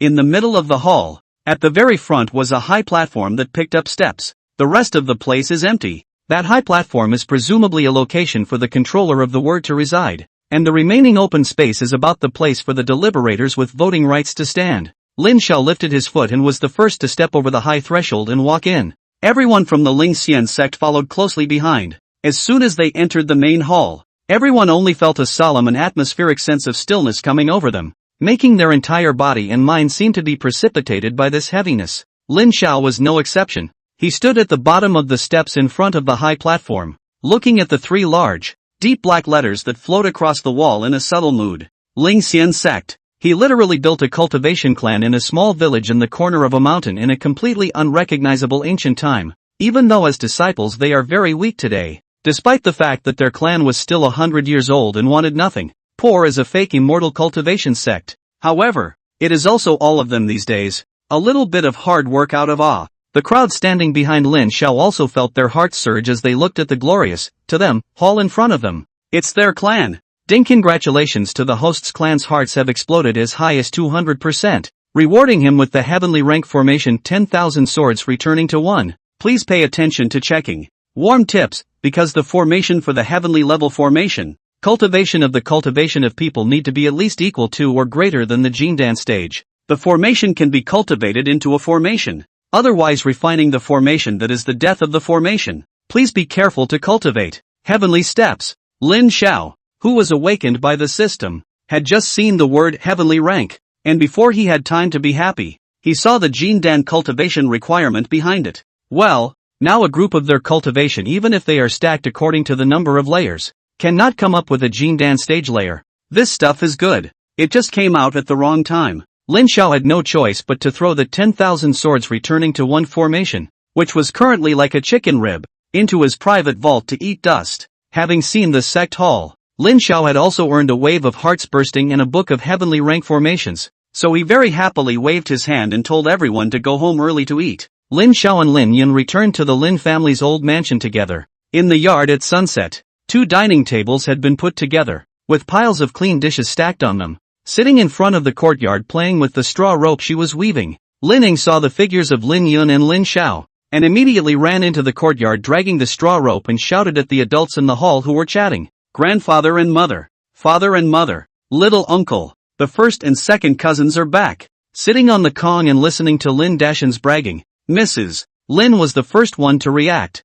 In the middle of the hall, at the very front was a high platform that picked up steps. The rest of the place is empty. That high platform is presumably a location for the controller of the word to reside, and the remaining open space is about the place for the deliberators with voting rights to stand. Lin Xiao lifted his foot and was the first to step over the high threshold and walk in. Everyone from the Ling Xian sect followed closely behind. As soon as they entered the main hall, everyone only felt a solemn and atmospheric sense of stillness coming over them, making their entire body and mind seem to be precipitated by this heaviness. Lin Xiao was no exception. He stood at the bottom of the steps in front of the high platform, looking at the three large, deep black letters that flowed across the wall in a subtle mood. Ling Xian sect. He literally built a cultivation clan in a small village in the corner of a mountain in a completely unrecognizable ancient time, even though as disciples they are very weak today, despite the fact that their clan was still 100 years old and wanted nothing. Poor as a fake immortal cultivation sect. However, it is also all of them these days. A little bit of hard work out of awe. The crowd standing behind Lin Xiao also felt their hearts surge as they looked at the glorious, to them, hall in front of them. It's their clan. Ding! Congratulations to the host's clan's hearts have exploded as high as 200%, rewarding him with the heavenly rank formation 10,000 swords returning to 1. Please pay attention to checking. Warm tips, because the formation for the heavenly level formation, cultivation of people need to be at least equal to or greater than the Jindan stage. The formation can be cultivated into a formation, otherwise refining the formation that is the death of the formation. Please be careful to cultivate heavenly steps. Lin Xiao, who was awakened by the system, had just seen the word heavenly rank, and before he had time to be happy, he saw the Jindan cultivation requirement behind it. Well, now a group of their cultivation, even if they are stacked according to the number of layers, cannot come up with a Jindan stage layer. This stuff is good. It just came out at the wrong time. Lin Xiao had no choice but to throw the 10,000 swords returning to 1 formation, which was currently like a chicken rib, into his private vault to eat dust. Having seen the sect hall, Lin Xiao had also earned a wave of hearts bursting and a book of heavenly rank formations, so he very happily waved his hand and told everyone to go home early to eat. Lin Xiao and Lin Yun returned to the Lin family's old mansion together. In the yard at sunset, 2 dining tables had been put together, with piles of clean dishes stacked on them. Sitting in front of the courtyard playing with the straw rope she was weaving, Lin Ying saw the figures of Lin Yun and Lin Xiao, and immediately ran into the courtyard dragging the straw rope and shouted at the adults in the hall who were chatting. Grandfather and mother, father and mother, little uncle, the first and second cousins are back. Sitting on the Kong and listening to Lin Dashan's bragging, Mrs. Lin was the first one to react.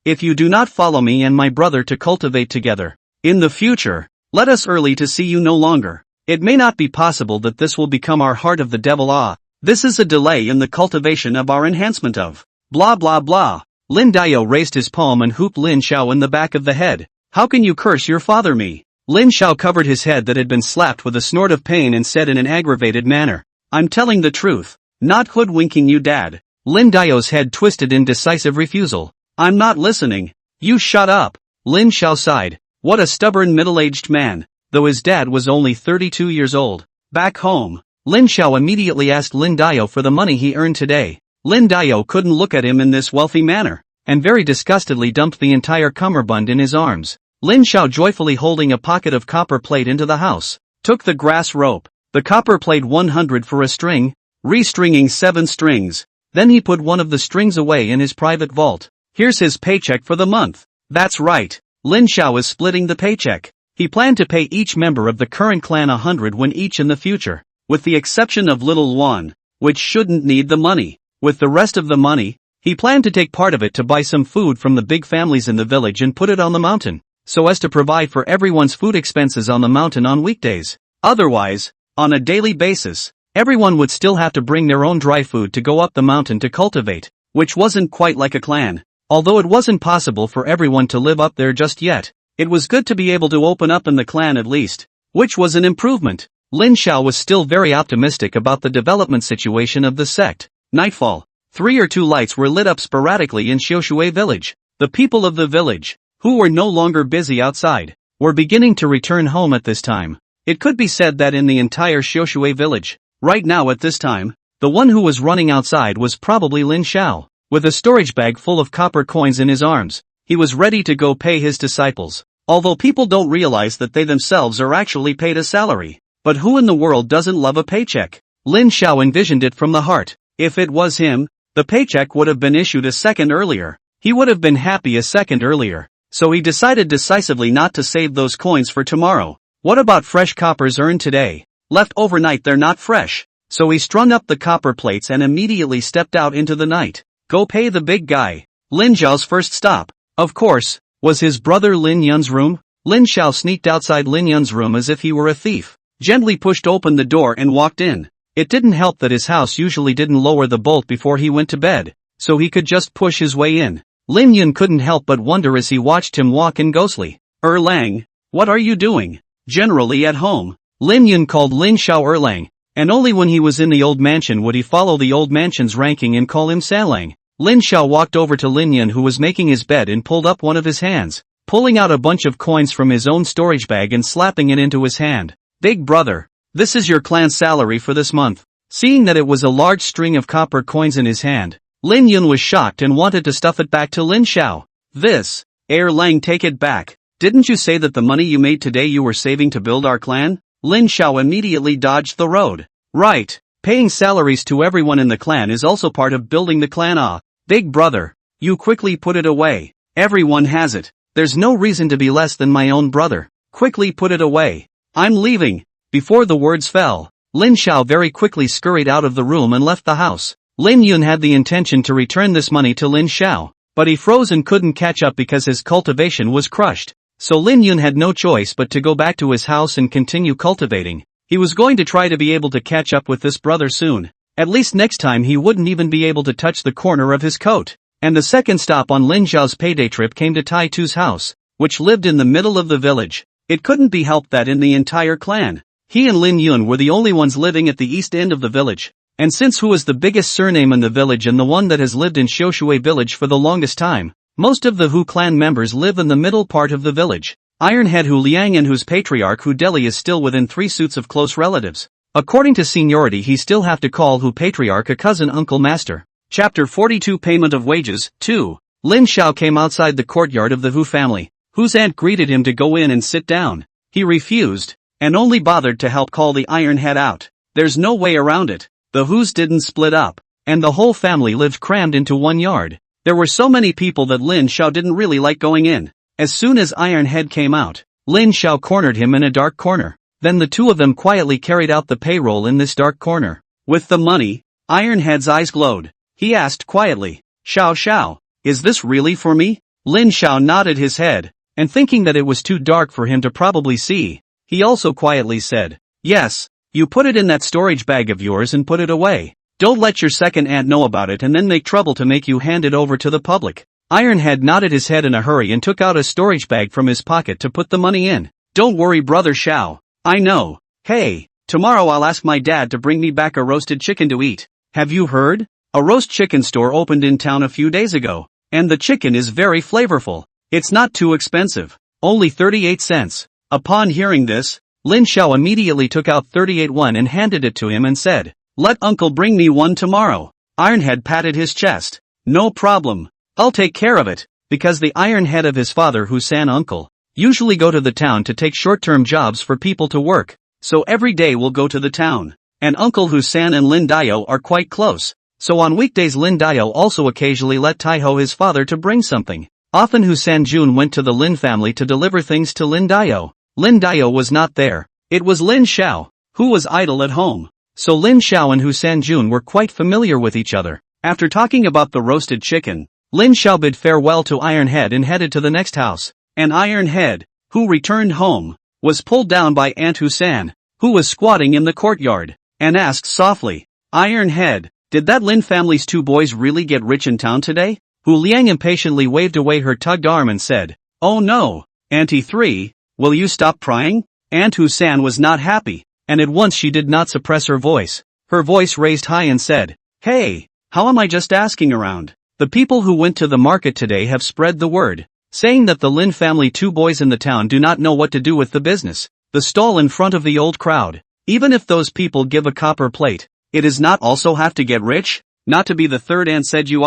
if you do not follow me and my brother to cultivate together, in the future, let us early to see you no longer. It may not be possible that this will become our heart of the devil. This is a delay in the cultivation of our enhancement of blah blah blah. Lin Dio raised his palm and hooped Lin Xiao in the back of the head. How can you curse your father me? Lin Xiao covered his head that had been slapped with a snort of pain and said in an aggravated manner, I'm telling the truth, not hoodwinking you dad. Lin Dio's head twisted in decisive refusal. I'm not listening. You shut up. Lin Xiao sighed. What a stubborn middle-aged man, though his dad was only 32 years old. Back home, Lin Xiao immediately asked Lin Dio for the money he earned today. Lin Dio couldn't look at him in this wealthy manner, and very disgustedly dumped the entire cummerbund in his arms. Lin Xiao, joyfully holding a pocket of copper plate into the house, took the grass rope, the copper plate 100 for a string, restringing 7 strings. Then he put one of the strings away in his private vault. Here's his paycheck for the month. That's right. Lin Xiao is splitting the paycheck. He planned to pay each member of the current clan 100 when each in the future, with the exception of little Luan, which shouldn't need the money. With the rest of the money, he planned to take part of it to buy some food from the big families in the village and put it on the mountain, so as to provide for everyone's food expenses on the mountain on weekdays. Otherwise, on a daily basis, everyone would still have to bring their own dry food to go up the mountain to cultivate, which wasn't quite like a clan. Although it wasn't possible for everyone to live up there just yet, it was good to be able to open up in the clan at least, which was an improvement. Lin Xiao was still very optimistic about the development situation of the sect. Nightfall. 3 or 2 lights were lit up sporadically in Xiaoshui village. The people of the village, who were no longer busy outside, were beginning to return home at this time. It could be said that in the entire Xiaoshui village, right now at this time, the one who was running outside was probably Lin Xiao. With a storage bag full of copper coins in his arms, he was ready to go pay his disciples. Although people don't realize that they themselves are actually paid a salary. But who in the world doesn't love a paycheck? Lin Xiao envisioned it from the heart. If it was him, the paycheck would have been issued a second earlier. He would have been happy a second earlier. So he decided decisively not to save those coins for tomorrow. What about fresh coppers earned today? Left overnight, they're not fresh. So he strung up the copper plates and immediately stepped out into the night. Go pay the big guy. Lin Xiao's first stop, of course, was his brother Lin Yun's room. Lin Xiao sneaked outside Lin Yun's room as if he were a thief, gently pushed open the door and walked in. It didn't help that his house usually didn't lower the bolt before he went to bed, so he could just push his way in. Lin Yun couldn't help but wonder as he watched him walk in ghostly. Erlang, what are you doing? Generally at home, Lin Yun called Lin Xiao Erlang, and only when he was in the old mansion would he follow the old mansion's ranking and call him Salang. Lin Xiao walked over to Lin Yun, who was making his bed, and pulled up one of his hands, pulling out a bunch of coins from his own storage bag and slapping it into his hand. Big brother, this is your clan salary for this month. Seeing that it was a large string of copper coins in his hand, Lin Yun was shocked and wanted to stuff it back to Lin Xiao. This, Lang, take it back. Didn't you say that the money you made today you were saving to build our clan? Lin Xiao immediately dodged the road. Right, paying salaries to everyone in the clan is also part of building the clan. Big brother, you quickly put it away. Everyone has it. There's no reason to be less than my own brother. Quickly put it away. I'm leaving. Before the words fell, Lin Xiao very quickly scurried out of the room and left the house. Lin Yun had the intention to return this money to Lin Xiao, but he froze and couldn't catch up because his cultivation was crushed. So Lin Yun had no choice but to go back to his house and continue cultivating. He was going to try to be able to catch up with this brother soon. At least next time he wouldn't even be able to touch the corner of his coat. And the second stop on Lin Xiao's payday trip came to Tai Tu's house, which lived in the middle of the village. It couldn't be helped that in the entire clan, he and Lin Yun were the only ones living at the east end of the village. And since Hu is the biggest surname in the village and the one that has lived in Xiaoshui village for the longest time, most of the Hu clan members live in the middle part of the village. Ironhead Hu Liang and Hu's patriarch Hu Deli is still within 3 suits of close relatives. According to seniority he still have to call Hu patriarch a cousin, uncle, master. Chapter 42, Payment of Wages. 2. Lin Xiao came outside the courtyard of the Hu family. Hu's aunt greeted him to go in and sit down. He refused, and only bothered to help call the Ironhead out. There's no way around it. The Hus didn't split up, and the whole family lived crammed into one yard. There were so many people that Lin Xiao didn't really like going in. As soon as Ironhead came out, Lin Xiao cornered him in a dark corner. Then the two of them quietly carried out the payroll in this dark corner. With the money, Ironhead's eyes glowed. He asked quietly, Xiao Xiao, is this really for me? Lin Xiao nodded his head, and thinking that it was too dark for him to probably see, he also quietly said, "Yes, you put it in that storage bag of yours and put it away. Don't let your second aunt know about it and then make trouble to make you hand it over to the public." Ironhead nodded his head in a hurry and took out a storage bag from his pocket to put the money in. "Don't worry, brother Xiao. I know. Hey, tomorrow I'll ask my dad to bring me back a roasted chicken to eat. Have you heard? A roast chicken store opened in town a few days ago, and the chicken is very flavorful. It's not too expensive. Only 38 cents. Upon hearing this, Lin Xiao immediately took out 38 won and handed it to him and said, "Let uncle bring me one tomorrow." Ironhead patted his chest. "No problem. I'll take care of it," because the Ironhead of his father Husan uncle usually go to the town to take short-term jobs for people to work, so every day will go to the town. And Uncle Husan and Lin Dio are quite close, so on weekdays Lin Dio also occasionally let Taiho his father to bring something. Often Husan Jun went to the Lin family to deliver things to Lin Dio. Lin Dio was not there. It was Lin Xiao, who was idle at home. So Lin Xiao and Husan Jun were quite familiar with each other. After talking about the roasted chicken, Lin Xiao bid farewell to Ironhead and headed to the next house. And Ironhead, who returned home, was pulled down by Aunt Husan, who was squatting in the courtyard, and asked softly, "Ironhead, did that Lin family's two boys really get rich in town today?" Hu Liang impatiently waved away her tugged arm and said, "Oh no, Auntie 3, will you stop prying?" Aunt Husan was not happy, and at once she did not suppress her voice. Her voice raised high and said, "Hey, how am I just asking around? The people who went to the market today have spread the word, saying that the Lin family two boys in the town do not know what to do with the business. The stall in front of the old crowd. Even if those people give a copper plate, it is not also have to get rich? Not to be the third aunt said you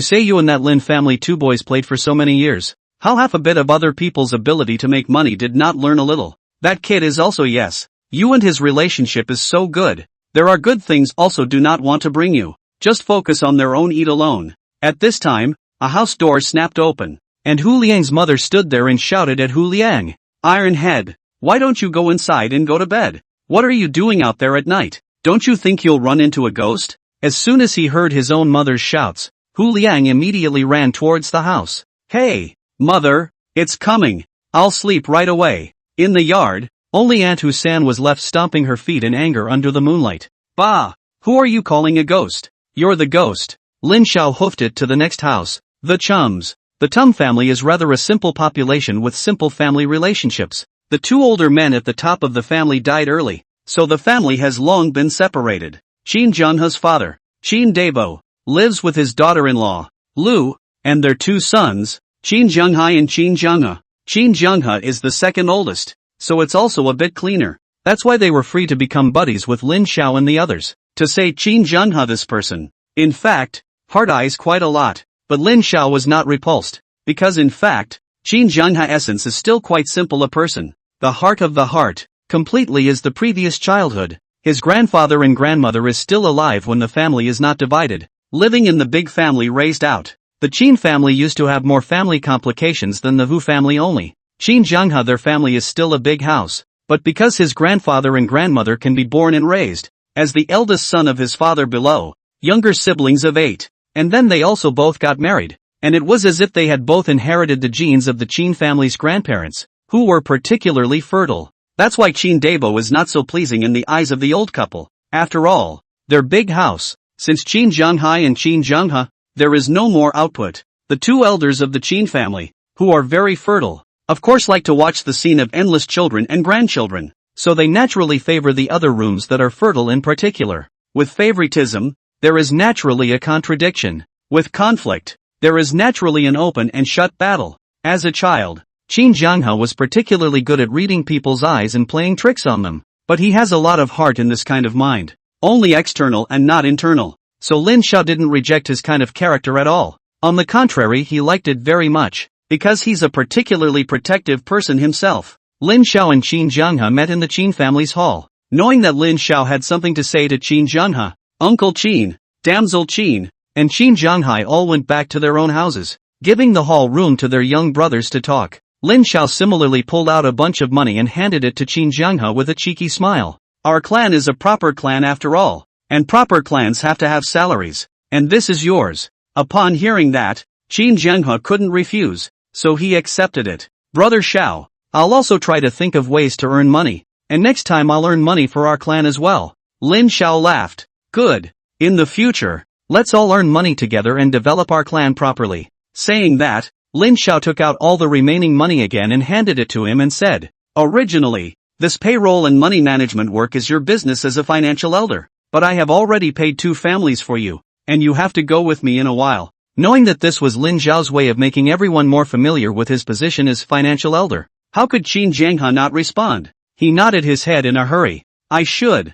say you and that Lin family two boys played for so many years. How half a bit of other people's ability to make money did not learn a little? That kid is also yes. You and his relationship is so good. There are good things also do not want to bring you. Just focus on their own eat alone." At this time, a house door snapped open, and Hu Liang's mother stood there and shouted at Hu Liang, "Ironhead, why don't you go inside and go to bed? What are you doing out there at night? Don't you think you'll run into a ghost?" As soon as he heard his own mother's shouts, Hu Liang immediately ran towards the house. "Hey, mother, it's coming. I'll sleep right away." In the yard, only Aunt Husan was left stomping her feet in anger under the moonlight. "Bah! Who are you calling a ghost? You're the ghost." Lin Xiao hoofed it to the next house. The Chums. The Tum family is rather a simple population with simple family relationships. The two older men at the top of the family died early, so the family has long been separated. Qin Junha's father, Qin Debo, lives with his daughter-in-law, Lu, and their two sons, Qin Junghai and Qin Jungha. Qin Jungha is the second oldest, so it's also a bit cleaner. That's why they were free to become buddies with Lin Xiao and the others. To say Qin Junha this person, in fact, hard eyes quite a lot, but Lin Xiao was not repulsed, because in fact, Qin Jungha essence is still quite simple a person. The heart of the heart, completely is the previous childhood. His grandfather and grandmother is still alive when the family is not divided, living in the big family raised out. The Qin family used to have more family complications than the Hu family only. Qin Jungha their family is still a big house, but because his grandfather and grandmother can be born and raised, as the eldest son of his father below, younger siblings of 8, and then they also both got married, and it was as if they had both inherited the genes of the Qin family's grandparents, who were particularly fertile. That's why Qin Debo is not so pleasing in the eyes of the old couple. After all, their big house, since Qin Zhonghai and Qin Zhonghe, there is no more output. The two elders of the Qin family, who are very fertile, of course like to watch the scene of endless children and grandchildren, so they naturally favor the other rooms that are fertile in particular. With favoritism, there is naturally a contradiction. With conflict, there is naturally an open and shut battle. As a child, Qin Zhonghe was particularly good at reading people's eyes and playing tricks on them, but he has a lot of heart in this kind of mind. Only external and not internal. So Lin Xiao didn't reject his kind of character at all. On the contrary, he liked it very much, because he's a particularly protective person himself. Lin Xiao and Qin Zhonghe met in the Qin family's hall. Knowing that Lin Xiao had something to say to Qin Zhonghe, Uncle Qin, Damsel Qin, and Qin Zhonghai all went back to their own houses, giving the hall room to their young brothers to talk. Lin Xiao similarly pulled out a bunch of money and handed it to Qin Zhonghe with a cheeky smile. Our clan is a proper clan after all, and proper clans have to have salaries, and this is yours. Upon hearing that, Qin Jianghua couldn't refuse, so he accepted it. Brother Xiao, I'll also try to think of ways to earn money, and next time I'll earn money for our clan as well. Lin Xiao laughed. Good. In the future, let's all earn money together and develop our clan properly. Saying that, Lin Xiao took out all the remaining money again and handed it to him and said, Originally, this payroll and money management work is your business as a financial elder, but I have already paid 2 families for you, and you have to go with me in a while. Knowing that this was Lin Xiao's way of making everyone more familiar with his position as financial elder, how could Qin Jianghua not respond? He nodded his head in a hurry. I should.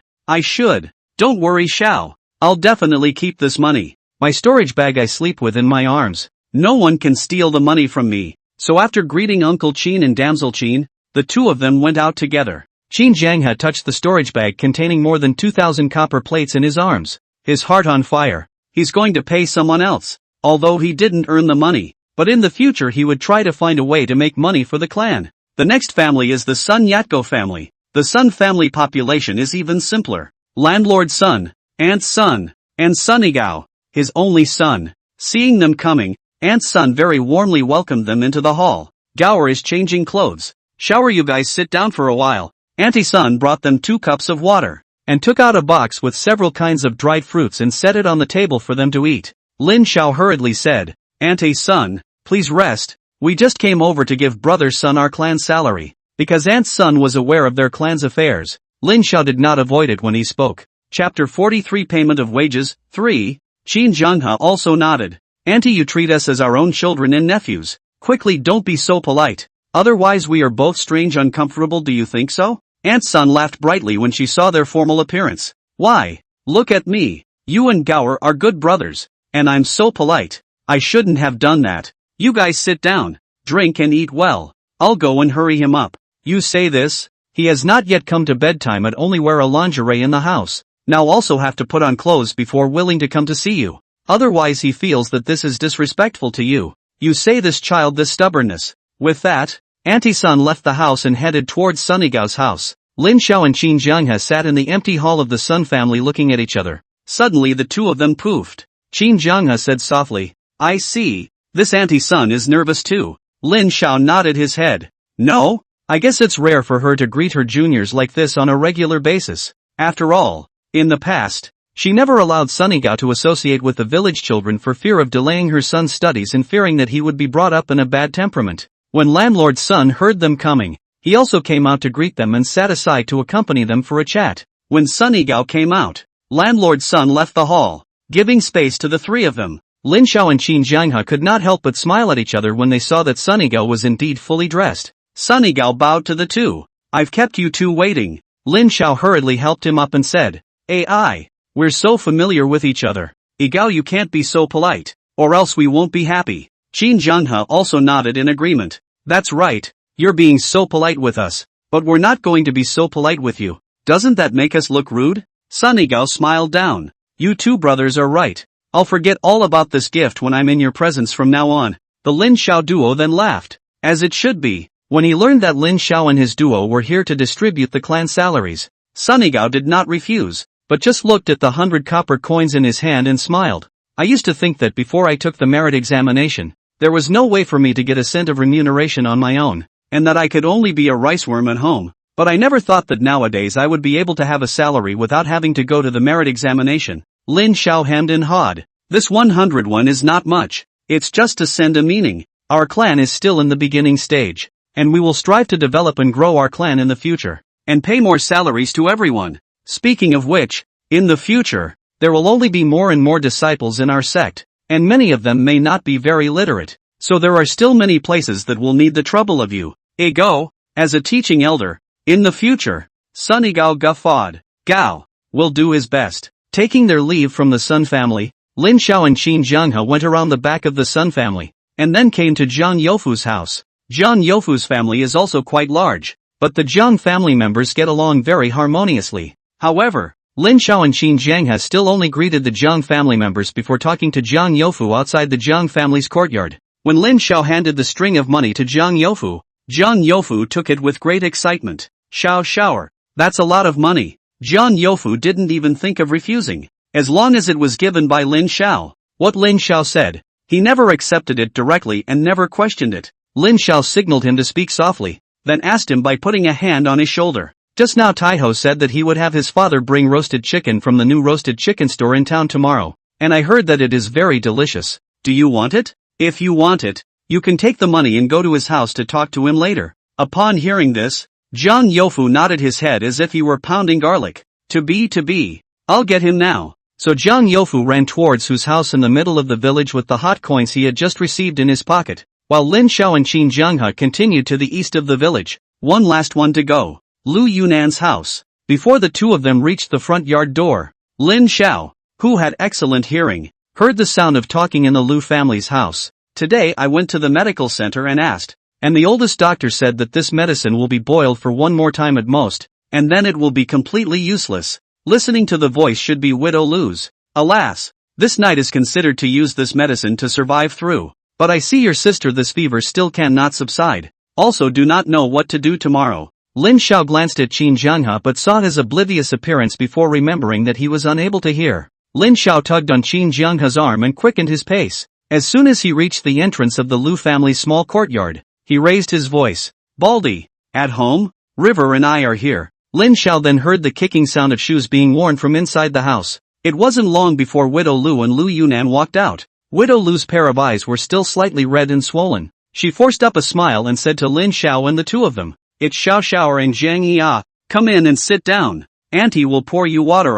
Don't worry, Xiao. I'll definitely keep this money. My storage bag I sleep with in my arms. No one can steal the money from me. So after greeting Uncle Qin and Damsel Qin, the 2 of them went out together. Qin Jianghua touched the storage bag containing more than 2,000 copper plates in his arms. His heart on fire. He's going to pay someone else. Although he didn't earn the money, but in the future he would try to find a way to make money for the clan. The next family is the Sun Yatgo family. The Sun family population is even simpler. Landlord Sun, Aunt Sun, and Sunigao, his only son. Seeing them coming, Aunt Sun very warmly welcomed them into the hall. Gower is changing clothes. Shower, you guys sit down for a while. Auntie Sun brought them 2 cups of water, and took out a box with several kinds of dried fruits and set it on the table for them to eat. Lin Xiao hurriedly said, Auntie Sun, please rest, we just came over to give Brother Sun our clan's salary. Because Aunt Sun was aware of their clan's affairs, Lin Xiao did not avoid it when he spoke. Chapter 43 Payment of Wages, 3. Qin Jianghua also nodded. Auntie, you treat us as our own children and nephews. Quickly, don't be so polite. Otherwise we are both strange uncomfortable, do you think so? Aunt Sun laughed brightly when she saw their formal appearance. Why? Look at me. You and Gower are good brothers. And I'm so polite. I shouldn't have done that. You guys sit down, drink and eat well. I'll go and hurry him up. You say this? He has not yet come to bedtime and only wear a lingerie in the house. Now also have to put on clothes before willing to come to see you. Otherwise he feels that this is disrespectful to you. You say this child this stubbornness. With that, Auntie Sun left the house and headed towards Sunigao's house. Lin Xiao and Qin Jianghua sat in the empty hall of the Sun family looking at each other. Suddenly the 2 of them poofed. Qin Jianghua said softly, I see, this Auntie Sun is nervous too. Lin Xiao nodded his head. No, I guess it's rare for her to greet her juniors like this on a regular basis. After all, in the past, she never allowed Sunigao to associate with the village children for fear of delaying her son's studies and fearing that he would be brought up in a bad temperament. When Landlord's son heard them coming, he also came out to greet them and sat aside to accompany them for a chat. When Sunigao came out, Landlord's son left the hall, giving space to the 3 of them. Lin Xiao and Qin Jianghua could not help but smile at each other when they saw that Sunigao was indeed fully dressed. Sunigao bowed to the 2. I've kept you 2 waiting. Lin Xiao hurriedly helped him up and said, AI, we're so familiar with each other. Igao, you can't be so polite, or else we won't be happy. Qin Jianghua also nodded in agreement. That's right, you're being so polite with us, but we're not going to be so polite with you. Doesn't that make us look rude? Sunigao smiled down. You 2 brothers are right. I'll forget all about this gift when I'm in your presence from now on. The Lin Xiao duo then laughed, as it should be, when he learned that Lin Xiao and his duo were here to distribute the clan salaries. Sunigao did not refuse, but just looked at the 100 copper coins in his hand and smiled. I used to think that before I took the merit examination, there was no way for me to get a cent of remuneration on my own, and that I could only be a riceworm at home. But I never thought that nowadays I would be able to have a salary without having to go to the merit examination. Lin Xiao hemmed and hawed. This 101 is not much. It's just to send a meaning. Our clan is still in the beginning stage, and we will strive to develop and grow our clan in the future, and pay more salaries to everyone. Speaking of which, in the future, there will only be more and more disciples in our sect, and many of them may not be very literate. So there are still many places that will need the trouble of you. Go, as a teaching elder, in the future. Sunigao guffawed. Gao will do his best. Taking their leave from the Sun family, Lin Xiao and Qin Jianghua went around the back of the Sun family, and then came to Zhang Youfu's house. Zhang Youfu's family is also quite large, but the Zhang family members get along very harmoniously. However, Lin Xiao and Qin Jianghua still only greeted the Zhang family members before talking to Zhang Youfu outside the Zhang family's courtyard. When Lin Xiao handed the string of money to Zhang Youfu took it with great excitement. Xiao shower, that's a lot of money. Zhang Youfu didn't even think of refusing, as long as it was given by Lin Xiao. What Lin Xiao said, He never accepted it directly and never questioned it. Lin Xiao signaled him to speak softly, then asked him by putting a hand on his shoulder. Just now Taiho said that he would have his father bring roasted chicken from the new roasted chicken store in town tomorrow, and I heard that it is very delicious. Do you want it? If you want it, you can take the money and go to his house to talk to him later. Upon hearing this, Zhang Youfu nodded his head as if he were pounding garlic. To be. I'll get him now. So Zhang Youfu ran towards Hu's house in the middle of the village with the hot coins he had just received in his pocket, while Lin Xiao and Qin Jianghe continued to the east of the village. One last one to go. Lu Yunan's house. Before the two of them reached the front yard door, Lin Xiao, who had excellent hearing, heard the sound of talking in the Lu family's house. Today I went to the medical center and asked, and the oldest doctor said that this medicine will be boiled for one more time at most, and then it will be completely useless. Listening to the voice should be Widow Lu's. Alas, this night is considered to use this medicine to survive through. But I see your sister, this fever still cannot subside. Also do not know what to do tomorrow. Lin Xiao glanced at Qin Jianghe but saw his oblivious appearance before remembering that he was unable to hear. Lin Xiao tugged on Qin Jianghe's arm and quickened his pace. As soon as he reached the entrance of the Lu family's small courtyard, he raised his voice. Baldy, at home? River and I are here. Lin Xiao then heard the kicking sound of shoes being worn from inside the house. It wasn't long before Widow Lu and Lu Yunan walked out. Widow Lu's pair of eyes were still slightly red and swollen. She forced up a smile and said to Lin Xiao and the two of them, "It's Xiao Xiao and Zhang Yi. Come in and sit down. Auntie will pour you water."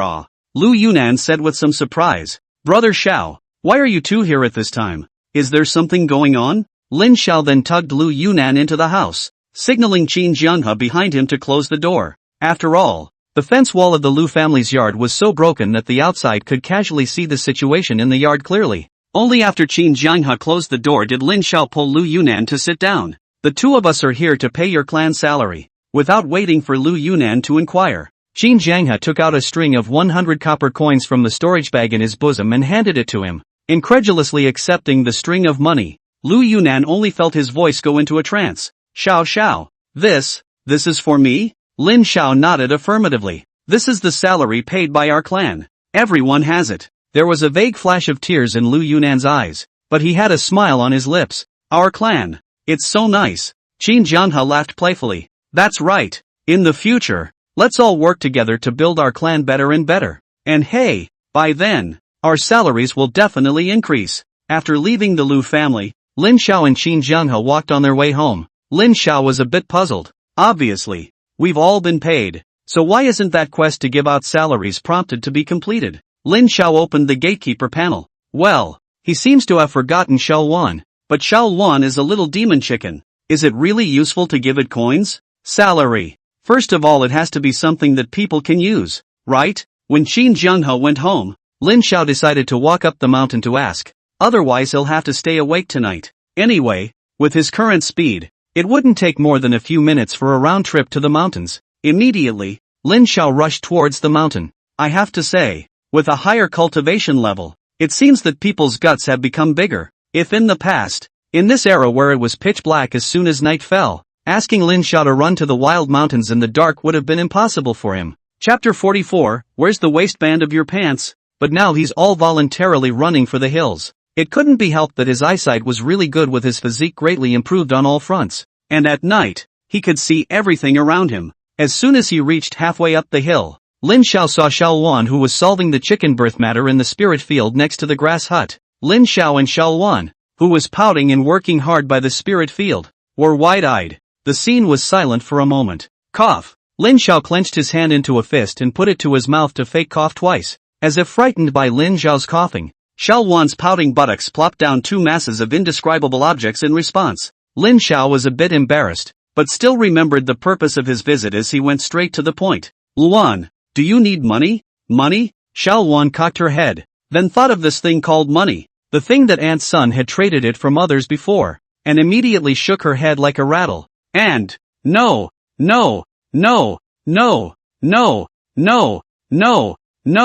Lu Yunan said with some surprise. "Brother Xiao, why are you two here at this time? Is there something going on?" Lin Xiao then tugged Lu Yunan into the house, signaling Qin Jianghe behind him to close the door. After all, the fence wall of the Lu family's yard was so broken that the outside could casually see the situation in the yard clearly. Only after Qin Jianghe closed the door did Lin Xiao pull Lu Yunan to sit down. "The two of us are here to pay your clan salary." Without waiting for Lu Yunan to inquire, Qin Jianghe took out a string of 100 copper coins from the storage bag in his bosom and handed it to him. Incredulously accepting the string of money, Lu Yunan only felt his voice go into a trance. "Xiao Xiao, this is for me?" Lin Xiao nodded affirmatively. "This is the salary paid by our clan. Everyone has it." There was a vague flash of tears in Lu Yunan's eyes, but he had a smile on his lips. "Our clan. It's so nice." Qin Jianghe laughed playfully. "That's right. In the future, let's all work together to build our clan better and better. And hey, by then, our salaries will definitely increase." After leaving the Lu family, Lin Xiao and Qin Jianghe walked on their way home. Lin Xiao was a bit puzzled. Obviously, we've all been paid, so why isn't that quest to give out salaries prompted to be completed? Lin Xiao opened the gatekeeper panel. Well, he seems to have forgotten Xiao Wan. But Xiao Wan is a little demon chicken. Is it really useful to give it coins? Salary. First of all, it has to be something that people can use, right? When Qin Jianghe went home, Lin Xiao decided to walk up the mountain to ask. Otherwise he'll have to stay awake tonight. Anyway, with his current speed, it wouldn't take more than a few minutes for a round trip to the mountains. Immediately, Lin Xiao rushed towards the mountain. I have to say, with a higher cultivation level, it seems that people's guts have become bigger. If in the past, in this era where it was pitch black as soon as night fell, asking Lin Xiao to run to the wild mountains in the dark would have been impossible for him. Chapter 44, Where's the waistband of your pants? But now he's all voluntarily running for the hills. It couldn't be helped that his eyesight was really good with his physique greatly improved on all fronts. And at night, he could see everything around him. As soon as he reached halfway up the hill, Lin Xiao saw Xiao Wan, who was solving the chicken birth matter in the spirit field next to the grass hut. Lin Xiao and Xiao Wan, who was pouting and working hard by the spirit field, were wide-eyed. The scene was silent for a moment. Cough. Lin Xiao clenched his hand into a fist and put it to his mouth to fake cough twice, as if frightened by Lin Xiao's coughing. Xiao Wan's pouting buttocks plopped down two masses of indescribable objects in response. Lin Xiao was a bit embarrassed, but still remembered the purpose of his visit as he went straight to the point. Luan, do you need money? Money? Xiao Wan cocked her head, then thought of this thing called money, the thing that Aunt's son had traded it from others before, and immediately shook her head like a rattle. And, no, no, no, no, no, no, no, no,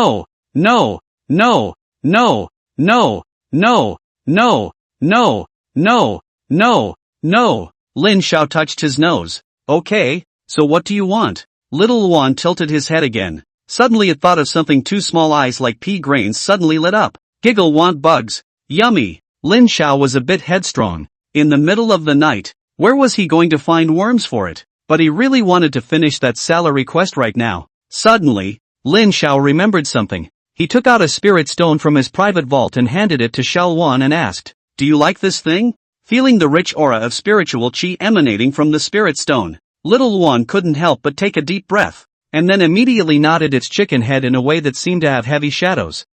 no, no, no, no, no, no, no, no, no, no. Lin Xiao touched his nose. Okay, so what do you want? Little Luan tilted his head again. Suddenly it thought of something. Two small eyes like pea grains suddenly lit up. Giggle, want bugs. Yummy. Lin Xiao was a bit headstrong. In the middle of the night, where was he going to find worms for it? But he really wanted to finish that salary quest right now. Suddenly, Lin Xiao remembered something. He took out a spirit stone from his private vault and handed it to Xiao Wan and asked, "Do you like this thing?" Feeling the rich aura of spiritual qi emanating from the spirit stone, little Wan couldn't help but take a deep breath, and then immediately nodded its chicken head in a way that seemed to have heavy shadows.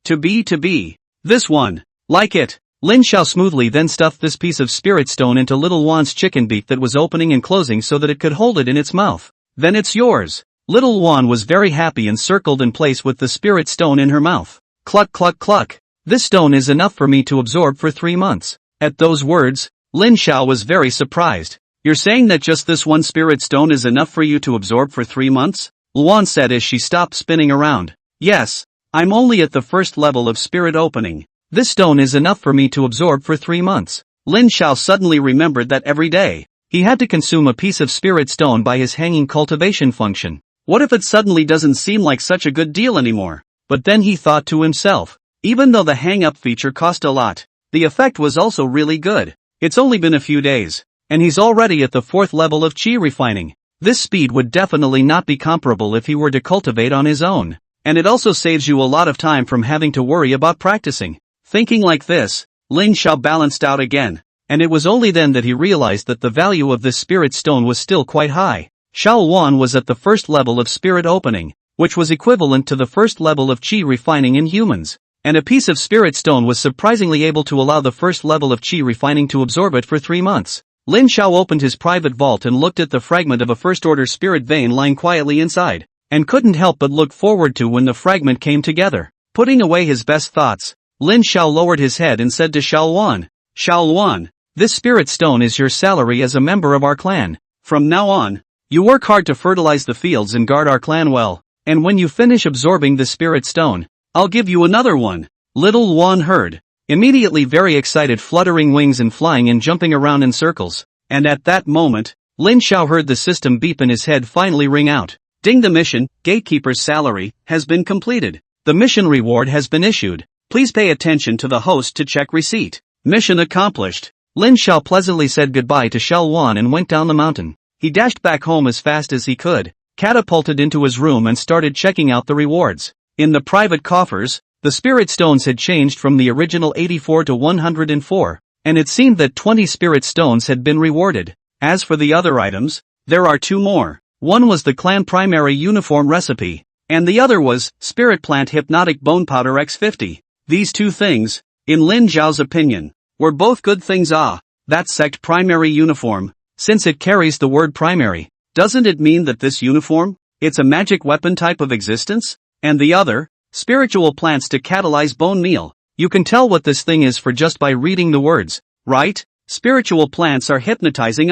To be. This one. Like it. Lin Xiao smoothly then stuffed this piece of spirit stone into little Wan's chicken beak that was opening and closing so that it could hold it in its mouth. Then it's yours. Little Wan was very happy and circled in place with the spirit stone in her mouth. Cluck cluck cluck. This stone is enough for me to absorb for 3 months. At those words, Lin Xiao was very surprised. You're saying that just this one spirit stone is enough for you to absorb for 3 months? Luan said as she stopped spinning around. Yes. I'm only at the first level of spirit opening. This stone is enough for me to absorb for 3 months. Lin Xiao suddenly remembered that every day, he had to consume a piece of spirit stone by his hanging cultivation function. What if it suddenly doesn't seem like such a good deal anymore? But then he thought to himself, even though the hang-up feature cost a lot, the effect was also really good. It's only been a few days, and he's already at the 4th level of qi refining. This speed would definitely not be comparable if he were to cultivate on his own. And it also saves you a lot of time from having to worry about practicing. Thinking like this, Lin Xiao balanced out again, and it was only then that he realized that the value of this spirit stone was still quite high. Xiao Wan was at the 1st level of spirit opening, which was equivalent to the 1st level of qi refining in humans, and a piece of spirit stone was surprisingly able to allow the 1st level of qi refining to absorb it for 3 months. Lin Xiao opened his private vault and looked at the fragment of a first-order spirit vein lying quietly inside, and couldn't help but look forward to when the fragment came together. Putting away his best thoughts, Lin Xiao lowered his head and said to Xiao Wan, this spirit stone is your salary as a member of our clan. From now on, you work hard to fertilize the fields and guard our clan well, and when you finish absorbing the spirit stone, I'll give you another one. Little Wan heard, immediately very excited, fluttering wings and flying and jumping around in circles, and at that moment, Lin Xiao heard the system beep in his head finally ring out. Ding, the mission, Gatekeeper's salary, has been completed. The mission reward has been issued. Please pay attention to the host to check receipt. Mission accomplished. Lin Xiao pleasantly said goodbye to Xiao Wan and went down the mountain. He dashed back home as fast as he could, catapulted into his room and started checking out the rewards. In the private coffers, the spirit stones had changed from the original 84 to 104, and it seemed that 20 spirit stones had been rewarded. As for the other items, there are 2 more. One was the clan primary uniform recipe, and the other was spirit plant hypnotic bone powder X50. These 2 things, in Lin Xiao's opinion, were both good things. That sect primary uniform, since it carries the word primary, doesn't it mean that this uniform, it's a magic weapon type of existence? And the other, spiritual plants to catalyze bone meal. You can tell what this thing is for just by reading the words, right? Spiritual plants are hypnotizing.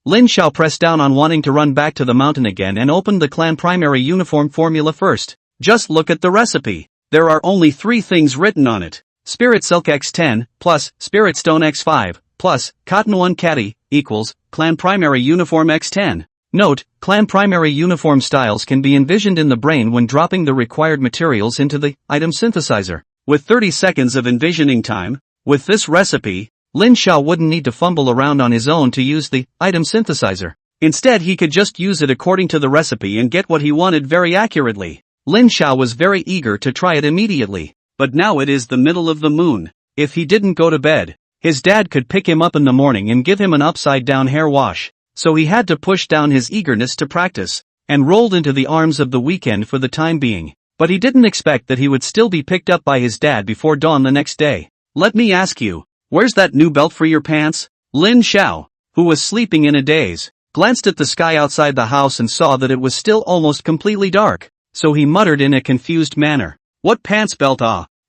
Lin Xiao pressed down on wanting to run back to the mountain again and opened the clan primary uniform formula first. Just look at the recipe. There are only 3 things written on it. Spirit Silk X10, plus, Spirit Stone X5, plus, Cotton 1 Caddy, equals, Clan Primary Uniform X10. Note, Clan Primary Uniform styles can be envisioned in the brain when dropping the required materials into the item synthesizer. With 30 seconds of envisioning time, with this recipe, Lin Xiao wouldn't need to fumble around on his own to use the item synthesizer. Instead, he could just use it according to the recipe and get what he wanted very accurately. Lin Xiao was very eager to try it immediately. But now it is the middle of the moon. If he didn't go to bed, his dad could pick him up in the morning and give him an upside-down hair wash. So he had to push down his eagerness to practice, and rolled into the arms of the weekend for the time being. But he didn't expect that he would still be picked up by his dad before dawn the next day. Let me ask you, where's that new belt for your pants? Lin Xiao, who was sleeping in a daze, glanced at the sky outside the house and saw that it was still almost completely dark. So he muttered in a confused manner. What pants belt?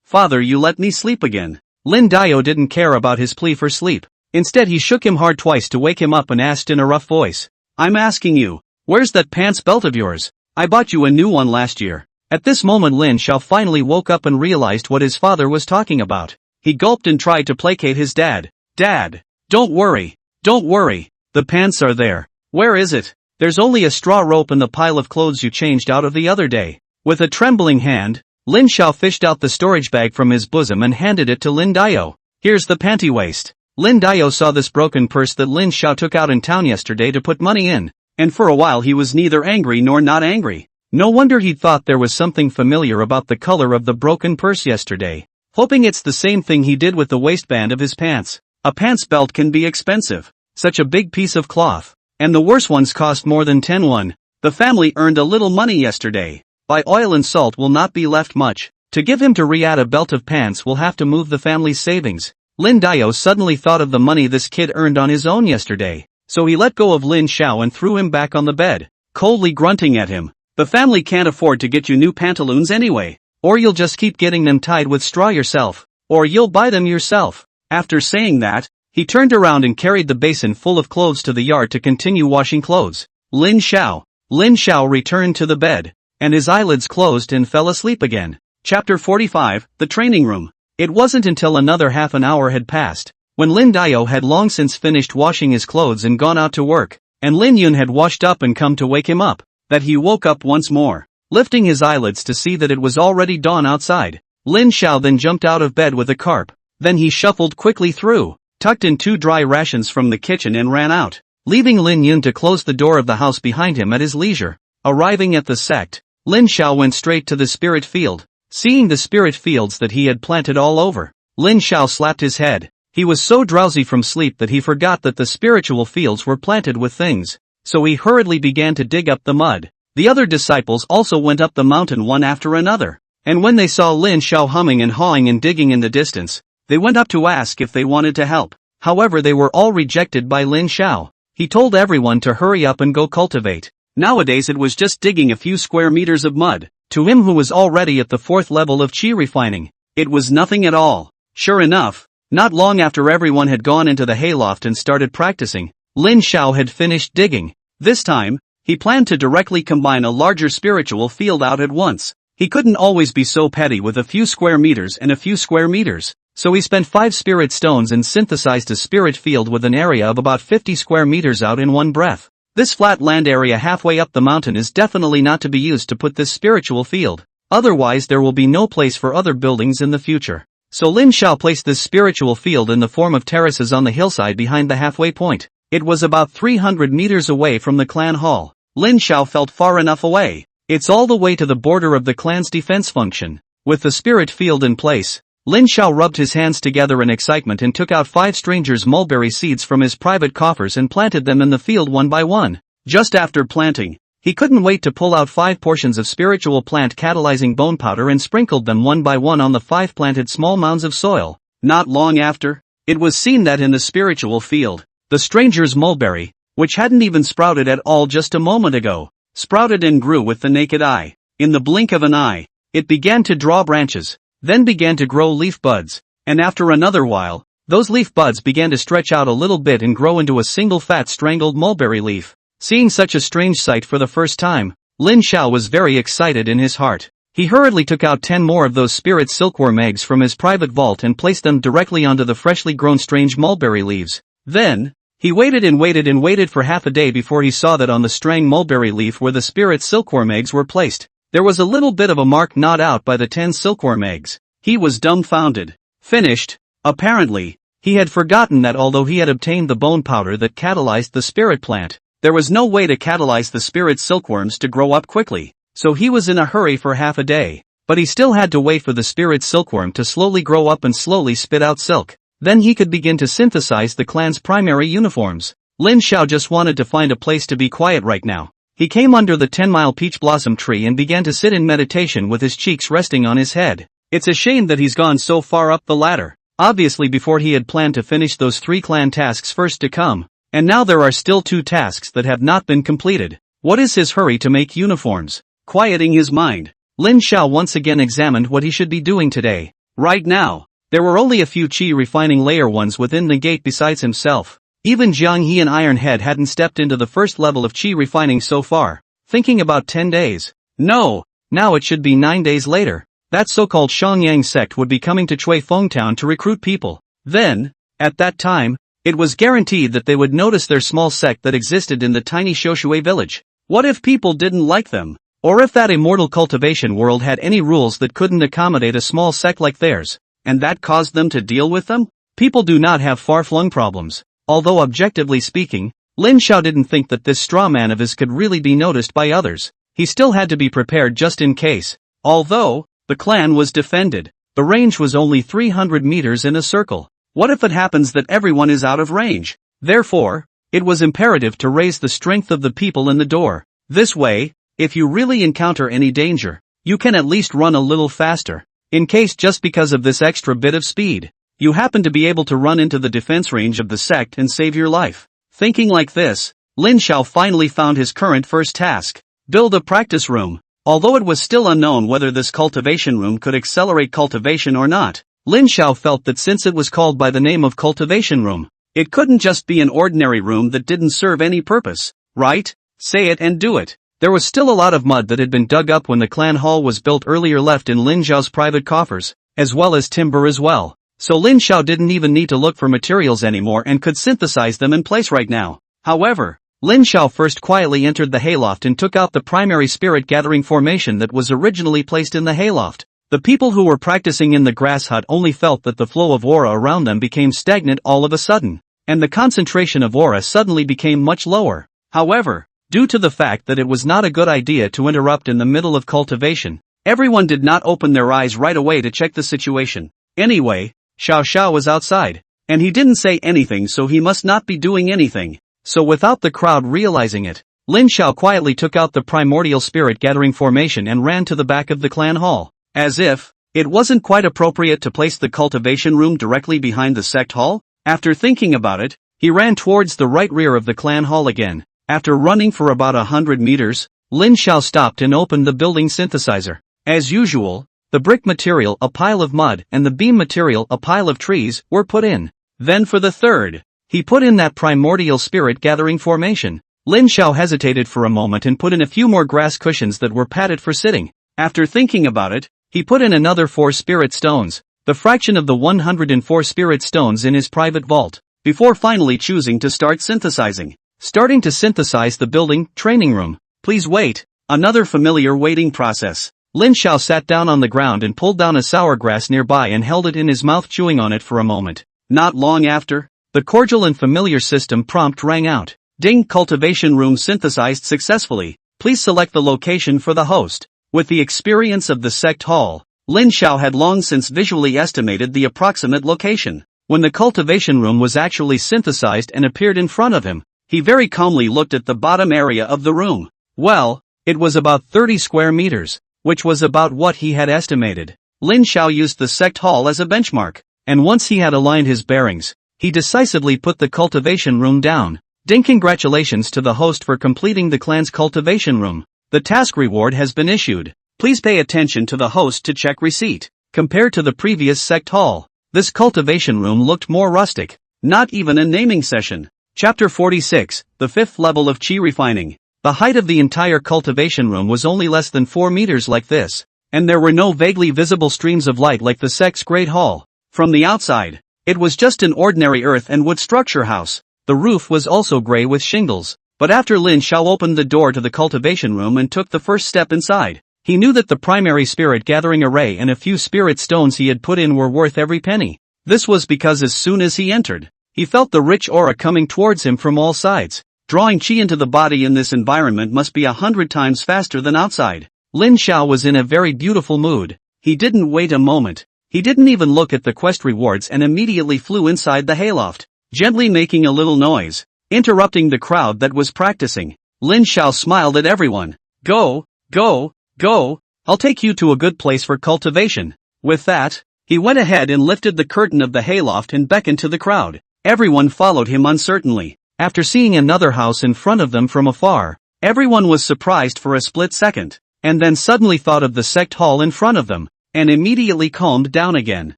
Father, you let me sleep again. Lin Dio didn't care about his plea for sleep. Instead he shook him hard twice to wake him up and asked in a rough voice. I'm asking you, where's that pants belt of yours? I bought you a new one last year. At this moment Lin Xiao finally woke up and realized what his father was talking about. He gulped and tried to placate his dad. Dad, don't worry. The pants are there. Where is it? There's only a straw rope in the pile of clothes you changed out of the other day. With a trembling hand, Lin Xiao fished out the storage bag from his bosom and handed it to Lin Dio. Here's the panty waist. Lin Dio saw this broken purse that Lin Xiao took out in town yesterday to put money in, and for a while he was neither angry nor not angry. No wonder he thought there was something familiar about the color of the broken purse yesterday. Hoping it's the same thing he did with the waistband of his pants. A pants belt can be expensive. Such a big piece of cloth. And the worse ones cost more than 10 won. The family earned a little money yesterday. Buy oil and salt will not be left much. To give him to re-add a belt of pants will have to move the family's savings. Lin Dio suddenly thought of the money this kid earned on his own yesterday. So he let go of Lin Xiao and threw him back on the bed, coldly grunting at him. The family can't afford to get you new pantaloons anyway. Or you'll just keep getting them tied with straw yourself. Or you'll buy them yourself. After saying that, he turned around and carried the basin full of clothes to the yard to continue washing clothes. Lin Xiao returned to the bed, and his eyelids closed and fell asleep again. Chapter 45, The Training Room. It wasn't until another half an hour had passed, when Lin Dio had long since finished washing his clothes and gone out to work, and Lin Yun had washed up and come to wake him up, that he woke up once more, lifting his eyelids to see that it was already dawn outside. Lin Xiao then jumped out of bed with a carp. Then he shuffled quickly through, tucked in 2 dry rations from the kitchen and ran out, leaving Lin Yun to close the door of the house behind him at his leisure. Arriving at the sect, Lin Xiao went straight to the spirit field. Seeing the spirit fields that he had planted all over, Lin Xiao slapped his head. He was so drowsy from sleep that he forgot that the spiritual fields were planted with things, so he hurriedly began to dig up the mud. The other disciples also went up the mountain one after another, and when they saw Lin Xiao humming and hawing and digging in the distance, they went up to ask if they wanted to help. However, they were all rejected by Lin Xiao. He told everyone to hurry up and go cultivate. Nowadays it was just digging a few square meters of mud. To him who was already at the 4th level of qi refining, it was nothing at all. Sure enough, not long after everyone had gone into the hayloft and started practicing, Lin Xiao had finished digging. This time, he planned to directly combine a larger spiritual field out at once. He couldn't always be so petty with a few square meters and a few square meters, so he spent 5 spirit stones and synthesized a spirit field with an area of about 50 square meters out in one breath. This flat land area halfway up the mountain is definitely not to be used to put this spiritual field. Otherwise there will be no place for other buildings in the future. So Lin Xiao placed this spiritual field in the form of terraces on the hillside behind the halfway point. It was about 300 meters away from the clan hall. Lin Xiao felt far enough away. It's all the way to the border of the clan's defense function. With the spirit field in place, Lin Xiao rubbed his hands together in excitement and took out 5 strangers' mulberry seeds from his private coffers and planted them in the field one by one. Just after planting, he couldn't wait to pull out 5 portions of spiritual plant catalyzing bone powder and sprinkled them one by one on the 5 planted small mounds of soil. Not long after, it was seen that in the spiritual field, the stranger's mulberry, which hadn't even sprouted at all just a moment ago, sprouted and grew with the naked eye. In the blink of an eye, it began to draw branches, then began to grow leaf buds, and after another while, those leaf buds began to stretch out a little bit and grow into a single fat strangled mulberry leaf. Seeing such a strange sight for the first time, Lin Xiao was very excited in his heart. He hurriedly took out 10 more of those spirit silkworm eggs from his private vault and placed them directly onto the freshly grown strange mulberry leaves. Then, he waited and waited and waited for half a day before he saw that on the strang mulberry leaf where the spirit silkworm eggs were placed, there was a little bit of a mark gnawed out by the 10 silkworm eggs. He was dumbfounded. Finished. Apparently, he had forgotten that although he had obtained the bone powder that catalyzed the spirit plant, there was no way to catalyze the spirit silkworms to grow up quickly, so he was in a hurry for half a day. But he still had to wait for the spirit silkworm to slowly grow up and slowly spit out silk. Then he could begin to synthesize the clan's primary uniforms. Lin Xiao just wanted to find a place to be quiet right now. He came under the 10-mile peach blossom tree and began to sit in meditation with his cheeks resting on his head. It's a shame that he's gone so far up the ladder. Obviously before he had planned to finish those 3 clan tasks first to come, and now there are still 2 tasks that have not been completed. What is his hurry to make uniforms? Quieting his mind, Lin Xiao once again examined what he should be doing today. Right now, there were only a few qi refining layer ones within the gate besides himself. Even Jiang He and Iron Head hadn't stepped into the first level of qi refining so far. Thinking about 10 days. No, now it should be 9 days later. That so-called Shangyang sect would be coming to Chui Feng Town to recruit people. Then, at that time, it was guaranteed that they would notice their small sect that existed in the tiny Shoushui village. What if people didn't like them? Or if that immortal cultivation world had any rules that couldn't accommodate a small sect like theirs, and that caused them to deal with them? People do not have far-flung problems. Although objectively speaking, Lin Xiao didn't think that this straw man of his could really be noticed by others. He still had to be prepared just in case. Although the clan was defended, the range was only 300 meters in a circle. What if it happens that everyone is out of range? Therefore, it was imperative to raise the strength of the people in the door. This way, if you really encounter any danger, you can at least run a little faster. In case just because of this extra bit of speed, you happen to be able to run into the defense range of the sect and save your life. Thinking like this, Lin Xiao finally found his current first task: build a practice room. Although it was still unknown whether this cultivation room could accelerate cultivation or not, Lin Xiao felt that since it was called by the name of cultivation room, it couldn't just be an ordinary room that didn't serve any purpose, right? Say it and do it. There was still a lot of mud that had been dug up when the clan hall was built earlier left in Lin Xiao's private coffers, as well as timber as well. So Lin Xiao didn't even need to look for materials anymore and could synthesize them in place right now. However, Lin Xiao first quietly entered the hayloft and took out the primary spirit gathering formation that was originally placed in the hayloft. The people who were practicing in the grass hut only felt that the flow of aura around them became stagnant all of a sudden, and the concentration of aura suddenly became much lower. However, due to the fact that it was not a good idea to interrupt in the middle of cultivation, everyone did not open their eyes right away to check the situation. Anyway, Xiao Xiao was outside, and he didn't say anything, so he must not be doing anything. So without the crowd realizing it, Lin Xiao quietly took out the primordial spirit gathering formation and ran to the back of the clan hall. As if it wasn't quite appropriate to place the cultivation room directly behind the sect hall. After thinking about it, he ran towards the right rear of the clan hall again. After running for about 100 meters, Lin Xiao stopped and opened the building synthesizer. As usual, the brick material, a pile of mud, and the beam material, a pile of trees, were put in. Then for the third, he put in that primordial spirit gathering formation. Lin Xiao hesitated for a moment and put in a few more grass cushions that were padded for sitting. After thinking about it, he put in another 4 spirit stones, the fraction of the 104 spirit stones in his private vault, before finally choosing to start synthesizing. Starting to synthesize the building training room. Please wait. Another familiar waiting process. Lin Xiao sat down on the ground and pulled down a sour grass nearby and held it in his mouth, chewing on it for a moment. Not long after, the cordial and familiar system prompt rang out. Ding! Cultivation room synthesized successfully. Please select the location for the host. With the experience of the sect hall, Lin Xiao had long since visually estimated the approximate location. When the cultivation room was actually synthesized and appeared in front of him, he very calmly looked at the bottom area of the room. Well, it was about 30 square meters, which was about what he had estimated. Lin Xiao used the sect hall as a benchmark, and once he had aligned his bearings, he decisively put the cultivation room down. Ding! Congratulations to the host for completing the clan's cultivation room. The task reward has been issued. Please pay attention to the host to check receipt. Compared to the previous sect hall, this cultivation room looked more rustic. Not even a naming session. Chapter 46, the 5th level of Qi refining. The height of the entire cultivation room was only less than 4 meters like this, and there were no vaguely visible streams of light like the sect's great hall. From the outside, it was just an ordinary earth and wood structure house. The roof was also gray with shingles, but after Lin Xiao opened the door to the cultivation room and took the first step inside, he knew that the primary spirit gathering array and a few spirit stones he had put in were worth every penny. This was because as soon as he entered, he felt the rich aura coming towards him from all sides. Drawing qi into the body in this environment must be 100 times faster than outside. Lin Xiao was in a very beautiful mood. He didn't wait a moment. He didn't even look at the quest rewards and immediately flew inside the hayloft, gently making a little noise, interrupting the crowd that was practicing. Lin Xiao smiled at everyone. Go, go, go, I'll take you to a good place for cultivation. With that, he went ahead and lifted the curtain of the hayloft and beckoned to the crowd. Everyone followed him uncertainly. After seeing another house in front of them from afar, everyone was surprised for a split second, and then suddenly thought of the sect hall in front of them, and immediately calmed down again.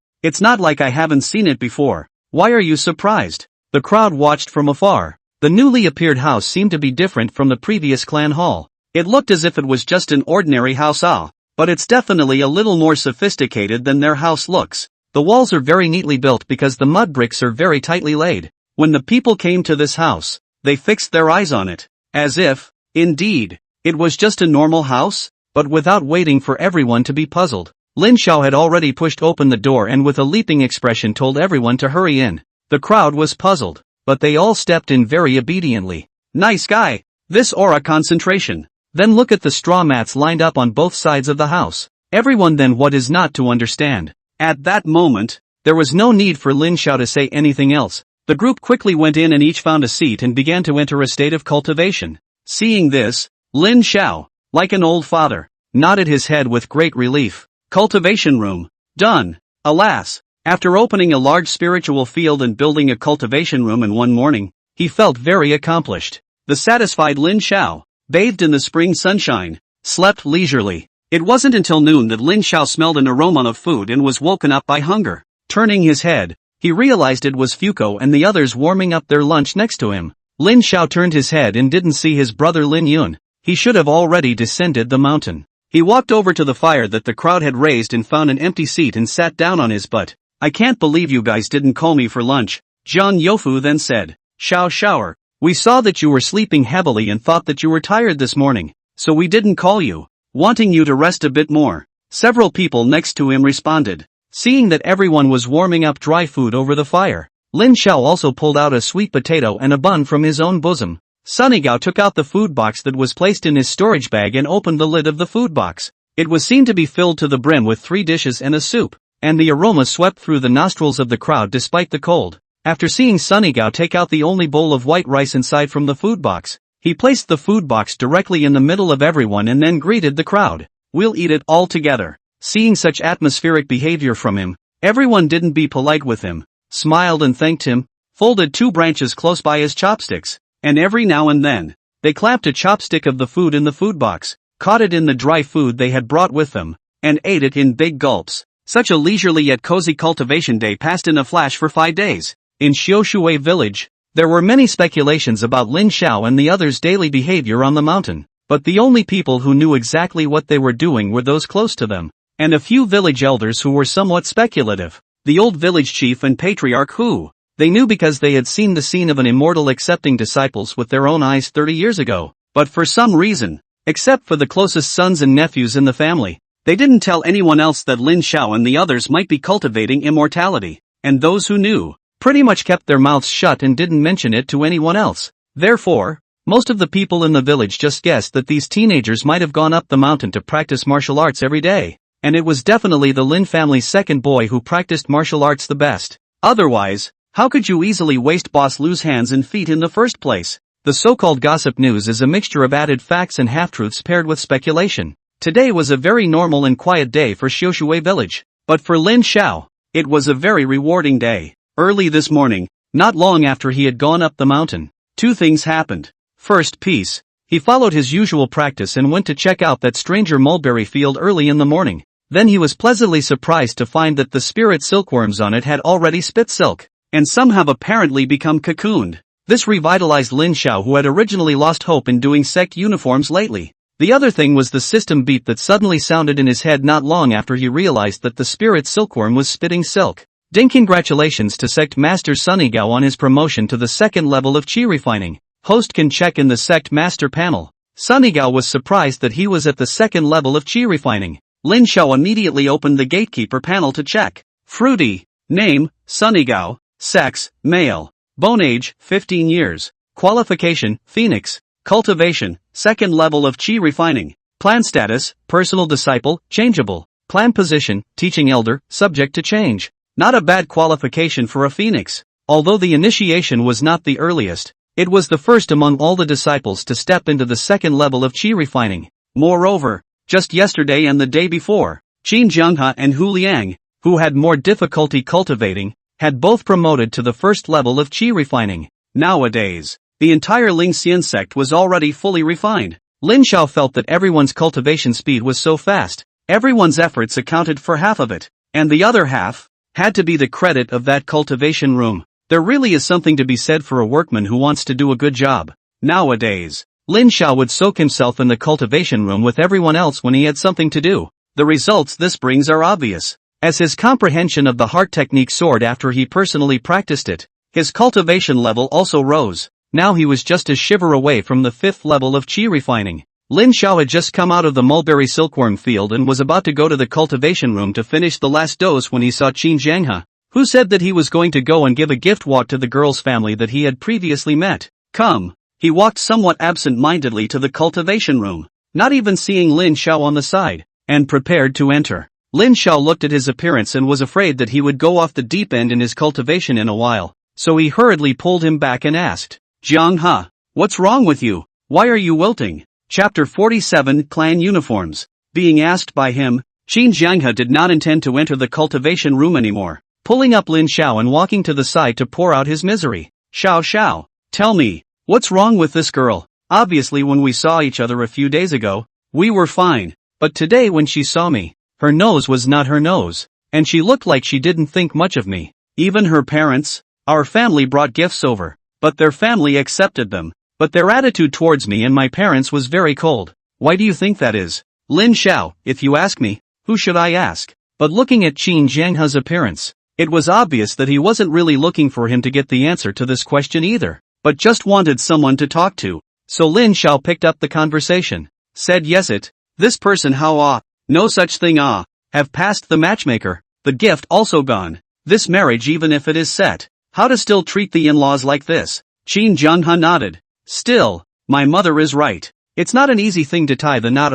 It's not like I haven't seen it before. Why are you surprised? The crowd watched from afar. The newly appeared house seemed to be different from the previous clan hall. It looked as if it was just an ordinary house, but it's definitely a little more sophisticated than their house looks. The walls are very neatly built because the mud bricks are very tightly laid. When the people came to this house, they fixed their eyes on it, as if, indeed, it was just a normal house, but without waiting for everyone to be puzzled. Lin Xiao had already pushed open the door and with a leaping expression told everyone to hurry in. The crowd was puzzled, but they all stepped in very obediently. Nice guy! This aura concentration. Then look at the straw mats lined up on both sides of the house. Everyone then what is not to understand? At that moment, there was no need for Lin Xiao to say anything else. The group quickly went in and each found a seat and began to enter a state of cultivation. Seeing this, Lin Xiao, like an old father, nodded his head with great relief. Cultivation room. Done. Alas, after opening a large spiritual field and building a cultivation room in one morning, he felt very accomplished. The satisfied Lin Xiao, bathed in the spring sunshine, slept leisurely. It wasn't until noon that Lin Xiao smelled an aroma of food and was woken up by hunger. Turning his head, he realized it was Fuko and the others warming up their lunch next to him. Lin Xiao turned his head and didn't see his brother Lin Yun. He should have already descended the mountain. He walked over to the fire that the crowd had raised and found an empty seat and sat down on his butt. I can't believe you guys didn't call me for lunch, Zhang Youfu then said. Shower. We saw that you were sleeping heavily and thought that you were tired this morning, so we didn't call you, wanting you to rest a bit more. Several people next to him responded. Seeing that everyone was warming up dry food over the fire, Lin Xiao also pulled out a sweet potato and a bun from his own bosom. Sunny Gao took out the food box that was placed in his storage bag and opened the lid of the food box. It was seen to be filled to the brim with 3 dishes and a soup, and the aroma swept through the nostrils of the crowd despite the cold. After seeing Sunny Gao take out the only bowl of white rice inside from the food box, he placed the food box directly in the middle of everyone and then greeted the crowd. We'll eat it all together. Seeing such atmospheric behavior from him, everyone didn't be polite with him, smiled and thanked him, folded 2 branches close by his chopsticks, and every now and then, they clapped a chopstick of the food in the food box, caught it in the dry food they had brought with them, and ate it in big gulps. Such a leisurely yet cozy cultivation day passed in a flash for 5 days. In Xiaoshui village, there were many speculations about Lin Xiao and the others' daily behavior on the mountain, but the only people who knew exactly what they were doing were those close to them, and a few village elders who were somewhat speculative. The old village chief and patriarch who, they knew because they had seen the scene of an immortal accepting disciples with their own eyes 30 years ago, but for some reason, except for the closest sons and nephews in the family, they didn't tell anyone else that Lin Xiao and the others might be cultivating immortality, and those who knew, pretty much kept their mouths shut and didn't mention it to anyone else. Therefore, most of the people in the village just guessed that these teenagers might have gone up the mountain to practice martial arts every day. And it was definitely the Lin family's second boy who practiced martial arts the best. Otherwise, how could you easily waste Boss Lu's hands and feet in the first place? The so-called gossip news is a mixture of added facts and half-truths paired with speculation. Today was a very normal and quiet day for Xiaoshui village. But for Lin Xiao, it was a very rewarding day. Early this morning, not long after he had gone up the mountain, 2 things happened. First, peace. He followed his usual practice and went to check out that stranger mulberry field early in the morning. Then he was pleasantly surprised to find that the spirit silkworms on it had already spit silk, and some have apparently become cocooned. This revitalized Lin Xiao, who had originally lost hope in doing sect uniforms lately. The other thing was the system beat that suddenly sounded in his head not long after he realized that the spirit silkworm was spitting silk. Ding! Congratulations to Sect Master Sunny Gao on his promotion to the 2nd level of Qi refining. Host can check in the Sect Master panel. Sunny Gao was surprised that he was at the 2nd level of Qi refining. Lin Xiao immediately opened the gatekeeper panel to check. Fruity. Name, Sunny Gao. Sex, male. Bone age, 15 years. Qualification, Phoenix. Cultivation, 2nd level of Qi refining. Plan status, personal disciple, changeable. Plan position, teaching elder, subject to change. Not a bad qualification for a Phoenix. Although the initiation was not the earliest, it was the first among all the disciples to step into the 2nd level of Qi refining. Moreover, just yesterday and the day before, Qin Jianghe and Hu Liang, who had more difficulty cultivating, had both promoted to the 1st level of Qi refining. Nowadays, the entire Lingxian sect was already fully refined. Lin Xiao felt that everyone's cultivation speed was so fast, everyone's efforts accounted for half of it, and the other half had to be the credit of that cultivation room. There really is something to be said for a workman who wants to do a good job. Nowadays, Lin Xiao would soak himself in the cultivation room with everyone else when he had something to do. The results this brings are obvious. As his comprehension of the heart technique soared after he personally practiced it, his cultivation level also rose. Now he was just a shiver away from the 5th level of Qi refining. Lin Xiao had just come out of the mulberry silkworm field and was about to go to the cultivation room to finish the last dose when he saw Qin Jianghe, who said that he was going to go and give a gift walk to the girl's family that he had previously met. Come. He walked somewhat absent-mindedly to the cultivation room, not even seeing Lin Xiao on the side, and prepared to enter. Lin Xiao looked at his appearance and was afraid that he would go off the deep end in his cultivation in a while, so he hurriedly pulled him back and asked, Jianghe, what's wrong with you? Why are you wilting? Chapter 47 Clan Uniforms. Being asked by him, Qin Jianghe did not intend to enter the cultivation room anymore, pulling up Lin Xiao and walking to the side to pour out his misery. Xiao, tell me, what's wrong with this girl? Obviously when we saw each other a few days ago, we were fine, but today when she saw me, her nose was not her nose, and she looked like she didn't think much of me. Even her parents, our family brought gifts over, but their family accepted them, but their attitude towards me and my parents was very cold. Why do you think that is? Lin Xiao, if you ask me, who should I ask? But looking at Qin Jianghe's appearance, it was obvious that he wasn't really looking for him to get the answer to this question either, but just wanted someone to talk to. So Lin Xiao picked up the conversation, said this person how no such thing have passed the matchmaker, the gift also gone, this marriage even if it is set, how to still treat the in-laws like this? Qin Jianghe nodded, still, my mother is right, it's not an easy thing to tie the knot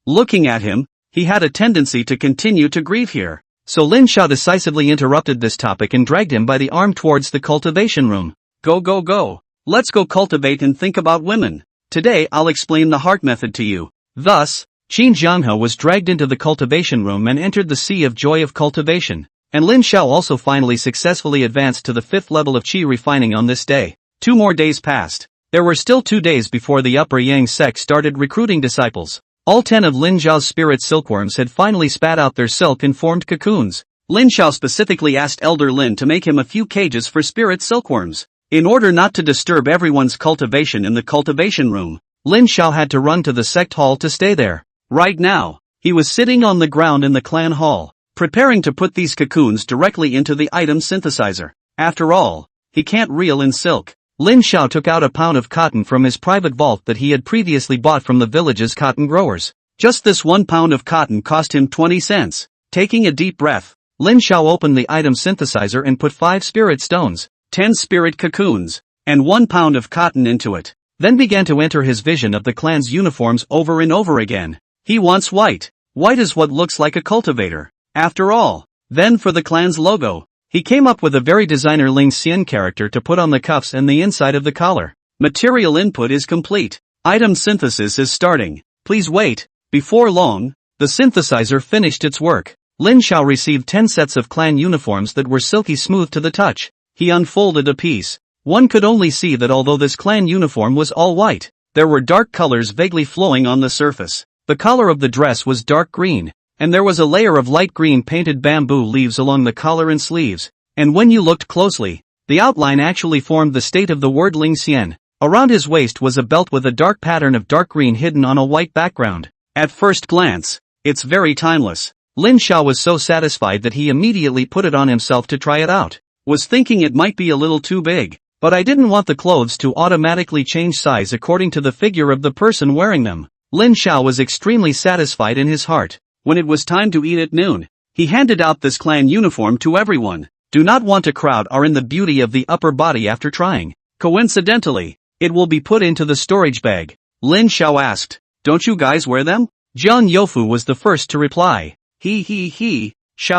Looking at him, he had a tendency to continue to grieve here, so Lin Xiao decisively interrupted this topic and dragged him by the arm towards the cultivation room. Go. Let's go cultivate and think about women. Today I'll explain the heart method to you. Thus, Qin Jianghe was dragged into the cultivation room and entered the sea of joy of cultivation, and Lin Xiao also finally successfully advanced to the 5th level of qi refining on this day. 2 more days passed. There were still 2 days before the Upper Yang sect started recruiting disciples. All 10 of Lin Xiao's spirit silkworms had finally spat out their silk and formed cocoons. Lin Xiao specifically asked Elder Lin to make him a few cages for spirit silkworms. In order not to disturb everyone's cultivation in the cultivation room, Lin Xiao had to run to the sect hall to stay there. Right now, he was sitting on the ground in the clan hall, preparing to put these cocoons directly into the item synthesizer. After all, he can't reel in silk. Lin Xiao took out a pound of cotton from his private vault that he had previously bought from the village's cotton growers. Just this 1 pound of cotton cost him 20 cents. Taking a deep breath, Lin Xiao opened the item synthesizer and put 5 spirit stones, 10 spirit cocoons, and 1 pound of cotton into it. Then began to enter his vision of the clan's uniforms over and over again. He wants white. White is what looks like a cultivator. After all. Then for the clan's logo, he came up with a very designer Ling Xian character to put on the cuffs and the inside of the collar. Material input is complete. Item synthesis is starting. Please wait. Before long, the synthesizer finished its work. Lin Xiao received 10 sets of clan uniforms that were silky smooth to the touch. He unfolded a piece. One could only see that although this clan uniform was all white, there were dark colors vaguely flowing on the surface. The collar of the dress was dark green, and there was a layer of light green painted bamboo leaves along the collar and sleeves, and when you looked closely, the outline actually formed the state of the word Ling Xian. Around his waist was a belt with a dark pattern of dark green hidden on a white background. At first glance, it's very timeless. Lin Xiao was so satisfied that he immediately put it on himself to try it out. Was thinking it might be a little too big, but I didn't want the clothes to automatically change size according to the figure of the person wearing them. Lin Xiao was extremely satisfied in his heart. When it was time to eat at noon, he handed out this clan uniform to everyone. Do not want a crowd are in the beauty of the upper body after trying. Coincidentally, it will be put into the storage bag. Lin Xiao asked, don't you guys wear them? Jiang Youfu was the first to reply. Xiao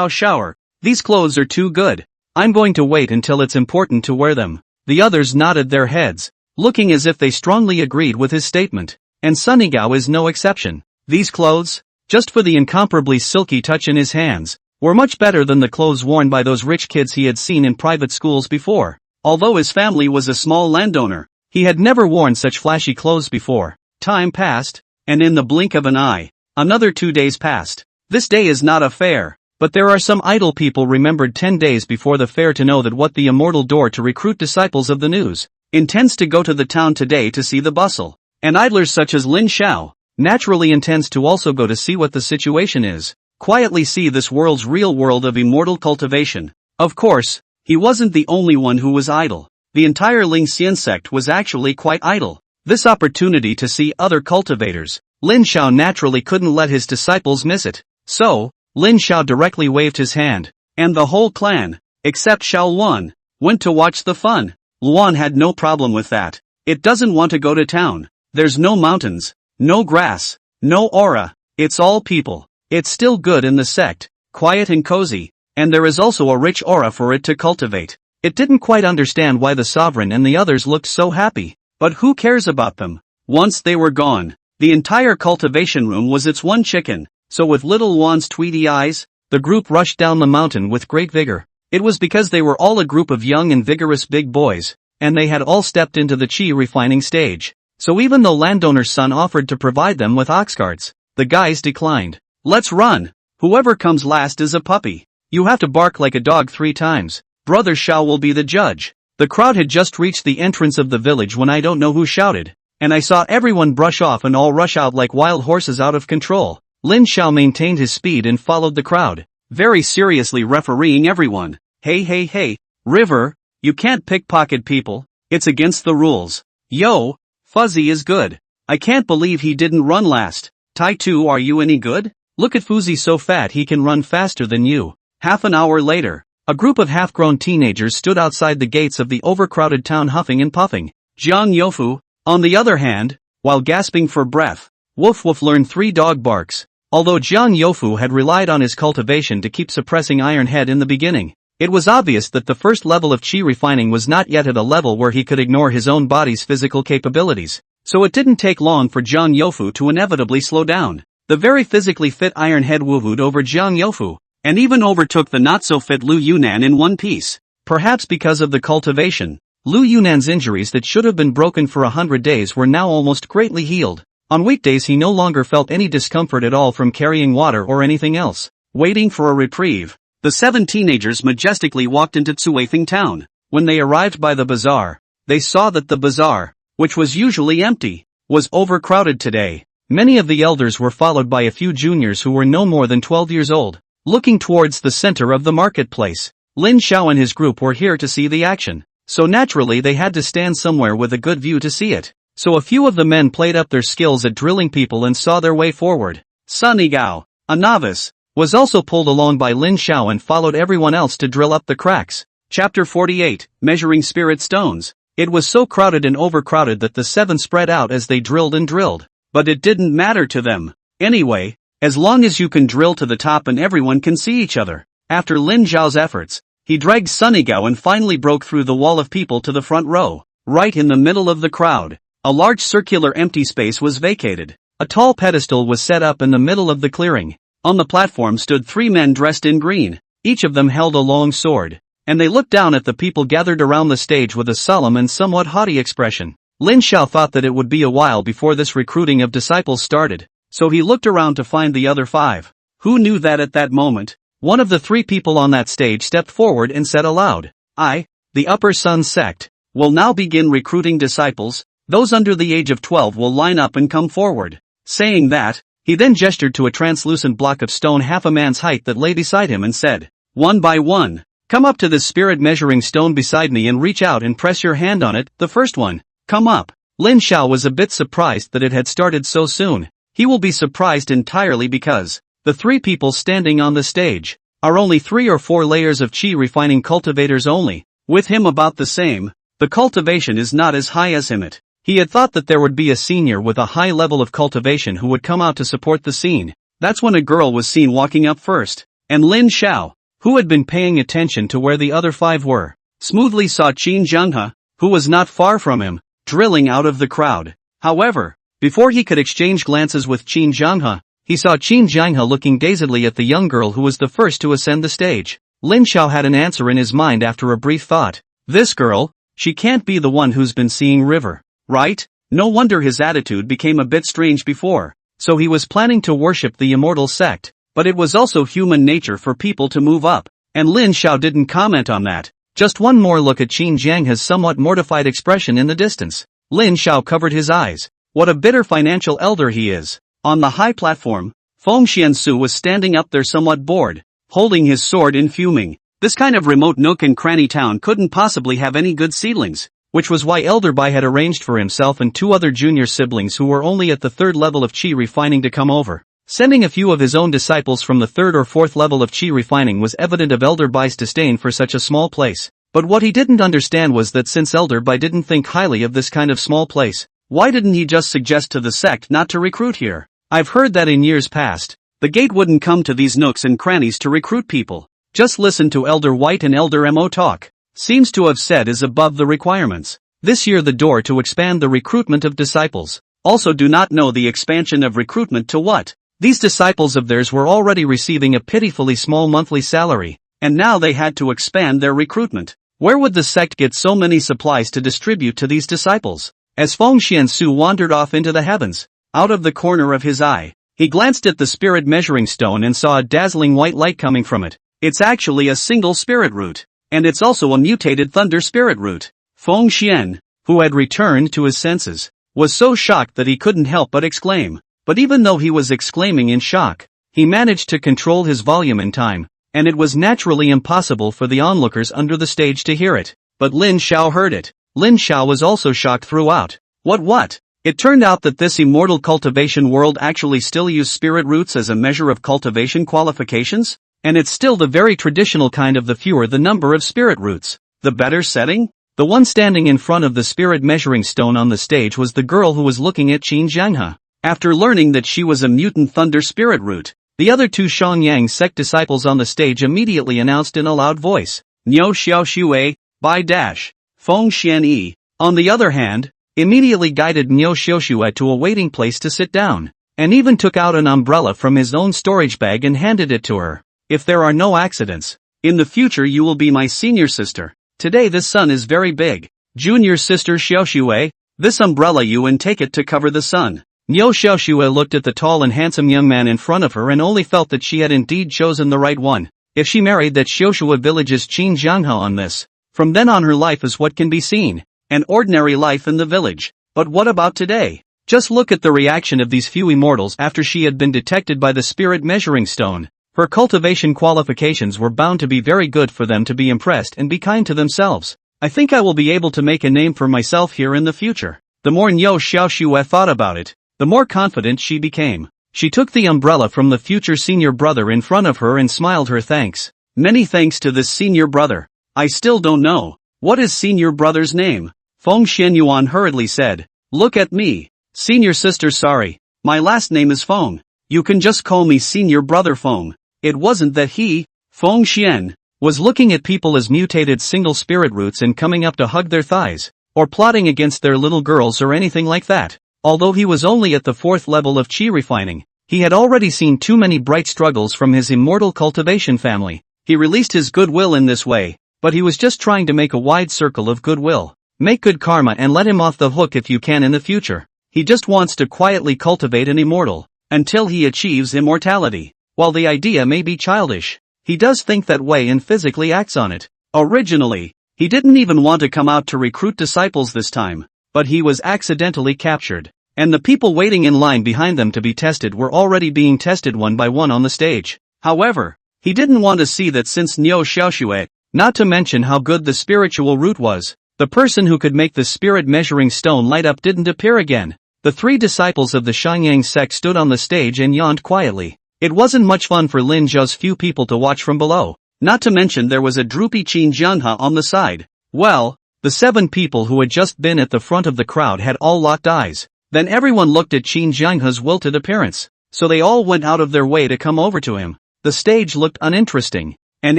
shower. These clothes are too good. I'm going to wait until it's important to wear them. The others nodded their heads, looking as if they strongly agreed with his statement. And Sunnygao is no exception. These clothes, just for the incomparably silky touch in his hands, were much better than the clothes worn by those rich kids he had seen in private schools before. Although his family was a small landowner, he had never worn such flashy clothes before. Time passed, and in the blink of an eye, another 2 days passed. This day is not a fair, but there are some idle people remembered 10 days before the fair to know that what the immortal door to recruit disciples of the news intends to go to the town today to see the bustle. And idlers such as Lin Xiao naturally intends to also go to see what the situation is, quietly see this world's real world of immortal cultivation. Of course, he wasn't the only one who was idle. The entire Ling Xian sect was actually quite idle. This opportunity to see other cultivators, Lin Xiao naturally couldn't let his disciples miss it. So, Lin Xiao directly waved his hand, and the whole clan, except Xiao Luan, went to watch the fun. Luan had no problem with that. It doesn't want to go to town. There's no mountains, no grass, no aura, it's all people. It's still good in the sect, quiet and cozy, and there is also a rich aura for it to cultivate. It didn't quite understand why the sovereign and the others looked so happy, but who cares about them? Once they were gone, the entire cultivation room was its one chicken, so with little Luan's tweedy eyes, the group rushed down the mountain with great vigor. It was because they were all a group of young and vigorous big boys, and they had all stepped into the chi refining stage. So even though landowner's son offered to provide them with ox carts, the guys declined. Let's run. Whoever comes last is a puppy. You have to bark like a dog 3 times. Brother Xiao will be the judge. The crowd had just reached the entrance of the village when I don't know who shouted, and I saw everyone brush off and all rush out like wild horses out of control. Lin Xiao maintained his speed and followed the crowd, very seriously refereeing everyone. Hey, River, you can't pickpocket people, it's against the rules. Yo, Fuzzy is good. I can't believe he didn't run last. Tai Tu, are you any good? Look at Fuzzy, so fat he can run faster than you. Half an hour later, a group of half-grown teenagers stood outside the gates of the overcrowded town huffing and puffing. Jiang Youfu, on the other hand, while gasping for breath, Woof Woof learned 3 dog barks. Although Jiang Youfu had relied on his cultivation to keep suppressing Iron Head in the beginning, it was obvious that the first level of chi refining was not yet at a level where he could ignore his own body's physical capabilities, so it didn't take long for Jiang Youfu to inevitably slow down. The very physically fit Iron Head woohooed over Jiang Youfu, and even overtook the not-so-fit Lu Yunan in one piece. Perhaps because of the cultivation, Lu Yunan's injuries that should have been broken for 100 days were now almost greatly healed. On weekdays he no longer felt any discomfort at all from carrying water or anything else. Waiting for a reprieve, the 7 teenagers majestically walked into Cuifing town. When they arrived by the bazaar, they saw that the bazaar, which was usually empty, was overcrowded today. Many of the elders were followed by a few juniors who were no more than 12 years old. Looking towards the center of the marketplace, Lin Xiao and his group were here to see the action, so naturally they had to stand somewhere with a good view to see it. So a few of the men played up their skills at drilling people and saw their way forward. Sunny Gao, a novice, was also pulled along by Lin Xiao and followed everyone else to drill up the cracks. Chapter 48, Measuring Spirit Stones. It was so crowded and overcrowded that the 7 spread out as they drilled and drilled. But it didn't matter to them. Anyway, as long as you can drill to the top and everyone can see each other. After Lin Xiao's efforts, he dragged Sunny Gao and finally broke through the wall of people to the front row. Right in the middle of the crowd, a large circular empty space was vacated. A tall pedestal was set up in the middle of the clearing. On the platform stood 3 men dressed in green. Each of them held a long sword, and they looked down at the people gathered around the stage with a solemn and somewhat haughty expression. Lin Xiao thought that it would be a while before this recruiting of disciples started, so he looked around to find the other 5. Who knew that at that moment, one of the 3 people on that stage stepped forward and said aloud, "I, the Upper Sun sect, will now begin recruiting disciples. Those under the age of 12 will line up and come forward." Saying that, he then gestured to a translucent block of stone half a man's height that lay beside him and said, "One by one, come up to this spirit measuring stone beside me and reach out and press your hand on it. The first one, come up." Lin Xiao was a bit surprised that it had started so soon. He will be surprised entirely because the 3 people standing on the stage are only 3 or 4 layers of chi refining cultivators only. With him about the same, the cultivation is not as high as him. He had thought that there would be a senior with a high level of cultivation who would come out to support the scene. That's when a girl was seen walking up first, and Lin Xiao, who had been paying attention to where the other 5 were, smoothly saw Qin Zhenghe, who was not far from him, drilling out of the crowd. However, before he could exchange glances with Qin Zhenghe, he saw Qin Zhenghe looking dazedly at the young girl who was the first to ascend the stage. Lin Xiao had an answer in his mind after a brief thought. This girl, she can't be the one who's been seeing River, right? No wonder his attitude became a bit strange before. So he was planning to worship the immortal sect, but it was also human nature for people to move up, and Lin Xiao didn't comment on that. Just one more look at Qin Zhenghe's somewhat mortified expression in the distance. Lin Xiao covered his eyes. What a bitter financial elder he is. On the high platform, Feng Xiansu was standing up there somewhat bored, holding his sword and fuming. This kind of remote nook and cranny town couldn't possibly have any good seedlings. which was why Elder Bai had arranged for himself and two other junior siblings who were only at the third level of chi refining to come over. Sending a few of his own disciples from the third or fourth level of chi refining was evident of Elder Bai's disdain for such a small place. But what he didn't understand was that since Elder Bai didn't think highly of this kind of small place, why didn't he just suggest to the sect not to recruit here? I've heard that in years past, the gate wouldn't come to these nooks and crannies to recruit people. Just listen to Elder White and Elder Mo talk. Seems to have said is above the requirements. This year the door to expand the recruitment of disciples. Also do not know the expansion of recruitment to what? These disciples of theirs were already receiving a pitifully small monthly salary, and now they had to expand their recruitment. Where would the sect get so many supplies to distribute to these disciples? As Feng Xiansu wandered off into the heavens, out of the corner of his eye, he glanced at the spirit measuring stone and saw a dazzling white light coming from it. It's actually a single spirit root, and it's also a mutated thunder spirit root. Feng Xian, who had returned to his senses, was so shocked that he couldn't help but exclaim. But even though he was exclaiming in shock, he managed to control his volume in time, and it was naturally impossible for the onlookers under the stage to hear it. But Lin Xiao heard it. Lin Xiao was also shocked throughout. What? It turned out that this immortal cultivation world actually still used spirit roots as a measure of cultivation qualifications? And it's still the very traditional kind of the fewer the number of spirit roots, the better setting? The one standing in front of the spirit measuring stone on the stage was the girl who was looking at Qin Jianghe. After learning that she was a mutant thunder spirit root, the other two Shangyang sect disciples on the stage immediately announced in a loud voice, Niu Xiao Xue, Bai Dash, Feng Xian Yi. On the other hand, immediately guided Niu Xiao Xue to a waiting place to sit down, and even took out an umbrella from his own storage bag and handed it to her. If there are no accidents, in the future you will be my senior sister. Today the sun is very big. Junior sister Xiao Xue, this umbrella you and take it to cover the sun. Niu Xiao Xue looked at the tall and handsome young man in front of her and only felt that she had indeed chosen the right one. If she married that Xiushua village's Qin Jianghe on this, from then on her life is what can be seen, an ordinary life in the village. But what about today? Just look at the reaction of these few immortals after she had been detected by the spirit measuring stone. Her cultivation qualifications were bound to be very good for them to be impressed and be kind to themselves. I think I will be able to make a name for myself here in the future. The more Niu Xiao Xue thought about it, the more confident she became. She took the umbrella from the future senior brother in front of her and smiled her thanks. Many thanks to this senior brother. I still don't know. What is senior brother's name? Feng Xianyuan hurriedly said. Look at me. Senior sister sorry. My last name is Feng. You can just call me senior brother Feng. It wasn't that he, Feng Xian, was looking at people as mutated single spirit roots and coming up to hug their thighs, or plotting against their little girls or anything like that. Although he was only at the fourth level of chi refining, he had already seen too many bright struggles from his immortal cultivation family. He released his goodwill in this way, but he was just trying to make a wide circle of goodwill. Make good karma and let him off the hook if you can in the future. He just wants to quietly cultivate an immortal, until he achieves immortality. While the idea may be childish, he does think that way and physically acts on it. Originally, he didn't even want to come out to recruit disciples this time, but he was accidentally captured, and the people waiting in line behind them to be tested were already being tested one by one on the stage. However, he didn't want to see that since Niu Xiaoxue, not to mention how good the spiritual root was, the person who could make the spirit measuring stone light up didn't appear again. The three disciples of the Shangyang sect stood on the stage and yawned quietly. It wasn't much fun for Lin Zhou's few people to watch from below, not to mention there was a droopy Qin Jianghe on the side. Well, the 7 people who had just been at the front of the crowd had all locked eyes. Then everyone looked at Qin Jianghe's wilted appearance, so they all went out of their way to come over to him. The stage looked uninteresting, and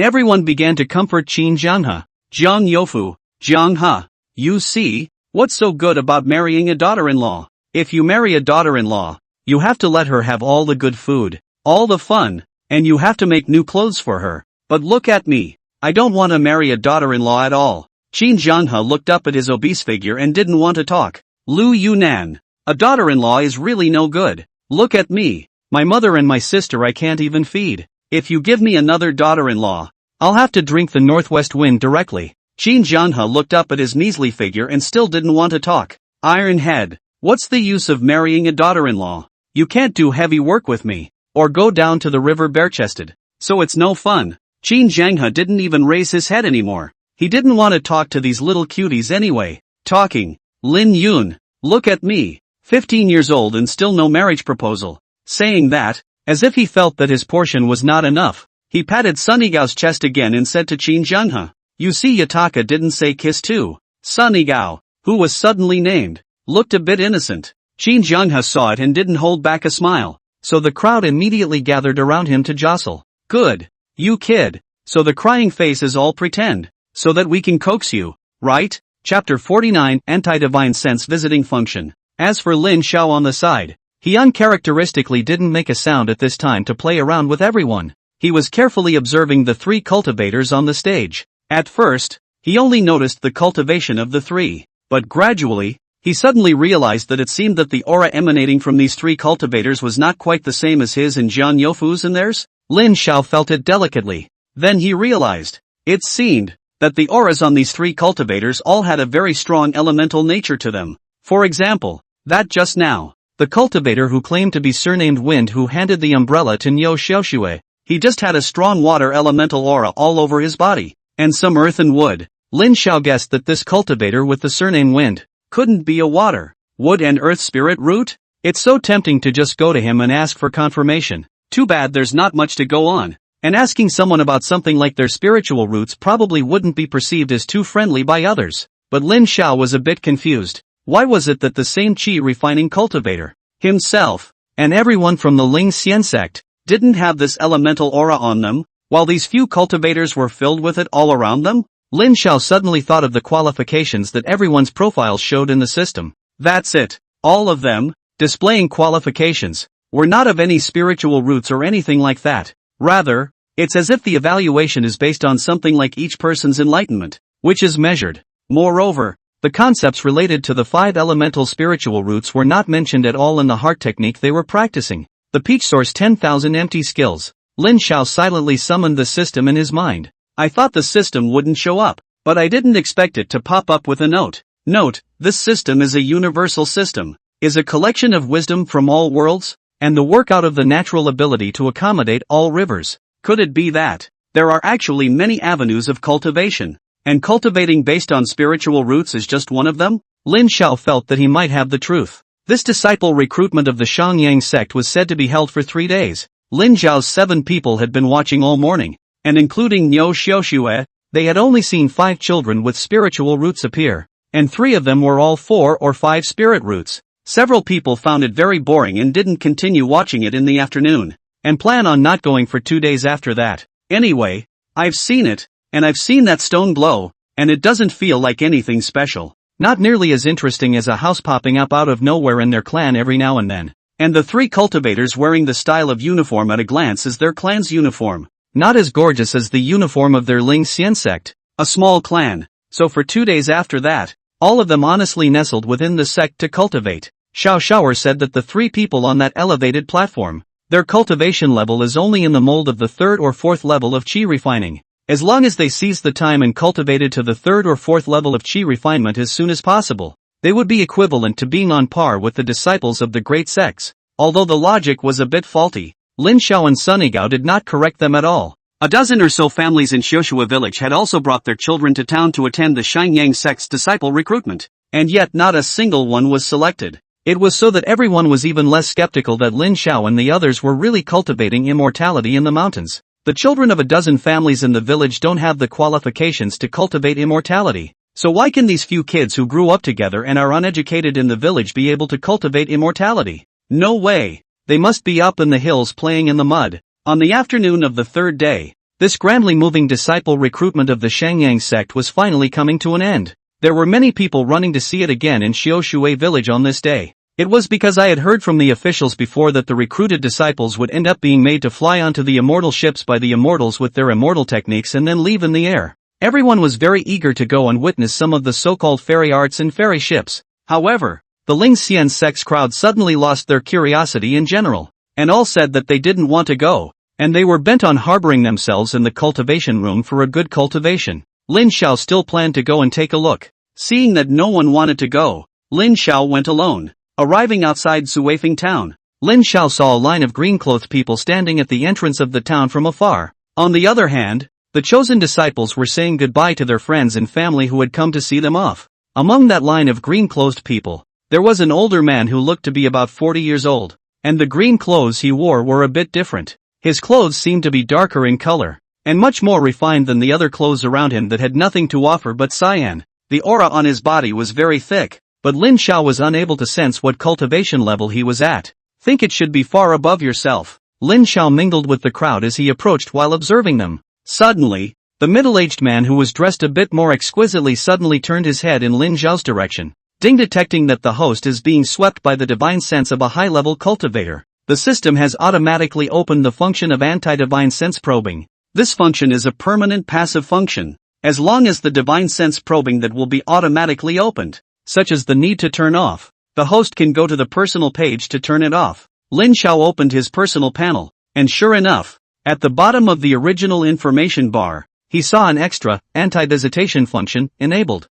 everyone began to comfort Qin Jianghe. Jiang Youfu, Jianghe, you see, what's so good about marrying a daughter-in-law? If you marry a daughter-in-law, you have to let her have all the good food, all the fun, and you have to make new clothes for her. But look at me. I don't want to marry a daughter-in-law at all. Qin Jianghe looked up at his obese figure and didn't want to talk. Lu Yunan. A daughter-in-law is really no good. Look at me. My mother and my sister I can't even feed. If you give me another daughter-in-law, I'll have to drink the northwest wind directly. Qin Jianghe looked up at his measly figure and still didn't want to talk. Iron Head. What's the use of marrying a daughter-in-law? You can't do heavy work with me, or go down to the river bare-chested. So it's no fun. Qin Jianghe didn't even raise his head anymore. He didn't want to talk to these little cuties anyway. talking. Lin Yun, look at me, 15 years old and still no marriage proposal. Saying that, as if he felt that his portion was not enough, he patted Sunigao's chest again and said to Qin Zhenghe, you see Yataka didn't say kiss too. Sunigao, who was suddenly named, looked a bit innocent. Qin Zhenghe saw it and didn't hold back a smile, so the crowd immediately gathered around him to jostle. Good. You kid. So the crying face is all pretend, so that we can coax you, right? Chapter 49 Anti-Divine Sense Visiting Function. As for Lin Xiao on the side, he uncharacteristically didn't make a sound at this time to play around with everyone. He was carefully observing the three cultivators on the stage. At first, he only noticed the cultivation of the three, but gradually, he suddenly realized that it seemed that the aura emanating from these three cultivators was not quite the same as his and Jian Youfu's and theirs. Lin Xiao felt it delicately. Then he realized, it seemed, that the auras on these three cultivators all had a very strong elemental nature to them. For example, that just now, the cultivator who claimed to be surnamed Wind who handed the umbrella to Niu Xiaoxue, he just had a strong water elemental aura all over his body, and some earth and wood. Lin Xiao guessed that this cultivator with the surname Wind couldn't be a water, wood and earth spirit root? It's so tempting to just go to him and ask for confirmation. Too bad there's not much to go on, and asking someone about something like their spiritual roots probably wouldn't be perceived as too friendly by others. But Lin Xiao was a bit confused. Why was it that the same qi refining cultivator, himself, and everyone from the Ling Xian sect, didn't have this elemental aura on them, while these few cultivators were filled with it all around them? Lin Xiao suddenly thought of the qualifications that everyone's profiles showed in the system. That's it. All of them, displaying qualifications, were not of any spiritual roots or anything like that. Rather, it's as if the evaluation is based on something like each person's enlightenment, which is measured. Moreover, the concepts related to the 5 elemental spiritual roots were not mentioned at all in the heart technique they were practicing. The Peach Source 10,000 empty skills. Lin Xiao silently summoned the system in his mind. I thought the system wouldn't show up, but I didn't expect it to pop up with a note. Note, this system is a universal system, is a collection of wisdom from all worlds, and the work out of the natural ability to accommodate all rivers. Could it be that there are actually many avenues of cultivation, and cultivating based on spiritual roots is just one of them? Lin Xiao felt that he might have the truth. This disciple recruitment of the Shangyang sect was said to be held for 3 days. Lin Xiao's 7 people had been watching all morning, and including Niu Xiaoxue, they had only seen 5 children with spiritual roots appear, and 3 of them were all 4 or 5 spirit roots. Several people found it very boring and didn't continue watching it in the afternoon, and plan on not going for 2 days after that. Anyway, I've seen it, and I've seen that stone glow, and it doesn't feel like anything special. Not nearly as interesting as a house popping up out of nowhere in their clan every now and then. And the 3 cultivators wearing the style of uniform at a glance as their clan's uniform. Not as gorgeous as the uniform of their Ling Xian sect, a small clan. So for 2 days after that, all of them honestly nestled within the sect to cultivate. Xiao Shaoer said that the 3 people on that elevated platform, their cultivation level is only in the mold of the 3rd or 4th level of qi refining. As long as they seized the time and cultivated to the 3rd or 4th level of qi refinement as soon as possible, they would be equivalent to being on par with the disciples of the great sects. Although the logic was a bit faulty, Lin Xiao and Sunigao did not correct them at all. A dozen or so families in Xiaoxue village had also brought their children to town to attend the Shangyang sect's disciple recruitment, and yet not a single one was selected. It was so that everyone was even less skeptical that Lin Xiao and the others were really cultivating immortality in the mountains. The children of a dozen families in the village don't have the qualifications to cultivate immortality. So why can these few kids who grew up together and are uneducated in the village be able to cultivate immortality? No way. They must be up in the hills playing in the mud. On the afternoon of the 3rd day, this grandly moving disciple recruitment of the Shangyang sect was finally coming to an end. There were many people running to see it again in Xiaoxue village on this day. It was because I had heard from the officials before that the recruited disciples would end up being made to fly onto the immortal ships by the immortals with their immortal techniques and then leave in the air. Everyone was very eager to go and witness some of the so-called fairy arts and fairy ships. However, the Ling Xian sect's crowd suddenly lost their curiosity in general, and all said that they didn't want to go, and they were bent on harboring themselves in the cultivation room for a good cultivation. Lin Xiao still planned to go and take a look. Seeing that no one wanted to go, Lin Xiao went alone. Arriving outside Suifeng town, Lin Xiao saw a line of green-clothed people standing at the entrance of the town from afar. On the other hand, the chosen disciples were saying goodbye to their friends and family who had come to see them off. Among that line of green-clothed people, there was an older man who looked to be about 40 years old, and the green clothes he wore were a bit different. His clothes seemed to be darker in color, and much more refined than the other clothes around him that had nothing to offer but cyan. The aura on his body was very thick, but Lin Xiao was unable to sense what cultivation level he was at. Think it should be far above yourself. Lin Xiao mingled with the crowd as he approached while observing them. Suddenly, the middle-aged man who was dressed a bit more exquisitely suddenly turned his head in Lin Xiao's direction. Ding, detecting that the host is being swept by the divine sense of a high-level cultivator, the system has automatically opened the function of anti-divine sense probing. This function is a permanent passive function, as long as the divine sense probing that will be automatically opened, such as the need to turn off. The host can go to the personal page to turn it off. Lin Xiao opened his personal panel, and sure enough, at the bottom of the original information bar, he saw an extra, anti-visitation function, enabled.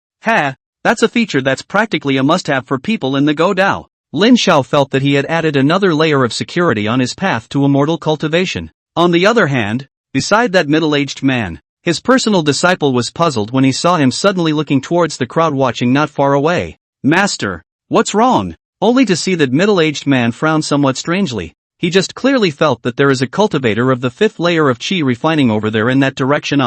That's a feature that's practically a must-have for people in the Go Dao. Lin Xiao felt that he had added another layer of security on his path to immortal cultivation. On the other hand, beside that middle-aged man, his personal disciple was puzzled when he saw him suddenly looking towards the crowd watching not far away. Master, what's wrong? Only to see that middle-aged man frown somewhat strangely. He just clearly felt that there is a cultivator of the 5th layer of qi refining over there in that direction.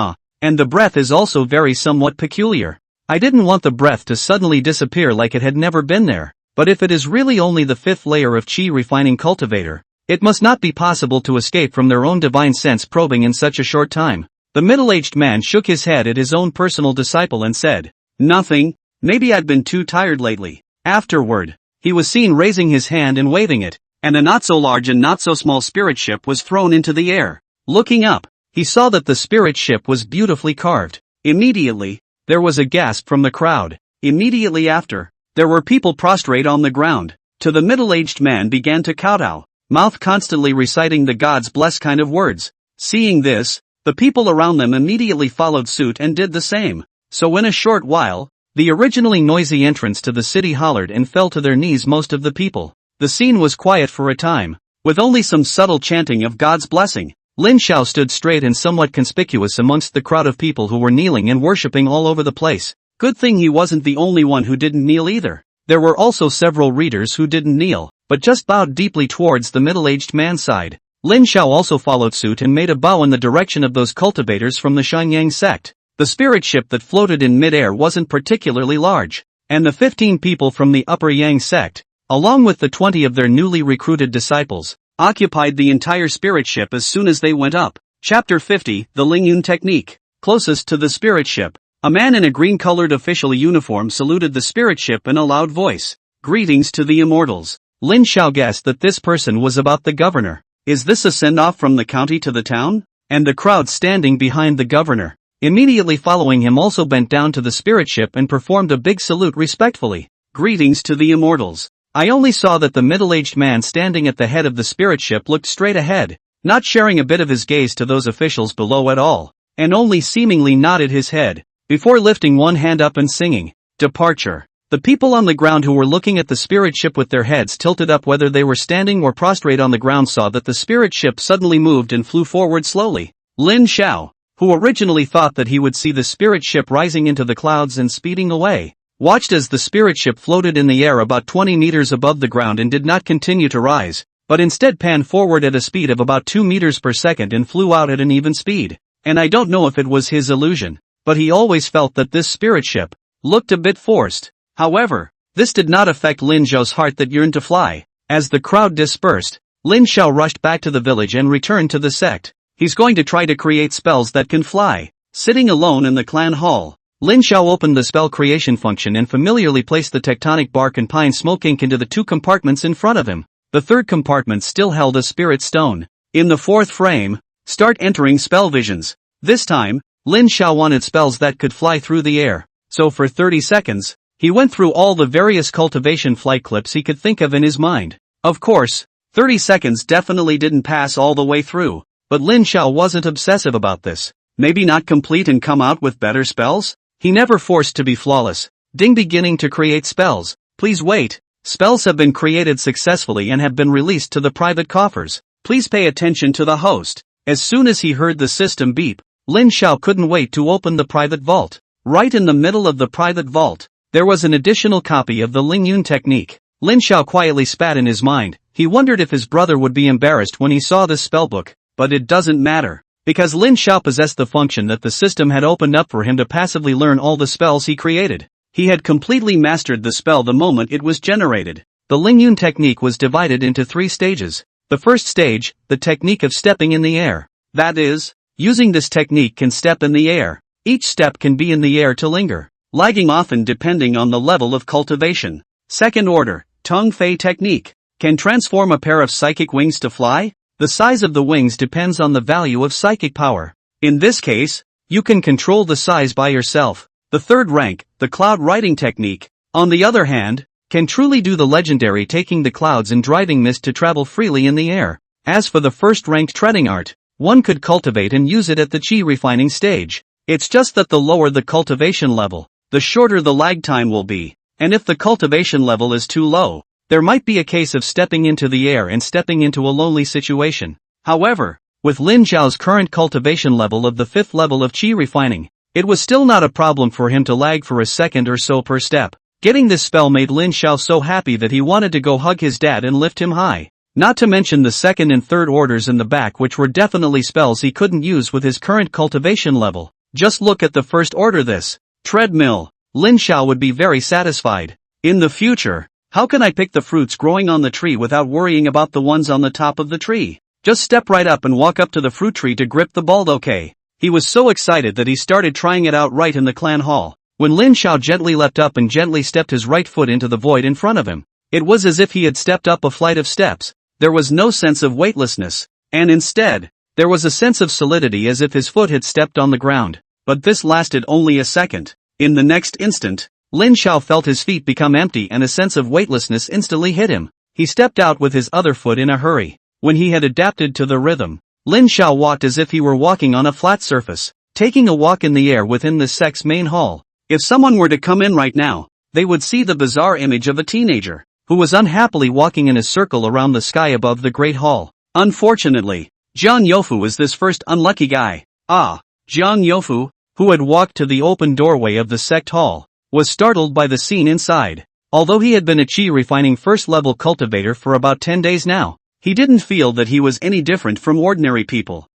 And the breath is also very somewhat peculiar. I didn't want the breath to suddenly disappear like it had never been there, but if it is really only the 5th layer of qi refining cultivator, it must not be possible to escape from their own divine sense probing in such a short time. The middle-aged man shook his head at his own personal disciple and said, "Nothing, maybe I'd been too tired lately." Afterward, he was seen raising his hand and waving it, and a not-so-large and not-so-small spirit ship was thrown into the air. Looking up, he saw that the spirit ship was beautifully carved. Immediately, there was a gasp from the crowd. Immediately after, there were people prostrate on the ground. To the middle-aged man began to kowtow, mouth constantly reciting the God's bless kind of words. Seeing this, the people around them immediately followed suit and did the same. So in a short while, the originally noisy entrance to the city hollered and fell to their knees most of the people. The scene was quiet for a time, with only some subtle chanting of God's blessing. Lin Xiao stood straight and somewhat conspicuous amongst the crowd of people who were kneeling and worshipping all over the place. Good thing he wasn't the only one who didn't kneel either. There were also several readers who didn't kneel, but just bowed deeply towards the middle-aged man's side. Lin Xiao also followed suit and made a bow in the direction of those cultivators from the Shenyang sect. The spirit ship that floated in mid-air wasn't particularly large, and the 15 people from the Upper Yang sect, along with the 20 of their newly recruited disciples, occupied the entire spirit ship as soon as they went up. Chapter 50, The Lingyun Technique. Closest to the spirit ship, a man in a green-colored official uniform saluted the spirit ship in a loud voice. "Greetings to the immortals." Lin Xiao guessed that this person was about the governor. Is this a send-off from the county to the town? And the crowd standing behind the governor, immediately following him, also bent down to the spirit ship and performed a big salute respectfully. "Greetings to the immortals." I only saw that the middle-aged man standing at the head of the spirit ship looked straight ahead, not sharing a bit of his gaze to those officials below at all, and only seemingly nodded his head, before lifting one hand up and singing, "Departure." The people on the ground who were looking at the spirit ship with their heads tilted up whether they were standing or prostrate on the ground saw that the spirit ship suddenly moved and flew forward slowly. Lin Xiao, who originally thought that he would see the spirit ship rising into the clouds and speeding away, watched as the spirit ship floated in the air about 20 meters above the ground and did not continue to rise, but instead panned forward at a speed of about 2 meters per second and flew out at an even speed. And I don't know if it was his illusion, but he always felt that this spirit ship looked a bit forced. However, this did not affect Lin Xiao's heart that yearned to fly. As the crowd dispersed, Lin Xiao rushed back to the village and returned to the sect. He's going to try to create spells that can fly. Sitting alone in the clan hall, Lin Xiao opened the spell creation function and familiarly placed the tectonic bark and pine smoke ink into the 2 compartments in front of him. The 3rd compartment still held a spirit stone. In the 4th frame, start entering spell visions. This time, Lin Xiao wanted spells that could fly through the air. So for 30 seconds, he went through all the various cultivation flight clips he could think of in his mind. Of course, 30 seconds definitely didn't pass all the way through, but Lin Xiao wasn't obsessive about this. Maybe not complete and come out with better spells? He never forced to be flawless. Ding, beginning to create spells. Please wait. Spells have been created successfully and have been released to the private coffers. Please pay attention to the host. As soon as he heard the system beep, Lin Xiao couldn't wait to open the private vault. Right in the middle of the private vault, there was an additional copy of the Ling Yun technique. Lin Xiao quietly spat in his mind. He wondered if his brother would be embarrassed when he saw this spellbook, but it doesn't matter, because Lin Xiao possessed the function that the system had opened up for him to passively learn all the spells he created. He had completely mastered the spell the moment it was generated. The Ling Yun technique was divided into 3 stages. The first stage, the technique of stepping in the air. That is, using this technique can step in the air. Each step can be in the air to linger, lagging often depending on the level of cultivation. Second order, Tongue Fei technique. Can transform a pair of psychic wings to fly? The size of the wings depends on the value of psychic power. In this case, you can control the size by yourself. The third rank, the cloud riding technique, on the other hand, can truly do the legendary taking the clouds and driving mist to travel freely in the air. As for the first ranked treading art, one could cultivate and use it at the chi refining stage. It's just that the lower the cultivation level, the shorter the lag time will be, and if the cultivation level is too low, there might be a case of stepping into the air and stepping into a lonely situation. However, with Lin Xiao's current cultivation level of the 5th level of chi refining, it was still not a problem for him to lag for a second or so per step. Getting this spell made Lin Xiao so happy that he wanted to go hug his dad and lift him high. Not to mention the second and third orders in the back, which were definitely spells he couldn't use with his current cultivation level. Just look at the first order, this treadmill. Lin Xiao would be very satisfied. In the future, how can I pick the fruits growing on the tree without worrying about the ones on the top of the tree? Just step right up and walk up to the fruit tree to grip the bulb, okay? He was so excited that he started trying it out right in the clan hall. When Lin Xiao gently leapt up and gently stepped his right foot into the void in front of him, it was as if he had stepped up a flight of steps. There was no sense of weightlessness, and instead, there was a sense of solidity as if his foot had stepped on the ground. But this lasted only a second. In the next instant, Lin Xiao felt his feet become empty and a sense of weightlessness instantly hit him. He stepped out with his other foot in a hurry. When he had adapted to the rhythm, Lin Xiao walked as if he were walking on a flat surface, taking a walk in the air within the sect's main hall. If someone were to come in right now, they would see the bizarre image of a teenager, who was unhappily walking in a circle around the sky above the Great Hall. Unfortunately, Jiang Youfu was this first unlucky guy. Jiang Youfu, who had walked to the open doorway of the sect hall, was startled by the scene inside. Although he had been a chi refining first-level cultivator for about 10 days now, he didn't feel that he was any different from ordinary people.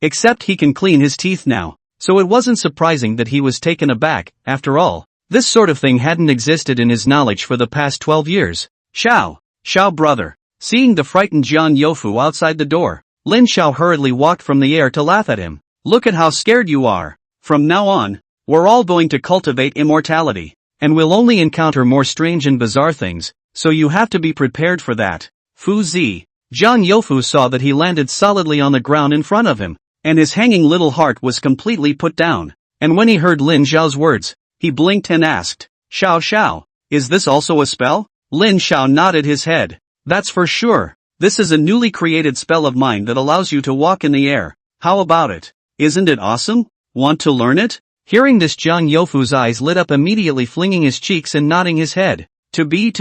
Except he can clean his teeth now. So it wasn't surprising that he was taken aback. After all, this sort of thing hadn't existed in his knowledge for the past 12 years. Xiao brother. Seeing the frightened Jiang Youfu outside the door, Lin Xiao hurriedly walked from the air to laugh at him. Look at how scared you are. From now on, we're all going to cultivate immortality, and we'll only encounter more strange and bizarre things, so you have to be prepared for that. Fu Zi. Jiang Youfu saw that he landed solidly on the ground in front of him, and his hanging little heart was completely put down. And when he heard Lin Xiao's words, he blinked and asked, Xiao, is this also a spell? Lin Xiao nodded his head. That's for sure. This is a newly created spell of mine that allows you to walk in the air. How about it? Isn't it awesome? Want to learn it? Hearing this, Jiang Youfu's eyes lit up immediately, flinging his cheeks and nodding his head. To be.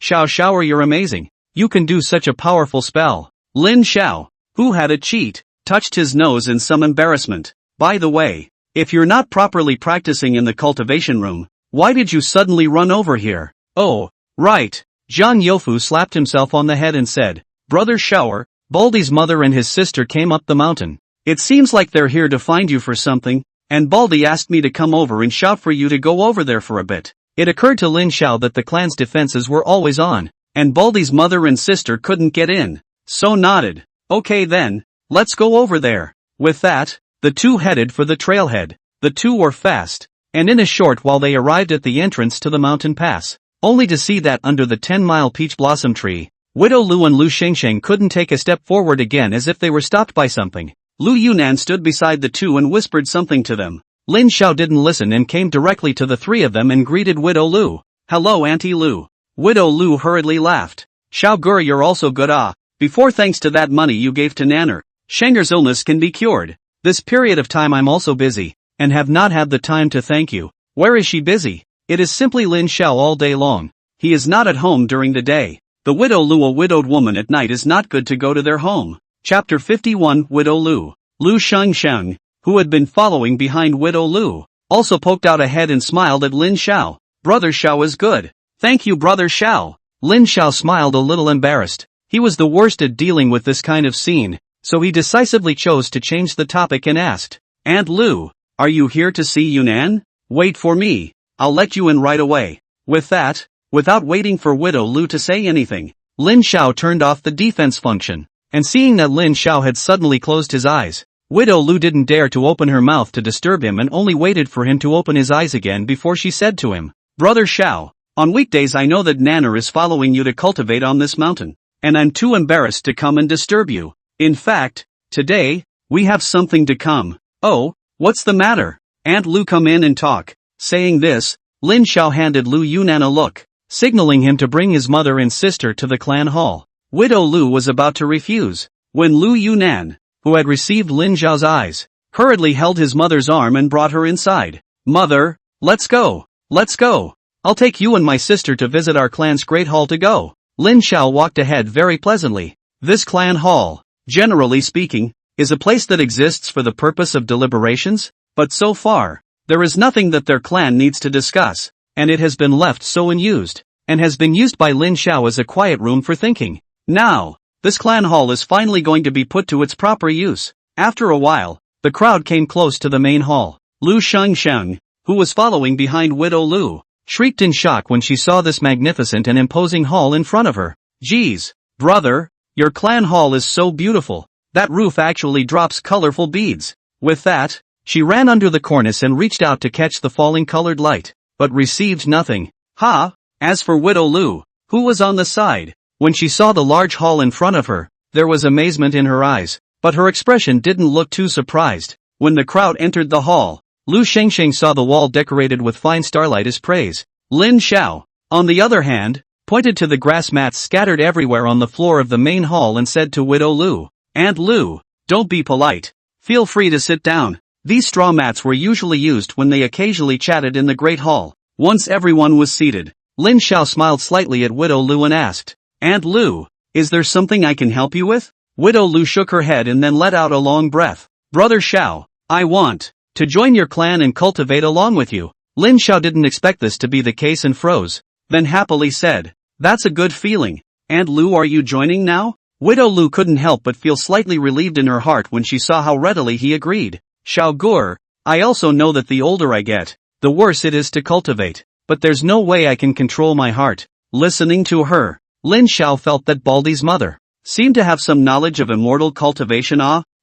Xiao, you're amazing. You can do such a powerful spell. Lin Xiao, who had a cheat, touched his nose in some embarrassment. By the way, if you're not properly practicing in the cultivation room, why did you suddenly run over here? Oh, right. Jiang Youfu slapped himself on the head and said, Brother Xiao, Baldy's mother and his sister came up the mountain. It seems like they're here to find you for something, and Baldy asked me to come over and shout for you to go over there for a bit. It occurred to Lin Xiao that the clan's defenses were always on, and Baldy's mother and sister couldn't get in. So nodded. Okay then, let's go over there. With that, the two headed for the trailhead. The two were fast, and in a short while they arrived at the entrance to the mountain pass, only to see that under the 10-mile peach blossom tree, Widow Lu and Lu Shengsheng couldn't take a step forward again, as if they were stopped by something. Lu Yunan stood beside the two and whispered something to them. Lin Xiao didn't listen and came directly to the three of them and greeted Widow Lu. Hello, Auntie Lu. Widow Lu hurriedly laughed. Xiao Gur, you're also good. Before, thanks to that money you gave to Nanner, Shenger's illness can be cured. This period of time I'm also busy, and have not had the time to thank you. Where is she busy? It is simply Lin Xiao all day long. He is not at home during the day. The Widow Lu, a widowed woman at night, is not good to go to their home. Chapter 51. Widow Lu. Lu Shengsheng, who had been following behind Widow Lu, also poked out a head and smiled at Lin Xiao. Brother Xiao is good. Thank you, Brother Xiao. Lin Xiao smiled a little embarrassed. He was the worst at dealing with this kind of scene, so he decisively chose to change the topic and asked, Aunt Lu, are you here to see Yunnan? Wait for me. I'll let you in right away. With that, without waiting for Widow Lu to say anything, Lin Xiao turned off the defense function, and seeing that Lin Xiao had suddenly closed his eyes, Widow Lu didn't dare to open her mouth to disturb him and only waited for him to open his eyes again before she said to him, Brother Xiao, on weekdays I know that Nanner is following you to cultivate on this mountain, and I'm too embarrassed to come and disturb you. In fact, today, we have something to come. Oh, what's the matter? Aunt Lu, come in and talk. Saying this, Lin Xiao handed Lu Yunnan a look, signaling him to bring his mother and sister to the clan hall. Widow Lu was about to refuse, when Lu Yunnan, who had received Lin Xiao's eyes, hurriedly held his mother's arm and brought her inside. Mother, let's go. Let's go. I'll take you and my sister to visit our clan's great hall to go. Lin Xiao walked ahead very pleasantly. This clan hall, generally speaking, is a place that exists for the purpose of deliberations, but so far, there is nothing that their clan needs to discuss, and it has been left so unused, and has been used by Lin Xiao as a quiet room for thinking. Now, this clan hall is finally going to be put to its proper use. After a while, the crowd came close to the main hall. Lu Shengsheng, who was following behind Widow Lu, shrieked in shock when she saw this magnificent and imposing hall in front of her. Geez, brother, your clan hall is so beautiful. That roof actually drops colorful beads. With that, she ran under the cornice and reached out to catch the falling colored light, but received nothing. Ha! As for Widow Lu, who was on the side, when she saw the large hall in front of her, there was amazement in her eyes, but her expression didn't look too surprised. When the crowd entered the hall, Lu Shengsheng saw the wall decorated with fine starlight as praise. Lin Xiao, on the other hand, pointed to the grass mats scattered everywhere on the floor of the main hall and said to Widow Lu, Aunt Lu, don't be polite. Feel free to sit down. These straw mats were usually used when they occasionally chatted in the great hall. Once everyone was seated, Lin Xiao smiled slightly at Widow Lu and asked, Aunt Lu, is there something I can help you with? Widow Lu shook her head and then let out a long breath. Brother Xiao, I want to join your clan and cultivate along with you. Lin Xiao didn't expect this to be the case and froze, then happily said, That's a good feeling. Aunt Lu, are you joining now? Widow Lu couldn't help but feel slightly relieved in her heart when she saw how readily he agreed. Xiao Gur, I also know that the older I get, the worse it is to cultivate, but there's no way I can control my heart. Listening to her, Lin Xiao felt that Baldy's mother seemed to have some knowledge of immortal cultivation.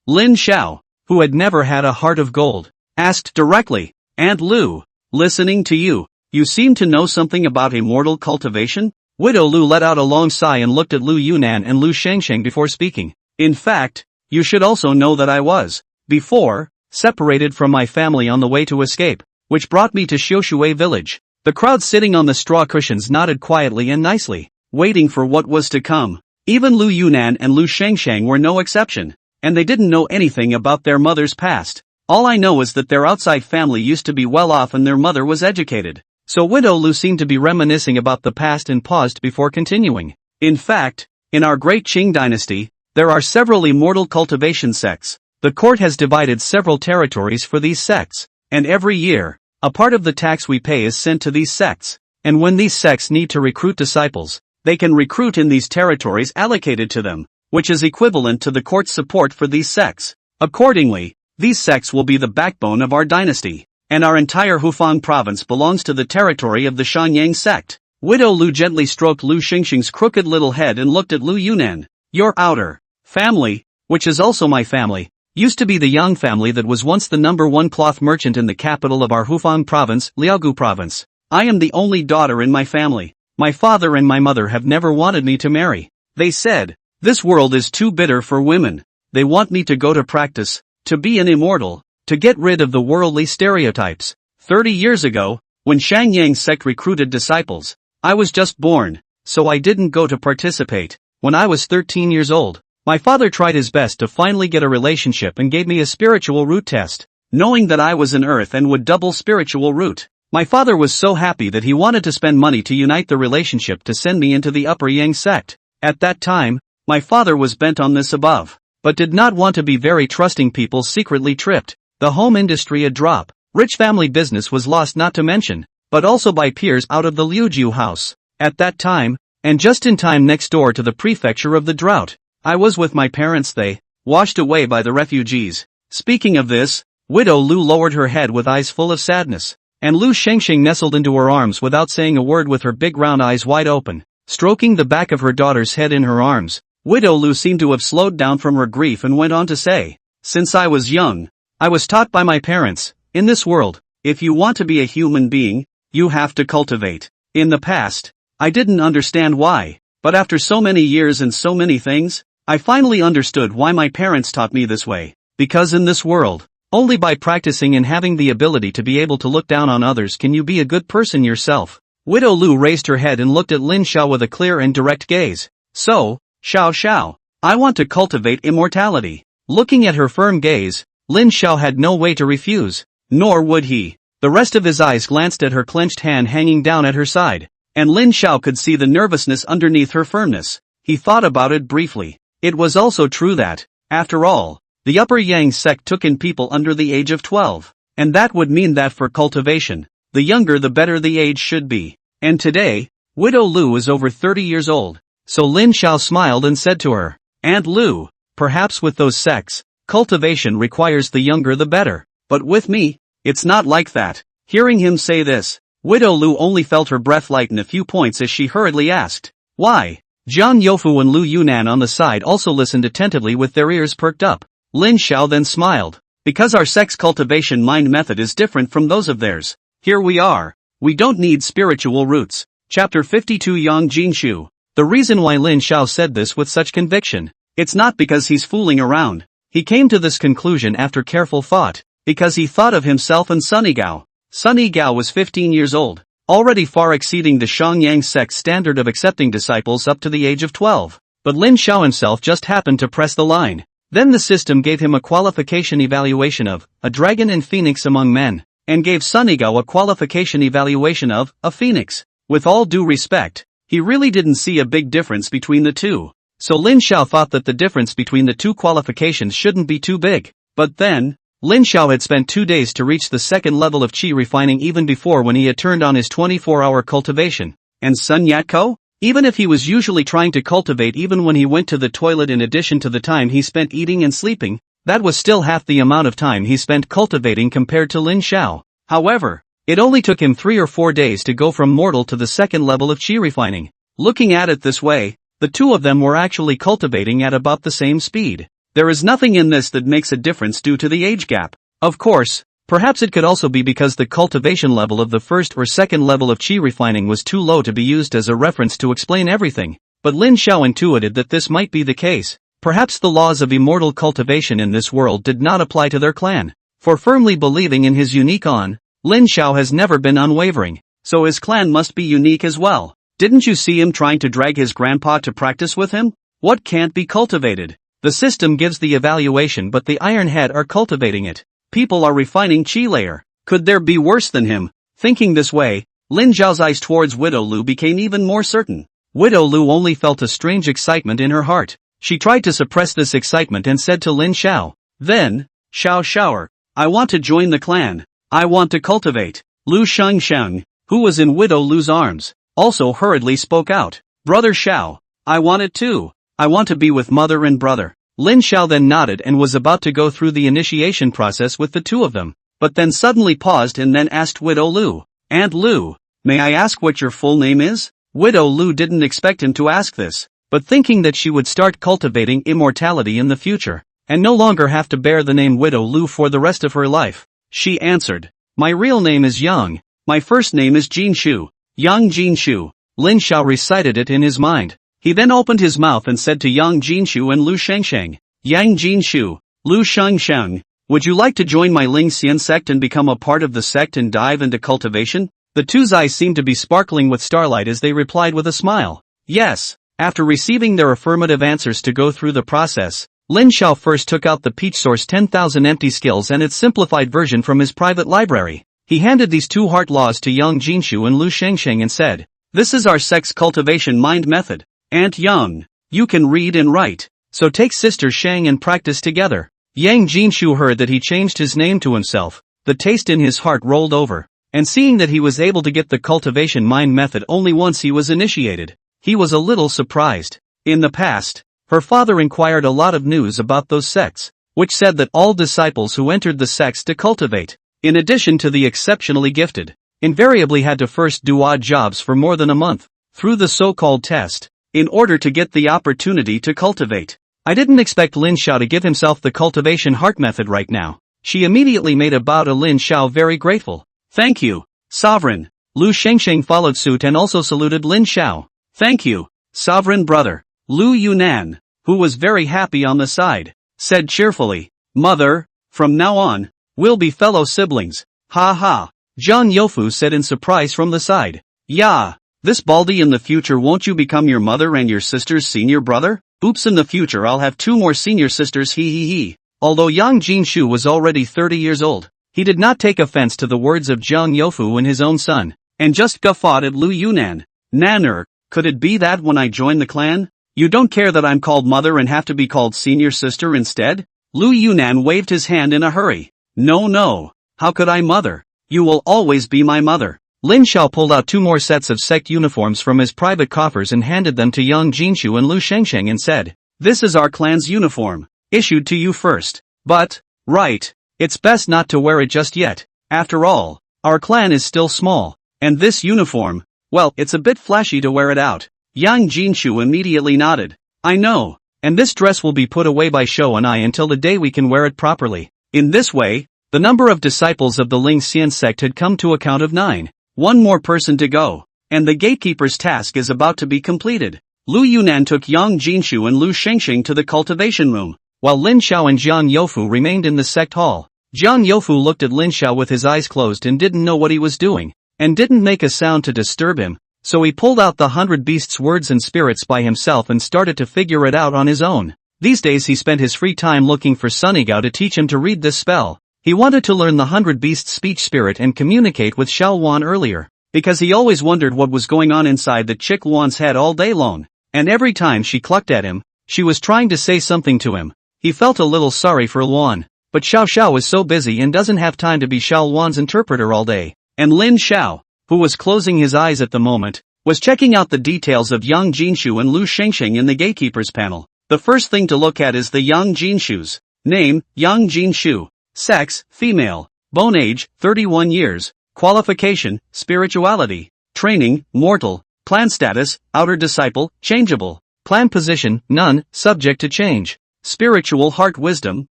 Lin Xiao, who had never had a heart of gold, asked directly, Aunt Lu, listening to you, you seem to know something about immortal cultivation? Widow Lu let out a long sigh and looked at Lu Yunnan and Lu Shengsheng before speaking. In fact, you should also know that I was, before, separated from my family on the way to escape, which brought me to Xiushui village. The crowd sitting on the straw cushions nodded quietly and nicely, waiting for what was to come. Even Lu Yunnan and Lu Shengsheng were no exception, and they didn't know anything about their mother's past. All I know is that their outside family used to be well off and their mother was educated. So Widow Lu seemed to be reminiscing about the past and paused before continuing. In fact, in our great Qing dynasty, there are several immortal cultivation sects. The court has divided several territories for these sects, and every year, a part of the tax we pay is sent to these sects. And when these sects need to recruit disciples, they can recruit in these territories allocated to them, which is equivalent to the court's support for these sects. Accordingly, these sects will be the backbone of our dynasty, and our entire Hufang province belongs to the territory of the Shanyang sect. Widow Lu gently stroked Lu Shengsheng's crooked little head and looked at Lu Yunnan. Your outer family, which is also my family, used to be the Yang family that was once the #1 cloth merchant in the capital of our Hufang province, Liaogu province. I am the only daughter in my family. My father and my mother have never wanted me to marry. They said, this world is too bitter for women. They want me to go to practice, to be an immortal, to get rid of the worldly stereotypes. 30 years ago, when Shanyang sect recruited disciples, I was just born, so I didn't go to participate. When I was 13 years old, my father tried his best to finally get a relationship and gave me a spiritual root test. Knowing that I was an earth and would double spiritual root, my father was so happy that he wanted to spend money to unite the relationship to send me into the upper Yang sect. At that time, my father was bent on this above, but did not want to be very trusting people secretly tripped. The home industry a drop, rich family business was lost, not to mention, but also by peers out of the Liujiu house. At that time, and just in time next door to the prefecture of the drought, I was with my parents. They washed away by the refugees. Speaking of this, Widow Lu lowered her head with eyes full of sadness, and Lu Shengsheng nestled into her arms without saying a word with her big round eyes wide open, stroking the back of her daughter's head in her arms. Widow Lu seemed to have slowed down from her grief and went on to say, "Since I was young, I was taught by my parents, in this world, if you want to be a human being, you have to cultivate. In the past, I didn't understand why, but after so many years and so many things, I finally understood why my parents taught me this way. Because in this world, only by practicing and having the ability to be able to look down on others can you be a good person yourself." Widow Lu raised her head and looked at Lin Xiao with a clear and direct gaze. "So, Xiao, I want to cultivate immortality." Looking at her firm gaze, Lin Xiao had no way to refuse, nor would he. The rest of his eyes glanced at her clenched hand hanging down at her side, and Lin Xiao could see the nervousness underneath her firmness. He thought about it briefly. It was also true that, after all, the Upper Yang sect took in people under the age of 12, and that would mean that for cultivation, the younger the better the age should be. And today, Widow Lu is over 30 years old. So Lin Xiao smiled and said to her, "Aunt Lu, perhaps with those sects, cultivation requires the younger the better, but with me, it's not like that." Hearing him say this, Widow Lu only felt her breath lighten a few points as she hurriedly asked, "Why?" Jiang Youfu and Lu Yunnan on the side also listened attentively with their ears perked up. Lin Xiao then smiled, "Because our sect's cultivation mind method is different from those of theirs. Here we are. We don't need spiritual roots." Chapter 52 Yang Jinshu. The reason why Lin Xiao said this with such conviction, it's not because he's fooling around. He came to this conclusion after careful thought, because he thought of himself and Sunny Gao. Sunny Gao was 15 years old, already far exceeding the Shangyang sect's standard of accepting disciples up to the age of 12. But Lin Xiao himself just happened to press the line. Then the system gave him a qualification evaluation of a dragon and phoenix among men, and gave Sunny Gao a qualification evaluation of a phoenix. With all due respect, he really didn't see a big difference between the two. So Lin Xiao thought that the difference between the two qualifications shouldn't be too big. But then, Lin Xiao had spent 2 days to reach the second level of qi refining even before when he had turned on his 24-hour cultivation. And Sun Yatko? Even if he was usually trying to cultivate even when he went to the toilet in addition to the time he spent eating and sleeping, that was still half the amount of time he spent cultivating compared to Lin Xiao. However, it only took him 3 or 4 days to go from mortal to the second level of qi refining. Looking at it this way, the two of them were actually cultivating at about the same speed. There is nothing in this that makes a difference due to the age gap. Of course, perhaps it could also be because the cultivation level of the first or second level of qi refining was too low to be used as a reference to explain everything. But Lin Xiao intuited that this might be the case. Perhaps the laws of immortal cultivation in this world did not apply to their clan. For firmly believing in his unique on, Lin Xiao has never been unwavering, so his clan must be unique as well. Didn't you see him trying to drag his grandpa to practice with him? What can't be cultivated? The system gives the evaluation but the Iron Head are cultivating it. People are refining qi layer. Could there be worse than him? Thinking this way, Lin Xiao's eyes towards Widow Lu became even more certain. Widow Lu only felt a strange excitement in her heart. She tried to suppress this excitement and said to Lin Xiao, "Then, Xiao, I want to join the clan. I want to cultivate." Lu Shengsheng, who was in Widow Lu's arms, also hurriedly spoke out, "Brother Xiao, I want it too. I want to be with mother and brother." Lin Xiao then nodded and was about to go through the initiation process with the two of them, but then suddenly paused and then asked Widow Lu, "Aunt Lu, may I ask what your full name is?" Widow Lu didn't expect him to ask this, but thinking that she would start cultivating immortality in the future, and no longer have to bear the name Widow Lu for the rest of her life, she answered, "My real name is Yang. My first name is Jinshu." Yang Jinshu. Lin Xiao recited it in his mind. He then opened his mouth and said to Yang Jinshu and Lu Shengsheng, "Yang Jinshu, Lu Shengsheng, would you like to join my Ling Xian sect and become a part of the sect and dive into cultivation?" The two's eyes seemed to be sparkling with starlight as they replied with a smile, "Yes." After receiving their affirmative answers to go through the process, Lin Xiao first took out the Peach Source 10,000 empty skills and its simplified version from his private library. He handed these two heart laws to Yang Jinshu and Lu Shengsheng and said, "This is our sect's cultivation mind method. Aunt Yang, you can read and write, so take Sister Shang and practice together." Yang Jinshu heard that he changed his name to himself. The taste in his heart rolled over. and seeing that he was able to get the cultivation mind method only once he was initiated, he was a little surprised. In the past, her father inquired a lot of news about those sects, which said that all disciples who entered the sects to cultivate, in addition to the exceptionally gifted, invariably had to first do odd jobs for more than a month, through the so-called test, in order to get the opportunity to cultivate. I didn't expect Lin Xiao to give himself the cultivation heart method right now. She immediately made a bow to Lin Xiao, very grateful. Thank you, Sovereign. Lu Shengsheng followed suit and also saluted Lin Xiao. Thank you, Sovereign brother. Lu Yunan, who was very happy on the side, said cheerfully, Mother, from now on, we'll be fellow siblings. Ha ha. Zhang Youfu said in surprise from the side. Yeah, this baldy, in the future won't you become your mother and your sister's senior brother? Oops, in the future I'll have 2 more senior sisters, he. Although Yang Jinshu was already 30 years old, he did not take offense to the words of Zhang Youfu and his own son, and just guffawed at Lu Yunan. Nanner, could it be that when I join the clan, you don't care that I'm called mother and have to be called senior sister instead? Lu Yunan waved his hand in a hurry. No, how could I, mother? You will always be my mother. Lin Xiao pulled out 2 more sets of sect uniforms from his private coffers and handed them to Yang Jinshu and Lu Shengsheng and said, This is our clan's uniform, issued to you first. But, right, it's best not to wear it just yet. After all, our clan is still small, and this uniform, well, it's a bit flashy to wear it out. Yang Jinshu immediately nodded. I know, and this dress will be put away by Shou and I until the day we can wear it properly. In this way, the number of disciples of the Ling Xian sect had come to a count of 9. 1 more person to go, and the gatekeeper's task is about to be completed. Lu Yunan took Yang Jinshu and Lu Shengsheng to the cultivation room, while Lin Xiao and Zhang Youfu remained in the sect hall. Zhang Youfu looked at Lin Xiao with his eyes closed and didn't know what he was doing, and didn't make a sound to disturb him, so he pulled out the 100 Beasts' words and spirits by himself and started to figure it out on his own. These days he spent his free time looking for Sunnygao to teach him to read this spell. He wanted to learn the 100 Beasts' speech spirit and communicate with Xiao Wan earlier, because he always wondered what was going on inside the chick Wan's head all day long, and every time she clucked at him, she was trying to say something to him. He felt a little sorry for Luan, but Xiao Xiao is so busy and doesn't have time to be Xiao Wan's interpreter all day, and Lin Xiao, who was closing his eyes at the moment, was checking out the details of Yang Jinshu and Lu Shengsheng in the gatekeeper's panel. The first thing to look at is the Yang Jinshu's name, Yang Jinshu. Sex, female. Bone age, 31 years. Qualification, spirituality. Training, mortal. Clan status, outer disciple, changeable. Clan position, none, subject to change. Spiritual heart wisdom,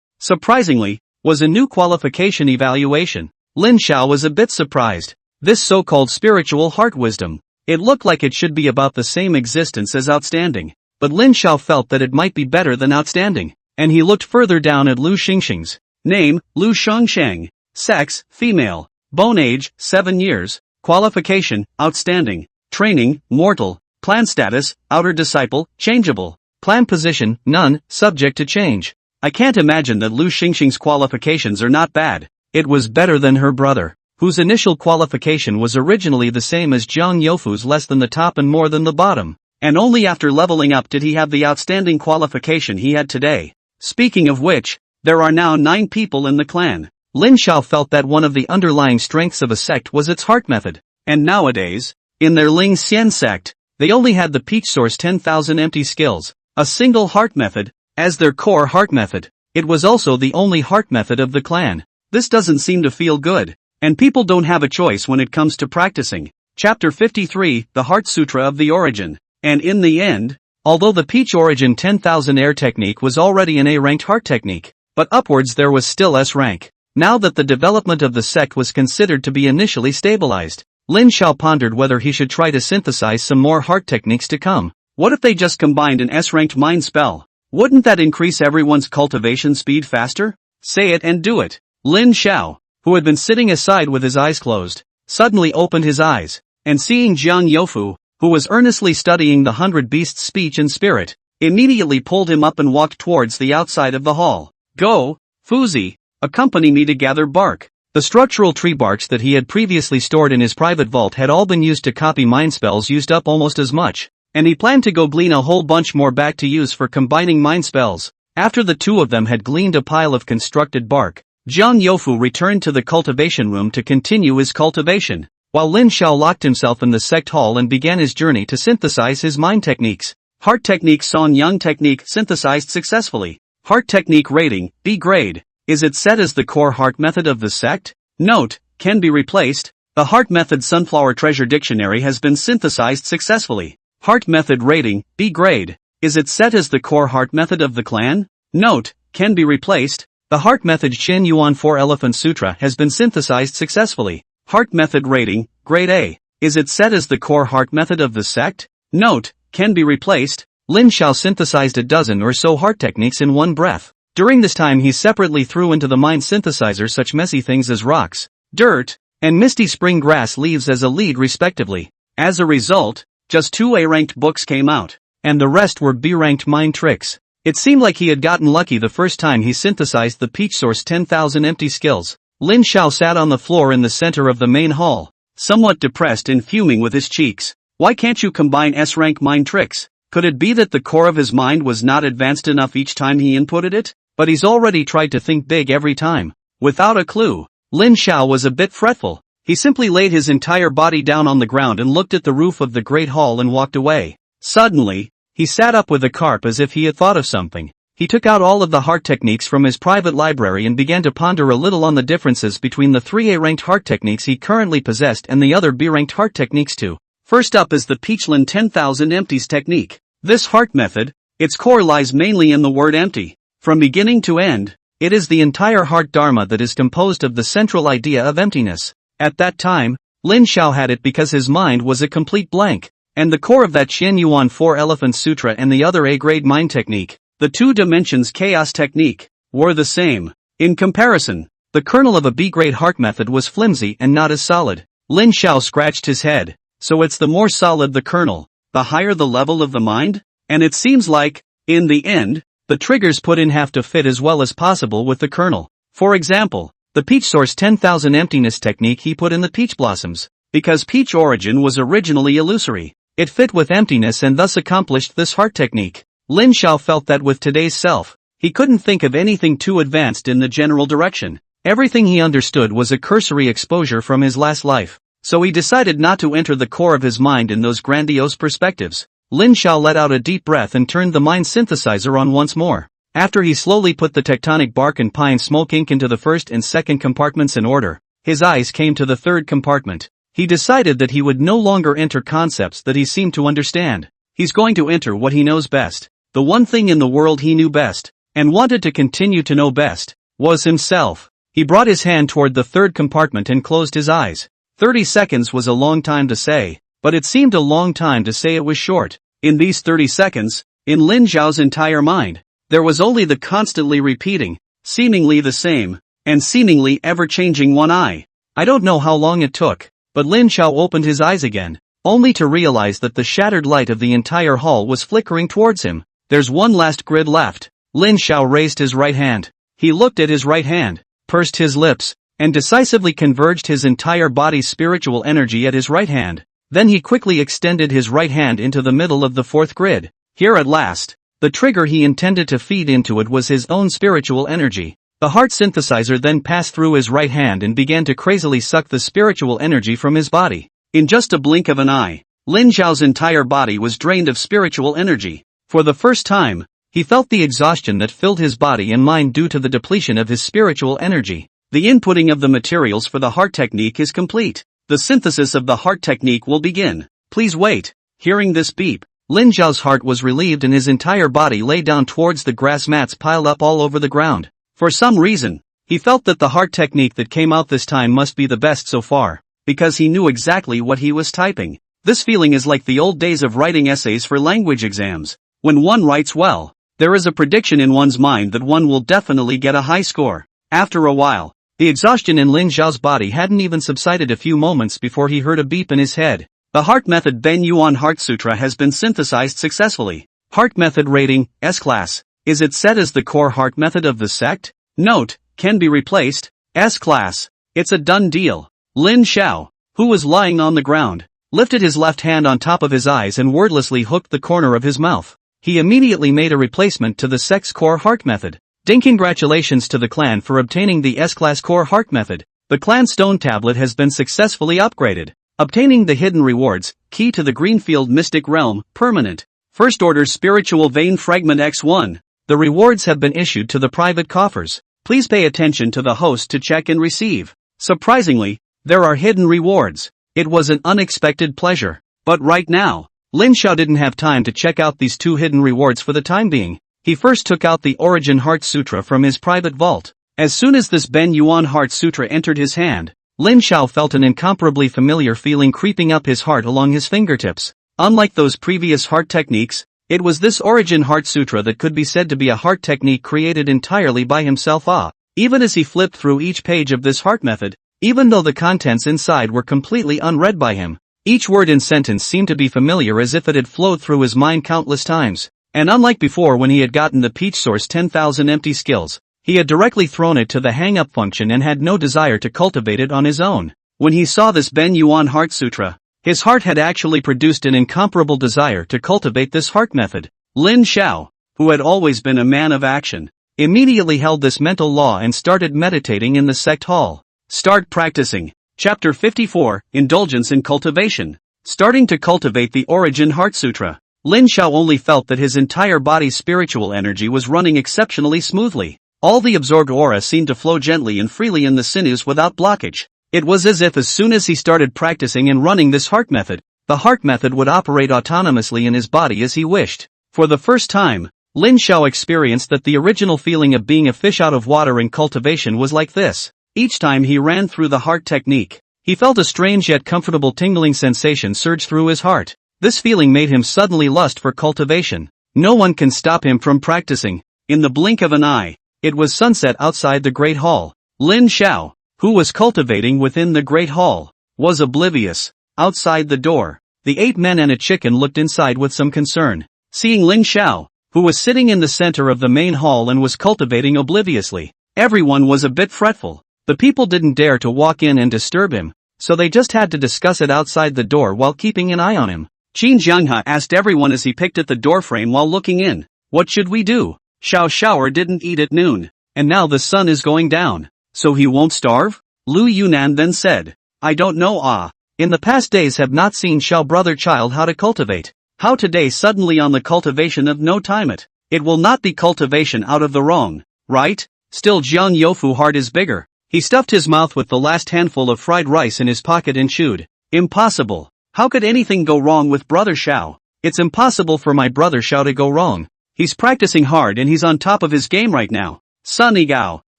surprisingly, was a new qualification evaluation. Lin Xiao was a bit surprised. This so-called spiritual heart wisdom, it looked like it should be about the same existence as outstanding, but Lin Xiao felt that it might be better than outstanding, and he looked further down at Lu Shengsheng's name, Lu Shengsheng. Sex, female. Bone age, 7 years. Qualification, outstanding. Training, mortal. Clan status, outer disciple, changeable. Clan position, none, subject to change. I can't imagine that Lu Shengsheng's qualifications are not bad. It was better than her brother, whose initial qualification was originally the same as Zhang Youfu's, less than the top and more than the bottom. And only after leveling up did he have the outstanding qualification he had today. Speaking of which, there are now 9 people in the clan. Lin Xiao felt that one of the underlying strengths of a sect was its heart method, and nowadays, in their Ling Xian sect, they only had the Peach Source 10,000 empty skills, a single heart method, as their core heart method. It was also the only heart method of the clan. This doesn't seem to feel good, and people don't have a choice when it comes to practicing. Chapter 53, The Heart Sutra of the Origin. And in the end, although the Peach Origin 10,000 air technique was already an A-ranked heart technique, but upwards there was still S-rank. Now that the development of the sect was considered to be initially stabilized, Lin Xiao pondered whether he should try to synthesize some more heart techniques to come. What if they just combined an S-ranked mind spell? Wouldn't that increase everyone's cultivation speed faster? Say it and do it. Lin Xiao, who had been sitting aside with his eyes closed, suddenly opened his eyes, and seeing Zhang Youfu, who was earnestly studying the 100 Beasts' speech and spirit, immediately pulled him up and walked towards the outside of the hall. Go, Fuzi, accompany me to gather bark. The structural tree barks that he had previously stored in his private vault had all been used to copy mind spells, used up almost as much, and he planned to go glean a whole bunch more back to use for combining mind spells. After the two of them had gleaned a pile of constructed bark, Jiang Youfu returned to the cultivation room to continue his cultivation, while Lin Xiao locked himself in the sect hall and began his journey to synthesize his mind techniques. Heart technique Song Yang technique synthesized successfully. Heart technique rating, B grade. Is it set as the core heart method of the sect? Note, can be replaced. The heart method Sunflower Treasure Dictionary has been synthesized successfully. Heart method rating, B grade. Is it set as the core heart method of the clan? Note, can be replaced. The heart method Shin Yuan 4 Elephant Sutra has been synthesized successfully. Heart method rating, grade A. Is it set as the core heart method of the sect? Note, can be replaced. Lin Xiao synthesized a dozen or so heart techniques in one breath. During this time he separately threw into the mind synthesizer such messy things as rocks, dirt, and misty spring grass leaves as a lead respectively. As a result, just 2 A-ranked books came out, and the rest were B-ranked mind tricks. It seemed like he had gotten lucky the first time he synthesized the Peach Source 10,000 empty skills. Lin Xiao sat on the floor in the center of the main hall, somewhat depressed and fuming with his cheeks. Why can't you combine S-rank mind tricks? Could it be that the core of his mind was not advanced enough each time he inputted it? But he's already tried to think big every time. Without a clue, Lin Xiao was a bit fretful. He simply laid his entire body down on the ground and looked at the roof of the great hall and walked away. Suddenly, he sat up with a carp as if he had thought of something. He took out all of the heart techniques from his private library and began to ponder a little on the differences between the 3 A-ranked heart techniques he currently possessed and the other B-ranked heart techniques too. First up is the Peachland 10,000 empties technique. This heart method, its core lies mainly in the word empty. From beginning to end, it is the entire heart dharma that is composed of the central idea of emptiness. At that time, Lin Xiao had it because his mind was a complete blank, and the core of that Shen Yuan 4 Elephant Sutra and the other A-grade mind technique, the 2 dimensions chaos technique, were the same. In comparison, the kernel of a B-grade heart method was flimsy and not as solid. Lin Xiao scratched his head. So it's the more solid the kernel, the higher the level of the mind? And it seems like, in the end, the triggers put in have to fit as well as possible with the kernel. For example, the Peach Source 10,000 emptiness technique he put in the peach blossoms. Because peach origin was originally illusory, it fit with emptiness and thus accomplished this heart technique. Lin Xiao felt that with today's self, he couldn't think of anything too advanced in the general direction. Everything he understood was a cursory exposure from his last life. So he decided not to enter the core of his mind in those grandiose perspectives. Lin Xiao let out a deep breath and turned the mind synthesizer on once more. After he slowly put the tectonic bark and pine smoke ink into the first and second compartments in order, his eyes came to the third compartment. He decided that he would no longer enter concepts that he seemed to understand. He's going to enter what he knows best. The one thing in the world he knew best, and wanted to continue to know best, was himself. He brought his hand toward the third compartment and closed his eyes. 30 seconds was a long time to say, but it seemed a long time to say it was short. In these 30 seconds, in Lin Xiao's entire mind, there was only the constantly repeating, seemingly the same, and seemingly ever-changing one eye. I don't know how long it took, but Lin Xiao opened his eyes again, only to realize that the shattered light of the entire hall was flickering towards him. There's one last grid left. Lin Xiao raised his right hand. He looked at his right hand, pursed his lips, and decisively converged his entire body's spiritual energy at his right hand. Then he quickly extended his right hand into the middle of the fourth grid. Here at last, the trigger he intended to feed into it was his own spiritual energy. The heart synthesizer then passed through his right hand and began to crazily suck the spiritual energy from his body. In just a blink of an eye, Lin Xiao's entire body was drained of spiritual energy. For the first time, he felt the exhaustion that filled his body and mind due to the depletion of his spiritual energy. The inputting of the materials for the heart technique is complete. The synthesis of the heart technique will begin. Please wait. Hearing this beep, Lin Xiao's heart was relieved and his entire body lay down towards the grass mats piled up all over the ground. For some reason, he felt that the heart technique that came out this time must be the best so far, because he knew exactly what he was typing. This feeling is like the old days of writing essays for language exams. When one writes well, there is a prediction in one's mind that one will definitely get a high score. After a while, the exhaustion in Lin Xiao's body hadn't even subsided a few moments before he heard a beep in his head. The heart method Ben Yuan Heart Sutra has been synthesized successfully. Heart method rating, S-class. Is it set as the core heart method of the sect? Note, can be replaced, S-class. It's a done deal. Lin Xiao, who was lying on the ground, lifted his left hand on top of his eyes and wordlessly hooked the corner of his mouth. He immediately made a replacement to the sect's core heart method. Ding! Congratulations to the clan for obtaining the S-Class Core Heart Method. The clan stone tablet has been successfully upgraded. Obtaining the hidden rewards, key to the Greenfield Mystic Realm, permanent. First Order Spiritual Vein Fragment X1. The rewards have been issued to the private coffers. Please pay attention to the host to check and receive. Surprisingly, there are hidden rewards. It was an unexpected pleasure. But right now, Lin Xiao didn't have time to check out these two hidden rewards for the time being. He first took out the Origin Heart Sutra from his private vault. As soon as this Ben Yuan Heart Sutra entered his hand, Lin Xiao felt an incomparably familiar feeling creeping up his heart along his fingertips. Unlike those previous heart techniques, it was this Origin Heart Sutra that could be said to be a heart technique created entirely by himself. Even as he flipped through each page of this heart method, even though the contents inside were completely unread by him, each word and sentence seemed to be familiar as if it had flowed through his mind countless times. And unlike before when he had gotten the Peach Source 10,000 empty skills, he had directly thrown it to the hang-up function and had no desire to cultivate it on his own. When he saw this Ben Yuan Heart Sutra, his heart had actually produced an incomparable desire to cultivate this heart method. Lin Xiao, who had always been a man of action, immediately held this mental law and started meditating in the sect hall. Start practicing. Chapter 54, Indulgence in Cultivation. Starting to cultivate the Origin Heart Sutra, Lin Xiao only felt that his entire body's spiritual energy was running exceptionally smoothly. All the absorbed aura seemed to flow gently and freely in the sinews without blockage. It was as if as soon as he started practicing and running this heart method, the heart method would operate autonomously in his body as he wished. For the first time, Lin Xiao experienced that the original feeling of being a fish out of water in cultivation was like this. Each time he ran through the heart technique, he felt a strange yet comfortable tingling sensation surge through his heart. This feeling made him suddenly lust for cultivation. No one can stop him from practicing. In the blink of an eye, it was sunset outside the Great Hall. Lin Xiao, who was cultivating within the Great Hall, was oblivious. Outside the door, the 8 men and a chicken looked inside with some concern. Seeing Lin Xiao, who was sitting in the center of the main hall and was cultivating obliviously, everyone was a bit fretful. The people didn't dare to walk in and disturb him, so they just had to discuss it outside the door while keeping an eye on him. Qin Jianghe asked everyone as he picked at the doorframe while looking in. What should we do? Xiao Xiaoer didn't eat at noon, and now the sun is going down, so he won't starve? Lu Yunnan then said. I don't know. In the past days have not seen Xiao brother child how to cultivate. How today suddenly on the cultivation of no time it. It will not be cultivation out of the wrong, right? Still Jiang Youfu heart is bigger. He stuffed his mouth with the last handful of fried rice in his pocket and chewed. Impossible. How could anything go wrong with brother Xiao? It's impossible for my brother Xiao to go wrong. He's practicing hard and he's on top of his game right now. Sun Yigao,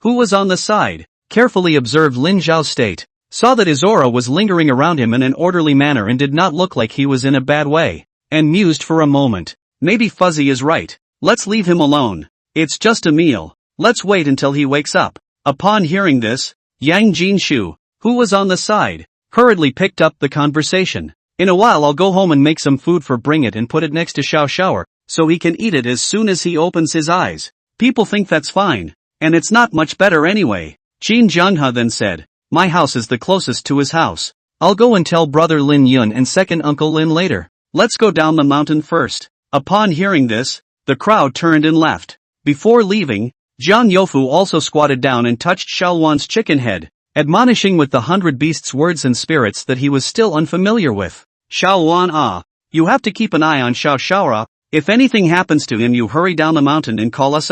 who was on the side, carefully observed Lin Xiao's state, saw that his aura was lingering around him in an orderly manner and did not look like he was in a bad way, and mused for a moment. Maybe Fuzzy is right. Let's leave him alone. It's just a meal. Let's wait until he wakes up. Upon hearing this, Yang Jinshu, who was on the side, hurriedly picked up the conversation. In a while I'll go home and make some food for Bring It and put it next to Xiao Xiaoer, so he can eat it as soon as he opens his eyes. People think that's fine, and it's not much better anyway. Qin Jianghe then said, my house is the closest to his house. I'll go and tell brother Lin Yun and second uncle Lin later. Let's go down the mountain first. Upon hearing this, the crowd turned and left. Before leaving, Jiang Youfu also squatted down and touched Xiaoluan's chicken head, admonishing with the 100 beasts words and spirits that he was still unfamiliar with. Xiaoluan, you have to keep an eye on Xiao Xiaoer. If anything happens to him you hurry down the mountain and call us.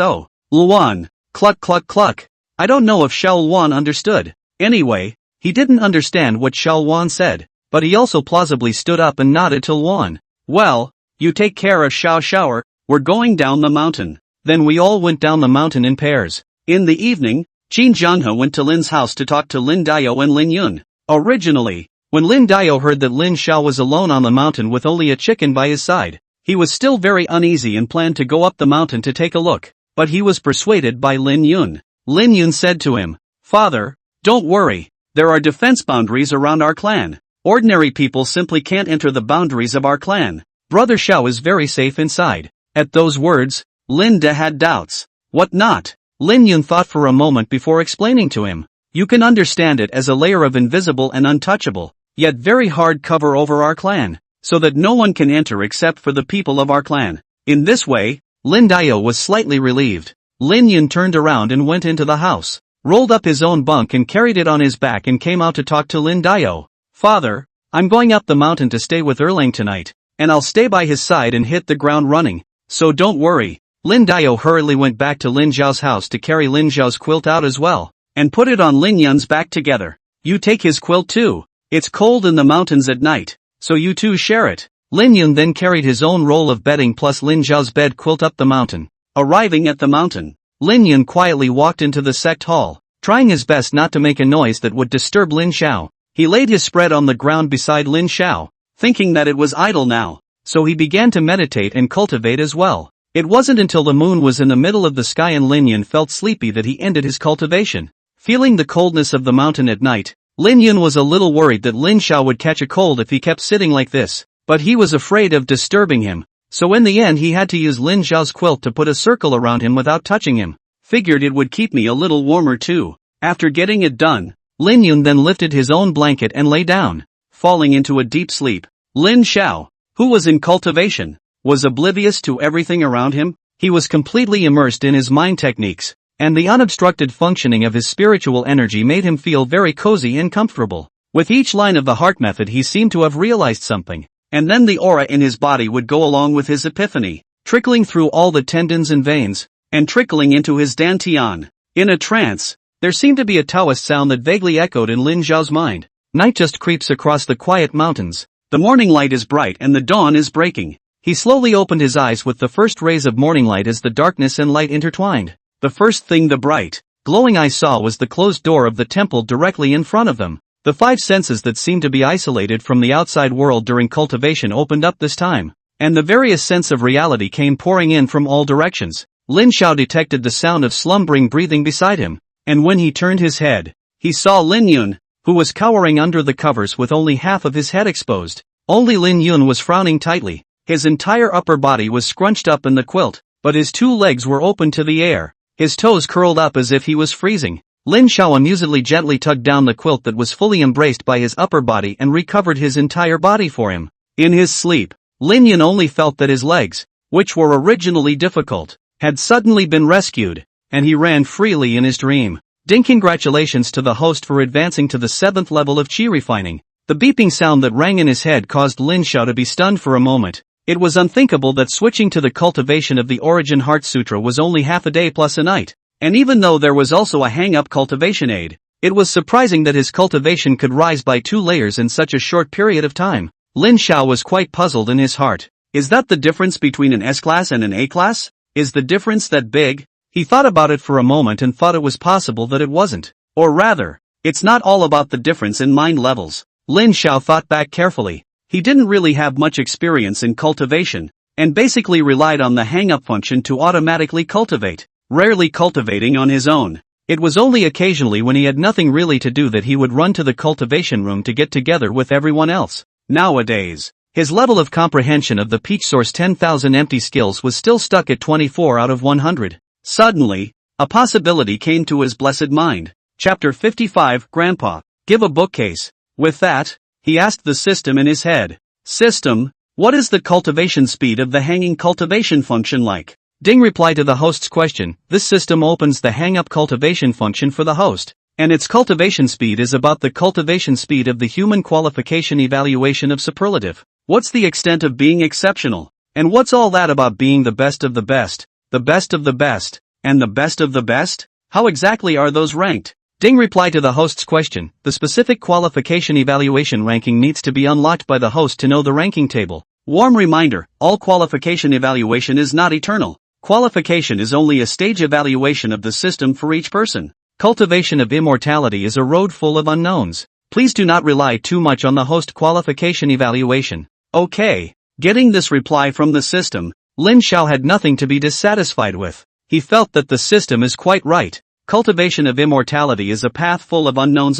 Luan, cluck cluck cluck. I don't know if Xiaoluan understood. Anyway, he didn't understand what Xiaoluan said, but he also plausibly stood up and nodded to Luan. Well, you take care of Xiao Xiaoer, we're going down the mountain. Then we all went down the mountain in pairs. In the evening, Qin Jianghe went to Lin's house to talk to Lin Dao and Lin Yun. Originally, when Lin Dao heard that Lin Xiao was alone on the mountain with only a chicken by his side, he was still very uneasy and planned to go up the mountain to take a look, but he was persuaded by Lin Yun. Lin Yun said to him, Father, don't worry, there are defense boundaries around our clan. Ordinary people simply can't enter the boundaries of our clan. Brother Xiao is very safe inside. At those words, Lin De had doubts. What not? Lin Yun thought for a moment before explaining to him. You can understand it as a layer of invisible and untouchable, yet very hard cover over our clan, so that no one can enter except for the people of our clan. In this way, Lin Dao was slightly relieved. Lin Yun turned around and went into the house, rolled up his own bunk and carried it on his back and came out to talk to Lin Dio. Father, I'm going up the mountain to stay with Erlang tonight, and I'll stay by his side and hit the ground running, so don't worry. Lin Dio hurriedly went back to Lin Zhao's house to carry Lin Zhao's quilt out as well, and put it on Lin Yun's back together. You take his quilt too. It's cold in the mountains at night, so you two share it. Lin Yun then carried his own roll of bedding plus Lin Zhao's bed quilt up the mountain. Arriving at the mountain, Lin Yun quietly walked into the sect hall, trying his best not to make a noise that would disturb Lin Xiao. He laid his spread on the ground beside Lin Xiao, thinking that it was idle now, so he began to meditate and cultivate as well. It wasn't until the moon was in the middle of the sky and Lin Yun felt sleepy that he ended his cultivation. Feeling the coldness of the mountain at night, Lin Yun was a little worried that Lin Xiao would catch a cold if he kept sitting like this, but he was afraid of disturbing him, so in the end he had to use Lin Xiao's quilt to put a circle around him without touching him. Figured it would keep me a little warmer too. After getting it done, Lin Yun then lifted his own blanket and lay down, falling into a deep sleep. Lin Xiao, who was in cultivation, was oblivious to everything around him. He was completely immersed in his mind techniques, and the unobstructed functioning of his spiritual energy made him feel very cozy and comfortable. With each line of the heart method he seemed to have realized something, and then the aura in his body would go along with his epiphany, trickling through all the tendons and veins, and trickling into his dantian. In a trance, there seemed to be a Taoist sound that vaguely echoed in Lin Zhao's mind. Night just creeps across the quiet mountains. The morning light is bright and the dawn is breaking. He slowly opened his eyes with the first rays of morning light as the darkness and light intertwined. The first thing the bright, glowing eyes saw was the closed door of the temple directly in front of them. The five senses that seemed to be isolated from the outside world during cultivation opened up this time, and the various sense of reality came pouring in from all directions. Lin Xiao detected the sound of slumbering breathing beside him, and when he turned his head, he saw Lin Yun, who was cowering under the covers with only half of his head exposed. Only Lin Yun was frowning tightly. His entire upper body was scrunched up in the quilt, but his two legs were open to the air, his toes curled up as if he was freezing. Lin Xiao amusedly gently tugged down the quilt that was fully embraced by his upper body and recovered his entire body for him. In his sleep, Lin Yun only felt that his legs, which were originally difficult, had suddenly been rescued, and he ran freely in his dream. Congratulations to the host for advancing to the 7th level of Qi refining. The beeping sound that rang in his head caused Lin Xiao to be stunned for a moment. It was unthinkable that switching to the cultivation of the Origin Heart Sutra was only half a day plus a night. And even though there was also a hang-up cultivation aid, it was surprising that his cultivation could rise by 2 layers in such a short period of time. Lin Xiao was quite puzzled in his heart. Is that the difference between an S-class and an A-class? Is the difference that big? He thought about it for a moment and thought it was possible that it wasn't. Or rather, it's not all about the difference in mind levels. Lin Xiao thought back carefully. He didn't really have much experience in cultivation, and basically relied on the hang-up function to automatically cultivate, rarely cultivating on his own. It was only occasionally when he had nothing really to do that he would run to the cultivation room to get together with everyone else. Nowadays, his level of comprehension of the Peach Source 10,000 empty skills was still stuck at 24 out of 100. Suddenly, a possibility came to his blessed mind. Chapter 55, Grandpa, give a bookcase. With that, he asked the system in his head. System, what is the cultivation speed of the hanging cultivation function like? Ding replied to the host's question. This system opens the hang-up cultivation function for the host, and its cultivation speed is about the cultivation speed of the human qualification evaluation of superlative. What's the extent of being exceptional? And what's all that about being the best of the best, the best of the best, and the best of the best? How exactly are those ranked? Ding replied to the host's question. The specific qualification evaluation ranking needs to be unlocked by the host to know the ranking table. Warm reminder, all qualification evaluation is not eternal. Qualification is only a stage evaluation of the system for each person. Cultivation of immortality is a road full of unknowns. Please do not rely too much on the host qualification evaluation. Okay. Getting this reply from the system, Lin Xiao had nothing to be dissatisfied with. He felt that the system is quite right. Cultivation of immortality is a path full of unknowns.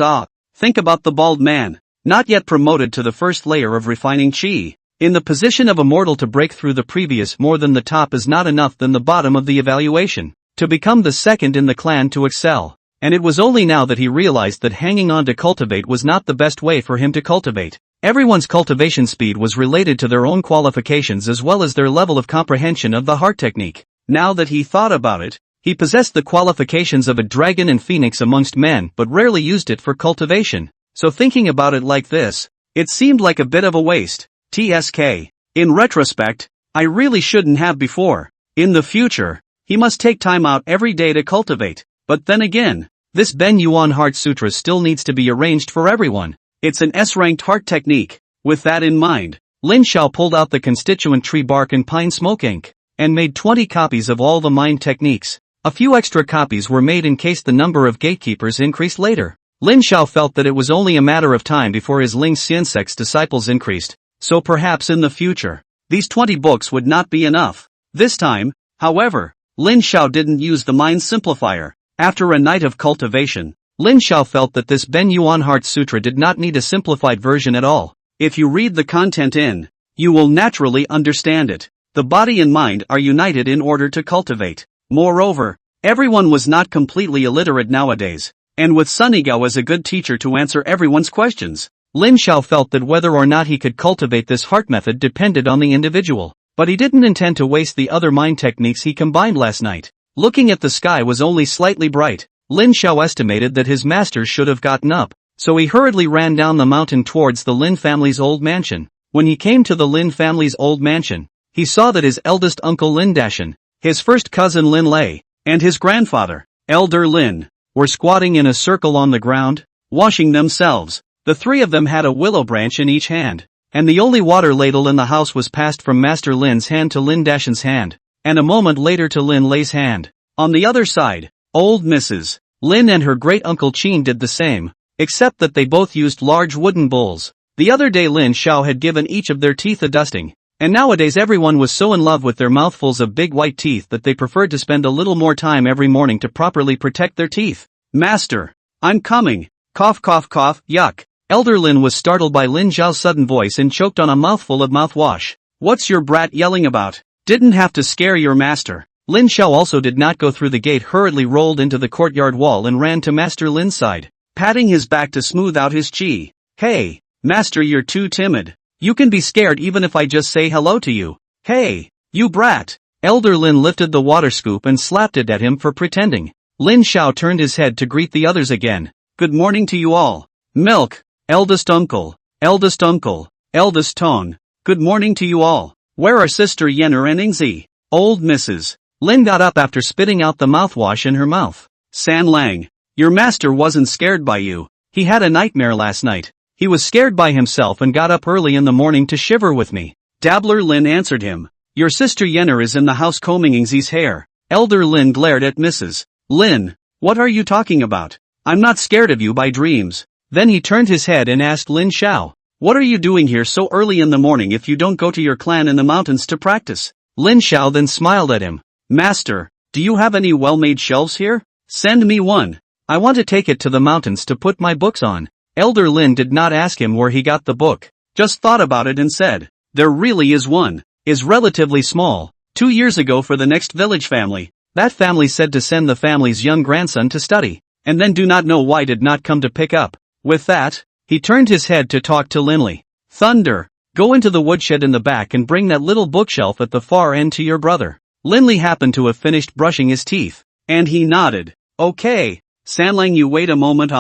Think about the bald man, not yet promoted to the first layer of refining Qi. In the position of a mortal to break through the previous more than the top is not enough than the bottom of the evaluation. To become the second in the clan to excel. And it was only now that he realized that hanging on to cultivate was not the best way for him to cultivate. Everyone's cultivation speed was related to their own qualifications as well as their level of comprehension of the heart technique. Now that he thought about it, He possessed the qualifications of a dragon and phoenix amongst men but rarely used it for cultivation. So thinking about it like this, it seemed like a bit of a waste. TSK. In retrospect, I really shouldn't have before. In the future, he must take time out every day to cultivate. But then again, this Ben Yuan Heart Sutra still needs to be arranged for everyone. It's an S-ranked heart technique. With that in mind, Lin Xiao pulled out the constituent tree bark and pine smoke ink, and made 20 copies of all the mind techniques. A few extra copies were made in case the number of gatekeepers increased later. Lin Xiao felt that it was only a matter of time before his Ling Xian sect's disciples increased, so perhaps in the future, these 20 books would not be enough. This time, however, Lin Xiao didn't use the mind simplifier. After a night of cultivation, Lin Xiao felt that this Ben Yuan Heart Sutra did not need a simplified version at all. If you read the content in, you will naturally understand it. The body and mind are united in order to cultivate. Moreover, everyone was not completely illiterate nowadays, and with Sunigao as a good teacher to answer everyone's questions, Lin Xiao felt that whether or not he could cultivate this heart method depended on the individual. But he didn't intend to waste the other mind techniques he combined last night. Looking at the sky was only slightly bright. Lin Xiao estimated that his master should have gotten up, so he hurriedly ran down the mountain towards the Lin family's old mansion. When he came to the Lin family's old mansion, he saw that his eldest uncle Lin Dashan, his first cousin Lin Lei, and his grandfather, Elder Lin, were squatting in a circle on the ground, washing themselves. The three of them had a willow branch in each hand, and the only water ladle in the house was passed from Master Lin's hand to Lin Dashan's hand, and a moment later to Lin Lei's hand. On the other side, old Mrs. Lin and her great-uncle Qin did the same, except that they both used large wooden bowls. The other day Lin Xiao had given each of their teeth a dusting, and nowadays everyone was so in love with their mouthfuls of big white teeth that they preferred to spend a little more time every morning to properly protect their teeth. Master, I'm coming. Cough cough cough, yuck. Elder Lin was startled by Lin Xiao's sudden voice and choked on a mouthful of mouthwash. What's your brat yelling about? Didn't have to scare your master. Lin Xiao also did not go through the gate, hurriedly rolled into the courtyard wall and ran to Master Lin's side, patting his back to smooth out his chi. Hey, master, you're too timid. You can be scared even if I just say hello to you. Hey, you brat. Elder Lin lifted the water scoop and slapped it at him for pretending. Lin Xiao turned his head to greet the others again. Good morning to you all. Milk, eldest uncle, eldest Tong. Good morning to you all. Where are Sister Yenner and Ingzi? Old Mrs. Lin got up after spitting out the mouthwash in her mouth. San Lang, your master wasn't scared by you. He had a nightmare last night. He was scared by himself and got up early in the morning to shiver with me. Dabbler Lin answered him. Your sister Yenner is in the house combing Ingzi's hair. Elder Lin glared at Mrs. Lin. What are you talking about? I'm not scared of you by dreams. Then he turned his head and asked Lin Xiao. What are you doing here so early in the morning if you don't go to your clan in the mountains to practice? Lin Xiao then smiled at him. Master, do you have any well-made shelves here? Send me one. I want to take it to the mountains to put my books on. Elder Lin did not ask him where he got the book, just thought about it and said, there really is one. Is relatively small. 2 years ago for the next village family, that family said to send the family's young grandson to study, and then do not know why did not come to pick up. With that, he turned his head to talk to Linley. Thunder, go into the woodshed in the back and bring that little bookshelf at the far end to your brother. Linley happened to have finished brushing his teeth, and he nodded. Okay, Sanlang, you wait a moment.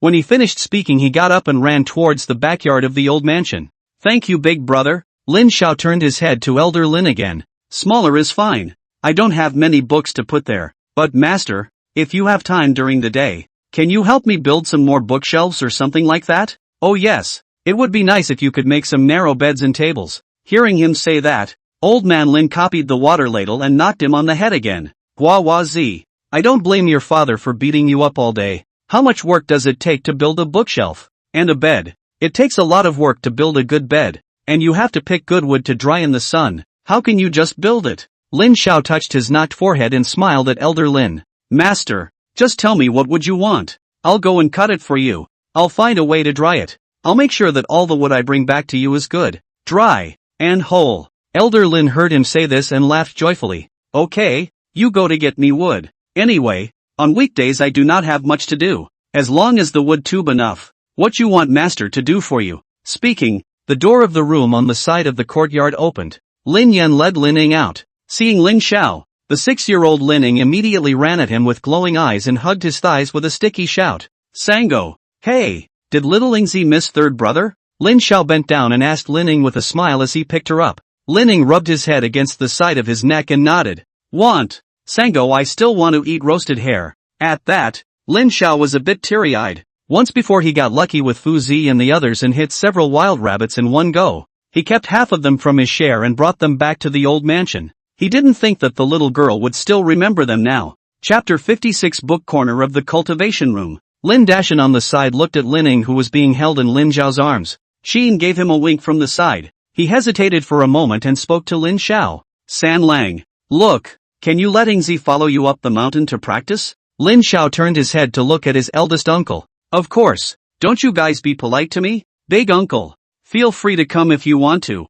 When he finished speaking he got up and ran towards the backyard of the old mansion. Thank you, big brother. Lin Xiao turned his head to Elder Lin again. Smaller is fine. I don't have many books to put there, but master, if you have time during the day, can you help me build some more bookshelves or something like that? Oh yes, it would be nice if you could make some narrow beds and tables. Hearing him say that, old man Lin copied the water ladle and knocked him on the head again. Gua Wa Zi. I don't blame your father for beating you up all day. How much work does it take to build a bookshelf? And a bed? It takes a lot of work to build a good bed, and you have to pick good wood to dry in the sun. How can you just build it? Lin Xiao touched his knocked forehead and smiled at Elder Lin. Master, just tell me what would you want. I'll go and cut it for you. I'll find a way to dry it. I'll make sure that all the wood I bring back to you is good, dry, and whole. Elder Lin heard him say this and laughed joyfully. Okay, you go to get me wood. Anyway, on weekdays I do not have much to do, as long as the wood tube enough. What you want master to do for you? Speaking, the door of the room on the side of the courtyard opened. Lin Yan led Lin Ying out. Seeing Lin Xiao, The 6-year-old Lining immediately ran at him with glowing eyes and hugged his thighs with a sticky shout. Sango! Hey! Did little Lingzi miss third brother? Lin Xiao bent down and asked Lining with a smile as he picked her up. Lining rubbed his head against the side of his neck and nodded. Want? Sango, I still want to eat roasted hare. At that, Lin Xiao was a bit teary-eyed. Once before he got lucky with Fu Zi and the others and hit several wild rabbits in one go. He kept half of them from his share and brought them back to the old mansion. He didn't think that the little girl would still remember them now. Chapter 56 Book Corner of the Cultivation Room. Lin Dashan on the side looked at Lining, who was being held in Lin Xiao's arms. Xin gave him a wink from the side. He hesitated for a moment and spoke to Lin Xiao. San Lang. Look, can you let Ingzi follow you up the mountain to practice? Lin Xiao turned his head to look at his eldest uncle. Of course. Don't you guys be polite to me? Big uncle. Feel free to come if you want to.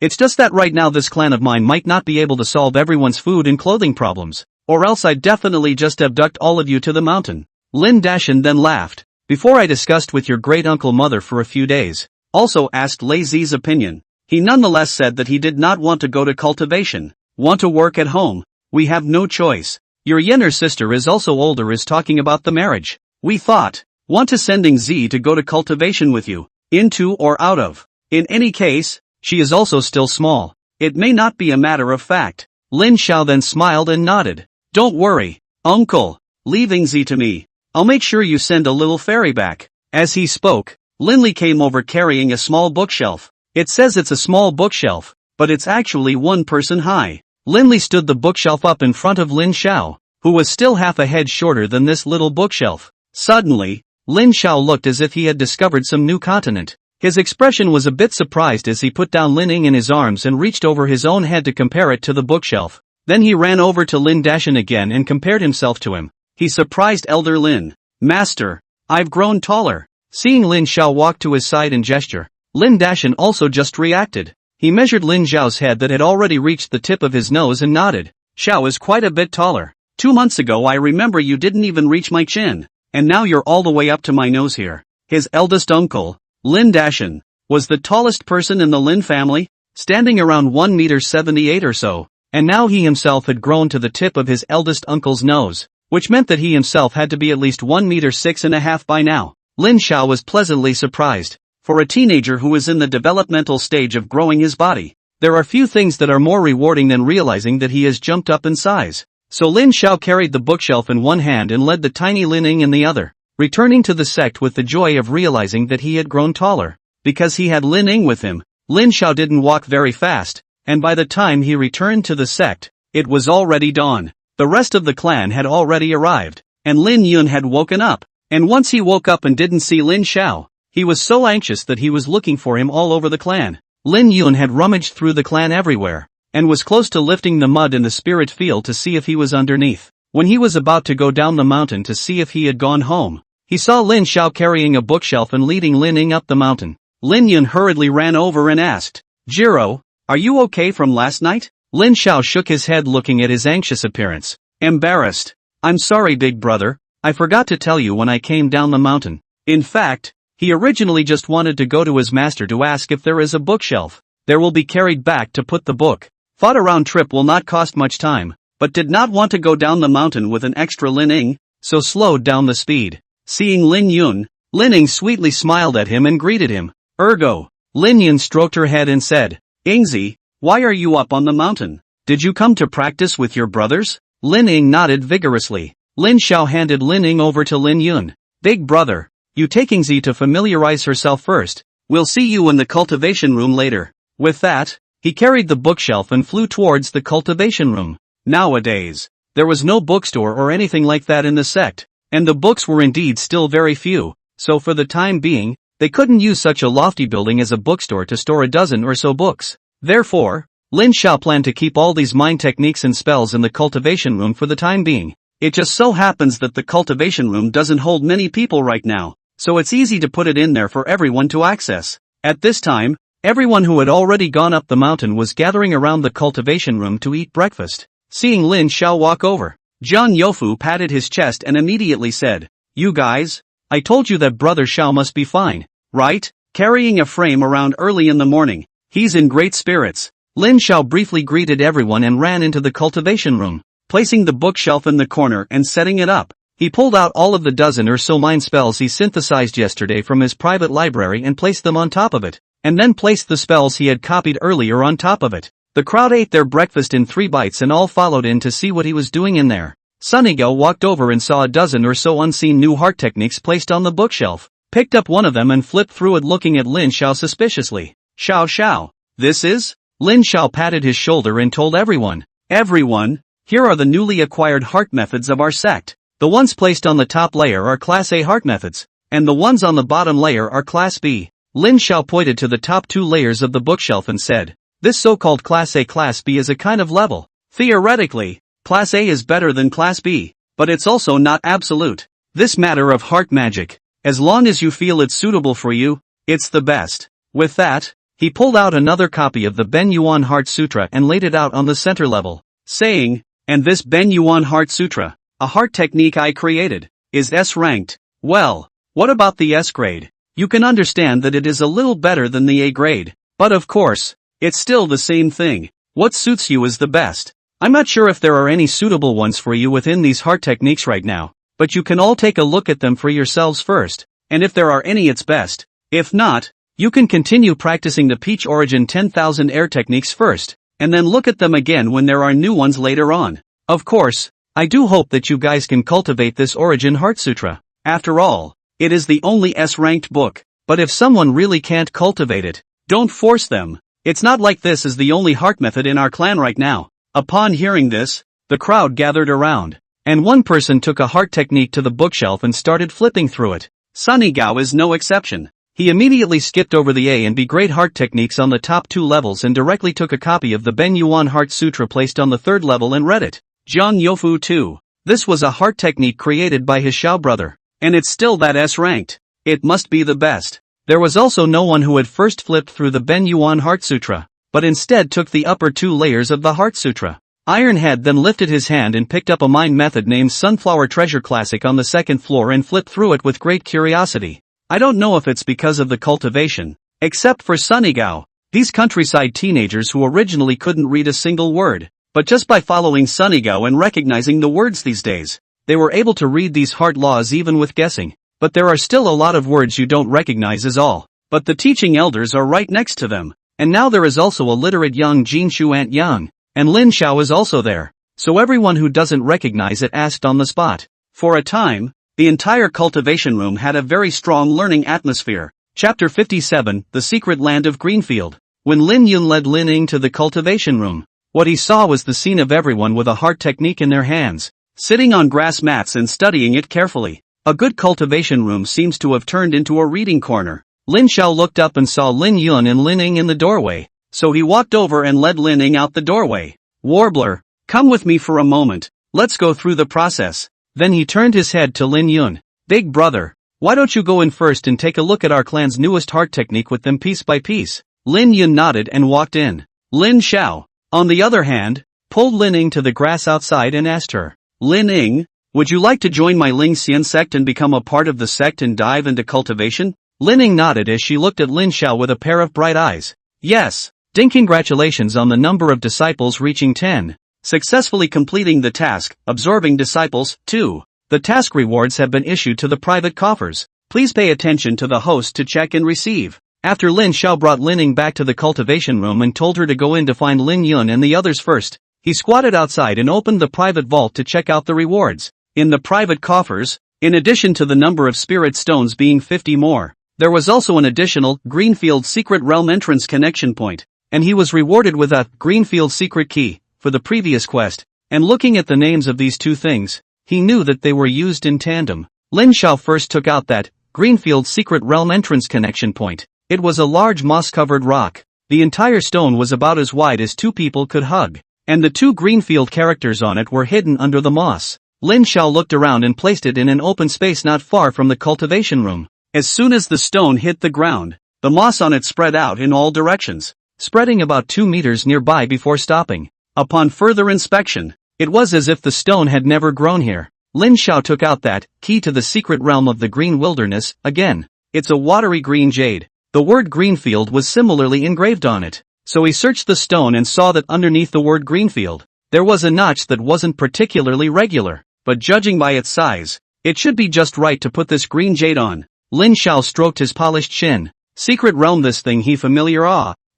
It's just that right now this clan of mine might not be able to solve everyone's food and clothing problems, or else I'd definitely just abduct all of you to the mountain. Lin Dashan then laughed. Before I discussed with your great-uncle mother for a few days, also asked Lei Zi's opinion. He nonetheless said that he did not want to go to cultivation, want to work at home. We have no choice. Your younger sister is also older, is talking about the marriage. We thought, want to sending Z to go to cultivation with you, into or out of. In any case, she is also still small. It may not be a matter of fact. Lin Xiao then smiled and nodded. Don't worry, uncle. Leaving Z to me. I'll make sure you send a little fairy back. As he spoke, Linley came over carrying a small bookshelf. It says it's a small bookshelf, but it's actually one person high. Linley stood the bookshelf up in front of Lin Xiao, who was still half a head shorter than this little bookshelf. Suddenly, Lin Xiao looked as if he had discovered some new continent. His expression was a bit surprised as he put down Lining in his arms and reached over his own head to compare it to the bookshelf. Then he ran over to Lin Dashan again and compared himself to him. He surprised Elder Lin. Master, I've grown taller. Seeing Lin Xiao walk to his side and gesture, Lin Dashan also just reacted. He measured Lin Xiao's head that had already reached the tip of his nose and nodded. Xiao is quite a bit taller. 2 months ago I remember you didn't even reach my chin, and now you're all the way up to my nose here. His eldest uncle, Lin Dashan, was the tallest person in the Lin family, standing around 1.78 m or so, and now he himself had grown to the tip of his eldest uncle's nose, which meant that he himself had to be at least 1.6 m by now. Lin Xiao was pleasantly surprised. For a teenager who is in the developmental stage of growing his body, there are few things that are more rewarding than realizing that he has jumped up in size. So Lin Xiao carried the bookshelf in one hand and led the tiny Lining in the other, returning to the sect with the joy of realizing that he had grown taller. Because he had Lining with him, Lin Xiao didn't walk very fast, and by the time he returned to the sect, it was already dawn. The rest of the clan had already arrived, and Lin Yun had woken up. And once he woke up and didn't see Lin Xiao, he was so anxious that he was looking for him all over the clan. Lin Yun had rummaged through the clan everywhere, and was close to lifting the mud in the spirit field to see if he was underneath. When he was about to go down the mountain to see if he had gone home, he saw Lin Xiao carrying a bookshelf and leading Lining up the mountain. Lin Yun hurriedly ran over and asked, Jiro, are you okay from last night? Lin Xiao shook his head looking at his anxious appearance. Embarrassed. I'm sorry, big brother. I forgot to tell you when I came down the mountain. In fact, he originally just wanted to go to his master to ask if there is a bookshelf. There will be carried back to put the book. Thought a round trip will not cost much time, but did not want to go down the mountain with an extra Lining, so slowed down the speed. Seeing Lin Yun, Lining sweetly smiled at him and greeted him. Ergo. Lin Yun stroked her head and said, Ingzi, why are you up on the mountain? Did you come to practice with your brothers? Lining nodded vigorously. Lin Xiao handed Lining over to Lin Yun. Big brother, you take Ingzi to familiarize herself first. We'll see you in the cultivation room later. With that, he carried the bookshelf and flew towards the cultivation room. Nowadays, there was no bookstore or anything like that in the sect, and the books were indeed still very few, so for the time being, they couldn't use such a lofty building as a bookstore to store a dozen or so books. Therefore, Lin Xiao planned to keep all these mind techniques and spells in the cultivation room for the time being. It just so happens that the cultivation room doesn't hold many people right now, so it's easy to put it in there for everyone to access. At this time, everyone who had already gone up the mountain was gathering around the cultivation room to eat breakfast. Seeing Lin Xiao walk over, Zhang Youfu patted his chest and immediately said, You guys, I told you that brother Xiao must be fine, right? Carrying a frame around early in the morning. He's in great spirits. Lin Xiao briefly greeted everyone and ran into the cultivation room, placing the bookshelf in the corner and setting it up. He pulled out all of the dozen or so mind spells he synthesized yesterday from his private library and placed them on top of it, and then placed the spells he had copied earlier on top of it. The crowd ate their breakfast in 3 bites and all followed in to see what he was doing in there. Sunnygo walked over and saw a dozen or so unseen new heart techniques placed on the bookshelf, picked up one of them and flipped through it looking at Lin Xiao suspiciously. Xiao, this is? Lin Xiao patted his shoulder and told everyone, here are the newly acquired heart methods of our sect. The ones placed on the top layer are Class A heart methods, and the ones on the bottom layer are Class B. Lin Xiao pointed to the top 2 layers of the bookshelf and said, this so-called Class A Class B is a kind of level. Theoretically, Class A is better than Class B, but it's also not absolute. This matter of heart magic, as long as you feel it's suitable for you, it's the best. With that, he pulled out another copy of the Ben Yuan Heart Sutra and laid it out on the center level, saying, and this Ben Yuan Heart Sutra, a heart technique I created, is S-ranked. Well, what about the S grade? You can understand that it is a little better than the A grade, but of course, it's still the same thing. What suits you is the best. I'm not sure if there are any suitable ones for you within these heart techniques right now, but you can all take a look at them for yourselves first, and if there are any it's best. If not, you can continue practicing the Peach Origin 10,000 air techniques first, and then look at them again when there are new ones later on. Of course, I do hope that you guys can cultivate this Origin Heart Sutra. After all, it is the only S-ranked book, but if someone really can't cultivate it, don't force them. It's not like this is the only heart method in our clan right now. Upon hearing this, the crowd gathered around, and one person took a heart technique to the bookshelf and started flipping through it. Sunny Gao is no exception. He immediately skipped over the A and B grade heart techniques on the top 2 levels and directly took a copy of the Ben Yuan Heart Sutra placed on the 3rd level and read it. Jiang Yofu too. This was a heart technique created by his Xiao brother, and it's still that S-ranked. It must be the best. There was also no one who had first flipped through the Ben Yuan Heart Sutra, but instead took the upper 2 layers of the Heart Sutra. Ironhead then lifted his hand and picked up a mind method named Sunflower Treasure Classic on the 2nd floor and flipped through it with great curiosity. I don't know if it's because of the cultivation, except for Sunnygao, these countryside teenagers who originally couldn't read a single word, but just by following Sunnygao and recognizing the words these days, they were able to read these heart laws even with guessing. But there are still a lot of words you don't recognize is all. But the teaching elders are right next to them, and now there is also a literate young Jinshu Ant Yang, and Lin Xiao is also there, so everyone who doesn't recognize it asked on the spot. For a time, the entire cultivation room had a very strong learning atmosphere. Chapter 57, The Secret Land of Greenfield. When Lin Yun led Lin Ying to the cultivation room, what he saw was the scene of everyone with a heart technique in their hands, sitting on grass mats and studying it carefully. A good cultivation room seems to have turned into a reading corner. Lin Xiao looked up and saw Lin Yun and Lin Ying in the doorway, so he walked over and led Lin Ying out the doorway. Warbler, come with me for a moment, let's go through the process. Then he turned his head to Lin Yun. Big brother, why don't you go in first and take a look at our clan's newest heart technique with them piece by piece? Lin Yun nodded and walked in. Lin Xiao, on the other hand, pulled Lin Ying to the grass outside and asked her, Lin Ying, would you like to join my Ling Xian sect and become a part of the sect and dive into cultivation? Lin Ying nodded as she looked at Lin Xiao with a pair of bright eyes. Yes. Ding, congratulations on the number of disciples reaching 10. Successfully completing the task, absorbing disciples, 2. The task rewards have been issued to the private coffers. Please pay attention to the host to check and receive. After Lin Xiao brought Lin Ying back to the cultivation room and told her to go in to find Lin Yun and the others first, he squatted outside and opened the private vault to check out the rewards. In the private coffers, in addition to the number of spirit stones being 50 more, there was also an additional Greenfield Secret Realm entrance connection point, and he was rewarded with a Greenfield Secret Key for the previous quest, and looking at the names of these two things, he knew that they were used in tandem. Lin Xiao first took out that Greenfield Secret Realm entrance connection point. It was a large moss-covered rock. The entire stone was about as wide as 2 people could hug, and the 2 Greenfield characters on it were hidden under the moss. Lin Xiao looked around and placed it in an open space not far from the cultivation room. As soon as the stone hit the ground, the moss on it spread out in all directions, spreading about 2 meters nearby before stopping. Upon further inspection, it was as if the stone had never grown here. Lin Xiao took out that key to the secret realm of the green wilderness. Again, it's a watery green jade. The word Greenfield was similarly engraved on it, So he searched the stone and saw that underneath the word Greenfield, there was a notch that wasn't particularly regular, but judging by its size, it should be just right to put this green jade on. Lin Xiao stroked his polished chin. Secret realm, this thing he familiar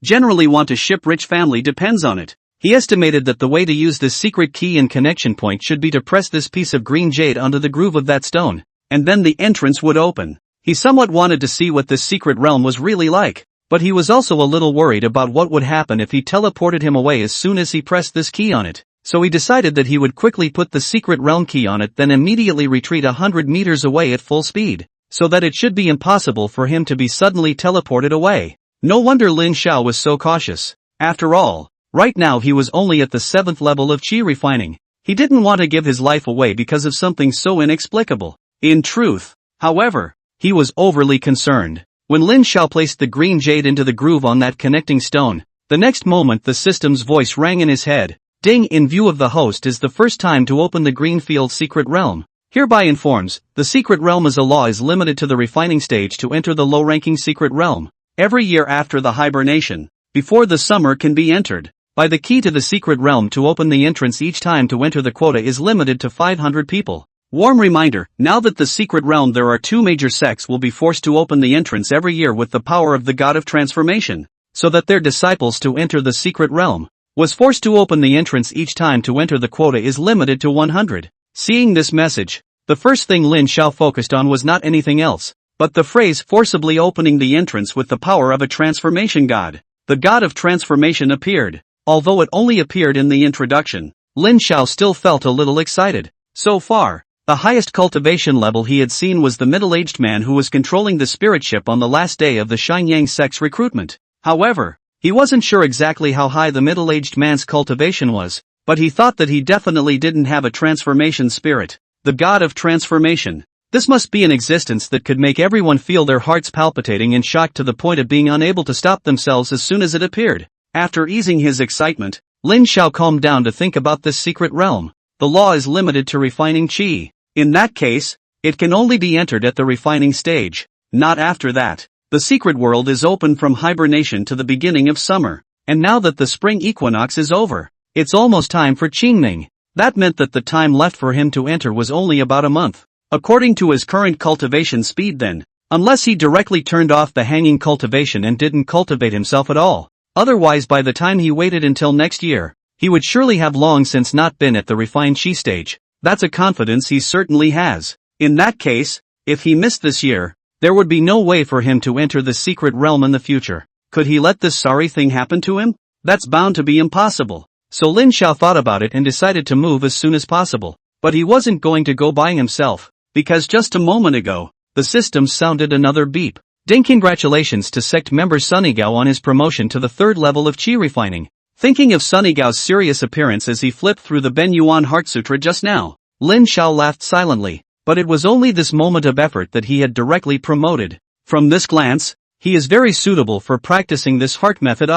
generally want to ship rich family depends on it. He estimated that the way to use this secret key and connection point should be to press this piece of green jade onto the groove of that stone, and then the entrance would open. He somewhat wanted to see what this secret realm was really like, but he was also a little worried about what would happen if he teleported him away as soon as he pressed this key on it. So he decided that he would quickly put the secret realm key on it, then immediately retreat 100 meters away at full speed, so that it should be impossible for him to be suddenly teleported away. No wonder Lin Xiao was so cautious. After all, right now he was only at the 7th level of qi refining. He didn't want to give his life away because of something so inexplicable. In truth, however, he was overly concerned. When Lin Xiao placed the green jade into the groove on that connecting stone, the next moment the system's voice rang in his head. Ding! In view of the host is the first time to open the Greenfield secret realm. Hereby informs, the secret realm as a law is limited to the refining stage to enter the low-ranking secret realm. Every year after the hibernation, before the summer can be entered, by the key to the secret realm to open the entrance each time to enter the quota is limited to 500 people. Warm reminder, now that the secret realm there are 2 major sects will be forced to open the entrance every year with the power of the god of transformation, so that their disciples to enter the secret realm was forced to open the entrance each time to enter the quota is limited to 100. Seeing this message, the first thing Lin Xiao focused on was not anything else, but the phrase forcibly opening the entrance with the power of a transformation god. The god of transformation appeared. Although it only appeared in the introduction, Lin Xiao still felt a little excited. So far, the highest cultivation level he had seen was the middle-aged man who was controlling the spirit ship on the last day of the Xianyang sect's recruitment. However, he wasn't sure exactly how high the middle-aged man's cultivation was, but he thought that he definitely didn't have a transformation spirit. The god of transformation. This must be an existence that could make everyone feel their hearts palpitating in shock to the point of being unable to stop themselves as soon as it appeared. After easing his excitement, Lin Xiao calmed down to think about this secret realm. The law is limited to refining qi. In that case, it can only be entered at the refining stage, not after that. The secret world is open from hibernation to the beginning of summer, and now that the spring equinox is over, it's almost time for Qingming. That meant that the time left for him to enter was only about a month. According to his current cultivation speed then, unless he directly turned off the hanging cultivation and didn't cultivate himself at all. Otherwise by the time he waited until next year, he would surely have long since not been at the refined qi stage. That's a confidence he certainly has. In that case, if he missed this year, there would be no way for him to enter the secret realm in the future. Could he let this sorry thing happen to him? That's bound to be impossible. So Lin Xiao thought about it and decided to move as soon as possible. But he wasn't going to go by himself, because just a moment ago, the system sounded another beep. Ding! Congratulations to sect member Sunnygao on his promotion to the 3rd level of qi refining. Thinking of Sunnygao's serious appearance as he flipped through the Ben Yuan Heart Sutra just now, Lin Xiao laughed silently. But it was only this moment of effort that he had directly promoted. From this glance, he is very suitable for practicing this heart method.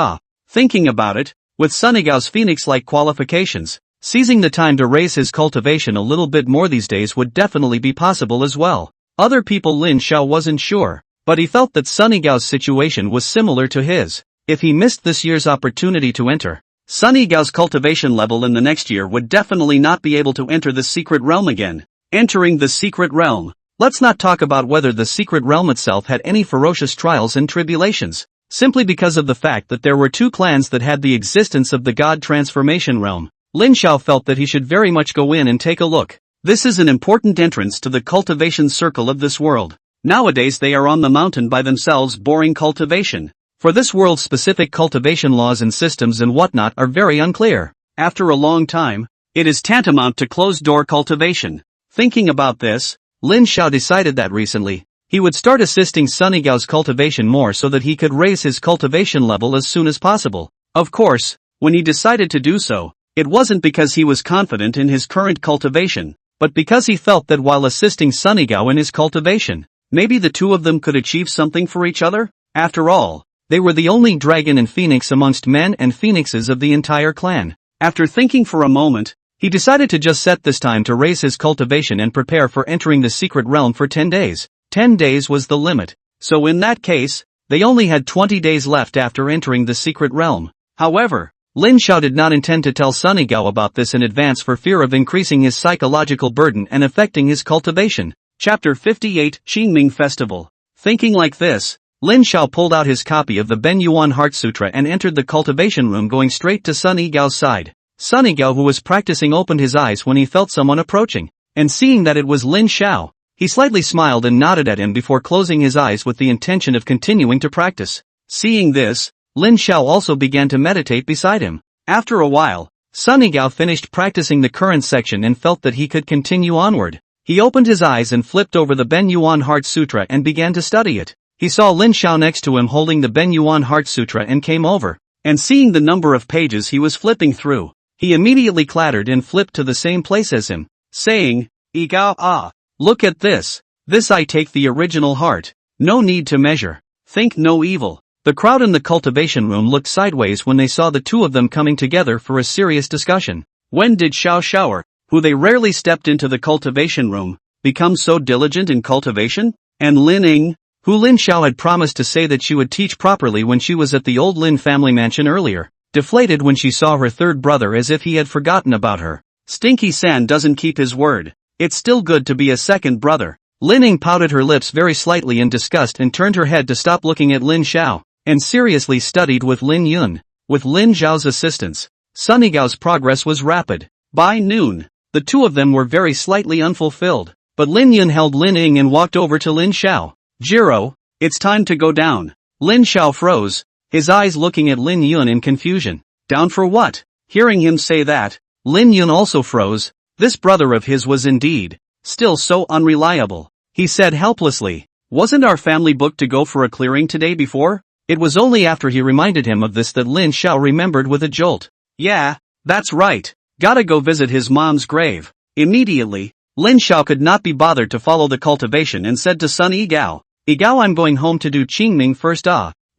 Thinking about it, with Sunnygao's phoenix-like qualifications, seizing the time to raise his cultivation a little bit more these days would definitely be possible as well. Other people Lin Xiao wasn't sure, but he felt that Sunnygao's situation was similar to his. If he missed this year's opportunity to enter, Sunnygao's cultivation level in the next year would definitely not be able to enter the secret realm again. Entering the secret realm. Let's not talk about whether the secret realm itself had any ferocious trials and tribulations. Simply because of the fact that there were 2 clans that had the existence of the god transformation realm, Lin Xiao felt that he should very much go in and take a look. This is an important entrance to the cultivation circle of this world. Nowadays they are on the mountain by themselves boring cultivation. For this world specific cultivation laws and systems and whatnot are very unclear. After a long time, it is tantamount to closed-door cultivation. Thinking about this, Lin Xiao decided that recently, he would start assisting Sunnygao's cultivation more so that he could raise his cultivation level as soon as possible. Of course, when he decided to do so, it wasn't because he was confident in his current cultivation, but because he felt that while assisting Sunnygao in his cultivation, maybe the 2 of them could achieve something for each other. After all, they were the only dragon and phoenix amongst men and phoenixes of the entire clan. After thinking for a moment, he decided to just set this time to raise his cultivation and prepare for entering the secret realm for 10 days. 10 days was the limit. So in that case, they only had 20 days left after entering the secret realm. However, Lin Xiao did not intend to tell Sunny Gao about this in advance for fear of increasing his psychological burden and affecting his cultivation. Chapter 58 Qingming Festival. Thinking like this, Lin Xiao pulled out his copy of the Ben Yuan Heart Sutra and entered the cultivation room, going straight to Sunny Gao's side. Sunny Gao, who was practicing, opened his eyes when he felt someone approaching, and seeing that it was Lin Xiao, he slightly smiled and nodded at him before closing his eyes with the intention of continuing to practice. Seeing this, Lin Xiao also began to meditate beside him. After a while, Sunny Gao finished practicing the current section and felt that he could continue onward. He opened his eyes and flipped over the Ben Yuan Heart Sutra and began to study it. He saw Lin Xiao next to him holding the Ben Yuan Heart Sutra and came over, and seeing the number of pages he was flipping through, he immediately clattered and flipped to the same place as him, saying, "Igao ah, look at this. This I take the original heart. No need to measure. Think no evil." The crowd in the cultivation room looked sideways when they saw the two of them coming together for a serious discussion. When did Xiao Xiao, who they rarely stepped into the cultivation room, become so diligent in cultivation? And Lin Ying, who Lin Xiao had promised to say that she would teach properly when she was at the old Lin family mansion earlier, deflated when she saw her third brother as if he had forgotten about her. Stinky San doesn't keep his word. It's still good to be a second brother. Lin Ying pouted her lips very slightly in disgust and turned her head to stop looking at Lin Xiao, and seriously studied with Lin Yun. With Lin Zhao's assistance, Sunny Gao's progress was rapid. By noon, the two of them were very slightly unfulfilled, but Lin Yun held Lin Ying and walked over to Lin Xiao. "Jiro, it's time to go down." Lin Xiao froze, his eyes looking at Lin Yun in confusion. "Down for what?" Hearing him say that, Lin Yun also froze. This brother of his was indeed still so unreliable. He said helplessly, "Wasn't our family booked to go for a clearing today before?" It was only after he reminded him of this that Lin Xiao remembered with a jolt. "Yeah, that's right. Gotta go visit his mom's grave." Immediately, Lin Xiao could not be bothered to follow the cultivation and said to Sunny Gao, "Igao, I'm going home to do Qingming first.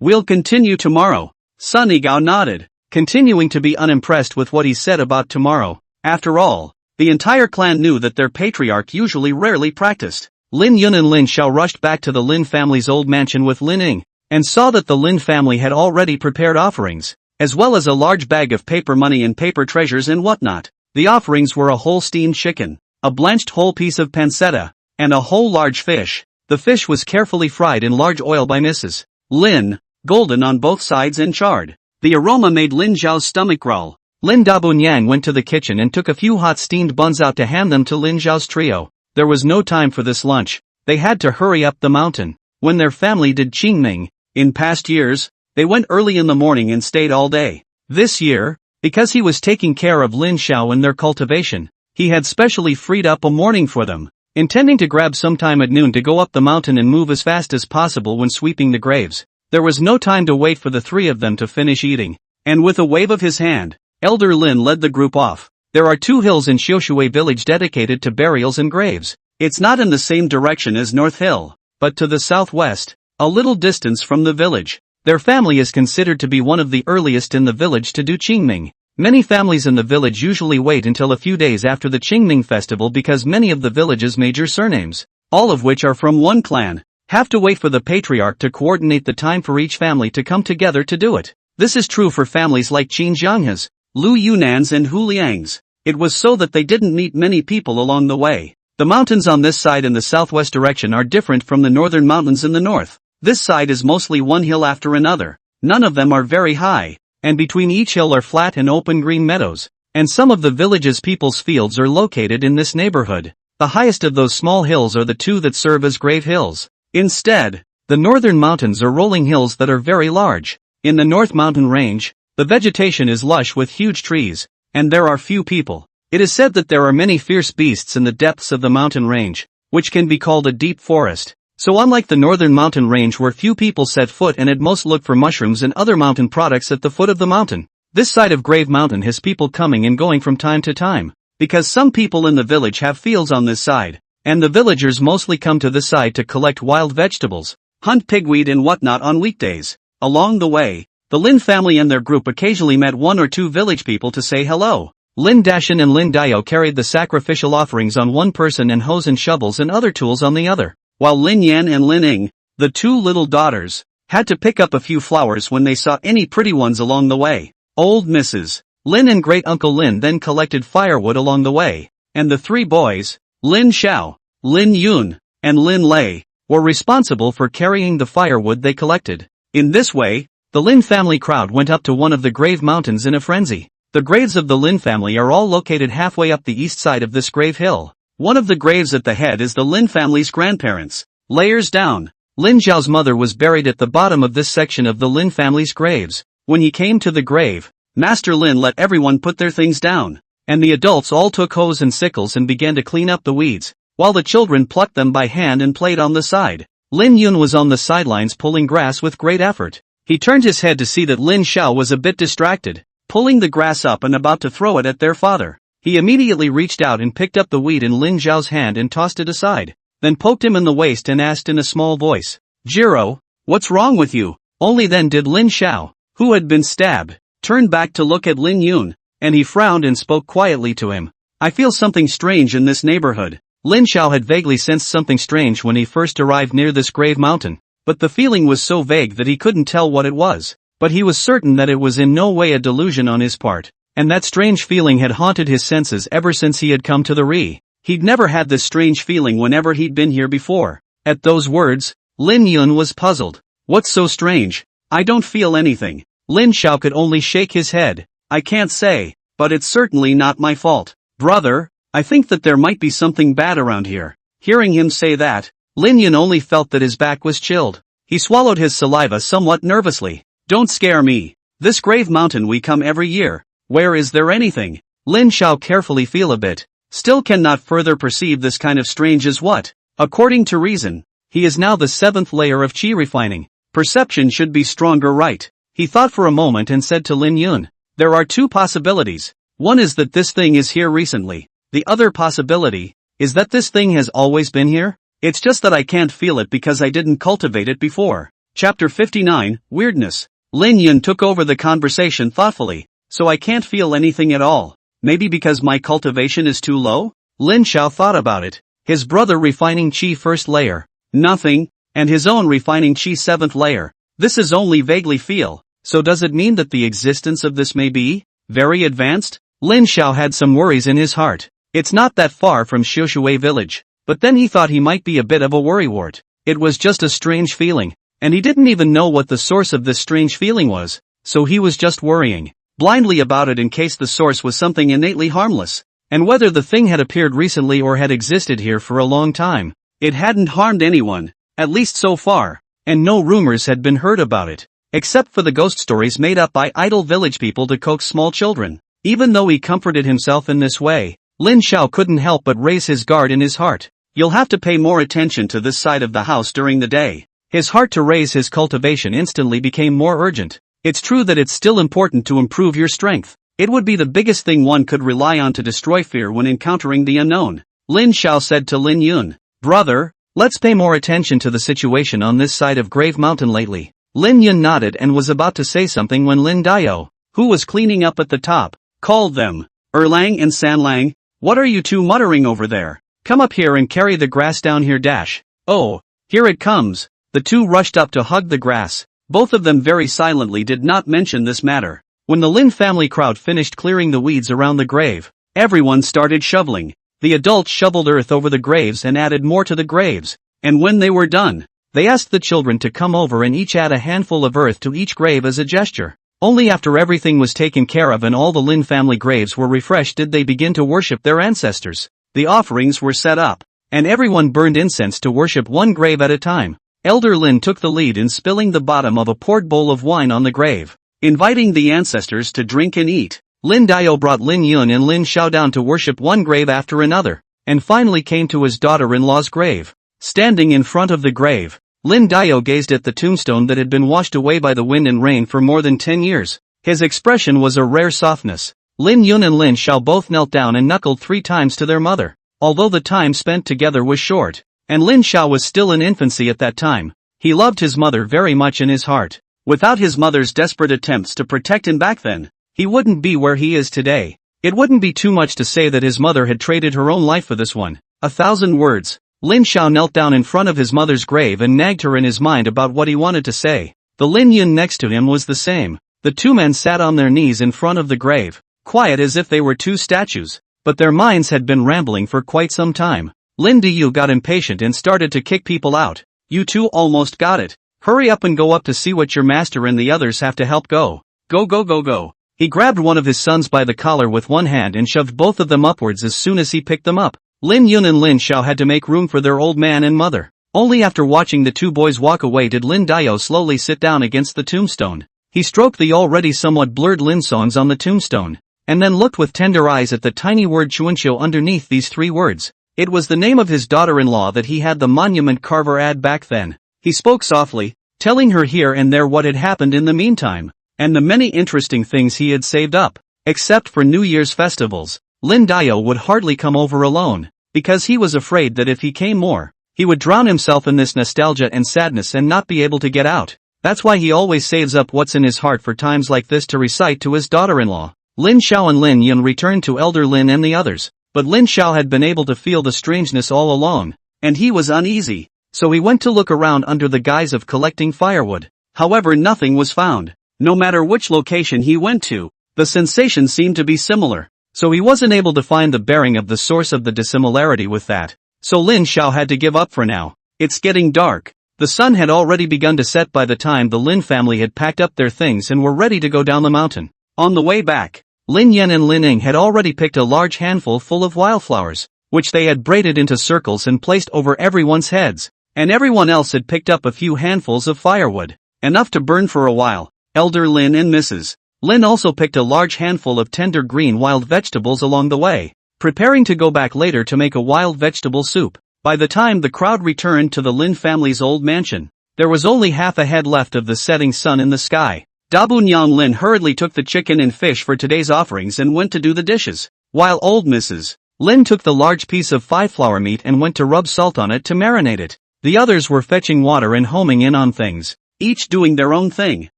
We'll continue tomorrow." Sunny Gao nodded, continuing to be unimpressed with what he said about tomorrow. After all, the entire clan knew that their patriarch usually rarely practiced. Lin Yun and Lin Xiao rushed back to the Lin family's old mansion with Lin Ying, and saw that the Lin family had already prepared offerings, as well as a large bag of paper money and paper treasures and whatnot. The offerings were a whole steamed chicken, a blanched whole piece of pancetta, and a whole large fish. The fish was carefully fried in large oil by Mrs. Lin, golden on both sides and charred. The aroma made Lin Zhao's stomach growl. Lin Dabunyang went to the kitchen and took a few hot steamed buns out to hand them to Lin Zhao's trio. There was no time for this lunch. They had to hurry up the mountain. When their family did Qingming, in past years, they went early in the morning and stayed all day. This year, because he was taking care of Lin Xiao and their cultivation, he had specially freed up a morning for them, intending to grab some time at noon to go up the mountain and move as fast as possible when sweeping the graves. There was no time to wait for the three of them to finish eating, and with a wave of his hand, Elder Lin led the group off. There are 2 hills in Xiushui village dedicated to burials and graves. It's not in the same direction as North Hill, but to the southwest, a little distance from the village. Their family is considered to be one of the earliest in the village to do Qingming. Many families in the village usually wait until a few days after the Qingming festival because many of the village's major surnames, all of which are from one clan, have to wait for the patriarch to coordinate the time for each family to come together to do it. This is true for families like Qin Jianghe's, Lu Yunan's and Hu Liang's. It was so that they didn't meet many people along the way. The mountains on this side in the southwest direction are different from the northern mountains in the north. This side is mostly one hill after another. None of them are very high, and between each hill are flat and open green meadows, and some of the village's people's fields are located in this neighborhood. The highest of those small hills are the 2 that serve as grave hills. Instead, the northern mountains are rolling hills that are very large. In the North Mountain Range, the vegetation is lush with huge trees, and there are few people. It is said that there are many fierce beasts in the depths of the mountain range, which can be called a deep forest. So unlike the northern mountain range where few people set foot and at most look for mushrooms and other mountain products at the foot of the mountain, this side of Grave Mountain has people coming and going from time to time, because some people in the village have fields on this side, and the villagers mostly come to this side to collect wild vegetables, hunt pigweed and whatnot on weekdays. Along the way, the Lin family and their group occasionally met 1 or 2 village people to say hello. Lin Dashan and Lin Dayo carried the sacrificial offerings on one person and hoes and shovels and other tools on the other, while Lin Yan and Lin Ying, the 2 little daughters, had to pick up a few flowers when they saw any pretty ones along the way. Old Mrs. Lin and great-uncle Lin then collected firewood along the way, and the three boys, Lin Xiao, Lin Yun, and Lin Lei, were responsible for carrying the firewood they collected. In this way, the Lin family crowd went up to one of the grave mountains in a frenzy. The graves of the Lin family are all located halfway up the east side of this grave hill. One of the graves at the head is the Lin family's grandparents. Layers down, Lin Xiao's mother was buried at the bottom of this section of the Lin family's graves. When he came to the grave, Master Lin let everyone put their things down, and the adults all took hoes and sickles and began to clean up the weeds, while the children plucked them by hand and played on the side. Lin Yun was on the sidelines pulling grass with great effort. He turned his head to see that Lin Xiao was a bit distracted, pulling the grass up and about to throw it at their father. He immediately reached out and picked up the weed in Lin Xiao's hand and tossed it aside, then poked him in the waist and asked in a small voice, "Jiro, what's wrong with you?" Only then did Lin Xiao, who had been stabbed, turn back to look at Lin Yun, and he frowned and spoke quietly to him. "I feel something strange in this neighborhood." Lin Xiao had vaguely sensed something strange when he first arrived near this grave mountain, but the feeling was so vague that he couldn't tell what it was. But he was certain that it was in no way a delusion on his part, and that strange feeling had haunted his senses ever since he had come to the Ri. He'd never had this strange feeling whenever he'd been here before. At those words, Lin Yun was puzzled. "What's so strange? I don't feel anything." Lin Xiao could only shake his head. "I can't say, but it's certainly not my fault. Brother, I think that there might be something bad around here." Hearing him say that, Lin Yun only felt that his back was chilled. He swallowed his saliva somewhat nervously. "Don't scare me. This grave mountain we come every year. Where is there anything?" Lin Xiao carefully feel a bit, still cannot further perceive this kind of strange as what. According to reason, he is now the 7th layer of qi refining. Perception should be stronger, right? He thought for a moment and said to Lin Yun, "There are two possibilities. One is that this thing is here recently. The other possibility is that this thing has always been here. It's just that I can't feel it because I didn't cultivate it before." Chapter 59, Weirdness. Lin Yun took over the conversation thoughtfully. "So I can't feel anything at all. Maybe because my cultivation is too low?" Lin Xiao thought about it. His brother refining qi 1st layer, nothing, and his own refining qi 7th layer. This is only vaguely feel. So does it mean that the existence of this may be very advanced? Lin Xiao had some worries in his heart. It's not that far from Xiushui village, but then he thought he might be a bit of a worrywart. It was just a strange feeling, and he didn't even know what the source of this strange feeling was, so he was just worrying blindly about it in case the source was something innately harmless. And whether the thing had appeared recently or had existed here for a long time, it hadn't harmed anyone, at least so far, and no rumors had been heard about it, except for the ghost stories made up by idle village people to coax small children. Even though he comforted himself in this way, Lin Xiao couldn't help but raise his guard in his heart. You'll have to pay more attention to this side of the house during the day. His heart to raise his cultivation instantly became more urgent. It's true that it's still important to improve your strength. It would be the biggest thing one could rely on to destroy fear when encountering the unknown. Lin Xiao said to Lin Yun, "Brother, let's pay more attention to the situation on this side of Grave Mountain lately." Lin Yun nodded and was about to say something when Lin Dao, who was cleaning up at the top, called them. "Erlang and Sanlang, what are you two muttering over there? Come up here and carry the grass down here dash." "Oh, here it comes." The two rushed up to hug the grass. Both of them very silently did not mention this matter. When the Lin family crowd finished clearing the weeds around the grave, everyone started shoveling. The adults shoveled earth over the graves and added more to the graves, and when they were done, they asked the children to come over and each add a handful of earth to each grave as a gesture. Only after everything was taken care of and all the Lin family graves were refreshed did they begin to worship their ancestors. The offerings were set up, and everyone burned incense to worship one grave at a time. Elder Lin took the lead in spilling the bottom of a poured bowl of wine on the grave, inviting the ancestors to drink and eat. Lin Dao brought Lin Yun and Lin Xiao down to worship one grave after another, and finally came to his daughter-in-law's grave. Standing in front of the grave, Lin Dao gazed at the tombstone that had been washed away by the wind and rain for more than 10 years. His expression was a rare softness. Lin Yun and Lin Xiao both knelt down and knuckled 3 times to their mother. Although the time spent together was short, and Lin Xiao was still in infancy at that time, he loved his mother very much in his heart. Without his mother's desperate attempts to protect him back then, he wouldn't be where he is today. It wouldn't be too much to say that his mother had traded her own life for this one. 1,000 words. Lin Xiao knelt down in front of his mother's grave and nagged her in his mind about what he wanted to say. The Lin Yun next to him was the same. The two men sat on their knees in front of the grave, quiet as if they were two statues, but their minds had been rambling for quite some time. Lin Diyu got impatient and started to kick people out. You two almost got it. Hurry up and go up to see what your master and the others have to help go. Go go go go. He grabbed one of his sons by the collar with one hand and shoved both of them upwards as soon as he picked them up. Lin Yun and Lin Xiao had to make room for their old man and mother. Only after watching the two boys walk away did Lin Diao slowly sit down against the tombstone. He stroked the already somewhat blurred Lin songs on the tombstone, and then looked with tender eyes at the tiny word Chuanqiu underneath these three words. It was the name of his daughter-in-law that he had the monument carver add back then. He spoke softly, telling her here and there what had happened in the meantime, and the many interesting things he had saved up. Except for New Year's festivals, Lin Diao would hardly come over alone, because he was afraid that if he came more, he would drown himself in this nostalgia and sadness and not be able to get out. That's why he always saves up what's in his heart for times like this to recite to his daughter-in-law. Lin Xiao and Lin Yun returned to Elder Lin and the others, but Lin Xiao had been able to feel the strangeness all along, and he was uneasy, so he went to look around under the guise of collecting firewood. However, nothing was found. No matter which location he went to, the sensation seemed to be similar, so he wasn't able to find the bearing of the source of the dissimilarity with that. So Lin Xiao had to give up for now. It's getting dark. The sun had already begun to set by the time the Lin family had packed up their things and were ready to go down the mountain. On the way back, Lin Yan and Lin Ying had already picked a large handful full of wildflowers, which they had braided into circles and placed over everyone's heads, and everyone else had picked up a few handfuls of firewood, enough to burn for a while. Elder Lin and Mrs. Lin also picked a large handful of tender green wild vegetables along the way, preparing to go back later to make a wild vegetable soup. By the time the crowd returned to the Lin family's old mansion, there was only half a head left of the setting sun in the sky. Dabu Nyang Lin hurriedly took the chicken and fish for today's offerings and went to do the dishes, while old Mrs. Lin took the large piece of five-flower meat and went to rub salt on it to marinate it. The others were fetching water and homing in on things, each doing their own thing.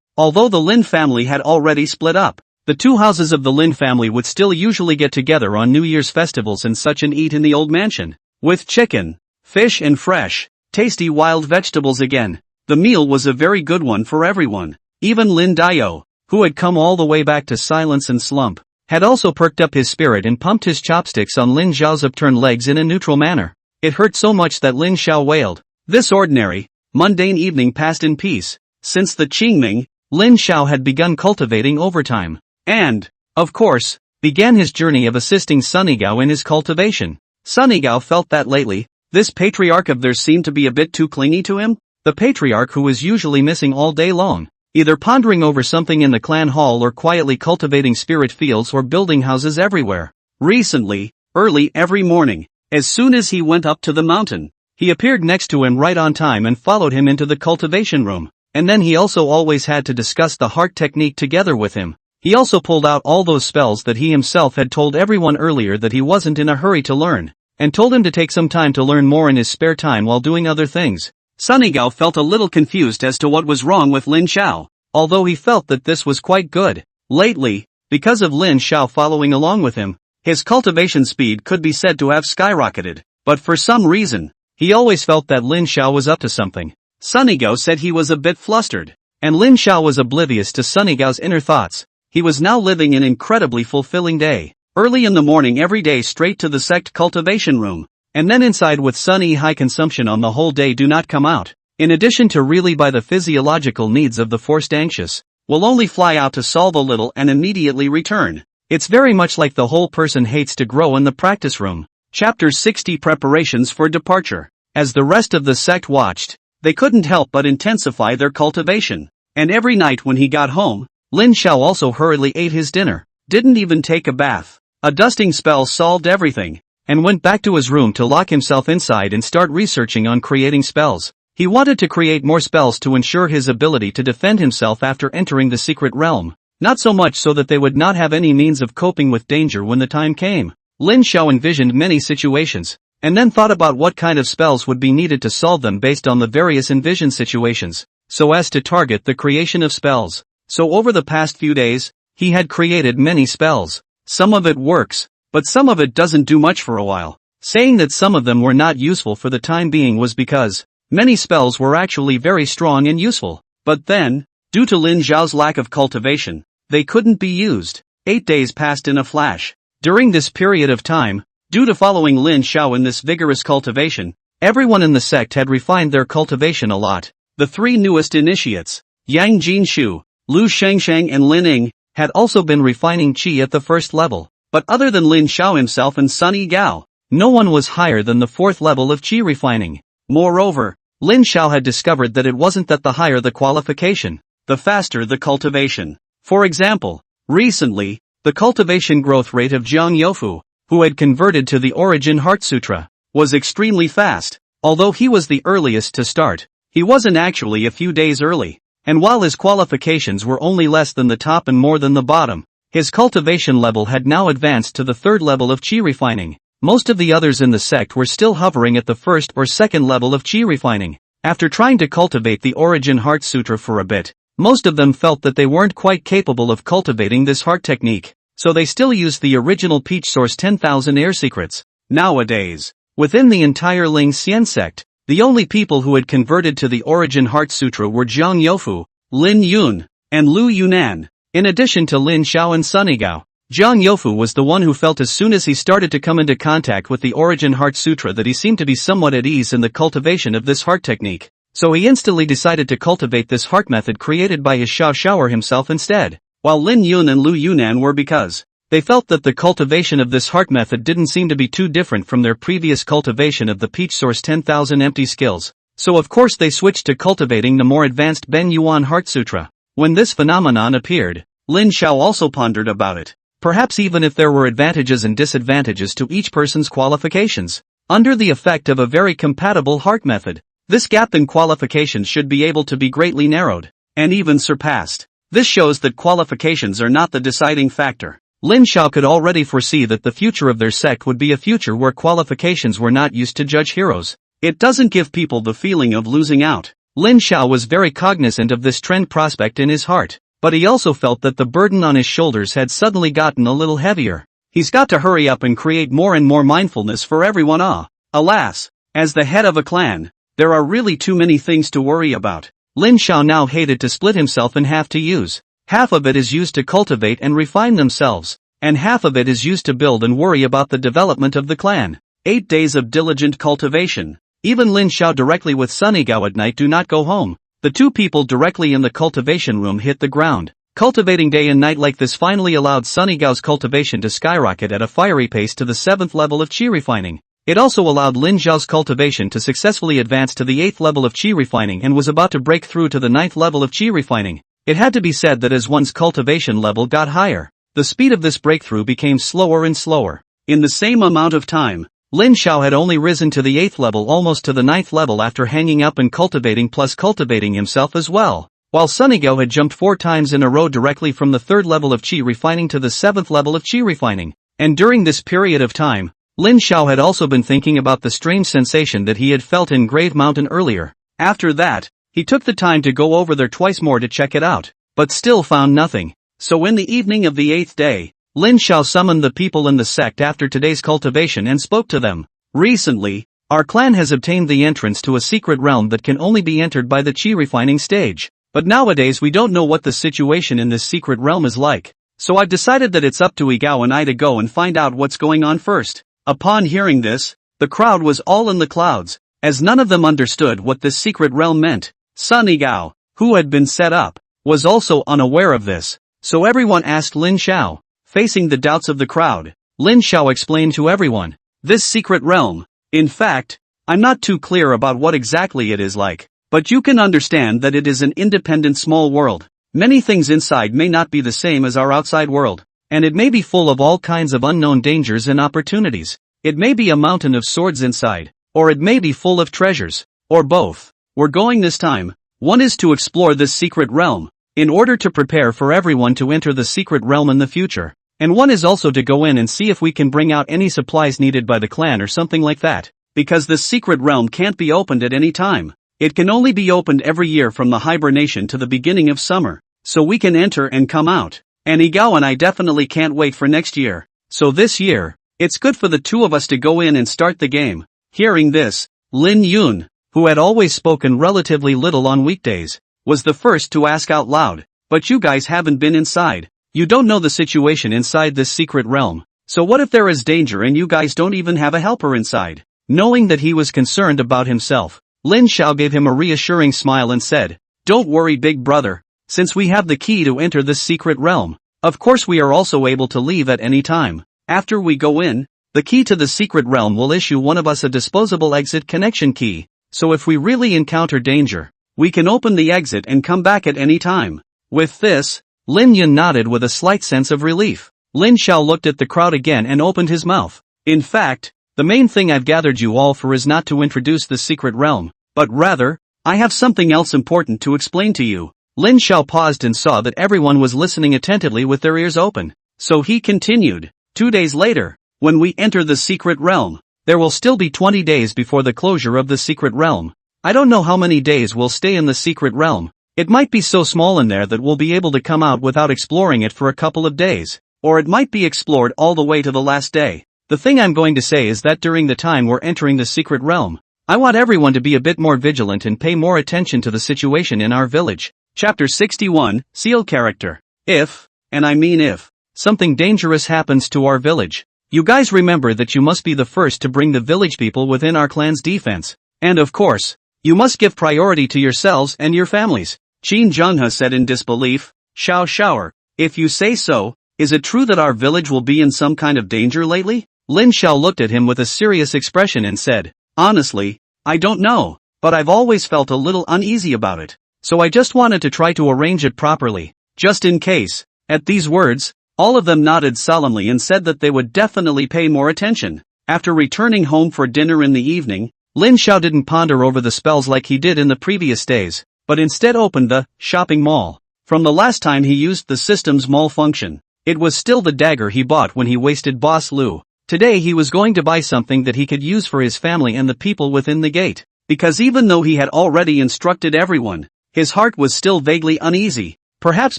Although the Lin family had already split up, the two houses of the Lin family would still usually get together on New Year's festivals and such and eat in the old mansion, with chicken, fish and fresh, tasty wild vegetables again. The meal was a very good one for everyone. Even Lin Diao, who had come all the way back to silence and slump, had also perked up his spirit and pumped his chopsticks on Lin Xiao's upturned legs in a neutral manner. It hurt so much that Lin Xiao wailed. This ordinary, mundane evening passed in peace. Since the Qingming, Lin Xiao had begun cultivating overtime, and, of course, began his journey of assisting Sunnygao in his cultivation. Sunnygao felt that lately, this patriarch of theirs seemed to be a bit too clingy to him. The patriarch who was usually missing all day long, either pondering over something in the clan hall or quietly cultivating spirit fields or building houses everywhere. Recently, early every morning, as soon as he went up to the mountain, he appeared next to him right on time and followed him into the cultivation room. And then he also always had to discuss the heart technique together with him. He also pulled out all those spells that he himself had told everyone earlier that he wasn't in a hurry to learn, and told him to take some time to learn more in his spare time while doing other things. Sunnygao felt a little confused as to what was wrong with Lin Xiao, although he felt that this was quite good. Lately, because of Lin Xiao following along with him, his cultivation speed could be said to have skyrocketed, but for some reason, he always felt that Lin Xiao was up to something. Sunnygao said he was a bit flustered, and Lin Xiao was oblivious to Sunnygao's inner thoughts. He was now living an incredibly fulfilling day. Early in the morning every day straight to the sect cultivation room, and then inside with Sunny high consumption on the whole day do not come out. In addition to really by the physiological needs of the forced anxious, will only fly out to solve a little and immediately return. It's very much like the whole person hates to grow in the practice room. Chapter 60 Preparations for Departure. As the rest of the sect watched, they couldn't help but intensify their cultivation, and every night when he got home, Lin Xiao also hurriedly ate his dinner, didn't even take a bath. A dusting spell solved everything, and went back to his room to lock himself inside and start researching on creating spells. He wanted to create more spells to ensure his ability to defend himself after entering the secret realm, not so much so that they would not have any means of coping with danger when the time came. Lin Xiao envisioned many situations, and then thought about what kind of spells would be needed to solve them based on the various envisioned situations, so as to target the creation of spells. So over the past few days, he had created many spells. Some of it works, but some of it doesn't do much for a while. Saying that some of them were not useful for the time being was because many spells were actually very strong and useful. But then, Due to Lin Xiao's lack of cultivation, they couldn't be used. 8 days passed in a flash. During this period of time, due to following Lin Xiao in this vigorous cultivation, everyone in the sect had refined their cultivation a lot. The 3 newest initiates, Yang Jinshu, Lu Shengsheng and Lin Ying, had also been refining qi at the first level. But other than Lin Xiao himself and Sun Yigao, no one was higher than the 4th level of qi refining. Moreover, Lin Xiao had discovered that it wasn't that the higher the qualification, the faster the cultivation. For example, recently, the cultivation growth rate of Jiang Youfu, who had converted to the Origin Heart Sutra, was extremely fast. Although he was the earliest to start, he wasn't actually a few days early, and while his qualifications were only less than the top and more than the bottom, his cultivation level had now advanced to the 3rd level of qi refining. Most of the others in the sect were still hovering at the 1st or 2nd level of qi refining. After trying to cultivate the Origin Heart Sutra for a bit, most of them felt that they weren't quite capable of cultivating this heart technique, so they still used the original Peach Source 10,000 Air Secrets. Nowadays, within the entire Ling Xian sect, the only people who had converted to the Origin Heart Sutra were Jiang Youfu, Lin Yun, and Lu Yunan. In addition to Lin Xiao and Sun Yigao, Jiang Youfu was the one who felt as soon as he started to come into contact with the Origin Heart Sutra that he seemed to be somewhat at ease in the cultivation of this heart technique. So he instantly decided to cultivate this heart method created by his Xiao Xiaoer himself instead, while Lin Yun and Lu Yunan were because they felt that the cultivation of this heart method didn't seem to be too different from their previous cultivation of the Peach Source 10,000 empty skills, so of course they switched to cultivating the more advanced Ben Yuan Heart Sutra. When this phenomenon appeared, Lin Xiao also pondered about it. Perhaps even if there were advantages and disadvantages to each person's qualifications, under the effect of a very compatible heart method, this gap in qualifications should be able to be greatly narrowed, and even surpassed. This shows that qualifications are not the deciding factor. Lin Xiao could already foresee that the future of their sect would be a future where qualifications were not used to judge heroes. It doesn't give people the feeling of losing out. Lin Xiao was very cognizant of this trend prospect in his heart, but he also felt that the burden on his shoulders had suddenly gotten a little heavier. He's got to hurry up and create more and more mindfulness for everyone. Alas, as the head of a clan, there are really too many things to worry about. Lin Xiao now hated to split himself in half to use. Half of it is used to cultivate and refine themselves, and half of it is used to build and worry about the development of the clan. 8 days of diligent cultivation. Even Lin Xiao directly with Sun Yigao at night do not go home. The 2 people directly in the cultivation room hit the ground. Cultivating day and night like this finally allowed Sun Yigao's cultivation to skyrocket at a fiery pace to the 7th level of qi refining. It also allowed Lin Xiao's cultivation to successfully advance to the 8th level of qi refining and was about to break through to the 9th level of qi refining. It had to be said that as one's cultivation level got higher, the speed of this breakthrough became slower and slower. In the same amount of time, Lin Xiao had only risen to the 8th level almost to the 9th level after hanging up and cultivating plus cultivating himself as well, while Sun Yigao had jumped 4 times in a row directly from the 3rd level of qi refining to the 7th level of qi refining. And during this period of time, Lin Xiao had also been thinking about the strange sensation that he had felt in Grave Mountain earlier. After that, he took the time to go over there twice more to check it out, but still found nothing. So in the evening of the 8th day, Lin Xiao summoned the people in the sect after today's cultivation and spoke to them. Recently, our clan has obtained the entrance to a secret realm that can only be entered by the qi refining stage. But nowadays we don't know what the situation in this secret realm is like. So I've decided that it's up to Yigao and I to go and find out what's going on first. Upon hearing this, the crowd was all in the clouds, as none of them understood what this secret realm meant. Sun Yigao, who had been set up, was also unaware of this, so everyone asked Lin Xiao. Facing the doubts of the crowd, Lin Xiao explained to everyone, this secret realm, in fact, I'm not too clear about what exactly it is like, but you can understand that it is an independent small world. Many things inside may not be the same as our outside world. And it may be full of all kinds of unknown dangers and opportunities. It may be a mountain of swords inside, or it may be full of treasures, or both. We're going this time. One is to explore this secret realm, in order to prepare for everyone to enter the secret realm in the future. And one is also to go in and see if we can bring out any supplies needed by the clan or something like that. Because this secret realm can't be opened at any time. It can only be opened every year from the hibernation to the beginning of summer. So we can enter and come out. And Yigao and I definitely can't wait for next year. So this year, it's good for the 2 of us to go in and start the game. Hearing this, Lin Yun, who had always spoken relatively little on weekdays, was the first to ask out loud. But you guys haven't been inside. You don't know the situation inside this secret realm. So what if there is danger and you guys don't even have a helper inside? Knowing that he was concerned about himself, Lin Xiao gave him a reassuring smile and said, "Don't worry, big brother. Since we have the key to enter this secret realm, of course we are also able to leave at any time. After we go in, the key to the secret realm will issue one of us a disposable exit connection key. So if we really encounter danger, we can open the exit and come back at any time." With this, Lin Yun nodded with a slight sense of relief. Lin Xiao looked at the crowd again and opened his mouth. "In fact, the main thing I've gathered you all for is not to introduce the secret realm, but rather, I have something else important to explain to you." Lin Xiao paused and saw that everyone was listening attentively with their ears open. So he continued, 2 days later, when we enter the secret realm, there will still be 20 days before the closure of the secret realm. I don't know how many days we'll stay in the secret realm. It might be so small in there that we'll be able to come out without exploring it for a couple of days, or it might be explored all the way to the last day. The thing I'm going to say is that during the time we're entering the secret realm, I want everyone to be a bit more vigilant and pay more attention to the situation in our village. Chapter 61, Seal Character. If, and I mean if, something dangerous happens to our village, you guys remember that you must be the first to bring the village people within our clan's defense. And of course, you must give priority to yourselves and your families. Qin Zhenghe said in disbelief. Xiao Shower, if you say so, is it true that our village will be in some kind of danger lately? Lin Xiao looked at him with a serious expression and said, "Honestly, I don't know, but I've always felt a little uneasy about it. So I just wanted to try to arrange it properly, just in case." At these words, all of them nodded solemnly and said that they would definitely pay more attention. After returning home for dinner in the evening, Lin Xiao didn't ponder over the spells like he did in the previous days, but instead opened the shopping mall. From the last time he used the system's mall function, it was still the dagger he bought when he wasted Boss Lu. Today he was going to buy something that he could use for his family and the people within the gate, because even though he had already instructed everyone, his heart was still vaguely uneasy. Perhaps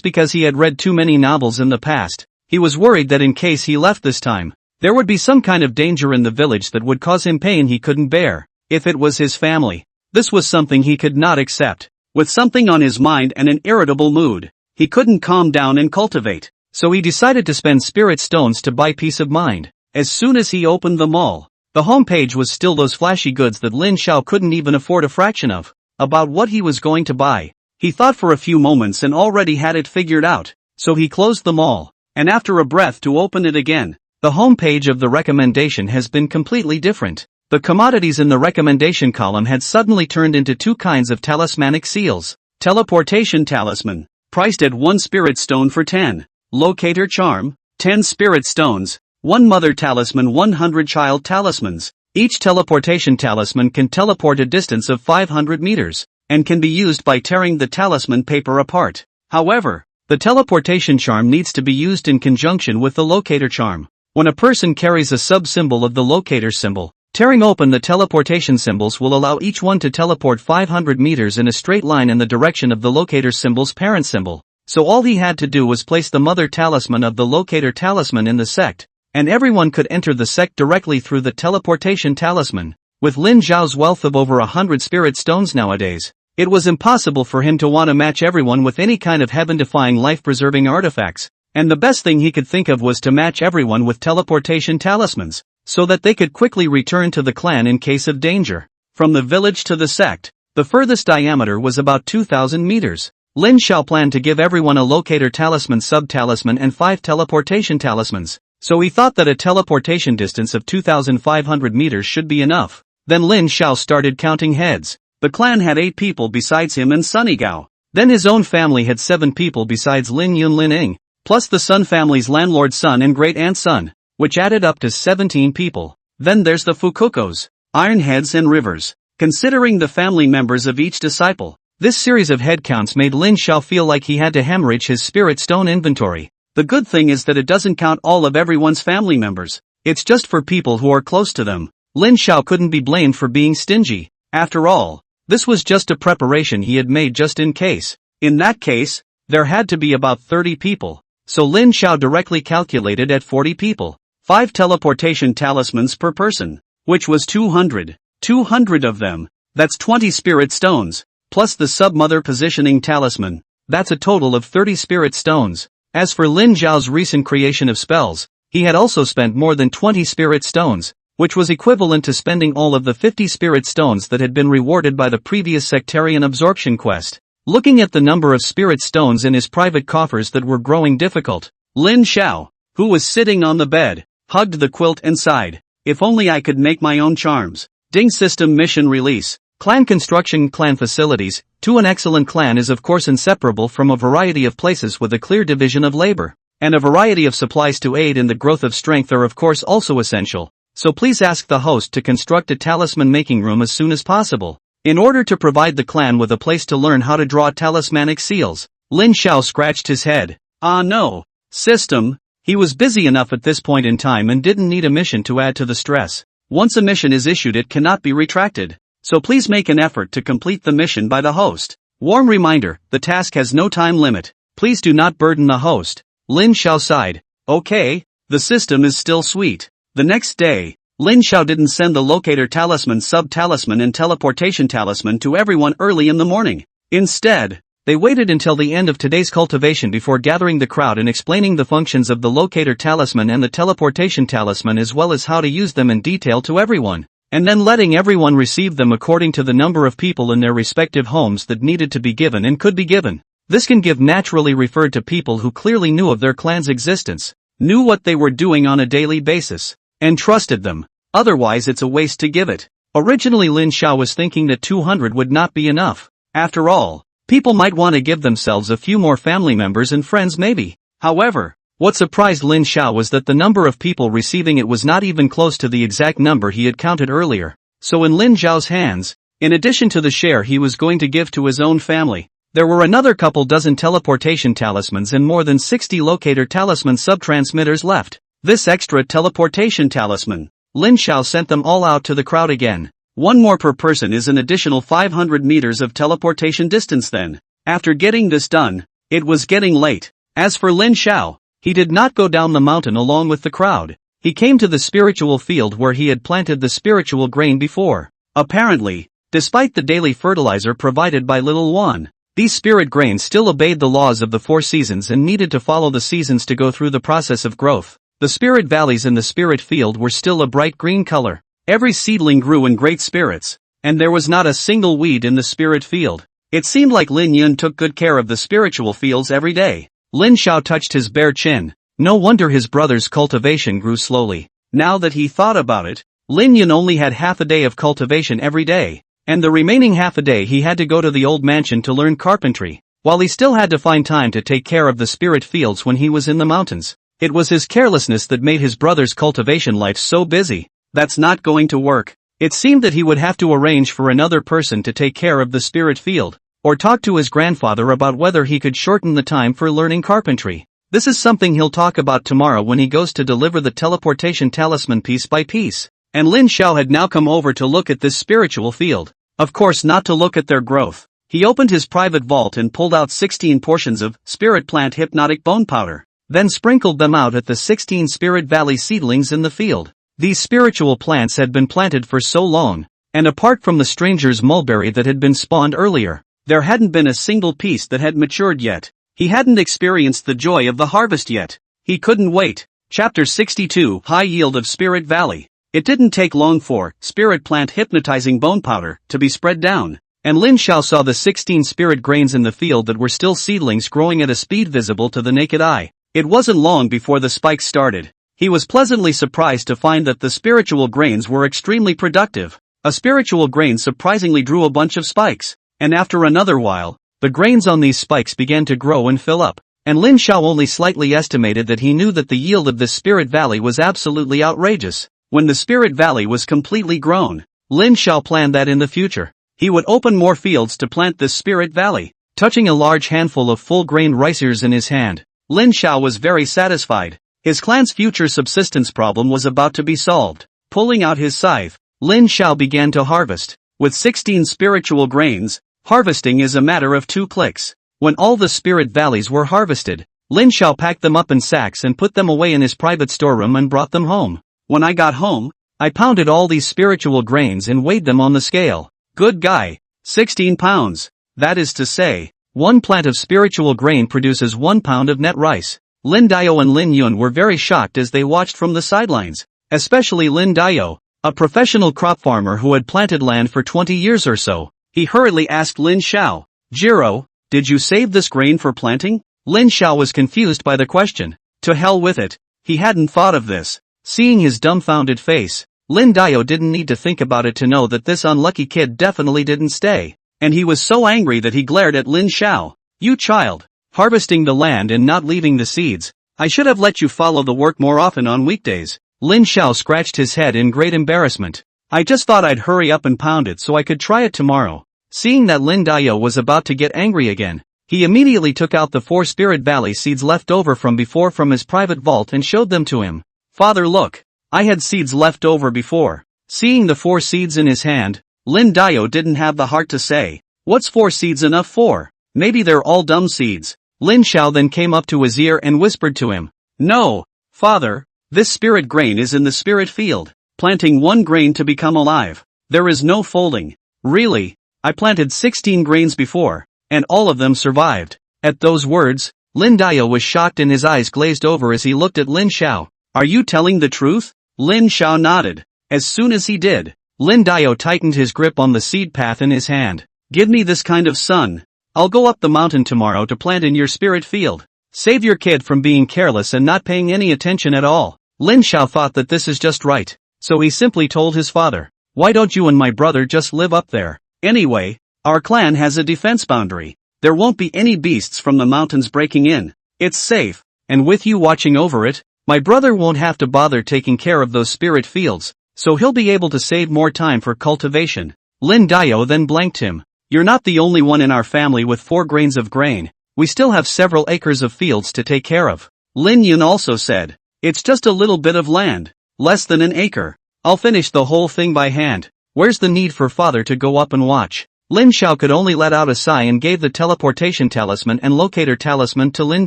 because he had read too many novels in the past, he was worried that in case he left this time, there would be some kind of danger in the village that would cause him pain he couldn't bear. If it was his family, this was something he could not accept. With something on his mind and an irritable mood, he couldn't calm down and cultivate, so he decided to spend spirit stones to buy peace of mind. As soon as he opened the mall, the homepage was still those flashy goods that Lin Xiao couldn't even afford a fraction of. About what he was going to buy, he thought for a few moments and already had it figured out, so he closed the mall, and after a breath to open it again, the homepage of the recommendation has been completely different. The commodities in the recommendation column had suddenly turned into two kinds of talismanic seals. Teleportation talisman, priced at 1 spirit stone for 10. Locator charm, 10 spirit stones. 1 mother talisman, 100 child talismans. Each teleportation talisman can teleport a distance of 500 meters, and can be used by tearing the talisman paper apart. However, the teleportation charm needs to be used in conjunction with the locator charm. When a person carries a sub-symbol of the locator symbol, tearing open the teleportation symbols will allow each one to teleport 500 meters in a straight line in the direction of the locator symbol's parent symbol. So all he had to do was place the mother talisman of the locator talisman in the sect, and everyone could enter the sect directly through the teleportation talisman. With Lin Zhao's wealth of over 100 spirit stones nowadays, it was impossible for him to want to match everyone with any kind of heaven-defying life-preserving artifacts, and the best thing he could think of was to match everyone with teleportation talismans, so that they could quickly return to the clan in case of danger. From the village to the sect, the furthest diameter was about 2,000 meters. Lin Xiao planned to give everyone a locator talisman, sub-talisman and 5 teleportation talismans, so he thought that a teleportation distance of 2,500 meters should be enough. Then Lin Xiao started counting heads. The clan had 8 people besides him and Sunny Gao. Then his own family had 7 people besides Lin Yun Lin Ing, plus the Sun family's landlord's son and great-aunt's son, which added up to 17 people. Then there's the Fukukos, Ironheads and Rivers. Considering the family members of each disciple, this series of head counts made Lin Xiao feel like he had to hemorrhage his spirit stone inventory. The good thing is that it doesn't count all of everyone's family members. It's just for people who are close to them. Lin Xiao couldn't be blamed for being stingy. After all, this was just a preparation he had made just in case. In that case, there had to be about 30 people. So Lin Xiao directly calculated at 40 people. 5 teleportation talismans per person, which was 200. 200 of them, that's 20 spirit stones. plus the submother positioning talisman. That's a total of 30 spirit stones. As for Lin Zhao's recent creation of spells, he had also spent more than 20 spirit stones, which was equivalent to spending all of the 50 spirit stones that had been rewarded by the previous sectarian absorption quest. Looking at the number of spirit stones in his private coffers that were growing difficult, Lin Zhao, who was sitting on the bed, hugged the quilt and sighed. If only I could make my own charms. Ding system mission release. Clan construction. Clan facilities. An excellent clan is of course inseparable from a variety of places with a clear division of labor, and a variety of supplies to aid in the growth of strength are of course also essential, so please ask the host to construct a talisman making room as soon as possible. In order to provide the clan with a place to learn how to draw talismanic seals, Lin Zhao scratched his head. Ah no. System. He was busy enough at this point in time and didn't need a mission to add to the stress. Once a mission is issued it cannot be retracted. So please make an effort to complete the mission by the host. Warm reminder, the task has no time limit. Please do not burden the host. Lin Zhao sighed. Okay, the system is still sweet. The next day, Lin Zhao didn't send the locator talisman, sub-talisman and teleportation talisman to everyone early in the morning. Instead, they waited until the end of today's cultivation before gathering the crowd and explaining the functions of the locator talisman and the teleportation talisman as well as how to use them in detail to everyone, and then letting everyone receive them according to the number of people in their respective homes that needed to be given and could be given. This can give naturally referred to people who clearly knew of their clan's existence, knew what they were doing on a daily basis, and trusted them. Otherwise it's a waste to give it. Originally Lin Zhao was thinking that 200 would not be enough. After all, people might want to give themselves a few more family members and friends maybe. However, what surprised Lin Zhao was that the number of people receiving it was not even close to the exact number he had counted earlier. So in Lin Zhao's hands, in addition to the share he was going to give to his own family, there were another couple dozen teleportation talismans and more than 60 locator talisman sub-transmitters left. This extra teleportation talisman, Lin Zhao sent them all out to the crowd again. One more per person is an additional 500 meters of teleportation distance then. After getting this done, it was getting late. As for Lin Zhao, he did not go down the mountain along with the crowd. He came to the spiritual field where he had planted the spiritual grain before. Apparently, despite the daily fertilizer provided by Little Wan, these spirit grains still obeyed the laws of the 4 seasons and needed to follow the seasons to go through the process of growth. The spirit valleys in the spirit field were still a bright green color. Every seedling grew in great spirits, and there was not a single weed in the spirit field. It seemed like Lin Yun took good care of the spiritual fields every day. Lin Zhao touched his bare chin. No wonder his brother's cultivation grew slowly. Now that he thought about it, Lin Yun only had half a day of cultivation every day, and the remaining half a day he had to go to the old mansion to learn carpentry, while he still had to find time to take care of the spirit fields when he was in the mountains. It was his carelessness that made his brother's cultivation life so busy. That's not going to work. It seemed that he would have to arrange for another person to take care of the spirit field, or talk to his grandfather about whether he could shorten the time for learning carpentry. This is something he'll talk about tomorrow when he goes to deliver the teleportation talisman piece by piece. And Lin Zhao had now come over to look at this spiritual field. Of course not to look at their growth. He opened his private vault and pulled out 16 portions of spirit plant hypnotic bone powder, then sprinkled them out at the 16 spirit valley seedlings in the field. These spiritual plants had been planted for so long, and apart from the stranger's mulberry that had been spawned earlier, there hadn't been a single piece that had matured yet. He hadn't experienced the joy of the harvest yet. He couldn't wait. Chapter 62, High Yield of Spirit Valley. It didn't take long for spirit plant hypnotizing bone powder to be spread down, and Lin Zhao saw the 16 spirit grains in the field that were still seedlings growing at a speed visible to the naked eye. It wasn't long before the spikes started. He was pleasantly surprised to find that the spiritual grains were extremely productive. A spiritual grain surprisingly drew a bunch of spikes, and after another while, the grains on these spikes began to grow and fill up, and Lin Zhao only slightly estimated that he knew that the yield of this spirit valley was absolutely outrageous. When the spirit valley was completely grown, Lin Zhao planned that in the future, he would open more fields to plant this spirit valley. Touching a large handful of full-grain rice ears in his hand, Lin Zhao was very satisfied. His clan's future subsistence problem was about to be solved. Pulling out his scythe, Lin Zhao began to harvest. With 16 spiritual grains, harvesting is a matter of 2 clicks. When all the spirit valleys were harvested, Lin Zhao packed them up in sacks and put them away in his private storeroom and brought them home. When I got home, I pounded all these spiritual grains and weighed them on the scale. Good guy. 16 pounds. that is to say, 1 plant of spiritual grain produces 1 pound of net rice. Lin Dio and Lin Yun were very shocked as they watched from the sidelines, especially Lin Dio, a professional crop farmer who had planted land for 20 years or so. He hurriedly asked Lin Xiao, "Jiro, did you save this grain for planting?" Lin Xiao was confused by the question. To hell with it, he hadn't thought of this. Seeing his dumbfounded face, Lin Dio didn't need to think about it to know that this unlucky kid definitely didn't stay. And he was so angry that he glared at Lin Xiao. "You child, harvesting the land and not leaving the seeds. I should have let you follow the work more often on weekdays." Lin Xiao scratched his head in great embarrassment. "I just thought I'd hurry up and pound it so I could try it tomorrow." Seeing that Lin Dio was about to get angry again, he immediately took out the 4 Spirit Valley seeds left over from before from his private vault and showed them to him. "Father, look, I had seeds left over before." Seeing the 4 seeds in his hand, Lin Dio didn't have the heart to say, "What's 4 seeds enough for? Maybe they're all dumb seeds." Lin Xiao then came up to his ear and whispered to him, "No, Father, this spirit grain is in the spirit field, planting 1 grain to become alive. There is no folding. Really, I planted 16 grains before, and all of them survived." At those words, Lin Dio was shocked and his eyes glazed over as he looked at Lin Xiao. "Are you telling the truth?" Lin Xiao nodded. As soon as he did, Lin Dio tightened his grip on the seed path in his hand. "Give me this kind of sun. I'll go up the mountain tomorrow to plant in your spirit field. Save your kid from being careless and not paying any attention at all." Lin Xiao thought that this is just right, so he simply told his father, "Why don't you and my brother just live up there? Anyway, our clan has a defense boundary. There won't be any beasts from the mountains breaking in. It's safe, and with you watching over it, my brother won't have to bother taking care of those spirit fields, so he'll be able to save more time for cultivation." Lin Dio then blanked him. "You're not the only one in our family with 4 grains of grain. We still have several acres of fields to take care of." Lin Yun also said, "It's just a little bit of land, less than an acre. I'll finish the whole thing by hand. Where's the need for father to go up and watch?" Lin Xiao could only let out a sigh and gave the teleportation talisman and locator talisman to Lin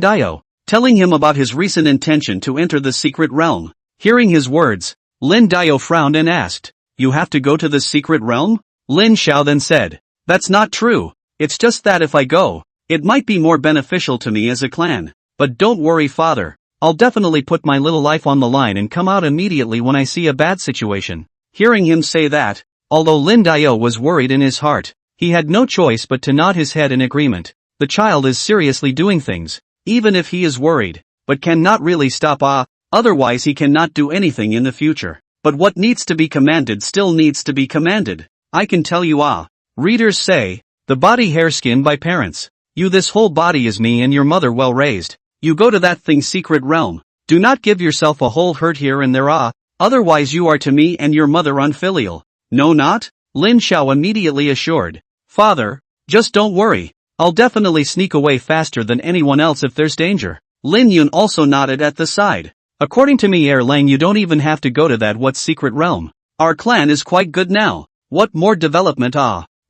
Dio, telling him about his recent intention to enter the secret realm. Hearing his words, Lin Dio frowned and asked, "You have to go to the secret realm?" Lin Xiao then said, "That's not true. It's just that if I go, it might be more beneficial to me as a clan. But don't worry, father. I'll definitely put my little life on the line and come out immediately when I see a bad situation." Hearing him say that, although Lin Dio was worried in his heart, he had no choice but to nod his head in agreement. The child is seriously doing things, even if he is worried, but cannot really stop otherwise he cannot do anything in the future. But what needs to be commanded still needs to be commanded. I can tell you readers say, the body hair skin by parents. You this whole body is me and your mother well raised. You go to that thing's secret realm. Do not give yourself a whole hurt here and there otherwise you are to me and your mother unfilial. No not? Lin Xiao immediately assured. "Father, just don't worry. I'll definitely sneak away faster than anyone else if there's danger." Lin Yun also nodded at the side. "According to me, Erlang, you don't even have to go to that what secret realm. Our clan is quite good now. What more development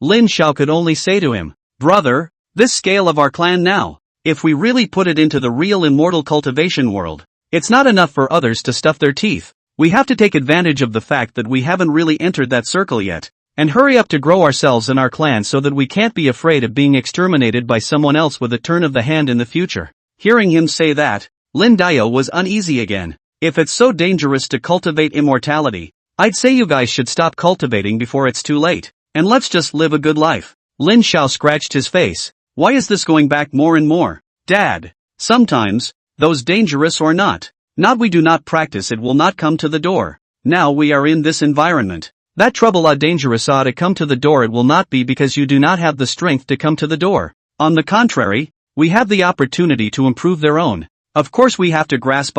Lin Xiao could only say to him, "Brother, this scale of our clan now, if we really put it into the real immortal cultivation world, it's not enough for others to stuff their teeth. We have to take advantage of the fact that we haven't really entered that circle yet, and hurry up to grow ourselves and our clan so that we can't be afraid of being exterminated by someone else with a turn of the hand in the future." Hearing him say that, Lin Dio was uneasy again. "If it's so dangerous to cultivate immortality, I'd say you guys should stop cultivating before it's too late, and let's just live a good life." Lin Xiao scratched his face. "Why is this going back more and more? Dad, sometimes, those dangerous or not, we do not practice it will not come to the door. Now we are in this environment. That trouble dangerous to come to the door it will not be because you do not have the strength to come to the door. On the contrary, we have the opportunity to improve their own. Of course we have to grasp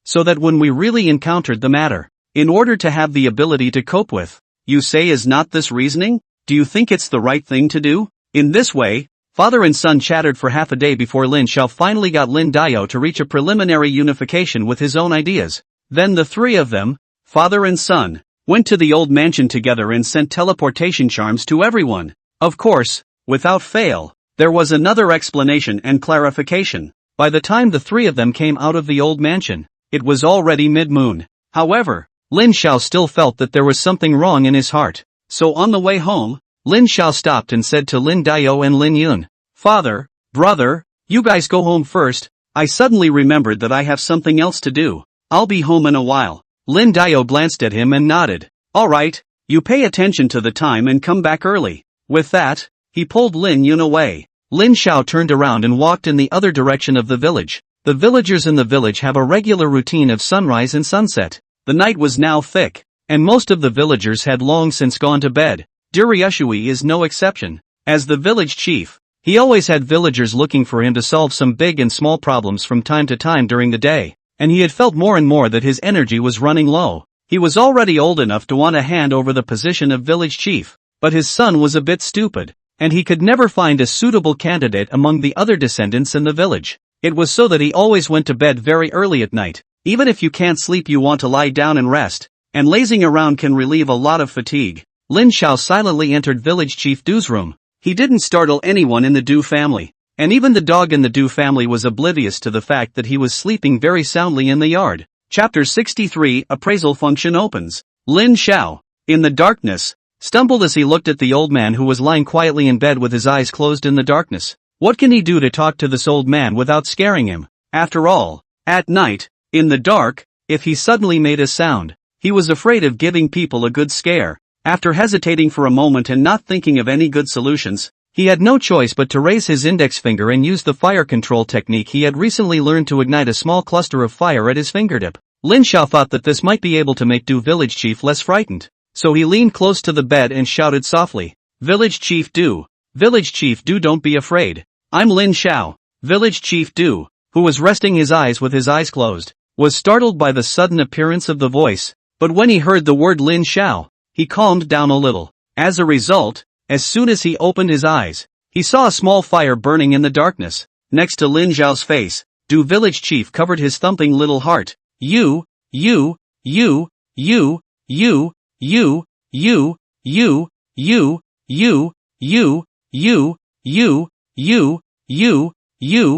so that when we really encountered the matter, in order to have the ability to cope with." You say, is not this reasoning? Do you think it's the right thing to do? In this way, father and son chattered for half a day before Lin Xiao finally got Lin Dio to reach a preliminary unification with his own ideas. Then the 3 of them, father and son, went to the old mansion together and sent teleportation charms to everyone. Of course, without fail, there was another explanation and clarification. By the time the 3 of them came out of the old mansion, it was already mid-moon. However, Lin Xiao still felt that there was something wrong in his heart. So on the way home, Lin Xiao stopped and said to Lin Dao and Lin Yun, "Father, brother, you guys go home first. I suddenly remembered that I have something else to do. I'll be home in a while." Lin Dao glanced at him and nodded. "Alright, you pay attention to the time and come back early." With that, he pulled Lin Yun away. Lin Xiao turned around and walked in the other direction of the village. The villagers in the village have a regular routine of sunrise and sunset. The night was now thick, and most of the villagers had long since gone to bed. Duryushui is no exception. As the village chief, he always had villagers looking for him to solve some big and small problems from time to time during the day, and he had felt more and more that his energy was running low. He was already old enough to want to hand over the position of village chief, but his son was a bit stupid, and he could never find a suitable candidate among the other descendants in the village. It was so that he always went to bed very early at night. Even if you can't sleep, you want to lie down and rest, and lazing around can relieve a lot of fatigue. Lin Xiao silently entered village chief Du's room. He didn't startle anyone in the Du family, and even the dog in the Du family was oblivious to the fact that he was sleeping very soundly in the yard. Chapter 63 Appraisal Function opens. Lin Xiao, in the darkness, stumbled as he looked at the old man who was lying quietly in bed with his eyes closed in the darkness. What can he do to talk to this old man without scaring him? After all, at night, in the dark, if he suddenly made a sound, he was afraid of giving people a good scare. After hesitating for a moment and not thinking of any good solutions, he had no choice but to raise his index finger and use the fire control technique he had recently learned to ignite a small cluster of fire at his fingertip. Lin Xiao thought that this might be able to make Du village chief less frightened, so he leaned close to the bed and shouted softly, "Village Chief Du! Village Chief Du, don't be afraid. I'm Lin Xiao." Village Chief Du, who was resting his eyes with his eyes closed, was startled by the sudden appearance of the voice, but when he heard the word Lin Xiao, he calmed down a little. As a result, as soon as he opened his eyes, he saw a small fire burning in the darkness. Next to Lin Xiao's face, Du village chief covered his thumping little heart. You, you, you, you, you, you, you, you, you, you, you, you, you, you, you,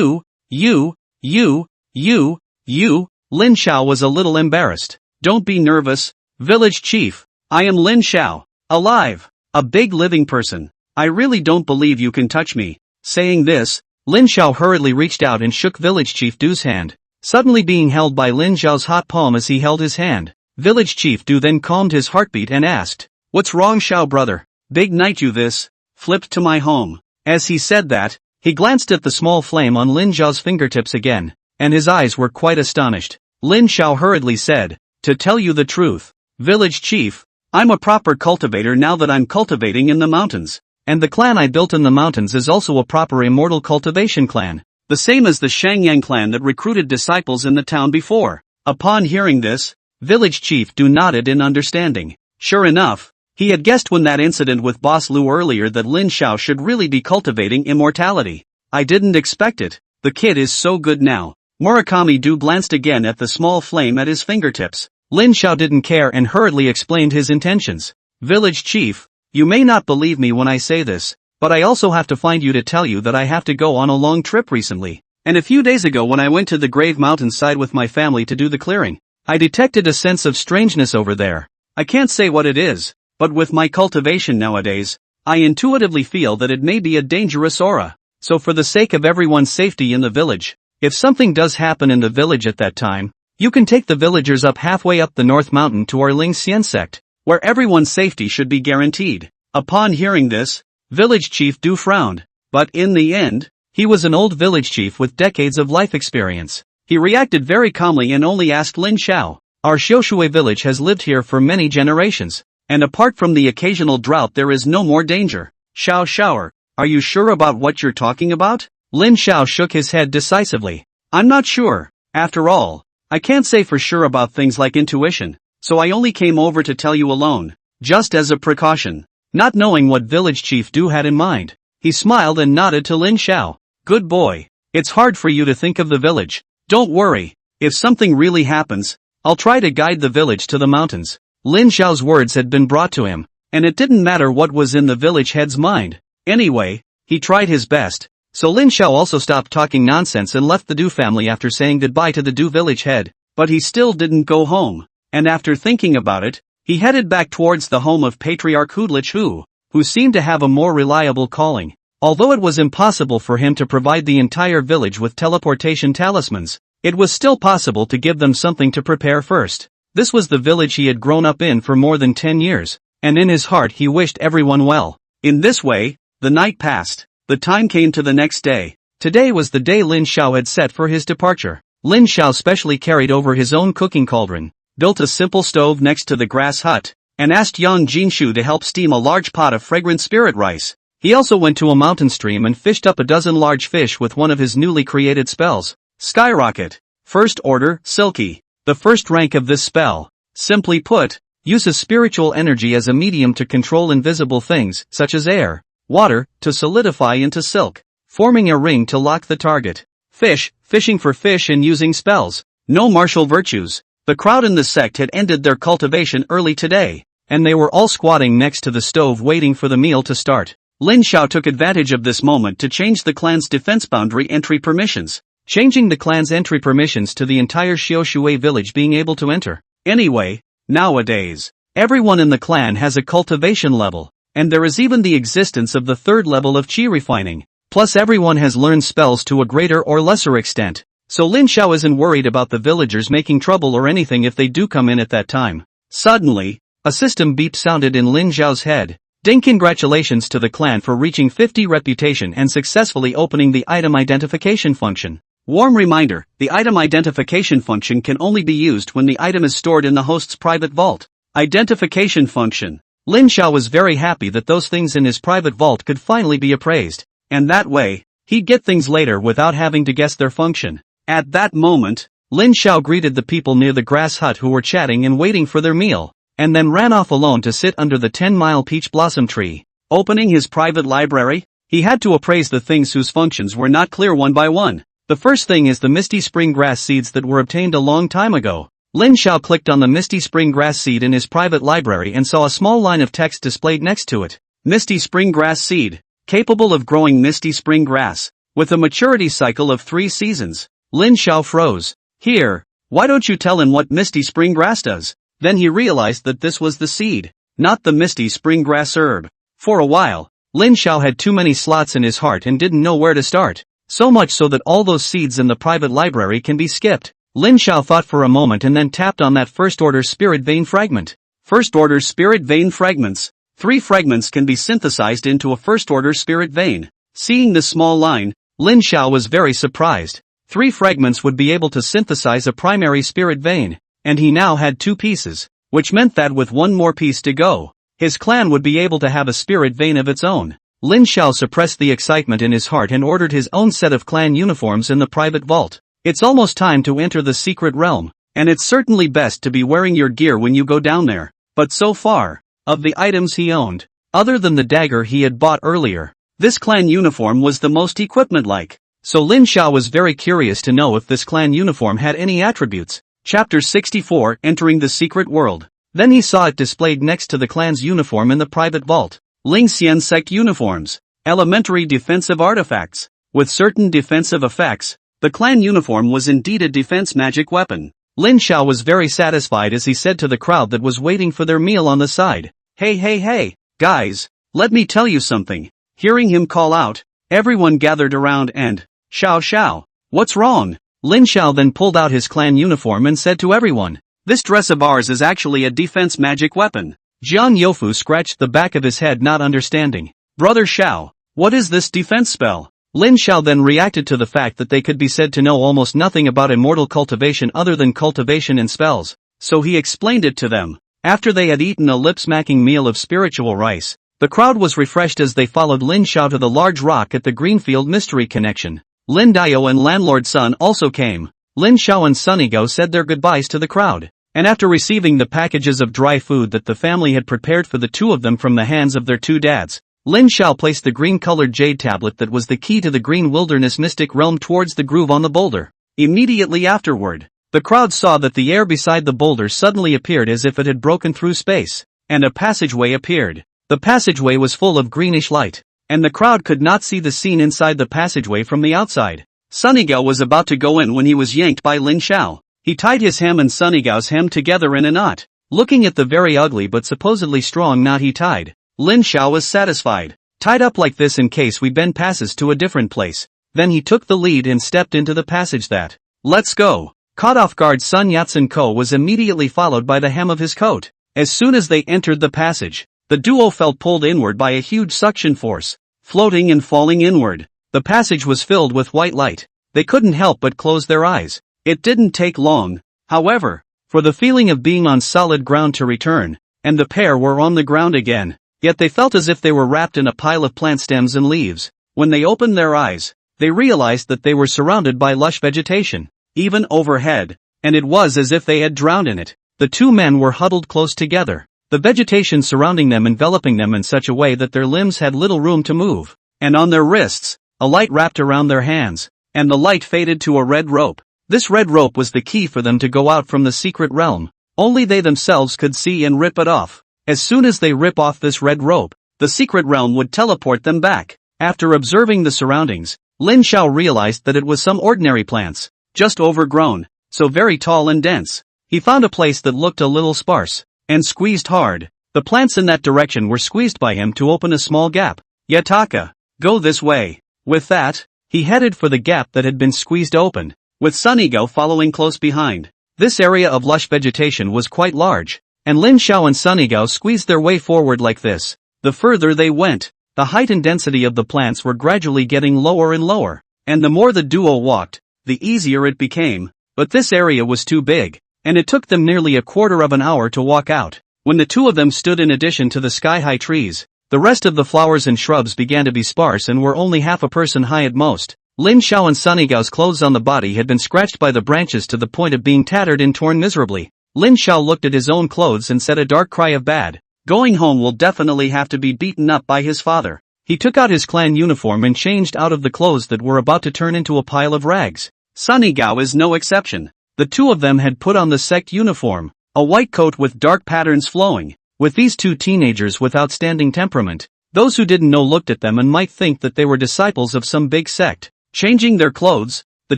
you, you, you, you, you, Lin Xiao was a little embarrassed. "Don't be nervous, village chief. I am Lin Xiao, alive, a big living person. I really don't believe you can touch me." Saying this, Lin Xiao hurriedly reached out and shook village chief Du's hand, suddenly being held by Lin Xiao's hot palm as he held his hand. Village chief Du then calmed his heartbeat and asked, "What's wrong, Xiao brother? Big night you this, flipped to my home." As he said that, he glanced at the small flame on Lin Xiao's fingertips again, and his eyes were quite astonished. Lin Xiao hurriedly said, "To tell you the truth, village chief, I'm a proper cultivator now that I'm cultivating in the mountains, and the clan I built in the mountains is also a proper immortal cultivation clan, the same as the Shangyang clan that recruited disciples in the town before." Upon hearing this, village chief Du nodded in understanding. Sure enough, he had guessed when that incident with Boss Lu earlier that Lin Xiao should really be cultivating immortality. "I didn't expect it. The kid is so good now." Murakami Du glanced again at the small flame at his fingertips. Lin Xiao didn't care and hurriedly explained his intentions. "Village chief, you may not believe me when I say this, but I also have to find you to tell you that I have to go on a long trip recently. And a few days ago when I went to the Grave Mountain side with my family to do the clearing, I detected a sense of strangeness over there. I can't say what it is, but with my cultivation nowadays, I intuitively feel that it may be a dangerous aura. So for the sake of everyone's safety in the village, if something does happen in the village at that time, you can take the villagers up halfway up the North Mountain to our Ling Xian sect, where everyone's safety should be guaranteed." Upon hearing this, village chief Du frowned, but in the end, he was an old village chief with decades of life experience. He reacted very calmly and only asked Lin Xiao, "Our Xiushui village has lived here for many generations, and apart from the occasional drought there is no more danger." Xiao, are you sure about what you're talking about?" Lin Xiao shook his head decisively. "I'm not sure. After all, I can't say for sure about things like intuition, so I only came over to tell you alone, just as a precaution." Not knowing what village chief Du had in mind, he smiled and nodded to Lin Xiao. "Good boy. It's hard for you to think of the village. Don't worry, if something really happens, I'll try to guide the village to the mountains." Lin Xiao's words had been brought to him, and it didn't matter what was in the village head's mind. Anyway, he tried his best. So Lin Xiao also stopped talking nonsense and left the Du family after saying goodbye to the Du village head, but he still didn't go home, and after thinking about it, he headed back towards the home of Patriarch Hudlich Hu, who seemed to have a more reliable calling. Although it was impossible for him to provide the entire village with teleportation talismans, it was still possible to give them something to prepare first. This was the village he had grown up in for more than 10 years, and in his heart he wished everyone well. In this way, the night passed. The time came to the next day. Today was the day Lin Xiao had set for his departure. Lin Xiao specially carried over his own cooking cauldron, built a simple stove next to the grass hut, and asked Yang Jinshu to help steam a large pot of fragrant spirit rice. He also went to a mountain stream and fished up a dozen large fish with one of his newly created spells. Skyrocket. First order, Silky. The first rank of this spell, simply put, uses spiritual energy as a medium to control invisible things, such as air, water, to solidify into silk, forming a ring to lock the target. Fish, fishing for fish and using spells. No martial virtues. The crowd in the sect had ended their cultivation early today, and they were all squatting next to the stove waiting for the meal to start. Lin Xiao took advantage of this moment to change the clan's defense boundary entry permissions, changing the clan's entry permissions to the entire Xiaoshui village being able to enter. Anyway, nowadays, everyone in the clan has a cultivation level, and there is even the existence of the third level of qi refining. Plus everyone has learned spells to a greater or lesser extent, so Lin Xiao isn't worried about the villagers making trouble or anything if they do come in at that time. Suddenly, a system beep sounded in Lin Xiao's head. Ding! Congratulations to the clan for reaching 50 reputation and successfully opening the item identification function. Warm reminder, the item identification function can only be used when the item is stored in the host's private vault. Identification function. Lin Xiao was very happy that those things in his private vault could finally be appraised, and that way, he'd get things later without having to guess their function. At that moment, Lin Xiao greeted the people near the grass hut who were chatting and waiting for their meal, and then ran off alone to sit under the 10-mile peach blossom tree. Opening his private library, he had to appraise the things whose functions were not clear one by one. The first thing is the misty spring grass seeds that were obtained a long time ago. Lin Xiao clicked on the misty spring grass seed in his private library and saw a small line of text displayed next to it. Misty spring grass seed, capable of growing misty spring grass, with a maturity cycle of 3 seasons. Lin Xiao froze. Here, why don't you tell him what misty spring grass does? Then he realized that this was the seed, not the misty spring grass herb. For a while, Lin Xiao had too many slots in his heart and didn't know where to start. So much so that all those seeds in the private library can be skipped. Lin Xiao thought for a moment and then tapped on that first-order spirit vein fragment. First-order spirit vein fragments. 3 fragments can be synthesized into a first-order spirit vein. Seeing this small line, Lin Xiao was very surprised. 3 fragments would be able to synthesize a primary spirit vein, and he now had 2 pieces, which meant that with 1 more piece to go, his clan would be able to have a spirit vein of its own. Lin Xiao suppressed the excitement in his heart and ordered his own set of clan uniforms in the private vault. It's almost time to enter the secret realm, and it's certainly best to be wearing your gear when you go down there. But so far, of the items he owned, other than the dagger he had bought earlier, this clan uniform was the most equipment-like. So Lin Xiao was very curious to know if this clan uniform had any attributes. Chapter 64, Entering the Secret World. Then he saw it displayed next to the clan's uniform in the private vault. Ling Xian Sect Uniforms. Elementary defensive artifacts. With certain defensive effects, the clan uniform was indeed a defense magic weapon. Lin Xiao was very satisfied as he said to the crowd that was waiting for their meal on the side, Hey, guys, let me tell you something. Hearing him call out, everyone gathered around and, Xiao, what's wrong? Lin Xiao then pulled out his clan uniform and said to everyone, this dress of ours is actually a defense magic weapon. Jiang Youfu scratched the back of his head not understanding. Brother Xiao, what is this defense spell? Lin Xiao then reacted to the fact that they could be said to know almost nothing about immortal cultivation other than cultivation and spells, so he explained it to them. After they had eaten a lip-smacking meal of spiritual rice, the crowd was refreshed as they followed Lin Xiao to the large rock at the Greenfield Mystery Connection. Lin Dao and Landlord Sun also came. Lin Xiao and Sunny Gao said their goodbyes to the crowd, and after receiving the packages of dry food that the family had prepared for the 2 of them from the hands of their 2 dads, Lin Xiao placed the green-colored jade tablet that was the key to the green wilderness mystic realm towards the groove on the boulder. Immediately afterward, the crowd saw that the air beside the boulder suddenly appeared as if it had broken through space, and a passageway appeared. The passageway was full of greenish light, and the crowd could not see the scene inside the passageway from the outside. Sunny Gao was about to go in when he was yanked by Lin Xiao. He tied his hem and Sunny Gao's hem together in a knot. Looking at the very ugly but supposedly strong knot he tied, Lin Xiao was satisfied. Tied up like this in case we bend passes to a different place. Then he took the lead and stepped into the passage that. Let's go. Caught off guard, Sun Yat-sen-ko was immediately followed by the hem of his coat. As soon as they entered the passage, the duo felt pulled inward by a huge suction force, floating and falling inward. The passage was filled with white light. They couldn't help but close their eyes. It didn't take long, however, for the feeling of being on solid ground to return, and the pair were on the ground again. Yet they felt as if they were wrapped in a pile of plant stems and leaves. When they opened their eyes, they realized that they were surrounded by lush vegetation, even overhead, and it was as if they had drowned in it. The two men were huddled close together, the vegetation surrounding them enveloping them in such a way that their limbs had little room to move, and on their wrists, a light wrapped around their hands, and the light faded to a red rope. This red rope was the key for them to go out from the secret realm. Only they themselves could see and rip it off. As soon as they rip off this red rope, the secret realm would teleport them back. After observing the surroundings, Lin Xiao realized that it was some ordinary plants, just overgrown, so very tall and dense. He found a place that looked a little sparse, and squeezed hard. The plants in that direction were squeezed by him to open a small gap. Yataka, go this way. With that, he headed for the gap that had been squeezed open, with Sunigo following close behind. This area of lush vegetation was quite large, and Lin Xiao and Sunigo squeezed their way forward like this. The further they went, the height and density of the plants were gradually getting lower and lower, and the more the duo walked, the easier it became. But this area was too big, and it took them nearly a quarter of an hour to walk out. When the two of them stood in addition to the sky-high trees, the rest of the flowers and shrubs began to be sparse and were only half a person high at most. Lin Xiao and Sunigao's clothes on the body had been scratched by the branches to the point of being tattered and torn miserably. Lin Xiao looked at his own clothes and said a dark cry of bad. Going home will definitely have to be beaten up by his father. He took out his clan uniform and changed out of the clothes that were about to turn into a pile of rags. Sunigao is no exception. The two of them had put on the sect uniform, a white coat with dark patterns flowing. With these two teenagers with outstanding temperament, those who didn't know looked at them and might think that they were disciples of some big sect. Changing their clothes, the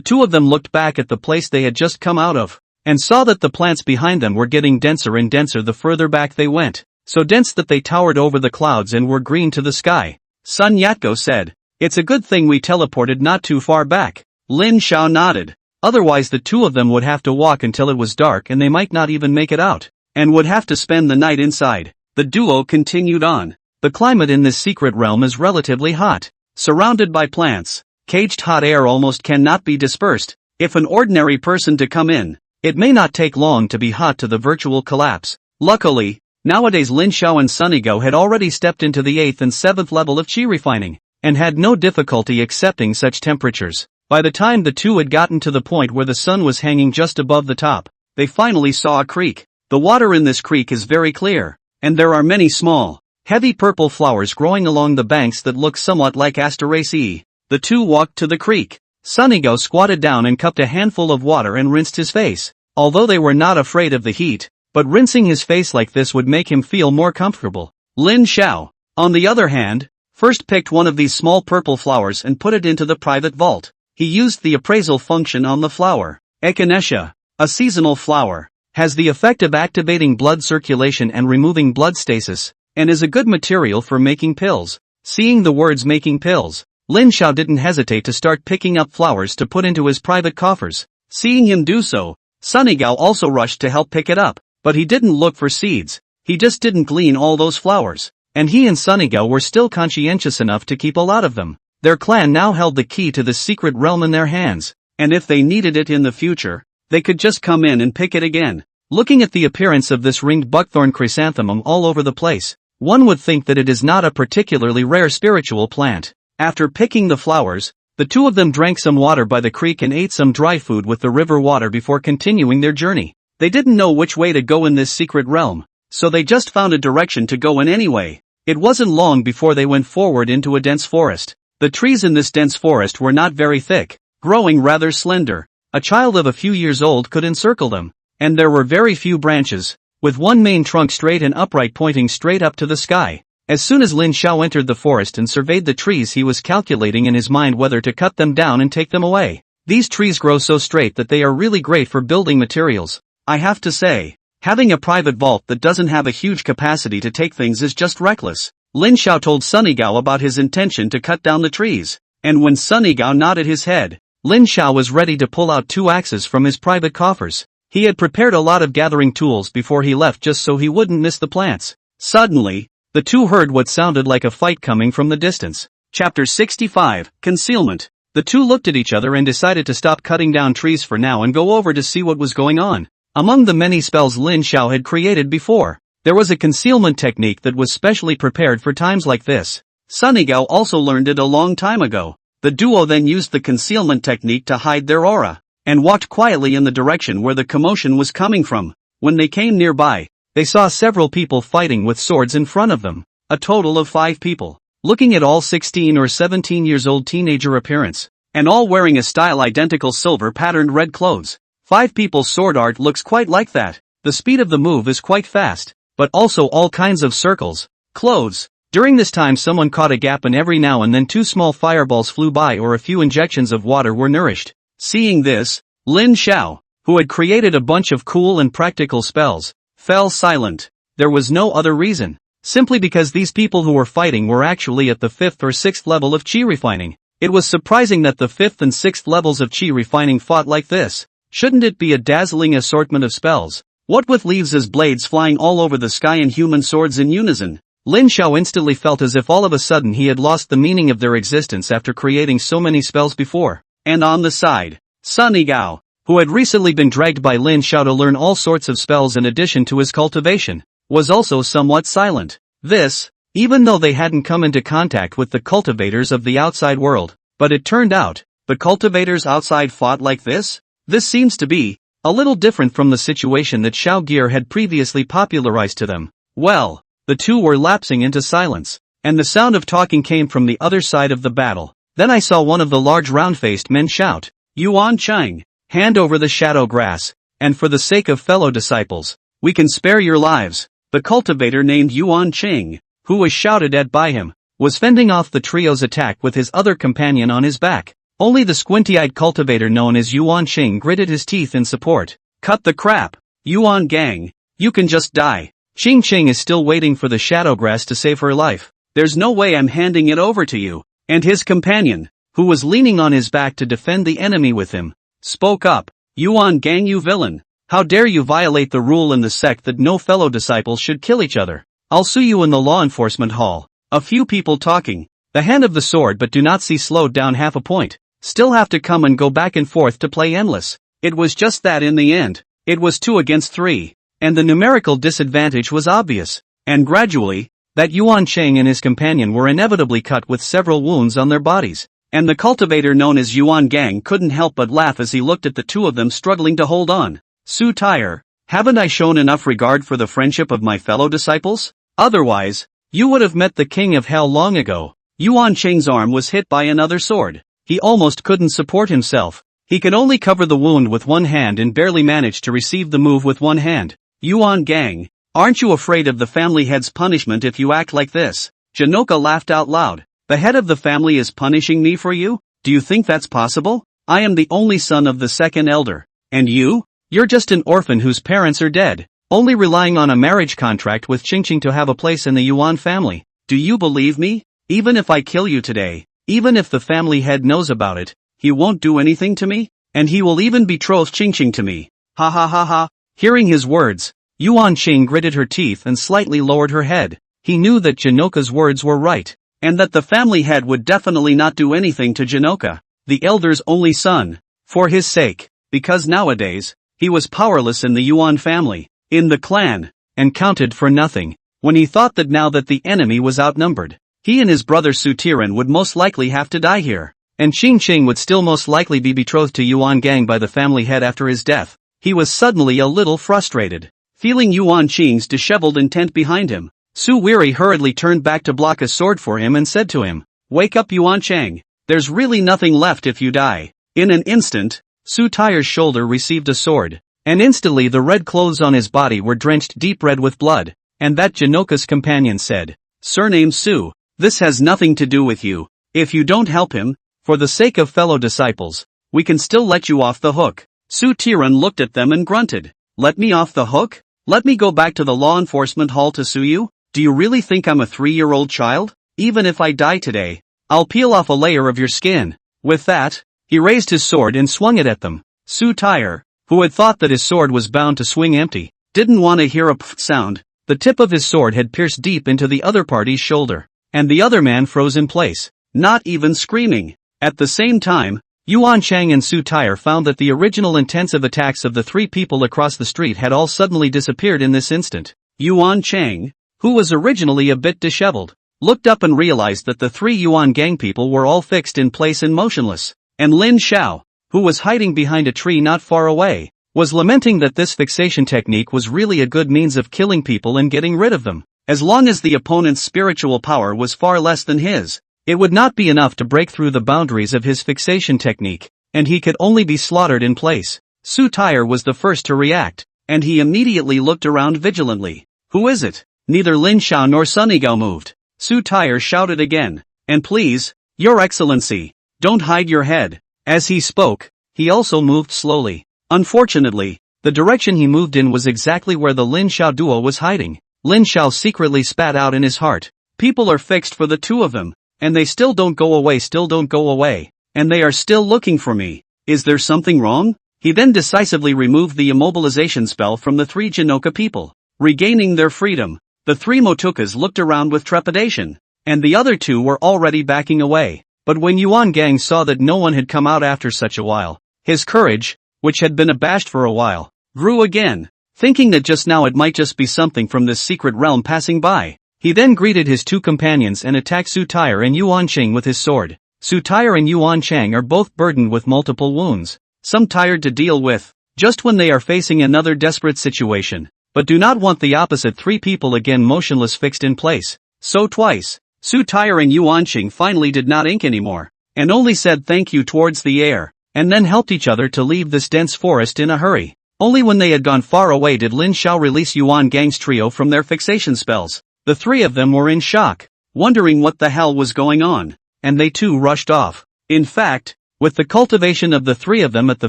two of them looked back at the place they had just come out of, and saw that the plants behind them were getting denser and denser the further back they went, so dense that they towered over the clouds and were green to the sky. Sun Yatko said, "It's a good thing we teleported not too far back." Lin Xiao nodded. Otherwise the two of them would have to walk until it was dark and they might not even make it out, and would have to spend the night inside. The duo continued on. The climate in this secret realm is relatively hot. Surrounded by plants, caged hot air almost cannot be dispersed. If an ordinary person to come in, it may not take long to be hot to the virtual collapse. Luckily, nowadays Lin Xiao and Sunigo had already stepped into the 8th and 7th level of chi refining, and had no difficulty accepting such temperatures. By the time the two had gotten to the point where the sun was hanging just above the top, they finally saw a creek. The water in this creek is very clear, and there are many small, heavy purple flowers growing along the banks that look somewhat like Asteraceae. The two walked to the creek. Sunigo squatted down and cupped a handful of water and rinsed his face. Although they were not afraid of the heat, but rinsing his face like this would make him feel more comfortable. Lin Xiao, on the other hand, first picked one of these small purple flowers and put it into the private vault. He used the appraisal function on the flower. Echinacea, a seasonal flower, has the effect of activating blood circulation and removing blood stasis, and is a good material for making pills. Seeing the words making pills, Lin Xiao didn't hesitate to start picking up flowers to put into his private coffers. Seeing him do so, Sunigao also rushed to help pick it up, but he didn't look for seeds, he just didn't glean all those flowers, and he and Sunigao were still conscientious enough to keep a lot of them. Their clan now held the key to the secret realm in their hands, and if they needed it in the future, they could just come in and pick it again. Looking at the appearance of this ringed buckthorn chrysanthemum all over the place, one would think that it is not a particularly rare spiritual plant. After picking the flowers, the two of them drank some water by the creek and ate some dry food with the river water before continuing their journey. They didn't know which way to go in this secret realm, so they just found a direction to go in anyway. It wasn't long before they went forward into a dense forest. The trees in this dense forest were not very thick, growing rather slender. A child of a few years old could encircle them, and there were very few branches, with one main trunk straight and upright pointing straight up to the sky. As soon as Lin Xiao entered the forest and surveyed the trees, he was calculating in his mind whether to cut them down and take them away. These trees grow so straight that they are really great for building materials. I have to say, having a private vault that doesn't have a huge capacity to take things is just reckless. Lin Xiao told Sunny Gao about his intention to cut down the trees. And when Sunny Gao nodded his head, Lin Xiao was ready to pull out 2 axes from his private coffers. He had prepared a lot of gathering tools before he left just so he wouldn't miss the plants. Suddenly, the two heard what sounded like a fight coming from the distance. Chapter 65, Concealment. The two looked at each other and decided to stop cutting down trees for now and go over to see what was going on. Among the many spells Lin Xiao had created before, there was a concealment technique that was specially prepared for times like this. Sunny Gao also learned it a long time ago. The duo then used the concealment technique to hide their aura, and walked quietly in the direction where the commotion was coming from. When they came nearby, they saw several people fighting with swords in front of them, a total of 5 people, looking at all 16 or 17 years old teenager appearance, and all wearing a style identical silver patterned red clothes. 5 people's sword art looks quite like that. The speed of the move is quite fast, but also all kinds of circles, clothes. During this time someone caught a gap and every now and then 2 small fireballs flew by or a few injections of water were nourished. Seeing this, Lin Xiao, who had created a bunch of cool and practical spells, fell silent. There was no other reason. Simply because these people who were fighting were actually at the 5th or 6th level of chi refining. It was surprising that the 5th and 6th levels of chi refining fought like this. Shouldn't it be a dazzling assortment of spells? What with leaves as blades flying all over the sky and human swords in unison? Lin Xiao instantly felt as if all of a sudden he had lost the meaning of their existence after creating so many spells before. And on the side, Sunny Gao, who had recently been dragged by Lin Xiao to learn all sorts of spells in addition to his cultivation, was also somewhat silent. This, even though they hadn't come into contact with the cultivators of the outside world. But it turned out, the cultivators outside fought like this? This seems to be a little different from the situation that Xiao Gear had previously popularized to them. Well, the two were lapsing into silence, and the sound of talking came from the other side of the battle. Then I saw one of the large round-faced men shout, "Yuan Chang, hand over the shadow grass, and for the sake of fellow disciples, we can spare your lives." The cultivator named Yuan Chang, who was shouted at by him, was fending off the trio's attack with his other companion on his back. Only the squinty-eyed cultivator known as Yuan Chang gritted his teeth in support. "Cut the crap, Yuan Gang, you can just die. Ching Ching is still waiting for the shadow grass to save her life. There's no way I'm handing it over to you." And his companion, who was leaning on his back to defend the enemy with him, spoke up. "Yuan Gang, you villain. How dare you violate the rule in the sect that no fellow disciples should kill each other. I'll sue you in the law enforcement hall." A few people talking. The hand of the sword but do not see slowed down half a point. Still have to come and go back and forth to play endless. It was just that in the end. It was 2 against 3. And the numerical disadvantage was obvious. And gradually, that Yuan Chang and his companion were inevitably cut with several wounds on their bodies. And the cultivator known as Yuan Gang couldn't help but laugh as he looked at the two of them struggling to hold on. "Su Tire, haven't I shown enough regard for the friendship of my fellow disciples? Otherwise, you would have met the king of hell long ago." Yuan Chang's arm was hit by another sword. He almost couldn't support himself. He could only cover the wound with one hand and barely managed to receive the move with one hand. "Yuan Gang, aren't you afraid of the family head's punishment if you act like this?" Janoka laughed out loud. "The head of the family is punishing me for you? Do you think that's possible? I am the only son of the second elder. And you? You're just an orphan whose parents are dead, only relying on a marriage contract with Qingqing to have a place in the Yuan family. Do you believe me? Even if I kill you today, even if the family head knows about it, he won't do anything to me? And he will even betroth Qingqing to me. Ha ha ha ha." Hearing his words, Yuan Qing gritted her teeth and slightly lowered her head. He knew that Janoka's words were right, and that the family head would definitely not do anything to Janoka, the elder's only son, for his sake, because nowadays, he was powerless in the Yuan family, in the clan, and counted for nothing. When he thought that now that the enemy was outnumbered, he and his brother Sutiran would most likely have to die here, and Qingqing would still most likely be betrothed to Yuan Gang by the family head after his death, he was suddenly a little frustrated. Feeling Yuan Qing's disheveled intent behind him, Su Weary hurriedly turned back to block a sword for him and said to him, "Wake up Yuan Chang, there's really nothing left if you die." In an instant, Su Tire's shoulder received a sword, and instantly the red clothes on his body were drenched deep red with blood, and that Janoka's companion said, "Surname Su, this has nothing to do with you. If you don't help him, for the sake of fellow disciples, we can still let you off the hook." Su Tiran looked at them and grunted, "Let me off the hook? Let me go back to the law enforcement hall to sue you? Do you really think I'm a 3-year-old child? Even if I die today, I'll peel off a layer of your skin. With that, he raised his sword and swung it at them. Su Tire, who had thought that his sword was bound to swing empty, didn't want to hear a pfft sound. The tip of his sword had pierced deep into the other party's shoulder, and the other man froze in place, not even screaming. At the same time, Yuan Chang and Su Tire found that the original intensive attacks of the 3 people across the street had all suddenly disappeared in this instant. Yuan Chang, who was originally a bit disheveled, looked up and realized that the 3 Yuan gang people were all fixed in place and motionless, and Lin Xiao, who was hiding behind a tree not far away, was lamenting that this fixation technique was really a good means of killing people and getting rid of them. As long as the opponent's spiritual power was far less than his, it would not be enough to break through the boundaries of his fixation technique, and he could only be slaughtered in place. Su Tire was the first to react, and he immediately looked around vigilantly. Who is it? Neither Lin Xiao nor Sun Yigao moved. Su Tire shouted again, and please, Your Excellency, don't hide your head. As he spoke, he also moved slowly. Unfortunately, the direction he moved in was exactly where the Lin Xiao duo was hiding. Lin Xiao secretly spat out in his heart. People are fixed for the 2 of them, and they still don't go away, and they are still looking for me. Is there something wrong? He then decisively removed the immobilization spell from the 3 Jinoka people. Regaining their freedom, the 3 Motukas looked around with trepidation, and the other 2 were already backing away. But when Yuan Gang saw that no one had come out after such a while, his courage, which had been abashed for a while, grew again. Thinking that just now it might just be something from this secret realm passing by, he then greeted his 2 companions and attacked Su Tire and Yuan Chang with his sword. Su Tire and Yuan Chang are both burdened with multiple wounds, some tired to deal with, just when they are facing another desperate situation, but do not want the opposite 3 people again motionless fixed in place. So twice, Su Tire and Yuan Chang finally did not ink anymore, and only said thank you towards the air, and then helped each other to leave this dense forest in a hurry. Only when they had gone far away did Lin Xiao release Yuan Gang's trio from their fixation spells. The 3 of them were in shock, wondering what the hell was going on, and they too rushed off. In fact, with the cultivation of the 3 of them at the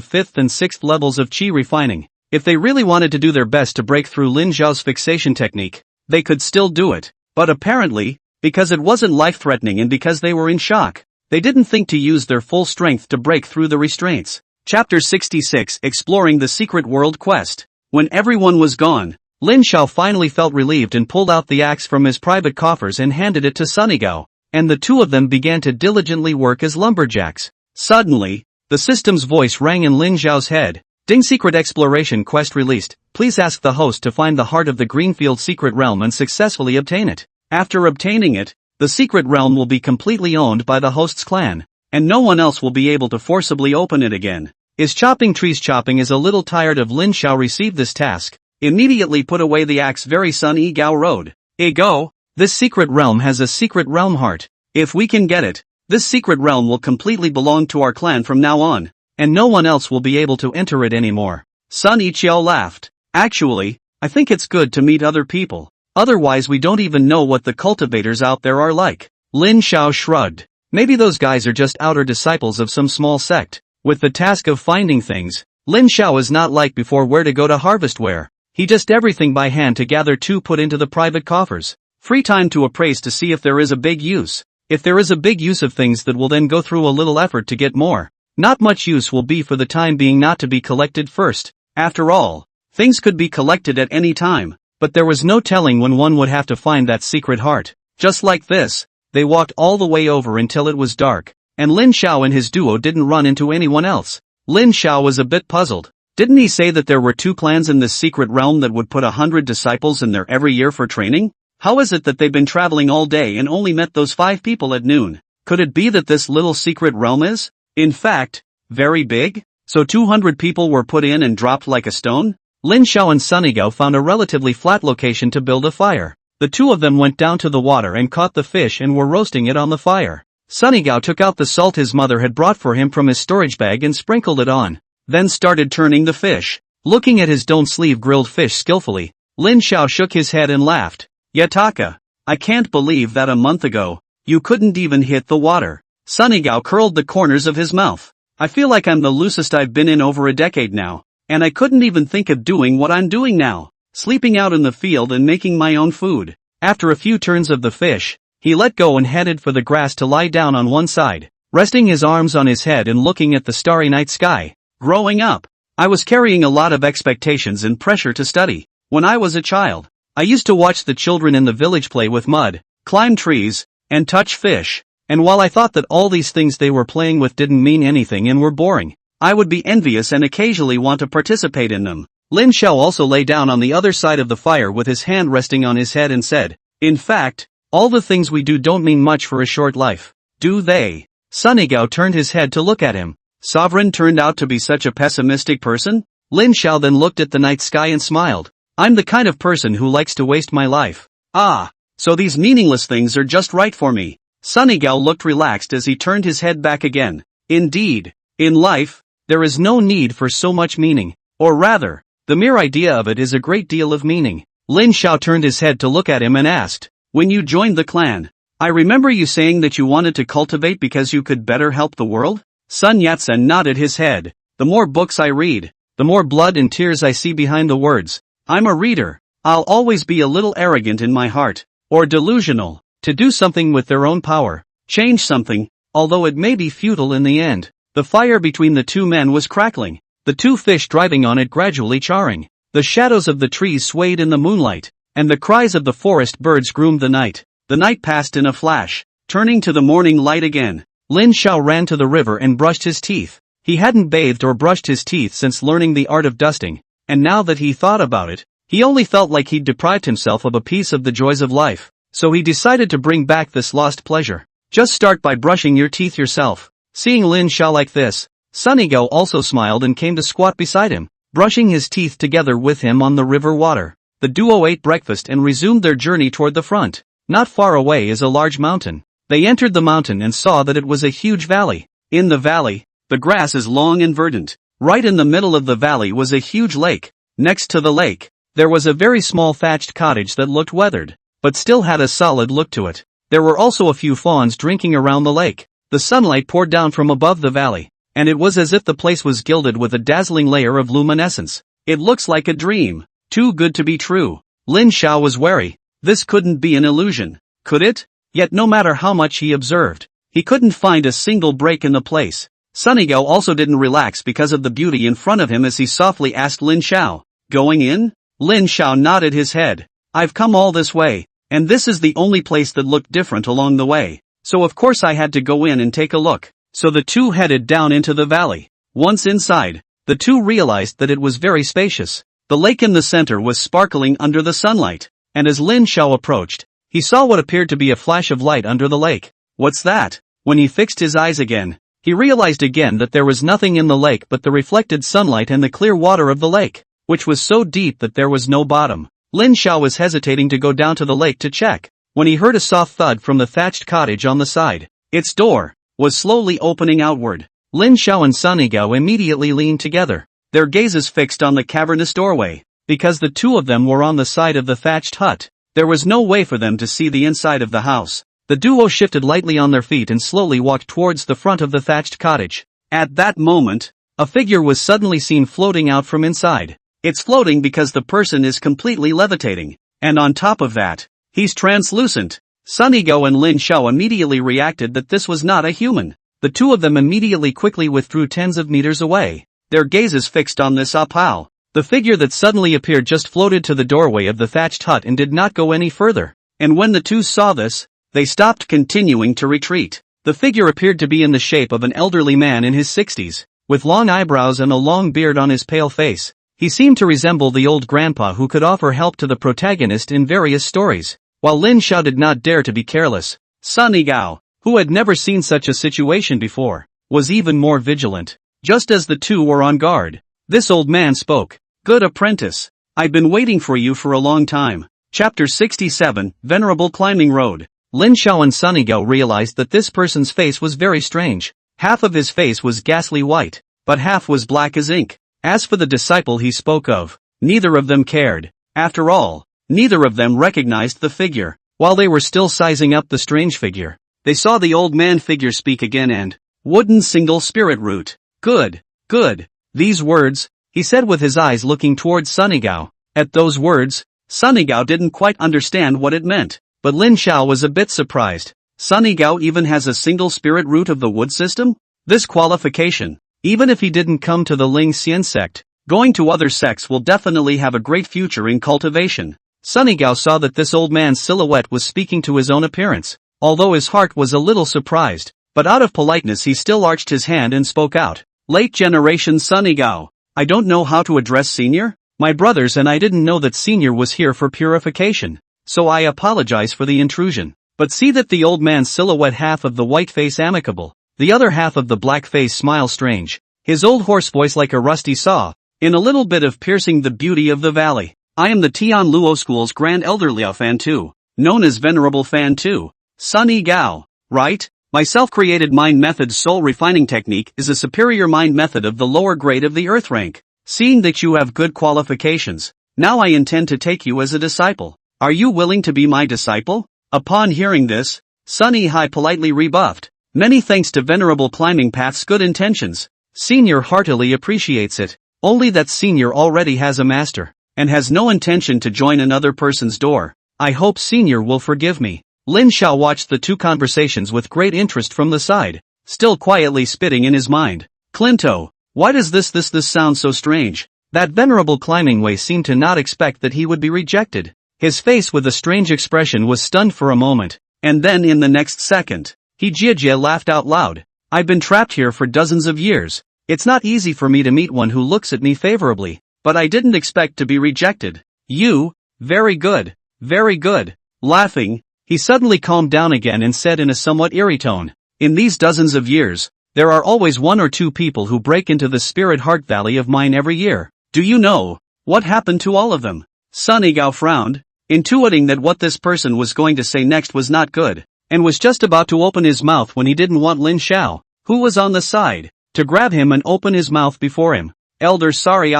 5th and 6th levels of Qi refining, if they really wanted to do their best to break through Lin Xiao's fixation technique, they could still do it. But apparently, because it wasn't life-threatening and because they were in shock, they didn't think to use their full strength to break through the restraints. Chapter 66 Exploring the Secret World Quest. When everyone was gone, Lin Xiao finally felt relieved and pulled out the axe from his private coffers and handed it to Sun Yigao, and the 2 of them began to diligently work as lumberjacks. Suddenly, the system's voice rang in Lin Xiao's head. Ding Secret Exploration Quest released. Please ask the host to find the heart of the Greenfield Secret Realm and successfully obtain it. After obtaining it, the secret realm will be completely owned by the host's clan, and no one else will be able to forcibly open it again. Is chopping trees chopping is a little tired of Lin Xiao received this task, immediately put away the axe very Sun Yigao road. Go, this secret realm has a secret realm heart. If we can get it, this secret realm will completely belong to our clan from now on, and no one else will be able to enter it anymore. Sun Yiqiao laughed. Actually, I think it's good to meet other people. Otherwise we don't even know what the cultivators out there are like. Lin Xiao shrugged. Maybe those guys are just outer disciples of some small sect. With the task of finding things, Lin Xiao is not like before where to go to harvest where. He just everything by hand to gather to put into the private coffers. Free time to appraise to see if there is a big use. If there is a big use of things that will then go through a little effort to get more. Not much use will be for the time being not to be collected first. After all, things could be collected at any time, but there was no telling when one would have to find that secret heart. Just like this, they walked all the way over until it was dark, and Lin Xiao and his duo didn't run into anyone else. Lin Xiao was a bit puzzled. Didn't he say that there were 2 clans in this secret realm that would put 100 disciples in there every year for training? How is it that they've been traveling all day and only met those 5 people at noon? Could it be that this little secret realm is, in fact, very big? So 200 people were put in and dropped like a stone? Lin Xiao and Sun Yigao found a relatively flat location to build a fire. The 2 of them went down to the water and caught the fish and were roasting it on the fire. Sun Yigao took out the salt his mother had brought for him from his storage bag and sprinkled it on, then started turning the fish. Looking at his don't sleeve grilled fish skillfully, Lin Xiao shook his head and laughed. Yataka, I can't believe that a month ago, you couldn't even hit the water. Sun Yigao curled the corners of his mouth. I feel like I'm the loosest I've been in over a decade now, and I couldn't even think of doing what I'm doing now. Sleeping out in the field and making my own food. After a few turns of the fish, he let go and headed for the grass to lie down on one side, resting his arms on his head and looking at the starry night sky. Growing up, I was carrying a lot of expectations and pressure to study. When I was a child, I used to watch the children in the village play with mud, climb trees, and touch fish, and while I thought that all these things they were playing with didn't mean anything and were boring, I would be envious and occasionally want to participate in them. Lin Xiao also lay down on the other side of the fire with his hand resting on his head and said, "In fact, all the things we do don't mean much for a short life, do they?" Sunigao turned his head to look at him. Sovereign turned out to be such a pessimistic person? Lin Xiao then looked at the night sky and smiled. I'm the kind of person who likes to waste my life. Ah, so these meaningless things are just right for me. Sunigao looked relaxed as he turned his head back again. Indeed, in life, there is no need for so much meaning, or rather, the mere idea of it is a great deal of meaning. Lin Xiao turned his head to look at him and asked, "When you joined the clan, I remember you saying that you wanted to cultivate because you could better help the world?" Sun Yat-sen nodded his head. The more books I read, the more blood and tears I see behind the words. I'm a reader. I'll always be a little arrogant in my heart, or delusional, to do something with their own power, change something, although it may be futile in the end. The fire between the two men was crackling, the two fish driving on it gradually charring. The shadows of the trees swayed in the moonlight, and the cries of the forest birds groomed the night. The night passed in a flash, turning to the morning light again. Lin Xiao ran to the river and brushed his teeth. He hadn't bathed or brushed his teeth since learning the art of dusting, and now that he thought about it, he only felt like he'd deprived himself of a piece of the joys of life. So he decided to bring back this lost pleasure. Just start by brushing your teeth yourself. Seeing Lin Xiao like this, Sunigao also smiled and came to squat beside him, brushing his teeth together with him on the river water. The duo ate breakfast and resumed their journey toward the front. Not far away is a large mountain. They entered the mountain and saw that it was a huge valley. In the valley, the grass is long and verdant. Right in the middle of the valley was a huge lake. Next to the lake, there was a very small thatched cottage that looked weathered, but still had a solid look to it. There were also a few fawns drinking around the lake. The sunlight poured down from above the valley, and it was as if the place was gilded with a dazzling layer of luminescence. It looks like a dream. Too good to be true. Lin Xiao was wary. This couldn't be an illusion, could it? Yet no matter how much he observed, he couldn't find a single break in the place. Sunigao also didn't relax because of the beauty in front of him as he softly asked Lin Xiao, "Going in?" Lin Xiao nodded his head. "I've come all this way, and this is the only place that looked different along the way. So of course I had to go in and take a look." So the two headed down into the valley. Once inside, the two realized that it was very spacious. The lake in the center was sparkling under the sunlight, and as Lin Xiao approached, he saw what appeared to be a flash of light under the lake. What's that? When he fixed his eyes again, he realized again that there was nothing in the lake but the reflected sunlight and the clear water of the lake, which was so deep that there was no bottom. Lin Xiao was hesitating to go down to the lake to check, when he heard a soft thud from the thatched cottage on the side. Its door was slowly opening outward. Lin Xiao and Sunigao immediately leaned together, their gazes fixed on the cavernous doorway. Because the two of them were on the side of the thatched hut, there was no way for them to see the inside of the house. The duo shifted lightly on their feet and slowly walked towards the front of the thatched cottage. At that moment, a figure was suddenly seen floating out from inside. It's floating because the person is completely levitating, and on top of that, he's translucent. Sunigao and Lin Xiao immediately reacted that this was not a human. The two of them immediately quickly withdrew tens of meters away, their gazes fixed on this Apao. The figure that suddenly appeared just floated to the doorway of the thatched hut and did not go any further. And when the two saw this, they stopped continuing to retreat. The figure appeared to be in the shape of an elderly man in his 60s, with long eyebrows and a long beard on his pale face. He seemed to resemble the old grandpa who could offer help to the protagonist in various stories. While Lin Xiao did not dare to be careless, Sunigao, who had never seen such a situation before, was even more vigilant. Just as the two were on guard, this old man spoke. "Good apprentice. I've been waiting for you for a long time." Chapter 67, Venerable Climbing Road. Lin Xiao and Sunigao realized that this person's face was very strange. Half of his face was ghastly white, but half was black as ink. As for the disciple he spoke of, neither of them cared. After all, neither of them recognized the figure. While they were still sizing up the strange figure, they saw the old man figure speak again and, "Wooden single spirit root. Good, good." These words, he said with his eyes looking towards Sunigao. At those words, Sunny Gao didn't quite understand what it meant, but Lin Xiao was a bit surprised. Sunny Gao even has a single spirit root of the wood system? This qualification, even if he didn't come to the Ling Xian sect, going to other sects will definitely have a great future in cultivation. Sunny Gao saw that this old man's silhouette was speaking to his own appearance, although his heart was a little surprised, but out of politeness he still arched his hand and spoke out. Late generation Sunny Gao. I don't know how to address senior. My brothers and I didn't know that senior was here for purification, so I apologize for the intrusion. But see that the old man's silhouette, half of the white face amicable, the other half of the black face smile strange, his old hoarse voice like a rusty saw, in a little bit of piercing the beauty of the valley. I am the Tian Luo School's Grand Elder Liao Fan Tu, known as Venerable Fan Tu, Sunny Gao, right? My self-created mind method soul refining technique is a superior mind method of the lower grade of the earth rank. Seeing that you have good qualifications, now I intend to take you as a disciple. Are you willing to be my disciple? Upon hearing this, Sunny Hai politely rebuffed. Many thanks to Venerable Climbing Path's good intentions. Senior heartily appreciates it, only that Senior already has a master, and has no intention to join another person's door. I hope Senior will forgive me. Lin Xiao watched the two conversations with great interest from the side, still quietly spitting in his mind. Clinto, why does this sound so strange? That Venerable Climbing Way seemed to not expect that he would be rejected. His face with a strange expression was stunned for a moment, and then in the next second, he Jie laughed out loud. I've been trapped here for dozens of years. It's not easy for me to meet one who looks at me favorably, but I didn't expect to be rejected. You? Very good. Very good. Laughing, he suddenly calmed down again and said in a somewhat eerie tone, in these dozens of years, there are always one or two people who break into the spirit heart valley of mine every year. Do you know what happened to all of them? Sunny Gao frowned, intuiting that what this person was going to say next was not good, and was just about to open his mouth when he didn't want Lin Xiao, who was on the side, to grab him and open his mouth before him. Elder, sorry,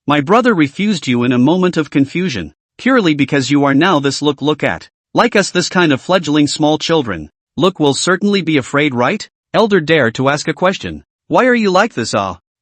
my brother refused you in a moment of confusion, purely because you are now this look at. Like us, this kind of fledgling small children. Look will certainly be afraid, right? Elder dared to ask a question. Why are you like this?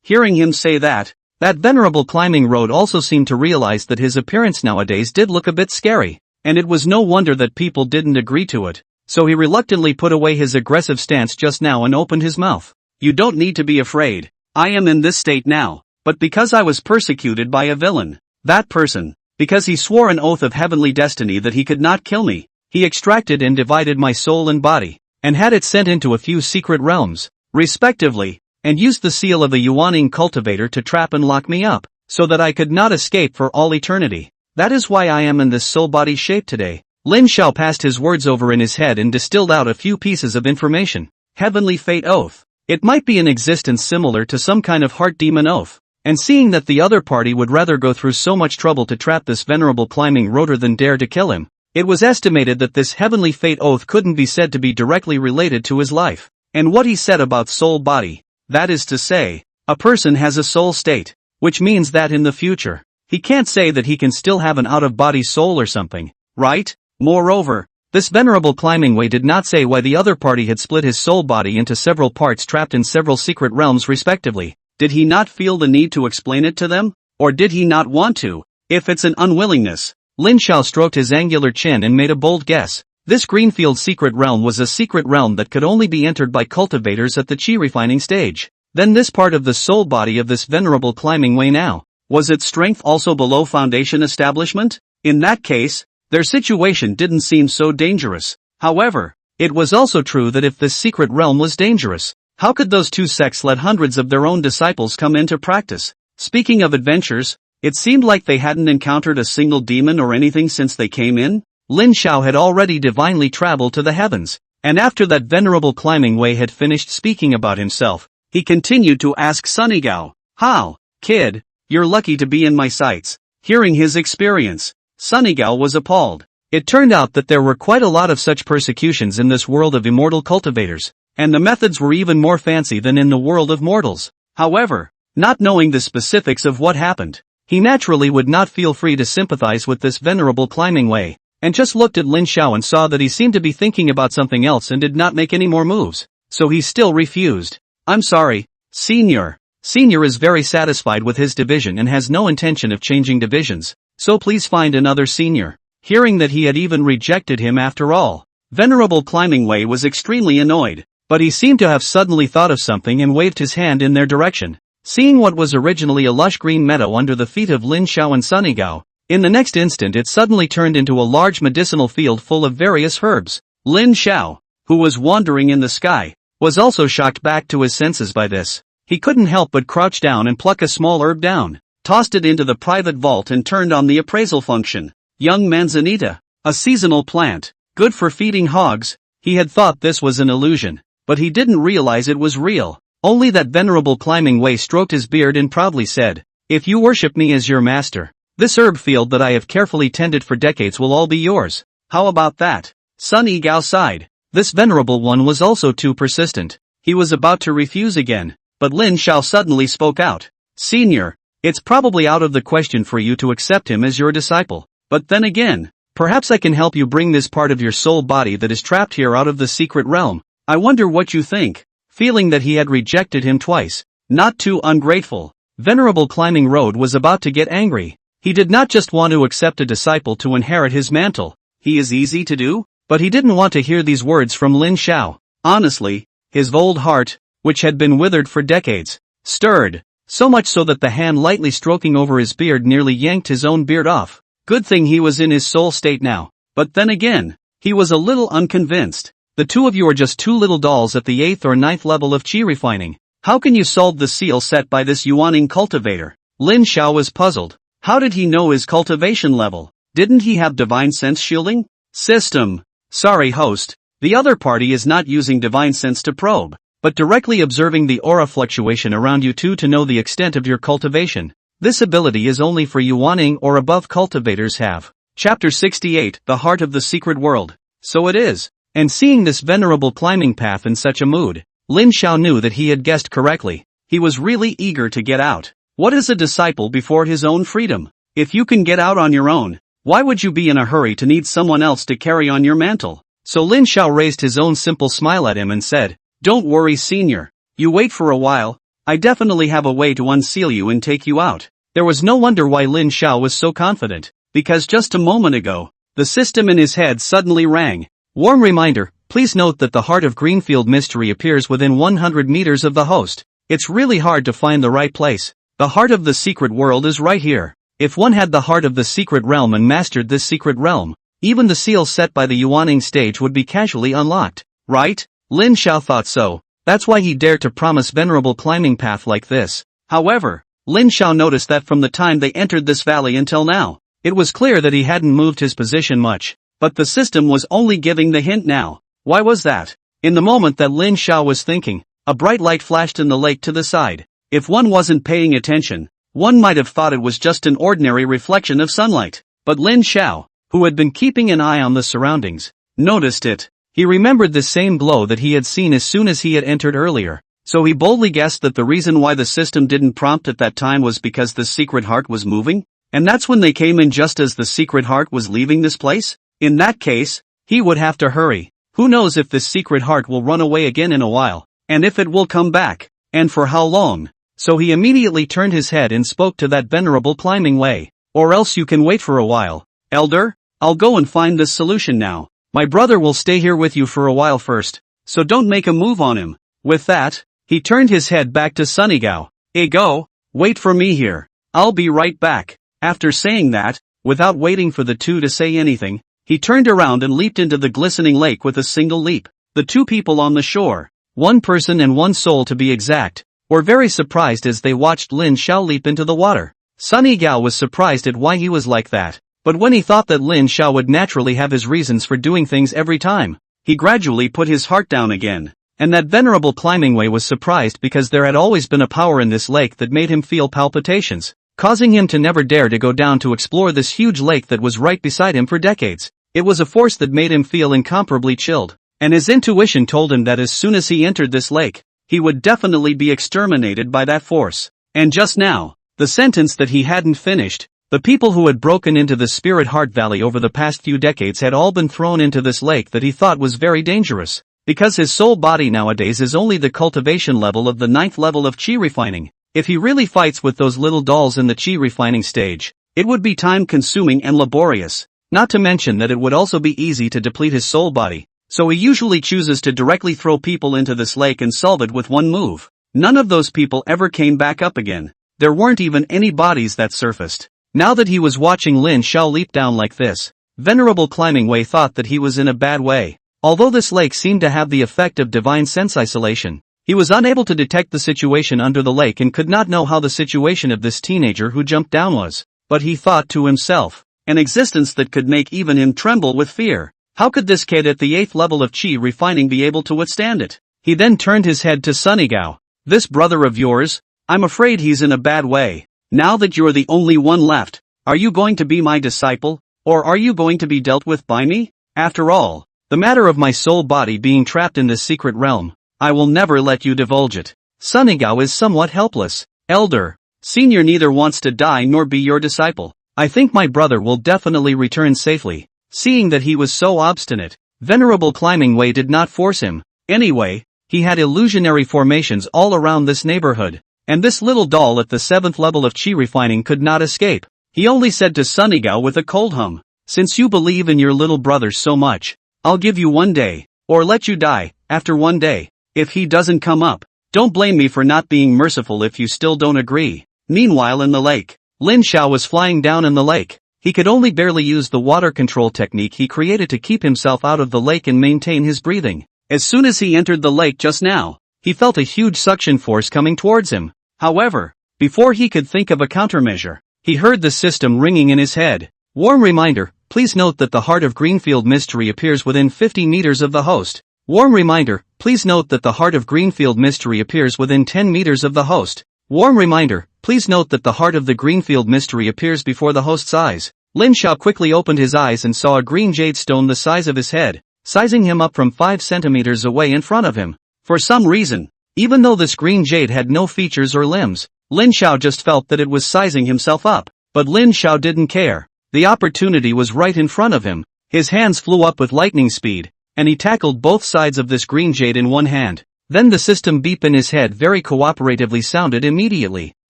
Hearing him say that Venerable Climbing Road also seemed to realize that his appearance nowadays did look a bit scary, and it was no wonder that people didn't agree to it, so he reluctantly put away his aggressive stance just now and opened his mouth. You don't need to be afraid. I am in this state now, but because I was persecuted by a villain. That person, because he swore an oath of heavenly destiny that he could not kill me, he extracted and divided my soul and body, and had it sent into a few secret realms, respectively, and used the seal of the Yuaning cultivator to trap and lock me up, so that I could not escape for all eternity. That is why I am in this soul-body shape today. Lin Xiao passed his words over in his head and distilled out a few pieces of information. Heavenly fate oath. It might be an existence similar to some kind of heart demon oath. And seeing that the other party would rather go through so much trouble to trap this Venerable Climbing Roader than dare to kill him, it was estimated that this heavenly fate oath couldn't be said to be directly related to his life, and what he said about soul-body. That is to say, a person has a soul state, which means that in the future, he can't say that he can still have an out-of-body soul or something, right? Moreover, this Venerable Climbing Way did not say why the other party had split his soul body into several parts trapped in several secret realms respectively. Did he not feel the need to explain it to them? Or did he not want to? If it's an unwillingness, Lin Xiao stroked his angular chin and made a bold guess. This Greenfield secret realm was a secret realm that could only be entered by cultivators at the chi refining stage. Then this part of the soul body of this Venerable Climbing Way now, was its strength also below foundation establishment? In that case, their situation didn't seem so dangerous. However, it was also true that if this secret realm was dangerous, how could those two sects let hundreds of their own disciples come into practice? Speaking of adventures, it seemed like they hadn't encountered a single demon or anything since they came in. Lin Xiao had already divinely traveled to the heavens, and after that Venerable Climbing Way had finished speaking about himself, he continued to ask Sunny Gao, "How, kid, you're lucky to be in my sights." Hearing his experience, Sunny Gao was appalled. It turned out that there were quite a lot of such persecutions in this world of immortal cultivators, and the methods were even more fancy than in the world of mortals. However, not knowing the specifics of what happened, he naturally would not feel free to sympathize with this Venerable Climbing Way, and just looked at Lin Xiao and saw that he seemed to be thinking about something else and did not make any more moves, so he still refused. "I'm sorry, Senior." Senior is very satisfied with his division and has no intention of changing divisions, so please find another senior. Hearing that he had even rejected him after all, Venerable Climbing Way was extremely annoyed, but he seemed to have suddenly thought of something and waved his hand in their direction. Seeing what was originally a lush green meadow under the feet of Lin Xiao and Sunny Gao, in the next instant it suddenly turned into a large medicinal field full of various herbs. Lin Xiao, who was wandering in the sky, was also shocked back to his senses by this. He couldn't help but crouch down and pluck a small herb down, tossed it into the private vault and turned on the appraisal function. Young manzanita, a seasonal plant, good for feeding hogs. He had thought this was an illusion, but he didn't realize it was real. Only that Venerable Climbing Way stroked his beard and proudly said, "If you worship me as your master, this herb field that I have carefully tended for decades will all be yours. How about that?" Sunny Gao sighed. This venerable one was also too persistent. He was about to refuse again, but Lin Xiao suddenly spoke out. "Senior, it's probably out of the question for you to accept him as your disciple, but then again, perhaps I can help you bring this part of your soul body that is trapped here out of the secret realm. I wonder what you think." Feeling that he had rejected him twice, not too ungrateful, Venerable Climbing Road was about to get angry. He did not just want to accept a disciple to inherit his mantle. He is easy to do? But he didn't want to hear these words from Lin Xiao. Honestly, his old heart, which had been withered for decades, stirred, so much so that the hand lightly stroking over his beard nearly yanked his own beard off. Good thing he was in his soul state now. But then again, he was a little unconvinced. The two of you are just two little dolls at the 8th or 9th level of chi refining. How can you solve the seal set by this Yuaning cultivator? Lin Xiao was puzzled. How did he know his cultivation level? Didn't he have divine sense shielding? System. Sorry host, the other party is not using divine sense to probe, but directly observing the aura fluctuation around you two to know the extent of your cultivation. This ability is only for Yuaning or above cultivators have. Chapter 68, The Heart of the Secret World. So it is. And seeing this venerable climbing path in such a mood, Lin Xiao knew that he had guessed correctly. He was really eager to get out. What is a disciple before his own freedom? If you can get out on your own, why would you be in a hurry to need someone else to carry on your mantle? So Lin Xiao raised his own simple smile at him and said, "Don't worry senior, you wait for a while, I definitely have a way to unseal you and take you out." There was no wonder why Lin Xiao was so confident, because just a moment ago, the system in his head suddenly rang. Warm reminder, please note that the Heart of Greenfield mystery appears within 100 meters of the host. It's really hard to find the right place. The heart of the secret world is right here. If one had the heart of the secret realm and mastered this secret realm, even the seal set by the Yuaning stage would be casually unlocked, right? Lin Xiao thought so. That's why he dared to promise venerable climbing path like this. However, Lin Xiao noticed that from the time they entered this valley until now, it was clear that he hadn't moved his position much, but the system was only giving the hint now. Why was that? In the moment that Lin Xiao was thinking, a bright light flashed in the lake to the side. If one wasn't paying attention, one might have thought it was just an ordinary reflection of sunlight. But Lin Xiao, who had been keeping an eye on the surroundings, noticed it. He remembered the same glow that he had seen as soon as he had entered earlier, so he boldly guessed that the reason why the system didn't prompt at that time was because the secret heart was moving, and that's when they came in just as the secret heart was leaving this place? In that case, he would have to hurry. Who knows if this secret heart will run away again in a while, and if it will come back, and for how long? So he immediately turned his head and spoke to that venerable climbing way. Or else you can wait for a while. Elder, I'll go and find this solution now. My brother will stay here with you for a while first, so don't make a move on him. With that, he turned his head back to Sunny Gao. Hey go, wait for me here. I'll be right back. After saying that, without waiting for the two to say anything, he turned around and leaped into the glistening lake with a single leap. The two people on the shore, one person and one soul to be exact, were very surprised as they watched Lin Xiao leap into the water. Sunny Gao was surprised at why he was like that, but when he thought that Lin Xiao would naturally have his reasons for doing things every time, he gradually put his heart down again. And that venerable climbing way was surprised because there had always been a power in this lake that made him feel palpitations, causing him to never dare to go down to explore this huge lake that was right beside him for decades. It was a force that made him feel incomparably chilled, and his intuition told him that as soon as he entered this lake, he would definitely be exterminated by that force. And just now, the sentence that he hadn't finished, the people who had broken into the Spirit Heart Valley over the past few decades had all been thrown into this lake that he thought was very dangerous, because his soul body nowadays is only the cultivation level of the 9th level of chi refining. If he really fights with those little dolls in the chi refining stage, It would be time-consuming and laborious, not to mention that it would also be easy to deplete his soul body, so he usually chooses to directly throw people into this lake and solve it with one move. None of those people ever came back up again. There weren't even any bodies that surfaced. Now that he was watching Lin Xiao leap down like this, Venerable Climbing Way thought that he was in a bad way. Although this lake seemed to have the effect of divine sense isolation, he was unable to detect the situation under the lake and could not know how the situation of this teenager who jumped down was. But he thought to himself, an existence that could make even him tremble with fear. How could this kid at the 8th level of Qi refining be able to withstand it? He then turned his head to Sunigao. This brother of yours, I'm afraid he's in a bad way. Now that you're the only one left, are you going to be my disciple, or are you going to be dealt with by me? After all, the matter of my soul body being trapped in this secret realm, I will never let you divulge it. Sunigao is somewhat helpless. Elder, Senior neither wants to die nor be your disciple. I think my brother will definitely return safely. Seeing that he was so obstinate, Venerable Climbing Way did not force him. Anyway, he had illusionary formations all around this neighborhood, and this little doll at the 7th level of Qi refining could not escape. He only said to Sunigao with a cold hum, since you believe in your little brother so much, I'll give you 1 day, or let you die, after 1 day. If he doesn't come up, don't blame me for not being merciful if you still don't agree. Meanwhile in the lake, Lin Xiao was flying down in the lake. He could only barely use the water control technique he created to keep himself out of the lake and maintain his breathing. As soon as he entered the lake just now, he felt a huge suction force coming towards him. However, before he could think of a countermeasure, he heard the system ringing in his head. Warm reminder, please note that the Heart of Greenfield Mystery appears within 50 meters of the host. Warm reminder, please note that the Heart of Greenfield Mystery appears within 10 meters of the host. Warm reminder, please note that the Heart of the Greenfield Mystery appears before the host's eyes. Lin Xiao quickly opened his eyes and saw a green jade stone the size of his head, sizing him up from 5 centimeters away in front of him. For some reason, even though this green jade had no features or limbs, Lin Xiao just felt that it was sizing himself up. But Lin Xiao didn't care. The opportunity was right in front of him. His hands flew up with lightning speed, and he tackled both sides of this green jade in one hand. Then the system beep in his head very cooperatively sounded immediately.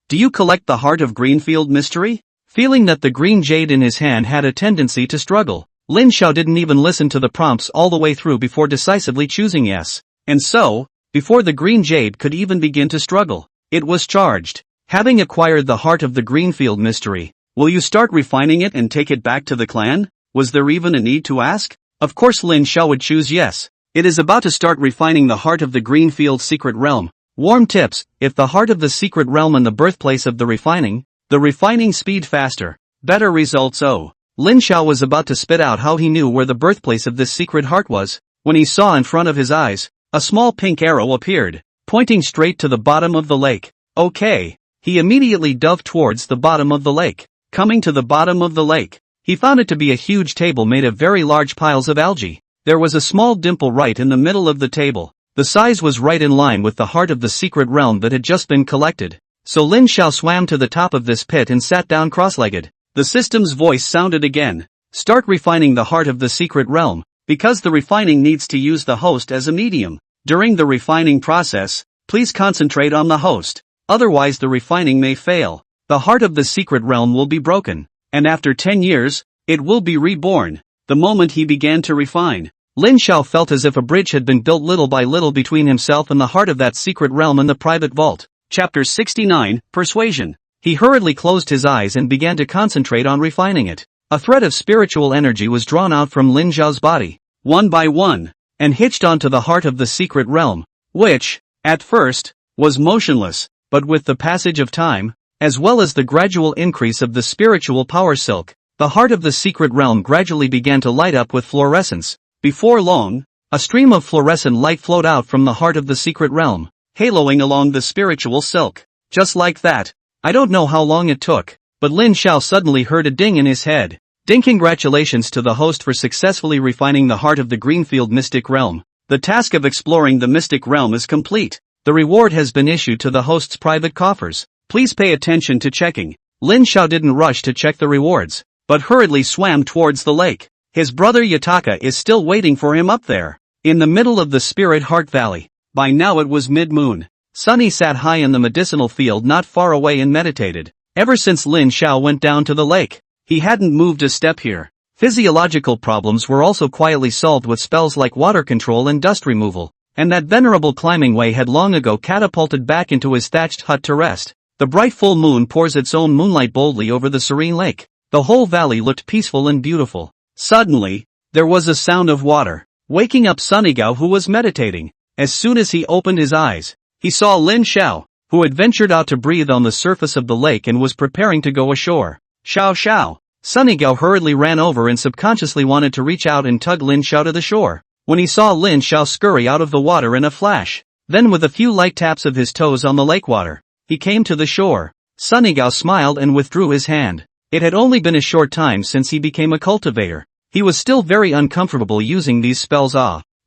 Do you collect the Heart of Greenfield Mystery? Feeling that the green jade in his hand had a tendency to struggle, Lin Xiao didn't even listen to the prompts all the way through before decisively choosing yes. And so, before the green jade could even begin to struggle, it was charged. Having acquired the Heart of the Greenfield Mystery, will you start refining it and take it back to the clan? Was there even a need to ask? Of course Lin Xiao would choose yes. It is about to start refining the Heart of the Greenfield Secret Realm. Warm tips, if the Heart of the Secret Realm and the birthplace of the refining speed faster, better results. Oh. Lin Xiao was about to spit out how he knew where the birthplace of this secret heart was, when he saw in front of his eyes, a small pink arrow appeared, pointing straight to the bottom of the lake. Okay. He immediately dove towards the bottom of the lake. Coming to the bottom of the lake, he found it to be a huge table made of very large piles of algae. There was a small dimple right in the middle of the table. The size was right in line with the Heart of the Secret Realm that had just been collected. So Lin Xiao swam to the top of this pit and sat down cross-legged. The system's voice sounded again. Start refining the Heart of the Secret Realm, because the refining needs to use the host as a medium. During the refining process, please concentrate on the host. Otherwise the refining may fail. The Heart of the Secret Realm will be broken, and after 10 years, it will be reborn. The moment he began to refine, Lin Xiao felt as if a bridge had been built little by little between himself and the heart of that secret realm in the private vault. Chapter 69, Persuasion. He hurriedly closed his eyes and began to concentrate on refining it. A thread of spiritual energy was drawn out from Lin Xiao's body, one by one, and hitched onto the heart of the secret realm, which, at first, was motionless, but with the passage of time, as well as the gradual increase of the spiritual power silk, the heart of the secret realm gradually began to light up with fluorescence. Before long, a stream of fluorescent light flowed out from the heart of the secret realm, haloing along the spiritual silk. Just like that. I don't know how long it took, but Lin Xiao suddenly heard a ding in his head. Ding! Congratulations to the host for successfully refining the heart of the Greenfield Mystic Realm. The task of exploring the Mystic Realm is complete. The reward has been issued to the host's private coffers. Please pay attention to checking. Lin Xiao didn't rush to check the rewards, but hurriedly swam towards the lake. His brother Yutaka is still waiting for him up there, in the middle of the Spirit Heart Valley. By now it was mid-moon. Sunny sat high in the medicinal field not far away and meditated. Ever since Lin Xiao went down to the lake, he hadn't moved a step here. Physiological problems were also quietly solved with spells like water control and dust removal, and that venerable climbing way had long ago catapulted back into his thatched hut to rest. The bright full moon pours its own moonlight boldly over the serene lake. The whole valley looked peaceful and beautiful. Suddenly, there was a sound of water, waking up Sunigao, who was meditating. As soon as he opened his eyes, he saw Lin Xiao, who had ventured out to breathe on the surface of the lake and was preparing to go ashore. Xiao Xiao! Sunigao hurriedly ran over and subconsciously wanted to reach out and tug Lin Xiao to the shore, when he saw Lin Xiao scurry out of the water in a flash. Then with a few light taps of his toes on the lake water, he came to the shore. Sunigao smiled and withdrew his hand. It had only been a short time since he became a cultivator. He was still very uncomfortable using these spells.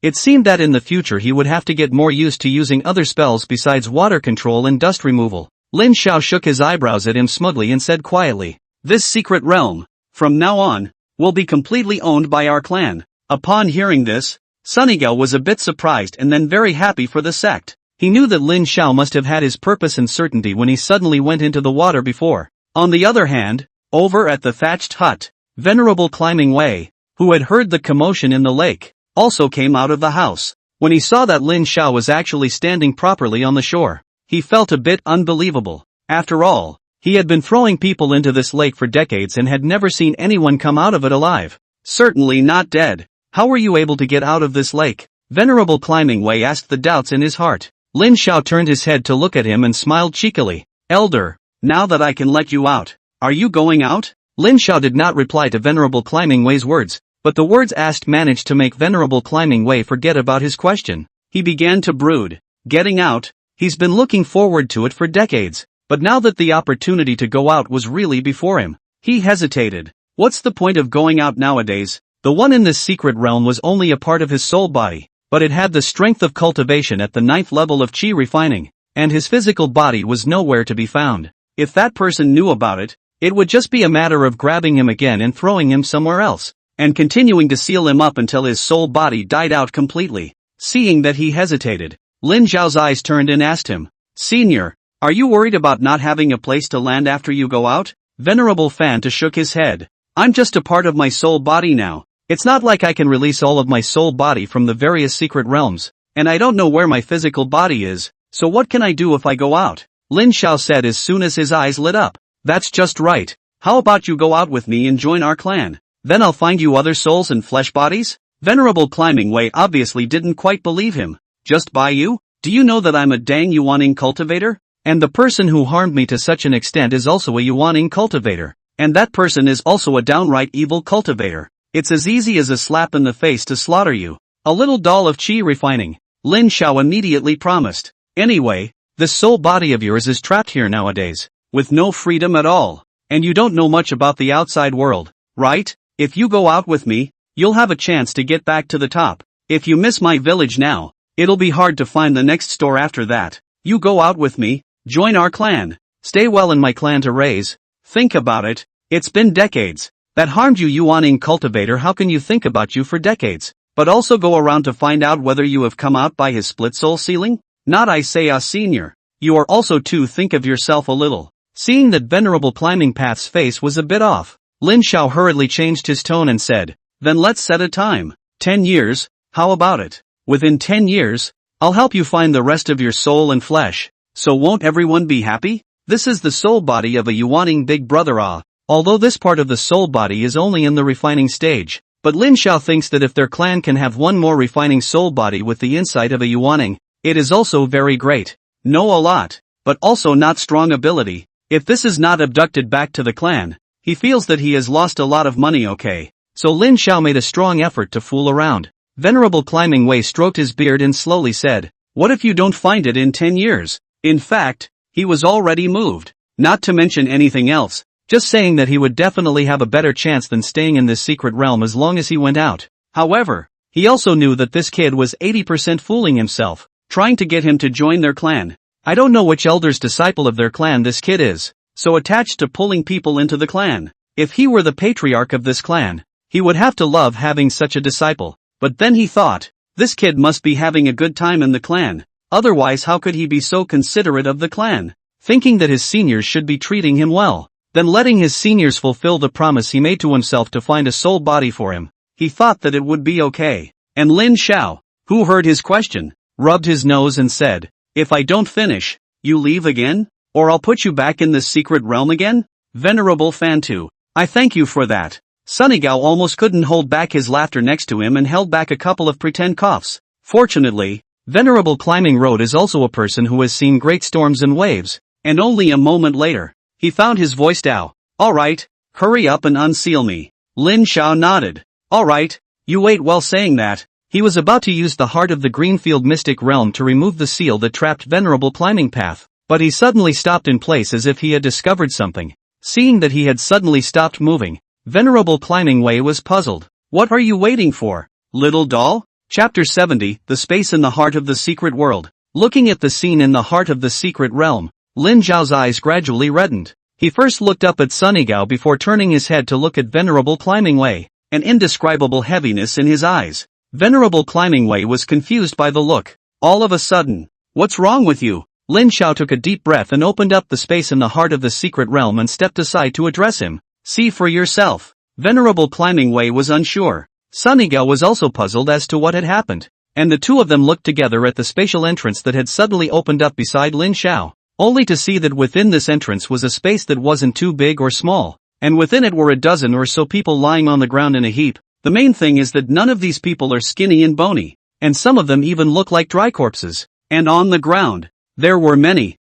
It seemed that in the future he would have to get more used to using other spells besides water control and dust removal. Lin Xiao shook his eyebrows at him smugly and said quietly, "This secret realm, from now on, will be completely owned by our clan." Upon hearing this, Sunigao was a bit surprised and then very happy for the sect. He knew that Lin Xiao must have had his purpose and certainty when he suddenly went into the water before. On the other hand, over at the thatched hut, Venerable Climbing Way, who had heard the commotion in the lake, also came out of the house. When he saw that Lin Xiao was actually standing properly on the shore, he felt a bit unbelievable. After all, he had been throwing people into this lake for decades and had never seen anyone come out of it alive. Certainly not dead. How were you able to get out of this lake? Venerable Climbing Way asked the doubts in his heart. Lin Xiao turned his head to look at him and smiled cheekily. "Elder, now that I can let you out, are you going out?" Lin Xiao did not reply to Venerable Climbing Way's words, but the words asked managed to make Venerable Climbing Way forget about his question. He began to brood. Getting out? He's been looking forward to it for decades. But now that the opportunity to go out was really before him, he hesitated. What's the point of going out nowadays? The one in this secret realm was only a part of his soul body, but it had the strength of cultivation at the 9th level of chi refining, and his physical body was nowhere to be found. If that person knew about it, it would just be a matter of grabbing him again and throwing him somewhere else, and continuing to seal him up until his soul body died out completely. Seeing that he hesitated, Lin Xiao's eyes turned and asked him, "Senior, are you worried about not having a place to land after you go out?" Venerable Fanta shook his head. "I'm just a part of my soul body now. It's not like I can release all of my soul body from the various secret realms, and I don't know where my physical body is, so what can I do if I go out?" Lin Xiao said as soon as his eyes lit up. "That's just right. How about you go out with me and join our clan? Then I'll find you other souls and flesh bodies?" Venerable Climbing Way obviously didn't quite believe him. "Just by you? Do you know that I'm a dang Yuaning cultivator? And the person who harmed me to such an extent is also a Yuaning cultivator. And that person is also a downright evil cultivator. It's as easy as a slap in the face to slaughter you. A little doll of chi refining," Lin Xiao immediately promised. "Anyway, this soul body of yours is trapped here nowadays, with no freedom at all. And you don't know much about the outside world, right? If you go out with me, you'll have a chance to get back to the top. If you miss my village now, it'll be hard to find the next store after that. You go out with me, join our clan, stay well in my clan to raise. Think about it, it's been decades that harmed you Yuaning cultivator. How can you think about you for decades, but also go around to find out whether you have come out by his split soul ceiling? Not I say senior. You are also to think of yourself a little." Seeing that Venerable Climbing Path's face was a bit off, Lin Xiao hurriedly changed his tone and said, "Then let's set a time. 10 years, how about it? Within 10 years, I'll help you find the rest of your soul and flesh. So won't everyone be happy? This is the soul body of a Yuaning big brother Although this part of the soul body is only in the refining stage, but Lin Xiao thinks that if their clan can have one more refining soul body with the insight of a Yuaning, it is also very great. Know a lot, but also not strong ability. If this is not abducted back to the clan, he feels that he has lost a lot of money. Okay. So Lin Xiao made a strong effort to fool around. Venerable Climbing Way stroked his beard and slowly said, "What if you don't find it in 10 years? In fact, he was already moved. Not to mention anything else. Just saying that he would definitely have a better chance than staying in this secret realm as long as he went out. However, he also knew that this kid was 80% fooling himself, trying to get him to join their clan. I don't know which elder's disciple of their clan this kid is, so attached to pulling people into the clan. If he were the patriarch of this clan, he would have to love having such a disciple. But then he thought, this kid must be having a good time in the clan, otherwise how could he be so considerate of the clan? thinking that his seniors should be treating him well, then letting his seniors fulfill the promise he made to himself to find a soul body for him. He thought that it would be okay. And Lin Xiao, who heard his question, rubbed his nose and said, "If I don't finish, you leave again? Or I'll put you back in this secret realm again? Venerable Fantu, I thank you for that." Sunigao almost couldn't hold back his laughter next to him and held back a couple of pretend coughs. Fortunately, Venerable Climbing Road is also a person who has seen great storms and waves, and only a moment later, he found his voice Dao. "Alright, hurry up and unseal me." Lin Xiao nodded. "Alright, you wait." While saying that, he was about to use the heart of the Greenfield Mystic Realm to remove the seal that trapped Venerable Climbing Path, but he suddenly stopped in place as if he had discovered something. Seeing that he had suddenly stopped moving, Venerable Climbing Way was puzzled. "What are you waiting for, little doll?" Chapter 70, The Space in the Heart of the Secret World. Looking at the scene in the heart of the secret realm, Lin Zhao's eyes gradually reddened. He first looked up at Sunigao before turning his head to look at Venerable Climbing Way, an indescribable heaviness in his eyes. Venerable Climbing Way was confused by the look. All of a sudden, "What's wrong with you?" Lin Xiao took a deep breath and opened up the space in the heart of the secret realm and stepped aside to address him. "See for yourself." Venerable Climbing Way was unsure. Sunigao was also puzzled as to what had happened, and the two of them looked together at the spatial entrance that had suddenly opened up beside Lin Xiao, only to see that within this entrance was a space that wasn't too big or small, and within it were a dozen or so people lying on the ground in a heap. The main thing is that none of these people are skinny and bony, and some of them even look like dry corpses. And on the ground, there were many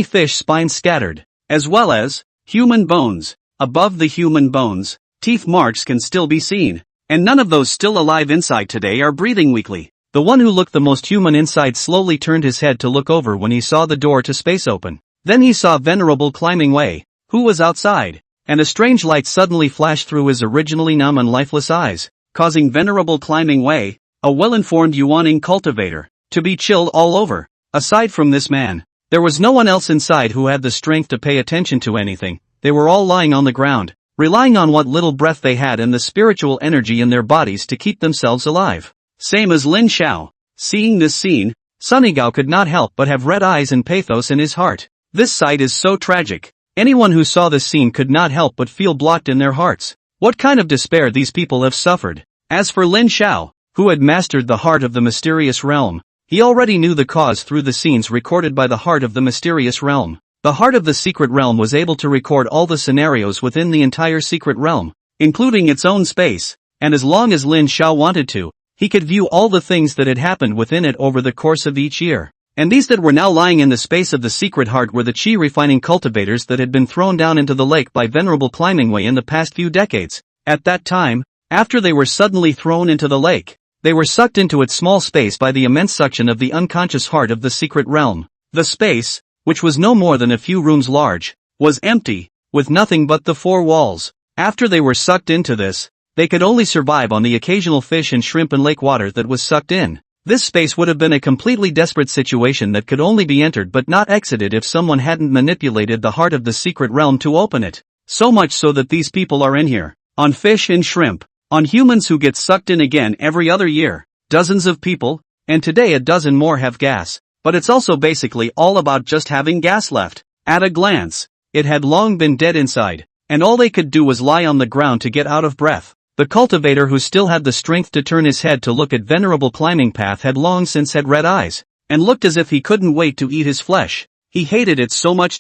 fish spines scattered, as well as human bones. Above the human bones, teeth marks can still be seen. And none of those still alive inside today are breathing weakly. The one who looked the most human inside slowly turned his head to look over when he saw the door to space open. Then he saw Venerable Climbing Way, who was outside, and a strange light suddenly flashed through his originally numb and lifeless eyes, causing Venerable Climbing Way, a well-informed Yuaning cultivator, to be chilled all over. Aside from this man, there was no one else inside who had the strength to pay attention to anything. They were all lying on the ground, relying on what little breath they had and the spiritual energy in their bodies to keep themselves alive. Same as Lin Xiao. Seeing this scene, Sunigao could not help but have red eyes and pathos in his heart. This sight is so tragic. Anyone who saw this scene could not help but feel blocked in their hearts. What kind of despair these people have suffered. As for Lin Xiao, who had mastered the heart of the mysterious realm, he already knew the cause through the scenes recorded by the heart of the mysterious realm. The heart of the secret realm was able to record all the scenarios within the entire secret realm, including its own space, and as long as Lin Xiao wanted to, he could view all the things that had happened within it over the course of each year. And these that were now lying in the space of the secret heart were the chi refining cultivators that had been thrown down into the lake by Venerable Climbing Way in the past few decades. At that time, after they were suddenly thrown into the lake, they were sucked into its small space by the immense suction of the unconscious heart of the secret realm. The space, which was no more than a few rooms large, was empty, with nothing but the four walls. After they were sucked into this, they could only survive on the occasional fish and shrimp and lake water that was sucked in. This space would have been a completely desperate situation that could only be entered but not exited if someone hadn't manipulated the heart of the secret realm to open it. So much so that these people are in here, on fish and shrimp, on humans who get sucked in again every other year, dozens of people, and today a dozen more have gas. But it's also basically all about just having gas left. At a glance, it had long been dead inside, and all they could do was lie on the ground to get out of breath. The cultivator who still had the strength to turn his head to look at Venerable Climbing Path had long since had red eyes, and looked as if he couldn't wait to eat his flesh. He hated it so much.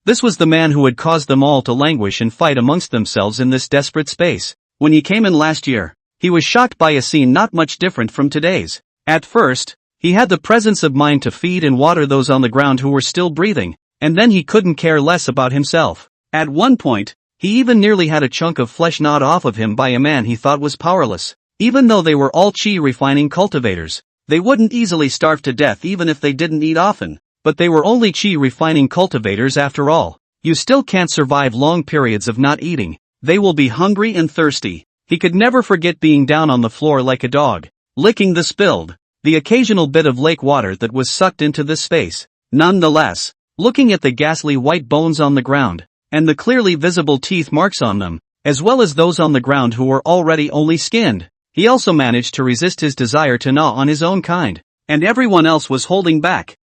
This was the man who had caused them all to languish and fight amongst themselves in this desperate space. When he came in last year, he was shocked by a scene not much different from today's. At first, he had the presence of mind to feed and water those on the ground who were still breathing, and then he couldn't care less about himself. At one point, he even nearly had a chunk of flesh gnawed off of him by a man he thought was powerless. Even though they were all chi refining cultivators, they wouldn't easily starve to death even if they didn't eat often. But they were only chi refining cultivators after all. You still can't survive long periods of not eating. They will be hungry and thirsty. He could never forget being down on the floor like a dog, licking the occasional bit of lake water that was sucked into this space. Nonetheless, looking at the ghastly white bones on the ground, and the clearly visible teeth marks on them, as well as those on the ground who were already only skinned, he also managed to resist his desire to gnaw on his own kind. And everyone else was holding back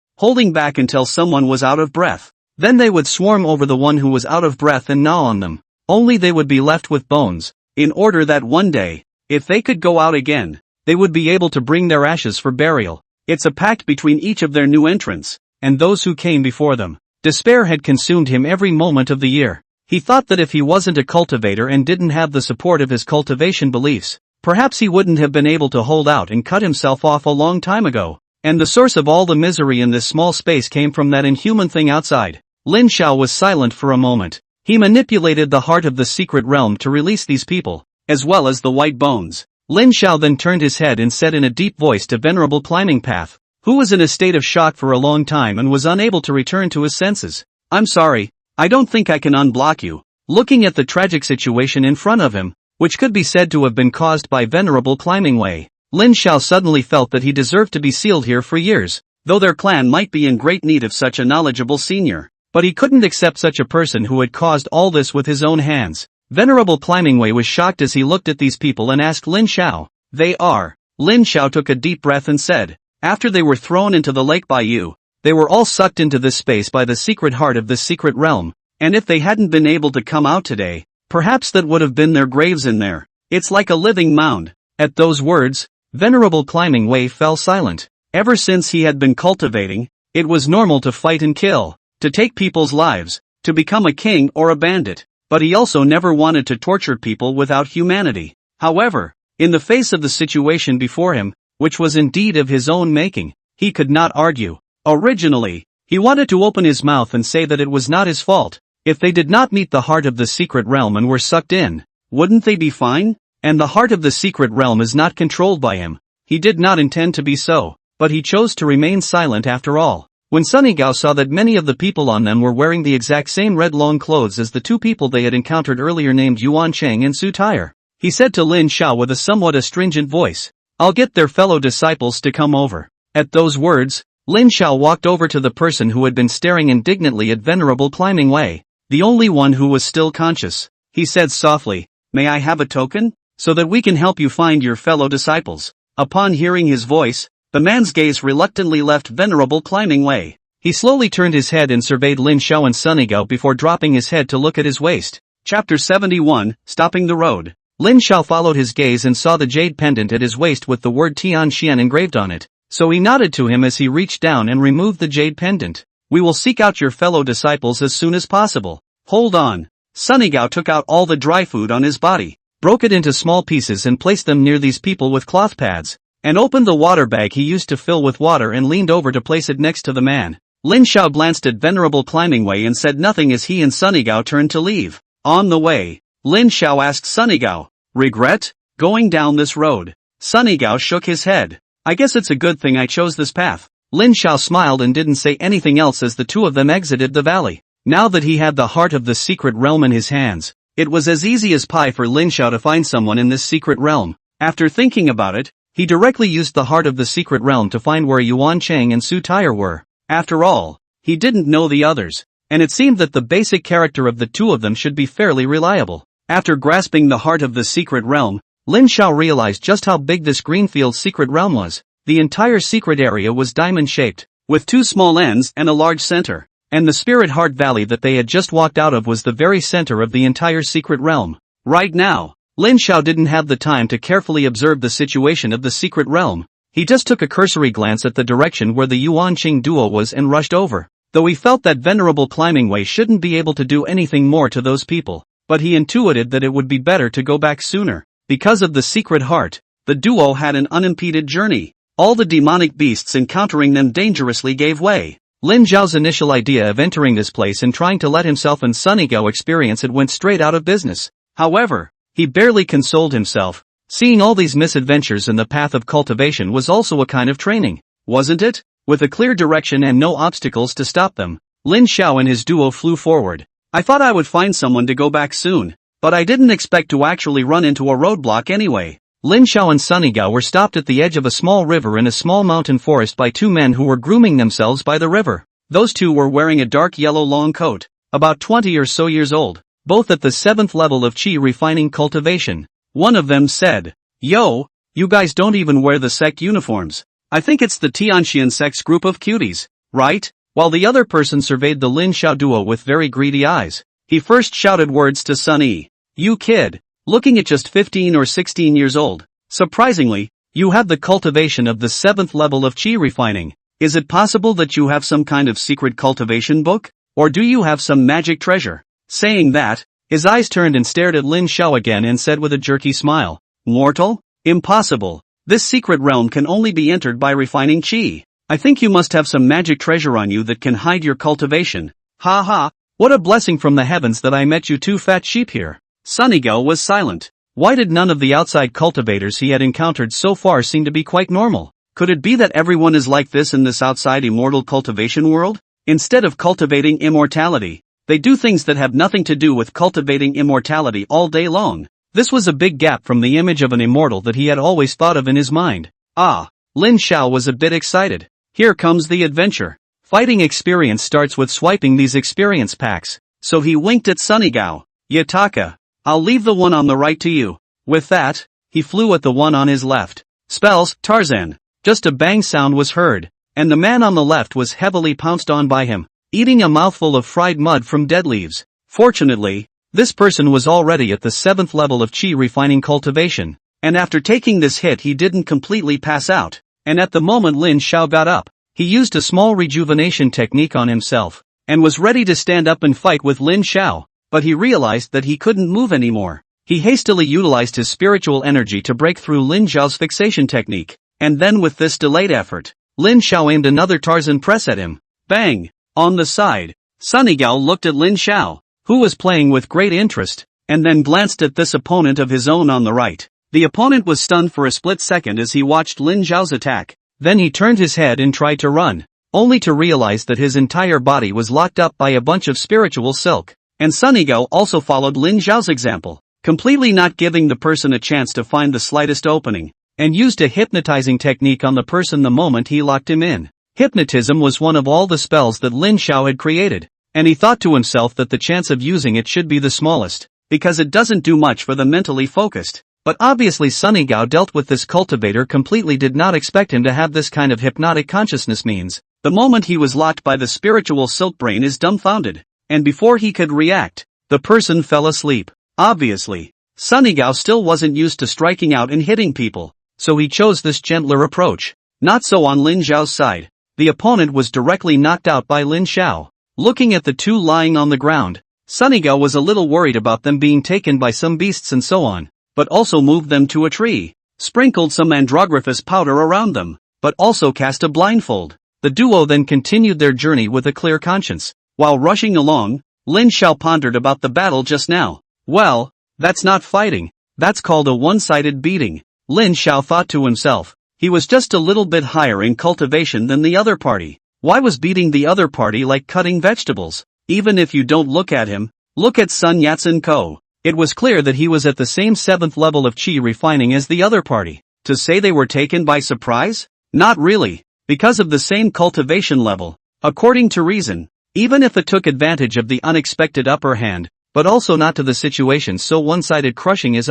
until someone was out of breath. Then they would swarm over the one who was out of breath and gnaw on them. Only they would be left with bones, in order that one day, if they could go out again, they would be able to bring their ashes for burial. It's a pact between each of their new entrants, and those who came before them. Despair had consumed him every moment of the year. He thought that if he wasn't a cultivator and didn't have the support of his cultivation beliefs, perhaps he wouldn't have been able to hold out and cut himself off a long time ago. And the source of all the misery in this small space came from that inhuman thing outside. Lin Xiao was silent for a moment. He manipulated the heart of the secret realm to release these people, as well as the white bones. Lin Xiao then turned his head and said in a deep voice to Venerable Climbing Path, who was in a state of shock for a long time and was unable to return to his senses. I'm sorry, I don't think I can unblock you. Looking at the tragic situation in front of him, which could be said to have been caused by Venerable Climbing Way, Lin Xiao suddenly felt that he deserved to be sealed here for years, though their clan might be in great need of such a knowledgeable senior. But he couldn't accept such a person who had caused all this with his own hands. Venerable Climbing Way was shocked as he looked at these people and asked Lin Xiao, they are. Lin Xiao took a deep breath and said, after they were thrown into the lake by you, they were all sucked into this space by the secret heart of this secret realm, and if they hadn't been able to come out today, perhaps that would have been their graves in there. It's like a living mound. At those words, Venerable Climbing Way fell silent. Ever since he had been cultivating, it was normal to fight and kill, to take people's lives, to become a king or a bandit, but he also never wanted to torture people without humanity. However, in the face of the situation before him, which was indeed of his own making, he could not argue. Originally, he wanted to open his mouth and say that it was not his fault. If they did not meet the heart of the secret realm and were sucked in, wouldn't they be fine? And the heart of the secret realm is not controlled by him. He did not intend to be so, but he chose to remain silent after all. When Sunny Gao saw that many of the people on them were wearing the exact same red long clothes as the two people they had encountered earlier named Yuan Cheng and Su Tire, he said to Lin Xiao with a somewhat astringent voice, I'll get their fellow disciples to come over. At those words, Lin Xiao walked over to the person who had been staring indignantly at Venerable Climbing Way, the only one who was still conscious. He said softly, may I have a token? So that we can help you find your fellow disciples. Upon hearing his voice, the man's gaze reluctantly left Venerable Climbing Way. He slowly turned his head and surveyed Lin Xiao and Sunny Gao before dropping his head to look at his waist. Chapter 71, Stopping the Road. Lin Xiao followed his gaze and saw the jade pendant at his waist with the word Tian Xian engraved on it, so he nodded to him as he reached down and removed the jade pendant. We will seek out your fellow disciples as soon as possible. Hold on. Sunny Gao took out all the dry food on his body, broke it into small pieces and placed them near these people with cloth pads, and opened the water bag he used to fill with water and leaned over to place it next to the man. Lin Xiao glanced at Venerable Climbing Way and said nothing as he and Sunny Gao turned to leave. On the way, Lin Xiao asked Sunny Gao, regret going down this road? Sunny Gao shook his head. I guess it's a good thing I chose this path. Lin Xiao smiled and didn't say anything else as the two of them exited the valley. Now that he had the heart of the secret realm in his hands, it was as easy as pie for Lin Xiao to find someone in this secret realm. After thinking about it, he directly used the heart of the secret realm to find where Yuan Cheng and Su Tire were. After all, he didn't know the others, and it seemed that the basic character of the two of them should be fairly reliable. After grasping the heart of the secret realm, Lin Xiao realized just how big this greenfield secret realm was. The entire secret area was diamond-shaped, with two small ends and a large center, and the Spirit Heart Valley that they had just walked out of was the very center of the entire secret realm. Right now, Lin Xiao didn't have the time to carefully observe the situation of the secret realm. He just took a cursory glance at the direction where the Yuan Qing duo was and rushed over. Though he felt that Venerable Climbing Way shouldn't be able to do anything more to those people, but he intuited that it would be better to go back sooner. Because of the secret heart, the duo had an unimpeded journey. All the demonic beasts encountering them dangerously gave way. Lin Zhao's initial idea of entering this place and trying to let himself and Sunny Gao experience it went straight out of business. However, he barely consoled himself. Seeing all these misadventures in the path of cultivation was also a kind of training, wasn't it? With a clear direction and no obstacles to stop them, Lin Xiao and his duo flew forward. I thought I would find someone to go back soon, but I didn't expect to actually run into a roadblock anyway. Lin Xiao and Sunny Gao were stopped at the edge of a small river in a small mountain forest by two men who were grooming themselves by the river. Those two were wearing a dark yellow long coat, about 20 or so years old, both at the 7th level of Qi refining cultivation. One of them said, "Yo, you guys don't even wear the sect uniforms. I think it's the Tianxian sect's group of cuties, right?" while the other person surveyed the Lin Xiao duo with very greedy eyes. He first shouted words to Sun Yi. You kid, looking at just 15 or 16 years old. Surprisingly, you have the cultivation of the 7th level of qi refining. Is it possible that you have some kind of secret cultivation book? Or do you have some magic treasure? Saying that, his eyes turned and stared at Lin Xiao again and said with a jerky smile, Mortal? Impossible. This secret realm can only be entered by refining qi. I think you must have some magic treasure on you that can hide your cultivation. Ha ha, what a blessing from the heavens that I met you two fat sheep here. Sunnygo was silent. Why did none of the outside cultivators he had encountered so far seem to be quite normal? Could it be that everyone is like this in this outside immortal cultivation world? Instead of cultivating immortality, they do things that have nothing to do with cultivating immortality all day long. This was a big gap from the image of an immortal that he had always thought of in his mind. Lin Xiao was a bit excited. Here comes the adventure. Fighting experience starts with swiping these experience packs. So he winked at Sunnygao. Yataka, I'll leave the one on the right to you. With that, he flew at the one on his left. Spells, Tarzan. Just a bang sound was heard, and the man on the left was heavily pounced on by him, eating a mouthful of fried mud from dead leaves. Fortunately, this person was already at the 7th level of qi refining cultivation, and after taking this hit he didn't completely pass out, and at the moment Lin Xiao got up, he used a small rejuvenation technique on himself, and was ready to stand up and fight with Lin Xiao, but he realized that he couldn't move anymore. He hastily utilized his spiritual energy to break through Lin Xiao's fixation technique, and then with this delayed effort, Lin Xiao aimed another Tarzan press at him. Bang! On the side, Sunnygao looked at Lin Xiao, who was playing with great interest, and then glanced at this opponent of his own on the right. The opponent was stunned for a split second as he watched Lin Xiao's attack. Then he turned his head and tried to run, only to realize that his entire body was locked up by a bunch of spiritual silk. And Sunnygao also followed Lin Xiao's example, completely not giving the person a chance to find the slightest opening, and used a hypnotizing technique on the person the moment he locked him in. Hypnotism was one of all the spells that Lin Xiao had created, and he thought to himself that the chance of using it should be the smallest, because it doesn't do much for the mentally focused. But obviously Sunnygao dealt with this cultivator completely did not expect him to have this kind of hypnotic consciousness means. The moment he was locked by the spiritual silk brain is dumbfounded, and before he could react, the person fell asleep. Obviously, Sunnygao still wasn't used to striking out and hitting people, so he chose this gentler approach. Not so on Lin Xiao's side. The opponent was directly knocked out by Lin Xiao. Looking at the two lying on the ground, Sunnygao was a little worried about them being taken by some beasts and so on, but also moved them to a tree, sprinkled some andrographous powder around them, but also cast a blindfold. The duo then continued their journey with a clear conscience. While rushing along, Lin Xiao pondered about the battle just now. Well, that's not fighting, that's called a one-sided beating. Lin Xiao thought to himself. He was just a little bit higher in cultivation than the other party. Why was beating the other party like cutting vegetables? Even if you don't look at him, look at Sun Yat-sen Ko. It was clear that he was at the same 7th level of qi refining as the other party. To say they were taken by surprise? Not really, because of the same cultivation level, according to reason, even if it took advantage of the unexpected upper hand, but also not to the situation so one-sided crushing is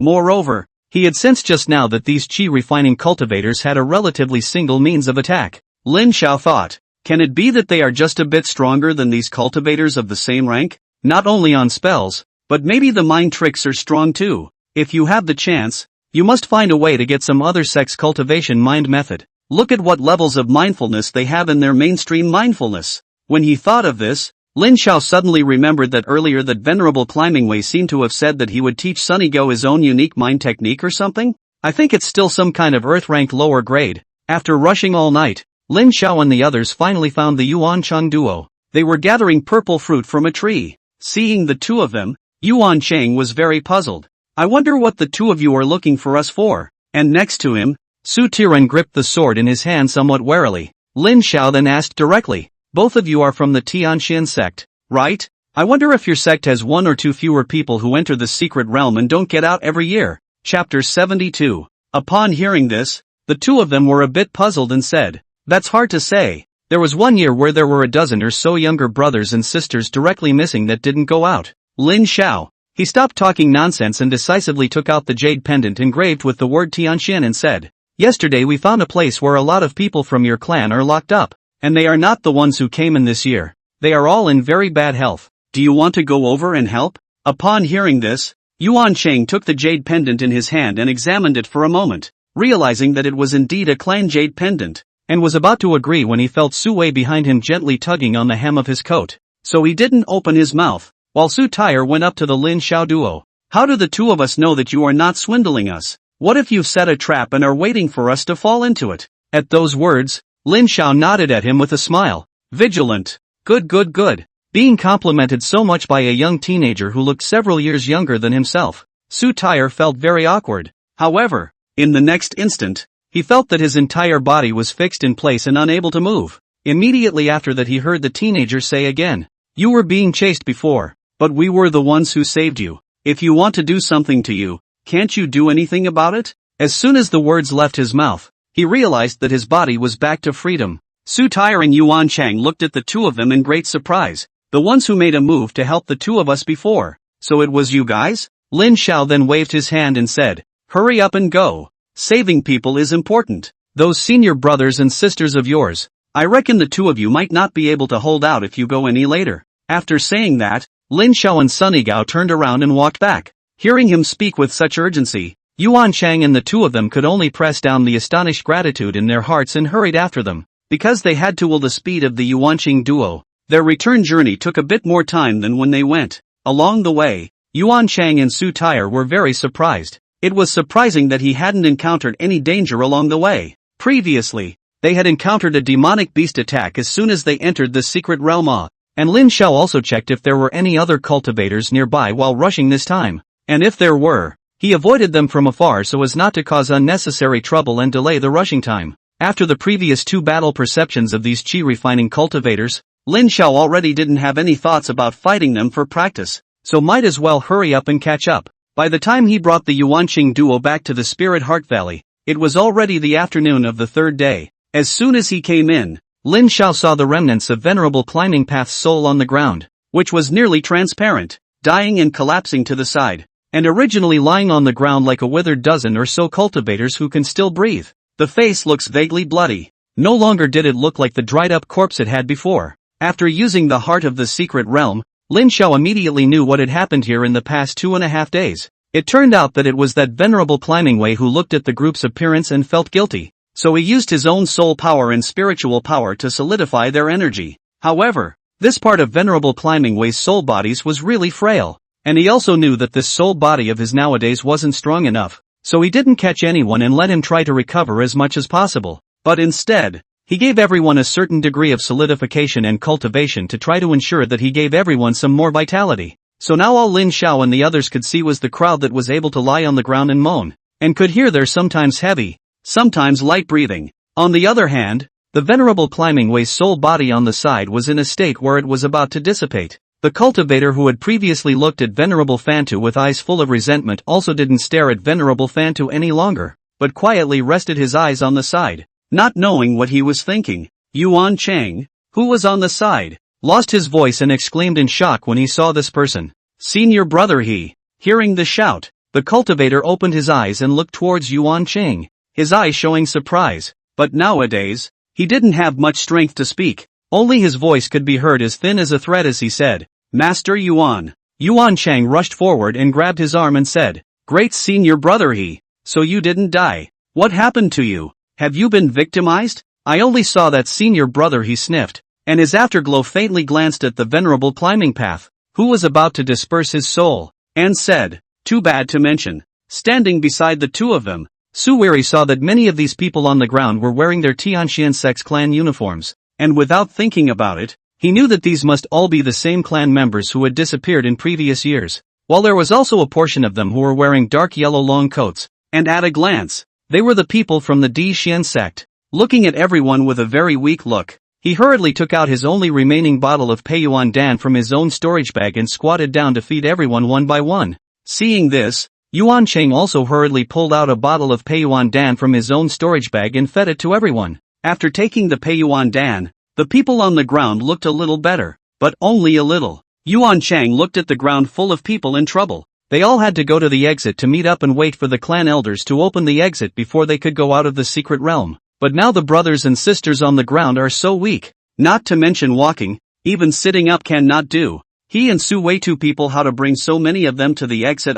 Moreover, he had sensed just now that these qi refining cultivators had a relatively single means of attack. Lin Xiao thought, can it be that they are just a bit stronger than these cultivators of the same rank? Not only on spells, but maybe the mind tricks are strong too. If you have the chance, you must find a way to get some other sect's cultivation mind method. Look at what levels of mindfulness they have in their mainstream mindfulness. When he thought of this, Lin Xiao suddenly remembered that earlier that Venerable Climbingway seemed to have said that he would teach Sunnygao his own unique mind technique or something? I think it's still some kind of earth rank lower grade. After rushing all night, Lin Xiao and the others finally found the Yuan Cheng duo. They were gathering purple fruit from a tree. Seeing the two of them, Yuan Cheng was very puzzled. I wonder what the two of you are looking for us for. And next to him, Su Tiren gripped the sword in his hand somewhat warily. Lin Xiao then asked directly, both of you are from the Tianxian sect, right? I wonder if your sect has one or two fewer people who enter the secret realm and don't get out every year. Chapter 72. Upon hearing this, the two of them were a bit puzzled and said, that's hard to say. There was one year where there were a dozen or so younger brothers and sisters directly missing that didn't go out. Lin Xiao. He stopped talking nonsense and decisively took out the jade pendant engraved with the word Tianxian and said, yesterday we found a place where a lot of people from your clan are locked up. and they are not the ones who came in this year. They are all in very bad health. Do you want to go over and help?" Upon hearing this, Yuan Chang took the jade pendant in his hand and examined it for a moment, realizing that it was indeed a clan jade pendant, and was about to agree when he felt Su Wei behind him gently tugging on the hem of his coat. So he didn't open his mouth, while Su Tire went up to the Lin Xiao duo. "How do the two of us know that you are not swindling us? What if you've set a trap and are waiting for us to fall into it?" At those words, Lin Xiao nodded at him with a smile. Vigilant. Good good good. Being complimented so much by a young teenager who looked several years younger than himself, Su Tire felt very awkward. However, in the next instant, he felt that his entire body was fixed in place and unable to move. Immediately after that he heard the teenager say again, "You were being chased before, but we were the ones who saved you. If you want to do something to you, can't you do anything about it?" As soon as the words left his mouth, he realized that his body was back to freedom. Su Tire and Yuan Chang looked at the two of them in great surprise. "The ones who made a move to help the two of us before. So it was you guys?" Lin Xiao then waved his hand and said, "Hurry up and go. Saving people is important. Those senior brothers and sisters of yours, I reckon the two of you might not be able to hold out if you go any later." After saying that, Lin Xiao and Sunny Gao turned around and walked back. Hearing him speak with such urgency, Yuan Chang and the two of them could only press down the astonished gratitude in their hearts and hurried after them. Because they had to will the speed of the Yuanqing duo, their return journey took a bit more time than when they went. Along the way, Yuan Chang and Su Tire were very surprised. It was surprising that he hadn't encountered any danger along the way. Previously, they had encountered a demonic beast attack as soon as they entered the secret realm, and Lin Xiao also checked if there were any other cultivators nearby while rushing this time, and if there were, he avoided them from afar so as not to cause unnecessary trouble and delay the rushing time. After the previous two battle perceptions of these chi-refining cultivators, Lin Xiao already didn't have any thoughts about fighting them for practice, so might as well hurry up and catch up. By the time he brought the Yuanqing duo back to the Spirit Heart Valley, it was already the afternoon of the third day. As soon as he came in, Lin Xiao saw the remnants of Venerable Climbing Path's soul on the ground, which was nearly transparent, dying and collapsing to the side, and originally lying on the ground like a withered dozen or so cultivators who can still breathe. The face looks vaguely bloody. No longer did it look like the dried-up corpse it had before. After using the heart of the secret realm, Lin Xiao immediately knew what had happened here in the past 2.5 days. It turned out that it was that venerable Climbing Way who looked at the group's appearance and felt guilty, so he used his own soul power and spiritual power to solidify their energy. However, this part of venerable Climbing Way's soul bodies was really frail, and he also knew that this soul body of his nowadays wasn't strong enough. So he didn't catch anyone and let him try to recover as much as possible, but instead, he gave everyone a certain degree of solidification and cultivation to try to ensure that he gave everyone some more vitality. So now all Lin Xiao and the others could see was the crowd that was able to lie on the ground and moan, and could hear their sometimes heavy, sometimes light breathing. On the other hand, the venerable Climbing Way's soul body on the side was in a state where it was about to dissipate. The cultivator who had previously looked at Venerable Fantu with eyes full of resentment also didn't stare at Venerable Fantu any longer, but quietly rested his eyes on the side, not knowing what he was thinking. Yuan Chang, who was on the side, lost his voice and exclaimed in shock when he saw this person. "Senior brother he." Hearing the shout, the cultivator opened his eyes and looked towards Yuan Chang, his eyes showing surprise, but nowadays, he didn't have much strength to speak. Only his voice could be heard as thin as a thread as he said, "Master Yuan." Yuan Chang rushed forward and grabbed his arm and said, "Great senior brother he, so you didn't die. What happened to you? Have you been victimized?" "I only saw that senior brother," he sniffed, and his afterglow faintly glanced at the venerable Climbing Path, who was about to disperse his soul, and said, "Too bad to mention." Standing beside the two of them, Su Wei saw that many of these people on the ground were wearing their Tianxian sect's clan uniforms. And without thinking about it, he knew that these must all be the same clan members who had disappeared in previous years, while there was also a portion of them who were wearing dark yellow long coats, and at a glance, they were the people from the Di Xian sect. Looking at everyone with a very weak look, he hurriedly took out his only remaining bottle of Peiyuan Dan from his own storage bag and squatted down to feed everyone one by one. Seeing this, Yuan Chang also hurriedly pulled out a bottle of Peiyuan Dan from his own storage bag and fed it to everyone. After taking the Peiyuan Dan, the people on the ground looked a little better, but only a little. Yuan Chang looked at the ground full of people in trouble. They all had to go to the exit to meet up and wait for the clan elders to open the exit before they could go out of the secret realm. but now the brothers and sisters on the ground are so weak. Not to mention walking, even sitting up cannot do. He and Su Wei two people how to bring so many of them to the exit.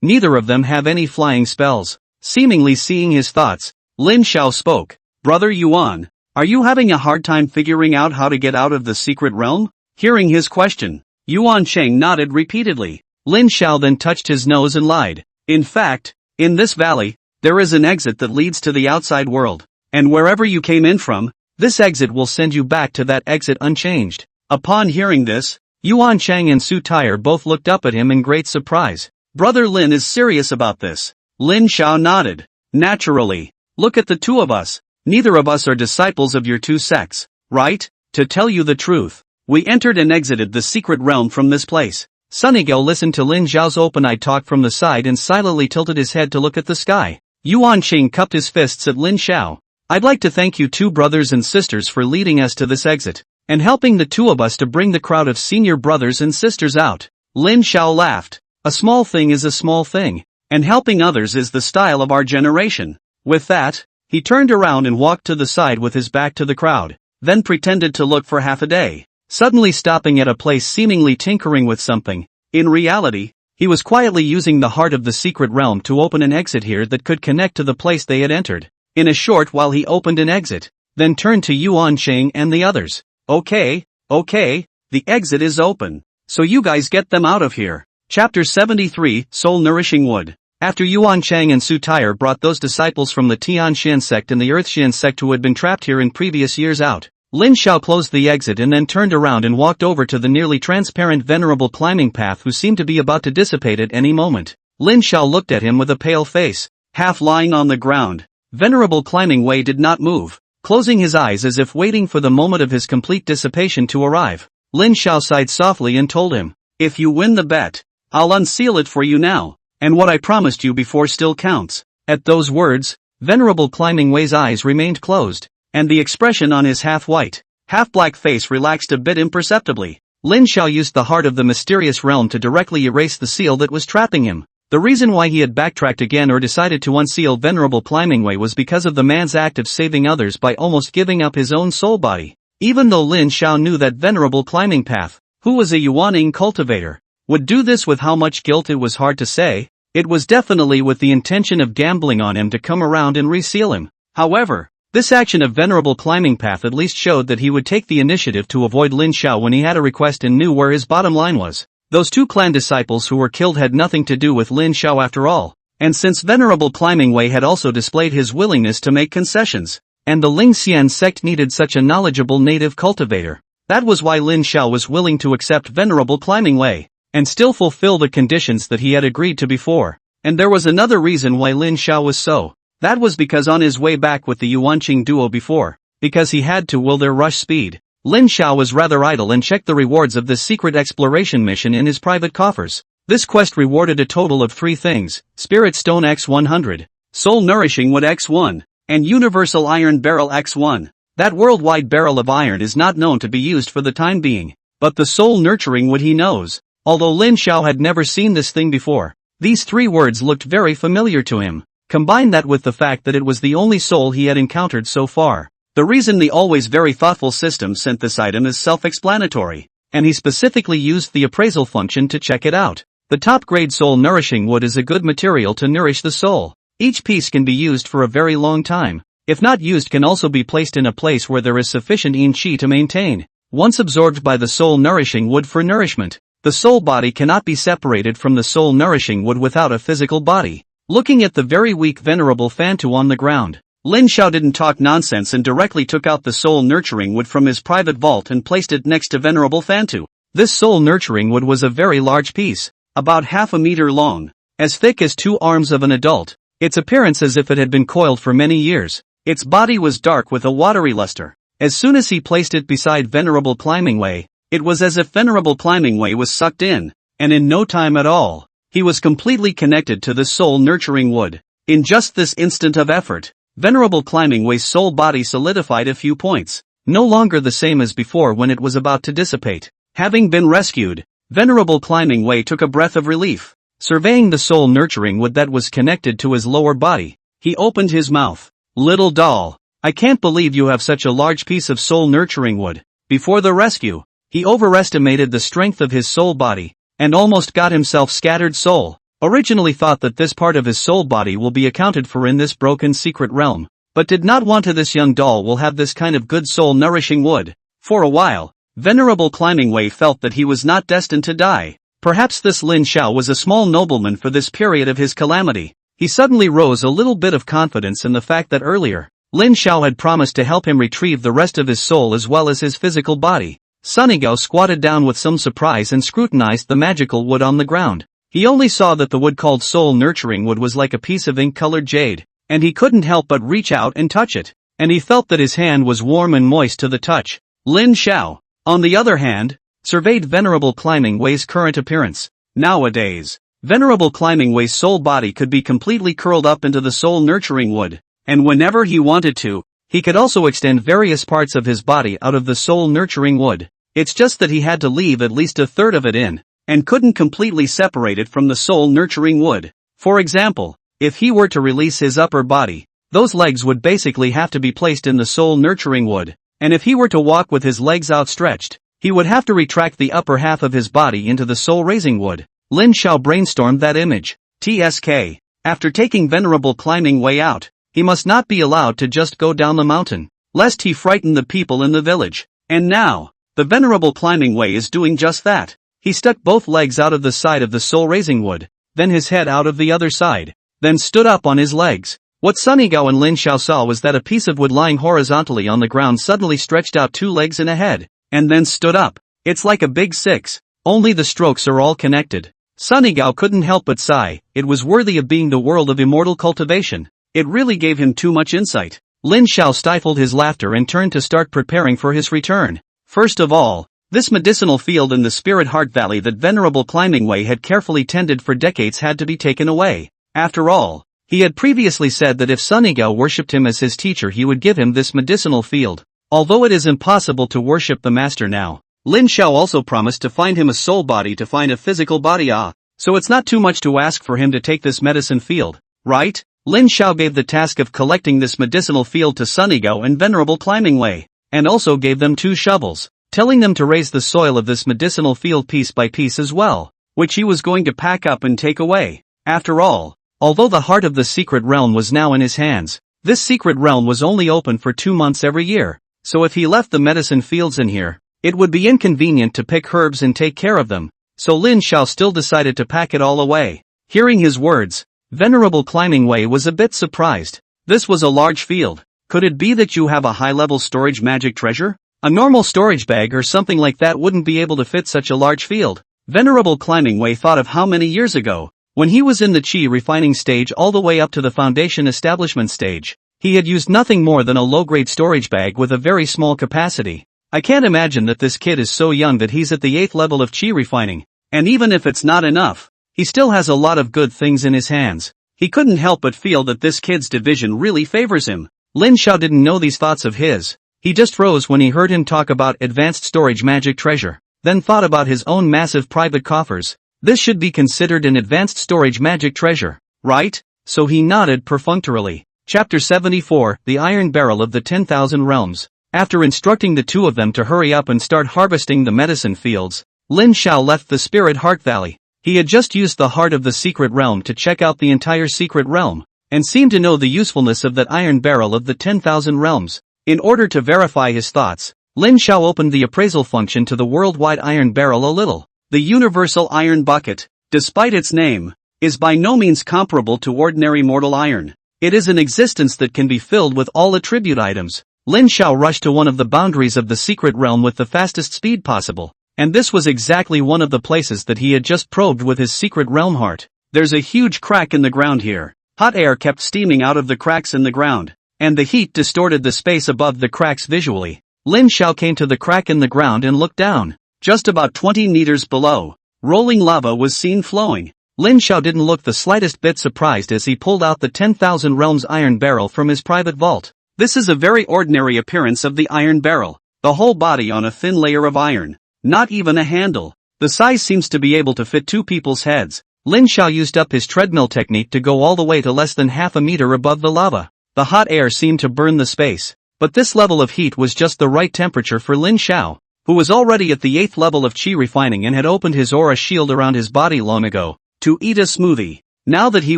Neither of them have any flying spells. Seemingly seeing his thoughts, Lin Xiao spoke. Brother Yuan, are you having a hard time figuring out how to get out of the secret realm? Hearing his question, Yuan Cheng nodded repeatedly. Lin Xiao then touched his nose and lied. In fact, in this valley, there is an exit that leads to the outside world. And wherever you came in from, this exit will send you back to that exit unchanged. Upon hearing this, Yuan Cheng and Su Tire both looked up at him in great surprise. Brother Lin is serious about this. Lin Xiao nodded. Naturally. Look at the two of us. Neither of us are disciples of your two sects, right? To tell you the truth, we entered and exited the secret realm from this place. Sunnygale listened to Lin Xiao's open-eyed talk from the side and silently tilted his head to look at the sky. Yuan Qing cupped his fists at Lin Xiao. I'd like to thank you two brothers and sisters for leading us to this exit, and helping the two of us to bring the crowd of senior brothers and sisters out. Lin Xiao laughed. A small thing is a small thing, and helping others is the style of our generation. With that, he turned around and walked to the side with his back to the crowd, then pretended to look for half a day, suddenly stopping at a place seemingly tinkering with something. In reality, he was quietly using the heart of the secret realm to open an exit here that could connect to the place they had entered. In a short while he opened an exit, then turned to Yuan Cheng and the others. Okay, the exit is open, so you guys get them out of here. Chapter 73, Soul Nourishing Wood. After Yuan Chang and Su Tire brought those disciples from the Tianxian sect and the Earthxian sect who had been trapped here in previous years out, Lin Xiao closed the exit and then turned around and walked over to the nearly transparent venerable climbing path who seemed to be about to dissipate at any moment. Lin Xiao looked at him with a pale face, half lying on the ground. Venerable climbing way did not move, closing his eyes as if waiting for the moment of his complete dissipation to arrive. Lin Xiao sighed softly and told him, if you win the bet, I'll unseal it for you now, and what I promised you before still counts. At those words, Venerable Climbing Way's eyes remained closed, and the expression on his half-white, half-black face relaxed a bit imperceptibly. Lin Xiao used the heart of the mysterious realm to directly erase the seal that was trapping him. The reason why he had backtracked again or decided to unseal Venerable Climbing Way was because of the man's act of saving others by almost giving up his own soul body. Even though Lin Xiao knew that Venerable Climbing Path, who was a Yuaning cultivator, would do this with how much guilt it was hard to say, it was definitely with the intention of gambling on him to come around and reseal him. However, this action of Venerable Climbing Path at least showed that he would take the initiative to avoid Lin Xiao when he had a request and knew where his bottom line was. Those two clan disciples who were killed had nothing to do with Lin Xiao after all, and since Venerable Climbing Way had also displayed his willingness to make concessions, and the Lingxian sect needed such a knowledgeable native cultivator, that was why Lin Xiao was willing to accept Venerable Climbing Way, and still fulfill the conditions that he had agreed to before. And there was another reason why Lin Xiao was so. That was because on his way back with the Yuanqing duo before, because he had to will their rush speed, Lin Xiao was rather idle and checked the rewards of this secret exploration mission in his private coffers. This quest rewarded a total of 3 things: Spirit Stone X100, Soul Nourishing Wood X1, and Universal Iron Barrel X1. That worldwide barrel of iron is not known to be used for the time being, but the Soul Nurturing Wood he knows. Although Lin Xiao had never seen this thing before, these 3 words looked very familiar to him. Combine that with the fact that it was the only soul he had encountered so far. The reason the always very thoughtful system sent this item is self-explanatory, and he specifically used the appraisal function to check it out. The top-grade soul nourishing wood is a good material to nourish the soul. Each piece can be used for a very long time. If not used, can also be placed in a place where there is sufficient yin qi to maintain. Once absorbed by the soul nourishing wood for nourishment, the soul body cannot be separated from the soul nourishing wood without a physical body. Looking at the very weak Venerable Fantu on the ground, Lin Xiao didn't talk nonsense and directly took out the soul nurturing wood from his private vault and placed it next to Venerable Fantu. This soul nurturing wood was a very large piece, about half a meter long, as thick as 2 arms of an adult, its appearance as if it had been coiled for many years. Its body was dark with a watery luster. As soon as he placed it beside Venerable Climbing Way, it was as if Venerable Climbing Way was sucked in, and in no time at all, he was completely connected to the soul nurturing wood. In just this instant of effort, Venerable Climbing Way's soul body solidified a few points, no longer the same as before when it was about to dissipate. Having been rescued, Venerable Climbing Way took a breath of relief. Surveying the soul nurturing wood that was connected to his lower body, he opened his mouth. Little doll, I can't believe you have such a large piece of soul-nurturing wood. Before the rescue, he overestimated the strength of his soul body, and almost got himself scattered soul. Originally thought that this part of his soul body will be accounted for in this broken secret realm, but did not want to this young doll will have this kind of good soul-nourishing wood. For a while, Venerable Climbing Way felt that he was not destined to die. Perhaps this Lin Xiao was a small nobleman for this period of his calamity. He suddenly rose a little bit of confidence in the fact that earlier, Lin Xiao had promised to help him retrieve the rest of his soul as well as his physical body. Sunigao squatted down with some surprise and scrutinized the magical wood on the ground. He only saw that the wood called soul-nurturing wood was like a piece of ink-colored jade, and he couldn't help but reach out and touch it, and he felt that his hand was warm and moist to the touch. Lin Xiao, on the other hand, surveyed Venerable Climbing Way's current appearance. Nowadays, Venerable Climbing Way's soul body could be completely curled up into the soul-nurturing wood, and whenever he wanted to, he could also extend various parts of his body out of the soul-nurturing wood. It's just that he had to leave at least a third of it in, and couldn't completely separate it from the soul-nurturing wood. For example, if he were to release his upper body, those legs would basically have to be placed in the soul-nurturing wood, and if he were to walk with his legs outstretched, he would have to retract the upper half of his body into the soul-raising wood. Lin Xiao brainstormed that image. TSK. After taking Venerable Climbing Way out, he must not be allowed to just go down the mountain, lest he frighten the people in the village. And now, the Venerable Climbing Way is doing just that. He stuck both legs out of the side of the soul-raising wood, then his head out of the other side, then stood up on his legs. What Sunigao and Lin Xiao saw was that a piece of wood lying horizontally on the ground suddenly stretched out 2 legs and a head, and then stood up. It's like a big 6, only the strokes are all connected. Sunigao couldn't help but sigh. It was worthy of being the world of immortal cultivation. It really gave him too much insight. Lin Xiao stifled his laughter and turned to start preparing for his return. First of all, this medicinal field in the Spirit Heart Valley that Venerable Climbing Way had carefully tended for decades had to be taken away. After all, he had previously said that if Sunigao worshipped him as his teacher he would give him this medicinal field. Although it is impossible to worship the master now, Lin Xiao also promised to find him a soul body to find a physical body. So it's not too much to ask for him to take this medicine field, right? Lin Xiao gave the task of collecting this medicinal field to Sunigao and Venerable Climbing Way, and also gave them 2 shovels, telling them to raise the soil of this medicinal field piece by piece as well, which he was going to pack up and take away. After all, although the heart of the secret realm was now in his hands, this secret realm was only open for 2 months every year, so if he left the medicine fields in here, it would be inconvenient to pick herbs and take care of them, so Lin Xiao still decided to pack it all away. Hearing his words, Venerable Climbing Way was a bit surprised. This was a large field. Could it be that you have a high-level storage magic treasure? A normal storage bag or something like that wouldn't be able to fit such a large field. Venerable Climbing Way thought of how many years ago, when he was in the chi refining stage all the way up to the foundation establishment stage, he had used nothing more than a low-grade storage bag with a very small capacity. I can't imagine that this kid is so young that he's at the 8th level of chi refining, and even if it's not enough, he still has a lot of good things in his hands. He couldn't help but feel that this kid's division really favors him. Lin Xiao didn't know these thoughts of his. He just froze when he heard him talk about advanced storage magic treasure, then thought about his own massive private coffers. This should be considered an advanced storage magic treasure, right? So he nodded perfunctorily. Chapter 74, The Iron Barrel of the 10,000 Realms. After instructing the 2 of them to hurry up and start harvesting the medicine fields, Lin Xiao left the Spirit Heart Valley. He had just used the heart of the secret realm to check out the entire secret realm, and seemed to know the usefulness of that iron barrel of the 10,000 realms. In order to verify his thoughts, Lin Xiao opened the appraisal function to the worldwide iron barrel a little. The universal iron bucket, despite its name, is by no means comparable to ordinary mortal iron. It is an existence that can be filled with all attribute items. Lin Xiao rushed to one of the boundaries of the secret realm with the fastest speed possible, and this was exactly one of the places that he had just probed with his secret realm heart. There's a huge crack in the ground here. Hot air kept steaming out of the cracks in the ground, and the heat distorted the space above the cracks visually. Lin Xiao came to the crack in the ground and looked down. Just about 20 meters below, rolling lava was seen flowing. Lin Xiao didn't look the slightest bit surprised as he pulled out the 10,000 Realms iron barrel from his private vault. This is a very ordinary appearance of the iron barrel, the whole body on a thin layer of iron, not even a handle. The size seems to be able to fit 2 people's heads. Lin Xiao used up his treadmill technique to go all the way to less than half a meter above the lava. The hot air seemed to burn the space. But this level of heat was just the right temperature for Lin Xiao, who was already at the 8th level of Qi refining and had opened his aura shield around his body long ago, to eat a smoothie. Now that he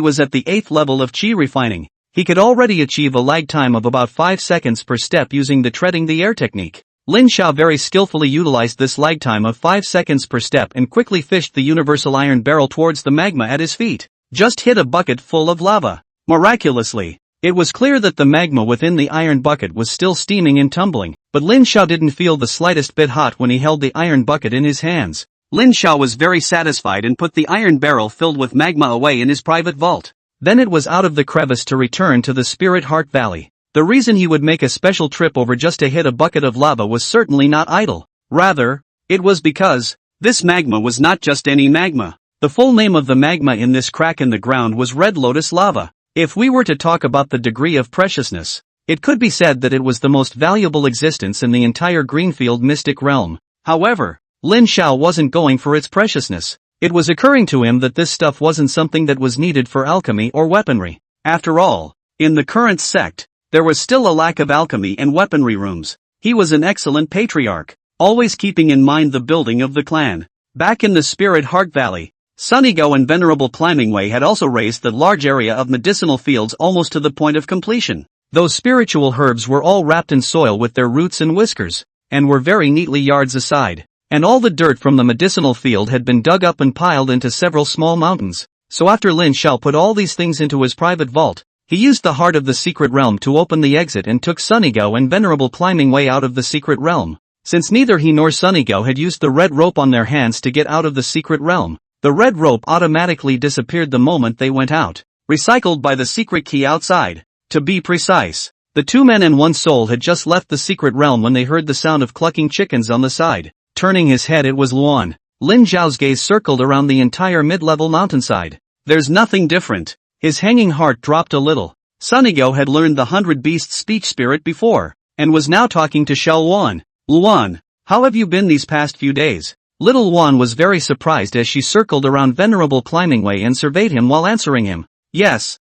was at the 8th level of Qi refining, he could already achieve a lag time of about 5 seconds per step using the treading the air technique. Lin Xiao very skillfully utilized this lag time of 5 seconds per step and quickly fished the universal iron barrel towards the magma at his feet. Just hit a bucket full of lava. Miraculously, it was clear that the magma within the iron bucket was still steaming and tumbling, but Lin Xiao didn't feel the slightest bit hot when he held the iron bucket in his hands. Lin Xiao was very satisfied and put the iron barrel filled with magma away in his private vault. Then it was out of the crevice to return to the Spirit Heart Valley. The reason he would make a special trip over just to hit a bucket of lava was certainly not idle. Rather, it was because this magma was not just any magma. The full name of the magma in this crack in the ground was Red Lotus Lava. If we were to talk about the degree of preciousness, it could be said that it was the most valuable existence in the entire Greenfield mystic realm. However, Lin Xiao wasn't going for its preciousness. It was occurring to him that this stuff wasn't something that was needed for alchemy or weaponry. After all, in the current sect, there was still a lack of alchemy and weaponry rooms. He was an excellent patriarch, always keeping in mind the building of the clan. Back in the Spirit Heart Valley, Sunigo and Venerable Climbing Way had also raised the large area of medicinal fields almost to the point of completion. Those spiritual herbs were all wrapped in soil with their roots and whiskers, and were very neatly yards aside. And all the dirt from the medicinal field had been dug up and piled into several small mountains. So after Lin Xiao put all these things into his private vault, he used the heart of the secret realm to open the exit and took Sunigo and Venerable Climbing Way out of the secret realm. Since neither he nor Sunigo had used the red rope on their hands to get out of the secret realm, the red rope automatically disappeared the moment they went out, recycled by the secret key outside. To be precise, the 2 men and 1 soul had just left the secret realm when they heard the sound of clucking chickens on the side. Turning his head, it was Luan. Lin Xiao's gaze circled around the entire mid-level mountainside. There's nothing different. His hanging heart dropped a little. Sunigo had learned the 100 Beasts speech spirit before, and was now talking to Xiao Luan. Luan, how have you been these past few days? Little Luan was very surprised as she circled around Venerable Climbing Way and surveyed him while answering him. Yes.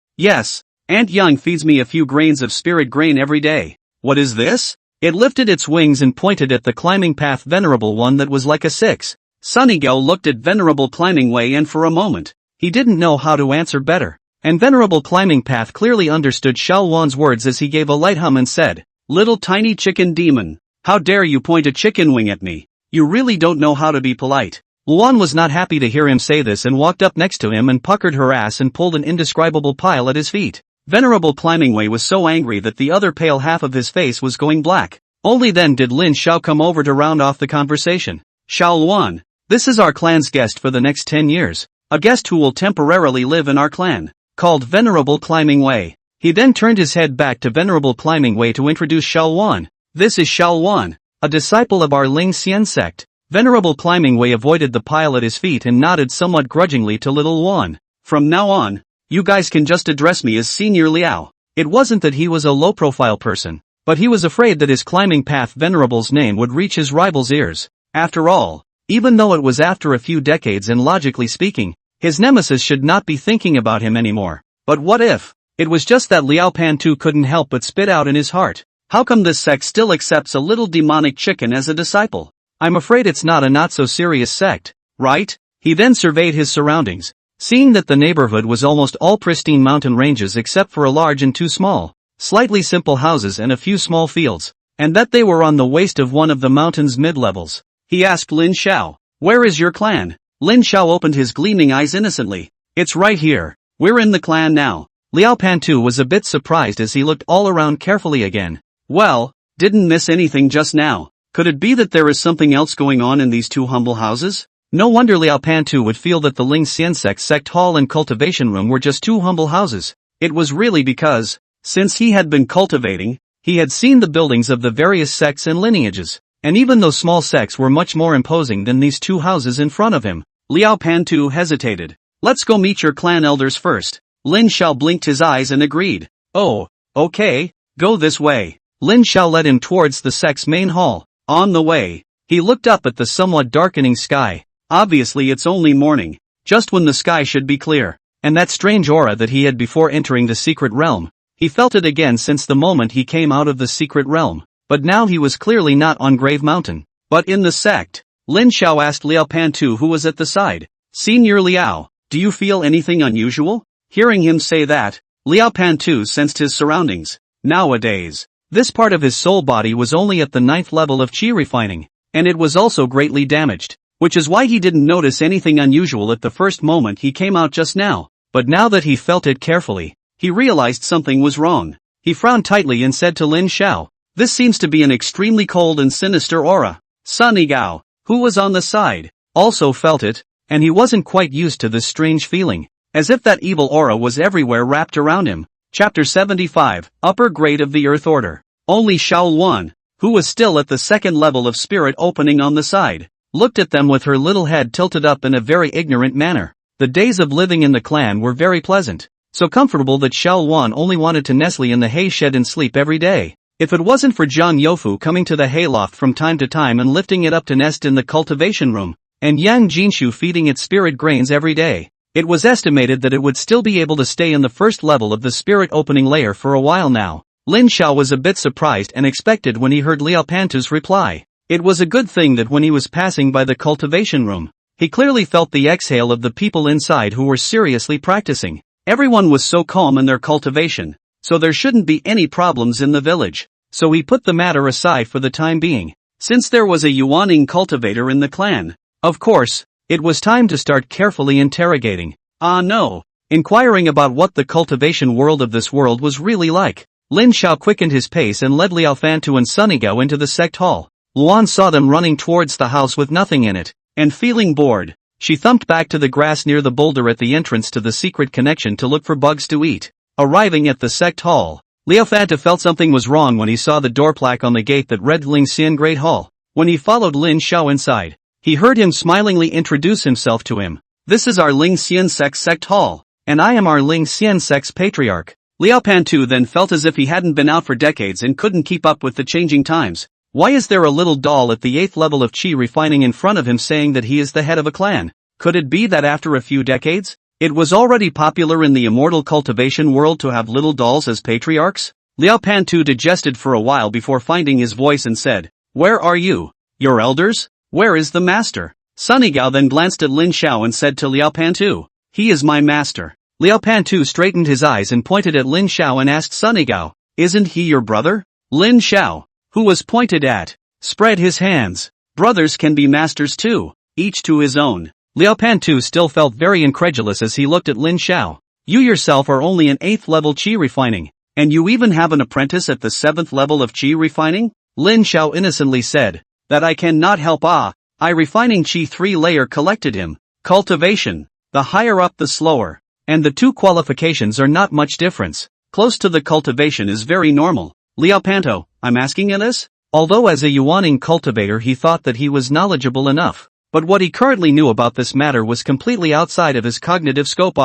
Aunt Yang feeds me a few grains of spirit grain every day. What is this? It lifted its wings and pointed at the climbing path Venerable One that was like a 6. Sunigo looked at Venerable Climbing Way and for a moment, he didn't know how to answer better. And Venerable Climbing Path clearly understood Xiao Luan's words as he gave a light hum and said, "Little tiny chicken demon, how dare you point a chicken wing at me? You really don't know how to be polite." Luan was not happy to hear him say this and walked up next to him and puckered her ass and pulled an indescribable pile at his feet. Venerable Climbing Way was so angry that the other pale half of his face was going black. Only then did Lin Xiao come over to round off the conversation. "Xiao Luan, this is our clan's guest for the next 10 years. A guest who will temporarily live in our clan, called Venerable Climbing Way." He then turned his head back to Venerable Climbing Way to introduce Xiao Luan. "This is Xiao Luan, a disciple of our Ling Xian sect." Venerable Climbing Way avoided the pile at his feet and nodded somewhat grudgingly to Little Luan. "From now on, you guys can just address me as Senior Liao." It wasn't that he was a low-profile person, but he was afraid that his climbing path Venerable's name would reach his rival's ears. After all, even though it was after a few decades and logically speaking, his nemesis should not be thinking about him anymore. But what if? It was just that Liao Pantu couldn't help but spit out in his heart. How come this sect still accepts a little demonic chicken as a disciple? I'm afraid it's not a not-so-serious sect, right? He then surveyed his surroundings, seeing that the neighborhood was almost all pristine mountain ranges except for a large and 2 small, slightly simple houses and a few small fields, and that they were on the waist of one of the mountain's mid-levels. He asked Lin Xiao, "Where is your clan?" Lin Xiao opened his gleaming eyes innocently. "It's right here. We're in the clan now." Liao Pantu was a bit surprised as he looked all around carefully again. "Well, didn't miss anything just now. Could it be that there is something else going on in these 2 humble houses?" No wonder Liao Pantu would feel that the Ling Xian sect hall and cultivation room were just 2 humble houses. It was really because, since he had been cultivating, he had seen the buildings of the various sects and lineages, and even those small sects were much more imposing than these 2 houses in front of him. Liao Pantu hesitated. "Let's go meet your clan elders first." Lin Xiao blinked his eyes and agreed. "Oh, okay, go this way." Lin Xiao led him towards the sect's main hall. On the way, he looked up at the somewhat darkening sky. Obviously it's only morning, just when the sky should be clear, and that strange aura that he had before entering the secret realm. He felt it again since the moment he came out of the secret realm, but now he was clearly not on Grave Mountain, but in the sect. Lin Xiao asked Liao Pantu, who was at the side. Senior Liao, do you feel anything unusual? Hearing him say that, Liao Pantu sensed his surroundings. Nowadays, this part of his soul body was only at the 9th level of qi refining, and it was also greatly damaged, which is why he didn't notice anything unusual at the first moment he came out just now, but now that he felt it carefully, he realized something was wrong. He frowned tightly and said to Lin Xiao, this seems to be an extremely cold and sinister aura. Sun Yigao, who was on the side, also felt it, and he wasn't quite used to this strange feeling, as if that evil aura was everywhere wrapped around him. Chapter 75, Upper Grade of the Earth Order. Only Shaoluan, who was still at the 2nd level of spirit opening on the side, looked at them with her little head tilted up in a very ignorant manner. The days of living in the clan were very pleasant, so comfortable that Shaoluan only wanted to nestle in the hay shed and sleep every day. If it wasn't for Zhang Youfu coming to the hayloft from time to time and lifting it up to nest in the cultivation room, and Yang Jinshu feeding it spirit grains every day, it was estimated that it would still be able to stay in the 1st level of the spirit opening layer for a while now. Lin Xiao was a bit surprised and expected when he heard Liao Pantu's reply. It was a good thing that when he was passing by the cultivation room, he clearly felt the exhale of the people inside who were seriously practicing. Everyone was so calm in their cultivation, so there shouldn't be any problems in the village. So he put the matter aside for the time being, since there was a Yuaning cultivator in the clan. Of course, it was time to start carefully interrogating. No. Inquiring about what the cultivation world of this world was really like. Lin Xiao quickened his pace and led Liao Fantu and Sunigao into the sect hall. Luan saw them running towards the house with nothing in it, and feeling bored, she thumped back to the grass near the boulder at the entrance to the secret connection to look for bugs to eat. Arriving at the sect hall, Liao Fanta felt something was wrong when he saw the door plaque on the gate that read Ling Xian Great Hall. When he followed Lin Xiao inside, he heard him smilingly introduce himself to him. This is our Ling Xian sect hall, and I am our Ling Xian sect's patriarch. Liao Pantu then felt as if he hadn't been out for decades and couldn't keep up with the changing times. Why is there a little doll at the 8th level of qi refining in front of him saying that he is the head of a clan? Could it be that after a few decades, it was already popular in the immortal cultivation world to have little dolls as patriarchs? Liao Pantu digested for a while before finding his voice and said, where are you? Your elders? Where is the master? Sunigao then glanced at Lin Xiao and said to Liao Pantu, he is my master. Liao Pantu straightened his eyes and pointed at Lin Xiao and asked Sunigao, isn't he your brother? Lin Xiao, who was pointed at, spread his hands. Brothers can be masters too, each to his own. Liao Pantu still felt very incredulous as he looked at Lin Xiao. You yourself are only an 8th level qi refining, and you even have an apprentice at the 7th level of qi refining? Lin Xiao innocently said, that I cannot help. I refining qi 3 layer collected him. Cultivation, the higher up the slower, and the 2 qualifications are not much difference. Close to the cultivation is very normal. Liao Panto, I'm asking this? Although as a Yuaning cultivator he thought that he was knowledgeable enough, but what he currently knew about this matter was completely outside of his cognitive scope.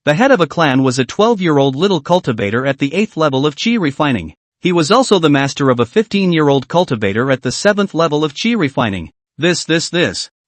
The head of a clan was a 12-year-old little cultivator at the 8th level of qi refining. He was also the master of a 15-year-old cultivator at the 7th level of qi refining. This.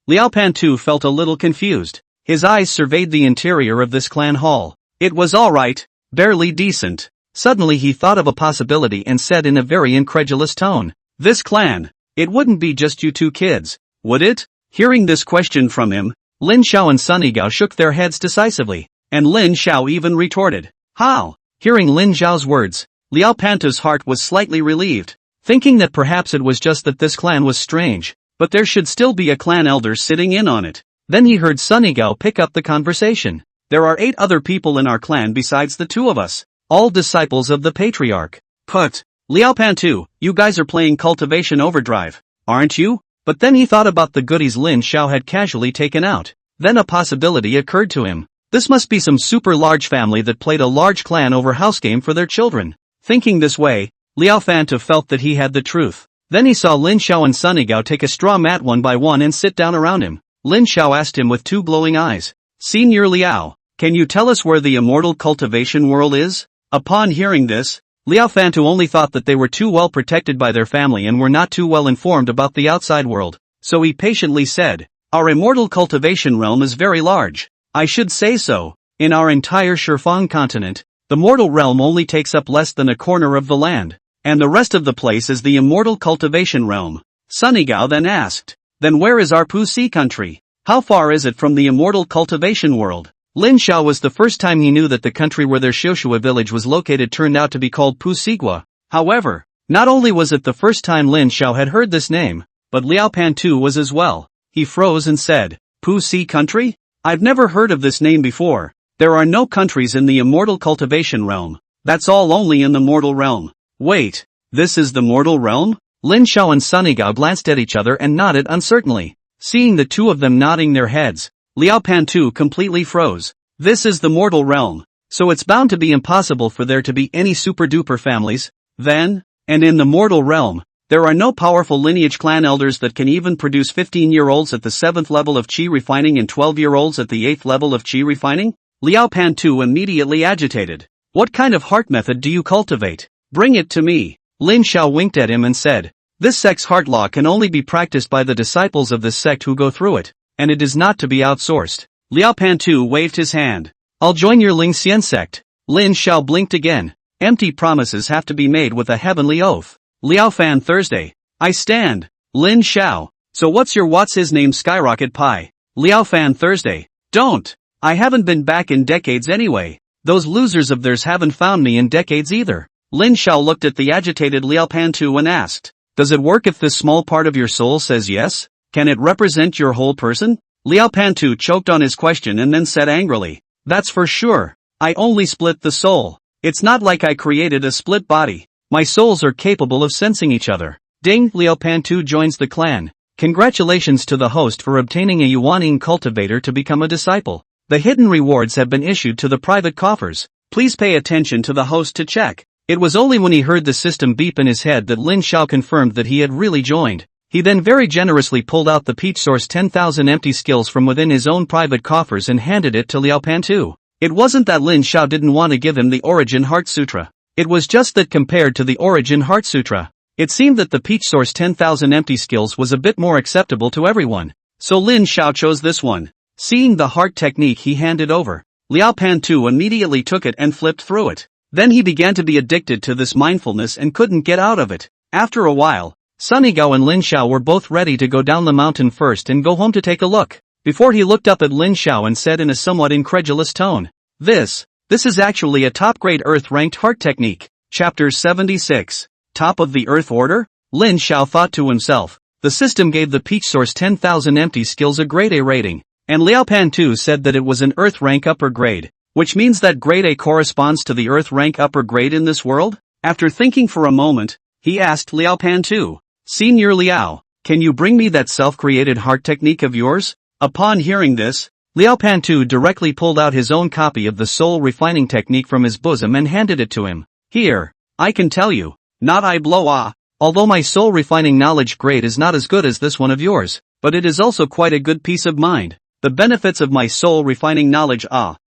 Liao Pantu felt a little confused. His eyes surveyed the interior of this clan hall. It was alright, barely decent. Suddenly he thought of a possibility and said in a very incredulous tone, this clan, it wouldn't be just you 2 kids, would it? Hearing this question from him, Lin Xiao and Sunigao shook their heads decisively, and Lin Xiao even retorted, how? Hearing Lin Xiao's words, Liao Pantu's heart was slightly relieved, thinking that perhaps it was just that this clan was strange, but there should still be a clan elder sitting in on it. Then he heard Sunigao pick up the conversation. There are 8 other people in our clan besides the 2 of us, all disciples of the patriarch. Put, Liao Pantu, you guys are playing cultivation overdrive, aren't you? But then he thought about the goodies Lin Xiao had casually taken out. Then a possibility occurred to him. This must be some super large family that played a large clan over house game for their children. Thinking this way, Liao Fanta felt that he had the truth. Then he saw Lin Xiao and Sunigao take a straw mat one by one and sit down around him. Lin Xiao asked him with 2 glowing eyes, Senior Liao, can you tell us where the immortal cultivation world is? Upon hearing this, Liao Fantu only thought that they were too well protected by their family and were not too well informed about the outside world, so he patiently said, our immortal cultivation realm is very large. I should say so. In our entire Shifang continent, The mortal realm only takes up less than a corner of the land, and the rest of the place is the immortal cultivation realm. Sunigao then asked, then where is our Pusi country? How far is it from the immortal cultivation world? Lin Xiao was the first time he knew that the country where their Xiushua village was located turned out to be called Pusigua. However, not only was it the first time Lin Xiao had heard this name, but Liao Pan too was as well. He froze and said, Pusi country? I've never heard of this name before. There are no countries in the immortal cultivation realm. That's all only in the mortal realm. Wait, this is the mortal realm? Lin Xiao and Sunigao glanced at each other and nodded uncertainly. Seeing the two of them nodding their heads, Liao Pan too completely froze. This is the mortal realm, so it's bound to be impossible for there to be any super-duper families, then, and in the mortal realm, there are no powerful lineage clan elders that can even produce 15-year-olds at the 7th level of Qi refining and 12-year-olds at the 8th level of Qi refining? Liao Pan too immediately agitated. What kind of heart method do you cultivate? Bring it to me. Lin Xiao winked at him and said, this sect's heart law can only be practiced by the disciples of this sect who go through it, and it is not to be outsourced. Liao Pan too waved his hand. I'll join your Ling Xian sect. Lin Xiao blinked again. Empty promises have to be made with a heavenly oath. Liao Fan Thursday. I stand. Lin Xiao. So what's his name Skyrocket Pie? Liao Fan Thursday. Don't. I haven't been back in decades anyway. Those losers of theirs haven't found me in decades either. Lin Xiao looked at the agitated Liao Pan Tu and asked, does it work if this small part of your soul says yes? Can it represent your whole person? Liao Pan Tu choked on his question and then said angrily, that's for sure. I only split the soul. It's not like I created a split body. My souls are capable of sensing each other. Ding, Liao Pan Tu joins the clan. Congratulations to the host for obtaining a Yuaning cultivator to become a disciple. The hidden rewards have been issued to the private coffers. Please pay attention to the host to check. It was only when he heard the system beep in his head that Lin Xiao confirmed that he had really joined. He then very generously pulled out the Peach Source 10,000 empty skills from within his own private coffers and handed it to Liao Pan Tu. It wasn't that Lin Xiao didn't want to give him the Origin Heart Sutra. It was just that compared to the Origin Heart Sutra, it seemed that the Peach Source 10,000 empty skills was a bit more acceptable to everyone. So Lin Xiao chose this one. Seeing the heart technique he handed over, Liao Pan Tu immediately took it and flipped through it. Then he began to be addicted to this mindfulness and couldn't get out of it. After a while, Sunigao and Lin Xiao were both ready to go down the mountain first and go home to take a look, before he looked up at Lin Xiao and said in a somewhat incredulous tone, This is actually a top-grade Earth-ranked heart technique. Chapter 76. Top of the Earth Order? Lin Xiao thought to himself. The system gave the Peach Source 10,000 empty skills a grade A rating, and Liao Pan Tu said that it was an Earth rank upper grade, which means that grade A corresponds to the Earth rank upper grade in this world? After thinking for a moment, he asked Liao Pan Tu, Senior Liao, can you bring me that self-created heart technique of yours? Upon hearing this, Liao Pan Tu directly pulled out his own copy of the soul refining technique from his bosom and handed it to him. Here, I can tell you, not I blow ah. Although my soul refining knowledge grade is not as good as this one of yours, but it is also quite a good peace of mind. The benefits of my soul refining knowledge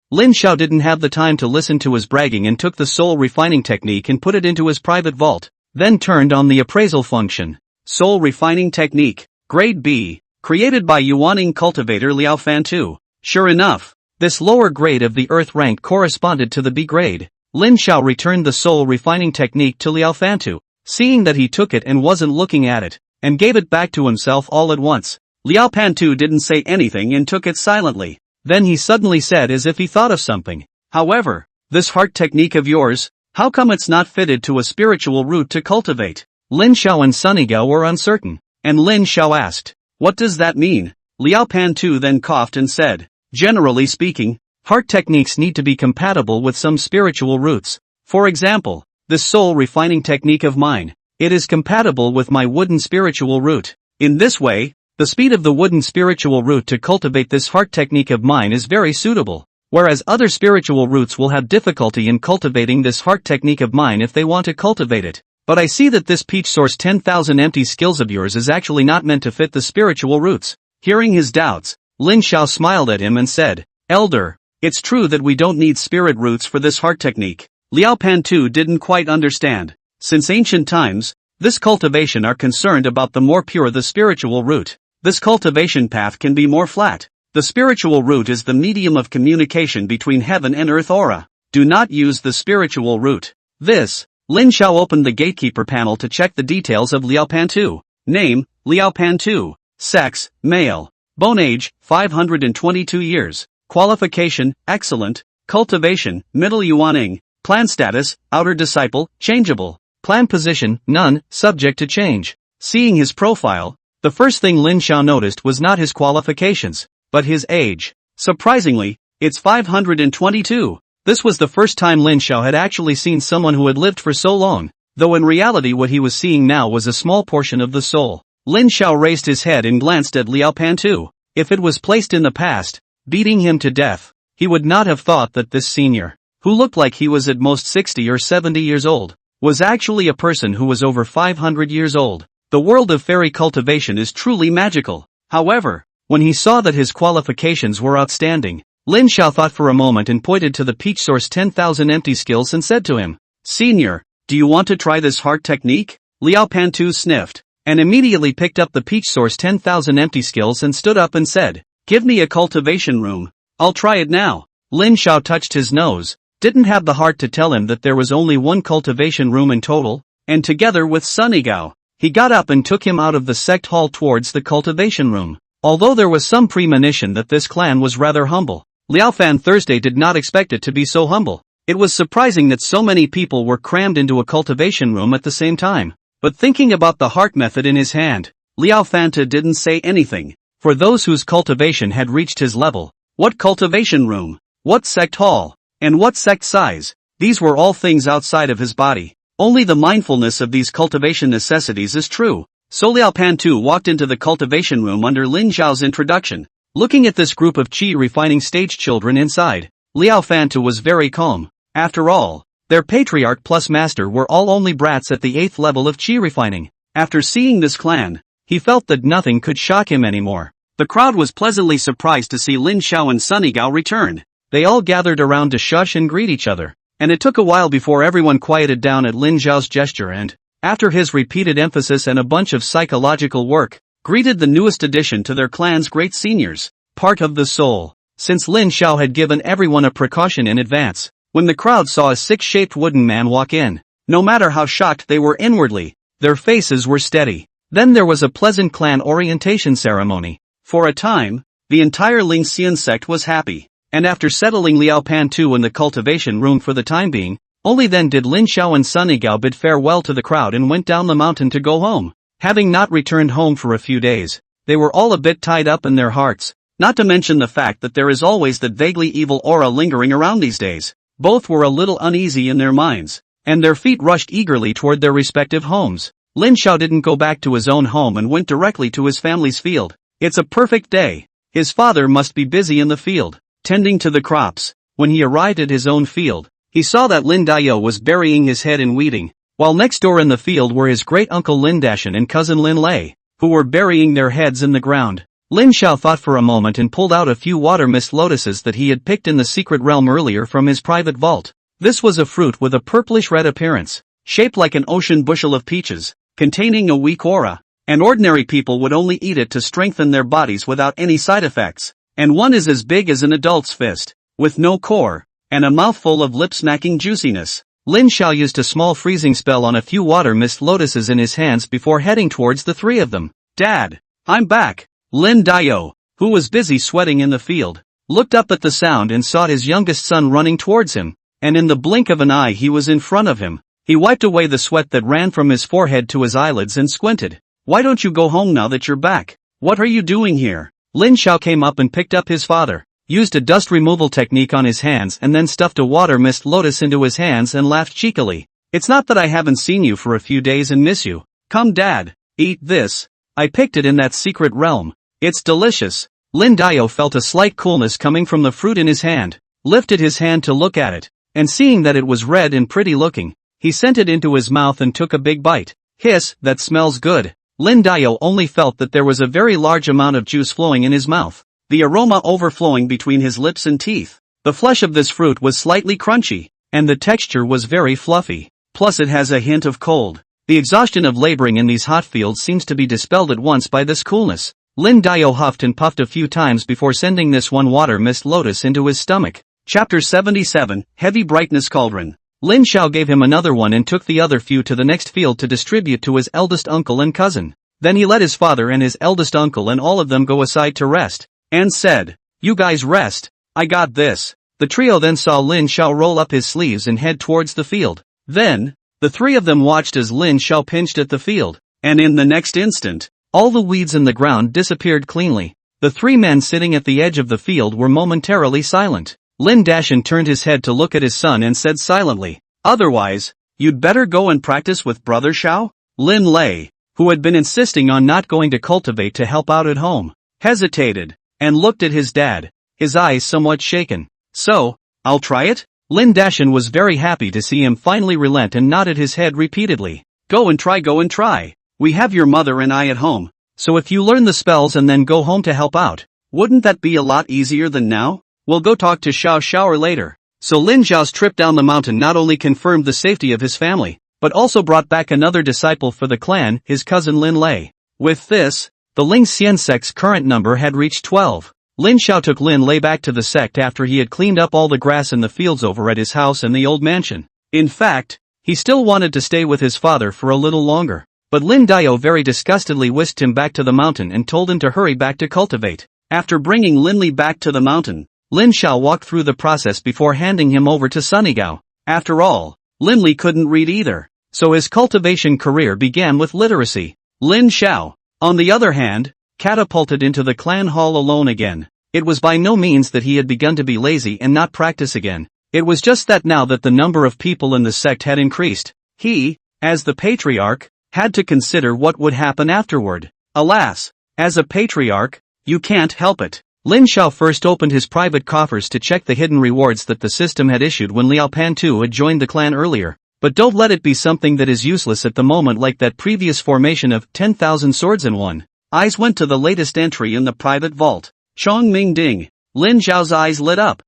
Lin Xiao didn't have the time to listen to his bragging and took the soul refining technique and put it into his private vault, then turned on the appraisal function. Soul refining technique, grade B, created by Yuaning cultivator Liao Fan Tu. Sure enough, this lower grade of the Earth rank corresponded to the B grade. Lin Xiao returned the soul refining technique to Liao Fan Tu. Seeing that he took it and wasn't looking at it, and gave it back to himself all at once, Liao Pan Tu didn't say anything and took it silently. Then he suddenly said as if he thought of something. However, this heart technique of yours, how come it's not fitted to a spiritual root to cultivate? Lin Xiao and Sunigao were uncertain, and Lin Xiao asked, what does that mean? Liao Pan Tu then coughed and said, generally speaking, heart techniques need to be compatible with some spiritual roots. For example, this soul refining technique of mine, it is compatible with my wooden spiritual root. In this way, the speed of the wooden spiritual root to cultivate this heart technique of mine is very suitable, whereas other spiritual roots will have difficulty in cultivating this heart technique of mine if they want to cultivate it. But I see that this Peach Source 10,000 empty skills of yours is actually not meant to fit the spiritual roots. Hearing his doubts, Lin Xiao smiled at him and said, Elder, it's true that we don't need spirit roots for this heart technique. Liao Pan Tu didn't quite understand. Since ancient times, this cultivation are concerned about the more pure the spiritual root. This cultivation path can be more flat. The spiritual root is the medium of communication between heaven and earth aura. Do not use the spiritual route. This, Lin Xiao opened the gatekeeper panel to check the details of Liao Pantu. Name, Liao Pantu. Sex, male. Bone age, 522 years. Qualification, excellent. Cultivation, middle yuaning. Plan status, outer disciple, changeable. Plan position, none, subject to change. Seeing his profile, the first thing Lin Xiao noticed was not his qualifications, but his age. Surprisingly, it's 522. This was the first time Lin Xiao had actually seen someone who had lived for so long, though in reality what he was seeing now was a small portion of the soul. Lin Xiao raised his head and glanced at Liao Pantu. If it was placed in the past, beating him to death, he would not have thought that this senior, who looked like he was at most 60 or 70 years old, was actually a person who was over 500 years old. The world of fairy cultivation is truly magical. However, when he saw that his qualifications were outstanding, Lin Xiao thought for a moment and pointed to the peach source 10,000 empty skills and said to him, "Senior, do you want to try this heart technique?" Liao Pantu sniffed, and immediately picked up the peach source 10,000 empty skills and stood up and said, "Give me a cultivation room. I'll try it now." Lin Xiao touched his nose, didn't have the heart to tell him that there was only one cultivation room in total, and together with Sunigao, he got up and took him out of the sect hall towards the cultivation room. Although there was some premonition that this clan was rather humble, Liao Fan Thursday did not expect it to be so humble. It was surprising that so many people were crammed into a cultivation room at the same time. But thinking about the heart method in his hand, Liao Fanta didn't say anything. For those whose cultivation had reached his level, what cultivation room, what sect hall, and what sect size, these were all things outside of his body. Only the mindfulness of these cultivation necessities is true. So Liao Pantu walked into the cultivation room under Lin Xiao's introduction. Looking at this group of qi refining stage children inside, Liao Fantu was very calm. After all, their patriarch plus master were all only brats at the 8th level of qi refining. After seeing this clan, he felt that nothing could shock him anymore. The crowd was pleasantly surprised to see Lin Xiao and Sunigao return. They all gathered around to shush and greet each other, and it took a while before everyone quieted down at Lin Xiao's gesture and, after his repeated emphasis and a bunch of psychological work, greeted the newest addition to their clan's great seniors, part of the soul. Since Lin Xiao had given everyone a precaution in advance, when the crowd saw a sick-shaped wooden man walk in, no matter how shocked they were inwardly, their faces were steady. Then there was a pleasant clan orientation ceremony. For a time, the entire Ling Xian sect was happy, and after settling Liao Pantu in the cultivation room for the time being, only then did Lin Xiao and Sunigao bid farewell to the crowd and went down the mountain to go home. Having not returned home for a few days, they were all a bit tied up in their hearts, not to mention the fact that there is always that vaguely evil aura lingering around these days. Both were a little uneasy in their minds, and their feet rushed eagerly toward their respective homes. Lin Xiao didn't go back to his own home and went directly to his family's field. It's a perfect day. His father must be busy in the field, tending to the crops. When he arrived at his own field, he saw that Lin Dayo was burying his head in weeding, while next door in the field were his great-uncle Lin Dashan and cousin Lin Lei, who were burying their heads in the ground. Lin Xiao thought for a moment and pulled out a few water mist lotuses that he had picked in the secret realm earlier from his private vault. This was a fruit with a purplish-red appearance, shaped like an ocean bushel of peaches, containing a weak aura, and ordinary people would only eat it to strengthen their bodies without any side effects. And one is as big as an adult's fist, with no core, and a mouthful of lip-smacking juiciness. Lin Xiao used a small freezing spell on a few water mist lotuses in his hands before heading towards the three of them. "Dad, I'm back." Lin Dayo, who was busy sweating in the field, looked up at the sound and saw his youngest son running towards him, and in the blink of an eye he was in front of him. He wiped away the sweat that ran from his forehead to his eyelids and squinted. "Why don't you go home now that you're back? What are you doing here?" Lin Xiao came up and picked up his father, used a dust removal technique on his hands and then stuffed a water mist lotus into his hands and laughed cheekily. "It's not that I haven't seen you for a few days and miss you. Come dad, eat this. I picked it in that secret realm. It's delicious." Lin Dayo felt a slight coolness coming from the fruit in his hand, lifted his hand to look at it, and seeing that it was red and pretty looking, he sent it into his mouth and took a big bite. "Hiss, that smells good." Lin Dayo only felt that there was a very large amount of juice flowing in his mouth, the aroma overflowing between his lips and teeth. The flesh of this fruit was slightly crunchy, and the texture was very fluffy. Plus it has a hint of cold. The exhaustion of laboring in these hot fields seems to be dispelled at once by this coolness. Lin Dayo huffed and puffed a few times before sending this one water mist lotus into his stomach. Chapter 77, Heavy Brightness Cauldron. Lin Xiao gave him another one and took the other few to the next field to distribute to his eldest uncle and cousin. Then he let his father and his eldest uncle and all of them go aside to rest, and said, "You guys rest, I got this." The trio then saw Lin Xiao roll up his sleeves and head towards the field. Then, the three of them watched as Lin Xiao pinched at the field, and in the next instant, all the weeds in the ground disappeared cleanly. The three men sitting at the edge of the field were momentarily silent. Lin Dashan turned his head to look at his son and said silently, "Otherwise, you'd better go and practice with Brother Xiao?" Lin Lei, who had been insisting on not going to cultivate to help out at home, hesitated, and looked at his dad, his eyes somewhat shaken. "So, I'll try it?" Lin Dashan was very happy to see him finally relent and nodded his head repeatedly. Go and try. We have your mother and I at home, so if you learn the spells and then go home to help out, wouldn't that be a lot easier than now? We'll go talk to Xiao later." So Lin Xiao's trip down the mountain not only confirmed the safety of his family, but also brought back another disciple for the clan, his cousin Lin Lei. With this, the Ling Xian sect's current number had reached 12. Lin Xiao took Lin Lei back to the sect after he had cleaned up all the grass in the fields over at his house and the old mansion. In fact, he still wanted to stay with his father for a little longer, but Lin Dio very disgustedly whisked him back to the mountain and told him to hurry back to cultivate. After bringing Lin Li back to the mountain, Lin Xiao walked through the process before handing him over to Sunigao. After all, Lin Li couldn't read either, so his cultivation career began with literacy. Lin Xiao, on the other hand, catapulted into the clan hall alone again. It was by no means that he had begun to be lazy and not practice again. It was just that now that the number of people in the sect had increased, he, as the patriarch, had to consider what would happen afterward. Alas, as a patriarch, you can't help it. Lin Xiao first opened his private coffers to check the hidden rewards that the system had issued when Liao Pantu had joined the clan earlier. But don't let it be something that is useless at the moment like that previous formation of 10,000 swords in one. Eyes went to the latest entry in the private vault. Chong Ming Ding. Lin Xiao's eyes lit up.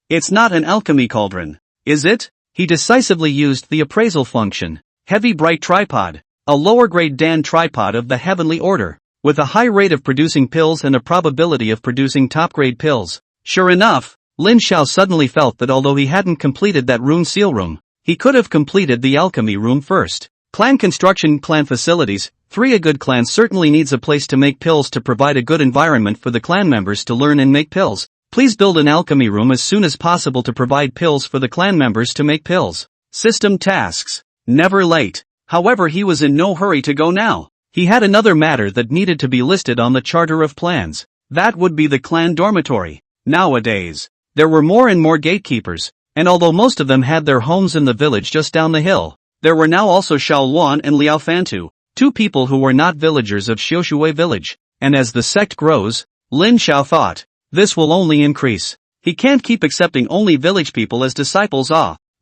It's not an alchemy cauldron, is it? He decisively used the appraisal function. Heavy bright tripod. A lower grade Dan tripod of the heavenly order, with a high rate of producing pills and a probability of producing top grade pills. Sure enough, Lin Xiao suddenly felt that although he hadn't completed that rune seal room, he could have completed the alchemy room first. Clan construction, clan facilities. 3. A good clan certainly needs a place to make pills to provide a good environment for the clan members to learn and make pills. Please build an alchemy room as soon as possible to provide pills for the clan members to make pills. System tasks. Never late. However, he was in no hurry to go now. He had another matter that needed to be listed on the charter of plans. That would be the clan dormitory. Nowadays, there were more and more gatekeepers, and although most of them had their homes in the village just down the hill, there were now also Xiao Luan and Liao Fantu, 2 people who were not villagers of Xiushui village. And as the sect grows, Lin Xiao thought, this will only increase. He can't keep accepting only village people as disciples.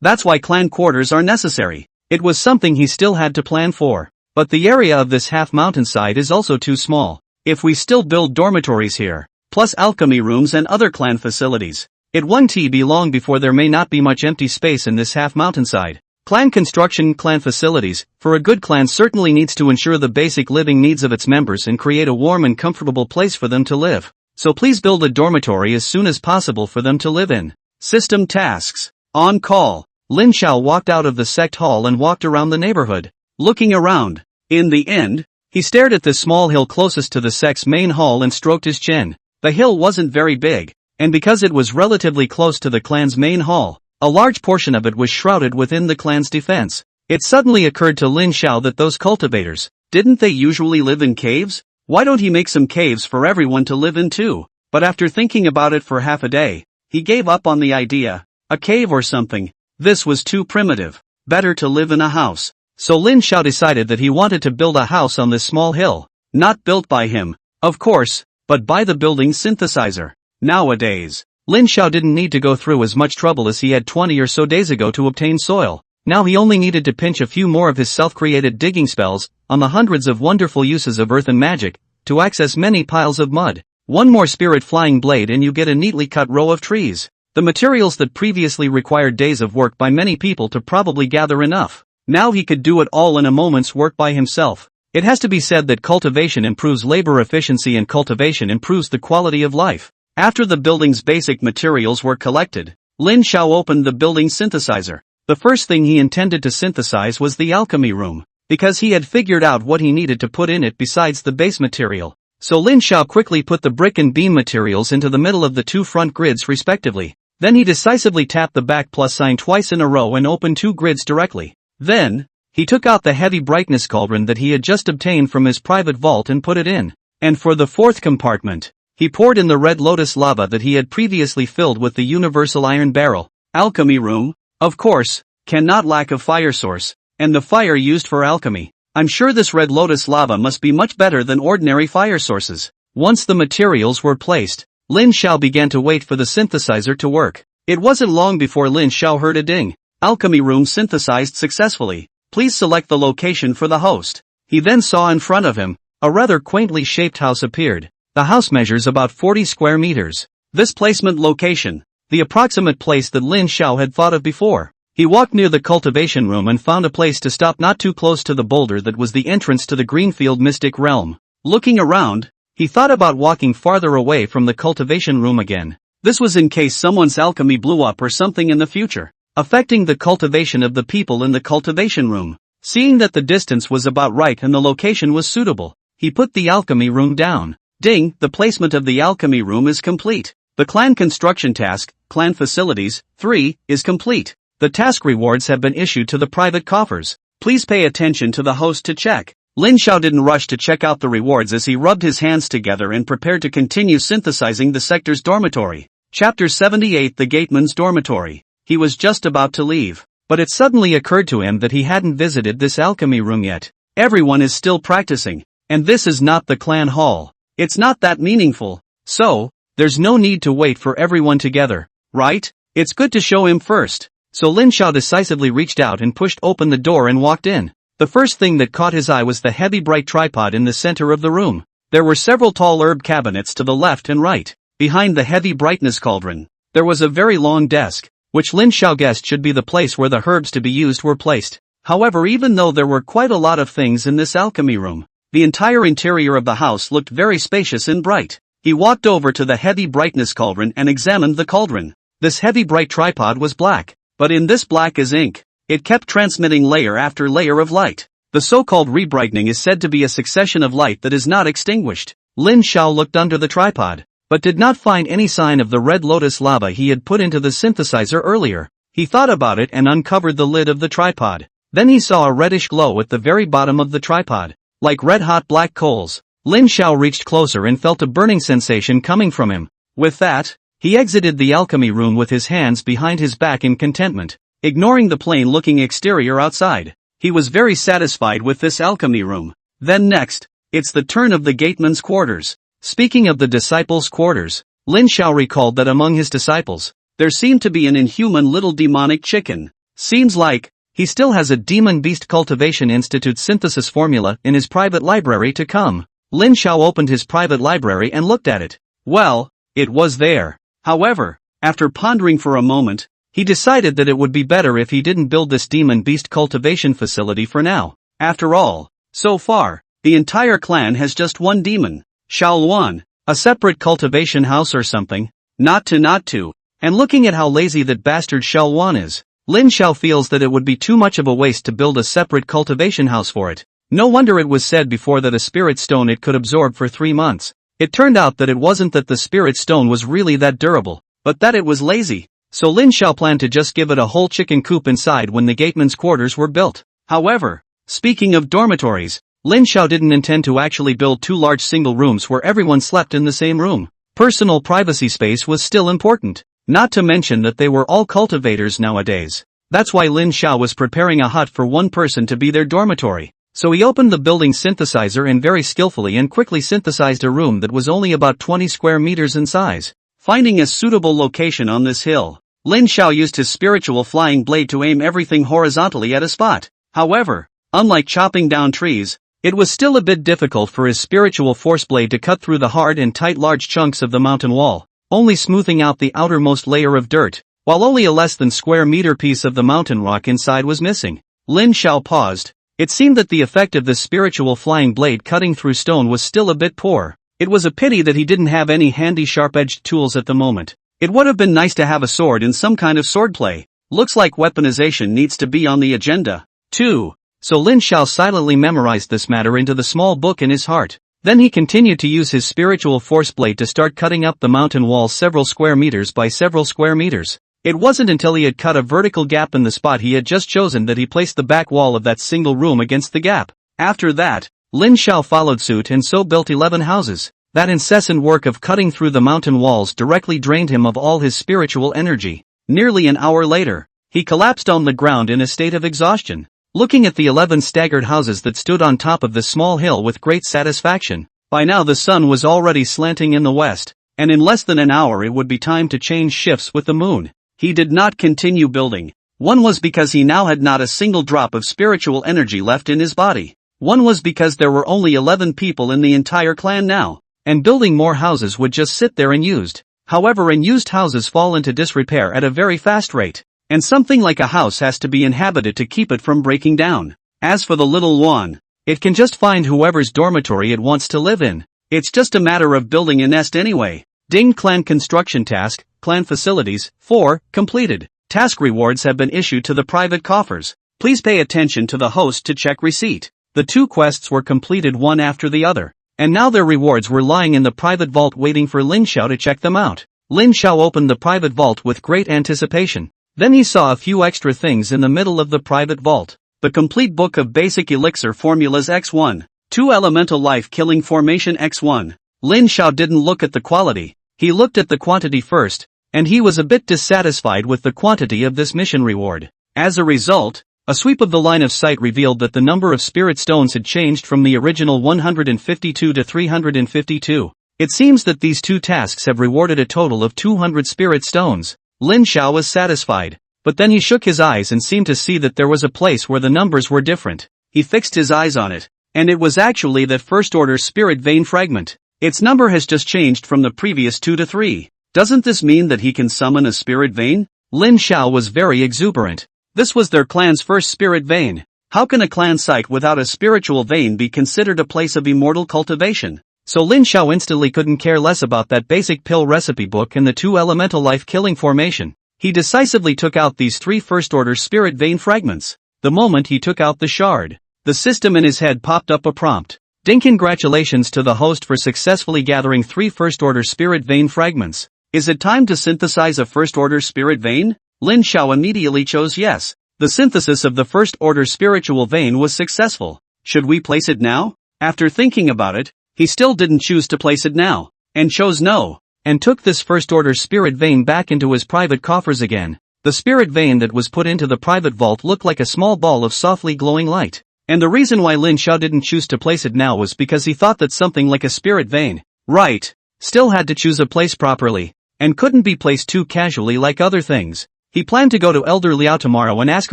That's why clan quarters are necessary. It was something he still had to plan for. But the area of this half mountainside is also too small. If we still build dormitories here, plus alchemy rooms and other clan facilities, it won't be long before there may not be much empty space in this half mountainside. Clan construction, clan facilities. For a good clan certainly needs to ensure the basic living needs of its members and create a warm and comfortable place for them to live. So please build a dormitory as soon as possible for them to live in. System tasks. On call. Lin Xiao walked out of the sect hall and walked around the neighborhood, looking around. In the end, he stared at the small hill closest to the sect's main hall and stroked his chin. The hill wasn't very big, and because it was relatively close to the clan's main hall, a large portion of it was shrouded within the clan's defense. It suddenly occurred to Lin Xiao that those cultivators, didn't they usually live in caves? Why don't he make some caves for everyone to live in too? But after thinking about it for half a day, he gave up on the idea. A cave or something. This was too primitive. Better to live in a house. So Lin Xiao decided that he wanted to build a house on this small hill. Not built by him, of course, but by the building synthesizer. Nowadays, Lin Xiao didn't need to go through as much trouble as he had 20 or so days ago to obtain soil. Now he only needed to pinch a few more of his self-created digging spells on the hundreds of wonderful uses of earth and magic to access many piles of mud. One more spirit flying blade and you get a neatly cut row of trees. The materials that previously required days of work by many people to probably gather enough. Now he could do it all in a moment's work by himself. It has to be said that cultivation improves labor efficiency and cultivation improves the quality of life. After the building's basic materials were collected, Lin Xiao opened the building synthesizer. The first thing he intended to synthesize was the alchemy room, because he had figured out what he needed to put in it besides the base material. So Lin Xiao quickly put the brick and beam materials into the middle of the two front grids respectively. Then he decisively tapped the back plus sign twice in a row and opened two grids directly. Then, he took out the heavy brightness cauldron that he had just obtained from his private vault and put it in. And for the fourth compartment, he poured in the red lotus lava that he had previously filled with the universal iron barrel. Alchemy room, of course, cannot lack a fire source, and the fire used for alchemy. I'm sure this red lotus lava must be much better than ordinary fire sources. Once the materials were placed, Lin Xiao began to wait for the synthesizer to work. It wasn't long before Lin Xiao heard a ding. Alchemy room synthesized successfully. Please select the location for the host. He then saw in front of him, a rather quaintly shaped house appeared. The house measures about 40 square meters. This placement location, the approximate place that Lin Xiao had thought of before. He walked near the cultivation room and found a place to stop not too close to the boulder that was the entrance to the Greenfield mystic realm. Looking around, he thought about walking farther away from the cultivation room again. This was in case someone's alchemy blew up or something in the future, affecting the cultivation of the people in the cultivation room. Seeing that the distance was about right and the location was suitable, he put the alchemy room down. Ding, the placement of the alchemy room is complete. The clan construction task, clan facilities, 3, is complete. The task rewards have been issued to the private coffers. Please pay attention to the host to check. Lin Xiao didn't rush to check out the rewards as he rubbed his hands together and prepared to continue synthesizing the sector's dormitory. Chapter 78, The Gateman's Dormitory. He was just about to leave, but it suddenly occurred to him that he hadn't visited this alchemy room yet. Everyone is still practicing, and this is not the clan hall. It's not that meaningful, so, there's no need to wait for everyone together, right? It's good to show him first. So Lin Xiao decisively reached out and pushed open the door and walked in. The first thing that caught his eye was the heavy bright tripod in the center of the room. There were several tall herb cabinets to the left and right. Behind the heavy brightness cauldron, there was a very long desk, which Lin Xiao guessed should be the place where the herbs to be used were placed. However, even though there were quite a lot of things in this alchemy room, the entire interior of the house looked very spacious and bright. He walked over to the heavy brightness cauldron and examined the cauldron. This heavy bright tripod was black, but in this black as ink, it kept transmitting layer after layer of light. The so-called rebrightening is said to be a succession of light that is not extinguished. Lin Xiao looked under the tripod, but did not find any sign of the red lotus lava he had put into the synthesizer earlier. He thought about it and uncovered the lid of the tripod. Then he saw a reddish glow at the very bottom of the tripod, like red-hot black coals. Lin Xiao reached closer and felt a burning sensation coming from him. With that, he exited the alchemy room with his hands behind his back in contentment, ignoring the plain-looking exterior outside. He was very satisfied with this alchemy room. Then next, it's the turn of the gateman's quarters. Speaking of the disciples' quarters, Lin Xiao recalled that among his disciples, there seemed to be an inhuman little demonic chicken. Seems like, he still has a Demon Beast Cultivation Institute synthesis formula in his private library to come. Lin Xiao opened his private library and looked at it. Well, it was there. However, after pondering for a moment, he decided that it would be better if he didn't build this Demon Beast cultivation facility for now. After all, so far, the entire clan has just one demon, Shaoluan, a separate cultivation house or something. Not to. And looking at how lazy that bastard Shaoluan is, Lin Xiao feels that it would be too much of a waste to build a separate cultivation house for it. No wonder it was said before that a spirit stone it could absorb for 3 months. It turned out that it wasn't that the spirit stone was really that durable, but that it was lazy. So Lin Xiao planned to just give it a whole chicken coop inside when the gateman's quarters were built. However, speaking of dormitories, Lin Xiao didn't intend to actually build 2 large single rooms where everyone slept in the same room. Personal privacy space was still important, not to mention that they were all cultivators nowadays. That's why Lin Xiao was preparing a hut for one person to be their dormitory. So he opened the building synthesizer and very skillfully and quickly synthesized a room that was only about 20 square meters in size. Finding a suitable location on this hill, Lin Xiao used his spiritual flying blade to aim everything horizontally at a spot. However, unlike chopping down trees, it was still a bit difficult for his spiritual force blade to cut through the hard and tight large chunks of the mountain wall, only smoothing out the outermost layer of dirt, while only a less than square meter piece of the mountain rock inside was missing. Lin Xiao paused. It seemed that the effect of the spiritual flying blade cutting through stone was still a bit poor. It was a pity that he didn't have any handy sharp-edged tools at the moment. It would have been nice to have a sword in some kind of swordplay. Looks like weaponization needs to be on the agenda, too. So Lin Xiao silently memorized this matter into the small book in his heart. Then he continued to use his spiritual force blade to start cutting up the mountain wall several square meters by several square meters. It wasn't until he had cut a vertical gap in the spot he had just chosen that he placed the back wall of that single room against the gap. After that, Lin Xiao followed suit and so built 11 houses. That incessant work of cutting through the mountain walls directly drained him of all his spiritual energy. Nearly an hour later, he collapsed on the ground in a state of exhaustion, looking at the 11 staggered houses that stood on top of the small hill with great satisfaction. By now the sun was already slanting in the west, and in less than an hour it would be time to change shifts with the moon. He did not continue building. One was because he now had not a single drop of spiritual energy left in his body. One was because there were only 11 people in the entire clan now, and building more houses would just sit there unused. However, unused houses fall into disrepair at a very fast rate, and something like a house has to be inhabited to keep it from breaking down. As for the little one, it can just find whoever's dormitory it wants to live in. It's just a matter of building a nest anyway. Ding clan construction task, clan facilities, 4, completed. Task rewards have been issued to the private coffers. Please pay attention to the host to check receipt. The 2 quests were completed one after the other, and now their rewards were lying in the private vault waiting for Lin Xiao to check them out. Lin Xiao opened the private vault with great anticipation. Then he saw a few extra things in the middle of the private vault. The complete book of basic elixir formulas X1. 2 elemental life killing formation X1. Lin Xiao didn't look at the quality. He looked at the quantity first, and he was a bit dissatisfied with the quantity of this mission reward. As a result, a sweep of the line of sight revealed that the number of spirit stones had changed from the original 152 to 352. It seems that these 2 tasks have rewarded a total of 200 spirit stones. Lin Xiao was satisfied, but then he shook his eyes and seemed to see that there was a place where the numbers were different. He fixed his eyes on it, and it was actually that first-order spirit vein fragment. Its number has just changed from the previous 2 to 3. Doesn't this mean that he can summon a spirit vein? Lin Xiao was very exuberant. This was their clan's first spirit vein. How can a clan site without a spiritual vein be considered a place of immortal cultivation? So Lin Xiao instantly couldn't care less about that basic pill recipe book and the 2 elemental life killing formation. He decisively took out these 3 first-order spirit vein fragments. The moment he took out the shard, the system in his head popped up a prompt. Ding, congratulations to the host for successfully gathering 3 first-order spirit vein fragments. Is it time to synthesize a first-order spirit vein? Lin Xiao immediately chose yes. The synthesis of the first-order spiritual vein was successful. Should we place it now? After thinking about it, he still didn't choose to place it now, and chose no, and took this first-order spirit vein back into his private coffers again. The spirit vein that was put into the private vault looked like a small ball of softly glowing light. And the reason why Lin Xiao didn't choose to place it now was because he thought that something like a spirit vein, right, still had to choose a place properly, and couldn't be placed too casually like other things. He planned to go to Elder Liao tomorrow and ask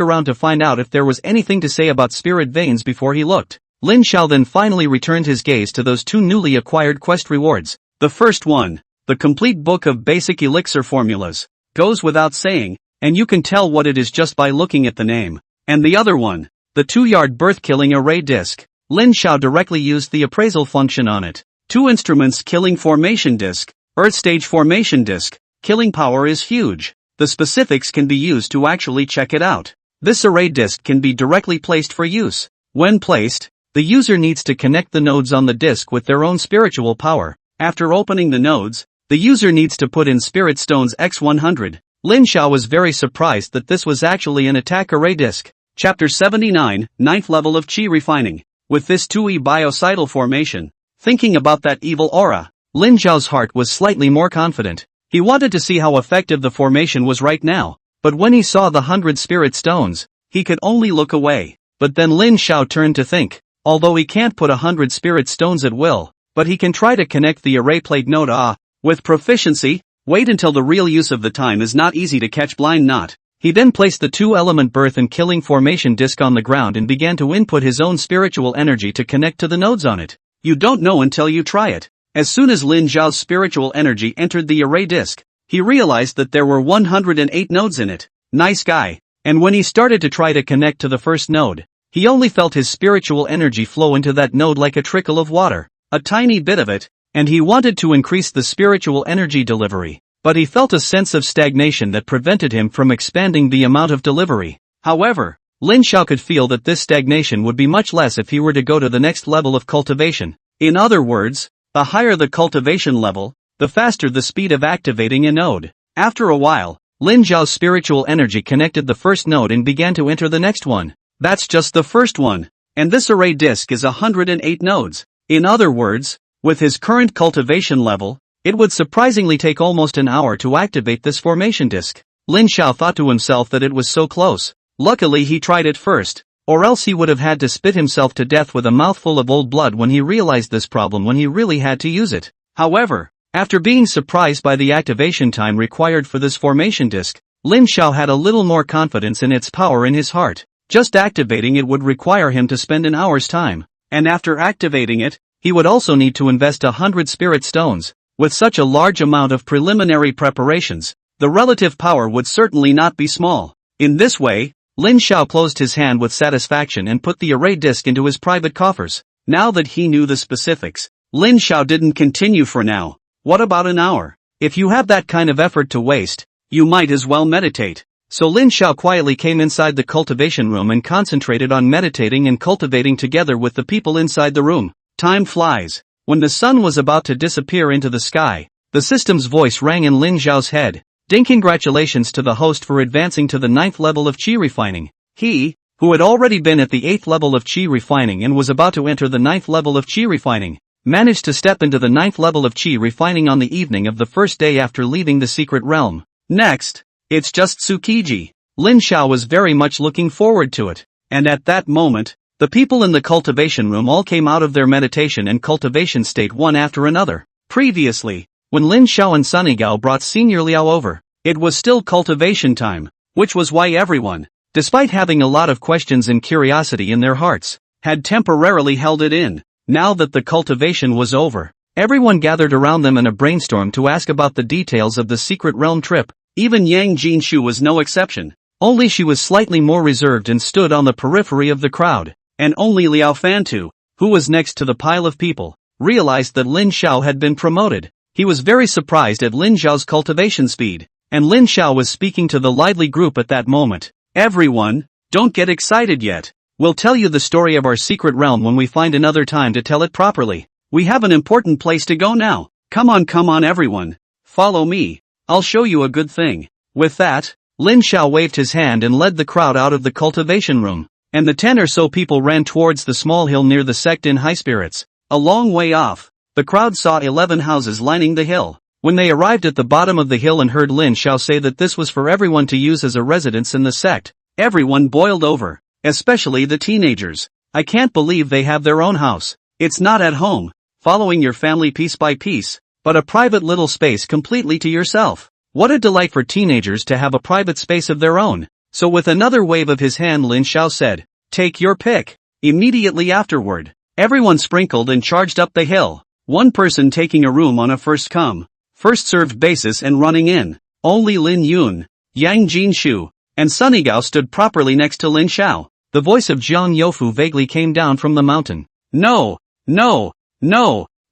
around to find out if there was anything to say about spirit veins before he looked. Lin Xiao then finally returned his gaze to those 2 newly acquired quest rewards. The first one, the complete book of basic elixir formulas, goes without saying, and you can tell what it is just by looking at the name. And the other one, the 2-yard birth-killing array disc. Lin Xiao directly used the appraisal function on it. 2 instruments killing formation disc, Earth stage formation disc, killing power is huge. The specifics can be used to actually check it out. This array disc can be directly placed for use. When placed, the user needs to connect the nodes on the disc with their own spiritual power. After opening the nodes, the user needs to put in spirit stones X100. Lin Xiao was very surprised that this was actually an attack array disc. Chapter 79, 9th level of Qi refining. With this 2E biocidal formation, thinking about that evil aura, Lin Xiao's heart was slightly more confident. He wanted to see how effective the formation was right now, but when he saw the 100 spirit stones, he could only look away. But then Lin Xiao turned to think, although he can't put 100 spirit stones at will, but he can try to connect the array plate node with proficiency. Wait until the real use of the time is not easy to catch blind knot. He then placed the 2-element birth and killing formation disc on the ground and began to input his own spiritual energy to connect to the nodes on it. You don't know until you try it. As soon as Lin Xiao's spiritual energy entered the array disc, he realized that there were 108 nodes in it. Nice guy. And when he started to try to connect to the first node, he only felt his spiritual energy flow into that node like a trickle of water. A tiny bit of it, and he wanted to increase the spiritual energy delivery, but he felt a sense of stagnation that prevented him from expanding the amount of delivery. However, Lin Xiao could feel that this stagnation would be much less if he were to go to the next level of cultivation. In other words, the higher the cultivation level, the faster the speed of activating a node. After a while, Lin Xiao's spiritual energy connected the first node and began to enter the next one. That's just the first one, and this array disk is 108 nodes. In other words, with his current cultivation level, it would surprisingly take almost an hour to activate this formation disk. Lin Xiao thought to himself that it was so close. Luckily he tried it first, or else he would have had to spit himself to death with a mouthful of old blood when he realized this problem when he really had to use it. However, after being surprised by the activation time required for this formation disk, Lin Xiao had a little more confidence in its power in his heart. Just activating it would require him to spend an hour's time, and after activating it, he would also need to invest 100 spirit stones. With such a large amount of preliminary preparations, the relative power would certainly not be small. In this way, Lin Xiao closed his hand with satisfaction and put the array disk into his private coffers. Now that he knew the specifics, Lin Xiao didn't continue for now. What about an hour? If you have that kind of effort to waste, you might as well meditate. So Lin Xiao quietly came inside the cultivation room and concentrated on meditating and cultivating together with the people inside the room. Time flies. When the sun was about to disappear into the sky, the system's voice rang in Lin Xiao's head. Ding, congratulations to the host for advancing to the 9th level of qi refining. He, who had already been at the 8th level of qi refining and was about to enter the 9th level of qi refining, managed to step into the 9th level of qi refining on the evening of the first day after leaving the secret realm. Next, it's just Tsukiji. Lin Xiao was very much looking forward to it, and at that moment, the people in the cultivation room all came out of their meditation and cultivation state one after another. Previously, when Lin Xiao and Sunny Gao brought Senior Liao over, it was still cultivation time, which was why everyone, despite having a lot of questions and curiosity in their hearts, had temporarily held it in. Now that the cultivation was over, everyone gathered around them in a brainstorm to ask about the details of the secret realm trip. Even Yang Jinshu was no exception, only she was slightly more reserved and stood on the periphery of the crowd, and only Liao Fantu, who was next to the pile of people, realized that Lin Xiao had been promoted. He was very surprised at Lin Xiao's cultivation speed, and Lin Xiao was speaking to the lively group at that moment. Everyone, don't get excited yet. We'll tell you the story of our secret realm when we find another time to tell it properly. We have an important place to go now. Come on everyone. Follow me. I'll show you a good thing. With that, Lin Xiao waved his hand and led the crowd out of the cultivation room, and the 10 or so people ran towards the small hill near the sect in high spirits. A long way off, the crowd saw 11 houses lining the hill. When they arrived at the bottom of the hill and heard Lin Xiao say that this was for everyone to use as a residence in the sect, everyone boiled over, especially the teenagers. I can't believe they have their own house. It's not at home, following your family piece by piece, but a private little space completely to yourself. What a delight for teenagers to have a private space of their own. So with another wave of his hand Lin Xiao said, take your pick. Immediately afterward, everyone sprinkled and charged up the hill, one person taking a room on a first-come, first-served basis and running in. Only Lin Yun, Yang Jinshu, and Sunny Gao stood properly next to Lin Xiao. The voice of Zhang Youfu vaguely came down from the mountain. No,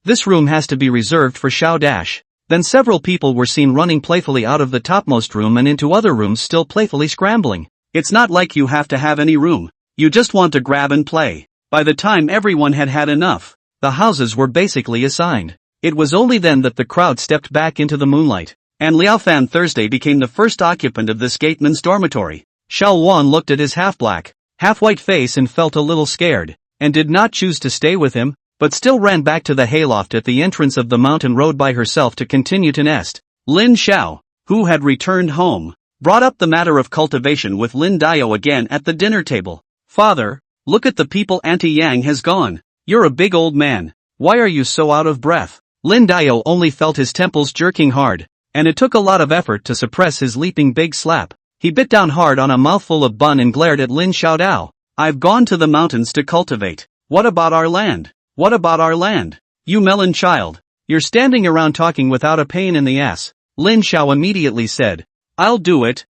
this room has to be reserved for Xiao Dash. Then several people were seen running playfully out of the topmost room and into other rooms still playfully scrambling. It's not like you have to have any room. You just want to grab and play. By the time everyone had had enough, the houses were basically assigned. It was only then that the crowd stepped back into the moonlight, and Liao Fan Thursday became the first occupant of this gateman's dormitory. Xiao Wan looked at his half-black, half-white face and felt a little scared, and did not choose to stay with him, but still ran back to the hayloft at the entrance of the mountain road by herself to continue to nest. Lin Xiao, who had returned home, brought up the matter of cultivation with Lin Dio again at the dinner table. Father, look at the people Auntie Yang has gone. You're a big old man. Why are you so out of breath? Lin Dio only felt his temples jerking hard, and it took a lot of effort to suppress his leaping big slap. He bit down hard on a mouthful of bun and glared at Lin Xiaodao. I've gone to the mountains to cultivate. What about our land? What about our land? You melon child. You're standing around talking without a pain in the ass. Lin Xiao immediately said. I'll do it.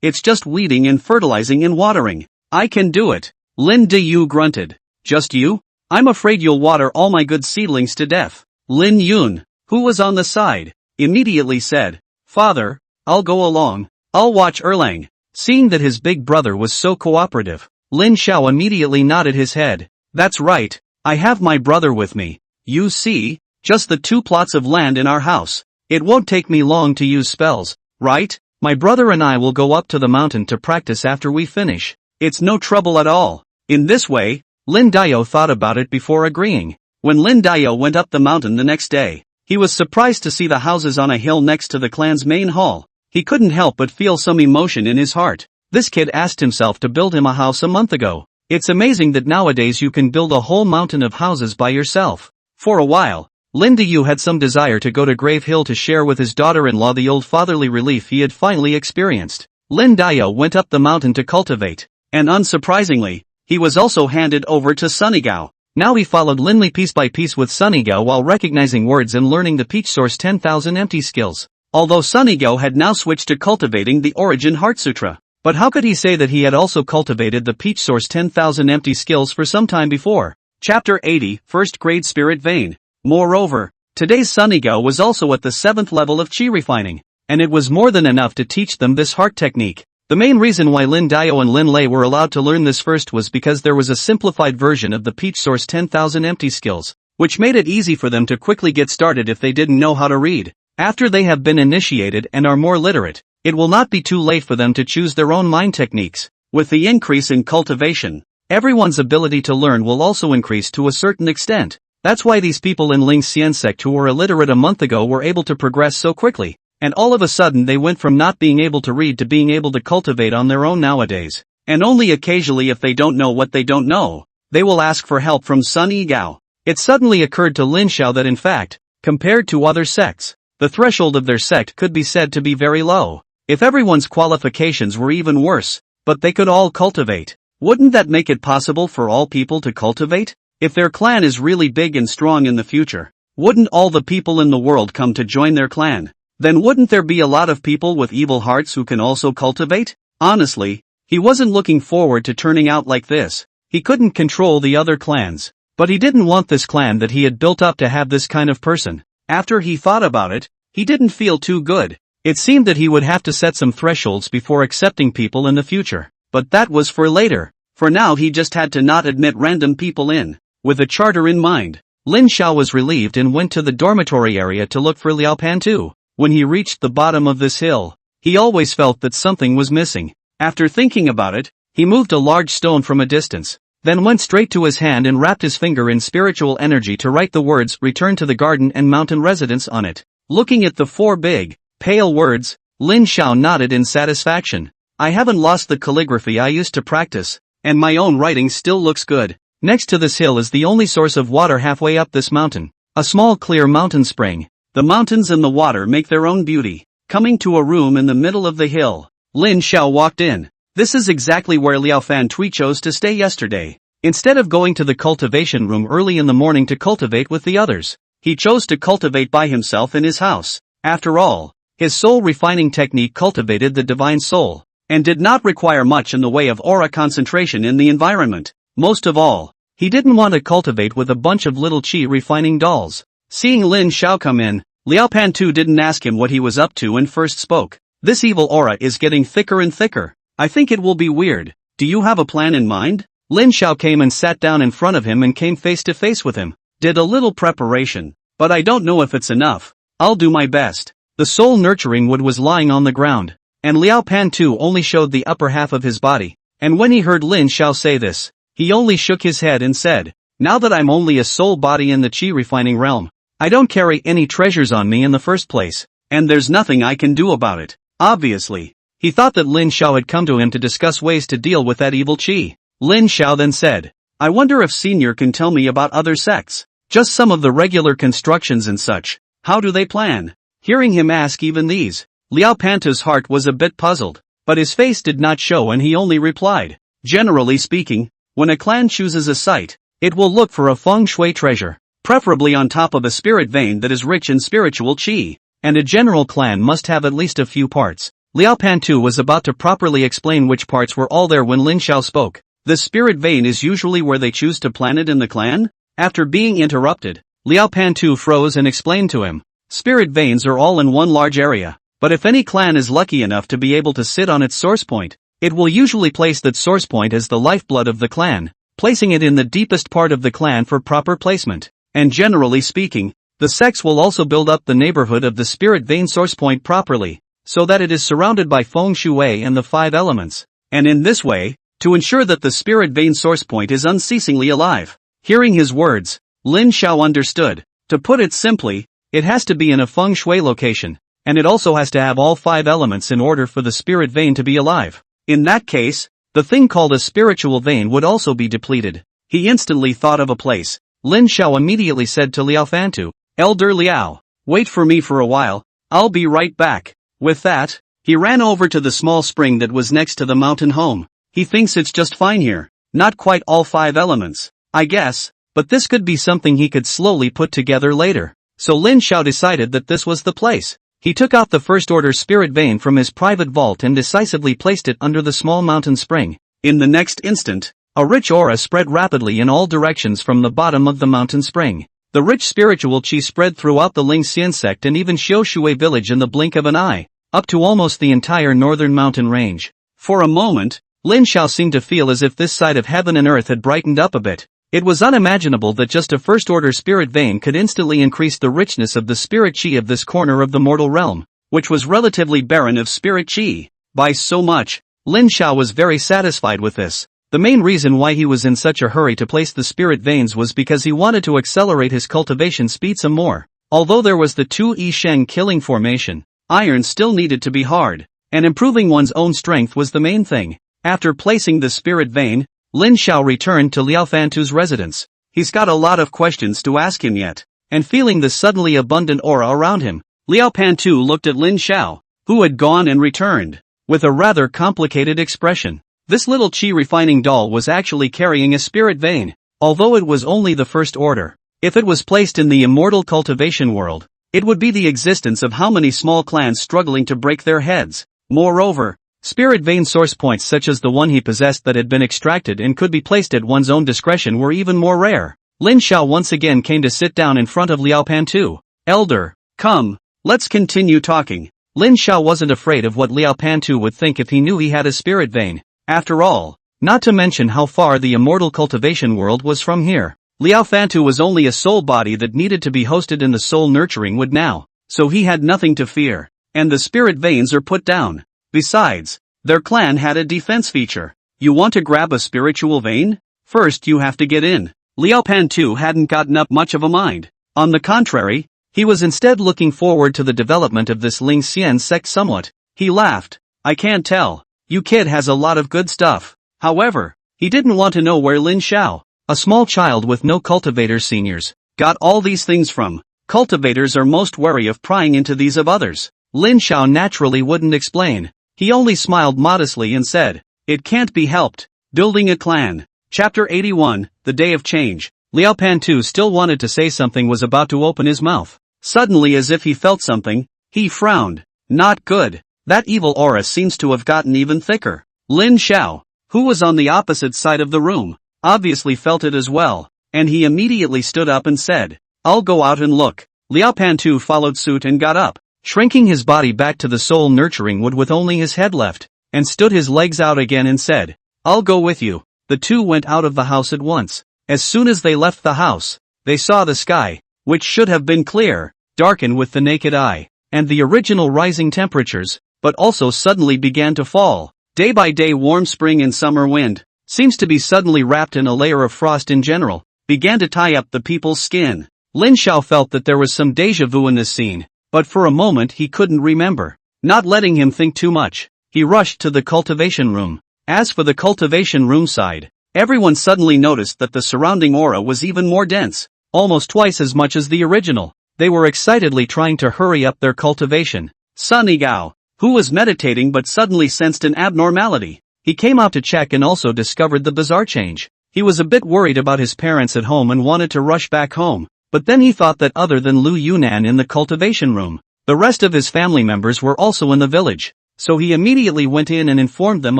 It's just weeding and fertilizing and watering. I can do it. Lin Diyu grunted. Just you? I'm afraid you'll water all my good seedlings to death. Lin Yun, who was on the side, immediately said, "Father, I'll go along. I'll watch Erlang." Seeing that his big brother was so cooperative, Lin Xiao immediately nodded his head. "That's right, I have my brother with me. You see, just the 2 plots of land in our house. It won't take me long to use spells, right? My brother and I will go up to the mountain to practice after we finish. It's no trouble at all." In this way, Lin Dao thought about it before agreeing. When Lin Dao went up the mountain the next day, he was surprised to see the houses on a hill next to the clan's main hall. He couldn't help but feel some emotion in his heart. This kid asked himself to build him a house a month ago. It's amazing that nowadays you can build a whole mountain of houses by yourself. For a while, Lin Dao had some desire to go to Grave Hill to share with his daughter-in-law the old fatherly relief he had finally experienced. Lin Dao went up the mountain to cultivate, and unsurprisingly, he was also handed over to Sunnygao. Now he followed Lin Li piece by piece with Sunnygao while recognizing words and learning the Peach Source 10,000 empty skills. Although Sunnygao had now switched to cultivating the Origin Heart Sutra. But how could he say that he had also cultivated the Peach Source 10,000 empty skills for some time before? Chapter 80, First Grade Spirit Vein. Moreover, today's Sunnygao was also at the 7th level of Qi refining, and it was more than enough to teach them this heart technique. The main reason why Lin Dao and Lin Lei were allowed to learn this first was because there was a simplified version of the Peach Source 10,000 empty skills, which made it easy for them to quickly get started if they didn't know how to read. After they have been initiated and are more literate, it will not be too late for them to choose their own mind techniques. With the increase in cultivation, everyone's ability to learn will also increase to a certain extent. That's why these people in Ling Xian sect who were illiterate a month ago were able to progress so quickly, and all of a sudden they went from not being able to read to being able to cultivate on their own nowadays. And only occasionally, if they don't know what they don't know, they will ask for help from Sun Yigao. It suddenly occurred to Lin Xiao that in fact, compared to other sects, the threshold of their sect could be said to be very low. If everyone's qualifications were even worse, but they could all cultivate, wouldn't that make it possible for all people to cultivate? If their clan is really big and strong in the future, wouldn't all the people in the world come to join their clan? Then wouldn't there be a lot of people with evil hearts who can also cultivate? Honestly, he wasn't looking forward to turning out like this. He couldn't control the other clans, but he didn't want this clan that he had built up to have this kind of person. After he thought about it, he didn't feel too good. It seemed that he would have to set some thresholds before accepting people in the future. But that was for later. For now he just had to not admit random people in. With a charter in mind, Lin Xiao was relieved and went to the dormitory area to look for Liao Pan Tu. When he reached the bottom of this hill, he always felt that something was missing. After thinking about it, he moved a large stone from a distance, then went straight to his hand and wrapped his finger in spiritual energy to write the words "Return to the Garden and Mountain Residence" on it. Looking at the 4 big, pale words, Lin Xiao nodded in satisfaction. I haven't lost the calligraphy I used to practice, and my own writing still looks good. Next to this hill is the only source of water halfway up this mountain. A small clear mountain spring. The mountains and the water make their own beauty. Coming to a room in the middle of the hill, Lin Xiao walked in. This is exactly where Liao Fan Tui chose to stay yesterday. Instead of going to the cultivation room early in the morning to cultivate with the others, he chose to cultivate by himself in his house. After all, his soul refining technique cultivated the divine soul, and did not require much in the way of aura concentration in the environment. Most of all, he didn't want to cultivate with a bunch of little Qi refining dolls. Seeing Lin Xiao come in, Liao Pan Tu didn't ask him what he was up to and first spoke. This evil aura is getting thicker and thicker. I think it will be weird. Do you have a plan in mind? Lin Xiao came and sat down in front of him and came face to face with him. Did a little preparation, but I don't know if it's enough. I'll do my best. The soul nurturing wood was lying on the ground, and Liao Pan Tu only showed the upper half of his body. And when he heard Lin Xiao say this, he only shook his head and said, now that I'm only a soul body in the Qi refining realm, I don't carry any treasures on me in the first place, and there's nothing I can do about it. Obviously, he thought that Lin Xiao had come to him to discuss ways to deal with that evil Qi. Lin Xiao then said, I wonder if Senior can tell me about other sects, just some of the regular constructions and such. How do they plan? Hearing him ask even these, Liao Pantu's heart was a bit puzzled, but his face did not show and he only replied, generally speaking, when a clan chooses a site, it will look for a feng shui treasure, preferably on top of a spirit vein that is rich in spiritual qi, and a general clan must have at least a few parts. Liao Pantu was about to properly explain which parts were all there when Lin Xiao spoke. The spirit vein is usually where they choose to plant it in the clan? After being interrupted, Liao Pantu froze and explained to him. Spirit veins are all in one large area, but if any clan is lucky enough to be able to sit on its source point, it will usually place that source point as the lifeblood of the clan, placing it in the deepest part of the clan for proper placement. And generally speaking, the sects will also build up the neighborhood of the spirit vein source point properly, so that it is surrounded by feng shui and the 5 elements. And in this way, to ensure that the spirit vein source point is unceasingly alive. Hearing his words, Lin Xiao understood. To put it simply, it has to be in a feng shui location, and it also has to have all 5 elements in order for the spirit vein to be alive. In that case, the thing called a spiritual vein would also be depleted. He instantly thought of a place. Lin Xiao immediately said to Liao Fantu, Elder Liao, wait for me for a while, I'll be right back. With that, he ran over to the small spring that was next to the mountain home. He thinks it's just fine here, not quite all 5 elements, I guess, but this could be something he could slowly put together later. So Lin Xiao decided that this was the place. He took out the first order spirit vein from his private vault and decisively placed it under the small mountain spring. In the next instant, a rich aura spread rapidly in all directions from the bottom of the mountain spring. The rich spiritual qi spread throughout the Ling Xian sect and even Xiao Shui village in the blink of an eye, up to almost the entire northern mountain range. For a moment, Lin Xiao seemed to feel as if this side of heaven and earth had brightened up a bit. It was unimaginable that just a first-order spirit vein could instantly increase the richness of the spirit qi of this corner of the mortal realm, which was relatively barren of spirit qi, by so much. Lin Xiao was very satisfied with this. The main reason why he was in such a hurry to place the spirit veins was because he wanted to accelerate his cultivation speed some more. Although there was the 2 Yi Sheng killing formation, iron still needed to be hard, and improving one's own strength was the main thing. After placing the spirit vein, Lin Xiao returned to Liao Fantu's residence. He's got a lot of questions to ask him yet. And feeling the suddenly abundant aura around him, Liao Pantu looked at Lin Xiao, who had gone and returned, with a rather complicated expression. This little qi refining doll was actually carrying a spirit vein, although it was only the first order. If it was placed in the immortal cultivation world, it would be the existence of how many small clans struggling to break their heads. Moreover, spirit vein source points such as the one he possessed that had been extracted and could be placed at one's own discretion were even more rare. Lin Xiao once again came to sit down in front of Liao Pantu. Elder, come, let's continue talking. Lin Xiao wasn't afraid of what Liao Pantu would think if he knew he had a spirit vein. After all, not to mention how far the immortal cultivation world was from here. Liao Fantu was only a soul body that needed to be hosted in the soul nurturing wood now, so he had nothing to fear. And the spirit veins are put down. Besides, their clan had a defense feature. You want to grab a spiritual vein? First you have to get in. Liao Pantu hadn't gotten up much of a mind. On the contrary, he was instead looking forward to the development of this Ling Xian sect somewhat. He laughed. I can't tell. You kid has a lot of good stuff. However, he didn't want to know where Lin Xiao, a small child with no cultivators seniors, got all these things from. Cultivators are most wary of prying into these of others. Lin Xiao naturally wouldn't explain. He only smiled modestly and said, it can't be helped. Building a clan. Chapter 81, The Day of Change. Liao Pantu still wanted to say something, was about to open his mouth. Suddenly, as if he felt something, he frowned. Not good. That evil aura seems to have gotten even thicker. Lin Xiao, who was on the opposite side of the room, obviously felt it as well, and he immediately stood up and said, I'll go out and look. Liao Pantu followed suit and got up, shrinking his body back to the soul nurturing wood with only his head left, and stood his legs out again and said, I'll go with you. The two went out of the house at once. As soon as they left the house, they saw the sky, which should have been clear, darken with the naked eye, and the original rising temperatures, but also suddenly began to fall. Day by day warm spring and summer wind, seems to be suddenly wrapped in a layer of frost in general, began to tie up the people's skin. Lin Xiao felt that there was some déjà vu in this scene, but for a moment he couldn't remember. Not letting him think too much, he rushed to the cultivation room. As for the cultivation room side, everyone suddenly noticed that the surrounding aura was even more dense, almost twice as much as the original. They were excitedly trying to hurry up their cultivation. Sun Yigao, who was meditating but suddenly sensed an abnormality. He came out to check and also discovered the bizarre change. He was a bit worried about his parents at home and wanted to rush back home, but then he thought that other than Lu Yunnan in the cultivation room, the rest of his family members were also in the village, so he immediately went in and informed them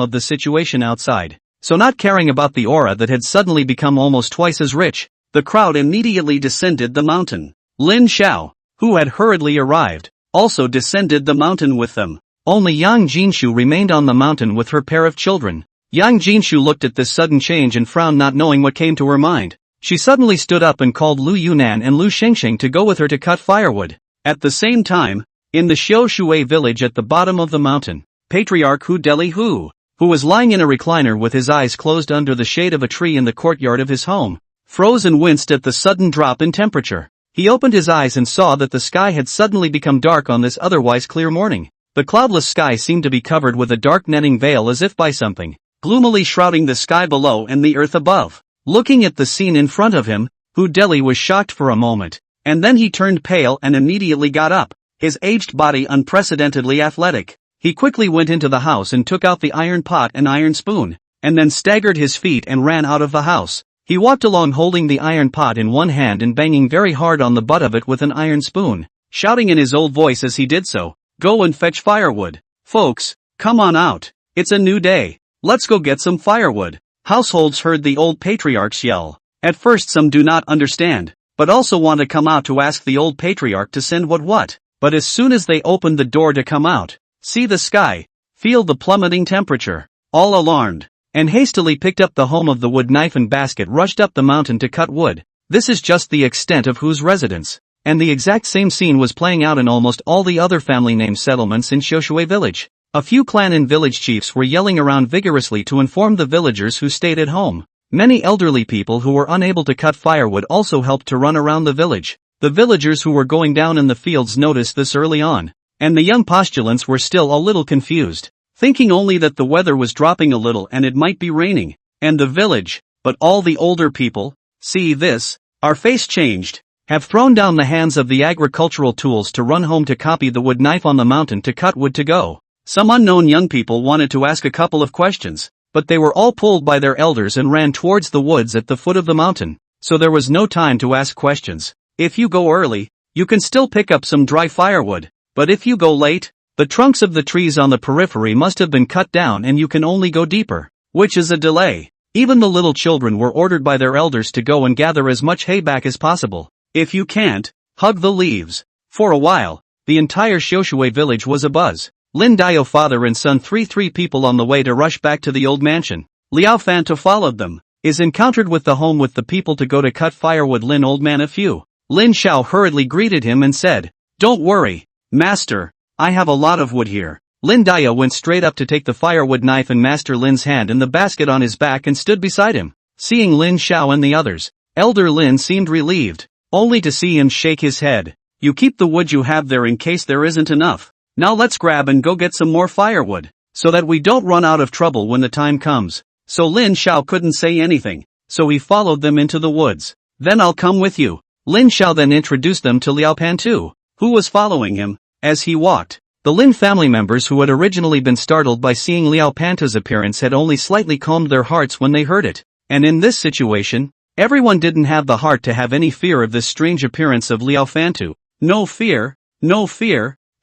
of the situation outside. So not caring about the aura that had suddenly become almost twice as rich, the crowd immediately descended the mountain. Lin Xiao, who had hurriedly arrived, also descended the mountain with them. Only Yang Jinshu remained on the mountain with her pair of children. Yang Jinshu looked at this sudden change and frowned, not knowing what came to her mind. She suddenly stood up and called Lu Yunan and Lu Shengsheng to go with her to cut firewood. At the same time, in the Xiaoshui village at the bottom of the mountain, Patriarch Hu Deli Hu, who was lying in a recliner with his eyes closed under the shade of a tree in the courtyard of his home, froze and winced at the sudden drop in temperature. He opened his eyes and saw that the sky had suddenly become dark on this otherwise clear morning. The cloudless sky seemed to be covered with a dark netting veil as if by something, gloomily shrouding the sky below and the earth above. Looking at the scene in front of him, Hu Deli was shocked for a moment, and then he turned pale and immediately got up, his aged body unprecedentedly athletic. He quickly went into the house and took out the iron pot and iron spoon, and then staggered his feet and ran out of the house. He walked along holding the iron pot in one hand and banging very hard on the butt of it with an iron spoon, shouting in his old voice as he did so, "Go and fetch firewood. Folks, come on out. It's a new day. Let's go get some firewood." Households heard the old patriarchs yell. At first some do not understand, but also want to come out to ask the old patriarch to send what. But as soon as they opened the door to come out, see the sky, feel the plummeting temperature, all alarmed, and hastily picked up the home of the wood knife and basket, rushed up the mountain to cut wood. This is just the extent of Hu's residence, and the exact same scene was playing out in almost all the other family-named settlements in Xiaoshui village. A few clan and village chiefs were yelling around vigorously to inform the villagers who stayed at home. Many elderly people who were unable to cut firewood also helped to run around the village. The villagers who were going down in the fields noticed this early on, and the young postulants were still a little confused, thinking only that the weather was dropping a little and it might be raining. And the village, but all the older people, see this, our face changed, have thrown down the hands of the agricultural tools to run home to copy the wood knife on the mountain to cut wood to go. Some unknown young people wanted to ask a couple of questions, but they were all pulled by their elders and ran towards the woods at the foot of the mountain, so there was no time to ask questions. If you go early, you can still pick up some dry firewood, but if you go late, the trunks of the trees on the periphery must have been cut down and you can only go deeper, which is a delay. Even the little children were ordered by their elders to go and gather as much hay back as possible. If you can't, hug the leaves. For a while, the entire Xiaoshui village was abuzz. Lin Dio father and son three people on the way to rush back to the old mansion. Liao Fan to followed them, is encountered with the home with the people to go to cut firewood. Lin old man a few. Lin Xiao hurriedly greeted him and said, "Don't worry, master, I have a lot of wood here." Lin Dio went straight up to take the firewood knife in Master Lin's hand and the basket on his back and stood beside him. Seeing Lin Xiao and the others, Elder Lin seemed relieved, only to see him shake his head. "You keep the wood you have there in case there isn't enough. Now let's grab and go get some more firewood, so that we don't run out of trouble when the time comes." So Lin Xiao couldn't say anything, so he followed them into the woods. "Then I'll come with you." Lin Xiao then introduced them to Liao Pan too, who was following him, as he walked. The Lin family members who had originally been startled by seeing Liao Panta's appearance had only slightly calmed their hearts when they heard it, and in this situation, everyone didn't have the heart to have any fear of this strange appearance of Liao Fantu. No fear,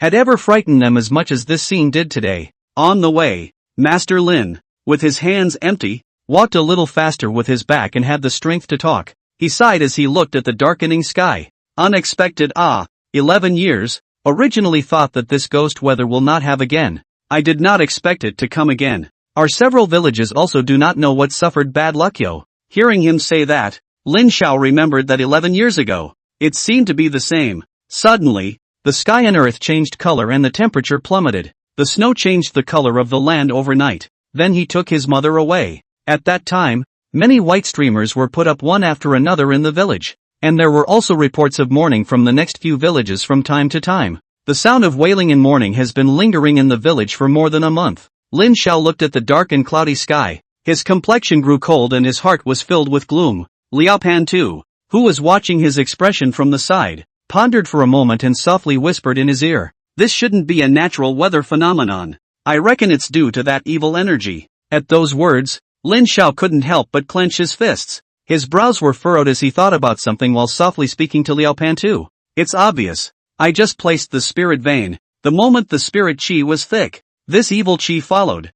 had ever frightened them as much as this scene did today. On the way, Master Lin, with his hands empty, walked a little faster with his back and had the strength to talk. He sighed as he looked at the darkening sky. Unexpected 11 years, originally thought that this ghost weather will not have again. I did not expect it to come again. Our several villages also do not know what suffered bad luck yo. Hearing him say that, Lin Xiao remembered that 11 years ago, it seemed to be the same. Suddenly, the sky and earth changed color and the temperature plummeted. The snow changed the color of the land overnight. Then he took his mother away. At that time, many white streamers were put up one after another in the village, and there were also reports of mourning from the next few villages from time to time. The sound of wailing and mourning has been lingering in the village for more than a month. Lin Xiao looked at the dark and cloudy sky. His complexion grew cold and his heart was filled with gloom. Liao Pan too, who was watching his expression from the side, pondered for a moment and softly whispered in his ear, "This shouldn't be a natural weather phenomenon. I reckon it's due to that evil energy." At those words, Lin Xiao couldn't help but clench his fists. His brows were furrowed as he thought about something while softly speaking to Liao Pan too. "It's obvious. I just placed the spirit vein. The moment the spirit chi was thick, this evil chi followed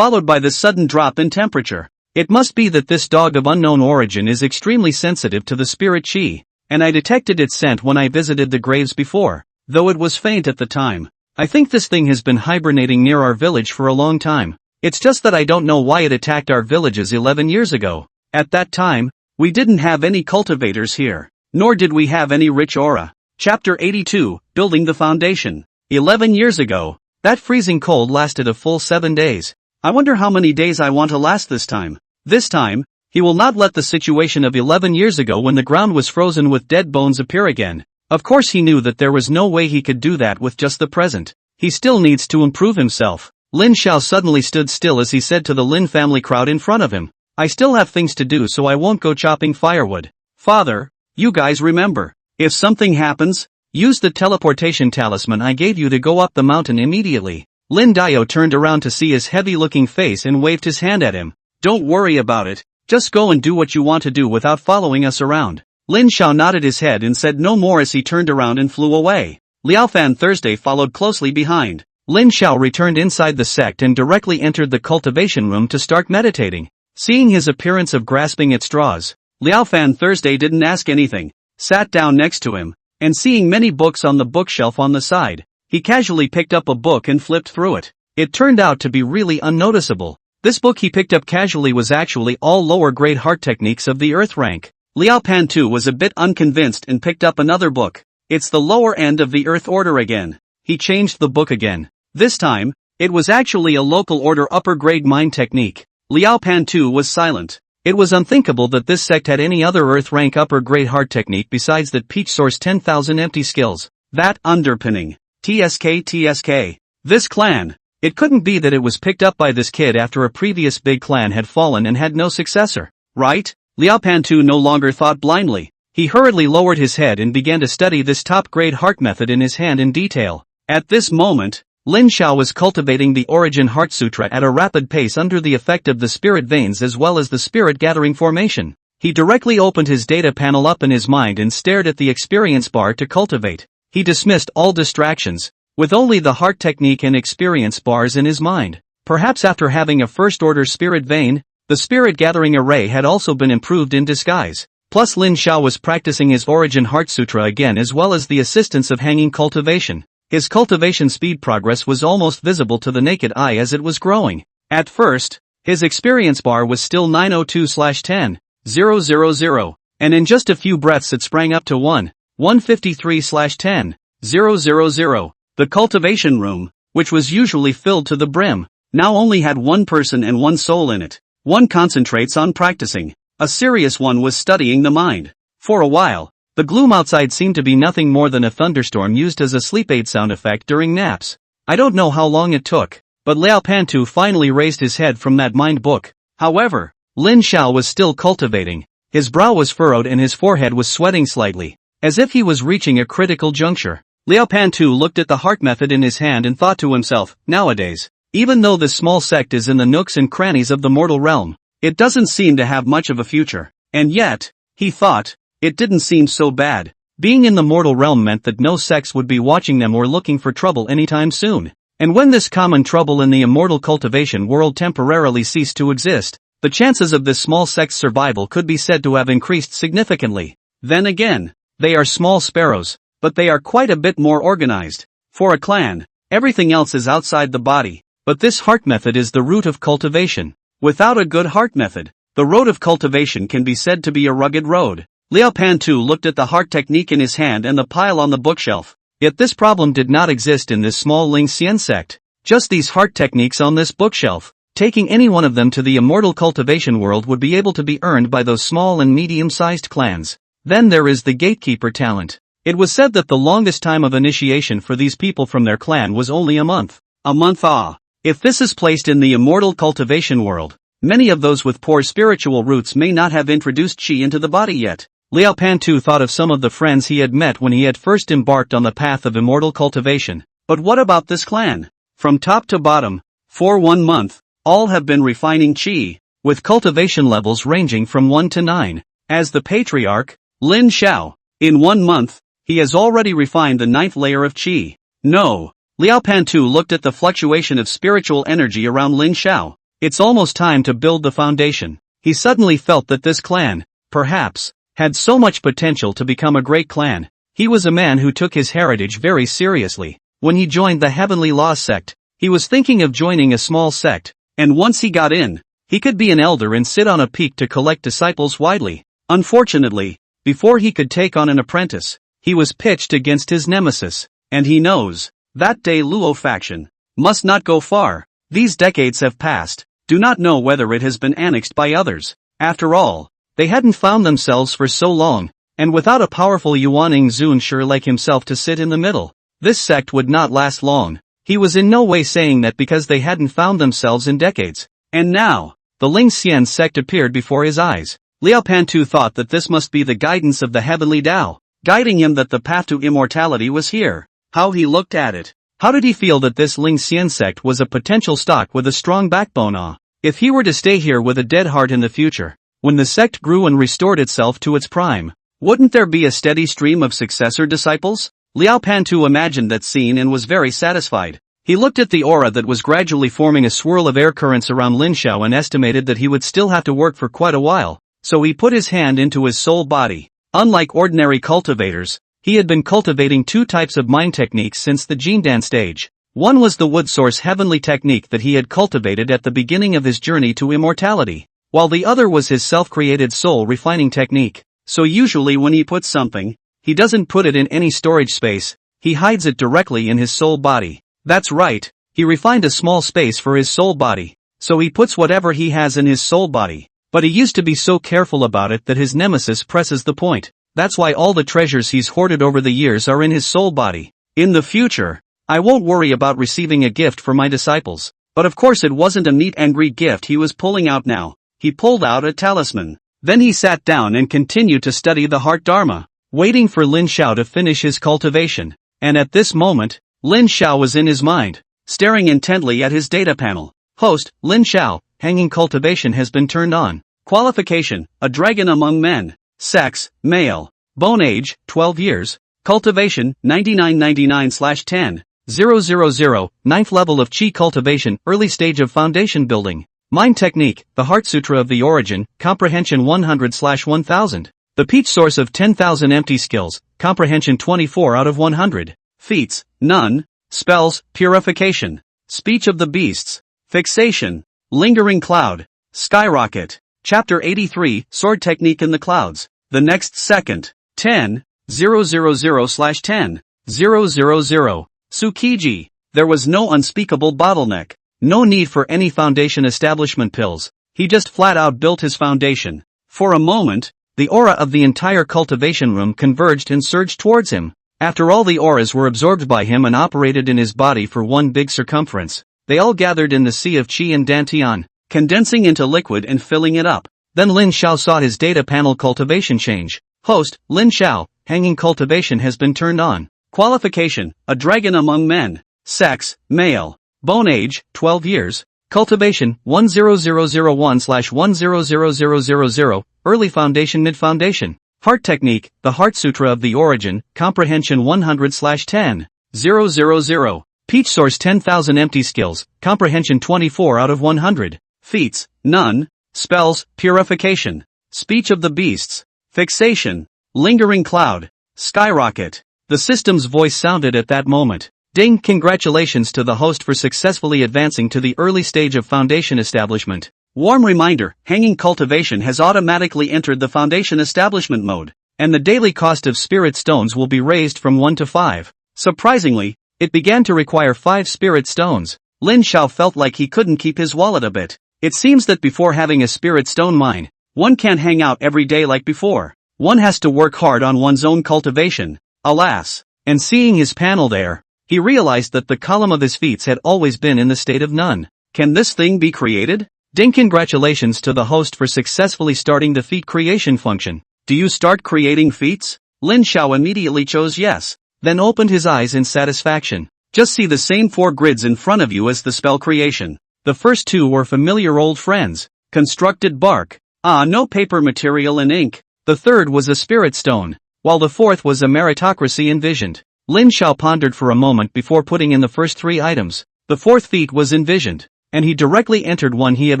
by the sudden drop in temperature. It must be that this dog of unknown origin is extremely sensitive to the spirit chi, and I detected its scent when I visited the graves before, though it was faint at the time. I think this thing has been hibernating near our village for a long time. It's just that I don't know why it attacked our villages 11 years ago. At that time, we didn't have any cultivators here, nor did we have any rich aura. Chapter 82, Building the Foundation. 11 years ago, that freezing cold lasted a full 7 days. I wonder how many days I want to last this time. This time, he will not let the situation of 11 years ago when the ground was frozen with dead bones appear again. Of course he knew that there was no way he could do that with just the present. He still needs to improve himself. Lin Xiao suddenly stood still as he said to the Lin family crowd in front of him, I still have things to do, so I won't go chopping firewood. Father, you guys remember, if something happens, use the teleportation talisman I gave you to go up the mountain immediately. Lin Dio turned around to see his heavy-looking face and waved his hand at him. Don't worry about it, just go and do what you want to do without following us around. Lin Xiao nodded his head and said no more as he turned around and flew away. Liao Fan Thursday followed closely behind. Lin Xiao returned inside the sect and directly entered the cultivation room to start meditating. Seeing his appearance of grasping at straws, Liao Fan Thursday didn't ask anything, sat down next to him, and seeing many books on the bookshelf on the side, he casually picked up a book and flipped through it. It turned out to be really unnoticeable. This book he picked up casually was actually all lower-grade heart techniques of the earth rank. Liao Pan too was a bit unconvinced and picked up another book. It's the lower end of the earth order again. He changed the book again. This time, it was actually a local order upper-grade mind technique. Liao Pan too was silent. It was unthinkable that this sect had any other earth rank upper-grade heart technique besides that Peach Source 10,000 empty skills. That underpinning. TSK. This clan. It couldn't be that it was picked up by this kid after a previous big clan had fallen and had no successor, right? Liao Pantu no longer thought blindly. He hurriedly lowered his head and began to study this top-grade heart method in his hand in detail. At this moment, Lin Xiao was cultivating the Origin Heart Sutra at a rapid pace under the effect of the spirit veins as well as the spirit gathering formation. He directly opened his data panel up in his mind and stared at the experience bar to cultivate. He dismissed all distractions, with only the heart technique and experience bars in his mind. Perhaps after having a first-order spirit vein, the spirit gathering array had also been improved in disguise. Plus Lin Xiao was practicing his Origin Heart Sutra again as well as the assistance of hanging cultivation. His cultivation speed progress was almost visible to the naked eye as it was growing. At first, his experience bar was still 902/10,000, and in just a few breaths it sprang up to 153/10,000. The cultivation room, which was usually filled to the brim, now only had one person and one soul in it. One concentrates on practicing. A serious one was studying the mind. For a while, the gloom outside seemed to be nothing more than a thunderstorm used as a sleep aid sound effect during naps. I don't know how long it took, but Liao Pantu finally raised his head from that mind book. However, Lin Xiao was still cultivating. His brow was furrowed and his forehead was sweating slightly, as if he was reaching a critical juncture. Liao Pantu looked at the heart method in his hand and thought to himself, nowadays, even though this small sect is in the nooks and crannies of the mortal realm, it doesn't seem to have much of a future. And yet, he thought, it didn't seem so bad. Being in the mortal realm meant that no sects would be watching them or looking for trouble anytime soon. And when this common trouble in the immortal cultivation world temporarily ceased to exist, the chances of this small sect's survival could be said to have increased significantly. Then again, they are small sparrows, but they are quite a bit more organized. For a clan, everything else is outside the body, but this heart method is the root of cultivation. Without a good heart method, the road of cultivation can be said to be a rugged road. Liao Pantu looked at the heart technique in his hand and the pile on the bookshelf. Yet this problem did not exist in this small Ling Xian sect. Just these heart techniques on this bookshelf. Taking any one of them to the immortal cultivation world would be able to be earned by those small and medium-sized clans. Then there is the gatekeeper talent. It was said that the longest time of initiation for these people from their clan was only a month. A month, ah. If this is placed in the immortal cultivation world, many of those with poor spiritual roots may not have introduced qi into the body yet. Liao Pantu thought of some of the friends he had met when he had first embarked on the path of immortal cultivation. But what about this clan? From top to bottom, for 1 month, all have been refining qi, with cultivation levels ranging from 1 to 9. As the patriarch, Lin Xiao, in 1 month, he has already refined the 9th layer of qi. No. Liao Pantu looked at the fluctuation of spiritual energy around Lin Xiao. It's almost time to build the foundation. He suddenly felt that this clan, perhaps, had so much potential to become a great clan. He was a man who took his heritage very seriously. When he joined the Heavenly Laws sect, he was thinking of joining a small sect, and once he got in, he could be an elder and sit on a peak to collect disciples widely. Unfortunately, before he could take on an apprentice, he was pitched against his nemesis, and he knows that day Luo faction must not go far. These decades have passed, do not know whether it has been annexed by others. After all, they hadn't found themselves for so long, and without a powerful Yuaning Zunshi like himself to sit in the middle, this sect would not last long. He was in no way saying that because they hadn't found themselves in decades. And now, the Ling Xian sect appeared before his eyes. Liao Pantu thought that this must be the guidance of the heavenly Tao, guiding him that the path to immortality was here. How he looked at it. How did he feel that this Ling Xian sect was a potential stock with a strong backbone? If he were to stay here with a dead heart in the future, when the sect grew and restored itself to its prime, wouldn't there be a steady stream of successor disciples? Liao Pantu imagined that scene and was very satisfied. He looked at the aura that was gradually forming a swirl of air currents around Lin Xiao and estimated that he would still have to work for quite a while, so he put his hand into his soul body. Unlike ordinary cultivators, he had been cultivating two types of mind techniques since the Jindan stage. One was the wood source heavenly technique that he had cultivated at the beginning of his journey to immortality, while the other was his self-created soul refining technique. So usually when he puts something, he doesn't put it in any storage space, he hides it directly in his soul body. That's right, he refined a small space for his soul body, so he puts whatever he has in his soul body. But he used to be so careful about it that his nemesis presses the point. That's why all the treasures he's hoarded over the years are in his soul body. In the future, I won't worry about receiving a gift for my disciples. But of course it wasn't a meet and greet gift he was pulling out now. He pulled out a talisman. Then he sat down and continued to study the heart dharma, waiting for Lin Xiao to finish his cultivation. And at this moment, Lin Xiao was in his mind, staring intently at his data panel. Host, Lin Xiao, hanging cultivation has been turned on. Qualification, a dragon among men. Sex, male. Bone age, 12 years. Cultivation, 9999/10. 000, 9th level of Qi cultivation, early stage of foundation building. Mind technique, the Heart Sutra of the Origin, comprehension 100/1000. The peach source of 10,000 empty skills, comprehension 24 out of 100. Feats, none. Spells, purification. Speech of the beasts. Fixation. Lingering cloud. Skyrocket. Chapter 83, Sword Technique in the Clouds. The next second. 10, 000/10, 000. Tsukiji. There was no unspeakable bottleneck. No need for any foundation establishment pills. He just flat out built his foundation. For a moment, the aura of the entire cultivation room converged and surged towards him. After all the auras were absorbed by him and operated in his body for one big circumference, they all gathered in the sea of Qi and Dantian, condensing into liquid and filling it up. Then Lin Xiao saw his data panel cultivation change. Host, Lin Xiao, hanging cultivation has been turned on. Qualification, a dragon among men. Sex, male. Bone age, 12 years. Cultivation, 10001/100000. Early foundation mid-foundation. Heart technique, the Heart Sutra of the Origin, comprehension 100/10. 000. Peach source 10,000 empty skills, comprehension 24 out of 100. Feats, none. Spells, purification. Speech of the beasts. Fixation. Lingering cloud. Skyrocket. The system's voice sounded at that moment. Ding! Congratulations to the host for successfully advancing to the early stage of foundation establishment. Warm reminder, hanging cultivation has automatically entered the foundation establishment mode, and the daily cost of spirit stones will be raised from 1 to 5. Surprisingly, it began to require 5 spirit stones. Lin Xiao felt like he couldn't keep his wallet a bit. It seems that before having a spirit stone mine, one can't hang out every day like before. One has to work hard on one's own cultivation. Alas. And seeing his panel there, he realized that the column of his feats had always been in the state of none. Can this thing be created? Ding! Congratulations to the host for successfully starting the feat creation function. Do you start creating feats? Lin Xiao immediately chose yes, then opened his eyes in satisfaction. Just see the same 4 grids in front of you as the spell creation. The first 2 were familiar old friends. Constructed bark. No paper material and ink. The third was a spirit stone, while the fourth was a meritocracy envisioned. Lin Xiao pondered for a moment before putting in the first 3 items. The fourth feat was envisioned. and he directly entered one he had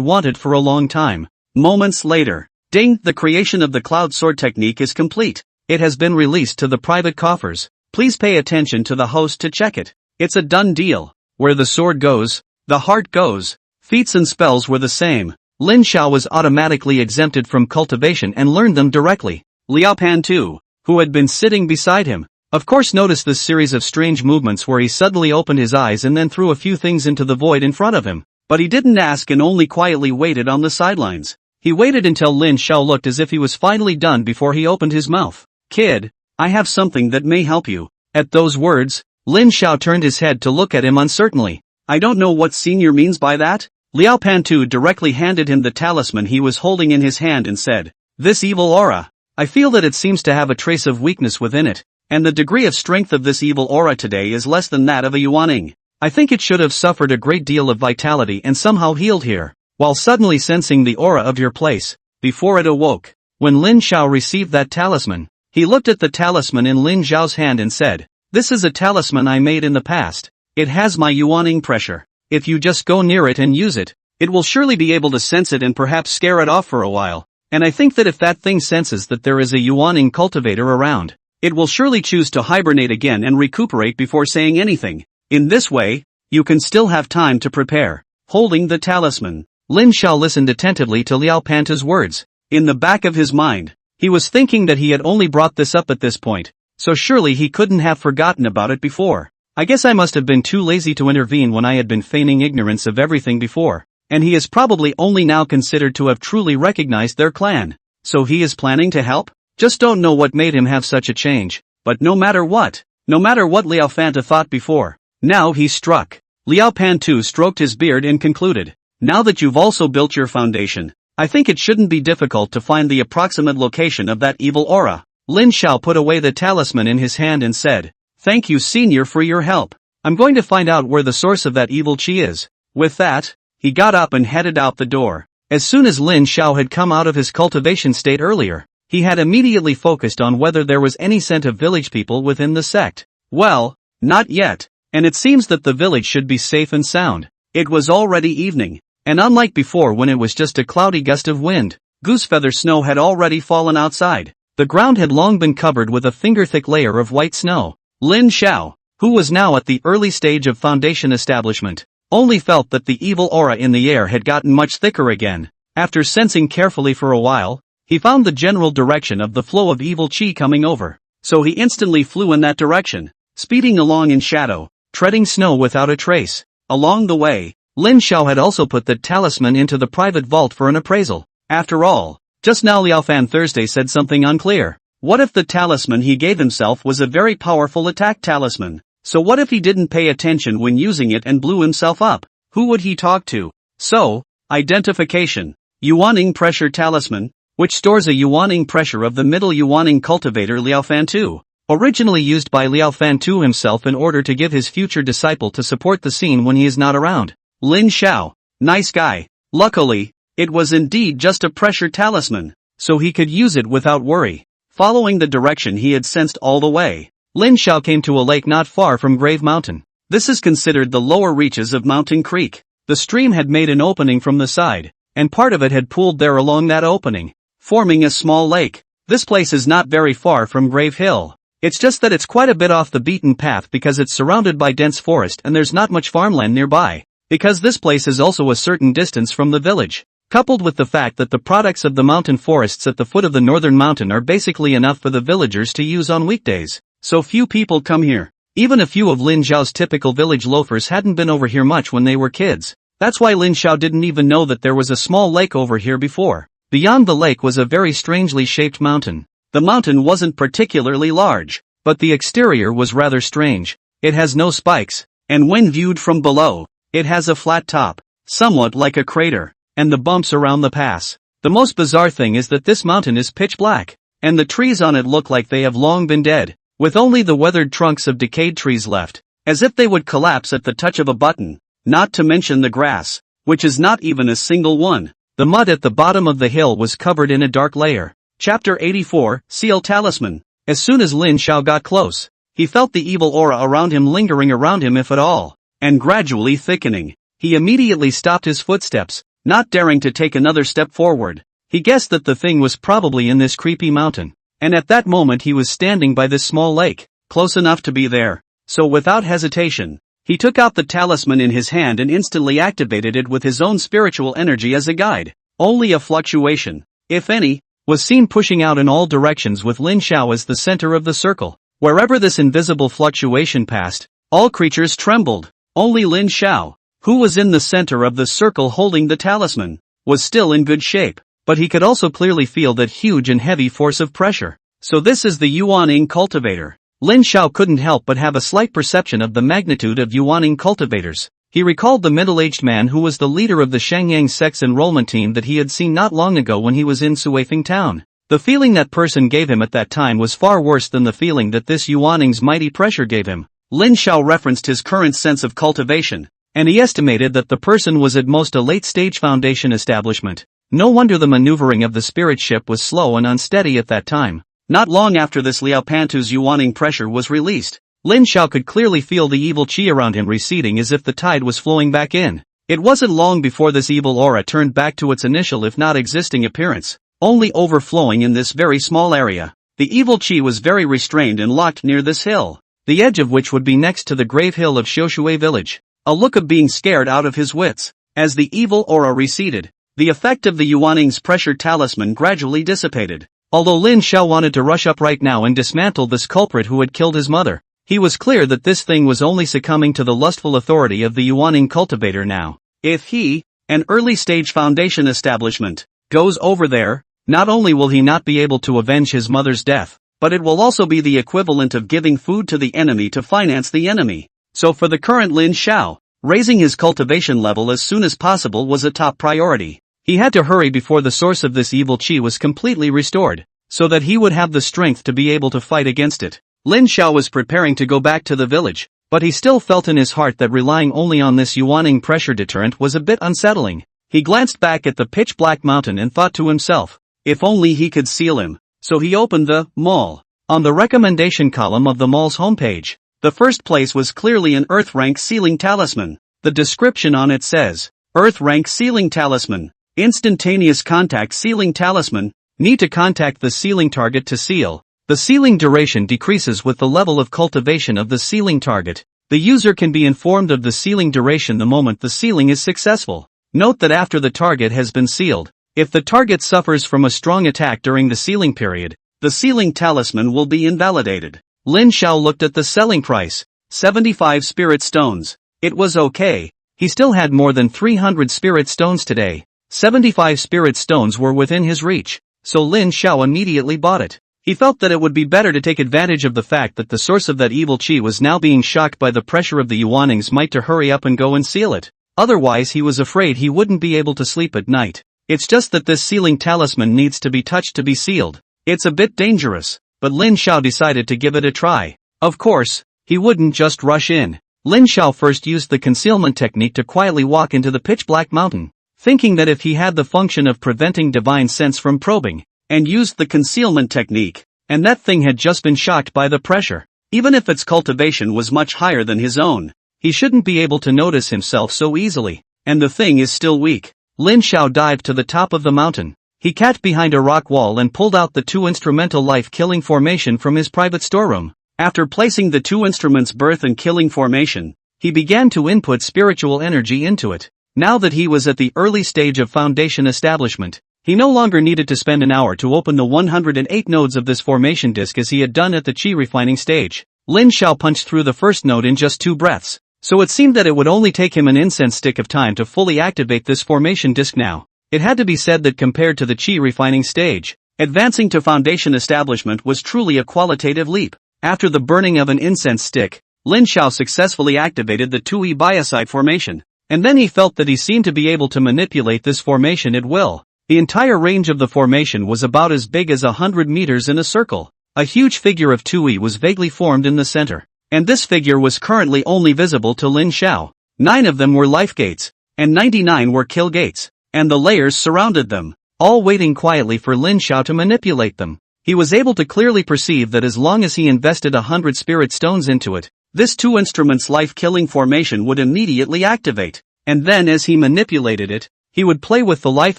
wanted for a long time. Moments later, ding, the creation of the cloud sword technique is complete. It has been released to the private coffers. Please pay attention to the host to check it. It's a done deal. Where the sword goes, the heart goes. Feats and spells were the same. Lin Xiao was automatically exempted from cultivation and learned them directly. Liao Pan too, who had been sitting beside him, of course noticed this series of strange movements where he suddenly opened his eyes and then threw a few things into the void in front of him. But he didn't ask and only quietly waited on the sidelines. He waited until Lin Xiao looked as if he was finally done before he opened his mouth. Kid, I have something that may help you. At those words, Lin Xiao turned his head to look at him uncertainly. I don't know what senior means by that. Liao Pantu directly handed him the talisman he was holding in his hand and said, this evil aura. I feel that it seems to have a trace of weakness within it, and the degree of strength of this evil aura today is less than that of a Yuaning. I think it should have suffered a great deal of vitality and somehow healed here, while suddenly sensing the aura of your place, before it awoke. When Lin Xiao received that talisman, he looked at the talisman in Lin Xiao's hand and said, this is a talisman I made in the past. It has my Yuaning pressure. If you just go near it and use it, it will surely be able to sense it and perhaps scare it off for a while. And I think that if that thing senses that there is a Yuaning cultivator around, it will surely choose to hibernate again and recuperate before saying anything. In this way, you can still have time to prepare. Holding the talisman, Lin Xiao listened attentively to Liao Panta's words. In the back of his mind, he was thinking that he had only brought this up at this point, so surely he couldn't have forgotten about it before. I guess I must have been too lazy to intervene when I had been feigning ignorance of everything before. And he is probably only now considered to have truly recognized their clan. So he is planning to help? Just don't know what made him have such a change. But no matter what Liao Fanta thought before, now he struck. Liao Pantu stroked his beard and concluded, now that you've also built your foundation, I think it shouldn't be difficult to find the approximate location of that evil aura. Lin Xiao put away the talisman in his hand and said, thank you senior for your help. I'm going to find out where the source of that evil chi is. With that, he got up and headed out the door. As soon as Lin Xiao had come out of his cultivation state earlier, he had immediately focused on whether there was any scent of village people within the sect. Well, not yet, and it seems that the village should be safe and sound. It was already evening, and unlike before when it was just a cloudy gust of wind, goosefeather snow had already fallen outside. The ground had long been covered with a finger-thick layer of white snow. Lin Xiao, who was now at the early stage of foundation establishment, only felt that the evil aura in the air had gotten much thicker again. After sensing carefully for a while, he found the general direction of the flow of evil chi coming over. So he instantly flew in that direction, speeding along in shadow, treading snow without a trace. Along the way, Lin Xiao had also put the talisman into the private vault for an appraisal. After all, just now Liao Fan Thursday said something unclear. What if the talisman he gave himself was a very powerful attack talisman? So what if he didn't pay attention when using it and blew himself up? Who would he talk to? So, identification. Yuaning pressure talisman, which stores a Yuaning pressure of the middle Yuaning cultivator Liao Fantu, originally used by Liao Fantu himself in order to give his future disciple to support the scene when he is not around. Lin Xiao, nice guy. Luckily, it was indeed just a pressure talisman, so he could use it without worry. Following the direction he had sensed all the way, Lin Xiao came to a lake not far from Grave Mountain. This is considered the lower reaches of Mountain Creek. The stream had made an opening from the side, and part of it had pooled there along that opening, forming a small lake. This place is not very far from Grave Hill. It's just that it's quite a bit off the beaten path because it's surrounded by dense forest and there's not much farmland nearby. Because this place is also a certain distance from the village, coupled with the fact that the products of the mountain forests at the foot of the northern mountain are basically enough for the villagers to use on weekdays. So few people come here. Even a few of Lin Xiao's typical village loafers hadn't been over here much when they were kids. That's why Lin Xiao didn't even know that there was a small lake over here before. Beyond the lake was a very strangely shaped mountain. The mountain wasn't particularly large, but the exterior was rather strange. It has no spikes, and when viewed from below, it has a flat top, somewhat like a crater, and the bumps around the pass. The most bizarre thing is that this mountain is pitch black, and the trees on it look like they have long been dead, with only the weathered trunks of decayed trees left, as if they would collapse at the touch of a button. Not to mention the grass, which is not even a single one. The mud at the bottom of the hill was covered in a dark layer. Chapter 84, Seal Talisman. As soon as Lin Xiao got close, he felt the evil aura around him lingering around him if at all, and gradually thickening. he immediately stopped his footsteps, not daring to take another step forward. He guessed that the thing was probably in this creepy mountain. And at that moment he was standing by this small lake, close enough to be there. So without hesitation, he took out the talisman in his hand and instantly activated it with his own spiritual energy as a guide. Only a fluctuation, if any, was seen pushing out in all directions with Lin Xiao as the center of the circle. Wherever this invisible fluctuation passed, all creatures trembled. Only Lin Xiao, who was in the center of the circle holding the talisman, was still in good shape. But he could also clearly feel that huge and heavy force of pressure. So this is the Yuaning cultivator. Lin Xiao couldn't help but have a slight perception of the magnitude of Yuaning cultivators. He recalled the middle-aged man who was the leader of the Shangyang sect's enrollment team that he had seen not long ago when he was in Suifeng town. The feeling that person gave him at that time was far worse than the feeling that this Yuaning's mighty pressure gave him. Lin Xiao referenced his current sense of cultivation, and he estimated that the person was at most a late-stage foundation establishment. No wonder the maneuvering of the spirit ship was slow and unsteady at that time. Not long after this, Liao Pantu's Yuaning pressure was released. Lin Xiao could clearly feel the evil qi around him receding as if the tide was flowing back in. It wasn't long before this evil aura turned back to its initial if not existing appearance, only overflowing in this very small area. The evil qi was very restrained and locked near this hill, the edge of which would be next to the grave hill of Xiushui village. A look of being scared out of his wits. As the evil aura receded, the effect of the Yuaning's pressure talisman gradually dissipated. Although Lin Xiao wanted to rush up right now and dismantle this culprit who had killed his mother, he was clear that this thing was only succumbing to the lustful authority of the Yuaning cultivator now. If he, an early-stage foundation establishment, goes over there, not only will he not be able to avenge his mother's death, but it will also be the equivalent of giving food to the enemy to finance the enemy. So for the current Lin Xiao, raising his cultivation level as soon as possible was a top priority. He had to hurry before the source of this evil qi was completely restored, so that he would have the strength to be able to fight against it. Lin Xiao was preparing to go back to the village, but he still felt in his heart that relying only on this Yuaning pressure deterrent was a bit unsettling. He glanced back at the pitch-black mountain and thought to himself, if only he could seal him. So he opened the mall. On the recommendation column of the mall's homepage, the first place was clearly an Earth rank sealing talisman. The description on it says, Earth rank sealing talisman. Instantaneous contact sealing talisman. Need to contact the sealing target to seal. The sealing duration decreases with the level of cultivation of the sealing target. The user can be informed of the sealing duration the moment the sealing is successful. Note that after the target has been sealed, if the target suffers from a strong attack during the sealing period, the sealing talisman will be invalidated. Lin Xiao looked at the selling price, 75 spirit stones. It was okay. He still had more than 300 spirit stones today. 75 spirit stones were within his reach, so Lin Xiao immediately bought it. He felt that it would be better to take advantage of the fact that the source of that evil qi was now being shocked by the pressure of the Yuaning's might to hurry up and go and seal it. Otherwise he was afraid he wouldn't be able to sleep at night. It's just that this sealing talisman needs to be touched to be sealed. It's a bit dangerous, but Lin Xiao decided to give it a try. Of course, he wouldn't just rush in. Lin Xiao first used the concealment technique to quietly walk into the pitch-black mountain, thinking that if he had the function of preventing divine sense from probing, and used the concealment technique, and that thing had just been shocked by the pressure, even if its cultivation was much higher than his own, he shouldn't be able to notice himself so easily, and the thing is still weak. Lin Xiao dived to the top of the mountain. He cat behind a rock wall and pulled out the two instrumental life-killing formation from his private storeroom. After placing the two instruments birth and killing formation, he began to input spiritual energy into it. Now that he was at the early stage of foundation establishment, he no longer needed to spend an hour to open the 108 nodes of this formation disk as he had done at the qi refining stage. Lin Xiao punched through the first node in just 2 breaths, so it seemed that it would only take him an incense stick of time to fully activate this formation disk now. It had to be said that compared to the qi refining stage, advancing to foundation establishment was truly a qualitative leap. After the burning of an incense stick, Lin Xiao successfully activated the 2E biocide formation, and then he felt that he seemed to be able to manipulate this formation at will. The entire range of the formation was about as big as 100 meters in a circle. A huge figure of 2E was vaguely formed in the center, and this figure was currently only visible to Lin Xiao. 9 of them were life gates, and 99 were kill gates, and the layers surrounded them, all waiting quietly for Lin Xiao to manipulate them. He was able to clearly perceive that as long as he invested 100 spirit stones into it, this 2 instruments life-killing formation would immediately activate, and then as he manipulated it, he would play with the life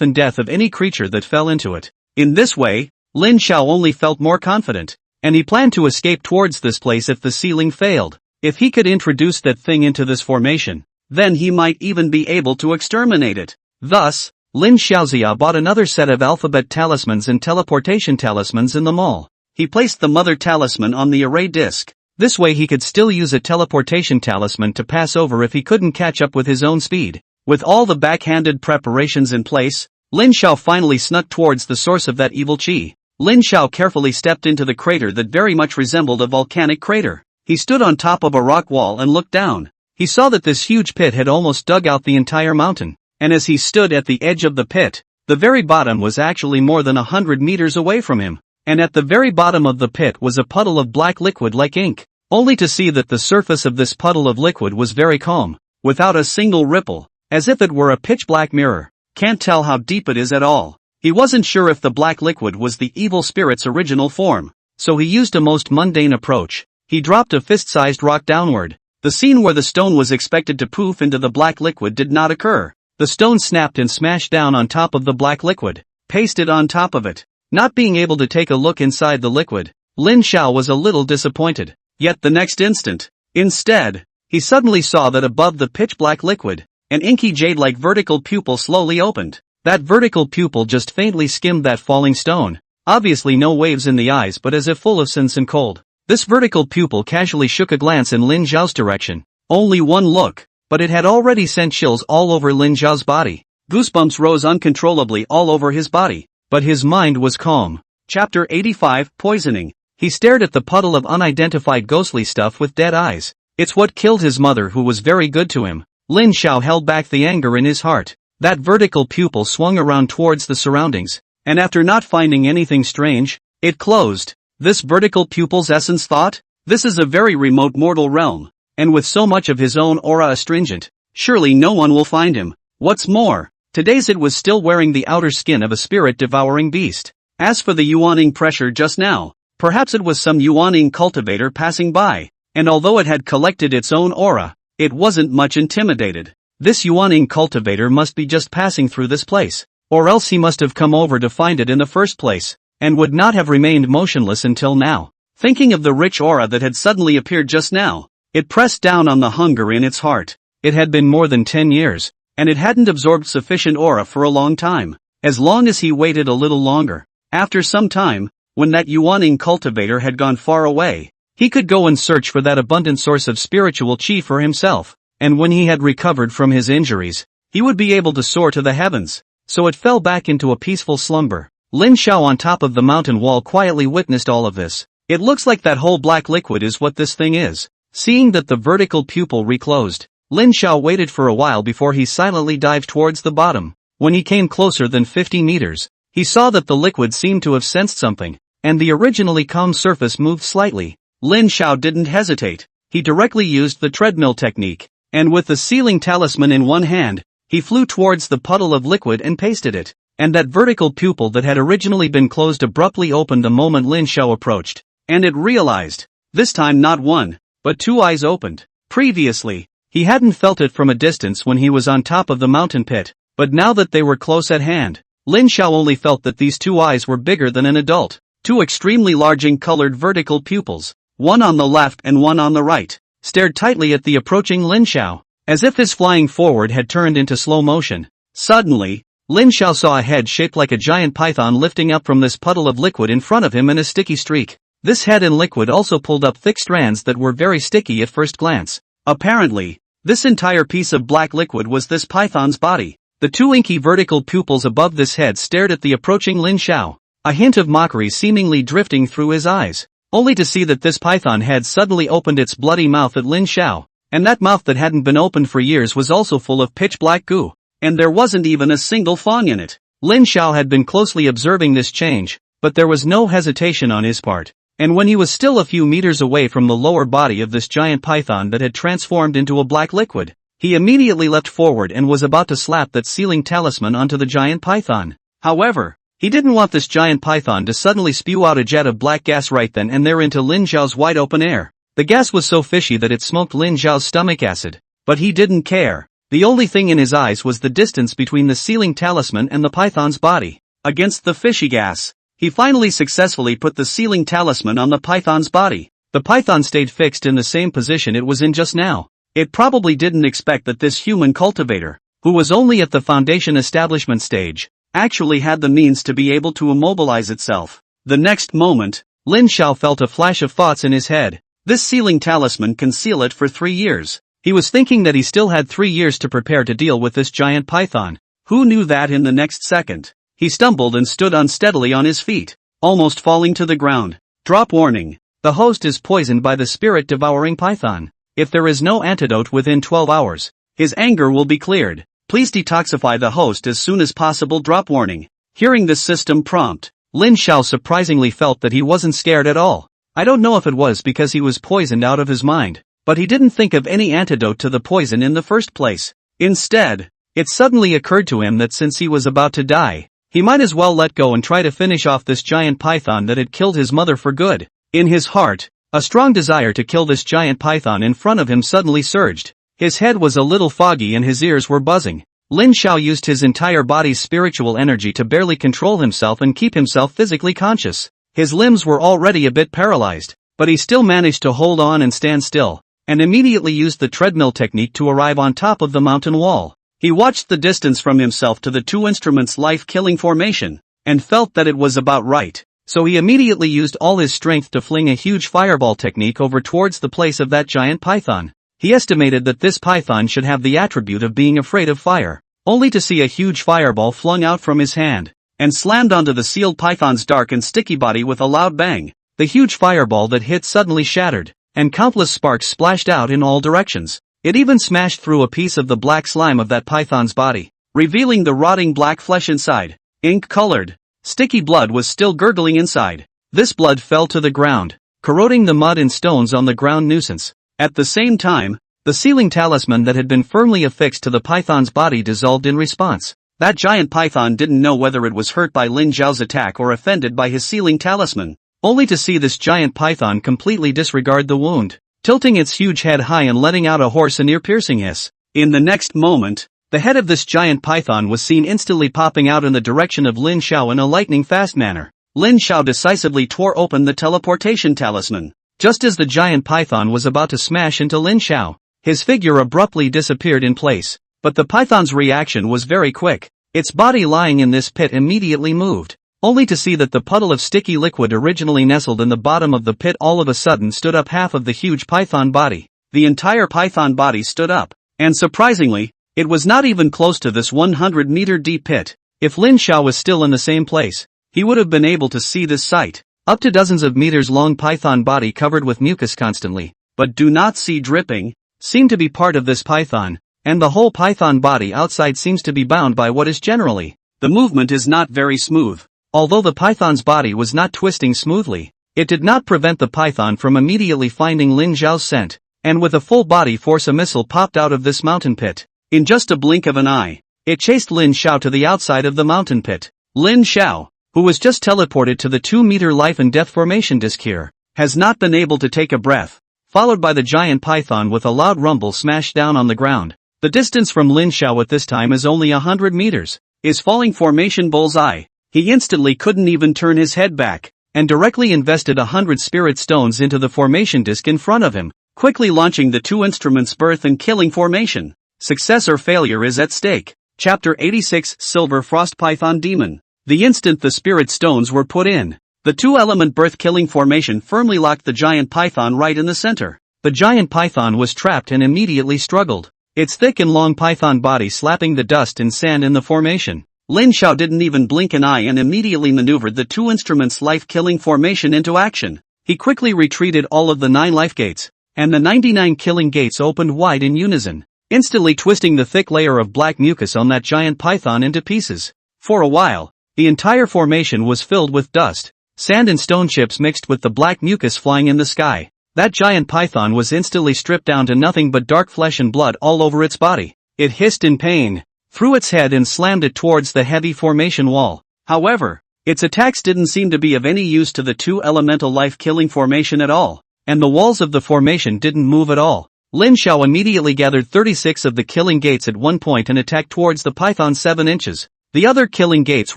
and death of any creature that fell into it. In this way, Lin Xiao only felt more confident, and he planned to escape towards this place if the ceiling failed. If he could introduce that thing into this formation, then he might even be able to exterminate it. Thus, Lin Xiaozia bought another set of alphabet talismans and teleportation talismans in the mall. He placed the mother talisman on the array disc. This way he could still use a teleportation talisman to pass over if he couldn't catch up with his own speed. With all the backhanded preparations in place, Lin Xiao finally snuck towards the source of that evil qi. Lin Xiao carefully stepped into the crater that very much resembled a volcanic crater. He stood on top of a rock wall and looked down. He saw that this huge pit had almost dug out the entire mountain, and as he stood at the edge of the pit, the very bottom was actually more than 100 meters away from him, and at the very bottom of the pit was a puddle of black liquid like ink, only to see that the surface of this puddle of liquid was very calm, without a single ripple, as if it were a pitch-black mirror. Can't tell how deep it is at all. He wasn't sure if the black liquid was the evil spirit's original form, so he used a most mundane approach. He dropped a fist-sized rock downward. The scene where the stone was expected to poof into the black liquid did not occur. The stone snapped and smashed down on top of the black liquid, pasted on top of it. Not being able to take a look inside the liquid, Lin Xiao was a little disappointed. Yet the next instant, instead, he suddenly saw that above the pitch-black liquid, an inky jade-like vertical pupil slowly opened. That vertical pupil just faintly skimmed that falling stone. Obviously no waves in the eyes but as if full of sense and cold. This vertical pupil casually shook a glance in Lin Xiao's direction. Only one look, but it had already sent chills all over Lin Xiao's body. Goosebumps rose uncontrollably all over his body, but his mind was calm. Chapter 85, Poisoning. He stared at the puddle of unidentified ghostly stuff with dead eyes. It's what killed his mother who was very good to him. Lin Xiao held back the anger in his heart. That vertical pupil swung around towards the surroundings, and after not finding anything strange, it closed. This vertical pupil's essence thought, this is a very remote mortal realm, and with so much of his own aura astringent, surely no one will find him. What's more, today's it was still wearing the outer skin of a spirit-devouring beast. As for the yuaning pressure just now, perhaps it was some yuaning cultivator passing by, and although it had collected its own aura, it wasn't much intimidated. This yuaning cultivator must be just passing through this place, or else he must have come over to find it in the first place, and would not have remained motionless until now. Thinking of the rich aura that had suddenly appeared just now, it pressed down on the hunger in its heart. It had been more than 10 years, and it hadn't absorbed sufficient aura for a long time. As long as he waited a little longer, after some time, when that yuaning cultivator had gone far away, he could go and search for that abundant source of spiritual qi for himself, and when he had recovered from his injuries, he would be able to soar to the heavens. So it fell back into a peaceful slumber. Lin Xiao on top of the mountain wall quietly witnessed all of this. It looks like that whole black liquid is what this thing is. Seeing that the vertical pupil reclosed, Lin Xiao waited for a while before he silently dived towards the bottom. When he came closer than 50 meters, he saw that the liquid seemed to have sensed something, and the originally calm surface moved slightly. Lin Xiao didn't hesitate. He directly used the treadmill technique, and with the sealing talisman in one hand, he flew towards the puddle of liquid and pasted it. And that vertical pupil that had originally been closed abruptly opened the moment Lin Xiao approached, and it realized, this time not one, but two eyes opened. Previously, he hadn't felt it from a distance when he was on top of the mountain pit, but now that they were close at hand, Lin Xiao only felt that these two eyes were bigger than an adult. Two extremely large ink-colored vertical pupils, one on the left and one on the right, stared tightly at the approaching Lin Xiao, as if his flying forward had turned into slow motion. Suddenly, Lin Xiao saw a head shaped like a giant python lifting up from this puddle of liquid in front of him in a sticky streak. This head in liquid also pulled up thick strands that were very sticky at first glance. Apparently, this entire piece of black liquid was this python's body. The two inky vertical pupils above this head stared at the approaching Lin Xiao, a hint of mockery seemingly drifting through his eyes, only to see that this python head suddenly opened its bloody mouth at Lin Xiao, and that mouth that hadn't been opened for years was also full of pitch-black goo. And there wasn't even a single fang in it. Lin Xiao had been closely observing this change, but there was no hesitation on his part, and when he was still a few meters away from the lower body of this giant python that had transformed into a black liquid, he immediately leapt forward and was about to slap that sealing talisman onto the giant python. However, he didn't want this giant python to suddenly spew out a jet of black gas right then and there into Lin Xiao's wide open air. The gas was so fishy that it smoked Lin Xiao's stomach acid, but he didn't care. The only thing in his eyes was the distance between the sealing talisman and the python's body. Against the fishy gas, he finally successfully put the sealing talisman on the python's body. The python stayed fixed in the same position it was in just now. It probably didn't expect that this human cultivator, who was only at the foundation establishment stage, actually had the means to be able to immobilize itself. The next moment, Lin Xiao felt a flash of thoughts in his head. This sealing talisman can seal it for 3 years. He was thinking that he still had 3 years to prepare to deal with this giant python. Who knew that in the next second? He stumbled and stood unsteadily on his feet, almost falling to the ground. Drop warning. The host is poisoned by the spirit-devouring python. If there is no antidote within 12 hours, his anger will be cleared. Please detoxify the host as soon as possible. Drop warning. Hearing this system prompt, Lin Xiao surprisingly felt that he wasn't scared at all. I don't know if it was because he was poisoned out of his mind, but he didn't think of any antidote to the poison in the first place. Instead, it suddenly occurred to him that since he was about to die, he might as well let go and try to finish off this giant python that had killed his mother for good. In his heart, a strong desire to kill this giant python in front of him suddenly surged. His head was a little foggy and his ears were buzzing. Lin Xiao used his entire body's spiritual energy to barely control himself and keep himself physically conscious. His limbs were already a bit paralyzed, but he still managed to hold on and stand still, and immediately used the treadmill technique to arrive on top of the mountain wall. He watched the distance from himself to the two instruments' life-killing formation, and felt that it was about right, so he immediately used all his strength to fling a huge fireball technique over towards the place of that giant python. He estimated that this python should have the attribute of being afraid of fire, only to see a huge fireball flung out from his hand, and slammed onto the sealed python's dark and sticky body with a loud bang. The huge fireball that hit suddenly shattered, and countless sparks splashed out in all directions. It even smashed through a piece of the black slime of that python's body, revealing the rotting black flesh inside. Ink-colored, sticky blood was still gurgling inside. This blood fell to the ground, corroding the mud and stones on the ground nuisance. At the same time, the sealing talisman that had been firmly affixed to the python's body dissolved in response. That giant python didn't know whether it was hurt by Lin Xiao's attack or offended by his sealing talisman, only to see this giant python completely disregard the wound, tilting its huge head high and letting out a hoarse and ear-piercing hiss. In the next moment, the head of this giant python was seen instantly popping out in the direction of Lin Xiao in a lightning-fast manner. Lin Xiao decisively tore open the teleportation talisman. Just as the giant python was about to smash into Lin Xiao, his figure abruptly disappeared in place. But the python's reaction was very quick. Its body lying in this pit immediately moved, only to see that the puddle of sticky liquid originally nestled in the bottom of the pit all of a sudden stood up half of the huge python body. The entire python body stood up, and surprisingly, it was not even close to this 100-meter deep pit. If Lin Xiao was still in the same place, he would have been able to see this sight. Up to dozens of meters long python body covered with mucus constantly, but do not see dripping, seem to be part of this python, and the whole python body outside seems to be bound by what is generally. The movement is not very smooth. Although the python's body was not twisting smoothly, it did not prevent the python from immediately finding Lin Xiao's scent, and with a full body force a missile popped out of this mountain pit. In just a blink of an eye, it chased Lin Xiao to the outside of the mountain pit. Lin Xiao, who was just teleported to the 2-meter life and death formation disc here, has not been able to take a breath, followed by the giant python with a loud rumble smashed down on the ground. The distance from Lin Xiao at this time is only 100 meters. His falling formation bullseye. He instantly couldn't even turn his head back, and directly invested 100 spirit stones into the formation disc in front of him, quickly launching the two instruments' birth and killing formation. Success or failure is at stake. Chapter 86 Silver Frost Python Demon. The instant the spirit stones were put in, the two-element birth-killing formation firmly locked the giant python right in the center. The giant python was trapped and immediately struggled, its thick and long python body slapping the dust and sand in the formation. Lin Xiao didn't even blink an eye and immediately maneuvered the two instruments' life-killing formation into action. He quickly retreated all of the 9 life gates, and the 99 killing gates opened wide in unison, instantly twisting the thick layer of black mucus on that giant python into pieces. For a while, the entire formation was filled with dust, sand and stone chips mixed with the black mucus flying in the sky. That giant python was instantly stripped down to nothing but dark flesh and blood all over its body. It hissed in pain, threw its head and slammed it towards the heavy formation wall. However, its attacks didn't seem to be of any use to the two-elemental life-killing formation at all, and the walls of the formation didn't move at all. Lin Xiao immediately gathered 36 of the killing gates at one point and attacked towards the python 7 inches. The other killing gates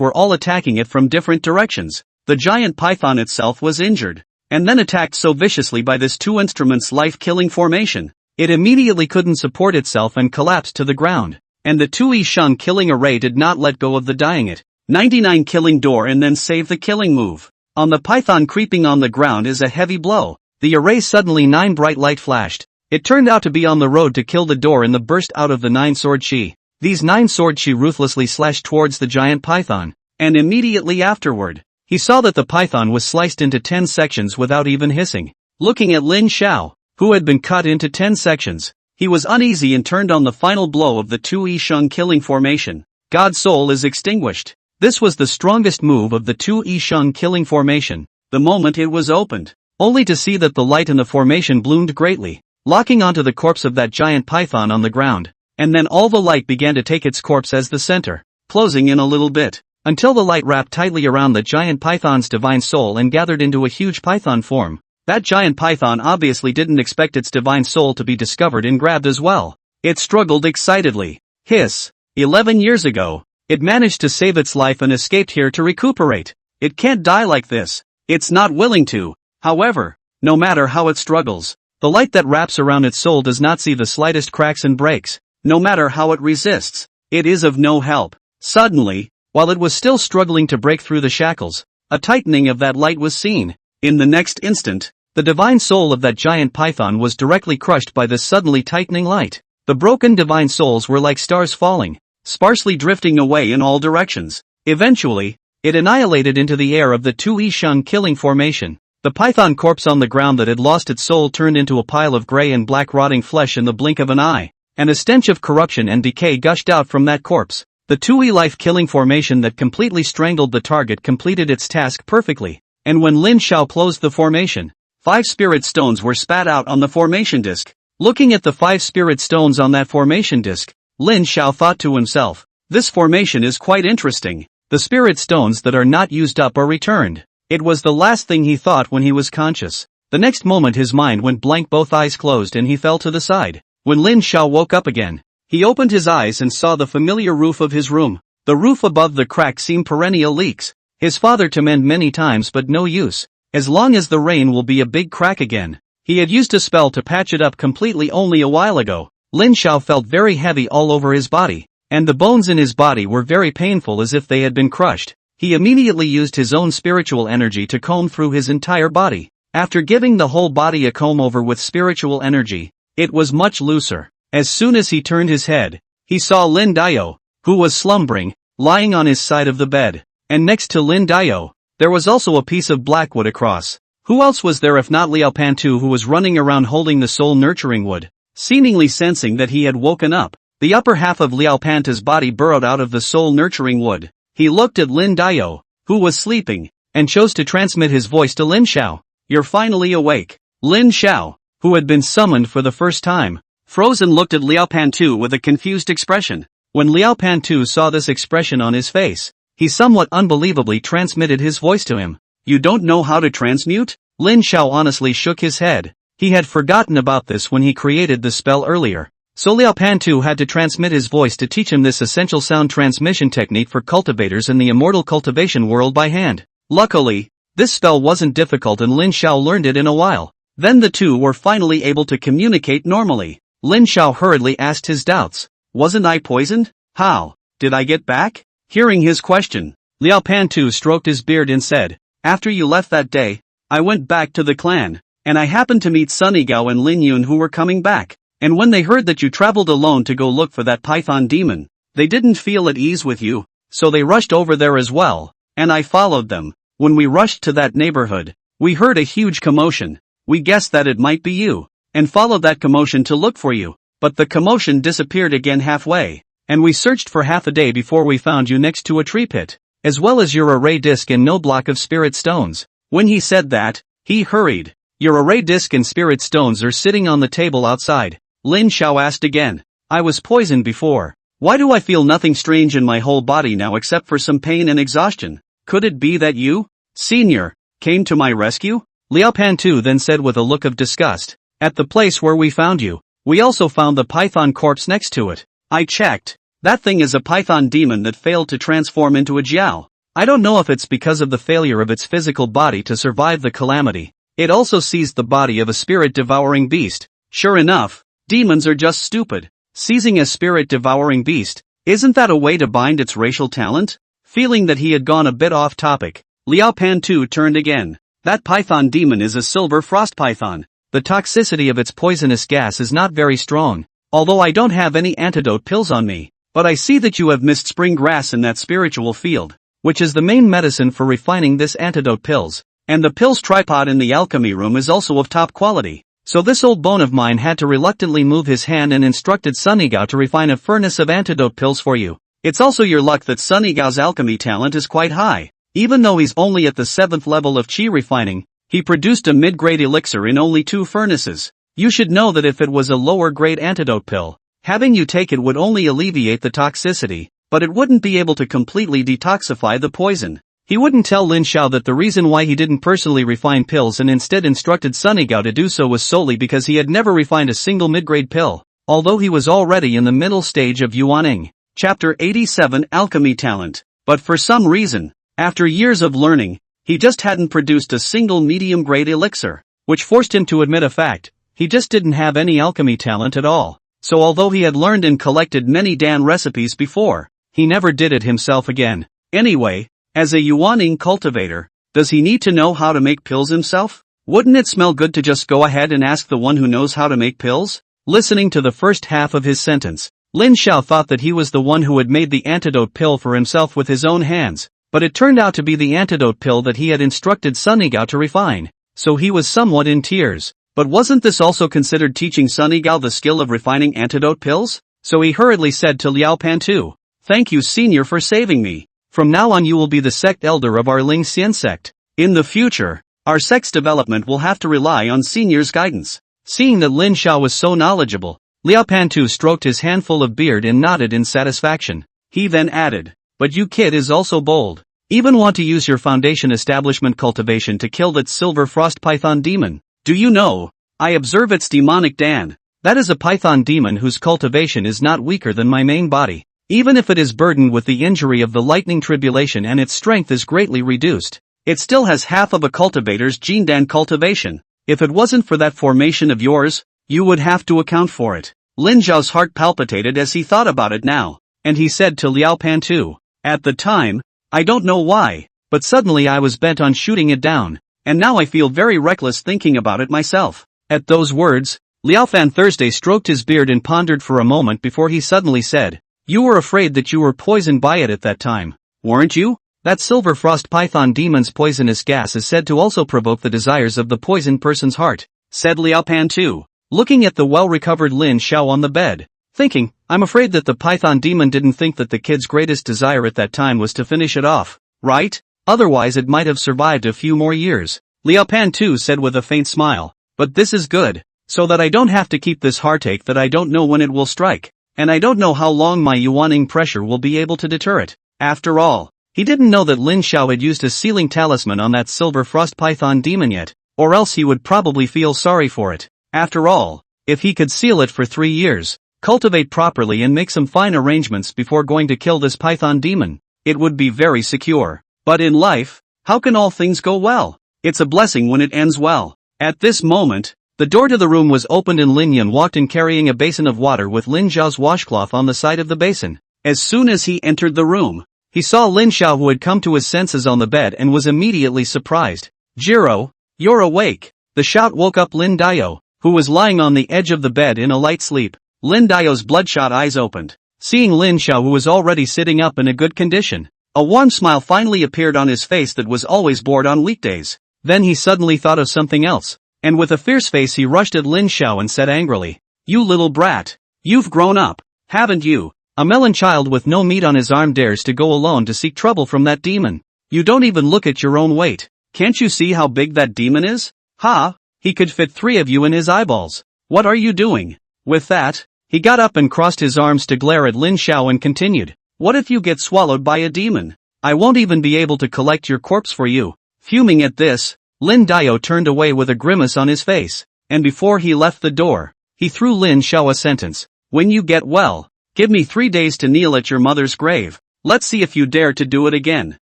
were all attacking it from different directions. The giant python itself was injured, and then attacked so viciously by this two instruments life-killing formation. It immediately couldn't support itself and collapsed to the ground. And the 2E Shun killing array did not let go of the dying it 99 killing door and then save the killing move. On the python creeping on the ground is a heavy blow. The array suddenly 9 bright light flashed. It turned out to be on the road to kill the door in the burst out of the 9 sword chi. These 9 sword chi ruthlessly slashed towards the giant python. And immediately afterward, he saw that the python was sliced into 10 sections without even hissing. Looking at Lin Xiao, who had been cut into 10 sections, he was uneasy and turned on the final blow of the 2E Shun killing formation. God's soul is extinguished. This was the strongest move of the 2E Shun killing formation. The moment it was opened, only to see that the light in the formation bloomed greatly, locking onto the corpse of that giant python on the ground. And then all the light began to take its corpse as the center, closing in a little bit, until the light wrapped tightly around the giant python's divine soul and gathered into a huge python form. That giant python obviously didn't expect its divine soul to be discovered and grabbed as well. It struggled excitedly. Hiss. 11 years ago, it managed to save its life and escaped here to recuperate. It can't die like this. It's not willing to. However, no matter how it struggles, the light that wraps around its soul does not see the slightest cracks and breaks. No matter how it resists, it is of no help. Suddenly, while it was still struggling to break through the shackles, a tightening of that light was seen. In the next instant, the divine soul of that giant python was directly crushed by this suddenly tightening light. The broken divine souls were like stars falling, sparsely drifting away in all directions. Eventually, it annihilated into the air of the 2E Shun killing formation. The python corpse on the ground that had lost its soul turned into a pile of gray and black rotting flesh in the blink of an eye, and a stench of corruption and decay gushed out from that corpse. The 2E life killing formation that completely strangled the target completed its task perfectly, and when Lin Xiao closed the formation, 5 spirit stones were spat out on the formation disc. Looking at the 5 spirit stones on that formation disc, Lin Xiao thought to himself, this formation is quite interesting. The spirit stones that are not used up are returned. It was the last thing he thought when he was conscious. The next moment his mind went blank, both eyes closed, and he fell to the side. When Lin Xiao woke up again, he opened his eyes and saw the familiar roof of his room. The roof above the crack seemed perennial leaks. His father to mend many times but no use. As long as the rain will be a big crack again. He had used a spell to patch it up completely only a while ago. Lin Xiao felt very heavy all over his body, and the bones in his body were very painful as if they had been crushed. He immediately used his own spiritual energy to comb through his entire body. After giving the whole body a comb over with spiritual energy, it was much looser. As soon as he turned his head, he saw Lin Dao, who was slumbering, lying on his side of the bed. And next to Lin Dao, there was also a piece of blackwood across. Who else was there if not Liao Pantu, who was running around holding the soul-nurturing wood? Seemingly sensing that he had woken up, the upper half of Liao Panta's body burrowed out of the soul-nurturing wood. He looked at Lin Dao, who was sleeping, and chose to transmit his voice to Lin Xiao. You're finally awake. Lin Xiao, who had been summoned for the first time, froze and looked at Liao Pantu with a confused expression. When Liao Pantu saw this expression on his face, he somewhat unbelievably transmitted his voice to him. You don't know how to transmute? Lin Xiao honestly shook his head. He had forgotten about this when he created the spell earlier. So Liao Pantu had to transmit his voice to teach him this essential sound transmission technique for cultivators in the immortal cultivation world by hand. Luckily, this spell wasn't difficult and Lin Xiao learned it in a while. Then the two were finally able to communicate normally. Lin Xiao hurriedly asked his doubts. Wasn't I poisoned? How did I get back? Hearing his question, Liao Pantu stroked his beard and said, after you left that day, I went back to the clan, and I happened to meet Sunny Gao and Lin Yun who were coming back. And when they heard that you traveled alone to go look for that python demon, they didn't feel at ease with you, so they rushed over there as well, and I followed them. When we rushed to that neighborhood, we heard a huge commotion. We guessed that it might be you, and followed that commotion to look for you, but the commotion disappeared again halfway, and we searched for half a day before we found you next to a tree pit, as well as your array disc and no block of spirit stones. When he said that, he hurried. Your array disc and spirit stones are sitting on the table outside. Lin Xiao asked again. I was poisoned before. Why do I feel nothing strange in my whole body now except for some pain and exhaustion? Could it be that you, senior, came to my rescue? Liao Pantu then said with a look of disgust. At the place where we found you, We also found the python corpse next to it. I checked. That thing is a python demon that failed to transform into a jiao. I don't know if it's because of the failure of its physical body to survive the calamity. It also seized the body of a spirit-devouring beast. Sure enough, demons are just stupid. Seizing a spirit-devouring beast, isn't that a way to bind its racial talent? Feeling that he had gone a bit off topic, Liao Pantu turned again. That python demon is a silver frost python. The toxicity of its poisonous gas is not very strong, although I don't have any antidote pills on me. But I see that you have missed spring grass in that spiritual field, which is the main medicine for refining this antidote pills. And the pills tripod in the alchemy room is also of top quality. So this old bone of mine had to reluctantly move his hand and instructed Sunigao to refine a furnace of antidote pills for you. It's also your luck that Sunigao's alchemy talent is quite high. Even though he's only at the 7th level of chi refining, he produced a mid-grade elixir in only 2 furnaces. You should know that if it was a lower-grade antidote pill, having you take it would only alleviate the toxicity, but it wouldn't be able to completely detoxify the poison. He wouldn't tell Lin Xiao that the reason why he didn't personally refine pills and instead instructed Sunigao to do so was solely because he had never refined a single mid-grade pill, although he was already in the middle stage of yuaning. Chapter 87 Alchemy Talent. But for some reason, after years of learning, he just hadn't produced a single medium-grade elixir, which forced him to admit a fact: he just didn't have any alchemy talent at all. So although he had learned and collected many Dan recipes before, he never did it himself again. Anyway, as a yuaning cultivator, does he need to know how to make pills himself? Wouldn't it smell good to just go ahead and ask the one who knows how to make pills? Listening to the first half of his sentence, Lin Xiao thought that he was the one who had made the antidote pill for himself with his own hands, but it turned out to be the antidote pill that he had instructed Sunigao to refine, so he was somewhat in tears. But wasn't this also considered teaching Sunigao the skill of refining antidote pills? So he hurriedly said to Liao Pantu, "Thank you, senior, for saving me. From now on you will be the sect elder of our Ling Xian sect. In the future, our sect's development will have to rely on senior's guidance." Seeing that Lin Xiao was so knowledgeable, Liao Pantu stroked his handful of beard and nodded in satisfaction. He then added, "But you kid is also bold. Even want to use your foundation establishment cultivation to kill that silver frost python demon. Do you know, I observe its demonic Dan. That is a python demon whose cultivation is not weaker than my main body. Even if it is burdened with the injury of the lightning tribulation and its strength is greatly reduced, it still has half of a cultivator's gene Dan cultivation. If it wasn't for that formation of yours, you would have to account for it." Lin Zhao's heart palpitated as he thought about it now, and he said to Liao Pantu, "At the time, I don't know why, but suddenly I was bent on shooting it down, and now I feel very reckless thinking about it myself." At those words, Liao Fan Thursday stroked his beard and pondered for a moment before he suddenly said, "You were afraid that you were poisoned by it at that time, weren't you? That silver frost python demon's poisonous gas is said to also provoke the desires of the poisoned person's heart," said Liao Pantu, looking at the well-recovered Lin Xiao on the bed, thinking, "I'm afraid that the python demon didn't think that the kid's greatest desire at that time was to finish it off, right? Otherwise it might have survived a few more years." Liao Pantu said with a faint smile, "But this is good, so that I don't have to keep this heartache that I don't know when it will strike, and I don't know how long my yuaning pressure will be able to deter it." After all, he didn't know that Lin Xiao had used a sealing talisman on that silver frost python demon yet, or else he would probably feel sorry for it. After all, if he could seal it for 3 years, cultivate properly and make some fine arrangements before going to kill this python demon, it would be very secure. But in life, how can all things go well? It's a blessing when it ends well. At this moment, the door to the room was opened and Lin Yan walked in carrying a basin of water with Lin Zhao's washcloth on the side of the basin. As soon as he entered the room, he saw Lin Xiao, who had come to his senses on the bed, and was immediately surprised. "Jiro, you're awake." The shout woke up Lin Dayo, who was lying on the edge of the bed in a light sleep. Lin Dayo's bloodshot eyes opened. Seeing Lin Xiao, who was already sitting up in a good condition, a warm smile finally appeared on his face that was always bored on weekdays. Then he suddenly thought of something else, and with a fierce face he rushed at Lin Xiao and said angrily, "You little brat! You've grown up, haven't you? A melon child with no meat on his arm dares to go alone to seek trouble from that demon. You don't even look at your own weight. Can't you see how big that demon is? Ha! He could fit 3 of you in his eyeballs. What are you doing?" With that, he got up and crossed his arms to glare at Lin Xiao and continued, "What if you get swallowed by a demon? I won't even be able to collect your corpse for you." Fuming at this, Lin Dayo turned away with a grimace on his face, and before he left the door, he threw Lin Xiao a sentence. When you get well, give me 3 days to kneel at your mother's grave. Let's see if you dare to do it again.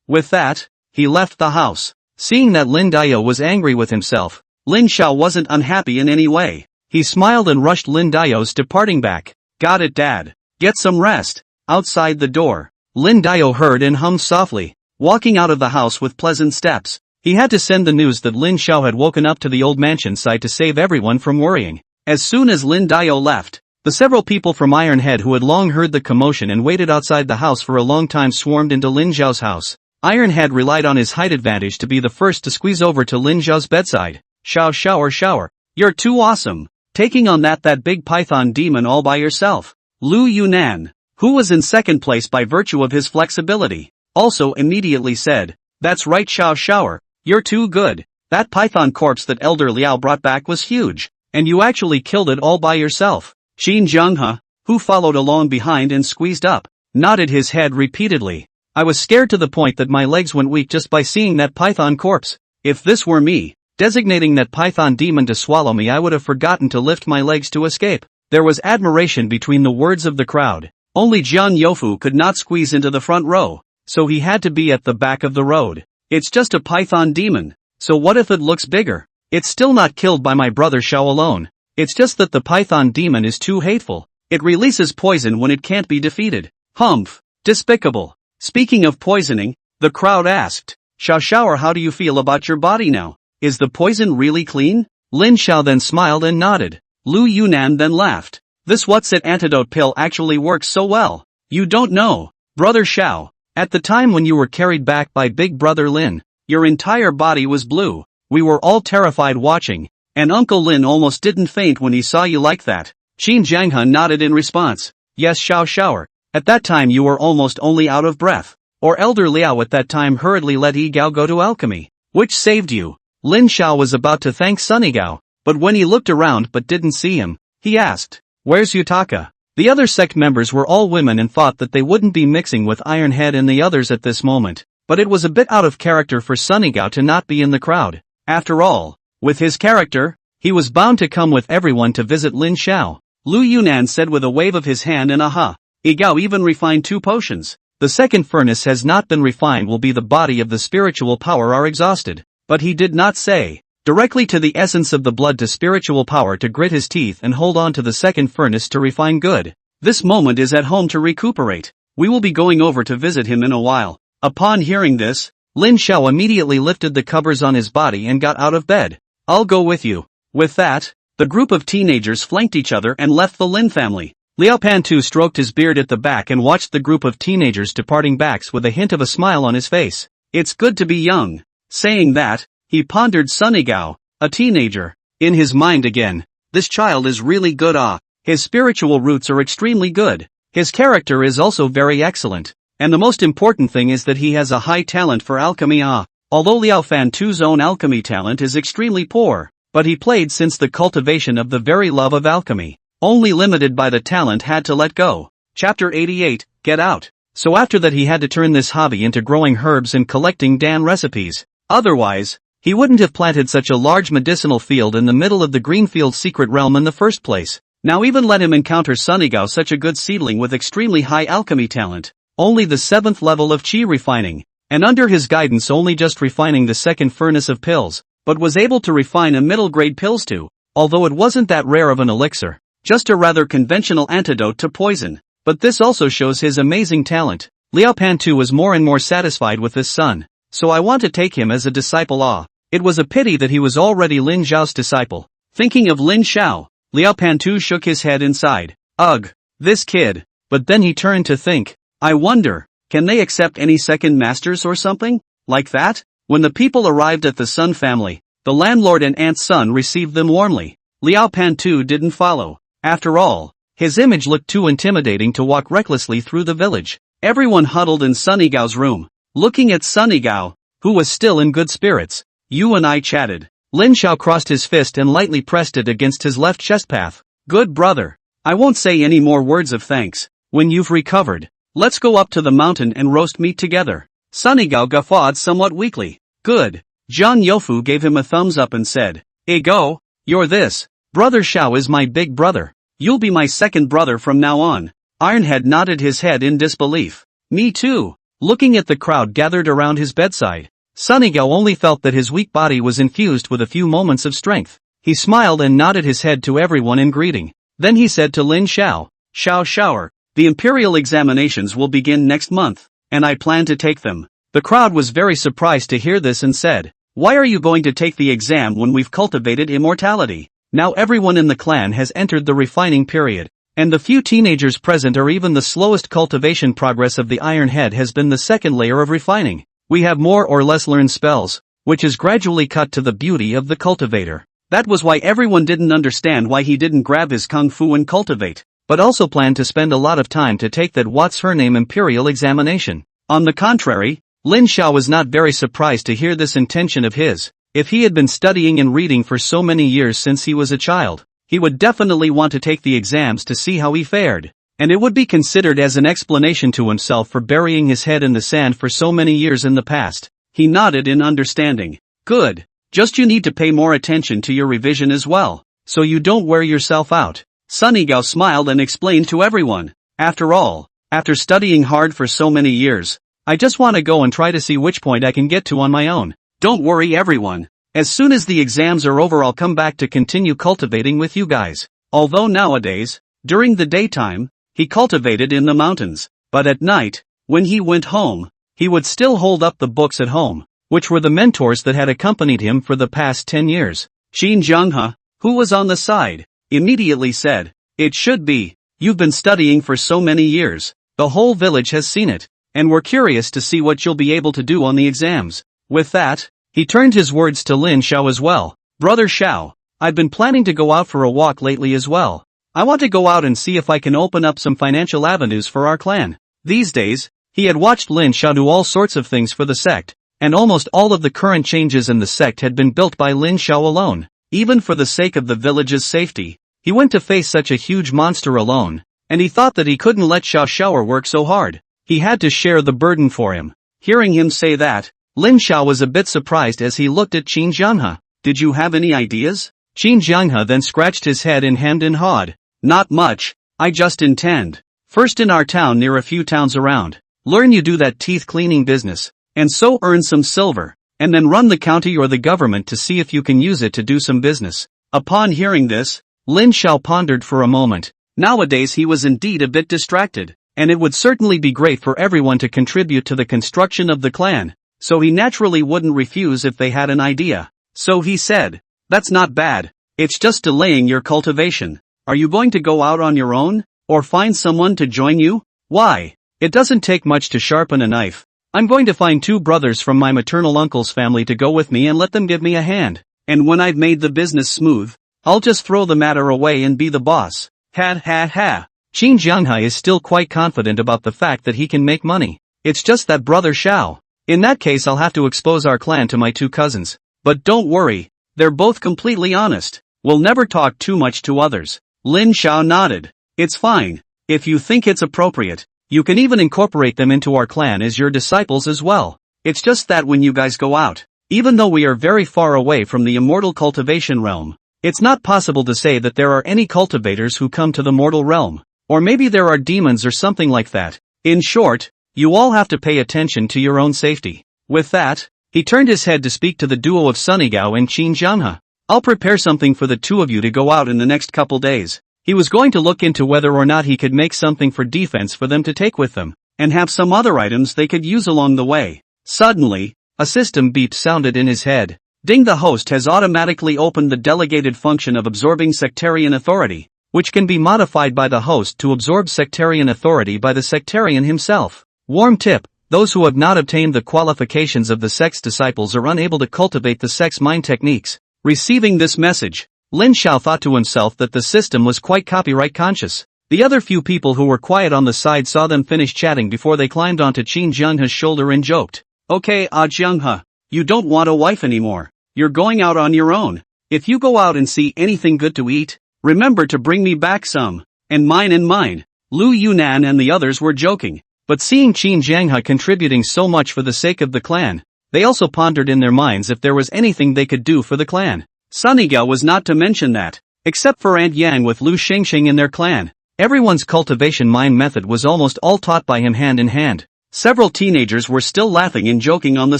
With that, he left the house. Seeing that Lin Dao was angry with himself, Lin Xiao wasn't unhappy in any way. He smiled and rushed Lin Dao's departing back. Got it, Dad. Get some rest. Outside the door, Lin Dao heard and hummed softly, walking out of the house with pleasant steps. He had to send the news that Lin Xiao had woken up to the old mansion site to save everyone from worrying. As soon as Lin Dao left, the several people from Ironhead who had long heard the commotion and waited outside the house for a long time swarmed into Lin Xiao's house. Ironhead relied on his height advantage to be the first to squeeze over to Lin Xiao's bedside. Shower. You're too awesome. Taking on that big python demon all by yourself. Lu Yunan, who was in second place by virtue of his flexibility, also immediately said, That's right, Shower, you're too good. That python corpse that Elder Liao brought back was huge, and you actually killed it all by yourself. Qin Zhenghe, who followed along behind and squeezed up, nodded his head repeatedly. I was scared to the point that my legs went weak just by seeing that python corpse. If this were me, designating that python demon to swallow me, I would have forgotten to lift my legs to escape. There was admiration between the words of the crowd. Only Jian Youfu could not squeeze into the front row, so he had to be at the back of the road. It's just a python demon, so what if it looks bigger? It's still not killed by my brother Xiao alone. It's just that the python demon is too hateful. It releases poison when it can't be defeated. Humph. Despicable. Speaking of poisoning, the crowd asked, Shower, how do you feel about your body now? Is the poison really clean? Lin Xiao then smiled and nodded. Lu Yunan then laughed. This what's-it antidote pill actually works so well. You don't know, Brother Xiao. At the time when you were carried back by Big Brother Lin, your entire body was blue. We were all terrified watching, and Uncle Lin almost didn't faint when he saw you like that. Qin Zhenghe nodded in response. Yes, Shower. At that time you were almost only out of breath. Or Elder Liao at that time hurriedly let Yi Gao go to alchemy. Which saved you? Lin Xiao was about to thank Sunny Gao, but when he looked around but didn't see him, he asked, Where's Yutaka? The other sect members were all women and thought that they wouldn't be mixing with Ironhead and the others at this moment, but it was a bit out of character for Sunny Gao to not be in the crowd. After all, with his character, he was bound to come with everyone to visit Lin Xiao. Lu Yunan said with a wave of his hand and aha. Yi Gao even refined 2 potions. The second furnace has not been refined will be the body of the spiritual power are exhausted. But he did not say, directly to the essence of the blood to spiritual power to grit his teeth and hold on to the second furnace to refine good. This moment is at home to recuperate. We will be going over to visit him in a while. Upon hearing this, Lin Xiao immediately lifted the covers on his body and got out of bed. I'll go with you. With that, the group of teenagers flanked each other and left the Lin family. Liao Pantu stroked his beard at the back and watched the group of teenagers departing backs with a hint of a smile on his face. It's good to be young. Saying that, he pondered Sunny Gao, a teenager. In his mind again, this child is really good. His spiritual roots are extremely good. His character is also very excellent. And the most important thing is that he has a high talent for alchemy. Although Liao Fantu's own alchemy talent is extremely poor, but he played since the cultivation of the very love of alchemy. Only limited by the talent had to let go. Chapter 88, Get Out. So after that he had to turn this hobby into growing herbs and collecting Dan recipes. Otherwise, he wouldn't have planted such a large medicinal field in the middle of the Greenfield secret realm in the first place. Now even let him encounter Sunny Gao, such a good seedling with extremely high alchemy talent. Only the 7th level of chi refining. And under his guidance only just refining the second furnace of pills, but was able to refine a middle grade pills too. Although it wasn't that rare of an elixir. Just a rather conventional antidote to poison. But this also shows his amazing talent. Liao Pantu was more and more satisfied with this son. So I want to take him as a disciple. It was a pity that he was already Lin Xiao's disciple. Thinking of Lin Xiao, Liao Pantu shook his head and sighed. Ugh, this kid. But then he turned to think. I wonder, can they accept any second masters or something? Like that? When the people arrived at the Sun family, the landlord and aunt's son received them warmly. Liao Pantu didn't follow. After all, his image looked too intimidating to walk recklessly through the village. Everyone huddled in Sunny Gao's room, looking at Sunny Gao, who was still in good spirits. You and I chatted. Lin Xiao crossed his fist and lightly pressed it against his left chest path. Good brother. I won't say any more words of thanks. When you've recovered, let's go up to the mountain and roast meat together. Sunny Gao guffawed somewhat weakly. Good. Jian Youfu gave him a thumbs up and said, Hey go, you're this. Brother Xiao is my big brother. You'll be my second brother from now on. Ironhead nodded his head in disbelief. Me too. Looking at the crowd gathered around his bedside, Sunnygo only felt that his weak body was infused with a few moments of strength. He smiled and nodded his head to everyone in greeting. Then he said to Lin Xiao, Xiao Shower, the imperial examinations will begin next month, and I plan to take them. The crowd was very surprised to hear this and said, why are you going to take the exam when we've cultivated immortality? Now everyone in the clan has entered the refining period, and the few teenagers present are even the slowest cultivation progress of the Iron Head has been the second layer of refining. We have more or less learned spells, which is gradually cut to the beauty of the cultivator. That was why everyone didn't understand why he didn't grab his kung fu and cultivate, but also planned to spend a lot of time to take that what's her name imperial examination. On the contrary, Lin Xiao was not very surprised to hear this intention of his. If he had been studying and reading for so many years since he was a child, he would definitely want to take the exams to see how he fared, and it would be considered as an explanation to himself for burying his head in the sand for so many years in the past. He nodded in understanding. Good. Just you need to pay more attention to your revision as well, so you don't wear yourself out. Sunny Gao smiled and explained to everyone. After all, after studying hard for so many years, I just want to go and try to see which point I can get to on my own. Don't worry everyone. As soon as the exams are over I'll come back to continue cultivating with you guys. Although nowadays, during the daytime, he cultivated in the mountains, but at night, when he went home, he would still hold up the books at home, which were the mentors that had accompanied him for the past 10 years. Qin Zhenghe, who was on the side, immediately said, it should be. You've been studying for so many years, the whole village has seen it, and we're curious to see what you'll be able to do on the exams. With that, he turned his words to Lin Xiao as well. Brother Xiao, I've been planning to go out for a walk lately as well. I want to go out and see if I can open up some financial avenues for our clan. These days, he had watched Lin Xiao do all sorts of things for the sect, and almost all of the current changes in the sect had been built by Lin Xiao alone. Even for the sake of the village's safety, he went to face such a huge monster alone, and he thought that he couldn't let Xiao Shower work so hard. He had to share the burden for him. Hearing him say that, Lin Xiao was a bit surprised as he looked at Qin Zhenghe. Did you have any ideas? Qin Zhenghe then scratched his head and hemmed and hawed. Not much, I just intend. First in our town near a few towns around, learn you do that teeth cleaning business, and so earn some silver, and then run the county or the government to see if you can use it to do some business. Upon hearing this, Lin Xiao pondered for a moment. Nowadays he was indeed a bit distracted, and it would certainly be great for everyone to contribute to the construction of the clan. So he naturally wouldn't refuse if they had an idea. So he said, that's not bad, it's just delaying your cultivation. Are you going to go out on your own, or find someone to join you? Why? It doesn't take much to sharpen a knife. I'm going to find 2 brothers from my maternal uncle's family to go with me and let them give me a hand. And when I've made the business smooth, I'll just throw the matter away and be the boss. Ha ha ha. Qin Zhenghe is still quite confident about the fact that he can make money. It's just that brother Xiao. In that case I'll have to expose our clan to my 2 cousins. But don't worry, they're both completely honest. We'll never talk too much to others. Lin Xiao nodded. It's fine. If you think it's appropriate, you can even incorporate them into our clan as your disciples as well. It's just that when you guys go out, even though we are very far away from the immortal cultivation realm, it's not possible to say that there are any cultivators who come to the mortal realm. Or maybe there are demons or something like that. In short, you all have to pay attention to your own safety. With that, he turned his head to speak to the duo of Sunnygao and Qin Zhenghe. I'll prepare something for the 2 of you to go out in the next couple days. He was going to look into whether or not he could make something for defense for them to take with them, and have some other items they could use along the way. Suddenly, a system beep sounded in his head. Ding, the host has automatically opened the delegated function of absorbing sectarian authority, which can be modified by the host to absorb sectarian authority by the sectarian himself. Warm tip, those who have not obtained the qualifications of the sect's disciples are unable to cultivate the sect's mind techniques. Receiving this message, Lin Xiao thought to himself that the system was quite copyright conscious. The other few people who were quiet on the side saw them finish chatting before they climbed onto Qin Zhenghe's shoulder and joked. Okay, Zhenghe, you don't want a wife anymore. You're going out on your own. If you go out and see anything good to eat, remember to bring me back some. And mine. Lu Yunan and the others were joking. But seeing Qin Zhenghe contributing so much for the sake of the clan, they also pondered in their minds if there was anything they could do for the clan. Sunnygao was not to mention that. Except for Aunt Yang with Lu Xingxing in their clan. Everyone's cultivation mine method was almost all taught by him hand in hand. Several teenagers were still laughing and joking on the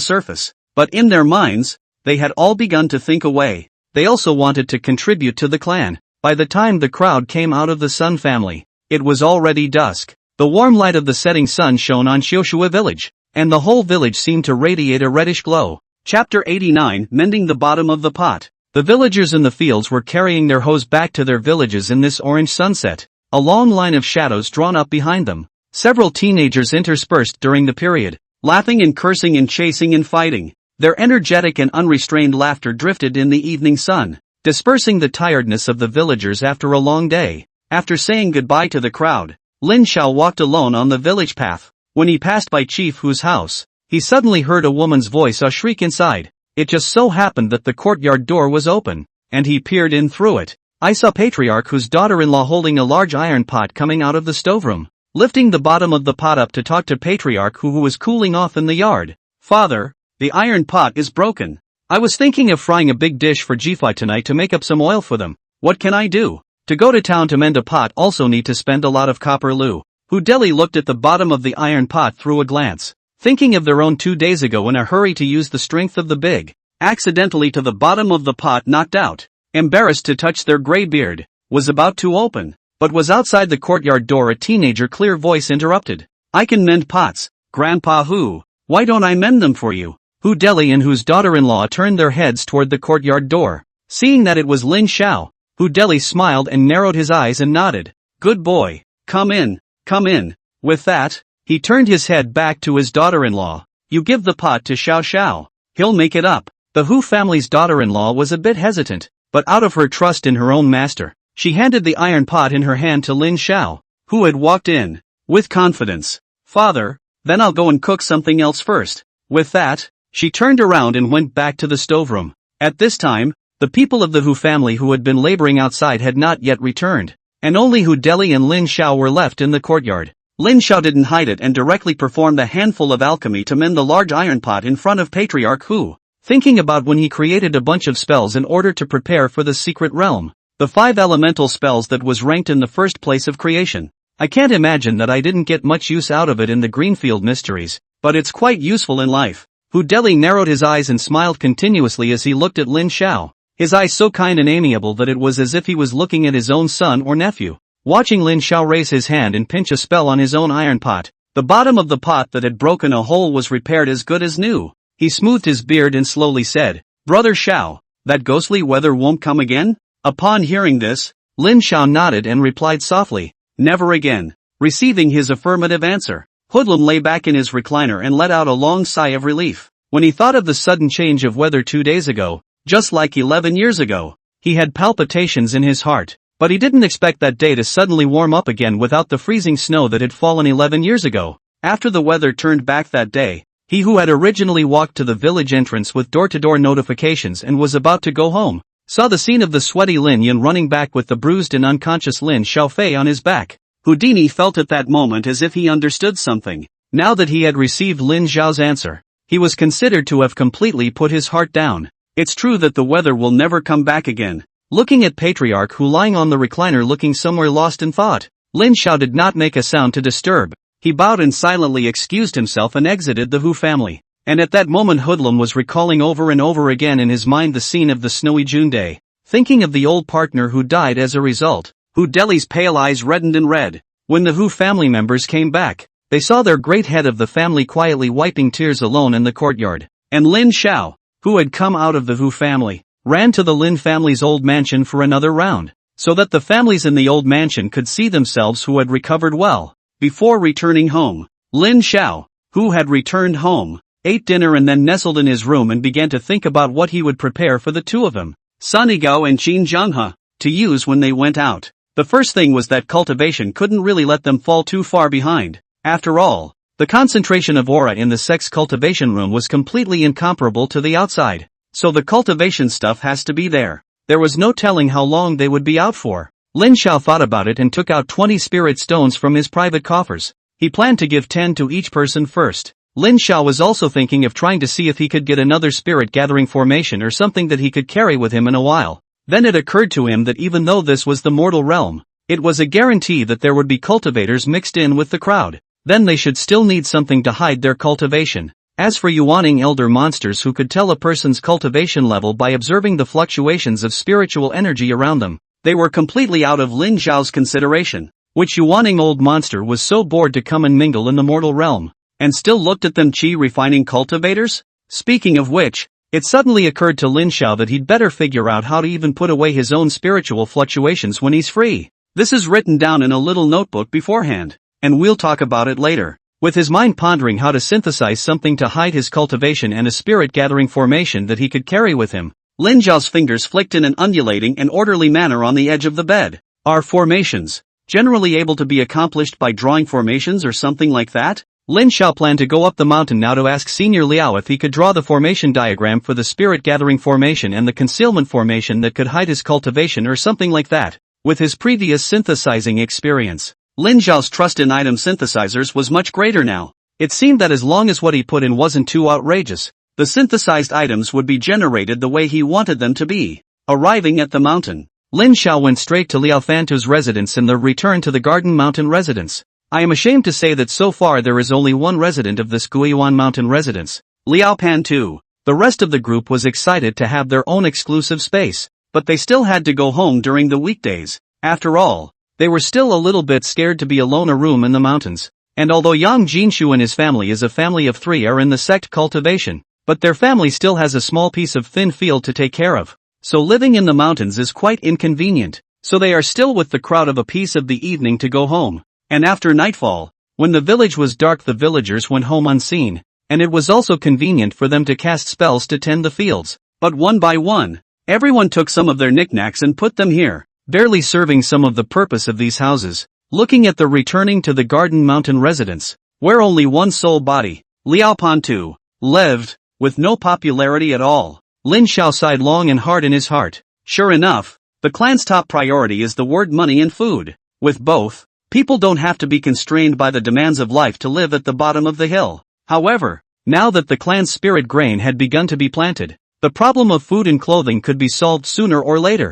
surface, but in their minds, they had all begun to think away. They also wanted to contribute to the clan. By the time the crowd came out of the Sun family, it was already dusk. The warm light of the setting sun shone on Xiaoshui village, and the whole village seemed to radiate a reddish glow. Chapter 89 Mending the Bottom of the Pot. The villagers in the fields were carrying their hoes back to their villages in this orange sunset, a long line of shadows drawn up behind them. Several teenagers interspersed during the period, laughing and cursing and chasing and fighting. Their energetic and unrestrained laughter drifted in the evening sun, dispersing the tiredness of the villagers after a long day. After saying goodbye to the crowd, Lin Xiao walked alone on the village path. When he passed by Chief Hu's house, he suddenly heard a woman's voice shriek inside. It just so happened that the courtyard door was open, and he peered in through it. I saw Patriarch Hu's daughter-in-law holding a large iron pot coming out of the stoveroom, lifting the bottom of the pot up to talk to Patriarch Hu, who was cooling off in the yard. Father, the iron pot is broken. I was thinking of frying a big dish for Jifai tonight to make up some oil for them. What can I do? To go to town to mend a pot also need to spend a lot of copper. Lu Hu Deli looked at the bottom of the iron pot through a glance, thinking of their own 2 days ago in a hurry to use the strength of the big, accidentally to the bottom of the pot knocked out, embarrassed to touch their gray beard, was about to open, but was outside the courtyard door. A teenager clear voice interrupted. I can mend pots, Grandpa Hu. Why don't I mend them for you? Hu Deli and Hu's daughter-in-law turned their heads toward the courtyard door. Seeing that it was Lin Xiao, Hu Deli smiled and narrowed his eyes and nodded. Good boy, come in, come in. With that, he turned his head back to his daughter-in-law. You give the pot to Xiao Xiao. He'll make it up. The Hu family's daughter-in-law was a bit hesitant, but out of her trust in her own master, she handed the iron pot in her hand to Lin Xiao, who had walked in, with confidence. Father, then I'll go and cook something else first. With that, she turned around and went back to the stoveroom. At this time, the people of the Hu family who had been laboring outside had not yet returned, and only Hu Deli and Lin Xiao were left in the courtyard. Lin Xiao didn't hide it and directly performed a handful of alchemy to mend the large iron pot in front of Patriarch Hu, thinking about when he created a bunch of spells in order to prepare for the secret realm, the 5 elemental spells that was ranked in the first place of creation. I can't imagine that I didn't get much use out of it in the Greenfield Mysteries, but it's quite useful in life. Hu Deli narrowed his eyes and smiled continuously as he looked at Lin Xiao, his eyes so kind and amiable that it was as if he was looking at his own son or nephew. Watching Lin Xiao raise his hand and pinch a spell on his own iron pot, the bottom of the pot that had broken a hole was repaired as good as new. He smoothed his beard and slowly said, Brother Xiao, that ghostly weather won't come again? Upon hearing this, Lin Xiao nodded and replied softly, Never again. Receiving his affirmative answer, Hoodlum lay back in his recliner and let out a long sigh of relief. When he thought of the sudden change of weather 2 days ago, just like 11 years ago, he had palpitations in his heart, but he didn't expect that day to suddenly warm up again without the freezing snow that had fallen 11 years ago. After the weather turned back that day, he who had originally walked to the village entrance with door-to-door notifications and was about to go home, saw the scene of the sweaty Lin Yan running back with the bruised and unconscious Lin Xiaofei on his back. Houdini felt at that moment as if he understood something. Now that he had received Lin Zhao's answer, he was considered to have completely put his heart down. It's true that the weather will never come back again. Looking at Patriarch Hu lying on the recliner looking somewhere lost in thought, Lin Xiao did not make a sound to disturb. He bowed and silently excused himself and exited the Hu family. And at that moment Hoodlum was recalling over and over again in his mind the scene of the snowy June day, thinking of the old partner who died as a result. Hu Deli's pale eyes reddened and red. When the Hu family members came back, they saw their great head of the family quietly wiping tears alone in the courtyard. And Lin Xiao, who had come out of the Hu family, ran to the Lin family's old mansion for another round, so that the families in the old mansion could see themselves who had recovered well. Before returning home, Lin Xiao, who had returned home, ate dinner and then nestled in his room and began to think about what he would prepare for the two of them, Sunigao and Qin Zhenghe, to use when they went out. The first thing was that cultivation couldn't really let them fall too far behind. After all, the concentration of aura in the sect's cultivation room was completely incomparable to the outside, so the cultivation stuff has to be there. There was no telling how long they would be out for. Lin Xiao thought about it and took out 20 spirit stones from his private coffers. He planned to give 10 to each person first. Lin Xiao was also thinking of trying to see if he could get another spirit gathering formation or something that he could carry with him in a while. Then it occurred to him that even though this was the mortal realm, it was a guarantee that there would be cultivators mixed in with the crowd. Then they should still need something to hide their cultivation. As for Yuaning elder monsters who could tell a person's cultivation level by observing the fluctuations of spiritual energy around them, they were completely out of Lin Zhao's consideration. Which Yuaning old monster was so bored to come and mingle in the mortal realm, and still looked at them chi-refining cultivators? Speaking of which, it suddenly occurred to Lin Xiao that he'd better figure out how to even put away his own spiritual fluctuations when he's free. This is written down in a little notebook beforehand, and we'll talk about it later. With his mind pondering how to synthesize something to hide his cultivation and a spirit-gathering formation that he could carry with him, Lin Zhao's fingers flicked in an undulating and orderly manner on the edge of the bed. Are formations generally able to be accomplished by drawing formations or something like that? Lin Xiao planned to go up the mountain now to ask Senior Liao if he could draw the formation diagram for the spirit-gathering formation and the concealment formation that could hide his cultivation or something like that. With his previous synthesizing experience, Lin Zhao's trust in item synthesizers was much greater now. It seemed that as long as what he put in wasn't too outrageous, the synthesized items would be generated the way he wanted them to be. Arriving at the mountain, Lin Xiao went straight to Liao Fantu's residence and then returned to the Garden Mountain residence. I am ashamed to say that so far there is only one resident of this Guiyuan Mountain residence, Liao Pantu. The rest of the group was excited to have their own exclusive space, but they still had to go home during the weekdays. After all, they were still a little bit scared to be alone in a room in the mountains. And although Yang Jinshu and his family is a family of 3 are in the sect cultivation, but their family still has a small piece of thin field to take care of. So living in the mountains is quite inconvenient, so they are still with the crowd of a piece of the evening to go home. And after nightfall, when the village was dark, the villagers went home unseen, and it was also convenient for them to cast spells to tend the fields. But one by one, everyone took some of their knickknacks and put them here, barely serving some of the purpose of these houses. Looking at the returning to the Garden Mountain residence, where only one sole body, Liao Pantu, lived, with no popularity at all. Lin Xiao sighed long and hard in his heart. Sure enough, the clan's top priority is the word money and food. With both, people don't have to be constrained by the demands of life to live at the bottom of the hill. However, now that the clan's spirit grain had begun to be planted, the problem of food and clothing could be solved sooner or later.